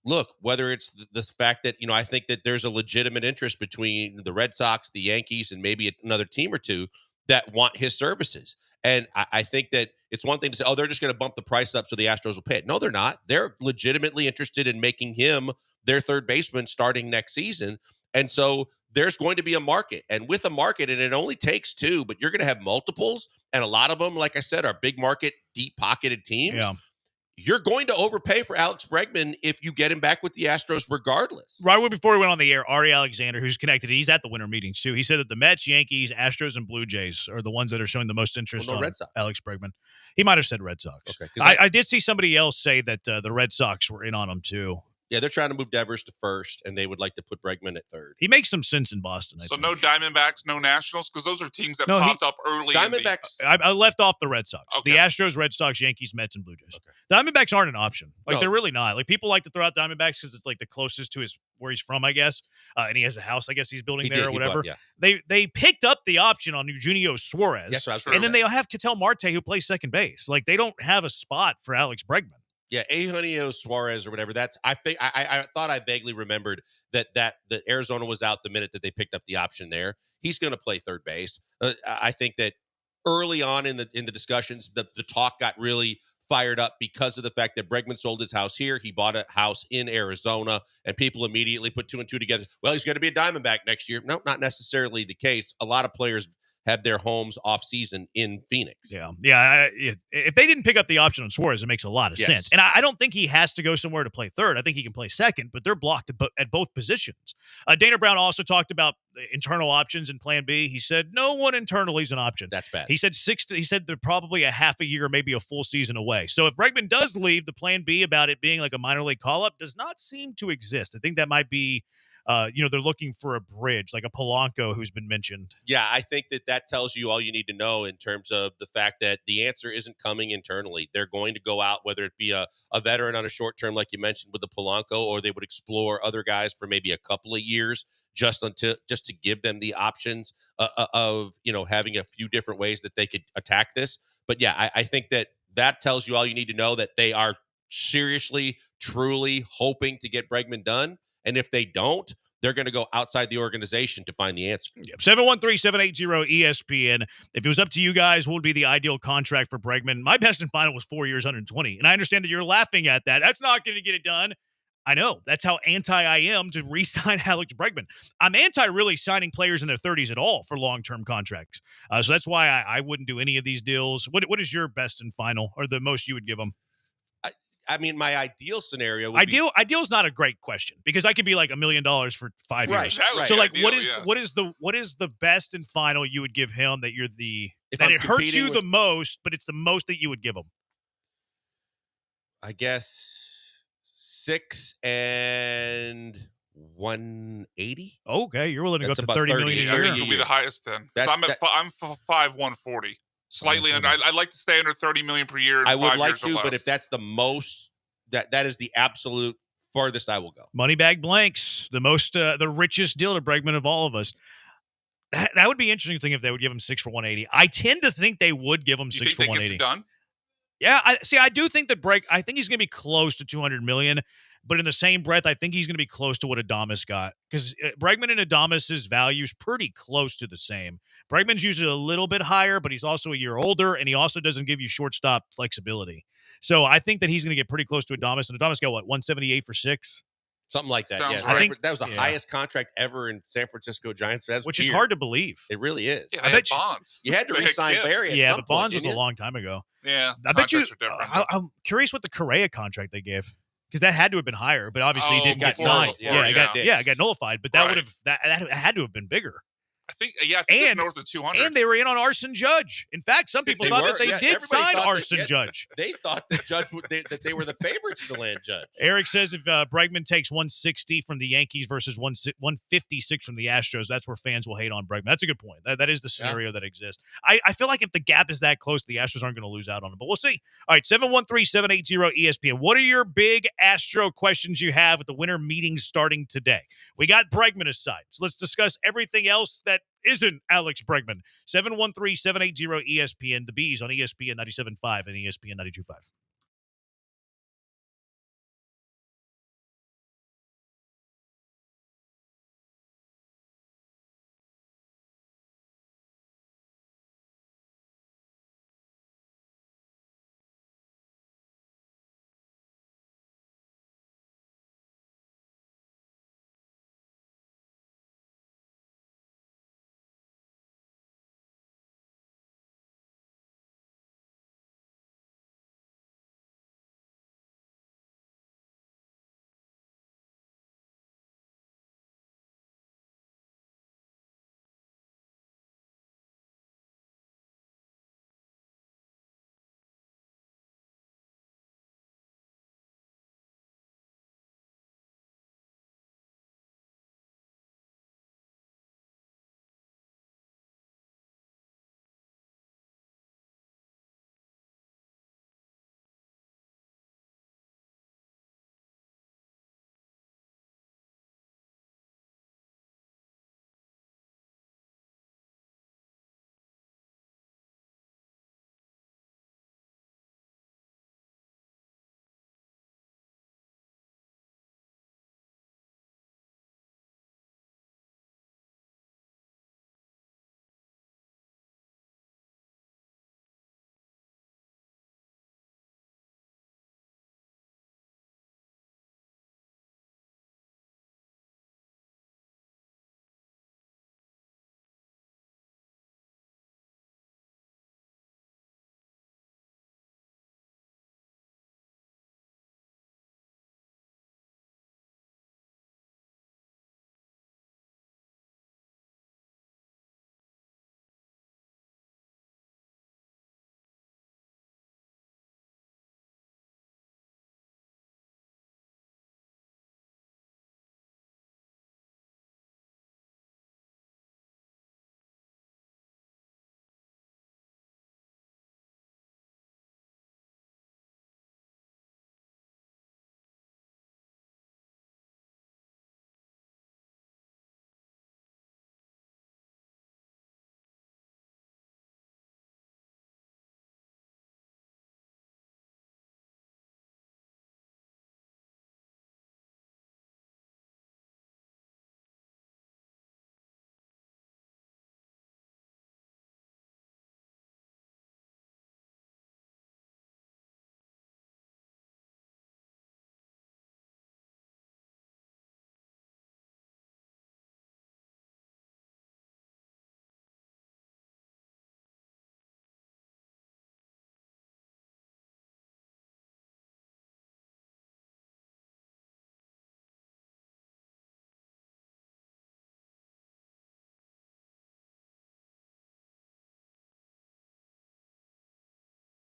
look, whether it's the fact that, I think that there's a legitimate interest between the Red Sox, the Yankees, and maybe another team or two that want his services. And I think that it's one thing to say, they're just going to bump the price up so the Astros will pay it. No, they're not. They're legitimately interested in making him their third baseman starting next season. And so there's going to be a market. And with a market, and it only takes 2, but you're going to have multiples. And a lot of them, like I said, are big market, deep-pocketed teams. Yeah. you're going to overpay for Alex Bregman if you get him back with the Astros regardless. Right before we went on the air, Ari Alexander, who's connected, he's at the winter meetings too. He said that the Mets, Yankees, Astros, and Blue Jays are the ones that are showing the most interest on Red Sox. Alex Bregman. He might have said Red Sox. Okay, I did see somebody else say that the Red Sox were in on him too. Yeah, they're trying to move Devers to first, and they would like to put Bregman at third. He makes some sense in Boston. I So think. no Diamondbacks, no Nationals, because those are teams that No, popped up early. Diamondbacks. I left off the Red Sox. The Astros, Red Sox, Yankees, Mets, and Blue Jays. Diamondbacks aren't an option. Like No. they're really not. Like people like to throw out Diamondbacks because it's like the closest to where he's from, I guess. And he has a house, I guess he's building there or whatever. They picked up the option on Eugenio Suarez, Yes, that's and then they have Ketel Marte who plays second base. Like they don't have a spot for Alex Bregman. Yeah, Eugenio Suarez or whatever. That's I thought I vaguely remembered that Arizona was out the minute that they picked up the option there. He's going to play third base. I think that early on in the discussions, the talk got really fired up because of the fact that Bregman sold his house here. He bought a house in Arizona, and people immediately put two and two together. Well, he's going to be a Diamondback next year. No, not necessarily the case. A lot of players have their homes off season in Phoenix. Yeah. If they didn't pick up the option on Suarez, it makes a lot of sense. And I don't think he has to go somewhere to play third. I think he can play second, but they're blocked at both positions. Dana Brown also talked about internal options in Plan B. He said no one internally is an option. That's bad. He said they're probably a half a year, maybe a full season away. So if Bregman does leave, the Plan B about it being like a minor league call up does not seem to exist. I think that might be. They're looking for a bridge, like a Polanco who's been mentioned. Yeah, I think that tells you all you need to know in terms of the fact that the answer isn't coming internally. They're going to go out, whether it be a veteran on a short term, like you mentioned with the Polanco, or they would explore other guys for maybe a couple of years just to give them the options of having a few different ways that they could attack this. But yeah, I think that tells you all you need to know, that they are seriously, truly hoping to get Bregman done. And if they don't, they're going to go outside the organization to find the answer. 713-780-ESPN. If it was up to you guys, what would be the ideal contract for Bregman? My best and final was 4 years, 120. And I understand that you're laughing at that. That's not going to get it done. I know. That's how anti I am to re-sign Alex Bregman. I'm anti really signing players in their 30s at all for long-term contracts. So that's why I wouldn't do any of these deals. What is your best and final, or the most you would give them? I mean, my ideal scenario would ideal is not a great question, because I could be like $1 million for 5 years. Right. So like, ideal, what is the best and final you would give him that I'm it hurts you competing the most, but it's the most that you would give him? I guess 6 and 180. Okay, you're willing to That's go up to about 30 million a I year. think it'll be the highest then. So I'm 5,140. Slightly under. I'd like to stay under 30 million per year. I would 5 like years or to, less. but if that's the most, that is the absolute farthest I will go. Moneybag blanks, the richest deal to Bregman of all of us. That would be interesting if they would give him 6 for 180. I tend to think they would give him you 6 think for that gets 180. it done? Yeah, I do think that I think he's going to be close to 200 million, but in the same breath, I think he's going to be close to what Adames got, because Bregman and Adames's values pretty close to the same. Bregman's usually a little bit higher, but he's also a year older, and he also doesn't give you shortstop flexibility. So I think that he's going to get pretty close to Adames, and Adames got 178 for 6. Something like that. Sounds Yeah, right. that was the highest contract ever in San Francisco Giants. Which is hard to believe. It really is. Yeah, I they bet had Bonds. You had to They re-sign Kid. Barry. Yeah, at but some Bonds point, was a didn't long time ago. Yeah, I bet you. contracts are different. I'm curious what the Correa contract they gave, because that had to have been higher, but obviously he didn't get before- signed. before, It got nullified, but that Right. would have that had to have been bigger. I think it's north of 200. And they were in on Arson Judge. In fact, some people thought that they did everybody sign thought Arson that- Judge. They thought that that they were the favorites to land Judge. Eric says if Bregman takes 160 from the Yankees versus 156 from the Astros, that's where fans will hate on Bregman. That's a good point. That is the scenario that exists. I feel like if the gap is that close, the Astros aren't going to lose out on it, but we'll see. All right, 713-780-ESPN. What are your big Astro questions you have with the winter meetings starting today? We got Bregman aside, so let's discuss everything else that isn't Alex Bregman. 713-780-ESPN. The Bees on ESPN 97.5 and ESPN 92.5.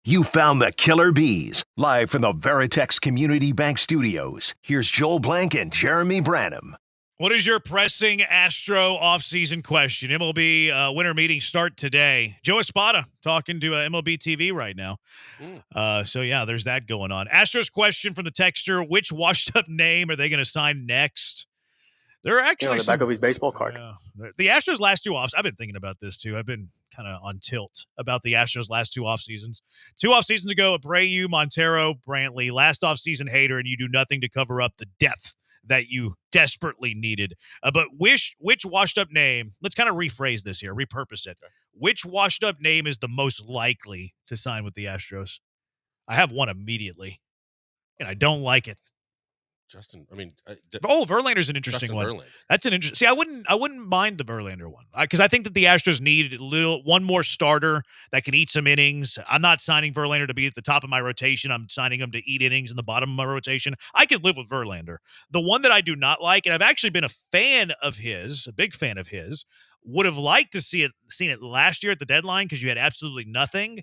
You found the Killer Bees, live from the Veritex Community Bank Studios. Here's Joel Blank and Jeremy Branham. What is your pressing Astro offseason question? MLB winter meetings start today. Joe Espada talking to MLB TV right now. So, yeah, there's that going on. Astros question from the texter, which washed-up name are they going to sign next? There are actually on the back of his baseball card. The Astros' last two offs. I've been thinking about this, too. I've been kind of on tilt about the Astros' last two off seasons. 2 off seasons ago, Abreu, Montero, Brantley. Last off season, Hader, and you do nothing to cover up the depth that you desperately needed. But which washed up name, let's kind of rephrase this here, repurpose it. Which washed up name is the most likely to sign with the Astros? I have one immediately, and I don't like it. Verlander's an interesting Justin one. Verlander. That's an interesting. See, I wouldn't mind the Verlander one because I think that the Astros need one more starter that can eat some innings. I'm not signing Verlander to be at the top of my rotation. I'm signing him to eat innings in the bottom of my rotation. I could live with Verlander. The one that I do not like, and I've actually been a fan of his, a big fan of his, would have liked to seen it last year at the deadline because you had absolutely nothing.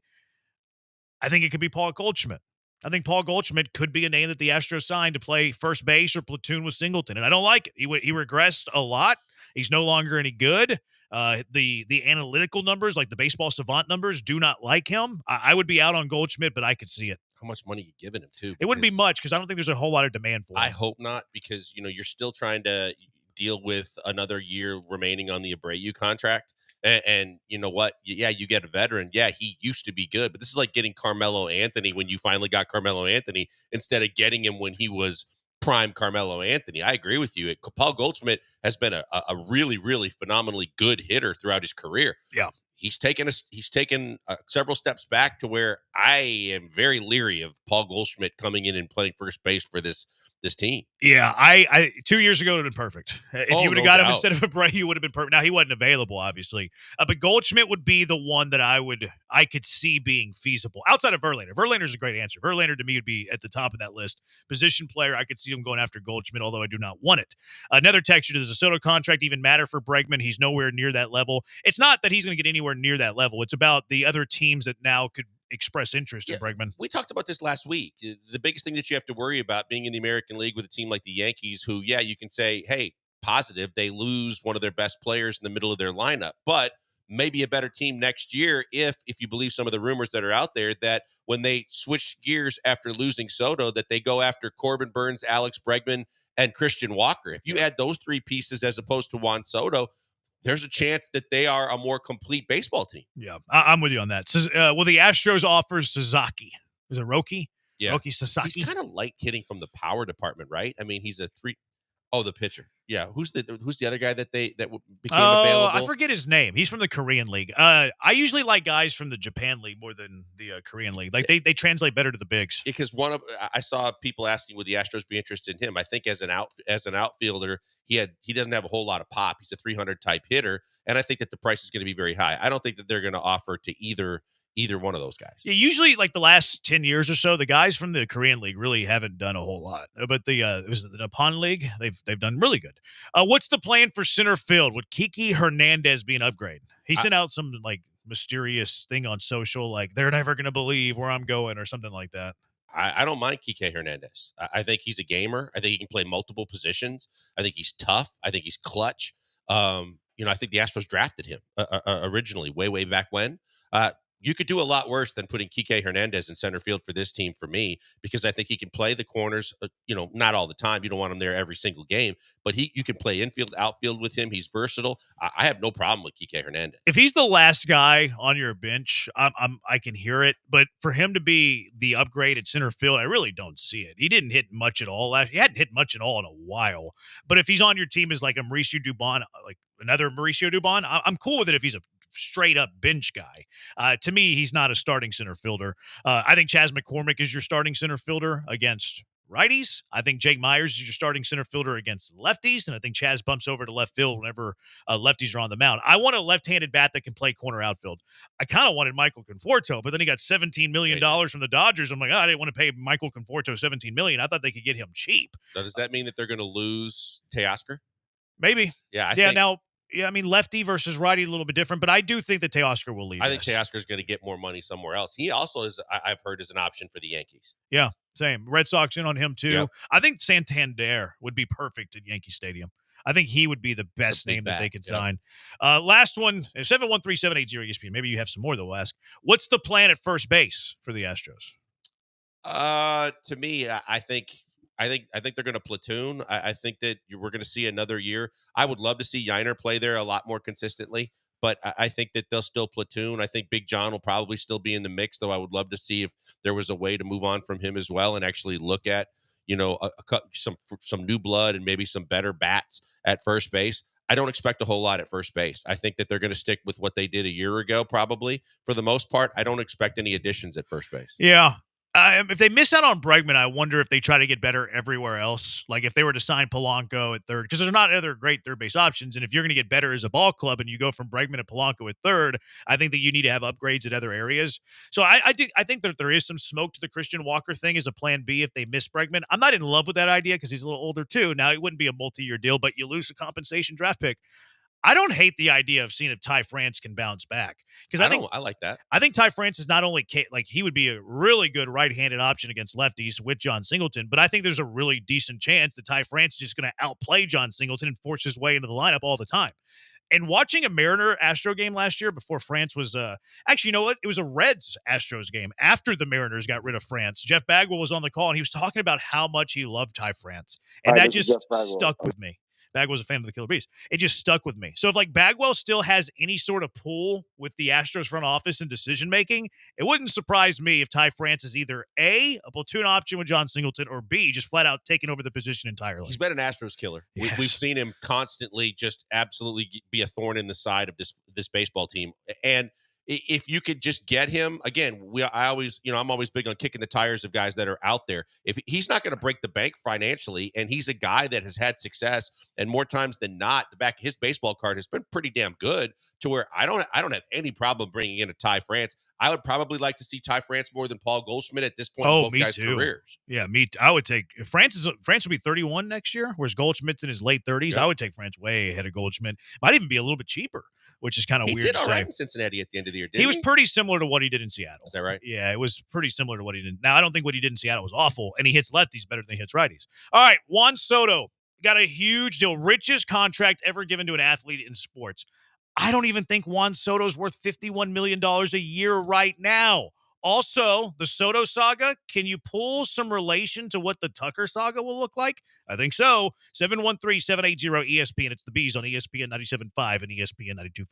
I think it could be Paul Goldschmidt. I think Paul Goldschmidt could be a name that the Astros signed to play first base or platoon with Singleton, and I don't like it. He regressed a lot. He's no longer any good. The analytical numbers, like the baseball savant numbers, do not like him. I would be out on Goldschmidt, but I could see it. How much money you giving him too? It wouldn't be much because I don't think there's a whole lot of demand for him. I hope not, because you're still trying to deal with another year remaining on the Abreu contract. And you know what? Yeah, you get a veteran. Yeah, he used to be good, but this is like getting Carmelo Anthony when you finally got Carmelo Anthony instead of getting him when he was prime Carmelo Anthony. I agree with you. Paul Goldschmidt has been a really, really phenomenally good hitter throughout his career. Yeah. He's taken several steps back to where I am very leery of Paul Goldschmidt coming in and playing first base for this team. Yeah, I 2 years ago would have been perfect. If you would have got him doubt. instead of Abreu, you would have been perfect. Now he wasn't available, obviously, but Goldschmidt would be the one that I could see being feasible outside of Verlander. Verlander's a great answer. Verlander to me would be at the top of that list. Position player, I could see him going after Goldschmidt, although I do not want it. Another texture: does the Soto contract even matter for Bregman? He's nowhere near that level. It's not that he's going to get anywhere near that level. It's about the other teams that now could express interest in Bregman. We talked about this last week. The biggest thing that you have to worry about being in the American League with a team like the Yankees, who, yeah, you can say, hey, positive, they lose one of their best players in the middle of their lineup, but maybe a better team next year if you believe some of the rumors that are out there that when they switch gears after losing Soto, that they go after Corbin Burns, Alex Bregman, and Christian Walker. If you add those three pieces as opposed to Juan Soto, there's a chance that they are a more complete baseball team. Yeah, I'm with you on that. Well, the Astros offers Sasaki. Is it Roki? Yeah. Roki Sasaki. He's kind of light hitting from the power department, right? I mean, he's a 3. Oh, the pitcher. Yeah. Who's the other guy that became available? I forget his name. He's from the Korean League. I usually like guys from the Japan League more than the Korean League. Like they translate better to the bigs. Because I saw people asking, would the Astros be interested in him? I think as an outfielder, he doesn't have a whole lot of pop. He's a 300 type hitter, and I think that the price is going to be very high. I don't think that they're going to offer to either one of those guys. Yeah, usually like the last 10 years or so, the guys from the Korean League really haven't done a whole lot. But it was the Nippon League. They've done really good. What's the plan for center field? Would Kiki Hernandez be an upgrade? He sent out some like mysterious thing on social, like they're never going to believe where I'm going or something like that. I don't mind Kike Hernandez. I think he's a gamer. I think he can play multiple positions. I think he's tough. I think he's clutch. I think the Astros drafted him originally way back when. You could do a lot worse than putting Kike Hernandez in center field for this team for me, because I think he can play the corners, not all the time. You don't want him there every single game, but you can play infield, outfield with him. He's versatile. I have no problem with Kike Hernandez. If he's the last guy on your bench, I can hear it, but for him to be the upgrade at center field, I really don't see it. He didn't hit much at all. He hadn't hit much at all in a while, but if he's on your team as like a Mauricio Dubon, like another Mauricio Dubon, I'm cool with it if he's a straight up bench guy. To me, he's not a starting center fielder. I think Chas McCormick is your starting center fielder against righties. I think Jake Myers is your starting center fielder against lefties, and I think Chas bumps over to left field whenever lefties are on the mound. I want a left-handed bat that can play corner outfield. I kind of wanted Michael Conforto, but then he got $17 million from the Dodgers. I'm like, I didn't want to pay Michael Conforto $17 million. I thought they could get him cheap. Now, does that mean that they're going to lose Teoscar? Maybe. Yeah. Now, Yeah, I mean, lefty versus righty, a little bit different, but I do think that Teoscar will leave. I think Teoscar's going to get more money somewhere else. He also is, I've heard, is an option for the Yankees. Yeah, same. Red Sox in on him too. Yep. I think Santander would be perfect at Yankee Stadium. I think he would be the best name that they could sign. Last one, 713-780 ESPN. Maybe you have some more that we'll ask. What's the plan at first base for the Astros? To me, I think they're going to platoon. I think that we're going to see another year. I would love to see Yiner play there a lot more consistently, but I think that they'll still platoon. I think Big John will probably still be in the mix, though. I would love to see if there was a way to move on from him as well and actually look at, some new blood and maybe some better bats at first base. I don't expect a whole lot at first base. I think that they're going to stick with what they did a year ago, probably. For the most part, I don't expect any additions at first base. Yeah. If they miss out on Bregman, I wonder if they try to get better everywhere else. Like if they were to sign Polanco at third, because there's not other great third base options. And if you're going to get better as a ball club and you go from Bregman to Polanco at third, I think that you need to have upgrades at other areas. So I think that there is some smoke to the Christian Walker thing as a plan B if they miss Bregman. I'm not in love with that idea because he's a little older too. Now, it wouldn't be a multi-year deal, but you lose a compensation draft pick. I don't hate the idea of seeing if Ty France can bounce back because I like that. I think Ty France is not only like he would be a really good right-handed option against lefties with John Singleton, but I think there's a really decent chance that Ty France is just going to outplay John Singleton and force his way into the lineup all the time. And watching a Mariner Astro game last year before France was actually, you know what? It was a Reds Astros game after the Mariners got rid of France. Jeff Bagwell was on the call and he was talking about how much he loved Ty France, and that just stuck with me. Bagwell's a fan of the Killer Bees. It just stuck with me. So if like Bagwell still has any sort of pull with the Astros front office and decision making, it wouldn't surprise me if Ty France is either A, a platoon option with John Singleton, or B, just flat out taking over the position entirely. He's been an Astros killer. Yes. We've seen him constantly just absolutely be a thorn in the side of this baseball team. And if you could just get him again, I'm always big on kicking the tires of guys that are out there. If he's not going to break the bank financially, and he's a guy that has had success, and more times than not, the back of his baseball card has been pretty damn good. To where I don't have any problem bringing in a Ty France. I would probably like to see Ty France more than Paul Goldschmidt at this point in both guys' careers. Yeah, I would take France will be 31 next year, whereas Goldschmidt's in his late 30s. Yeah. I would take France way ahead of Goldschmidt. Might even be a little bit cheaper, which is kind of weird. He did to all say. right in Cincinnati at the end of the year. He was pretty similar to what he did in Seattle. Is that right? Yeah, it was pretty similar to what he did. Now, I don't think what he did in Seattle was awful, and he hits lefties better than he hits righties. All right, Juan Soto got a huge deal, richest contract ever given to an athlete in sports. I don't even think Juan Soto's worth $51 million a year right now. Also, the Soto saga, can you pull some relation to what the Tucker saga will look like? I think so. 713-780 ESPN. It's the Bees on ESPN 97.5 and ESPN 92.5.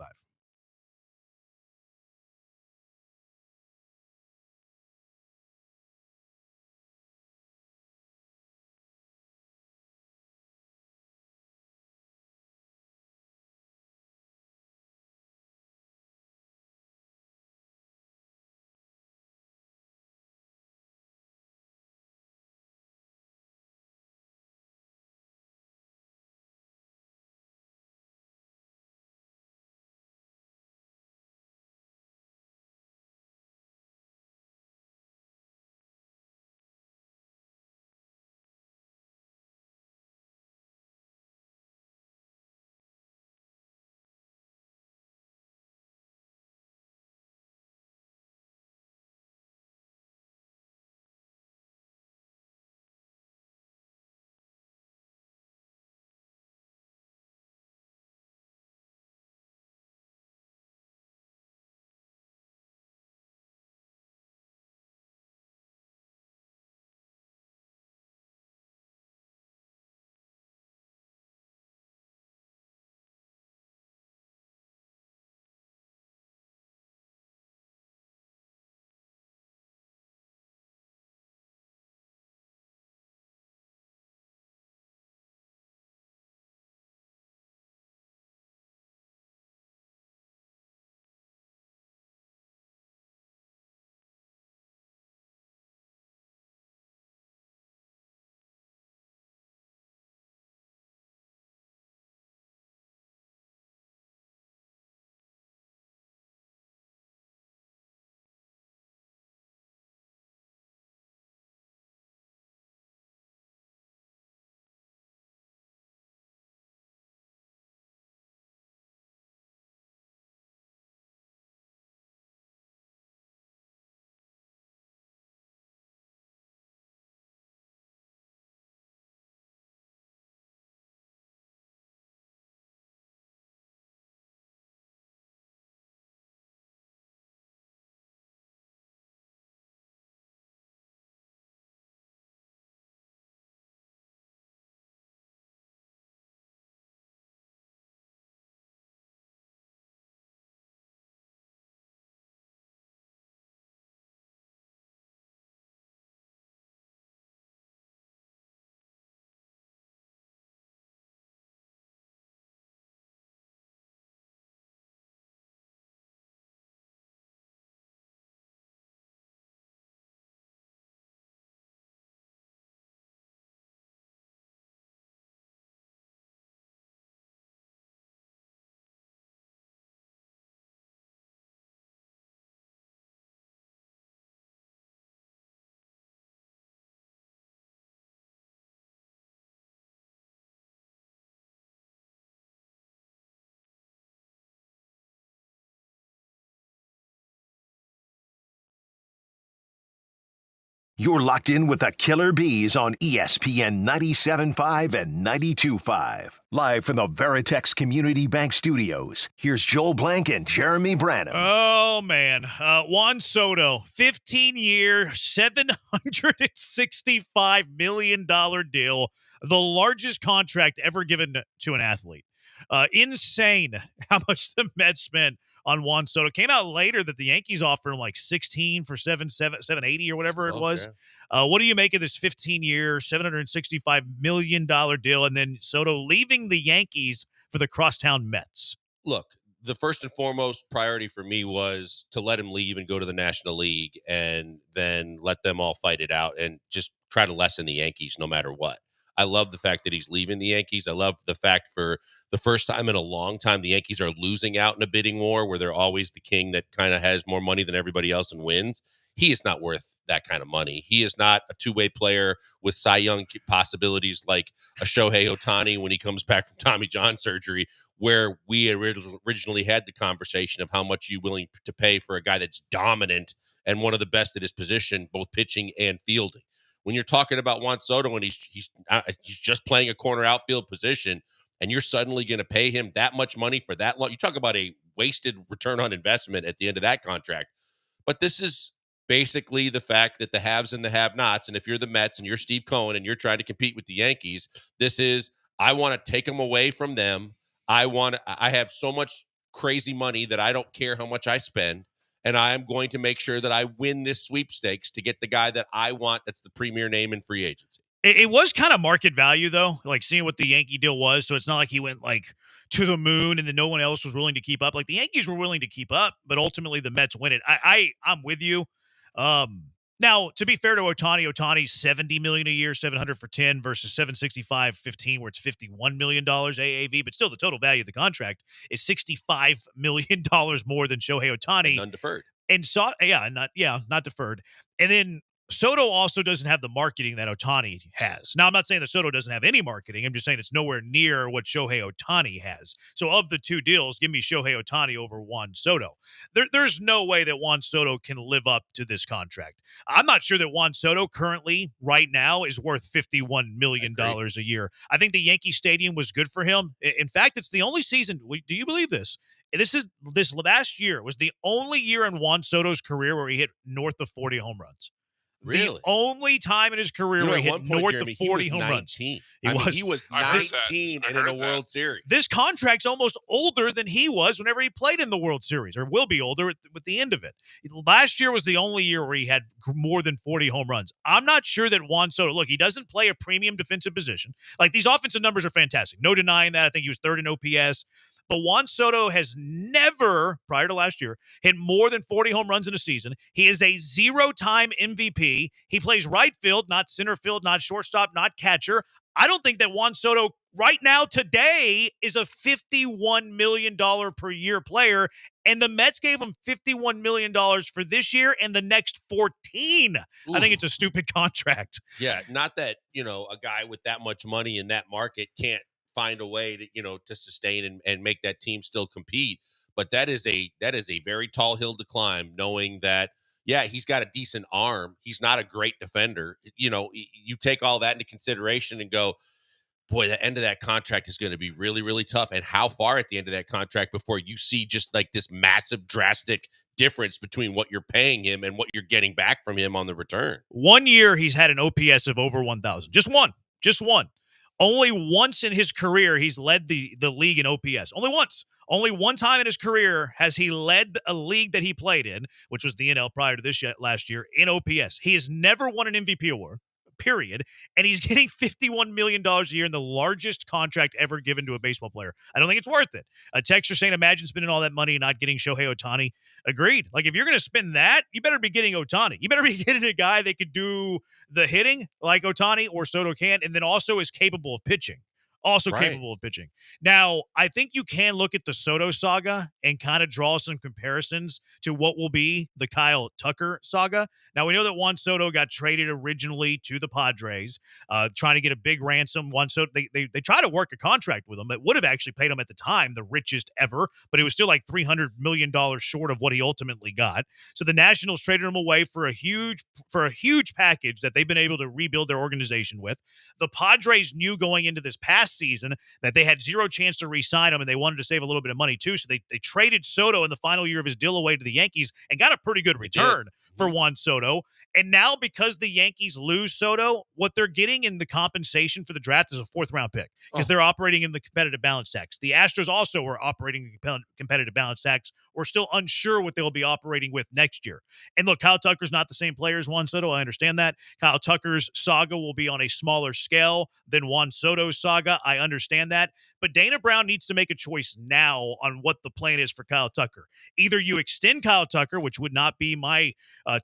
You're locked in with the Killer Bees on ESPN 97.5 and 92.5. Live from the Veritex Community Bank Studios, here's Joel Blank and Jeremy Branham. Oh, man. Juan Soto, 15-year, $765 million deal, the largest contract ever given to an athlete. Insane how much the Mets spent on Juan Soto. Came out later that the Yankees offered him like 16 for 780 or whatever it was. Yeah. What do you make of this 15-year, $765 million deal, and then Soto leaving the Yankees for the crosstown Mets? Look, the first and foremost priority for me was to let him leave and go to the National League and then let them all fight it out and just try to lessen the Yankees no matter what. I love the fact that he's leaving the Yankees. I love the fact for the first time in a long time, the Yankees are losing out in a bidding war where they're always the king that kind of has more money than everybody else and wins. He is not worth that kind of money. He is not a two-way player with Cy Young possibilities like a Shohei Ohtani when he comes back from Tommy John surgery, where we originally had the conversation of how much you're willing to pay for a guy that's dominant and one of the best at his position, both pitching and fielding. When you're talking about Juan Soto and he's just playing a corner outfield position, and you're suddenly going to pay him that much money for that long, you talk about a wasted return on investment at the end of that contract. But this is basically the fact that the haves and the have-nots, and if you're the Mets and you're Steve Cohen and you're trying to compete with the Yankees, this is, I want to take them away from them. I have so much crazy money that I don't care how much I spend. And I am going to make sure that I win this sweepstakes to get the guy that I want that's the premier name in free agency. It was kind of market value, though, like seeing what the Yankee deal was. So it's not like he went like to the moon and then no one else was willing to keep up. Like the Yankees were willing to keep up, but ultimately the Mets win it. I'm with you. Now, to be fair to Ohtani's $70 million a year, 700 for 10 versus 765, 15, where it's $51 million AAV, but still the total value of the contract is $65 million more than Shohei Ohtani. And undeferred. And not deferred. And then Soto also doesn't have the marketing that Ohtani has. Now, I'm not saying that Soto doesn't have any marketing. I'm just saying it's nowhere near what Shohei Ohtani has. So of the two deals, give me Shohei Ohtani over Juan Soto. There's no way that Juan Soto can live up to this contract. I'm not sure that Juan Soto currently, right now, is worth $51 million a year. I think the Yankee Stadium was good for him. In fact, it's the only season. Do you believe this? This last year was the only year in Juan Soto's career where he hit north of 40 home runs. Really? The only time in his career where he hit north of 40 home runs. He was 19 and in a World Series. This contract's almost older than he was whenever he played in the World Series, or will be older with the end of it. Last year was the only year where he had more than 40 home runs. I'm not sure that Juan Soto, look, he doesn't play a premium defensive position. Like, these offensive numbers are fantastic. No denying that. I think he was third in OPS. But Juan Soto has never, prior to last year, hit more than 40 home runs in a season. He is a 0-time MVP. He plays right field, not center field, not shortstop, not catcher. I don't think that Juan Soto right now today is a $51 million per year player. And the Mets gave him $51 million for this year and the next 14. Ooh. I think it's a stupid contract. Yeah, not that, a guy with that much money in that market can't find a way to, to sustain and make that team still compete. But that is a very tall hill to climb, knowing that, yeah, he's got a decent arm. He's not a great defender. You take all that into consideration and go, boy, the end of that contract is going to be really, really tough. And how far at the end of that contract before you see just like this massive, drastic difference between what you're paying him and what you're getting back from him on the return? 1 year, he's had an OPS of over 1,000. Just one. Only once in his career, he's led the league in OPS. Only once. Only one time in his career has he led a league that he played in, which was the NL prior to this last year, in OPS. He has never won an MVP award, period, and he's getting $51 million a year in the largest contract ever given to a baseball player. I don't think it's worth it. A texter saying, imagine spending all that money and not getting Shohei Ohtani. Agreed. Like, if you're going to spend that, you better be getting Ohtani. You better be getting a guy that could do the hitting like Ohtani or Soto can, and then also is capable of pitching. also Right. capable of pitching. Now, I think you can look at the Soto saga and kind of draw some comparisons to what will be the Kyle Tucker saga. Now, we know that Juan Soto got traded originally to the Padres, trying to get a big ransom. Juan Soto, they tried to work a contract with him that would have actually paid him at the time the richest ever, but it was still like $300 million short of what he ultimately got. So the Nationals traded him away for a huge package that they've been able to rebuild their organization with. The Padres knew going into this past season that they had zero chance to re-sign him, and they wanted to save a little bit of money too. So they traded Soto in the final year of his deal away to the Yankees and got a pretty good return for Juan Soto. And now, because the Yankees lose Soto, what they're getting in the compensation for the draft is a 4th-round pick because they're operating in the competitive balance tax. The Astros also are operating in competitive balance tax. We're still unsure what they'll be operating with next year. And look, Kyle Tucker's not the same player as Juan Soto. I understand that. Kyle Tucker's saga will be on a smaller scale than Juan Soto's saga. I understand that. But Dana Brown needs to make a choice now on what the plan is for Kyle Tucker. Either you extend Kyle Tucker, which would not be my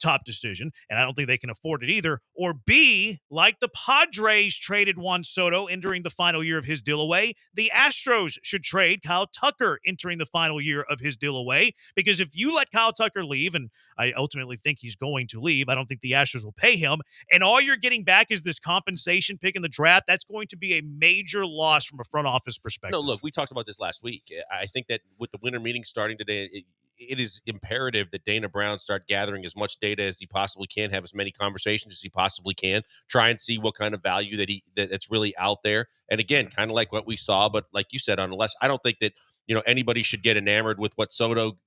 top decision, and I don't think they can afford it either, or B, like the Padres traded Juan Soto entering the final year of his deal away, the Astros should trade Kyle Tucker entering the final year of his deal away, because if you let Kyle Tucker leave, and I ultimately think he's going to leave, I don't think the Astros will pay him, and all you're getting back is this compensation pick in the draft, that's going to be a major loss from a front office perspective. No, look, we talked about this last week. I think that with the winter meeting starting today, it is imperative that Dana Brown start gathering as much data as he possibly can, have as many conversations as he possibly can, try and see what kind of value that's really out there. And again, kind of like what we saw, but like you said, unless I don't think that, anybody should get enamored with what Soto,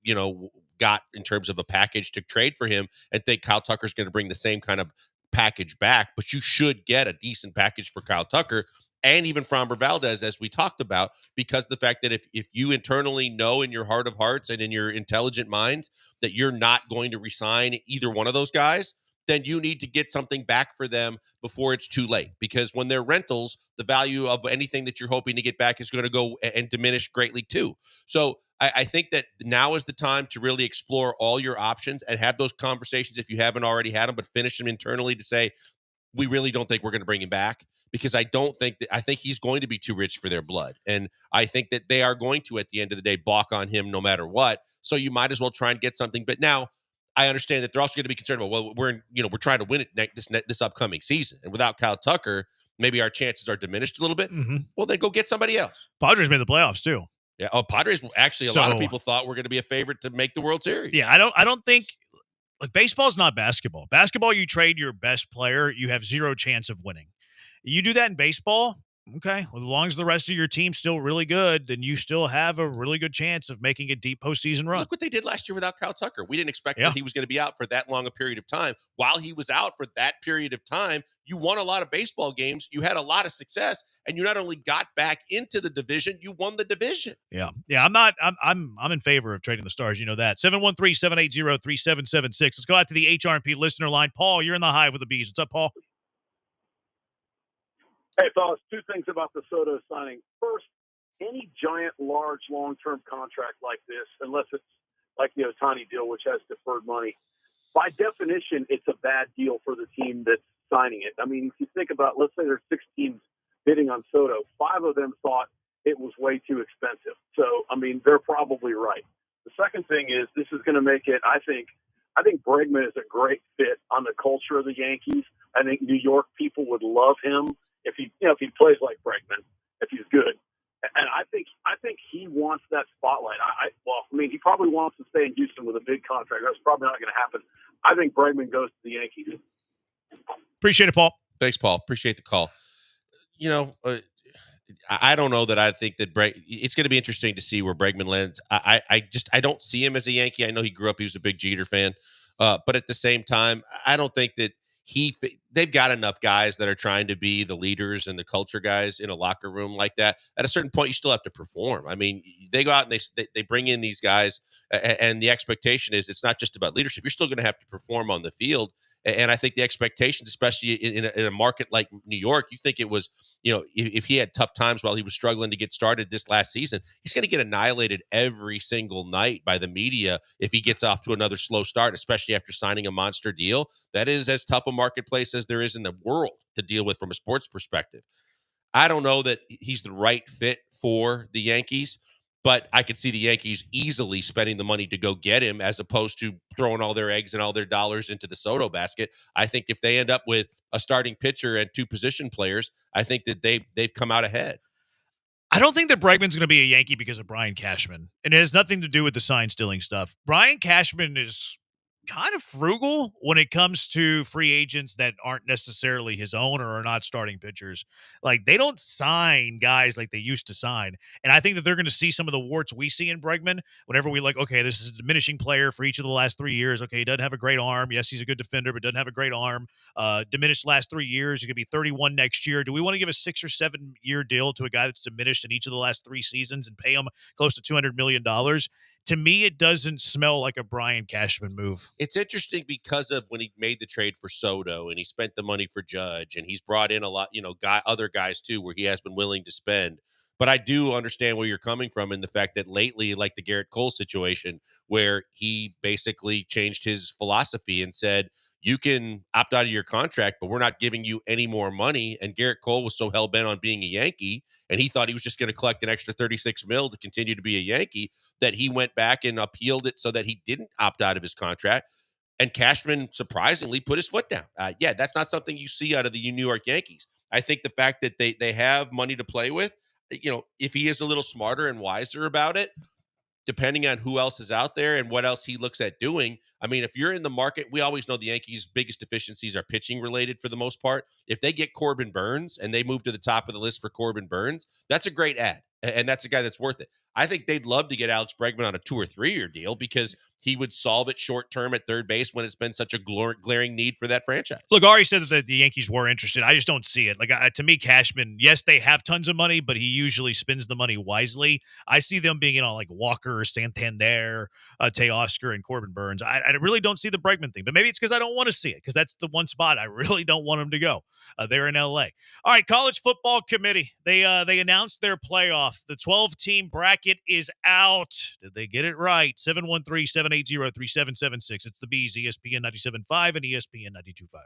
got in terms of a package to trade for him and think Kyle Tucker's going to bring the same kind of package back, but you should get a decent package for Kyle Tucker. And even Framber Valdez, as we talked about, because the fact that if you internally know in your heart of hearts and in your intelligent minds that you're not going to resign either one of those guys, then you need to get something back for them before it's too late. Because when they're rentals, the value of anything that you're hoping to get back is going to go and diminish greatly too. So I think that now is the time to really explore all your options and have those conversations if you haven't already had them, but finish them internally to say, we really don't think we're going to bring him back, because I think he's going to be too rich for their blood. And I think that they are going to, at the end of the day, balk on him no matter what. So you might as well try and get something. But now I understand that they're also going to be concerned about, well, we're trying to win it this upcoming season. And without Kyle Tucker, maybe our chances are diminished a little bit. Mm-hmm. Well, then go get somebody else. Padres made the playoffs too. Yeah. Oh, Padres actually, a lot of people thought were going to be a favorite to make the World Series. Yeah, I don't think, like, baseball's not basketball. Basketball, you trade your best player, you have zero chance of winning. You do that in baseball, okay, well, as long as the rest of your team's still really good, then you still have a really good chance of making a deep postseason run. Look what they did last year without Kyle Tucker. We didn't expect that he was going to be out for that long a period of time. While he was out for that period of time, you won a lot of baseball games. You had a lot of success, and you not only got back into the division, you won the division. Yeah. I'm in favor of trading the Stars. You know that. 713-780-3776. Let's go out to the HRP listener line. Paul, you're in the hive with the Bees. What's up, Paul? Hey, fellas, two things about the Soto signing. First, any giant, large, long-term contract like this, unless it's like the Ohtani deal, which has deferred money, by definition, it's a bad deal for the team that's signing it. I mean, if you think about, let's say there's 6 teams bidding on Soto, 5 of them thought it was way too expensive. So, I mean, they're probably right. The second thing is this is going to make it, I think Bregman is a great fit on the culture of the Yankees. I think New York people would love him if he plays like Bregman, if he's good. And I think he wants that spotlight. He probably wants to stay in Houston with a big contract. That's probably not going to happen. I think Bregman goes to the Yankees. Appreciate it, Paul. Thanks, Paul. Appreciate the call. I don't know that I think that it's going to be interesting to see where Bregman lands. I don't see him as a Yankee. I know he grew up, he was a big Jeter fan. But at the same time, I don't think that they've got enough guys that are trying to be the leaders and the culture guys in a locker room like that. At a certain point, you still have to perform. I mean, they go out and they bring in these guys, and the expectation is it's not just about leadership. You're still going to have to perform on the field. And I think the expectations, especially in a market like New York, you think it was, if he had tough times while he was struggling to get started this last season, he's going to get annihilated every single night by the media if he gets off to another slow start, especially after signing a monster deal. That is as tough a marketplace as there is in the world to deal with from a sports perspective. I don't know that he's the right fit for the Yankees, but I could see the Yankees easily spending the money to go get him as opposed to throwing all their eggs and all their dollars into the Soto basket. I think if they end up with a starting pitcher and 2 position players, I think that they've come out ahead. I don't think that Bregman's going to be a Yankee because of Brian Cashman, and it has nothing to do with the sign stealing stuff. Brian Cashman is kind of frugal when it comes to free agents that aren't necessarily his own or are not starting pitchers. Like, they don't sign guys like they used to sign. And I think that they're going to see some of the warts we see in Bregman whenever we like, okay, this is a diminishing player for each of the last 3 years. Okay, he doesn't have a great arm. Yes, he's a good defender, but doesn't have a great arm. Diminished last 3 years. He could be 31 next year. Do we want to give a 6 or 7 year deal to a guy that's diminished in each of the last 3 seasons and pay him close to $200 million? To me, it doesn't smell like a Brian Cashman move. It's interesting because of when he made the trade for Soto and he spent the money for Judge and he's brought in a lot, other guys too, where he has been willing to spend. But I do understand where you're coming from in the fact that lately, like the Garrett Cole situation, where he basically changed his philosophy and said, you can opt out of your contract, but we're not giving you any more money. And Garrett Cole was so hell-bent on being a Yankee, and he thought he was just going to collect an extra 36 mil to continue to be a Yankee, that he went back and appealed it so that he didn't opt out of his contract. And Cashman surprisingly put his foot down. Yeah, that's not something you see out of the New York Yankees. I think the fact that they have money to play with, if he is a little smarter and wiser about it, depending on who else is out there and what else he looks at doing. I mean, if you're in the market, we always know the Yankees' biggest deficiencies are pitching related for the most part. If they get Corbin Burns and they move to the top of the list for Corbin Burns, that's a great ad. And that's a guy that's worth it. I think they'd love to get Alex Bregman on a 2 or 3 year deal because he would solve it short term at third base when it's been such a glaring need for that franchise. Look, Ari said that the Yankees were interested. I just don't see it. Like, to me, Cashman, yes, they have tons of money, but he usually spends the money wisely. I see them being in on like Walker, Santander, Teoscar, and Corbin Burns. I really don't see the Bregman thing, but maybe it's because I don't want to see it because that's the one spot I really don't want him to go. They're in L.A. All right, College Football Committee. They announced their playoff. The 12-team bracket is out. Did they get it right? 713-780-3776. It's the Bees, ESPN 97.5 and ESPN 92.5.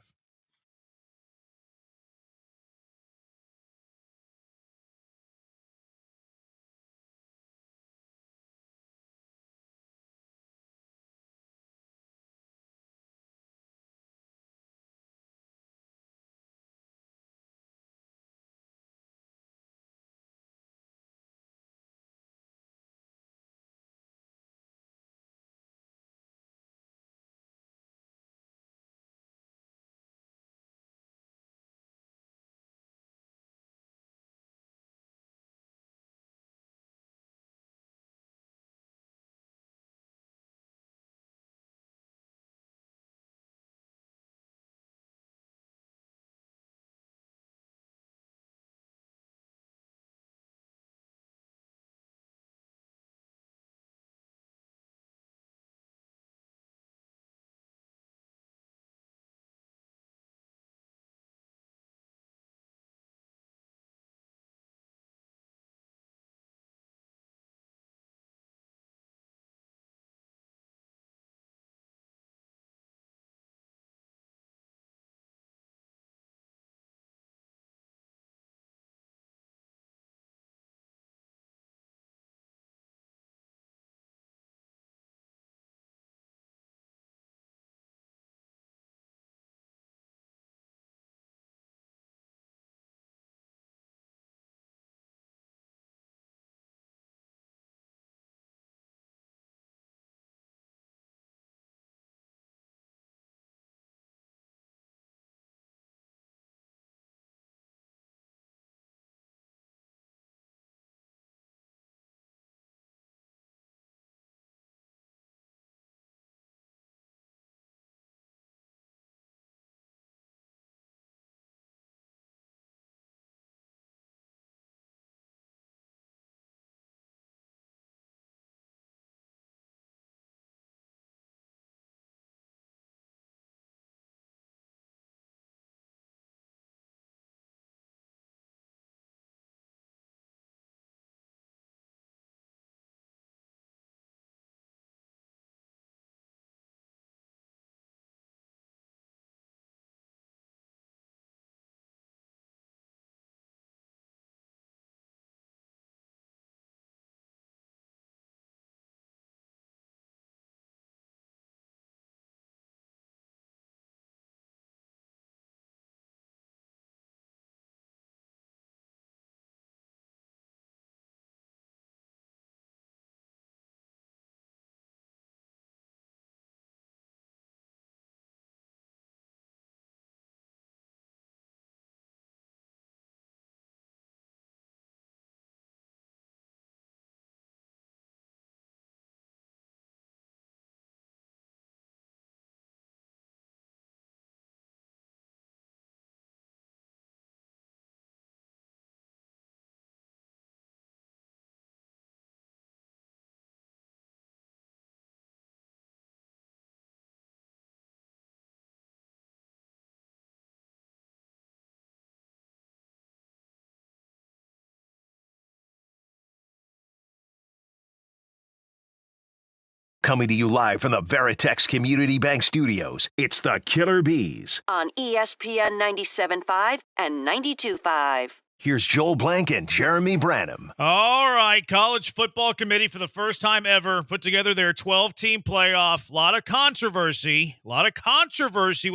Coming to you live from the Veritex Community Bank Studios, it's the Killer Bees. On ESPN 97.5 and 92.5. Here's Joel Blank and Jeremy Branham. All right, College Football Committee for the first time ever put together their 12-team playoff. A lot of controversy when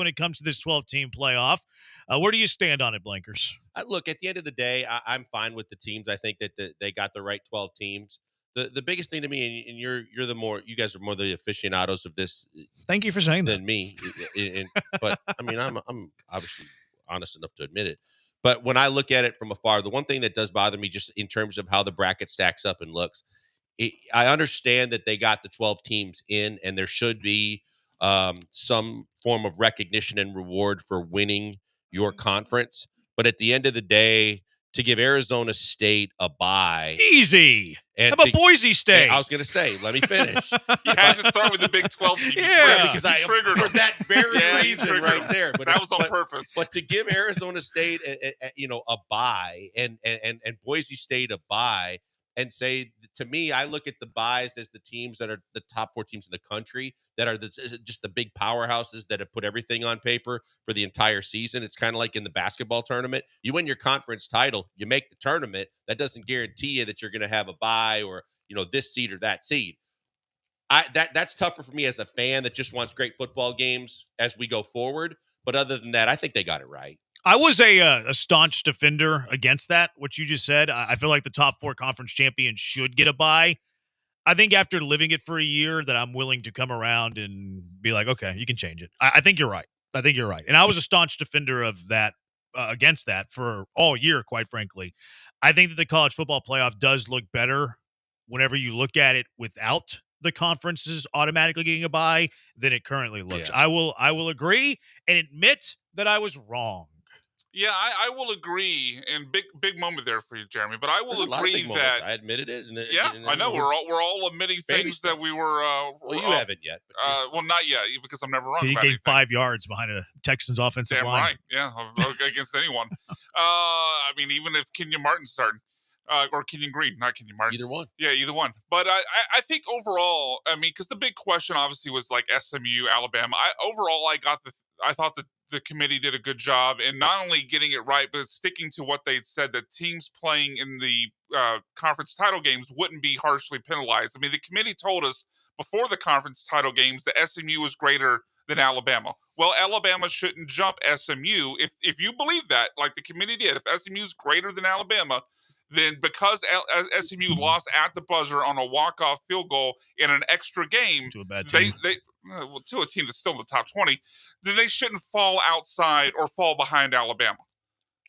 it comes to this 12-team playoff. Where do you stand on it, Blankers? Look, at the end of the day, I'm fine with the teams. I think that they got the right 12 teams. The biggest thing to me, and you guys are more the aficionados of this. Thank you for saying than me. But I mean, I'm obviously honest enough to admit it. But when I look at it from afar, the one thing that does bother me just in terms of how the bracket stacks up and looks, I understand that they got the 12 teams in, and there should be some form of recognition and reward for winning your conference. But at the end of the day, to give Arizona State a bye. Easy. How about Boise State? Yeah, I was going to say, let me finish. You had to start with the Big 12 team. Yeah, because I triggered for that very reason right there. But that was on purpose. But to give Arizona State, a bye and Boise State a bye, and say, to me, I look at the byes as the teams that are the top 4 teams in the country that are just the big powerhouses that have put everything on paper for the entire season. It's kind of like in the basketball tournament. You win your conference title, you make the tournament. That doesn't guarantee you that you're going to have a bye or, this seed or that seed. That's tougher for me as a fan that just wants great football games as we go forward. But other than that, I think they got it right. I was a staunch defender against that, what you just said. I feel like the top 4 conference champions should get a bye. I think after living it for a year that I'm willing to come around and be like, okay, you can change it. I think you're right. And I was a staunch defender of that, against that for all year, quite frankly. I think that the college football playoff does look better whenever you look at it without the conferences automatically getting a bye than it currently looks. Yeah. I will agree and admit that I was wrong. Yeah, I will agree, and big moment there for you, Jeremy. But I will agree that I admitted it. I know we're all admitting things that we were. Well, you haven't yet. Well, not yet, because I'm never wrong. So you about gained anything. 5 yards behind a Texans offensive Damn line. right, yeah, against anyone. I mean, even if Kenyon Martin's starting, or Kenyon Green, not Kenyon Martin. Either one. Yeah, either one. But I think overall, I mean, because the big question obviously was like SMU, Alabama. I thought that the committee did a good job in not only getting it right, but sticking to what they'd said, that teams playing in the conference title games wouldn't be harshly penalized. I mean, the committee told us before the conference title games that SMU was greater than Alabama. Well, Alabama shouldn't jump SMU. If you believe that, like the committee did, if SMU is greater than Alabama, then because SMU lost at the buzzer on a walk-off field goal in an extra game, to a bad team. To a team that's still in the top 20, then they shouldn't fall outside or fall behind Alabama.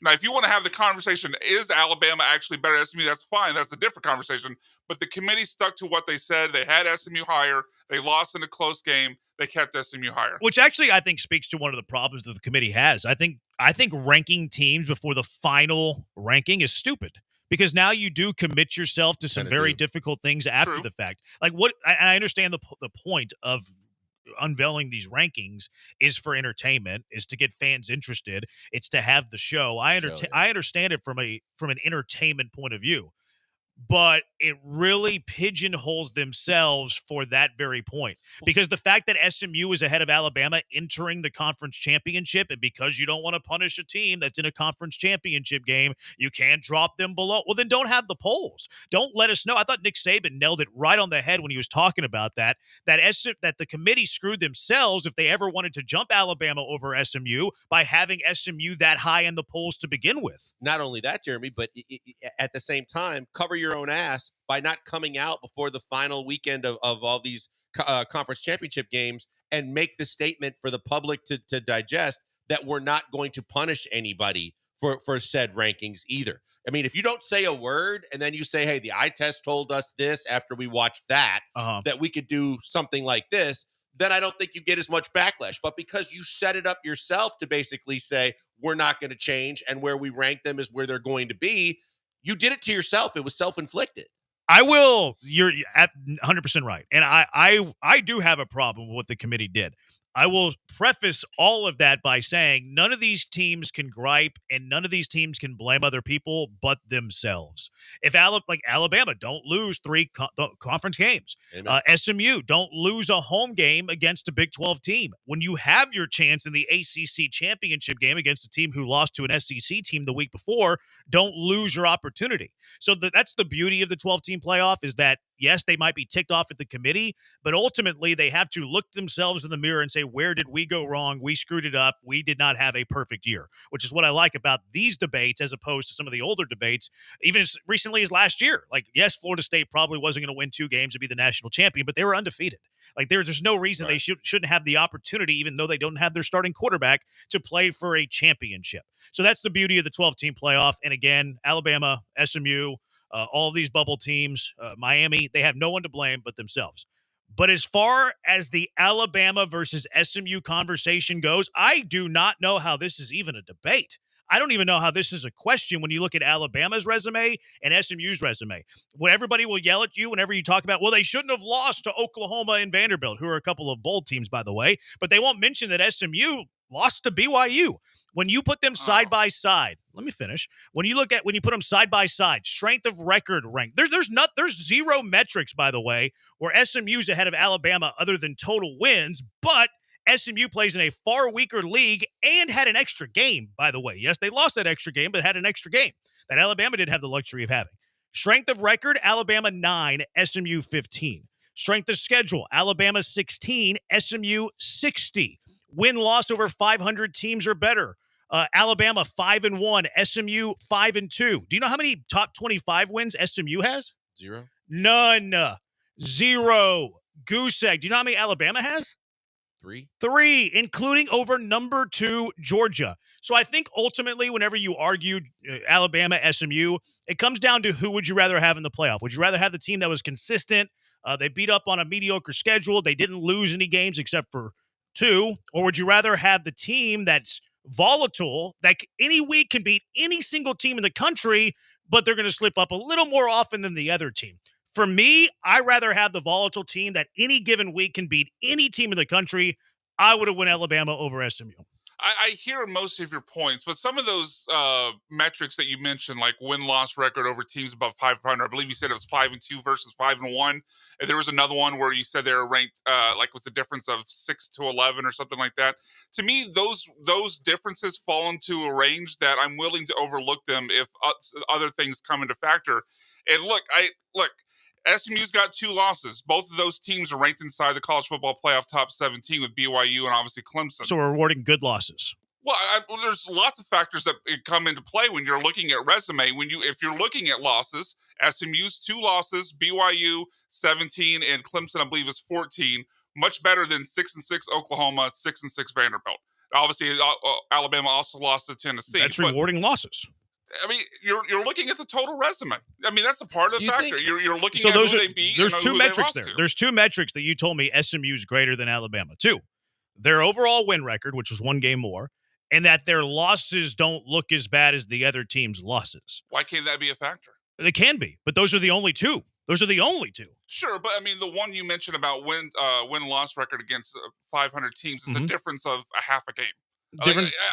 Now, if you want to have the conversation, is Alabama actually better than SMU? That's fine. That's a different conversation. But the committee stuck to what they said. They had SMU higher. They lost in a close game. They kept SMU higher. Which actually I think speaks to one of the problems that the committee has. I think ranking teams before the final ranking is stupid. Because now you do commit yourself to some very difficult things after the fact. Like what? And I understand the point of unveiling these rankings is for entertainment, is to get fans interested. It's to have the show. I understand it from an entertainment point of view. But it really pigeonholes themselves for that very point. Because the fact that SMU is ahead of Alabama entering the conference championship, and because you don't want to punish a team that's in a conference championship game, you can't drop them below. Well, then don't have the polls. Don't let us know. I thought Nick Saban nailed it right on the head when he was talking about that the committee screwed themselves if they ever wanted to jump Alabama over SMU by having SMU that high in the polls to begin with. Not only that, Jeremy, but at the same time, cover your own ass by not coming out before the final weekend of all these conference championship games and make the statement for the public to digest that we're not going to punish anybody for said rankings either. I mean, if you don't say a word and then you say, hey, the eye test told us this after we watched that, that we could do something like this, then I don't think you get as much backlash. But because you set it up yourself to basically say, we're not going to change and where we rank them is where they're going to be, you did it to yourself. It was self-inflicted. You're at 100% right. And I do have a problem with what the committee did. I will preface all of that by saying none of these teams can gripe and none of these teams can blame other people but themselves. If Alabama, don't lose 3 conference games. SMU, don't lose a home game against a Big 12 team. When you have your chance in the ACC championship game against a team who lost to an SEC team the week before, don't lose your opportunity. So that's the beauty of the 12-team playoff is that, yes, they might be ticked off at the committee, but ultimately they have to look themselves in the mirror and say, where did we go wrong? We screwed it up. We did not have a perfect year, which is what I like about these debates as opposed to some of the older debates, even as recently as last year. Like, yes, Florida State probably wasn't going to win 2 games to be the national champion, but they were undefeated. Like, there's no reason they shouldn't have the opportunity, even though they don't have their starting quarterback, to play for a championship. So that's the beauty of the 12-team playoff. And again, Alabama, SMU, all of these bubble teams, Miami, they have no one to blame but themselves. But as far as the Alabama versus SMU conversation goes, I do not know how this is even a debate. I don't even know how this is a question when you look at Alabama's resume and SMU's resume. When everybody will yell at you whenever you talk about, well, they shouldn't have lost to Oklahoma and Vanderbilt, who are a couple of bowl teams, by the way, but they won't mention that SMU lost to BYU. When you put them side by side, let me finish. When you put them side by side, strength of record rank, there's 0 metrics, by the way, where SMU's ahead of Alabama other than total wins, but SMU plays in a far weaker league and had an extra game, by the way. Yes, they lost that extra game, but had an extra game that Alabama didn't have the luxury of having. Strength of record, Alabama 9, SMU 15. Strength of schedule, Alabama 16, SMU 60. Win-loss over 500 teams or better. Alabama 5-1, SMU 5-2. Do you know how many top 25 wins SMU has? 0. None. 0. Goose egg. Do you know how many Alabama has? 3, including over number 2, Georgia. So I think ultimately, whenever you argue Alabama, SMU, it comes down to who would you rather have in the playoff? Would you rather have the team that was consistent? They beat up on a mediocre schedule. They didn't lose any games except for 2. Or would you rather have the team that's volatile, that any week can beat any single team in the country, but they're going to slip up a little more often than the other team? For me, I'd rather have the volatile team that any given week can beat any team in the country. I would have won Alabama over SMU. I hear most of your points, but some of those metrics that you mentioned, like win-loss record over teams above 500, I believe you said it was 5-2 versus 5-1. And there was another one where you said they were ranked, was the difference of 6-11 or something like that. To me, those differences fall into a range that I'm willing to overlook them if other things come into factor. And look, SMU's got 2 losses. Both of those teams are ranked inside the college football playoff top 17 with BYU and obviously Clemson. So we're rewarding good losses. Well, there's lots of factors that come into play when you're looking at resume. If you're looking at losses, SMU's 2 losses, BYU 17, and Clemson, I believe, is 14. Much better than 6-6 Oklahoma, 6-6 Vanderbilt. Obviously, Alabama also lost to Tennessee. That's rewarding losses. I mean, you're looking at the total resume. I mean, that's a part of the factor. You're looking at those who they beat. There's and 2 who metrics they there. lost to. There's 2 metrics that you told me SMU is greater than Alabama. 2, their overall win record, which was 1 game more, and that their losses don't look as bad as the other team's losses. Why can't that be a factor? They can be, but those are the only 2. Those are the only 2. Sure, but I mean, the one you mentioned about win-loss record against 500 teams is a difference of a half a game.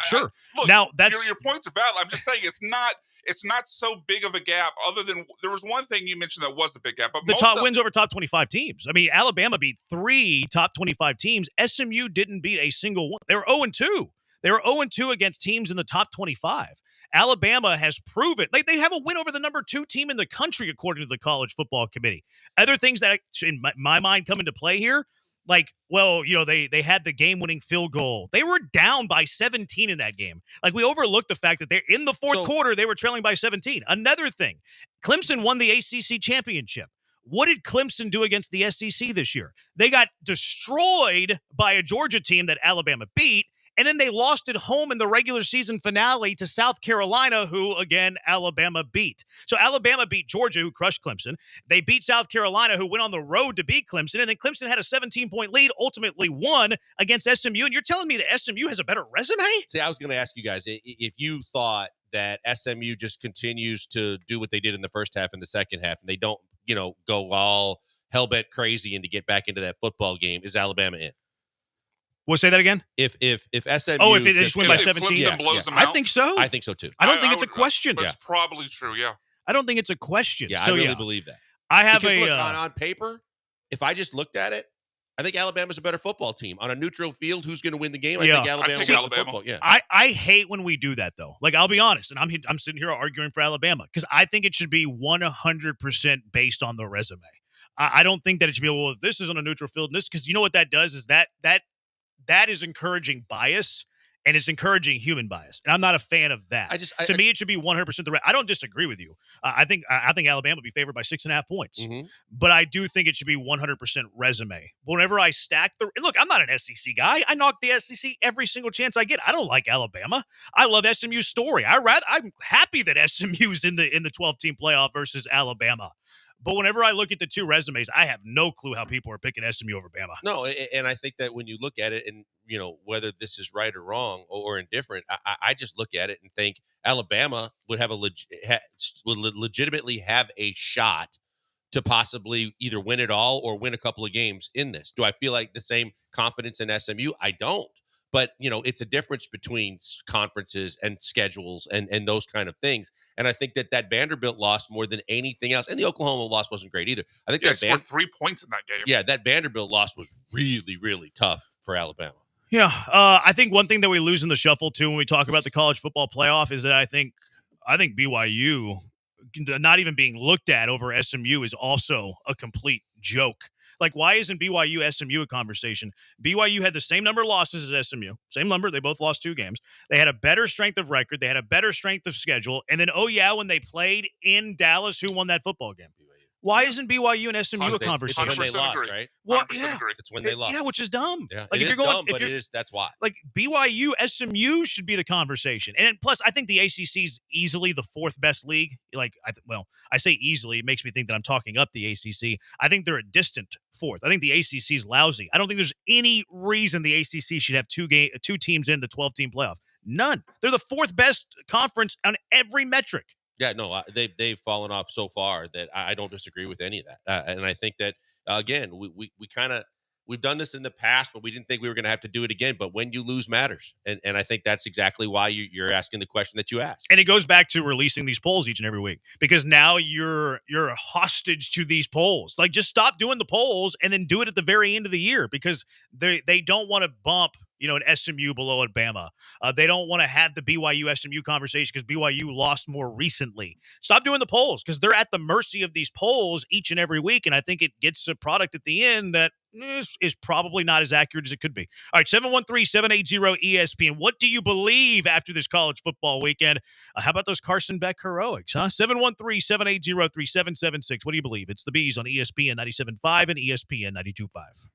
Sure. Look, now that's your points are valid. I'm just saying it's not so big of a gap. Other than there was one thing you mentioned that was a big gap, but the top wins over top 25 teams. I mean, Alabama beat 3 top 25 teams. SMU didn't beat a single one. They were 0-2. They were 0-2 against teams in the top 25. Alabama has proven they have a win over the number 2 team in the country, according to the College Football Committee. Other things that, in my mind, come into play here. Like, well, they had the game-winning field goal. They were down by 17 in that game. Like, we overlooked the fact that they're in the fourth quarter, they were trailing by 17. Another thing, Clemson won the ACC championship. What did Clemson do against the SEC this year? They got destroyed by a Georgia team that Alabama beat, and then they lost at home in the regular season finale to South Carolina, who, again, Alabama beat. So Alabama beat Georgia, who crushed Clemson. They beat South Carolina, who went on the road to beat Clemson. And then Clemson had a 17-point lead, ultimately won against SMU. And you're telling me that SMU has a better resume? See, I was going to ask you guys, if you thought that SMU just continues to do what they did in the first half and the second half, and they don't, go all hell-bent crazy and to get back into that football game, is Alabama in? We'll say that again. If SMU, if they just win by 17, flips and blows them I out? think so. I think so too. I don't think it's a question. That's probably true. Yeah. I don't think it's a question. Yeah, so, I really believe that. I have because a look on paper. If I just looked at it, I think Alabama's a better football team. On a neutral field, who's going to win the game? I think Alabama wins the football. Yeah. I hate when we do that, though. Like, I'll be honest, and I'm sitting here arguing for Alabama because I think it should be 100% based on the resume. I don't think that it should be, well, if this is on a neutral field, and this, because you know what that does is that is encouraging bias. And it's encouraging human bias, and I'm not a fan of that. To me, it should be 100% the right. I don't disagree with you. I think Alabama would be favored by 6.5 points, but I do think it should be 100% resume. Whenever I stack look, I'm not an SEC guy. I knock the SEC every single chance I get. I don't like Alabama. I love SMU's story. I'm happy that SMU's in the 12-team playoff versus Alabama. But whenever I look at the two resumes, I have no clue how people are picking SMU over Bama. No, and I think that when you look at it, and whether this is right or wrong or indifferent, I just look at it and think Alabama would have legitimately have a shot to possibly either win it all or win a couple of games in this. Do I feel like the same confidence in SMU? I don't. But, it's a difference between conferences and schedules and those kind of things. And I think that Vanderbilt loss more than anything else. And the Oklahoma loss wasn't great either. I think they scored 3 points in that game. Yeah, that Vanderbilt loss was really, really tough for Alabama. Yeah, I think one thing that we lose in the shuffle, too, when we talk about the college football playoff is that I think BYU not even being looked at over SMU is also a complete joke. Like, why isn't BYU SMU a conversation? BYU had the same number of losses as SMU. Same number. They both lost 2 games. They had a better strength of record. They had a better strength of schedule. And then, when they played in Dallas, who won that football game? Why isn't BYU and SMU a conversation? It's when they lost, right? Well, It's when they lost. Yeah, which is dumb. Yeah, like, it if is you're going, dumb, but it is. That's why. Like, BYU, SMU should be the conversation. And plus, I think the ACC is easily the 4th best league. Like, I say easily. It makes me think that I'm talking up the ACC. I think they're a distant 4th. I think the ACC is lousy. I don't think there's any reason the ACC should have 2 teams in the 12-team playoff. None. They're the 4th best conference on every metric. Yeah, no, they've fallen off so far that I don't disagree with any of that. And I think that, again, we've done this in the past, but we didn't think we were going to have to do it again. But when you lose matters. And I think that's exactly why you're asking the question that you asked. And it goes back to releasing these polls each and every week, because now you're hostage to these polls. Like, just stop doing the polls and then do it at the very end of the year, because they don't want to bump an SMU below Alabama. They don't want to have the BYU SMU conversation because BYU lost more recently. Stop doing the polls, because they're at the mercy of these polls each and every week. And I think it gets a product at the end that is probably not as accurate as it could be. All right, 713-780-ESPN. What do you believe after this college football weekend? How about those Carson Beck heroics, huh? 713-780-3776. What do you believe? It's the Bees on ESPN 97.5 and ESPN 92.5.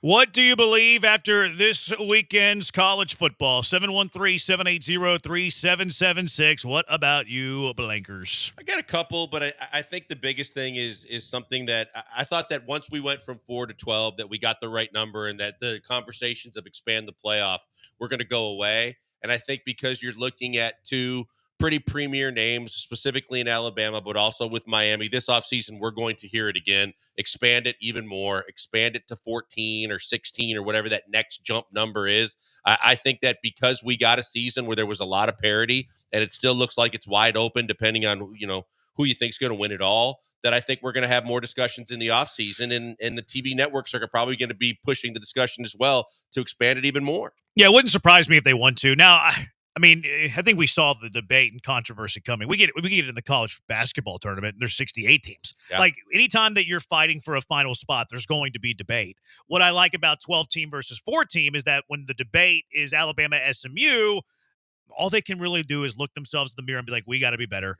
What do you believe after this weekend's college football? 713-780-3776. What about you, Blankers? I got a couple, but I think the biggest thing is something that I thought that once we went from 4 to 12, that we got the right number and that the conversations of expand the playoff were going to go away. And I think because you're looking at two pretty premier names, specifically in Alabama, but also with Miami, this offseason, we're going to hear it again, expand it even more, expand it to 14 or 16 or whatever that next jump number is. I think that because we got a season where there was a lot of parity and it still looks like it's wide open, depending on, who you think is going to win it all, that I think we're going to have more discussions in the offseason, and the TV networks are probably going to be pushing the discussion as well to expand it even more. Yeah, it wouldn't surprise me if they want to. Now, I mean, I think we saw the debate and controversy coming. We get it in the college basketball tournament. There's 68 teams. Yeah. Like, anytime that you're fighting for a final spot, there's going to be debate. What I like about 12-team versus 4-team is that when the debate is Alabama SMU, all they can really do is look themselves in the mirror and be like, we got to be better.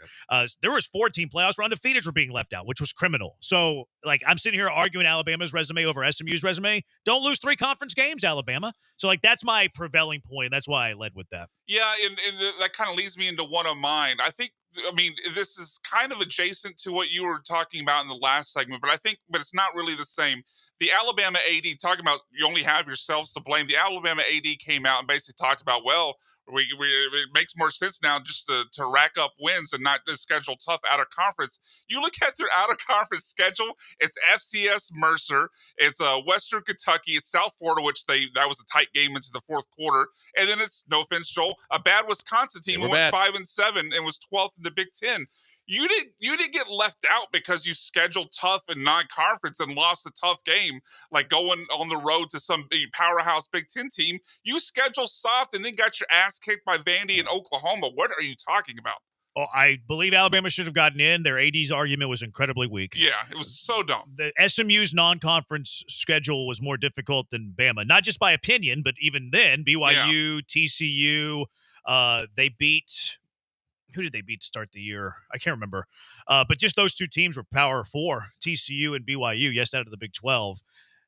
There was 14 playoffs where undefeateds were being left out, which was criminal. So, like, I'm sitting here arguing Alabama's resume over SMU's resume. Don't lose 3 conference games, Alabama. So, like, that's my prevailing point. That's why I led with that. Yeah, and that kind of leads me into one of mine. I mean, this is kind of adjacent to what you were talking about in the last segment, but it's not really the same. The Alabama AD, talking about you only have yourselves to blame. The Alabama AD came out and basically talked about, well, it makes more sense now just to rack up wins and not just schedule tough out of conference. You look at their out of conference schedule, it's FCS Mercer, it's Western Kentucky, it's South Florida, which that was a tight game into the fourth quarter, and then it's, no offense, Joel, a bad Wisconsin team who went 5-7 and was 12th in the Big Ten. You didn't get left out because you scheduled tough in non-conference and lost a tough game, like going on the road to some powerhouse Big Ten team. You scheduled soft and then got your ass kicked by Vandy and Oklahoma. What are you talking about? Oh, I believe Alabama should have gotten in. Their AD's argument was incredibly weak. Yeah, it was so dumb. The SMU's non-conference schedule was more difficult than Bama, not just by opinion, but even then, BYU, TCU, they beat... Who did they beat to start the year? I can't remember. But just those two teams were Power 4, TCU and BYU, yes, out of the Big 12.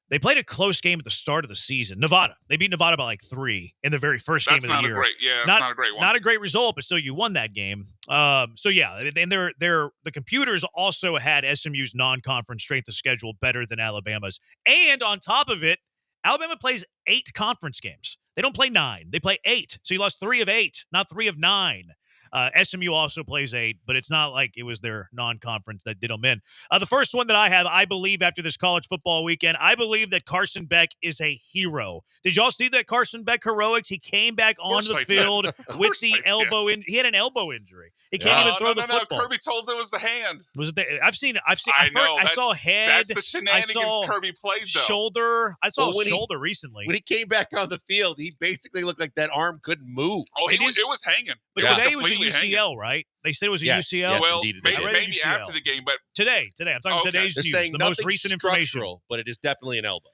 They played a close game at the start of the season. Nevada. They beat Nevada by like 3 in the very first game of the year. That's not a great one. Not a great result, but still you won that game. So yeah, and the computers also had SMU's non-conference strength of schedule better than Alabama's. And on top of it, Alabama plays 8 conference games. They don't play 9. They play 8. So you lost 3 of 8, not 3 of 9. SMU also plays 8, but it's not like it was their non-conference that did them in. The first one that I have, I believe after this college football weekend, I believe that Carson Beck is a hero. Did y'all see that Carson Beck heroics? He came back onto the field with the elbow in. He had an elbow injury. He can't even throw the football. Kirby told it was the hand. Was it? I've seen. I know. I saw head. That's the shenanigans Kirby played, though. Shoulder. I saw shoulder recently. When he came back on the field, he basically looked like that arm couldn't move. Oh, it was hanging. But today was a UCL, right? They said it was a UCL. Yes, well, indeed, maybe after the game, but today. I'm talking today's They're news. saying The most recent information, but it is definitely an elbow.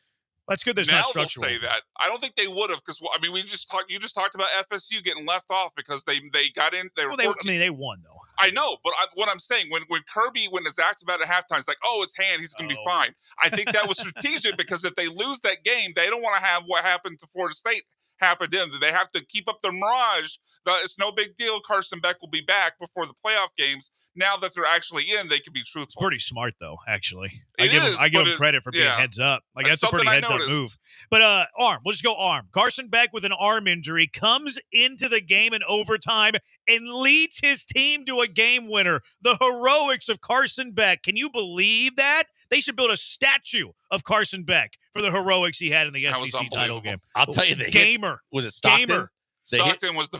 That's good. There's now not structural. They'll say that. I don't think they would have, because I mean, you just talked about FSU getting left off because they got in. They were. They won though. I know, but what I'm saying, when Kirby, when it's asked about it at halftime, it's like, oh, it's hand, he's going to be fine. I think that was strategic because if they lose that game, they don't want to have what happened to Florida State happen to them. They have to keep up their mirage. It's no big deal. Carson Beck will be back before the playoff games. Now that they're actually in, they can be truthful. It's pretty smart, though, actually. I give him credit for being heads up. Like, that's a pretty heads up move. But arm. We'll just go arm. Carson Beck with an arm injury comes into the game in overtime and leads his team to a game winner. The heroics of Carson Beck. Can you believe that? They should build a statue of Carson Beck for the heroics he had in the SEC title game. I'll tell you, the gamer. Was it Stockton? Gamer. Stockton was the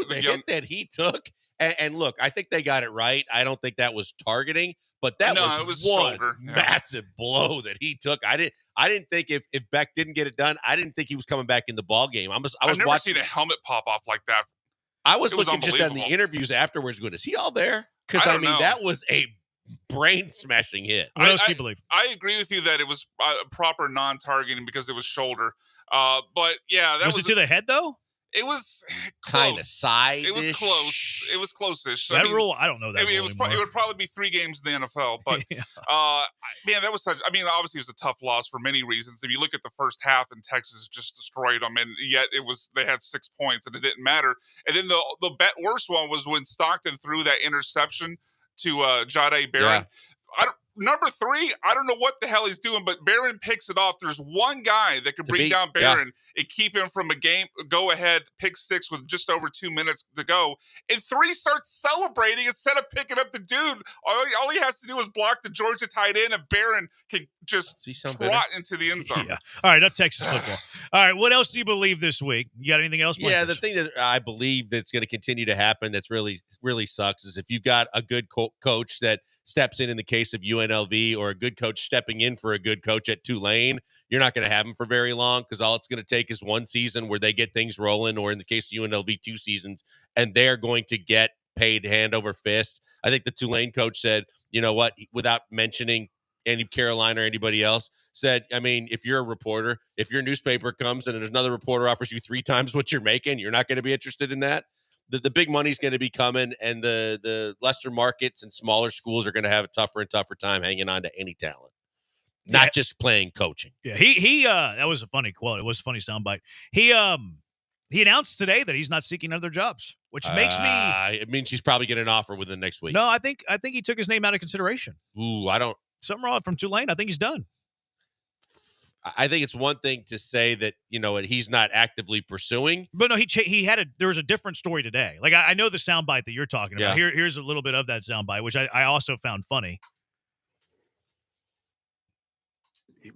hit that he took. And look, I think they got it right. I don't think that was targeting, but that was one massive blow that he took. I didn't think if Beck didn't get it done, I didn't think he was coming back in the ball game. I've never watching seen a helmet pop off like that. I was looking just on the interviews afterwards going, is he all there? Because I mean, that was a brain smashing hit. What else do you believe? I agree with you that it was proper non-targeting because it was shoulder. But yeah, that was it to the head though? It was kind of side. It was close. It was close-ish. That rule, I don't know that I mean, rule it would probably be 3 games in the NFL. But, man, that was such – I mean, obviously it was a tough loss for many reasons. If you look at the first half and Texas just destroyed them, and yet they had 6 points, and it didn't matter. And then the worst one was when Stockton threw that interception to Jahdae Barron. Yeah. Number 3, I don't know what the hell he's doing, but Barron picks it off. There's one guy that could bring down Barron and keep him from a go-ahead pick 6 with just over 2 minutes to go. And 3 starts celebrating instead of picking up the dude. All he has to do is block the Georgia tight end, and Barron can just trot into the end zone. Yeah. All right, enough Texas football. All right, what else do you believe this week? You got anything else? Yeah, the thing that I believe that's going to continue to happen that's really, really sucks is if you've got a good coach that steps in the case of UNLV, or a good coach stepping in for a good coach at Tulane, you're not going to have him for very long, because all it's going to take is one season where they get things rolling, or in the case of UNLV, 2 seasons, and they're going to get paid hand over fist. I think the Tulane coach said, you know what, without mentioning any Carolina or anybody else, said, I mean, if you're a reporter, if your newspaper comes and another reporter offers you 3 times what you're making, you're not going to be interested in that. The big money's going to be coming, and the lesser markets and smaller schools are going to have a tougher and tougher time hanging on to any talent, not just playing coaching. Yeah, he that was a funny quote. It was a funny soundbite. He announced today that he's not seeking other jobs, which makes me. It means he's probably getting an offer within the next week. No, I think he took his name out of consideration. Ooh, I don't. Something wrong from Tulane. I think he's done. I think it's one thing to say that, you know, he's not actively pursuing. But no, there was a different story today. Like, I know the soundbite that you're talking about. Here's a little bit of that soundbite, which I also found funny.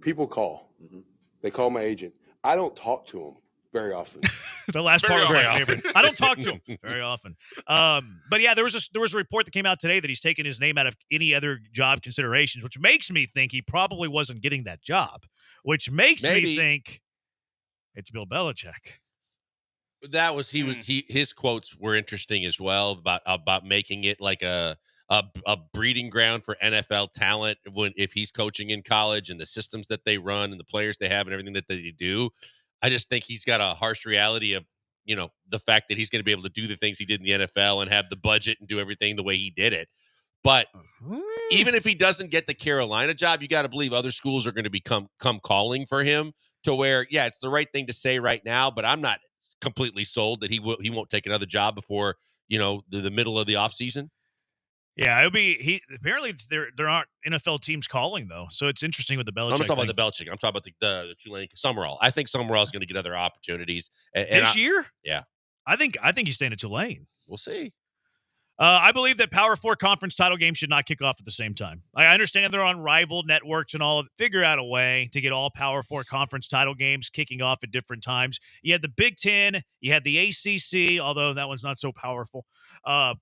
People call. They call my agent. I don't talk to him very often. The last part was my favorite. I don't talk to him very often. But yeah, there was a report that came out today that he's taken his name out of any other job considerations, which makes me think he probably wasn't getting that job, which makes me think it's Bill Belichick. That was his quotes were interesting as well about making it like a breeding ground for NFL talent if he's coaching in college, and the systems that they run and the players they have and everything that they do. I just think he's got a harsh reality of, you know, the fact that he's going to be able to do the things he did in the NFL and have the budget and do everything the way he did it. But even if he doesn't get the Carolina job, you got to believe other schools are going to come calling for him, to where, yeah, it's the right thing to say right now, but I'm not completely sold that he won't take another job before, you know, the middle of the offseason. Yeah, it'll be apparently there aren't NFL teams calling though, so it's interesting with the Belichick. I'm not talking about the Belichick. I'm talking about the Tulane Summerall. I think Summerall is going to get other opportunities this year. Yeah, I think he's staying at Tulane. We'll see. I believe that Power 4 conference title games should not kick off at the same time. I understand they're on rival networks and all of it. Figure out a way to get all Power 4 conference title games kicking off at different times. You had the Big Ten, you had the ACC, although that one's not so powerful,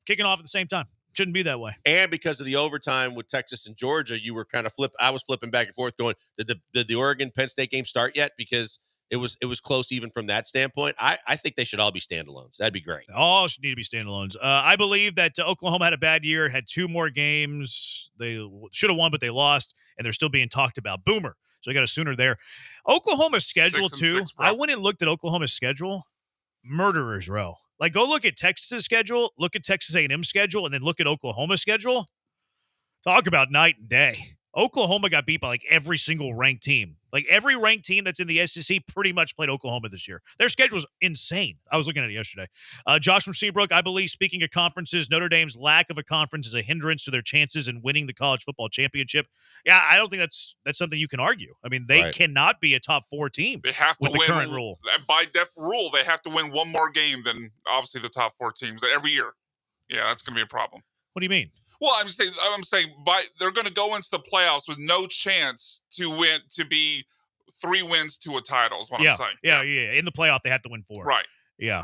kicking off at the same time. Shouldn't be that way. And because of the overtime with Texas and Georgia, you were kind of I was flipping back and forth going, did the Oregon Penn State game start yet? Because it was close even from that standpoint. I think they should all be standalones. That'd be great. All should need to be standalones. I believe that Oklahoma had a bad year, had 2 more games. They should have won, but they lost, and they're still being talked about. Boomer. So I got a Sooner there. Oklahoma's schedule, too. 6-6, I went and looked at Oklahoma's schedule. Murderer's row. Like, go look at Texas' schedule, look at Texas A&M's schedule, and then look at Oklahoma's schedule. Talk about night and day. Oklahoma got beat by, like, every single ranked team. Like, every ranked team that's in the SEC pretty much played Oklahoma this year. Their schedule is insane. I was looking at it yesterday. Josh from Seabrook, I believe, speaking of conferences, Notre Dame's lack of a conference is a hindrance to their chances in winning the college football championship. Yeah, I don't think that's something you can argue. I mean, they cannot be a top 4 team. They have to with win the current rule. By rule. They have to win one more game than obviously the top 4 teams every year. Yeah, that's going to be a problem. What do you mean? Well, I'm saying they're going to go into the playoffs with no chance to be 3 wins to a title is what I'm saying. Yeah. In the playoff, they have to win 4. Right. Yeah,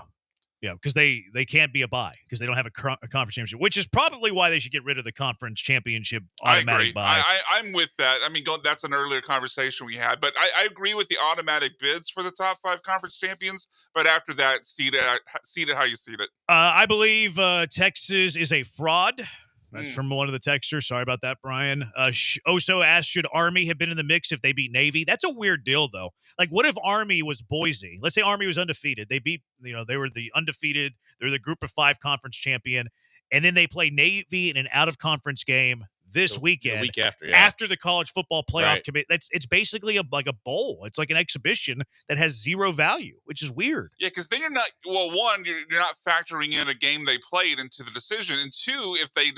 because they can't be a bye because they don't have a conference championship, which is probably why they should get rid of the conference championship automatic bye. I'm with that. I mean, that's an earlier conversation we had, but I agree with the automatic bids for the top 5 conference champions, but after that, seed it how you seed it. I believe Texas is a fraud. That's from one of the texters. Sorry about that, Brian. Oso asked, should Army have been in the mix if they beat Navy? That's a weird deal, though. Like, what if Army was Boise? Let's say Army was undefeated. They beat, they were the undefeated. They're the Group of 5 conference champion. And then they play Navy in an out-of-conference game this weekend. The week after, yeah. After the college football playoff Right. commit. It's basically like a bowl. It's like an exhibition that has zero value, which is weird. Yeah, because then you're not. Well, one, you're not factoring in a game they played into the decision, and two, if they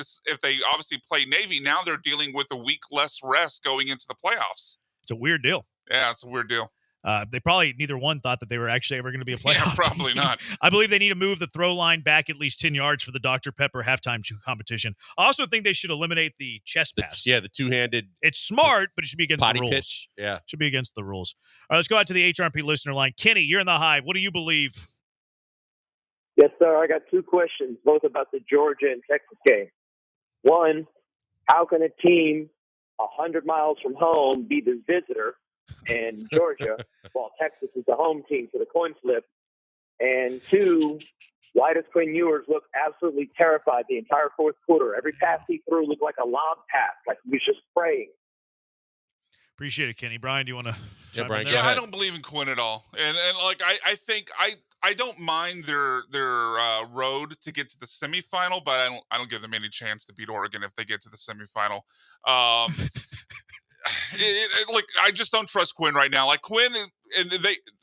obviously play Navy, now they're dealing with a week less rest going into the playoffs. It's a weird deal. Yeah, it's a weird deal. They probably neither one thought that they were actually ever going to be a playoff. Yeah, probably not. I believe they need to move the throw line back at least 10 yards for the Dr. Pepper halftime competition. I also think they should eliminate the chest pass. The two-handed. It's smart, but it should be against potty the rules. pitch. Yeah. Should be against the rules. All right, let's go out to the HRP listener line. Kenny, you're in the Hive. What do you believe? Yes, sir. I got 2 questions, both about the Georgia and Texas game. One, how can a team 100 miles from home be the visitor in Georgia while Texas is the home team for the coin flip? And 2, why does Quinn Ewers look absolutely terrified the entire fourth quarter? Every pass he threw looked like a lob pass, like he was just praying. Appreciate it, Kenny. Brian, do you want to? Yeah, Brian. Yeah, I don't believe in Quinn at all, and like I think I don't mind their road to get to the semifinal, but I don't give them any chance to beat Oregon if they get to the semifinal. Like, I just don't trust Quinn right now. Like, Quinn, and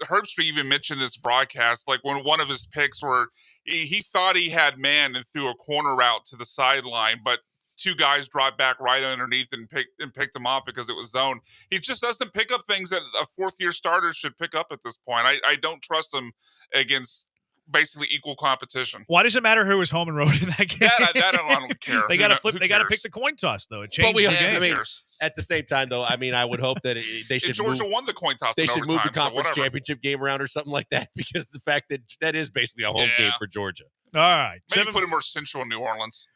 Herbstreit even mentioned this broadcast, like when one of his picks where he thought he had man and threw a corner route to the sideline, but 2 guys dropped back right underneath and picked him off because it was zone. He just doesn't pick up things that a 4th-year starter should pick up at this point. I don't trust him against basically equal competition. Why does it matter who was home and road in that game? That I don't care. They got to flip. They got to pick the coin toss, though. It changes the game. I mean, at the same time, though, I mean, I would hope that they should. Georgia won the coin toss. They in should move the overtime, conference so championship game around or something like that, because the fact that is basically a home game for Georgia. All right, maybe put it more central New Orleans.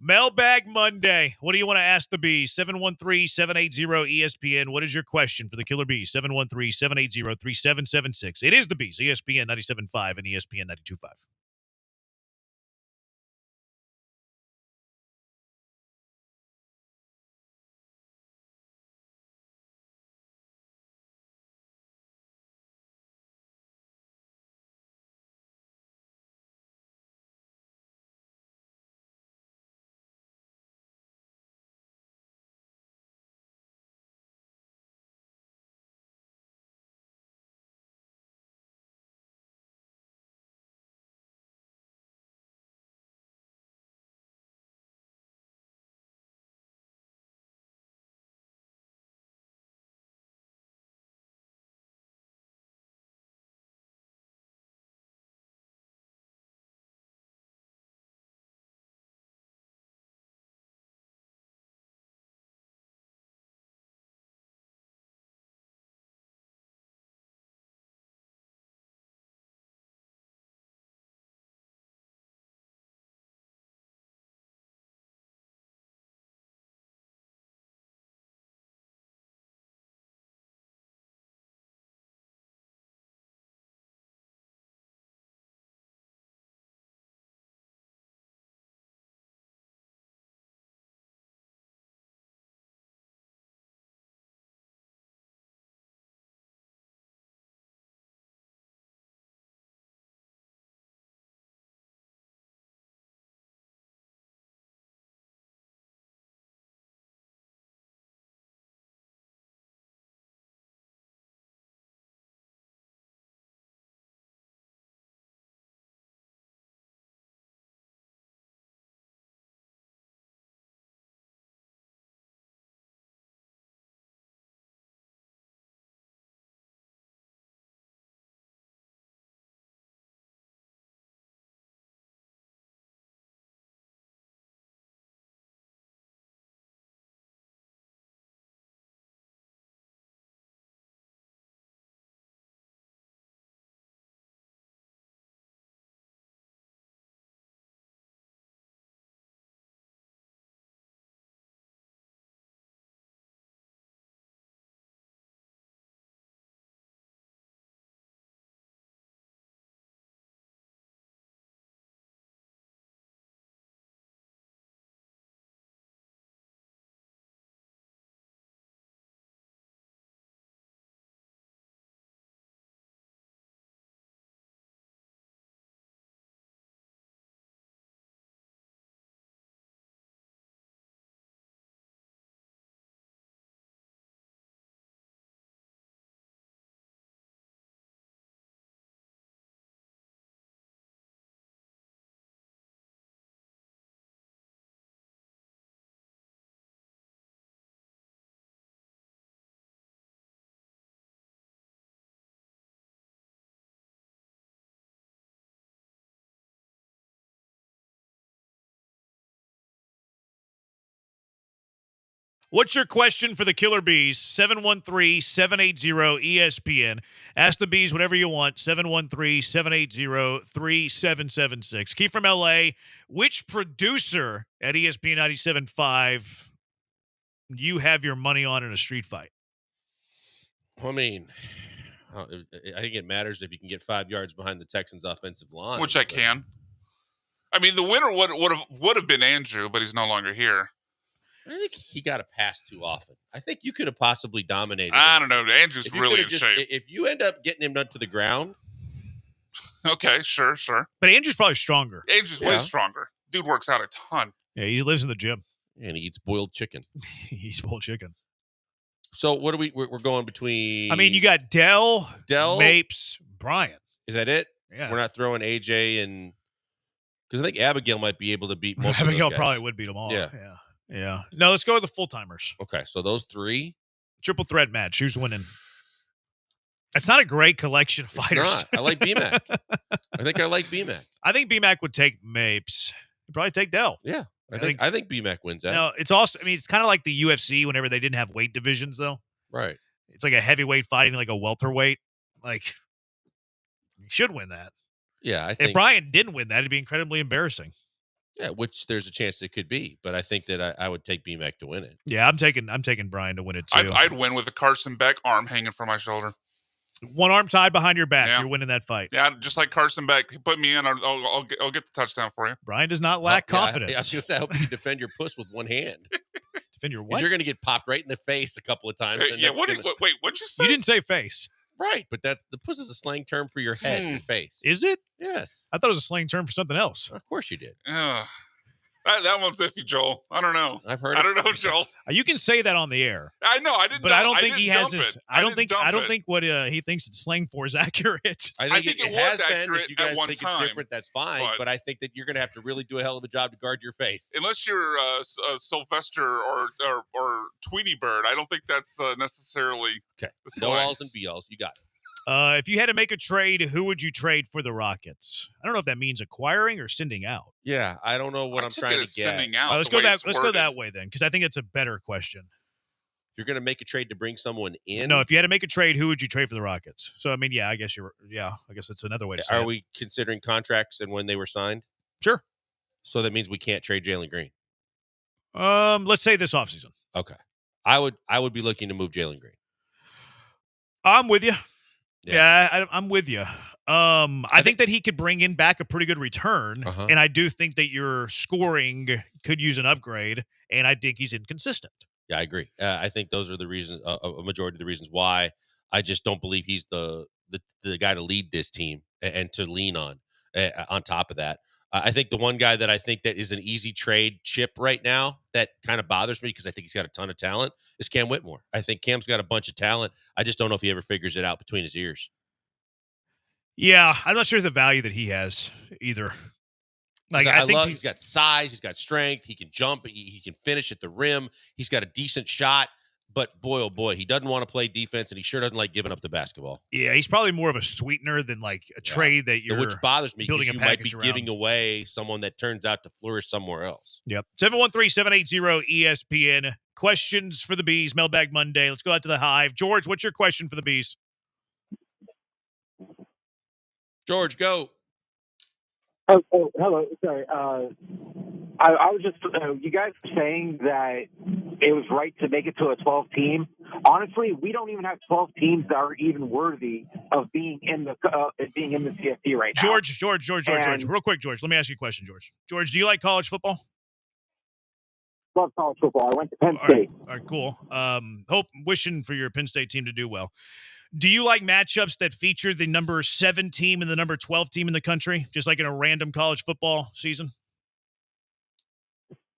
Mailbag Monday. What do you want to ask the Bees? 713-780-ESPN. What is your question for the Killer Bees? 713-780-3776. It is the Bees, ESPN 97.5 and ESPN 92.5. What's your question for the Killer Bees? 713-780-ESPN. Ask the Bees whatever you want. 713-780-3776. Keith from L.A., which producer at ESPN 97.5 you have your money on in a street fight? I mean, I think it matters if you can get 5 yards behind the Texans' offensive line. Which I can. I mean, the winner would have been Andrew, but he's no longer here. I think he got a pass too often. I think you could have possibly dominated I him. don't know. Andrew's really in shape. If you end up getting him to the ground. Okay, sure. But Andrew's probably stronger. Andrew's way stronger. Dude works out a ton. Yeah, he lives in the gym. And he eats boiled chicken. He eats boiled chicken. So what are we're going between. I mean, you got Dell, Mapes, Brian. Is that it? Yeah. We're not throwing AJ and. Because I think Abigail might be able to beat most of Abigail those guys. probably would beat them all. Yeah. No, let's go with the full-timers. Okay, so those three. Triple threat match. Who's winning? That's not a great collection of fighters. It's not. I like BMAC. I think I like BMAC. I think BMAC would take Mapes. He'd probably take Dell. Yeah. I think BMAC wins that. No, it's also, I mean, it's kind of like the UFC whenever they didn't have weight divisions, though. Right. It's like a heavyweight fighting like a welterweight. Like, you should win that. Yeah, I think. If Brian didn't win that, it'd be incredibly embarrassing. Yeah, which there's a chance it could be, but I think that I would take BMAC to win it. Yeah, I'm taking Brian to win it too. I'd win with a Carson Beck arm hanging from my shoulder. One arm tied behind your back. You're winning that fight. Yeah, just like Carson Beck. He put me in. I'll get the touchdown for you. Brian does not lack confidence. I was going to say, I hope you can defend your puss with one hand. Defend your what? You're going to get popped right in the face a couple of times. Yeah, wait, what'd you say? You didn't say face. Right, but the puss is a slang term for your head, your face. Is it? Yes. I thought it was a slang term for something else. Of course you did. That one's iffy, Joel. I don't know. I've heard. I don't know, Joel. You can say that on the air. I know. I didn't. But I don't think he has this. I don't think what it. he thinks it's slang for is accurate. I think it was has been. accurate If you guys at one think time, it's different, that's fine. But I think that you're going to have to really do a hell of a job to guard your face. Unless you're Sylvester or Tweety Bird, I don't think that's necessarily okay. No alls and be alls. You got it. If you had to make a trade, who would you trade for the Rockets? I don't know if that means acquiring or sending out. Yeah, I don't know what I'm trying to get. Sending out. Let's go that way then, because I think it's a better question. If you're going to make a trade to bring someone in. No, if you had to make a trade, who would you trade for the Rockets? So I mean, I guess that's another way to say it. Are we considering contracts and when they were signed? Sure. So that means we can't trade Jalen Green. Let's say this offseason. Okay. I would be looking to move Jalen Green. I'm with you. Yeah, I'm with you. I think that he could bring in back a pretty good return, and I do think that your scoring could use an upgrade, and I think he's inconsistent. Yeah, I agree. I think those are the reasons, a majority of the reasons why I just don't believe he's the guy to lead this team and to lean on top of that. I think the one guy that I think that is an easy trade chip right now that kind of bothers me because I think he's got a ton of talent is Cam Whitmore. I think Cam's got a bunch of talent. I just don't know if he ever figures it out between his ears. Yeah, I'm not sure the value that he has either. Like he's got size, he's got strength, he can jump, he can finish at the rim, he's got a decent shot. But boy, oh boy, he doesn't want to play defense, and he sure doesn't like giving up the basketball. Yeah, he's probably more of a sweetener than like a trade that you're which bothers me because you might be around. giving away someone that turns out to flourish somewhere else. Yep. 713-780-ESPN. Questions for the Bees, Mailbag Monday. Let's go out to the Hive. George, what's your question for the Bees? George, go. Oh, hello. Sorry. I was just, you guys were saying that it was right to make it to a 12 team. Honestly, we don't even have 12 teams that are even worthy of being in the CFP right now. George. Real quick, George. Let me ask you a question, George. George, do you like college football? Love college football. I went to Penn State. All right, cool. Wishing for your Penn State team to do well. Do you like matchups that feature the number 7 team and the number 12 team in the country, just like in a random college football season?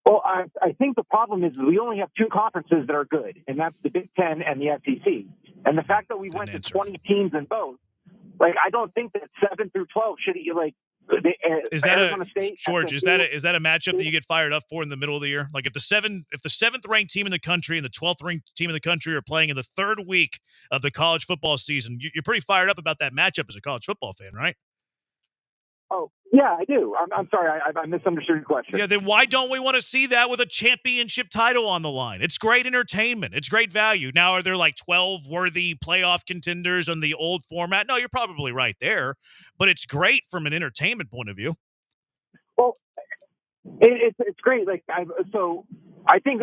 Well, I think the problem is we only have 2 conferences that are good, and that's the Big Ten and the SEC. And the fact that we went to 20 teams in both, like, I don't think that 7 through 12 should is that Arizona State, George? SMU, Is that a matchup that you get fired up for in the middle of the year? Like if the 7th ranked team in the country and the 12th ranked team in the country are playing in the 3rd week of the college football season, you're pretty fired up about that matchup as a college football fan, right? Oh Yeah, I do. I'm sorry. I misunderstood your question. Yeah, then why don't we want to see that with a championship title on the line? It's great entertainment. It's great value. Now, are there like 12 worthy playoff contenders on the old format? No, you're probably right there. But it's great from an entertainment point of view. Well, it's great. Like I think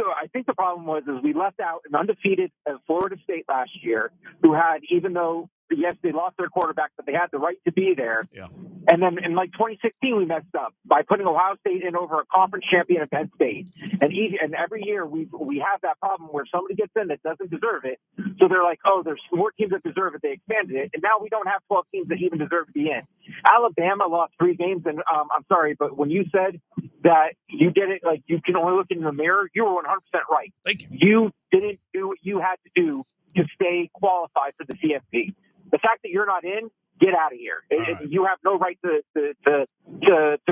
the problem was we left out an undefeated Florida State last year, who had, even though yes they lost their quarterback, but they had the right to be there. Yeah. And then in like 2016 we messed up by putting Ohio State in over a conference champion at Penn State. And every year we have that problem where somebody gets in that doesn't deserve it. So they're like, oh, there's more teams that deserve it. They expanded it, and now we don't have 12 teams that even deserve to be in. Alabama lost 3 games, and I'm sorry, but when you said that you did it, like you can only look in the mirror, you were 100% right. Thank you. You didn't do what you had to do to stay qualified for the CFP. The fact that you're not in, get out of here. Right. You have no right to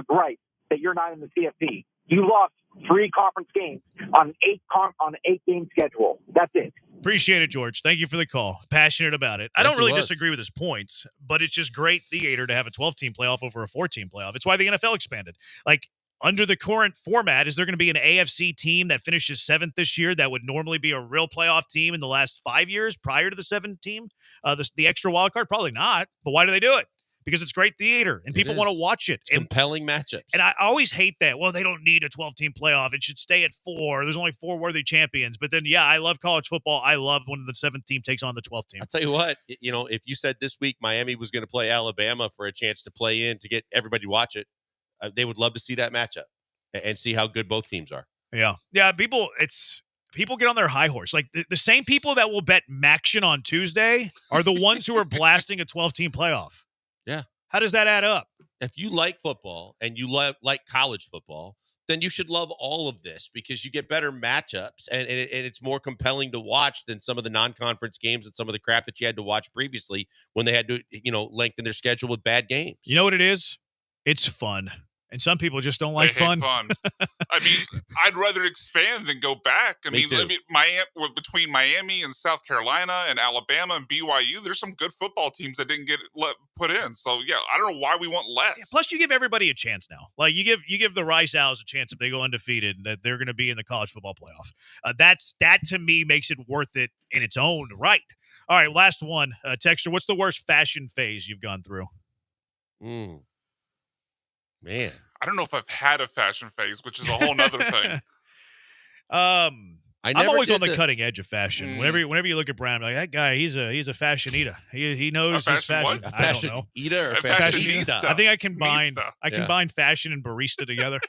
gripe that you're not in the CFP. You lost 3 conference games on an 8-game schedule. That's it. Appreciate it, George. Thank you for the call. Passionate about it. I don't really disagree with his points, but it's just great theater to have a 12-team playoff over a 4-team playoff. It's why the NFL expanded. Like, under the current format, is there going to be an AFC team that finishes 7th this year that would normally be a real playoff team in the last 5 years prior to the 7th team? The extra wild card? Probably not. But why do they do it? Because it's great theater and people want to watch it. It's compelling matchups. And I always hate that. Well, they don't need a 12-team playoff. It should stay at 4. There's only 4 worthy champions. But then, yeah, I love college football. I love when the 7th team takes on the 12th team. I'll tell you what, if you said this week Miami was going to play Alabama for a chance to play in to get everybody to watch it, they would love to see that matchup and see how good both teams are. Yeah. Yeah, people get on their high horse. Like the same people that will bet Maction on Tuesday are the ones who are blasting a 12-team playoff. Yeah. How does that add up? If you like football and you like college football, then you should love all of this because you get better matchups and it's more compelling to watch than some of the non-conference games and some of the crap that you had to watch previously when they had to, lengthen their schedule with bad games. You know what it is? It's fun. And some people just don't like fun. I mean, I'd rather expand than go back. Between Miami and South Carolina and Alabama and BYU, there's some good football teams that didn't get put in. So yeah, I don't know why we want less. Yeah, plus, you give everybody a chance now. Like you give the Rice Owls a chance if they go undefeated that they're going to be in the college football playoff. That to me makes it worth it in its own right. All right, last one, Texter. What's the worst fashion phase you've gone through? Man, I don't know if I've had a fashion phase, which is a whole nother thing. I'm always on the cutting edge of fashion. Whenever you look at Brown, I'm like, that guy, he's a fashionista. He knows his fashion. A fashion eater or fashionista? I think I combine fashion and barista together.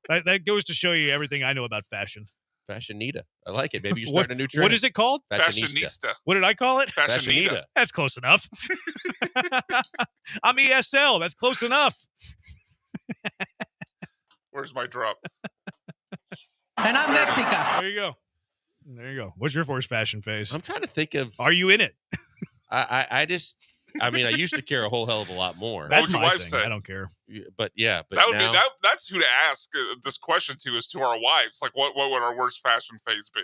that goes to show you everything I know about fashion. Fashionista. I like it. Maybe you start a new trend. What is it called? Fashionista. What did I call it? Fashionista. That's close enough. I'm ESL. That's close enough. Where's my drop? And I'm Mexican. There you go. What's your worst fashion phase? I'm trying to think of. Are you in it? I used to care a whole hell of a lot more. That's my thing. Say? I don't care. But yeah, that's who to ask this question to is to our wives. Like, what would our worst fashion phase be?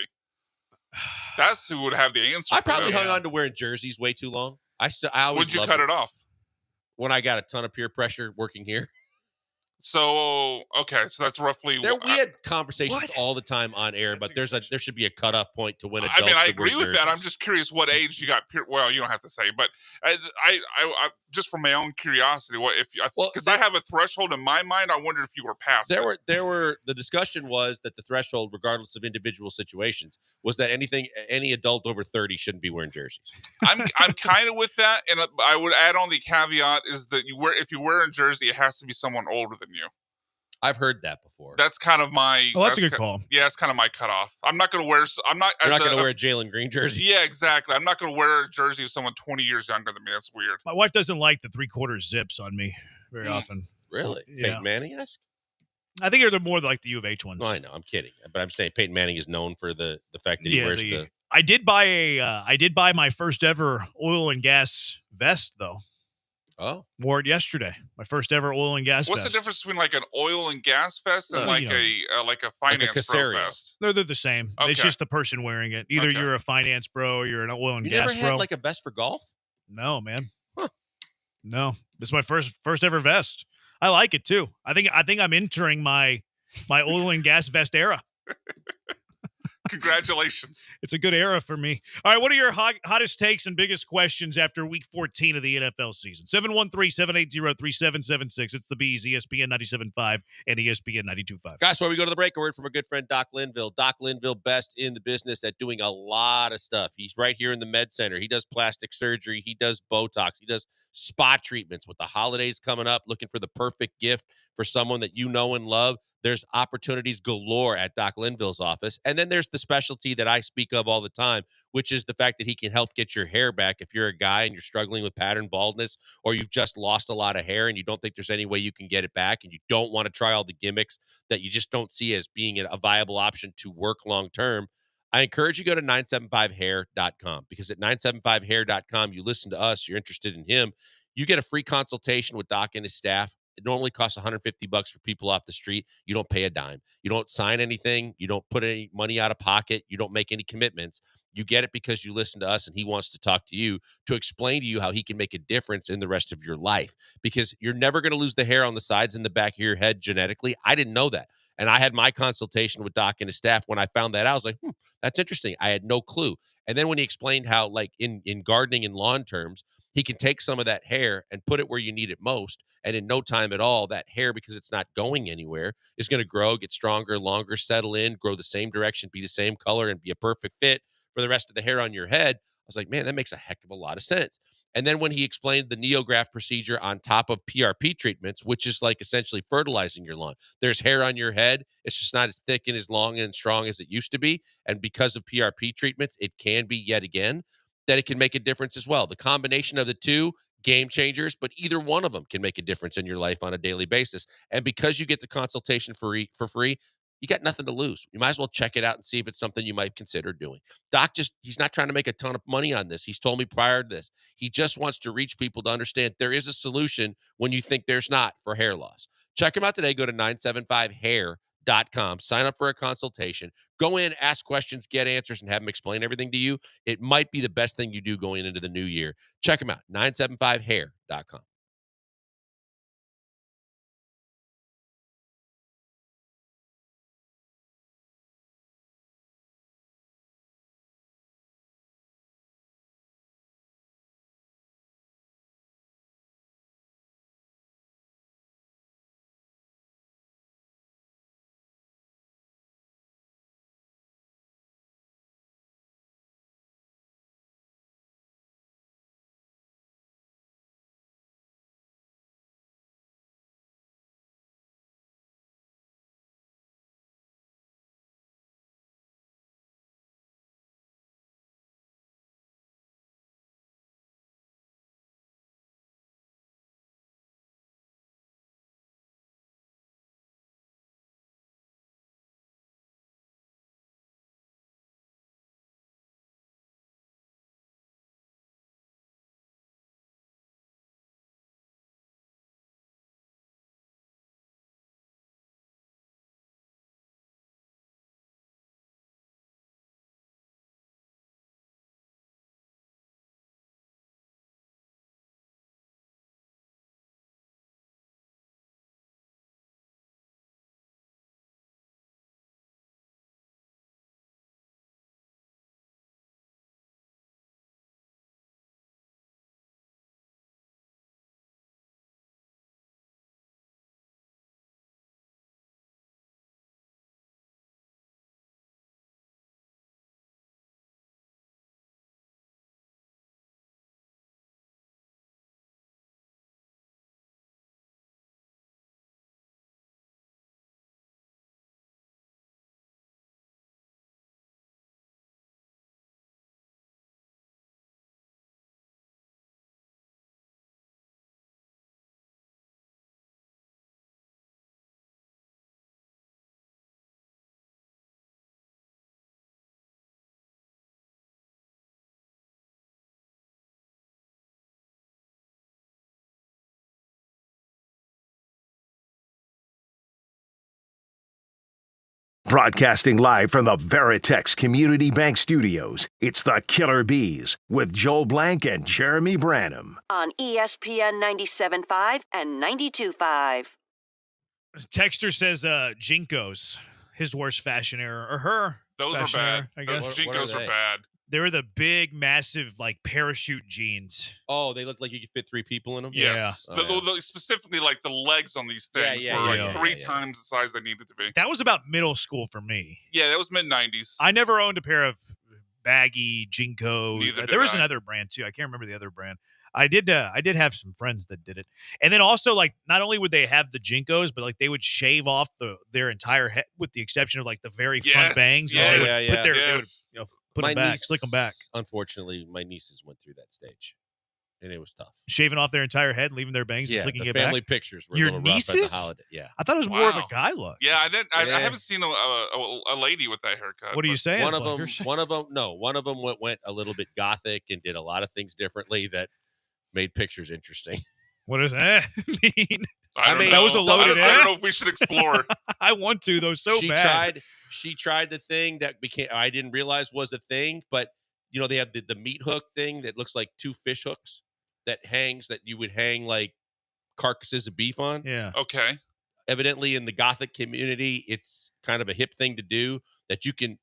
That's who would have the answer. I probably hung on to wearing jerseys way too long. I always. Would you cut it off? When I got a ton of peer pressure working here. So, okay, so that's roughly. We had conversations all the time on air, but there should be a cutoff point to when adults. I agree with that. I'm just curious what age you got. Well, you don't have to say, but I just from my own curiosity, because I have a threshold in my mind. I wondered if you were past. The discussion was that the threshold, regardless of individual situations, was that any adult over 30 shouldn't be wearing jerseys. I'm kind of with that, and I would add on the caveat is that if you wear a jersey, it has to be someone older than you. I've heard that before. That's kind of my. Oh, that's a good call. Yeah, it's kind of my cutoff. I'm not going to wear. You're not going to wear a Jalen Green jersey. Yeah, exactly. I'm not going to wear a jersey of someone 20 years younger than me. That's weird. My wife doesn't like the 3/4 zips on me very often. Really? Yeah. Peyton Manning-esque? I think they're more like the U of H ones. No, I know. I'm kidding, but I'm saying Peyton Manning is known for the fact that he wears the. I did buy my first ever oil and gas vest though. Oh, wore it yesterday. My first ever oil and gas. What's vest. the difference between like an oil and gas vest and a finance bro vest? They're the same. Okay. It's just the person wearing it. Either you're a finance bro or you're an oil and gas bro. You never had like a vest for golf? No, man. Huh. No, this is my first ever vest. I like it too. I think I'm entering my oil and gas vest era. Congratulations. It's a good era for me. All right, what are your hottest takes and biggest questions after week 14 of the NFL season? 713-780-3776. It's the Bees, ESPN 97.5 and ESPN 92.5. Guys, before we go to the break, a word from our good friend Doc Linville. Doc Linville, best in the business at doing a lot of stuff. He's right here in the Med Center. He does plastic surgery. He does Botox. He does spa treatments. With the holidays coming up, looking for the perfect gift for someone that you know and love, there's opportunities galore at Doc Linville's office. And then there's the specialty that I speak of all the time, which is the fact that he can help get your hair back. If you're a guy and you're struggling with pattern baldness, or you've just lost a lot of hair and you don't think there's any way you can get it back, and you don't want to try all the gimmicks that you just don't see as being a viable option to work long term, I encourage you to go to 975hair.com, because at 975hair.com, you listen to us, you're interested in him, you get a free consultation with Doc and his staff. It normally costs $150 for people off the street. You don't pay a dime. You don't sign anything. You don't put any money out of pocket. You don't make any commitments. You get it because you listen to us, and he wants to talk to you to explain to you how he can make a difference in the rest of your life, because you're never going to lose the hair on the sides and the back of your head genetically. I didn't know that. And I had my consultation with Doc and his staff. When I found that out, I was like, that's interesting. I had no clue. And then when he explained how, like in gardening and lawn terms, he can take some of that hair and put it where you need it most. And in no time at all, that hair, because it's not going anywhere, is going to grow, get stronger, longer, settle in, grow the same direction, be the same color, and be a perfect fit for the rest of the hair on your head. I was like, man, that makes a heck of a lot of sense. And then when he explained the NeoGraft procedure on top of PRP treatments, which is like essentially fertilizing your lawn, there's hair on your head. It's just not as thick and as long and strong as it used to be. And because of PRP treatments, it can be yet again that it can make a difference as well. The combination of the two, game changers, but either one of them can make a difference in your life on a daily basis. And because you get the consultation for free, you got nothing to lose. You might as well check it out and see if it's something you might consider doing. Doc he's not trying to make a ton of money on this. He's told me prior to this, he just wants to reach people to understand there is a solution when you think there's not for hair loss. Check him out today. Go to 975hair.com. Sign up for a consultation. Go in, ask questions, get answers, and have him explain everything to you. It might be the best thing you do going into the new year. Check him out, 975hair.com. Broadcasting live from the Veritex Community Bank Studios, it's the Killer Bees with Joel Blank and Jeremy Branham. On ESPN 97.5 and 92.5. Texter says Jinkos, his worst fashion error, or her. Those are fashion bad. error, I guess. Those Jinkos are bad. They were the big, massive, like parachute jeans. Oh, they look like you could fit 3 people in them? Yes. Yeah. specifically, like the legs on these things were like 3 times the size they needed to be. That was about middle school for me. Yeah, that was mid-90s. I never owned a pair of baggy Jinkos. Neither did there was I. another brand too. I can't remember the other brand. I did have some friends that did it. And then also, like, not only would they have the Jinkos, but like they would shave off their entire head with the exception of like the very front bangs. Yes, and they would put yeah. they would, put them back, slick them back. Unfortunately, my nieces went through that stage, and it was tough. Shaving off their entire head and leaving their bangs and Yeah, slicking the it family back. pictures were Your a little rough nieces? at the holiday. Yeah. I thought it was more of a guy look. Yeah, I haven't seen a lady with that haircut. What are you saying? One of them went a little bit gothic and did a lot of things differently that made pictures interesting. What does that mean? I mean, that was a loaded I don't know if we should explore. I want to though so bad. She tried the thing that I didn't realize was a thing, but they have the meat hook thing that looks like 2 fish hooks that you would hang like carcasses of beef on. Yeah. Okay. Evidently in the Gothic community, it's kind of a hip thing to do that you can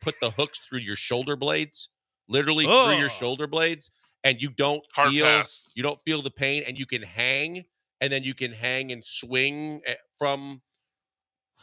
put the hooks through your shoulder blades, literally through your shoulder blades, and you don't feel the pain, and you can hang, and then you can hang and swing from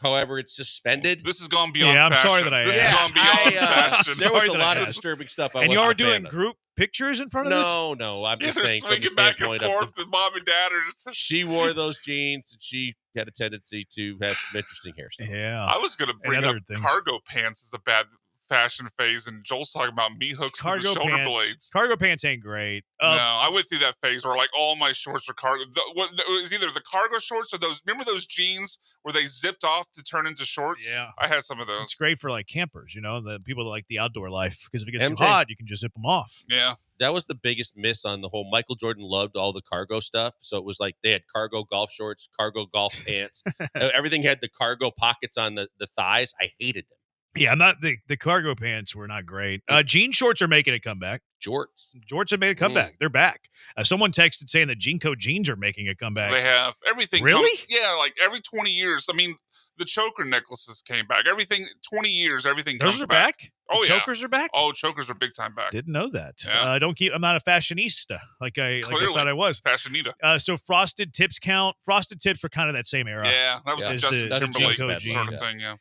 however it's suspended. This has gone beyond I'm fashion. sorry that I This has gone beyond fashion. There was a lot of disturbing stuff. And you are doing group pictures in front of this? No. I'm just They're saying from the swinging back and standpoint of forth with mom and dad are just. she wore those jeans, and she had a tendency to have some interesting hairstyles. Yeah. I was going to bring And up other things. cargo pants as a bad fashion phase, and Joel's talking about meat hooks to the shoulder blades. Cargo pants ain't great. No, I went through that phase where like all my shorts were cargo. It was either the cargo shorts or those. Remember those jeans where they zipped off to turn into shorts? Yeah, I had some of those. It's great for like campers, the people that like the outdoor life, because if it gets MJ. too hot, you can just zip them off. Yeah. That was the biggest miss on the whole. Michael Jordan loved all the cargo stuff. So it was like they had cargo golf shorts, cargo golf pants. Everything had the cargo pockets on the thighs. I hated them. Yeah, I'm not the cargo pants were not great. Jean shorts are making a comeback. Jorts have made a comeback. They're back. Someone texted saying that Jinko jeans are making a comeback. They have everything. Really? Like every 20 years. I mean, the choker necklaces came back. Everything 20 years, everything Those comes are back. back? Oh The yeah, chokers are back. Oh, chokers are big time back. Didn't know that. Yeah. I'm not a fashionista like I thought I was. Fashionista. So frosted tips count. Frosted tips were kind of that same era. Yeah, that was the Justin Timberlake Jinko sort of jeans. thing. Yeah.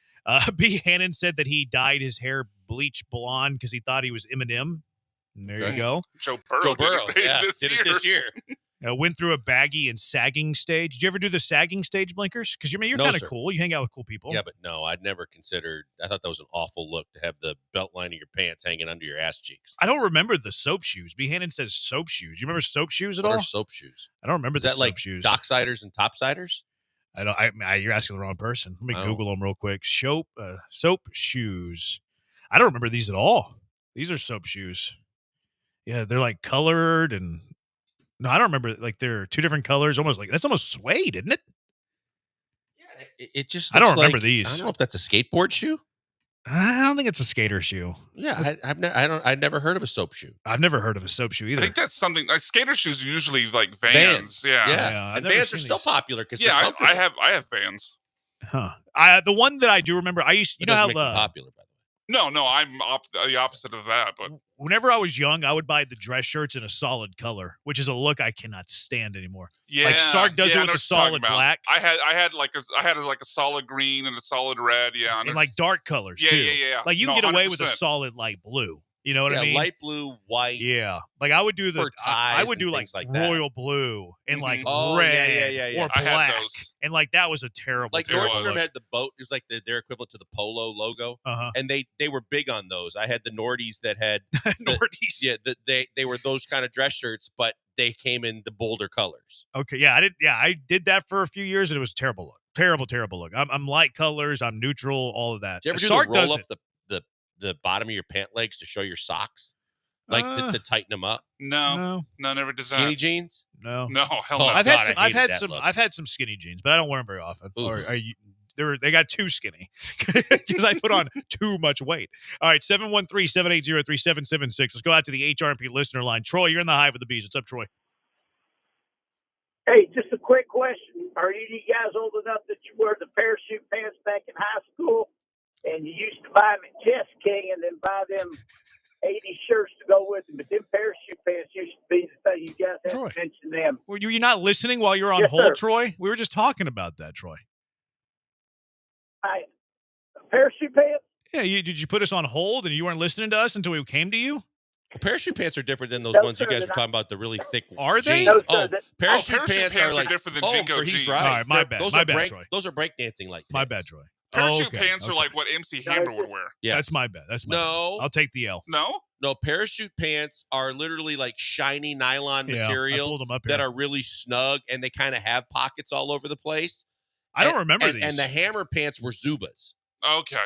B. Hannon said that he dyed his hair bleach blonde because he thought he was Eminem. And there you go. Joe Burrow did it this year. Went through a baggy and sagging stage. Did you ever do the sagging stage, Blinkers? Because you're No, kind of sir. cool. You hang out with cool people. Yeah, but no, I'd never considered. I thought that was an awful look to have the belt line of your pants hanging under your ass cheeks. I don't remember the soap shoes. B. Hannon says soap shoes. You remember soap shoes at What all? are soap shoes? I don't remember Is the that soap like shoes. docksiders and topsiders? I don't. You're asking the wrong person. Let me Oh. Google them real quick. Soap shoes. I don't remember these at all. These are soap shoes. Yeah, they're like colored and no, I don't remember. Like they're 2 different colors. That's almost suede, isn't it? It just. I don't looks remember like- these. I don't know if that's a skateboard shoe. I don't think it's a skater shoe. Yeah, I've never heard of a soap shoe. I've never heard of a soap shoe I either. think that's something. Like skater shoes are usually like Vans. Yeah. I've And never Vans are seen still these. popular because Yeah, I have Vans. Huh. The one that I do remember, I used. You know how popular, by the way. No, I'm the opposite of that. But whenever I was young, I would buy the dress shirts in a solid color, which is a look I cannot stand anymore. yeah, like Sark does yeah, I it know with the what you're talking solid about. black I had like a solid green and a solid red. Yeah, and like dark colors Yeah, too. yeah. Like you No, can get away with a 100%. solid light blue. You know what Yeah, I mean? light blue, white. Yeah, like I would do For I ties would do and like things like that. royal blue and like Oh, red yeah. or I had black, those. and like that was a terrible. Like terrible Nordstrom look. had the boat. It was like their equivalent to the Polo logo, and they were big on those. I had the Nordies that had Nordies. Yeah, they were those kind of dress shirts, but they came in the bolder colors. Okay, yeah, I did that for a few years, and it was a terrible look. Terrible look. I'm light colors. I'm neutral. All of that. Did you ever do Sark the roll does up the bottom of your pant legs to show your socks, like to tighten them up? No, never did that. Skinny jeans? No, No, hell Oh, no. I've God, had some. I I've hated had that some. look. I've had some skinny jeans, but I don't wear them very often. Oof. Or are you? they got too skinny because I put on too much weight. All right, 713-780-3776. Let's go out to the HRP listener line. Troy, you're in the Hive with the Bees. What's up, Troy? Hey, just a quick question. Are you guys old enough that you wear the parachute pants back in high school? And you used to buy them at Chess King and then buy them 80 shirts to go with them. But them parachute pants used to be the thing. You guys have to mention them. Were you not listening while you were on Yes, hold, sir. Troy? We were just talking about that, Troy. Parachute pants? Yeah, did you put us on hold and you weren't listening to us until we came to you? Parachute pants are different than those No, ones you sir, guys they're were talking about, the really thick Are they? jeans. No, sir, Oh, that- parachute parachute pants pants are are like different than oh, Jinko he's jeans. right. All right, my bad. Those My are bad, Troy. Those are breakdancing like My pants. bad, Troy. Parachute Okay, pants are okay. like what MC Hammer would wear. Yes. That's my bad. That's my No. bad. I'll take the L. No, parachute pants are literally like shiny nylon Yeah, I material pulled 'em up that here. are really snug, and they kind of have pockets all over the place. I don't remember these. And the hammer pants were Zubas. Okay.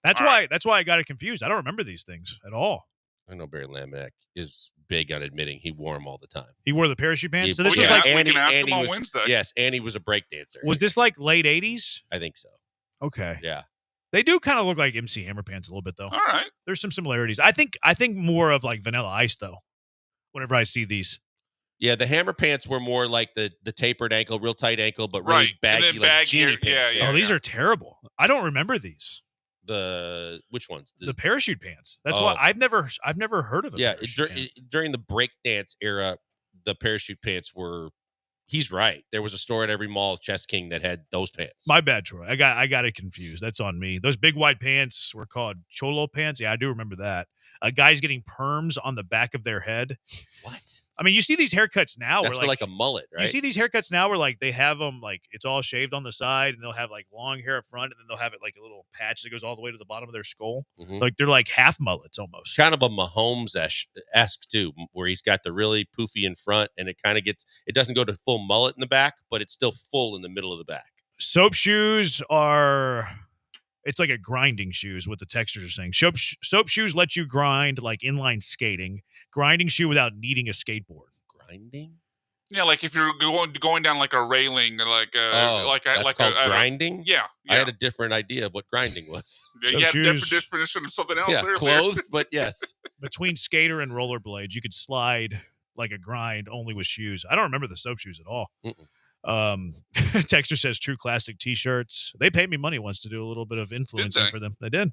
That's All why. right. That's why I got it confused. I don't remember these things at all. I know Barry Laminack is big on admitting he wore them all the time. He wore the parachute pants. So this we was can like. we can ask him on was, Wednesday. Yes, and he was a breakdancer. Was this like late 80s? I think so. Okay. Yeah. They do kind of look like MC Hammer pants a little bit, though. All right. There's some similarities. I think more of like Vanilla Ice, though. Whenever I see these. Yeah, the hammer pants were more like the tapered ankle, real tight ankle, but really Right. baggy, And then like baggy, genie pants. yeah. Oh, these are terrible. I don't remember these. Which ones? The parachute pants. That's why I've never heard of it. Yeah, during the breakdance era, the parachute pants were. He's right. There was a store at every mall, Chess King, that had those pants. My bad, Troy. I got it confused. That's on me. Those big white pants were called cholo pants. Yeah, I do remember that. Guys getting perms on the back of their head. What? I mean, you see these haircuts now. That's where, like a mullet, right? You see these haircuts now where like they have them like it's all shaved on the side, and they'll have like long hair up front, and then they'll have it like a little patch that goes all the way to the bottom of their skull. Mhm. Like they're like half mullets almost. Kind of a Mahomes-esque too, where he's got the really poofy in front, and it doesn't go to full mullet in the back, but it's still full in the middle of the back. Soap shoes are. It's like a grinding shoes, what the textures are saying. Soap shoes let you grind like inline skating. Grinding shoe without needing a skateboard. Grinding? Yeah, like if you're going down like a railing, like that's called grinding? Yeah. I had a different idea of what grinding was. You have a different definition of something else. Yeah, there, clothed, but yes. Between skater and rollerblades, you could slide like a grind only with shoes. I don't remember the soap shoes at all. Texter says True Classic t-shirts. They paid me money once to do a little bit of influencing for them. They did.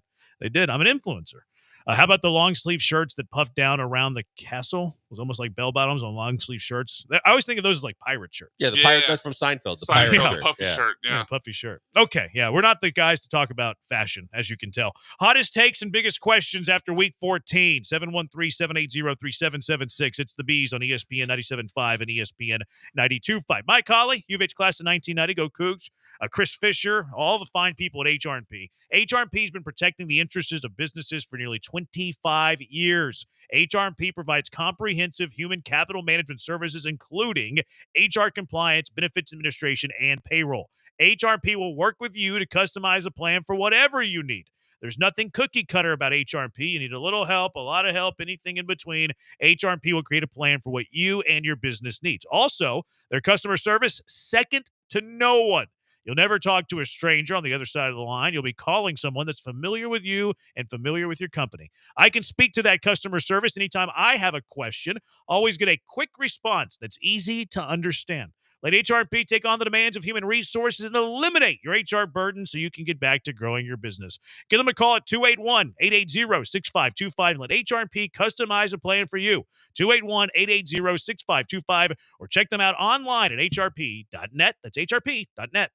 I'm an influencer. How about the long sleeve shirts that puffed down around the castle? It was almost like bell bottoms on long sleeve shirts. I always think of those as like pirate shirts. Yeah, the pirate. That's from Seinfeld. The pirate shirt. Puffy shirt. Yeah, puffy shirt. Okay, yeah, we're not the guys to talk about fashion, as you can tell. Hottest takes and biggest questions after Week 14. 713-780-3776. It's the Bees on ESPN 97.5 and ESPN 92.5. Mike Holly, U of H class of 1990. Go Cougs. Chris Fisher, all the fine people at HRP. HRP has been protecting the interests of businesses for nearly 25 years. HRP provides comprehensive human capital management services, including HR compliance, benefits administration, and payroll. HRP will work with you to customize a plan for whatever you need. There's nothing cookie cutter about HRP. You need a little help, a lot of help, anything in between. HRP will create a plan for what you and your business needs. Also, their customer service, second to no one. You'll never talk to a stranger on the other side of the line. You'll be calling someone that's familiar with you and familiar with your company. I can speak to that customer service anytime I have a question. Always get a quick response that's easy to understand. Let HRP take on the demands of human resources and eliminate your HR burden so you can get back to growing your business. Give them a call at 281-880-6525 and let HRP customize a plan for you. 281-880-6525 or check them out online at hrp.net. That's hrp.net.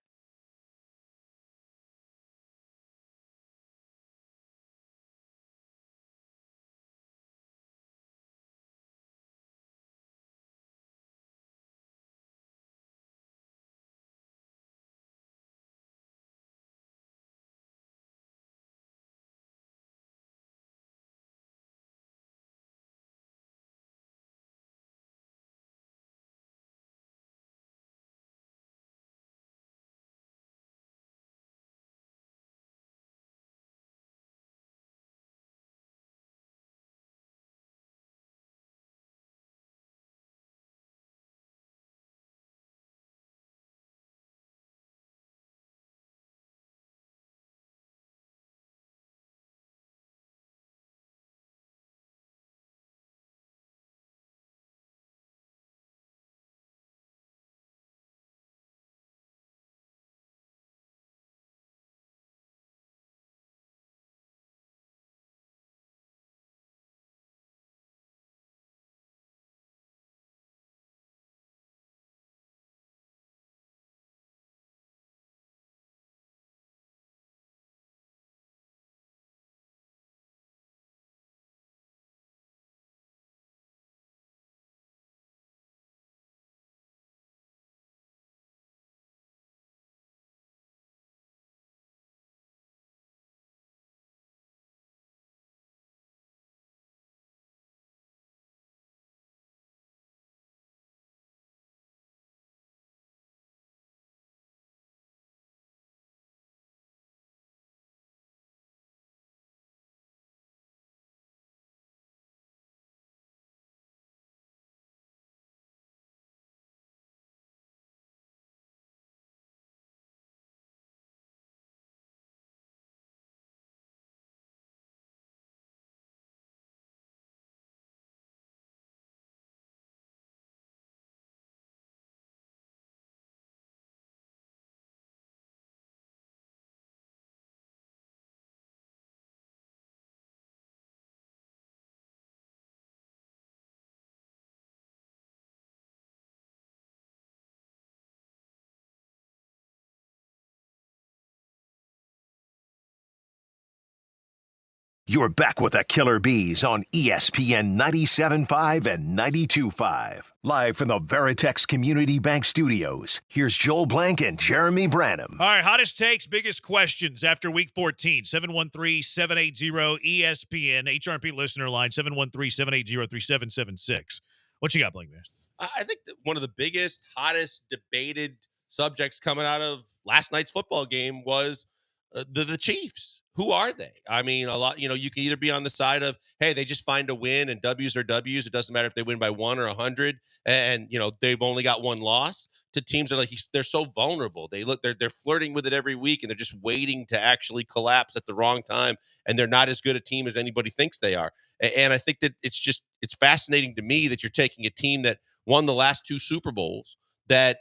You're back with the Killer Bees on ESPN 97.5 and 92.5. Live from the Veritex Community Bank Studios, here's Joel Blank and Jeremy Branham. All right, hottest takes, biggest questions after Week 14. 713-780-ESPN, HRP listener line, 713-780-3776. What you got, Blank Man? I think that one of the biggest, hottest debated subjects coming out of last night's football game was the Chiefs. Who are they? I mean, a lot, you can either be on the side of, hey, they just find a win and W's are W's. It doesn't matter if they win by 1 or 100 and, they've only got one loss, to teams that are like, they're so vulnerable. They're flirting with it every week and they're just waiting to actually collapse at the wrong time. And they're not as good a team as anybody thinks they are. And I think that it's fascinating to me that you're taking a team that won the last 2 Super Bowls that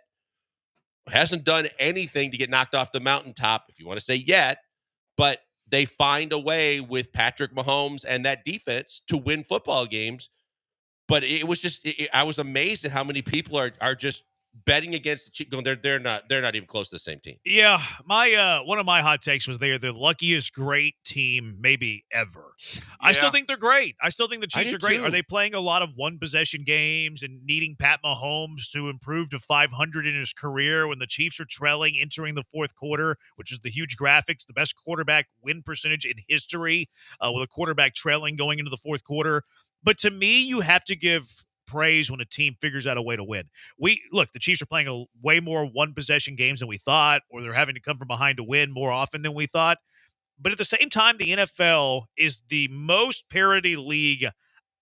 hasn't done anything to get knocked off the mountaintop, if you want to say yet, but they find a way with Patrick Mahomes and that defense to win football games. But it was just, I was amazed at how many people are just betting against the Chiefs. Going, they're not even close to the same team. Yeah, my one of my hot takes was they're the luckiest great team maybe ever. Yeah. I still think they're great. I still think the Chiefs are great. Too. Are they playing a lot of one possession games and needing Pat Mahomes to improve to 500 in his career when the Chiefs are trailing entering the fourth quarter, which is the huge graphics, the best quarterback win percentage in history with a quarterback trailing going into the fourth quarter. But to me, you have to give praise when a team figures out a way to win. The Chiefs are playing a way more one-possession games than we thought, or they're having to come from behind to win more often than we thought. But at the same time, the NFL is the most parity league,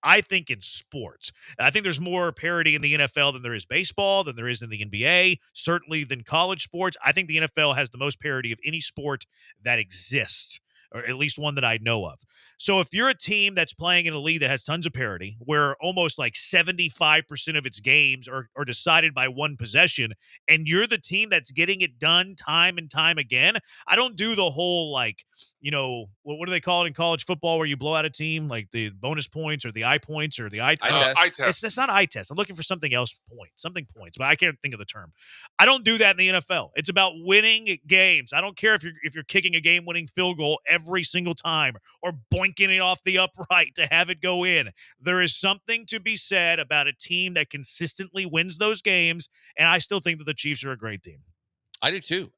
I think, in sports. I think there's more parity in the NFL than there is baseball, than there is in the NBA, certainly than college sports. I think the NFL has the most parity of any sport that exists, or at least one that I know of. So if you're a team that's playing in a league that has tons of parity, where almost like 75% of its games are decided by one possession, and you're the team that's getting it done time and time again, I don't do the whole, what do they call it in college football where you blow out a team, like the bonus points or the eye points or the eye test? It's not eye test. I'm looking for something else, points, but I can't think of the term. I don't do that in the NFL. It's about winning games. I don't care if you're kicking a game-winning field goal every single time or boinking it off the upright to have it go in. There is something to be said about a team that consistently wins those games, and I still think that the Chiefs are a great team. I do too.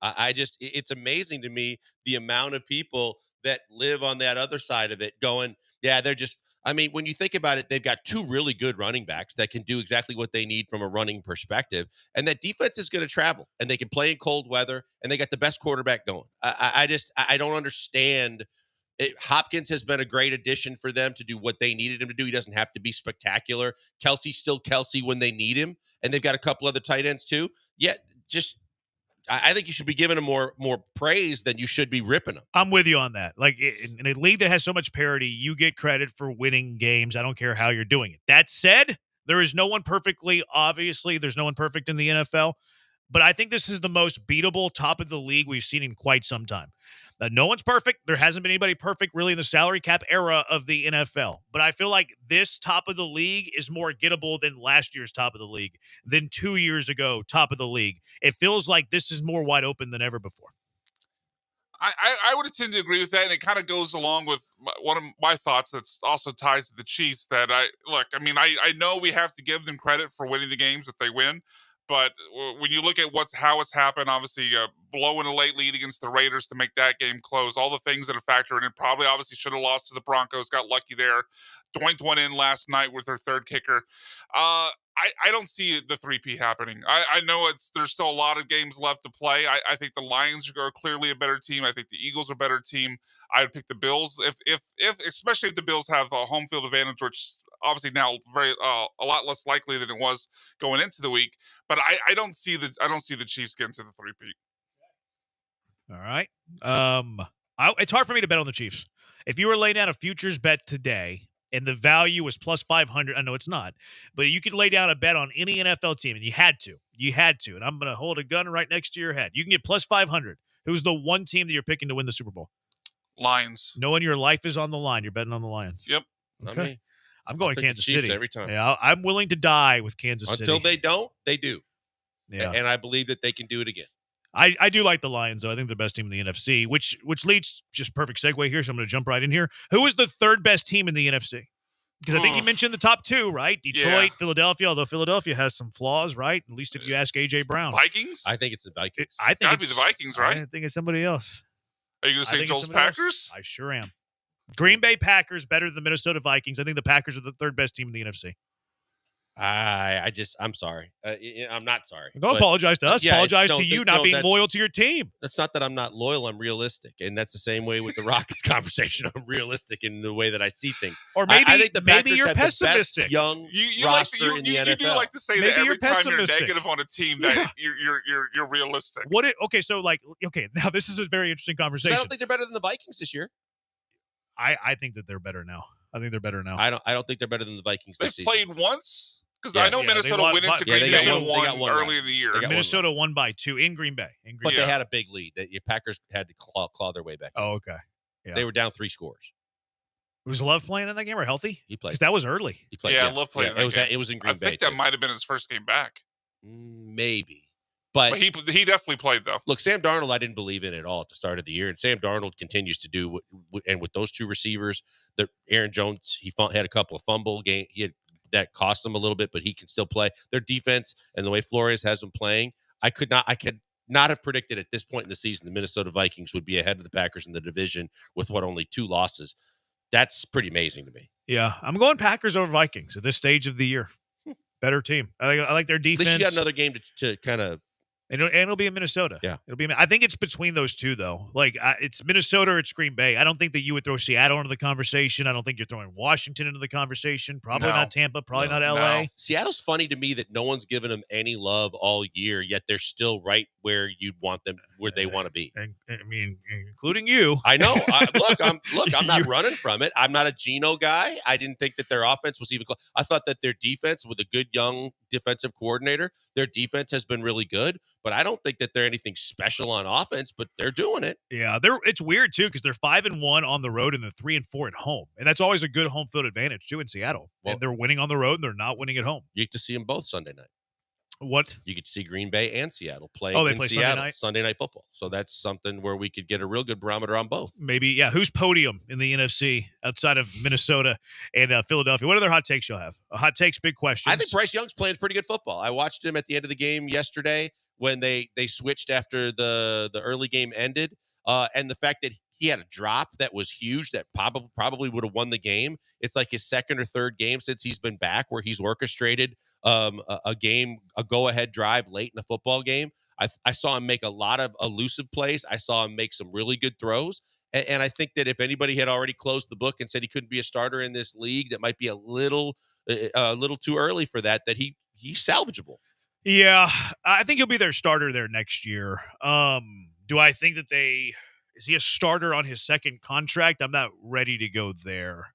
It's amazing to me the amount of people that live on that other side of it going, yeah, when you think about it, they've got 2 really good running backs that can do exactly what they need from a running perspective. And that defense is going to travel and they can play in cold weather and they got the best quarterback going. I don't understand. Hopkins has been a great addition for them to do what they needed him to do. He doesn't have to be spectacular. Kelsey's still Kelsey when they need him. And they've got a couple other tight ends too. I think you should be giving him more praise than you should be ripping him. I'm with you on that. Like in a league that has so much parity, you get credit for winning games. I don't care how you're doing it. That said, there is no one perfectly. Obviously, there's no one perfect in the NFL. But I think this is the most beatable top of the league we've seen in quite some time. No one's perfect. There hasn't been anybody perfect really in the salary cap era of the NFL. But I feel like this top of the league is more gettable than last year's top of the league, than 2 years ago top of the league. It feels like this is more wide open than ever before. I would tend to agree with that, and it kind of goes along with one of my thoughts that's also tied to the Chiefs. That I know we have to give them credit for winning the games that they win, but when you look at how it's happened, obviously blowing a late lead against the Raiders to make that game close, all the things that are factored in, probably obviously should have lost to the Broncos, got lucky there, doinked one in last night with their third kicker. I don't see the 3P happening. I know there's still a lot of games left to play. I think the Lions are clearly a better team. I think the Eagles are a better team. I would pick the Bills especially if the Bills have a home field advantage, which obviously now a lot less likely than it was going into the week. But I don't see the Chiefs getting to the 3P. All right. It's hard for me to bet on the Chiefs. If you were laying down a futures bet today and the value was plus 500, I know it's not, but you could lay down a bet on any NFL team, and you had to, and I'm going to hold a gun right next to your head. You can get plus 500. Who's the one team that you're picking to win the Super Bowl? Lions. Knowing your life is on the line, you're betting on the Lions. Yep. Okay. I'm going Kansas Chiefs City every time. Yeah, I'm willing to die with Kansas City. Until they don't, they do. Yeah. And I believe that they can do it again. I do like the Lions, though. I think they're the best team in the NFC, which leads, just perfect segue here, so I'm going to jump right in here. Who is the third best team in the NFC? Because I think you mentioned the top two, right? Detroit, Philadelphia, although Philadelphia has some flaws, right? At least if you ask A.J. Brown. Vikings? I think it's the Vikings. I think Gotta be the Vikings, right? I think it's somebody else. Are you going to say Joel's Packers? I sure am. Green Bay Packers better than the Minnesota Vikings. I think the Packers are the third best team in the NFC. I'm sorry. I'm not sorry. Don't apologize to us. Apologize to you not being loyal to your team. That's not that I'm not loyal. I'm realistic. And that's the same way with the Rockets conversation. I'm realistic in the way that I see things. Or maybe, I think the Packers you're have pessimistic. The best young You roster in the NFL. You do like to say Maybe that every you're time you're pessimistic. negative on a team that you're realistic. Now this is a very interesting conversation. I don't think they're better than the Vikings this year. I think that they're better now. I think they're better now. I don't think they're better than the Vikings this They've season. played once. Because I know Minnesota went into Green Bay and won early in the year. Minnesota won by 2 in Green Bay. But they had a big lead. The Packers had to claw their way back. Oh, okay. Yeah. They were down 3 scores. Was Love playing in that game or healthy? He played. Because that was early. He played. Yeah, Love played in that game. It was in Green Bay. I think that might have been his first game back. Maybe. But he definitely played, though. Look, Sam Darnold, I didn't believe in at all at the start of the year. And Sam Darnold continues to do, and with those two receivers, Aaron Jones, he had a couple of fumble games. That cost them a little bit, but he can still play. Their defense and the way Flores has them playing, I could not have predicted at this point in the season the Minnesota Vikings would be ahead of the Packers in the division with only 2 losses. That's pretty amazing to me. Yeah, I'm going Packers over Vikings at this stage of the year. Better team. I like their defense. At least you got another game to kind of. And it'll be in Minnesota. Yeah. I think it's between those two, though. Like, it's Minnesota or it's Green Bay. I don't think that you would throw Seattle into the conversation. I don't think you're throwing Washington into the conversation. Probably not Tampa. Probably not L.A. No. Seattle's funny to me that no one's given them any love all year, yet they're still right where you'd want them, where they want to be. And I mean, including you. I know. I'm not running from it. I'm not a Geno guy. I didn't think that their offense was even close. I thought that their defense, with a good young defensive coordinator, their defense has been really good. But I don't think that they're anything special on offense, but they're doing it. Yeah, it's weird too because they're 5-1 on the road and they're 3-4 at home, and that's always a good home field advantage too in Seattle. Well, and they're winning on the road and they're not winning at home. You get to see them both Sunday night. What? You get to see Green Bay and Seattle play. Oh, they in play Seattle Sunday night football. So that's something where we could get a real good barometer on both. Maybe, yeah. Who's podium in the NFC outside of Minnesota and Philadelphia? What other hot takes you'll have? Hot takes, big questions. I think Bryce Young's playing pretty good football. I watched him at the end of the game yesterday when they switched after the early game ended, and the fact that he had a drop that was huge that probably would have won the game. It's like his second or third game since he's been back where he's orchestrated a go-ahead drive late in a football game. I saw him make a lot of elusive plays. I saw him make some really good throws. And I think that if anybody had already closed the book and said he couldn't be a starter in this league, that might be a little too early for that he's salvageable. Yeah, I think he'll be their starter there next year. Do I think that is he a starter on his second contract? I'm not ready to go there.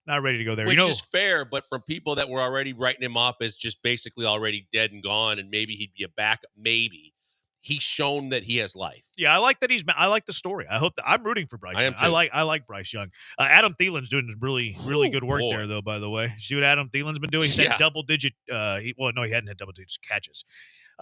Which is fair, but from people that were already writing him off as just basically already dead and gone, and maybe he'd be a backup, maybe. He's shown that he has life. Yeah, I like that I like the story. I hope that I'm rooting for Bryce. I am too. I like Bryce Young. Adam Thielen's doing really good work there, though. By the way, see what Adam Thielen's been doing. He's had double digit. He hadn't had double digit catches.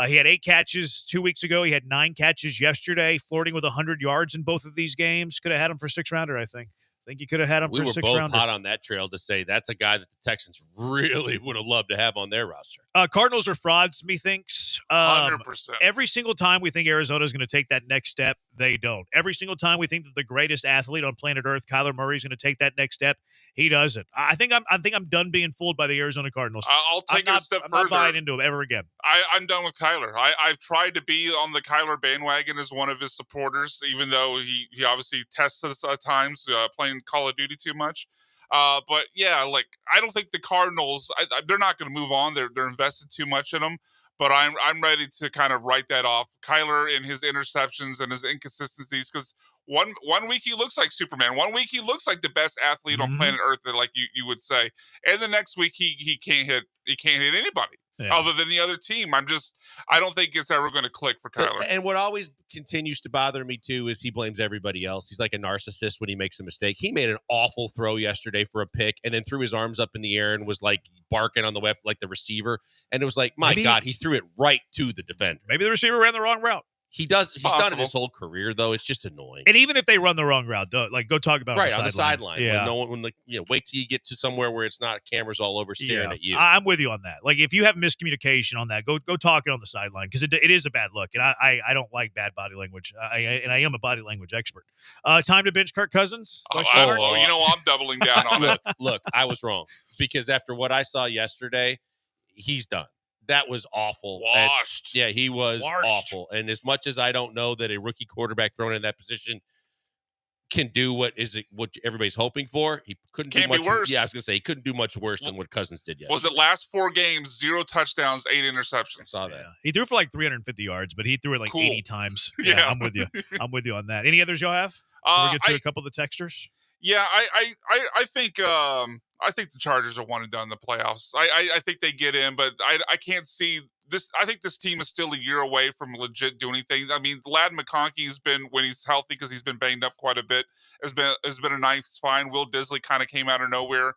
He had 8 catches 2 weeks ago. He had 9 catches yesterday, flirting with 100 yards in both of these games. Could have had him for 6th rounder, I think. I think you could have had him for 6th rounder. We were both hot on that trail to say that's a guy that the Texans really would have loved to have on their roster. Cardinals are frauds, methinks. 100%. Every single time we think Arizona is going to take that next step, they don't. Every single time we think that the greatest athlete on planet Earth, Kyler Murray, is going to take that next step, he doesn't. I think I'm done being fooled by the Arizona Cardinals. I'll take it a step further. I'm not buying into him ever again. I'm done with Kyler. I've tried to be on the Kyler bandwagon as one of his supporters, even though he obviously tests us at times playing Call of Duty too much. But yeah, like I don't think the Cardinals, they're not going to move on. They're invested too much in them. But I'm ready to kind of write that off. Kyler and his interceptions and his inconsistencies, because one week he looks like Superman. 1 week he looks like the best athlete on planet Earth, like you would say, and the next week he can't hit anybody. Yeah. Other than the other team. I don't think it's ever going to click for Kyler. And what always continues to bother me too is he blames everybody else. He's like a narcissist when he makes a mistake. He made an awful throw yesterday for a pick and then threw his arms up in the air and was like barking on the left like the receiver. And it was like, God, he threw it right to the defender. Maybe the receiver ran the wrong route. He's done it possible. his whole career, though. It's just annoying. And even if they run the wrong route, go talk about right it on the sideline. Yeah. When no one, wait till you get to somewhere where it's not cameras all over staring at you. I'm with you on that. Like if you have miscommunication on that, go talk it on the sideline because it is a bad look, and I don't like bad body language. I am a body language expert. Time to bench Kirk Cousins. I'm doubling down on it. Look, I was wrong because after what I saw yesterday, he's done. That was awful. Washed. He was Washed. awful. And as much as I don't know that a rookie quarterback thrown in that position can do what everybody's hoping for, he couldn't do much worse. Yeah, I was gonna say he couldn't do much worse than what Cousins did yesterday. Was it last 4 games, 0 touchdowns, 8 interceptions? I saw that. Yeah. He threw for like 350 yards, but he threw it like 80 times. Yeah. I'm with you. I'm with you on that. Any others y'all have? We'll get to a couple of the texters. Yeah, I think the Chargers are one and done in the playoffs. I think they get in, but I can't see this. I think this team is still a year away from legit doing anything. I mean, Lad McConkey has been, when he's healthy, because he's been banged up quite a bit, has been a nice find. Will Disley kind of came out of nowhere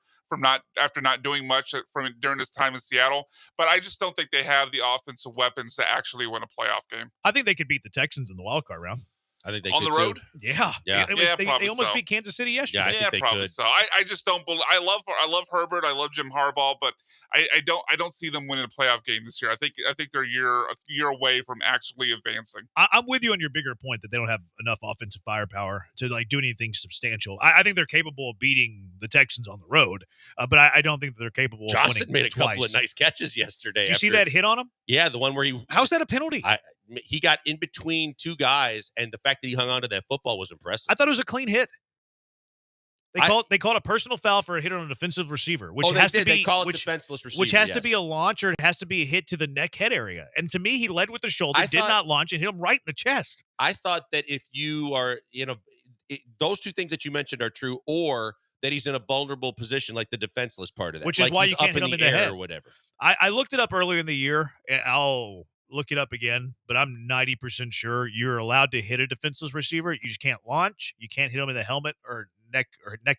after not doing much during his time in Seattle. But I just don't think they have the offensive weapons to actually win a playoff game. I think they could beat the Texans in the wild card round. I think they on could the road. too. Yeah. They almost beat Kansas City yesterday. Yeah, I think they probably could. so. I just don't believe. I love Herbert. I love Jim Harbaugh, but I don't see them winning a playoff game this year. I think they're a year away from actually advancing. I'm with you on your bigger point that they don't have enough offensive firepower to like do anything substantial. I think they're capable of beating the Texans on the road, but I don't think that they're capable. Johnson of winning made a couple twice. of nice catches yesterday. Did you see that hit on him? Yeah, the one where he. How's that a penalty? He got in between two guys, and the fact that he hung on to that football was impressive. I thought it was a clean hit. They called a personal foul for a hit on a defensive receiver, which they has did. to be They call it defenseless receiver, which has to yes. be a launch or it has to be a hit to the neck head area. And to me, he led with the shoulder, did not launch, and hit him right in the chest. I thought that if you are those two things that you mentioned are true, or that he's in a vulnerable position, like the defenseless part of that, which is why you can't hit him in the head or whatever. I looked it up earlier in the year. I'll look it up again, but I'm 90% sure you're allowed to hit a defenseless receiver. You just can't launch. You can't hit him in the helmet or neck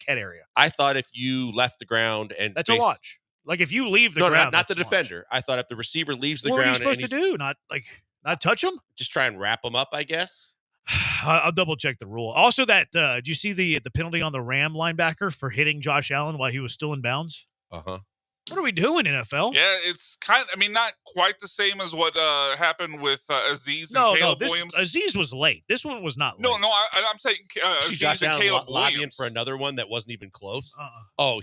head area. I thought if you left the ground and that's a launch. Like if you leave the ground, not the defender. I thought if the receiver leaves the what ground, are you supposed to do? Not touch him? Just try and wrap him up, I guess. I'll double check the rule. Also, did you see the penalty on the Ram linebacker for hitting Josh Allen while he was still in bounds? What are we doing, NFL? Yeah, it's not quite the same as what happened with Aziz and Caleb Williams. Aziz was late. This one was not late. No, I'm saying Aziz and Caleb Williams for another one that wasn't even close.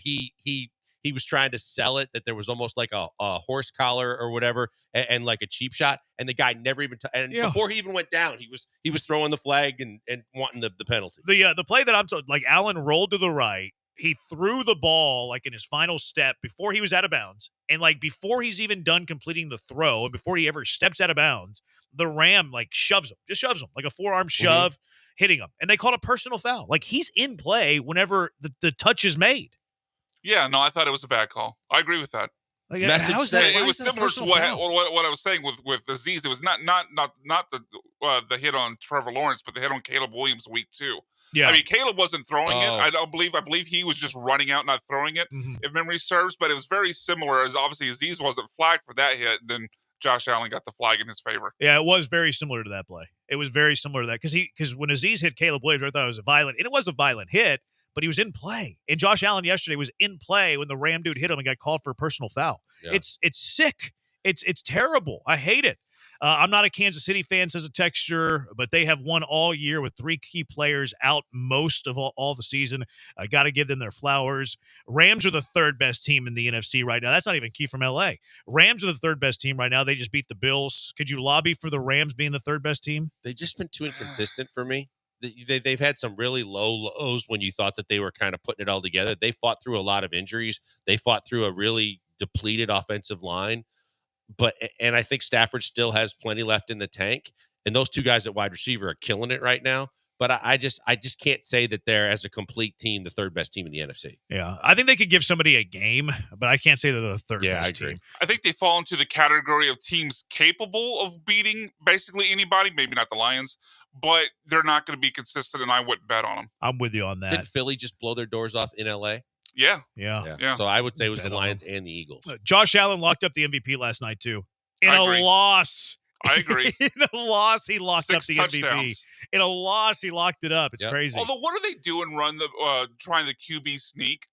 He was trying to sell it that there was almost like a horse collar or whatever, and like a cheap shot, and the guy never even before he even went down, he was throwing the flag and wanting the penalty. The play that I'm like Allen rolled to the right. He threw the ball like in his final step before he was out of bounds. And like before he's even done completing the throw and before he ever steps out of bounds, the Ram like shoves him like a forearm shove, hitting him. And they called a personal foul. Like he's in play whenever the touch is made. Yeah, no, I thought it was a bad call. I agree with that. Like, it was similar to what I was saying with Aziz. It was not the hit on Trevor Lawrence, but the hit on Caleb Williams week 2. Yeah. I mean, Caleb wasn't throwing it. I believe he was just running out, not throwing it, if memory serves. But it was very similar, as obviously Aziz wasn't flagged for that hit. Then Josh Allen got the flag in his favor. Yeah, it was very similar to that play. It was very similar to that because when Aziz hit Caleb Williams, I thought it was it was a violent hit, but he was in play. And Josh Allen yesterday was in play when the Ram dude hit him and got called for a personal foul. Yeah. It's sick. It's terrible. I hate it. I'm not a Kansas City fan, says a texture, but they have won all year with 3 key players out most of all the season. I got to give them their flowers. Rams are the 3rd best team in the NFC right now. That's not even key from LA. Rams are the 3rd best team right now. They just beat the Bills. Could you lobby for the Rams being the 3rd best team? They've just been too inconsistent for me. They've had some really low lows when you thought that they were kind of putting it all together. They fought through a lot of injuries. They fought through a really depleted offensive line. And I think Stafford still has plenty left in the tank. And those 2 guys at wide receiver are killing it right now. But I just can't say that they're, as a complete team, the 3rd best team in the NFC. Yeah, I think they could give somebody a game, but I can't say they're the 3rd best team. I think they fall into the category of teams capable of beating basically anybody, maybe not the Lions, but they're not going to be consistent, and I wouldn't bet on them. I'm with you on that. Did Philly just blow their doors off in LA? Yeah. So I would say it was the Lions and the Eagles. Josh Allen locked up the MVP last night, too. In a loss. I agree. In a loss, he locked 6 up the touchdowns. MVP. In a loss, he locked it up. It's crazy. Although, what are they doing? Trying the QB sneak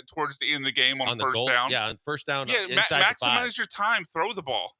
towards the end of the game on the first goal? down. Yeah, on first down. Yeah, inside the 5. maximize your time. Throw the ball.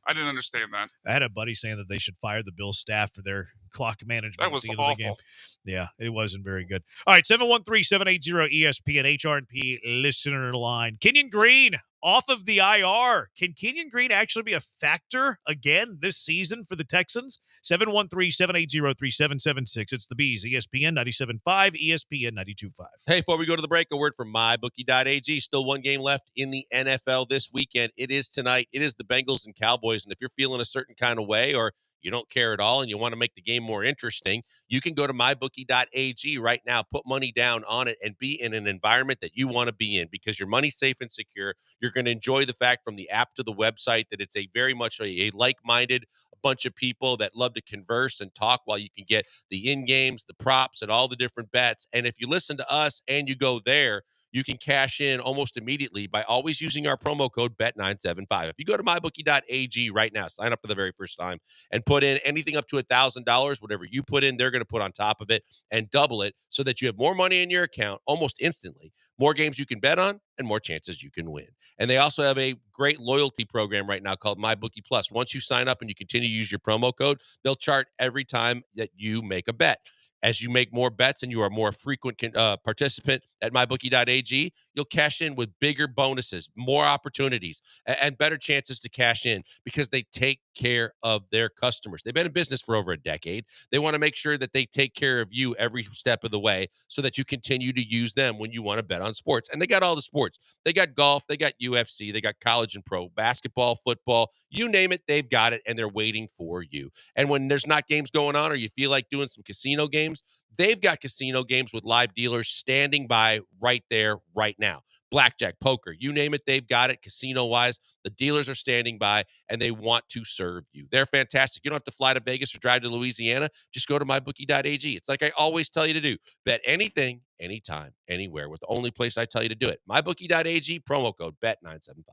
I didn't understand that. I had a buddy saying that they should fire the Bills staff for their clock management. That was at the end of the game. awful. Yeah, it wasn't very good. All right, 713-780-ESPN HRP listener line. Kenyon Green off of the IR. Can Kenyon Green actually be a factor again this season for the Texans? 713-780-3776. It's the Bees, ESPN 97.5, ESPN 92.5. Hey, before we go to the break, a word from MyBookie.ag. Still one game left in the NFL this weekend. It is tonight. It is the Bengals and Cowboys. And if you're feeling a certain kind of way or you don't care at all and you want to make the game more interesting, you can go to mybookie.ag right now, put money down on it, and be in an environment that you want to be in because your money's safe and secure. You're going to enjoy the fact from the app to the website that it's a very much a like-minded bunch of people that love to converse and talk while you can get the in-games, the props, and all the different bets. And if you listen to us and you go there, you can cash in almost immediately by always using our promo code BET975. If you go to mybookie.ag right now, sign up for the very first time, and put in anything up to $1,000, whatever you put in, they're going to put on top of it and double it so that you have more money in your account almost instantly, more games you can bet on, and more chances you can win. And they also have a great loyalty program right now called MyBookie Plus. Once you sign up and you continue to use your promo code, they'll chart every time that you make a bet. As you make more bets and you are a more frequent participant at mybookie.ag, you'll cash in with bigger bonuses, more opportunities, and better chances to cash in because they take care of their customers. They've been in business for over a decade. They want to make sure that they take care of you every step of the way so that you continue to use them when you want to bet on sports. And they got all the sports. They got golf, they got UFC, they got college and pro, basketball, football, you name it, they've got it, and they're waiting for you. And when there's not games going on or you feel like doing some casino games, they've got casino games with live dealers standing by right there, right now. Blackjack, poker, you name it, they've got it casino-wise. The dealers are standing by, and they want to serve you. They're fantastic. You don't have to fly to Vegas or drive to Louisiana. Just go to mybookie.ag. It's like I always tell you to do. Bet anything, anytime, anywhere with the only place I tell you to do it. Mybookie.ag, promo code BET975.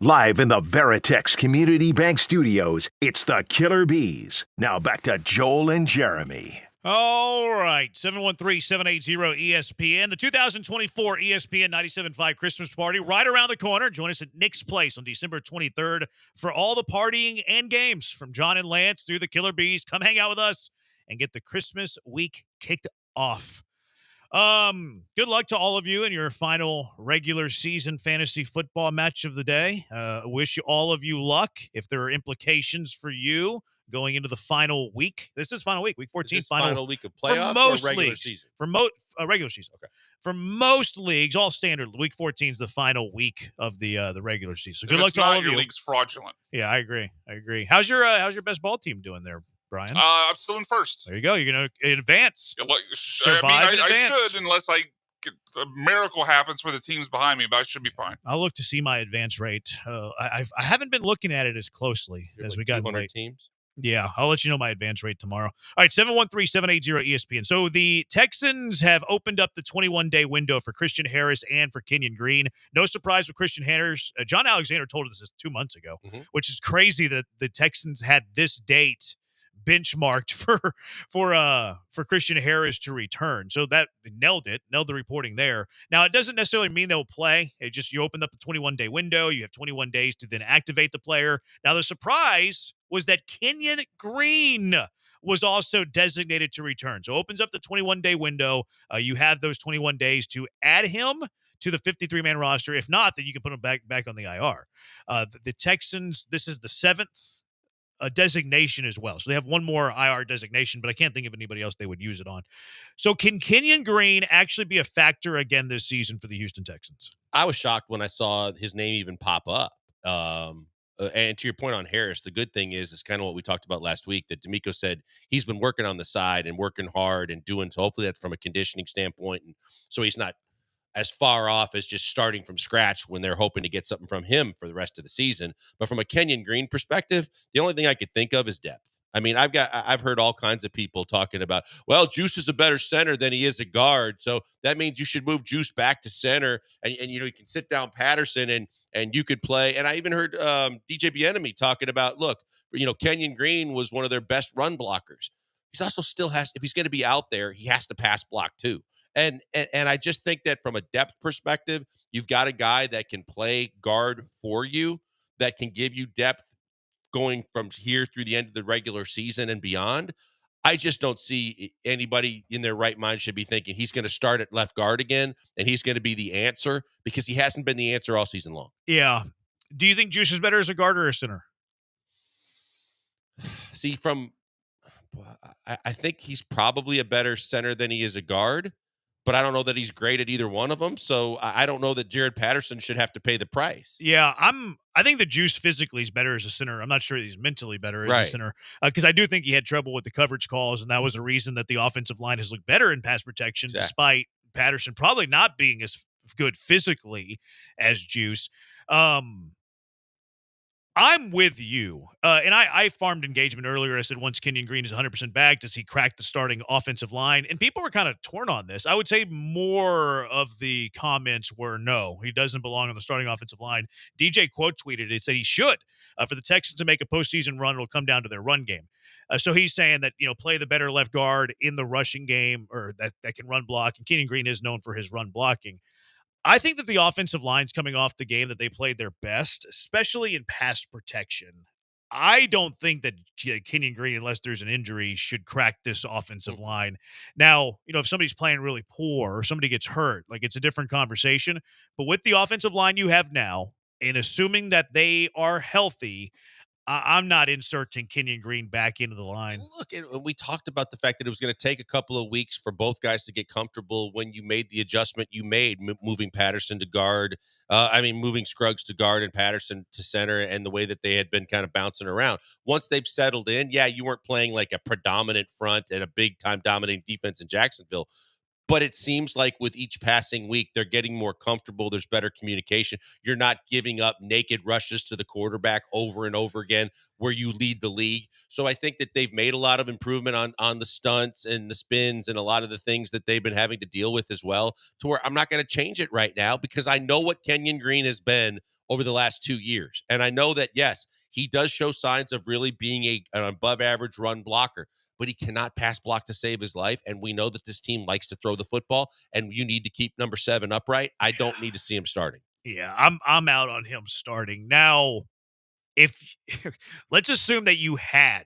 Live in the Veritex Community Bank Studios, it's the Killer Bees. Now back to Joel and Jeremy. All right, 713-780-ESPN. The 2024 ESPN 97.5 Christmas party right around the corner. Join us at Nick's Place on December 23rd for all the partying and games from John and Lance through the Killer Bees. Come hang out with us and get the Christmas week kicked off. Good luck to all of you in your final regular season fantasy football match of the day. Wish all of you luck. If there are implications for you going into the final week, this is final week 14, Is this final week of playoffs most or regular leagues, season? For regular season. Okay. For most leagues, all standard, week 14 is the final week of the regular season. So good luck to all of your you. league's fraudulent. Yeah, I agree. How's your best ball team doing there, Brian? I'm still in first. There you go. You're going to advance. Survive I should, unless a miracle happens for the teams behind me, but I should be fine. I'll look to see my advance rate. I haven't been looking at it as closely as we got late. Teams. Yeah, I'll let you know my advance rate tomorrow. All right, 713-780-ESPN. So the Texans have opened up the 21-day window for Christian Harris and for Kenyon Green. No surprise with Christian Harris. John Alexander told us this 2 months ago, which is crazy that the Texans had this date benchmarked for Christian Harris to return. So that nailed the reporting there. Now, it doesn't necessarily mean they'll play. It just, you open up the 21-day window. You have 21 days to then activate the player. Now, the surprise was that Kenyon Green was also designated to return. So it opens up the 21-day window. You have those 21 days to add him to the 53-man roster. If not, then you can put him back on the IR. The Texans, this is the 7th designation as well. So they have one more IR designation, but I can't think of anybody else they would use it on. So can Kenyon Green actually be a factor again this season for the Houston Texans? I was shocked when I saw his name even pop up. And to your point on Harris, the good thing is kind of what we talked about last week, that D'Amico said he's been working on the side and working hard and doing, so hopefully that's from a conditioning standpoint. And so he's not as far off as just starting from scratch when they're hoping to get something from him for the rest of the season. But from a Kenyon Green perspective, the only thing I could think of is depth. I mean, I've heard all kinds of people talking about, well, Juice is a better center than he is a guard. So that means you should move Juice back to center and you can sit down Patterson and you could play. And I even heard DJ Bieniemy talking about, look, Kenyon Green was one of their best run blockers. He's also still has, if he's going to be out there, he has to pass block too. And I just think that from a depth perspective, you've got a guy that can play guard for you, that can give you depth going from here through the end of the regular season and beyond. I just don't see anybody in their right mind should be thinking he's going to start at left guard again and he's going to be the answer, because he hasn't been the answer all season long. Yeah. Do you think Juice is better as a guard or a center? See, I think he's probably a better center than he is a guard, but I don't know that he's great at either one of them. So I don't know that Jared Patterson should have to pay the price. Yeah, I think the Juice physically is better as a center. I'm not sure he's mentally better as a center, because I do think he had trouble with the coverage calls, and that was a reason that the offensive line has looked better in pass protection, despite Patterson probably not being as good physically as Juice. I'm with you. And I farmed engagement earlier. I said once Kenyon Green is 100% back, does he crack the starting offensive line? And people were kind of torn on this. I would say more of the comments were no, he doesn't belong on the starting offensive line. DJ quote tweeted it, said he should. For the Texans to make a postseason run, it'll come down to their run game. So he's saying that, play the better left guard in the rushing game, or that can run block. And Kenyon Green is known for his run blocking. I think that the offensive line's coming off the game that they played their best, especially in pass protection. I don't think that Kenyon Green, unless there's an injury, should crack this offensive line. Now, if somebody's playing really poor or somebody gets hurt, it's a different conversation. But with the offensive line you have now, and assuming that they are healthy, I'm not inserting Kenyon Green back into the line. Look, we talked about the fact that it was going to take a couple of weeks for both guys to get comfortable when you made the adjustment you made, moving Patterson to guard. Moving Scruggs to guard and Patterson to center, and the way that they had been kind of bouncing around. Once they've settled in, you weren't playing like a predominant front and a big-time dominating defense in Jacksonville. But it seems like with each passing week, they're getting more comfortable. There's better communication. You're not giving up naked rushes to the quarterback over and over again where you lead the league. So I think that they've made a lot of improvement on the stunts and the spins and a lot of the things that they've been having to deal with as well, to where I'm not going to change it right now, because I know what Kenyon Green has been over the last 2 years. And I know that, yes, he does show signs of really being an above average run blocker. but he cannot pass block to save his life. And we know that this team likes to throw the football, and you need to keep number 7 upright. I don't need to see him starting. Yeah, I'm out on him starting. Now, if let's assume that you had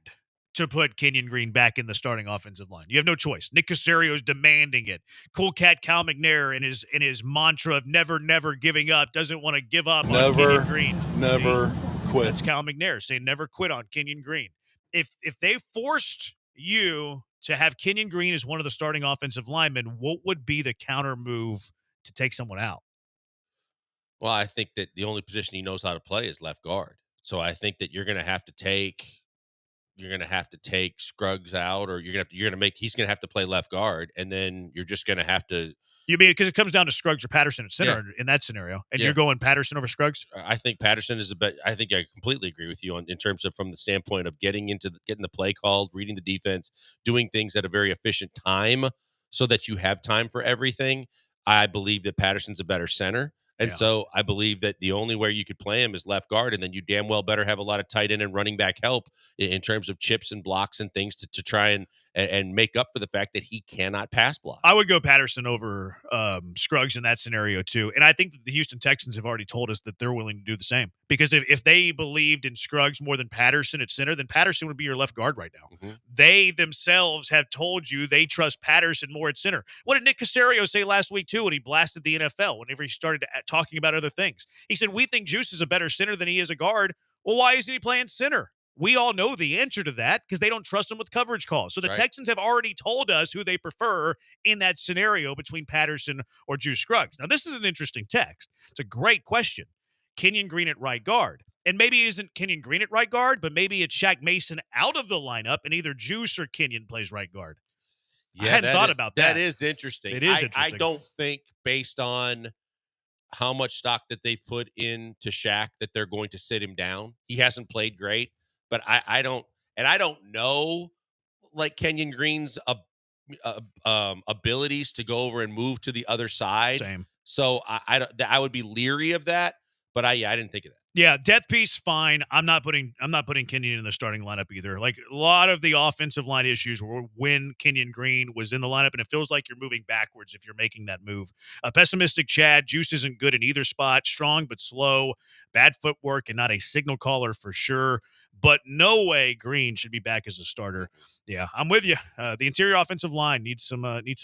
to put Kenyon Green back in the starting offensive line. You have no choice. Nick Caserio's demanding it. Cool Cat Cal McNair in his mantra of never giving up, doesn't want to give up on Kenyon Green. Never quit. That's Cal McNair saying never quit on Kenyon Green. If they forced you to have Kenyon Green as one of the starting offensive linemen, what would be the counter move to take someone out? Well, I think that the only position he knows how to play is left guard. So I think that you're going to have to take Scruggs out, or he's going to have to play left guard, and then you're just going to have to. You mean because it comes down to Scruggs or Patterson at center in that scenario, and you're going Patterson over Scruggs? I think Patterson is I think I completely agree with you in terms of from the standpoint of getting the play called, reading the defense, doing things at a very efficient time so that you have time for everything. I believe that Patterson's a better center. And so I believe that the only way you could play him is left guard, and then you damn well better have a lot of tight end and running back help in terms of chips and blocks and things to try and make up for the fact that he cannot pass block. I would go Patterson over Scruggs in that scenario too. And I think that the Houston Texans have already told us that they're willing to do the same. Because if they believed in Scruggs more than Patterson at center, then Patterson would be your left guard right now. Mm-hmm. They themselves have told you they trust Patterson more at center. What did Nick Caserio say last week too when he blasted the NFL, whenever he started talking about other things? He said, we think Juice is a better center than he is a guard. Well, why isn't he playing center? We all know the answer to that because they don't trust him with coverage calls. So the Texans have already told us who they prefer in that scenario between Patterson or Juice Scruggs. Now, this is an interesting text. It's a great question. Kenyon Green at right guard. And maybe it isn't Kenyon Green at right guard, but maybe it's Shaq Mason out of the lineup and either Juice or Kenyon plays right guard. I hadn't thought about that. That is interesting. It is interesting. I don't think, based on how much stock that they've put into Shaq, that they're going to sit him down. He hasn't played great. But I don't know, like, Kenyon Green's abilities to go over and move to the other side. Same. So I would be leery of that. But I didn't think of that. Yeah, death piece, fine. I'm not putting Kenyon in the starting lineup either. Like, a lot of the offensive line issues were when Kenyon Green was in the lineup, and it feels like you're moving backwards if you're making that move. Pessimistic Chad, Juice isn't good in either spot. Strong but slow. Bad footwork and not a signal caller for sure. But no way Green should be back as a starter. Yeah, I'm with you. The interior offensive line needs some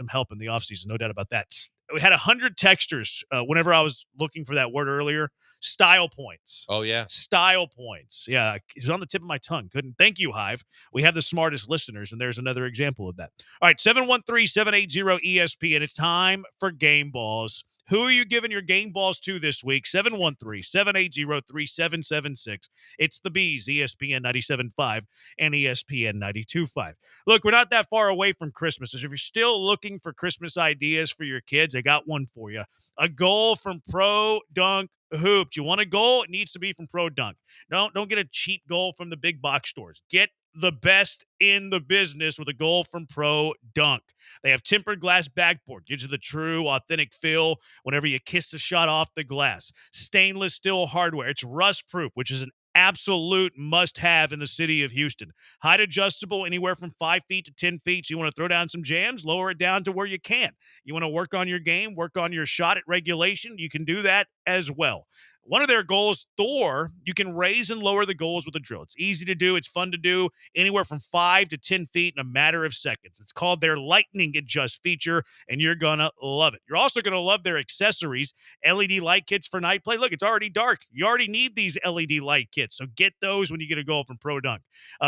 help in the offseason, no doubt about that. We had 100 texters whenever I was looking for that word earlier. Style points. Oh, yeah. Style points. Yeah, it was on the tip of my tongue. Couldn't. Thank you, Hive. We have the smartest listeners, and there's another example of that. All right, 713-780-ESPN. It's time for Game Balls. Who are you giving your game balls to this week? 713-780-3776. It's the Bees, ESPN 97.5 and ESPN 92.5. Look, we're not that far away from Christmas. If you're still looking for Christmas ideas for your kids, I got one for you. A goal from Pro Dunk Hoop. Do you want a goal? It needs to be from Pro Dunk. Don't get a cheap goal from the big box stores. Get the best in the business with a goal from Pro Dunk. They have tempered glass backboard. Gives you the true, authentic feel whenever you kiss the shot off the glass. Stainless steel hardware. It's rust-proof, which is an absolute must-have in the city of Houston. Height adjustable anywhere from 5 feet to 10 feet. So you want to throw down some jams, lower it down to where you can. You want to work on your game, work on your shot at regulation, you can do that as well. One of their goals, Thor, you can raise and lower the goals with a drill. It's easy to do. It's fun to do. Anywhere from 5 to 10 feet in a matter of seconds. It's called their Lightning Adjust feature, and you're going to love it. You're also going to love their accessories, LED light kits for night play. Look, it's already dark. You already need these LED light kits, so get those when you get a goal from Pro Dunk.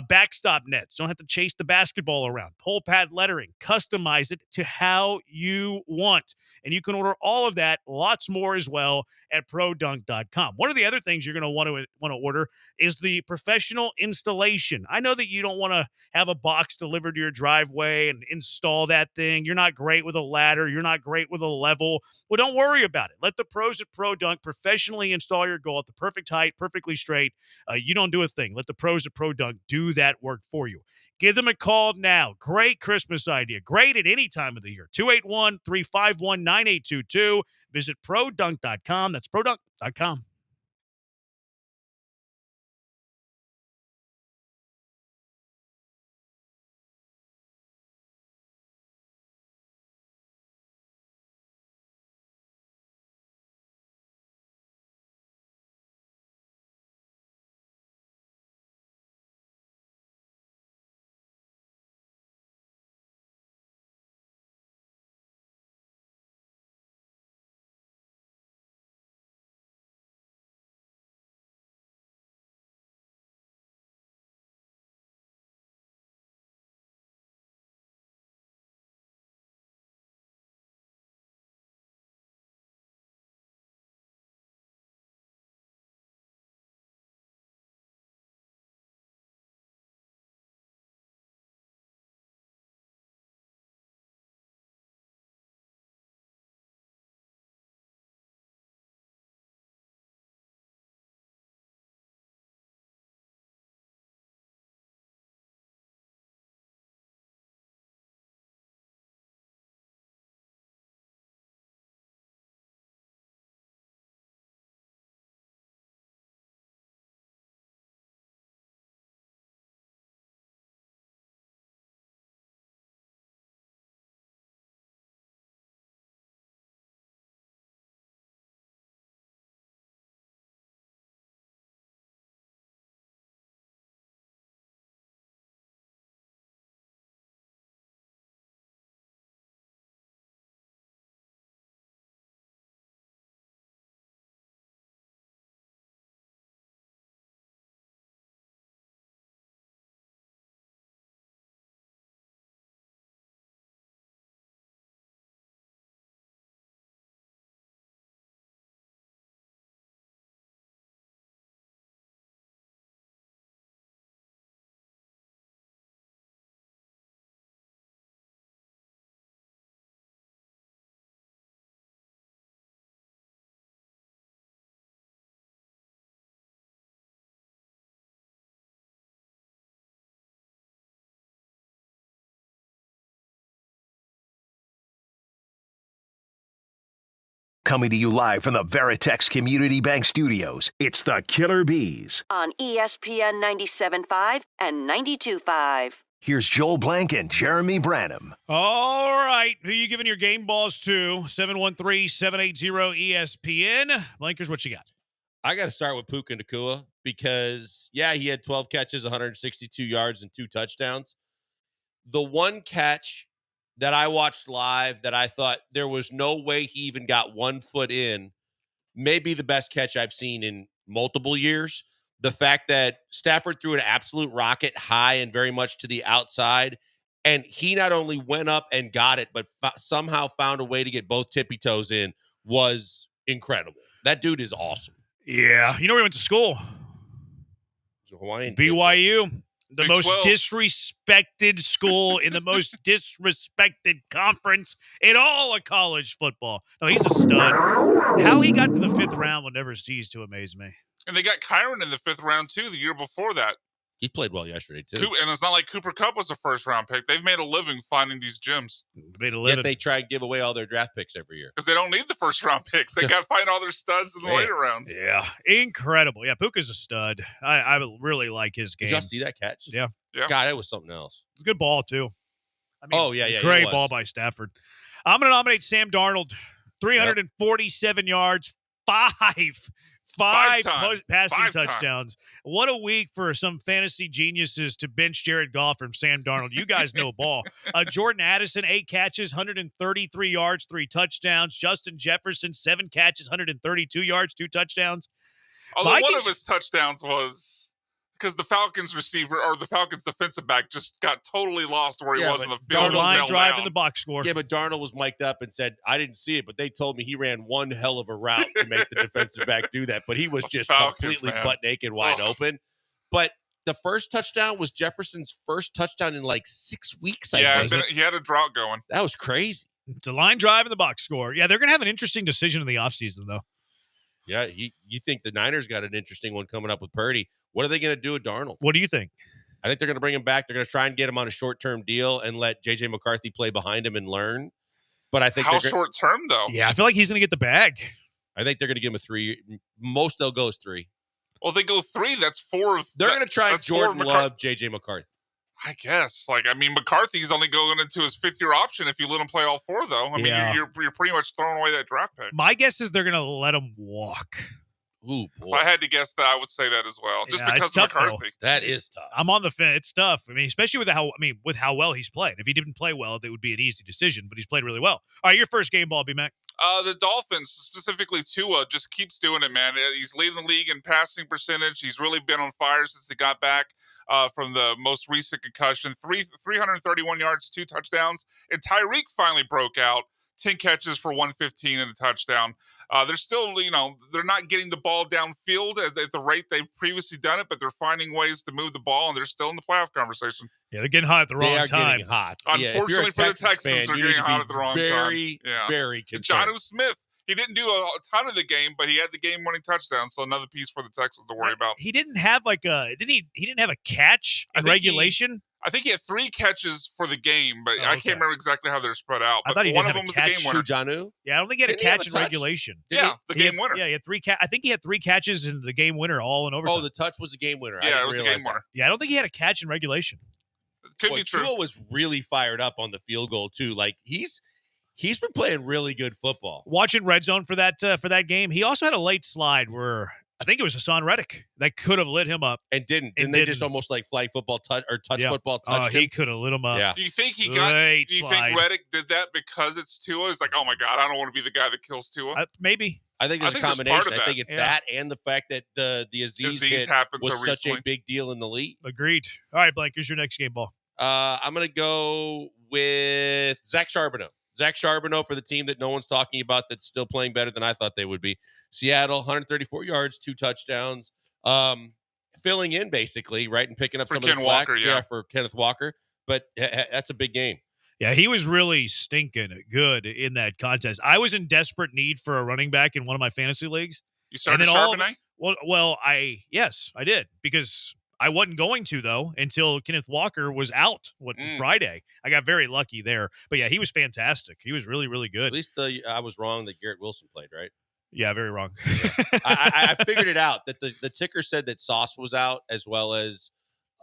Backstop nets. Don't have to chase the basketball around. Pull pad lettering. Customize it to how you want. And you can order all of that, lots more as well, at ProDunk.com. One of the other things you're going to want to order is the professional installation. I know that you don't want to have a box delivered to your driveway and install that thing. You're not great with a ladder. You're not great with a level. Well, don't worry about it. Let the pros at ProDunk professionally install your goal at the perfect height, perfectly straight. You don't do a thing. Let the pros at ProDunk do that work for you. Give them a call now. Great Christmas idea. Great at any time of the year. 281-351-9822. Visit ProDunk.com. That's ProDunk.com. Coming to you live from the Veritex Community Bank Studios, it's the Killer Bees. On ESPN 97.5 and 92.5. Here's Joel Blank and Jeremy Branham. All right. Who you giving your game balls to? 713-780-ESPN. Blankers, what you got? I got to start with Puka Nacua because, yeah, he had 12 catches, 162 yards, and 2 touchdowns. The one catch that I watched live that I thought there was no way he even got 1 foot in, may be the best catch I've seen in multiple years. The fact that Stafford threw an absolute rocket high and very much to the outside, and he not only went up and got it, but somehow found a way to get both tippy toes in was incredible. That dude is awesome. Yeah. You know where he went to school? Hawaiian BYU. The Big most 12. disrespected school in the most disrespected conference in all of college football. No, he's a stud. How he got to the 5th round will never cease to amaze me. And they got Kyron in the 5th round, too, the year before that. He played well yesterday, too. And it's not like Cooper Kupp was a first-round pick. They've made a living finding these gems. Made a living. Yet they try and give away all their draft picks every year. Because they don't need the first-round picks. They got to find all their studs in the later rounds. Yeah, incredible. Yeah, Puka's a stud. I really like his game. Did y'all see that catch? Yeah. God, that was something else. Good ball, too. Great ball by Stafford. I'm going to nominate Sam Darnold. 347 yards, five passing touchdowns. What a week for some fantasy geniuses to bench Jared Goff from Sam Darnold. You guys know ball. Jordan Addison, 8 catches, 133 yards, 3 touchdowns. Justin Jefferson, 7 catches, 132 yards, 2 touchdowns. Although one of his touchdowns was because the Falcons receiver or the Falcons defensive back just got totally lost where he was in the field. Line drive in the box score. Yeah, but Darnold was mic'd up and said, I didn't see it, but they told me he ran one hell of a route to make the defensive back do that. But he was just completely butt naked, wide open. But the first touchdown was Jefferson's first touchdown in like 6 weeks. He had a drought going. That was crazy. It's a line drive in the box score. Yeah, they're going to have an interesting decision in the offseason, though. Yeah, you think the Niners got an interesting one coming up with Purdy. What are they going to do with Darnold? What do you think? I think they're going to bring him back. They're going to try and get him on a short-term deal and let J.J. McCarthy play behind him and learn. But I think how short-term, though? Yeah, I feel like he's going to get the bag. I think they're going to give him a 3. Most they'll go is 3. Well, if they go 3, that's 4. They're going to try Jordan Love, J.J. McCarthy. I guess. McCarthy's only going into his 5th-year option if you let him play all 4, though. You're pretty much throwing away that draft pick. My guess is they're going to let him walk. Ooh, boy. If I had to guess that, I would say that as well. Just because of McCarthy. Though. That is tough. I'm on the fence. It's tough. Especially with how well he's played. If he didn't play well, it would be an easy decision, but he's played really well. All right, your first game ball, B-Mac. The Dolphins, specifically Tua, just keeps doing it, man. He's leading the league in passing percentage. He's really been on fire since he got back from the most recent concussion. 331 yards, 2 touchdowns. And Tyreek finally broke out. 10 catches for 115 and a touchdown. They're still, they're not getting the ball downfield at the rate they've previously done it, but they're finding ways to move the ball, and they're still in the playoff conversation. Yeah, they're getting hot at the wrong time. They are getting hot. Unfortunately for the Texans, they're getting hot at the wrong time. Very concerned. Jonnu Smith, he didn't do a ton of the game, but he had the game-winning touchdown, so another piece for the Texans to worry about. He didn't have he didn't have a catch in regulation? I think he had 3 catches for the game, but I can't remember exactly how they're spread out. But I thought he one didn't of have them was a the catch. game winner. Jonnu? Yeah, I don't think he had a catch in regulation. Yeah, the game winner. Yeah, he had 3 I think he had 3 catches in the game winner all in overtime. Oh, the touch was the game winner. Yeah, it was the game winner. Yeah, I don't think he had a catch in regulation. It could be true. Tua was really fired up on the field goal too. Like he's been playing really good football. Watching Red Zone for that game, he also had a late slide where I think it was Hassan Reddick that could have lit him up and didn't. And they just almost like flag football touch football touched him. He could have lit him up. Yeah. Do you think think Reddick did that because it's Tua? It's like, oh my God, I don't want to be the guy that kills Tua. Maybe. I think there's a combination. I think it's that and the fact that the Aziz hit was such a big deal in the league. Agreed. All right, Blake, here's your next game ball. I'm going to go with Zach Charbonneau. Zach Charbonneau for the team that no one's talking about that's still playing better than I thought they would be. Seattle, 134 yards, 2 touchdowns. Filling in basically, right, and picking up some of the slack. Walker, for Kenneth Walker. But that's a big game. Yeah, he was really stinking good in that contest. I was in desperate need for a running back in one of my fantasy leagues. You started Charbonnet? Yes, I did because I wasn't going to, though, until Kenneth Walker was out Friday. I got very lucky there. But, yeah, he was fantastic. He was really, really good. At least I was wrong that Garrett Wilson played, right? Yeah, very wrong. Yeah. I figured it out that the ticker said that Sauce was out as well as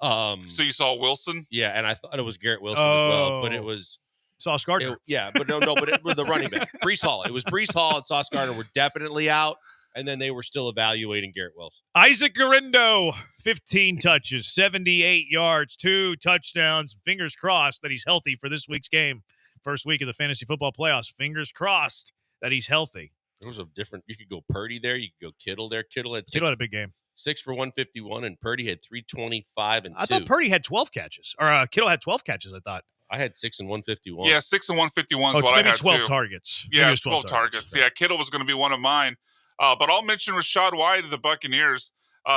so you saw Wilson? Yeah, and I thought it was Garrett Wilson as well, but it was Sauce Gardner. But it was the running back. Breece Hall. It was Breece Hall and Sauce Gardner were definitely out, and then they were still evaluating Garrett Wilson. Isaac Garindo, 15 touches, 78 yards, 2 touchdowns. Fingers crossed that he's healthy for this week's game. First week of the fantasy football playoffs. Fingers crossed that he's healthy. There was you could go Purdy there. You could go Kittle there. Kittle had a big game. 6 for 151, and Purdy had 325 and 2. I thought Purdy had 12 catches. Or Kittle had 12 catches, I thought. I had 6 and 151. Yeah, 6 and 151 is what I had 12 too. targets. Yeah, 12 targets. Right. Yeah, Kittle was going to be one of mine. But I'll mention Rachaad White of the Buccaneers.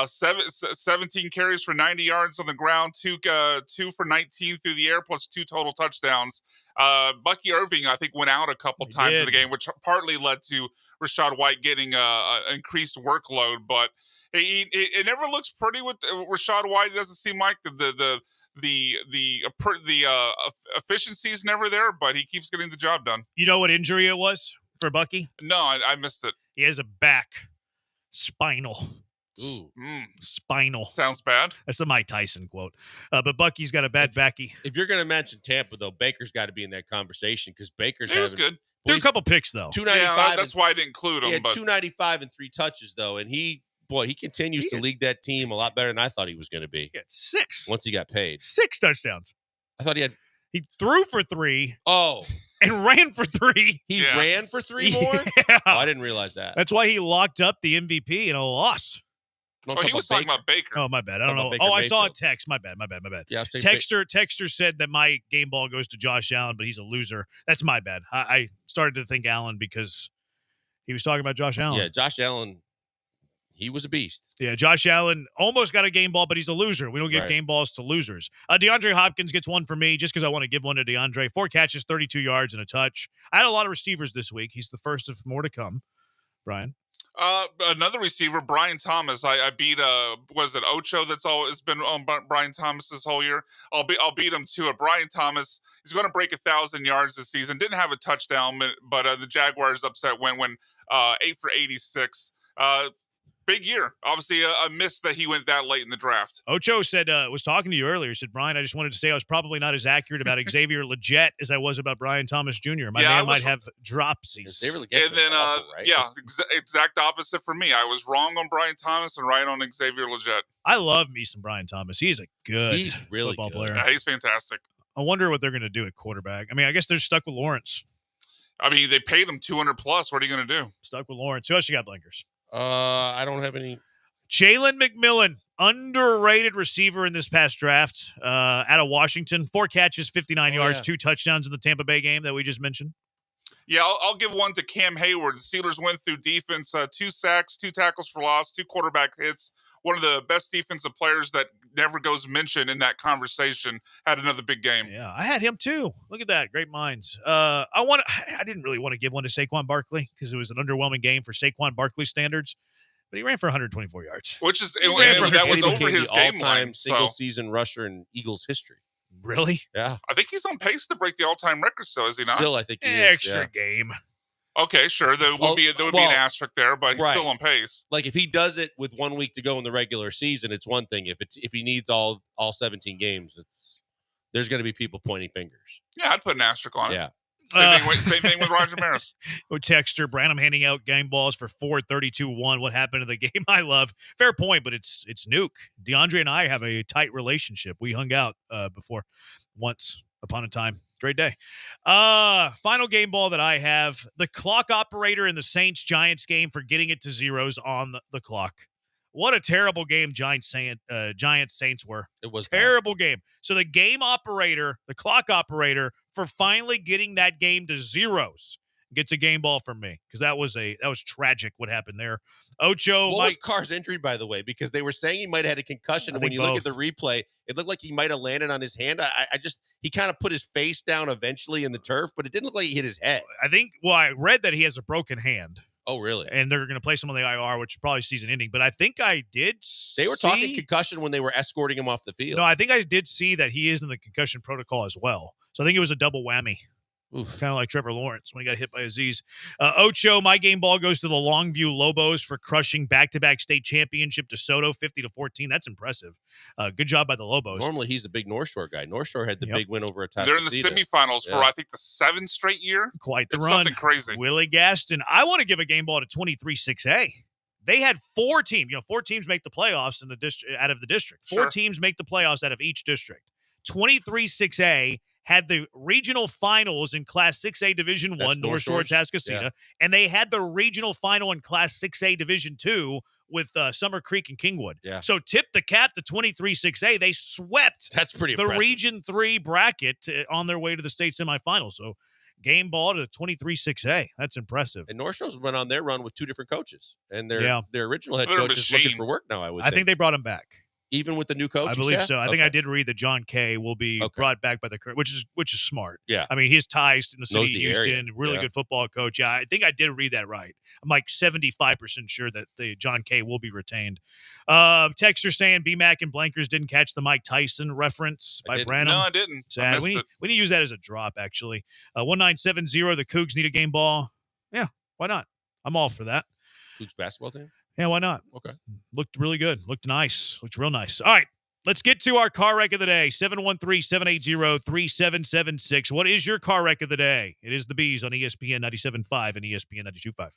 17 carries for 90 yards on the ground, 2 for 19 through the air, plus 2 total touchdowns. Bucky Irving, I think, went out a couple times in the game, which partly led to Rachaad White getting increased workload. But it never looks pretty with Rachaad White. It doesn't seem like the efficiency is never there, but he keeps getting the job done. You know what injury it was for Bucky? No, I missed it. He has a back spinal. Ooh. Spinal. Sounds bad. That's a Mike Tyson quote. But Bucky's got a bad backy. If you're going to mention Tampa, though, Baker's got to be in that conversation because Baker's was good. There were a couple picks, though. 295. Yeah, that's why I didn't include him. He had but 295 and 3 touches, though, and he continues to lead that team a lot better than I thought he was going to be. He had 6. Once he got paid. 6 touchdowns. I thought he threw for 3. Oh. And ran for 3. He ran for 3 more? Yeah. Oh, I didn't realize that. That's why he locked up the MVP in a loss. He was talking about Baker. Oh, my bad. I don't know. I saw a text. My bad. Yeah, Texter said that my game ball goes to Josh Allen, but he's a loser. That's my bad. I started to think Allen because he was talking about Josh Allen. Yeah, Josh Allen, he was a beast. Yeah, Josh Allen almost got a game ball, but he's a loser. We don't give game balls to losers. DeAndre Hopkins gets one for me just because I want to give one to DeAndre. 4 catches, 32 yards, and a touch. I had a lot of receivers this week. He's the first of more to come. Brian? Another receiver, Brian Thomas. I beat was it Ocho that's always been on Brian Thomas this whole year. I'll beat him to it. Brian Thomas, he's going to break 1,000 yards this season. Didn't have a touchdown, but the Jaguars upset went 8 for 86. Big year. Obviously, a miss that he went that late in the draft. Ocho said, was talking to you earlier. He said, Brian, I just wanted to say I was probably not as accurate about Xavier Legette as I was about Brian Thomas Jr. My man might have dropsies. And then, exact opposite for me. I was wrong on Brian Thomas and right on Xavier Legette. I love me some Brian Thomas. He's a good really football good. player. Yeah, he's fantastic. I wonder what they're going to do at quarterback. I mean, I guess they're stuck with Lawrence. I mean, they paid him $200 plus. What are you going to do? Stuck with Lawrence. Who else you got, Blinkers? I don't have any. Jalen McMillan, underrated receiver in this past draft, out of Washington. 4 catches, 59 yards, 2 touchdowns in the Tampa Bay game that we just mentioned. Yeah, I'll give one to Cam Hayward. The Steelers went through defense, 2 sacks, 2 tackles for loss, 2 quarterback hits. One of the best defensive players that never goes mentioned in that conversation. Had another big game. Yeah, I had him too. Look at that. Great minds. I didn't really want to give one to Saquon Barkley because it was an underwhelming game for Saquon Barkley standards. But he ran for 124 yards. Which is, that was over his game line. Single-season rusher in Eagles history. Really? Yeah. I think he's on pace to break the all-time record, so is he not? Still, I think he is. Extra game. Okay, sure. There would be an asterisk there, but he's still on pace. Like if he does it with 1 week to go in the regular season, it's one thing. If he needs all 17 games, there's going to be people pointing fingers. Yeah, I'd put an asterisk on it. Yeah. Same thing with Roger Maris. Texter, Branham handing out game balls for 4-32-1. What happened to the game? I love. Fair point, but it's Nuke. DeAndre and I have a tight relationship. We hung out before once upon a time. Great day. Final game ball that I have, the clock operator in the Saints-Giants game for getting it to zeros on the clock. What a terrible game Giants-Saints were. It was terrible game. So the game operator, the clock operator, for finally getting that game to zeros, gets a game ball from me because that was tragic what happened there. Ocho. What was Carr's injury, by the way? Because they were saying he might have had a concussion, and when you look at the replay, it looked like he might have landed on his hand. He kind of put his face down eventually in the turf, but it didn't look like he hit his head. I read that he has a broken hand. Oh, really? And they're going to place him on the IR, which is probably season ending. But I think I did They were talking concussion when they were escorting him off the field. No, I think I did see that he is in the concussion protocol as well. So I think it was a double whammy. Kind of like Trevor Lawrence when he got hit by Aziz. Ocho, my game ball goes to the Longview Lobos for crushing back-to-back state championship DeSoto 50-14. That's impressive. Good job by the Lobos. Normally, he's a big North Shore guy. North Shore had the big win over Atascocita. They're in the semifinals for, I think, the 7th straight year. Quite the it's run. Something crazy. Willie Gaston. I want to give a game ball to 23-6A. They had 4 teams. 4 teams make the playoffs in the out of the district. 4 teams make the playoffs out of each district. 23-6A had the regional finals in Class 6A Division 1, North Shore, Atascocita, and they had the regional final in Class 6A Division 2 with Summer Creek and Kingwood. Yeah. So tip the cap to 23-6A. They swept That's pretty the impressive. Region 3 bracket on their way to the state semifinals. So game ball to 23-6A. That's impressive. And North Shore's went on their run with 2 different coaches. And their original head They're a coach is looking machine. for work now, I think they brought him back. Even with the new coach? I believe so. I think I did read that John Kay will be brought back by the current, which is smart. Yeah. I mean, his ties in the city Knows of the Houston, area. really Yeah. good football coach. Yeah, I think I did read that right. I'm like 75% sure that the John Kay will be retained. Texter saying BMAC and Blankers didn't catch the Mike Tyson reference by Branham. No, I didn't. I Sad. missed We it. need to use that as a drop, actually. 1970, the Cougs need a game ball. Yeah, why not? I'm all for that. Cougs basketball team? Yeah, why not? Okay. Looked really good. Looked nice. Looked real nice. All right. Let's get to our car wreck of the day. 713-780-3776. What is your car wreck of the day? It is the Bees on ESPN 97.5 and ESPN 92.5.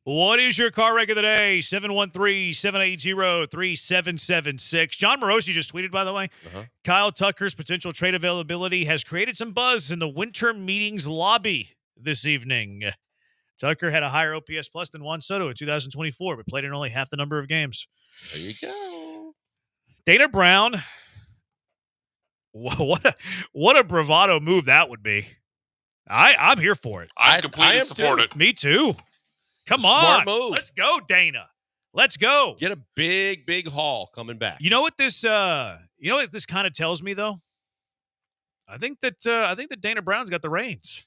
What is your car wreck of the day? 713-780-3776. John Morosi just tweeted, by the way. Kyle Tucker's potential trade availability has created some buzz in the winter meetings lobby this evening. Tucker had a higher OPS plus than Juan Soto in 2024, but played in only half the number of games. There you go. Dana Brown, what a bravado move that would be. I'm here for it. I completely support it. Me too. Come Smart on. move. Let's go, Dana. Let's go. Get a big haul coming back. You know what this kind of tells me though? I think that Dana Brown's got the reins.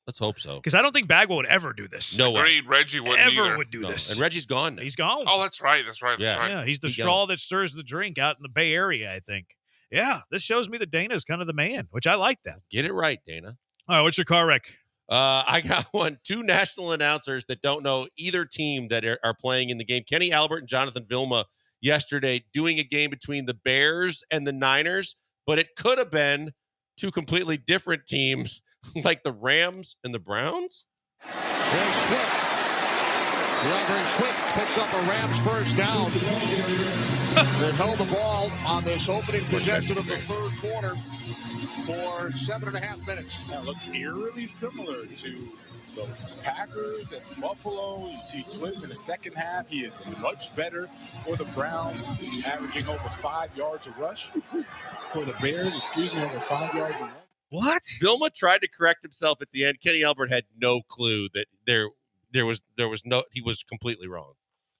Let's hope so. Because I don't think Bagwell would ever do this. No way. Agreed. Reggie wouldn't Ever either. would do this. And Reggie's gone now. He's gone. Oh, that's right. That's right. Yeah, he's the straw that stirs the drink out in the Bay Area, I think. Yeah, this shows me that Dana's kind of the man, which I like that. Get it right, Dana. All right, what's your car wreck? I got one. 2 national announcers that don't know either team that are playing in the game. Kenny Albert and Jonathan Vilma yesterday doing a game between the Bears and the Niners, but it could have been 2 completely different teams like the Rams and the Browns. Here's Swift. DeAndre Swift picks up a Rams first down. They held the ball on this opening possession of the third quarter for 7.5 minutes. That looked eerily similar to the Packers and Buffalo. You see Swift in the second half. He is much better for the Browns, averaging over 5 yards a rush. For the Bears, over 5 yards a rush. What? Vilma tried to correct himself at the end. Kenny Albert had no clue that there was no, he was completely wrong.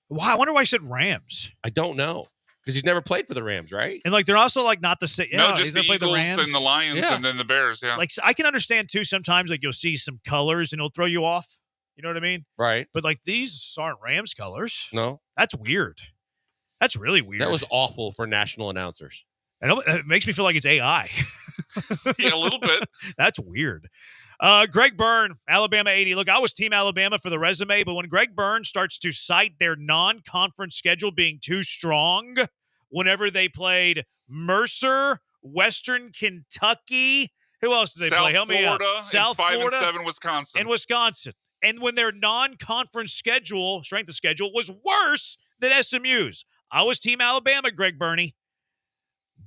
Why? I wonder why I said Rams. I don't know. Because he's never played for the Rams, right? And like they're also like not the same. No, just the Eagles and the Lions and then the Bears, yeah. Like I can understand too, sometimes like you'll see some colors and it'll throw you off. You know what I mean? Right. But like these aren't Rams colors. No. That's weird. That's really weird. That was awful for national announcers. And it makes me feel like it's AI. Yeah, a little bit. That's weird. Greg Byrne, Alabama 80. Look, I was Team Alabama for the resume, but when Greg Byrne starts to cite their non-conference schedule being too strong whenever they played Mercer, Western Kentucky, who else did they play? Help me out. South Florida, 5-7 Wisconsin. And Wisconsin. And when their non-conference schedule, strength of schedule, was worse than SMU's. I was Team Alabama, Greg Burney.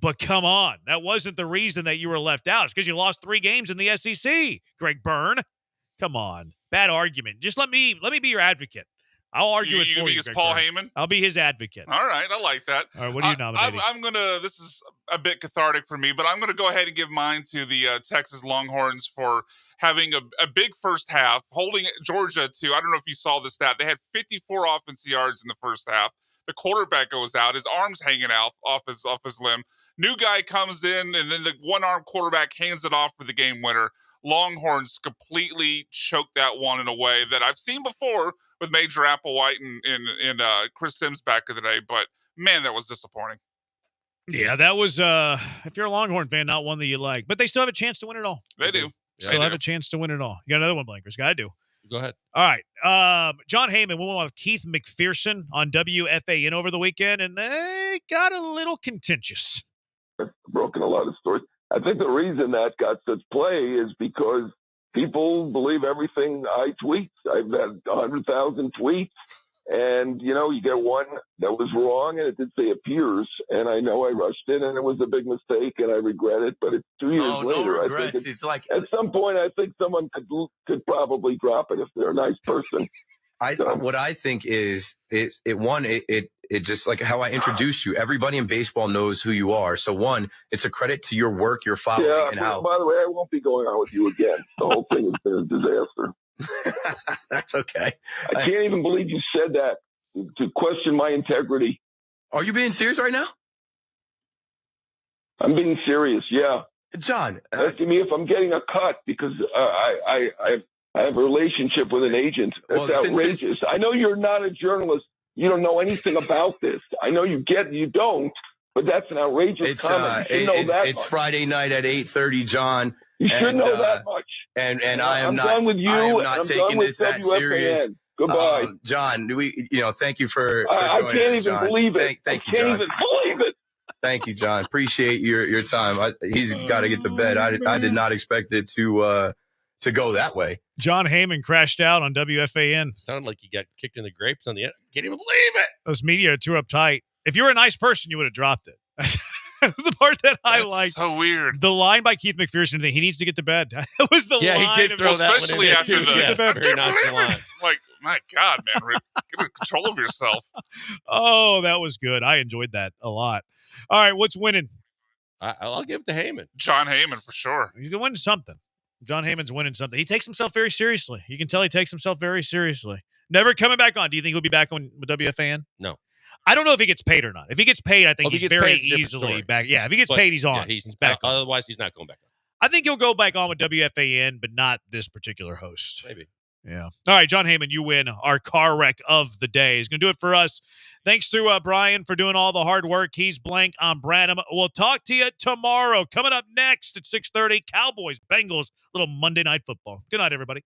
But come on, that wasn't the reason that you were left out. It's because you lost 3 games in the SEC, Greg Byrne. Come on. Bad argument. Just let me be your advocate. I'll argue it for you. You be Paul Heyman? I'll be his advocate. All right, I like that. All right, what are you nominating? I'm gonna. This is a bit cathartic for me, but I'm gonna go ahead and give mine to the Texas Longhorns for having a big first half, holding Georgia to. I don't know if you saw the stat. They had 54 offensive yards in the first half. The quarterback goes out, his arm's hanging out off his limb. New guy comes in, and then the one-armed quarterback hands it off for the game winner. Longhorns completely choked that one in a way that I've seen before with Major Applewhite and Chris Sims back in the day. But, man, that was disappointing. Yeah, that was, if you're a Longhorn fan, not one that you like. But they still have a chance to win it all. They do. Still have a chance to win it all. You got another one, Blankers. I do. Go ahead. All right. John Heyman went with Keith McPherson on WFAN over the weekend, and they got a little contentious. Broken a lot of stories. I think the reason that got such play is because people believe everything I tweet. I've had 100,000 tweets, and you get one that was wrong, and it did say appears, and I know I rushed it, and it was a big mistake, and I regret it. But it's 2 years later. No regrets. I think it's like at some point, I think someone could probably drop it if they're a nice person. What I think is it just like how I introduced you. Everybody in baseball knows who you are. So one, it's a credit to your work, your following, yeah, and how. By the way, I won't be going on with you again. The whole thing has been a disaster. That's okay. I can't even believe you said that to question my integrity. Are you being serious right now? I'm being serious. Yeah, John. Asking me if I'm getting a cut because I have a relationship with an agent. That's outrageous. I know you're not a journalist. You don't know anything about this. I know you don't, but that's an outrageous comment. You should know that it's much. Friday night at 8:30, John. You should know that much. And I am I'm not done with you. I am not I'm taking done with this that WFAN. serious. Goodbye. John, thank you for I joining can't us, even John. believe it. Thank I you, can't John. even believe it. Thank you, John. Appreciate your time. He's got to get to bed. I did not expect it to to go that way. John Heyman crashed out on WFAN. Sounded like he got kicked in the grapes on the end. Can't even believe it. Those media are too uptight. If you were a nice person, you would have dropped it. That's the part that I liked. So weird. The line by Keith McPherson that he needs to get to bed. That was the line. Yeah, he did throw that especially one in after there too. the Yeah, very nonchalant. Like, my God, man, get control of yourself. Oh, that was good. I enjoyed that a lot. All right, what's winning? I'll give it to Heyman. John Heyman for sure. He's going to win something. John Heyman's winning something. He takes himself very seriously. You can tell he takes himself very seriously. Never coming back on. Do you think he'll be back on with WFAN? No. I don't know if he gets paid or not. If he gets paid, I think he's very paid, easily back. Yeah, if he gets paid, he's on. Yeah, he's back on. Otherwise, he's not going back on. I think he'll go back on with WFAN, but not this particular host. Maybe. Yeah. All right, John Heyman, you win our car wreck of the day. He's going to do it for us. Thanks to Brian for doing all the hard work. He's Blank. I'm Branham. We'll talk to you tomorrow. Coming up next at 6:30, Cowboys, Bengals, little Monday Night Football. Good night, everybody.